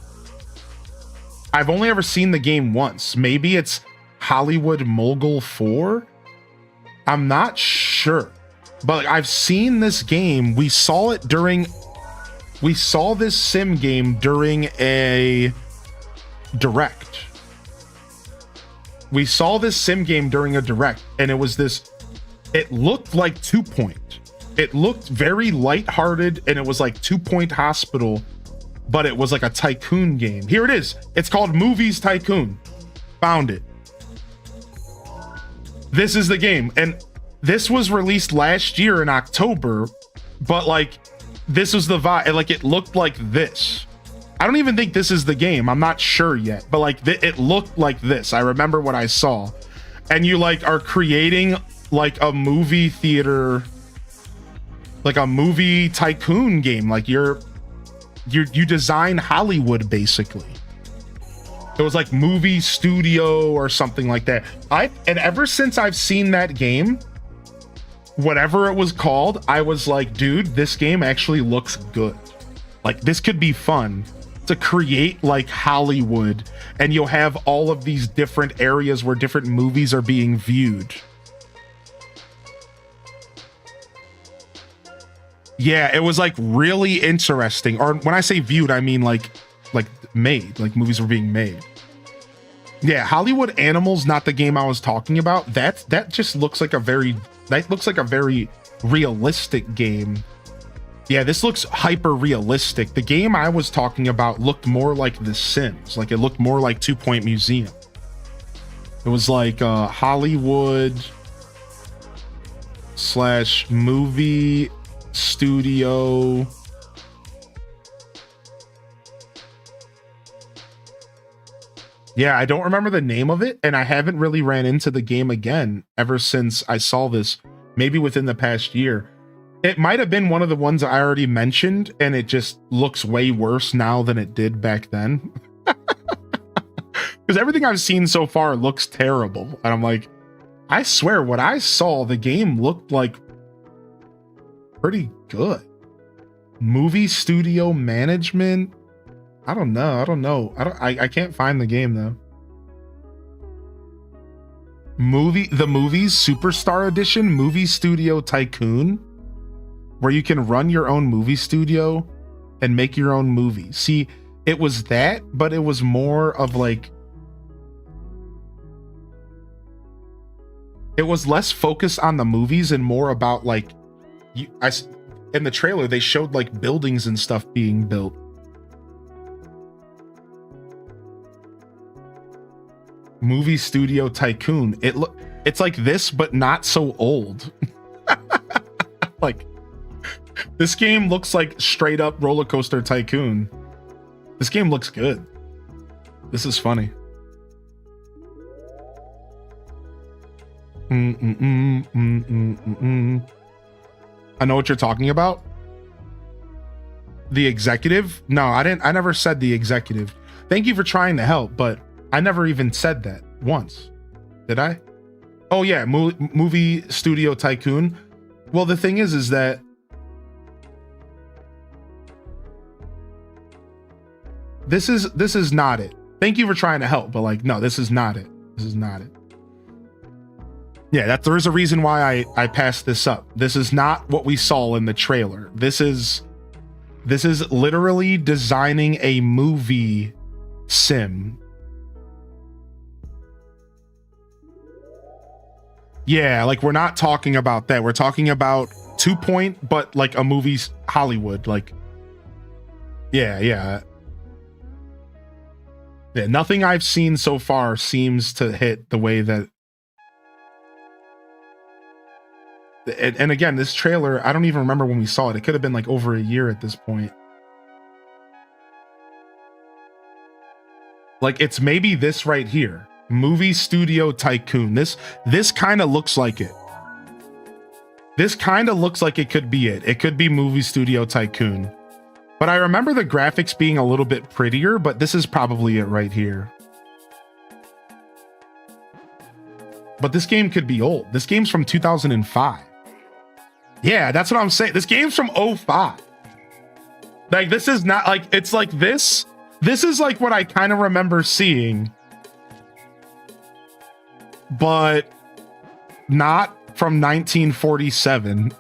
Maybe it's Hollywood Mogul 4. I'm not sure. But I've seen this game. We saw this sim game during a direct. And it was this, it looked like 2 Point. It looked very lighthearted, and it was like 2 Point Hospital, but it was like a tycoon game. Here it is. It's called Movies Tycoon. Found it. This is the game. And this was released last year in October, but like this was the vibe. Like it looked like this. I don't even think this is the game. I'm not sure yet, but like it looked like this. I remember what I saw. And you like are creating like a movie theater, like a movie tycoon game. Like you design Hollywood basically. It was like movie studio or something like that. And ever since I've seen that game, whatever it was called, I was like, dude, this game actually looks good. Like this could be fun to create like Hollywood, and you'll have all of these different areas where different movies are being viewed. Yeah, it was like really interesting. Or when I say viewed, I mean like made, like movies were being made. Yeah, Hollywood Animals, not the game I was talking about. That just looks like a very realistic game. Yeah, this looks hyper realistic. The game I was talking about looked more like The Sims. Like it looked more like 2 Point Museum. It was like Hollywood / movie studio. Yeah, I don't remember the name of it, and I haven't really ran into the game again ever since I saw this, maybe within the past year. It might have been one of the ones I already mentioned, and it just looks way worse now than it did back then. Because everything I've seen so far looks terrible. And I'm like, I swear, what I saw, the game looked like pretty good. Movie studio management. I don't know. I can't find the game though. The movies Superstar Edition, Movie Studio Tycoon, where you can run your own movie studio and make your own movie. See, it was that, but it was more of like, it was less focused on the movies and more about like, in the trailer they showed like buildings and stuff being built. Movie Studio Tycoon. It's like this, but not so old. Like, this game looks like straight up Roller Coaster Tycoon. This game looks good. This is funny. I know what you're talking about. The executive? No, I never said the executive. Thank you for trying to help, but I never even said that once. Did I? Oh yeah, Movie Studio Tycoon. Well, the thing is that this is not it. Thank you for trying to help, but like, no, this is not it. This is not it. Yeah, there is a reason why I passed this up. This is not what we saw in the trailer. This is literally designing a movie sim. Yeah, like we're not talking about that. We're talking about 2 Point, but like a movie's Hollywood. Like, yeah. Nothing I've seen so far seems to hit the way that. And again, this trailer, I don't even remember when we saw it. It could have been like over a year at this point. Like, it's maybe this right here. Movie Studio Tycoon. This kind of looks like it. This kind of looks like it could be it. It could be Movie Studio Tycoon. But I remember the graphics being a little bit prettier, but this is probably it right here. But this game could be old. This game's from 2005. Yeah, that's what I'm saying. This game's from 05. Like, this is not like, it's like this. This is like what I kind of remember seeing, but not from 1947.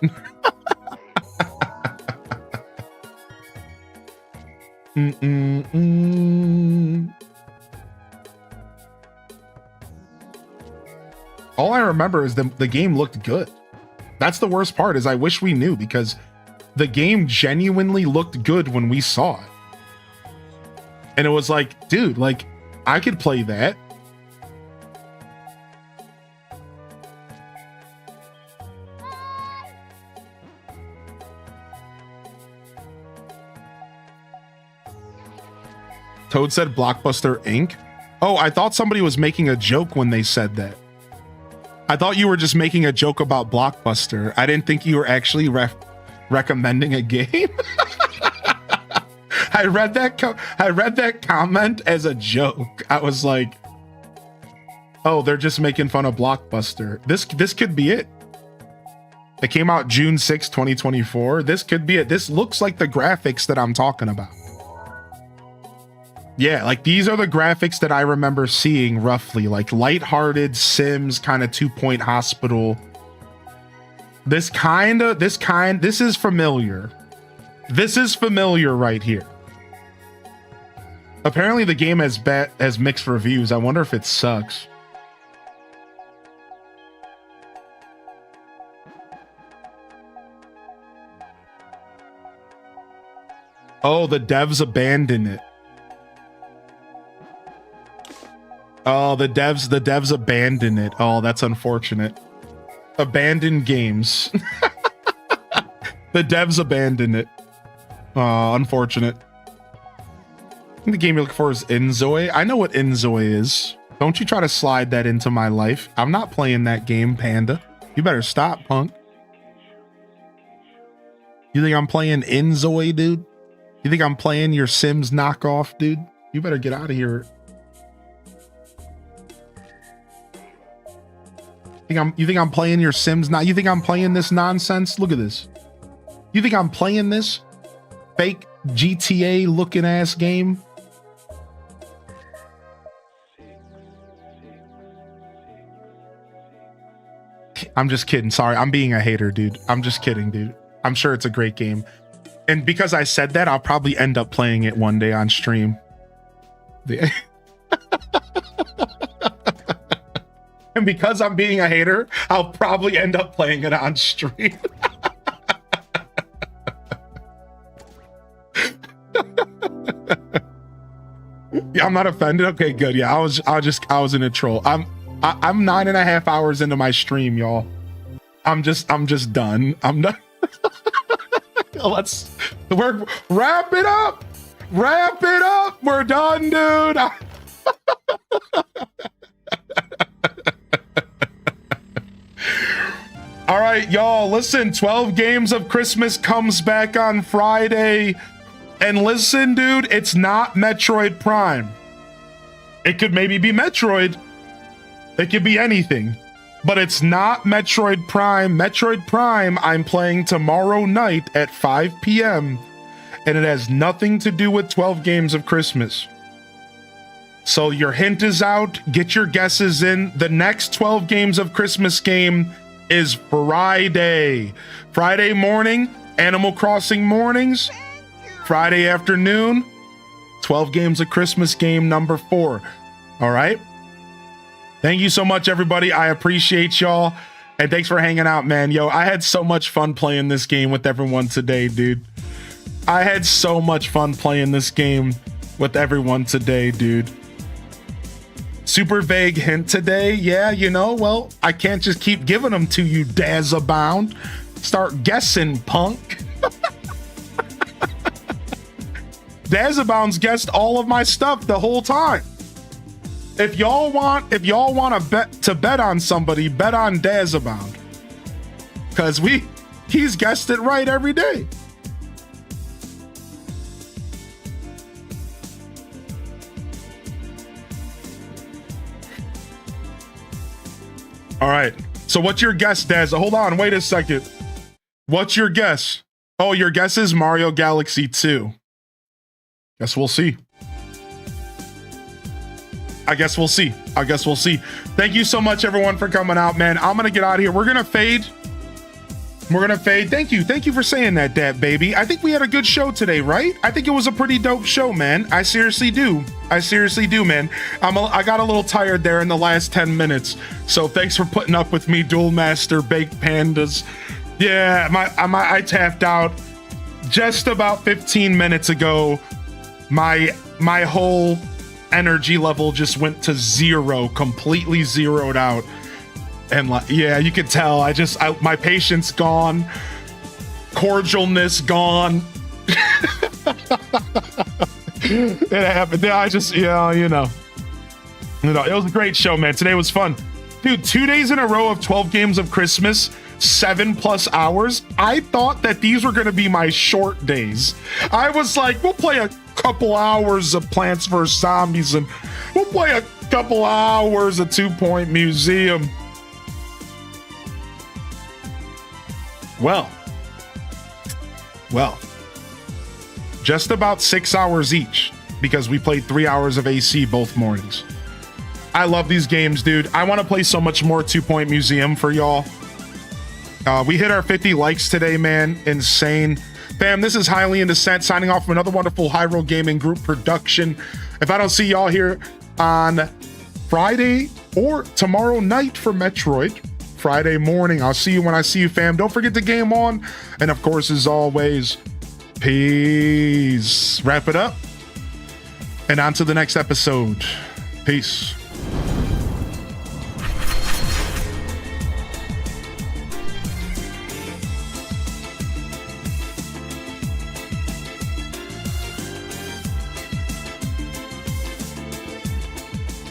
All I remember is the game looked good. That's the worst part, is I wish we knew, because the game genuinely looked good when we saw it. And it was like, dude, like, I could play that. Toad said Blockbuster Inc. Oh, I thought somebody was making a joke when they said that. I thought you were just making a joke about Blockbuster. I didn't think you were actually recommending a game. I read that comment as a joke. I was like, oh, they're just making fun of Blockbuster. This could be it. It came out June 6, 2024. This could be it. This looks like the graphics that I'm talking about. Yeah, like these are the graphics that I remember seeing roughly, like lighthearted Sims, kind of 2 Point Hospital. This is familiar. This is familiar right here. Apparently the game has mixed reviews. I wonder if it sucks. Oh, the devs abandoned it. Oh, the devs abandoned it. Oh, that's unfortunate. Abandoned games. The devs abandoned it. Oh, unfortunate. I think the game you look for is Inzoi. I know what Inzoi is. Don't you try to slide that into my life. I'm not playing that game, Panda. You better stop, punk. You think I'm playing Inzoi, dude? You think I'm playing your Sims knockoff, dude? You better get out of here. You think I'm playing your Sims now? You think I'm playing this nonsense? Look at this. You think I'm playing this fake GTA looking ass game? I'm just kidding. Sorry, I'm being a hater, dude. I'm just kidding, dude. I'm sure it's a great game. And because I said that, I'll probably end up playing it one day on stream. And because I'm being a hater, I'll probably end up playing it on stream. Yeah, I'm not offended. Okay, good. Yeah, I was in a troll. I'm 9.5 hours into my stream, y'all. I'm just done. I'm done. We're wrap it up. Wrap it up. We're done, dude. All right, y'all, listen, 12 Games of Christmas comes back on Friday. And listen, dude, it's not Metroid Prime. It could maybe be Metroid. It could be anything. But it's not Metroid Prime. Metroid Prime, I'm playing tomorrow night at 5 p.m. And it has nothing to do with 12 Games of Christmas. So your hint is out. Get your guesses in. The next 12 Games of Christmas game is Friday. Friday morning, Animal Crossing mornings. Friday afternoon, 12 Games of Christmas game number 4. All right? Thank you so much, everybody. I appreciate y'all. And thanks for hanging out, man. Yo, I had so much fun playing this game with everyone today, dude. I had so much fun playing this game with everyone today, dude. Super vague hint today. Yeah, you know, well, I can't just keep giving them to you, Dazabound. Start guessing, punk. Dazabound's guessed all of my stuff the whole time. If y'all want to bet on somebody, bet on Dazabound. Cause he's guessed it right every day. All right. So what's your guess, Des? Hold on. Wait a second. What's your guess? Oh, your guess is Mario Galaxy 2. Guess we'll see. I guess we'll see. Thank you so much, everyone, for coming out, man. I'm going to get out of here. We're going to fade. Thank you for saying that, Dad, baby. I think we had a good show today, right? I think it was a pretty dope show, man. I seriously do, man. I got a little tired there in the last 10 minutes. So thanks for putting up with me, Duel Master, Baked Pandas. Yeah, I tapped out just about 15 minutes ago. My whole energy level just went to zero, completely zeroed out. And like, yeah, you could tell my patience gone, cordialness gone. It happened. Yeah, you know, it was a great show, man. Today was fun. Dude, 2 days in a row of 12 games of Christmas, 7+ hours. I thought that these were going to be my short days. I was like, we'll play a couple hours of Plants vs. Zombies and we'll play a couple hours of 2 Point Museum. Well, just about 6 hours each because we played 3 hours of AC both mornings. I love these games, dude. I want to play so much more 2 Point Museum for y'all. We hit our 50 likes today, man. Insane. Fam, this is Highly in Descent signing off from another wonderful Hyrule Gaming Group production. If I don't see y'all here on Friday or tomorrow night for Metroid, Friday morning, I'll see you when I see you, fam. Don't forget to game on. And of course, as always, peace. Wrap it up. And on to the next episode. Peace.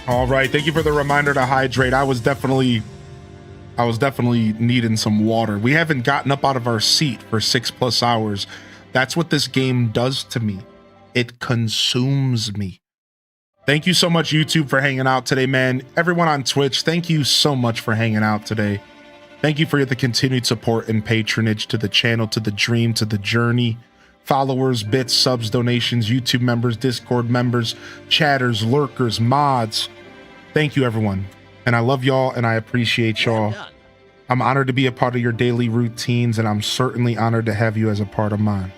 All right, thank you for the reminder to hydrate. I was definitely needing some water. We haven't gotten up out of our seat for 6+ hours. That's what this game does to me. It consumes me. Thank you so much, YouTube, for hanging out today, man. Everyone on Twitch, thank you so much for hanging out today. Thank you for the continued support and patronage to the channel, to the dream, to the journey. Followers, bits, subs, donations, YouTube members, Discord members, chatters, lurkers, mods. Thank you, everyone. And I love y'all and I appreciate y'all. I'm honored to be a part of your daily routines, and I'm certainly honored to have you as a part of mine.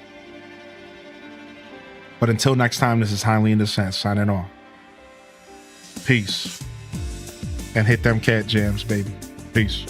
But until next time, this is Highly in Descent signing off. Peace. And hit them cat jams, baby. Peace.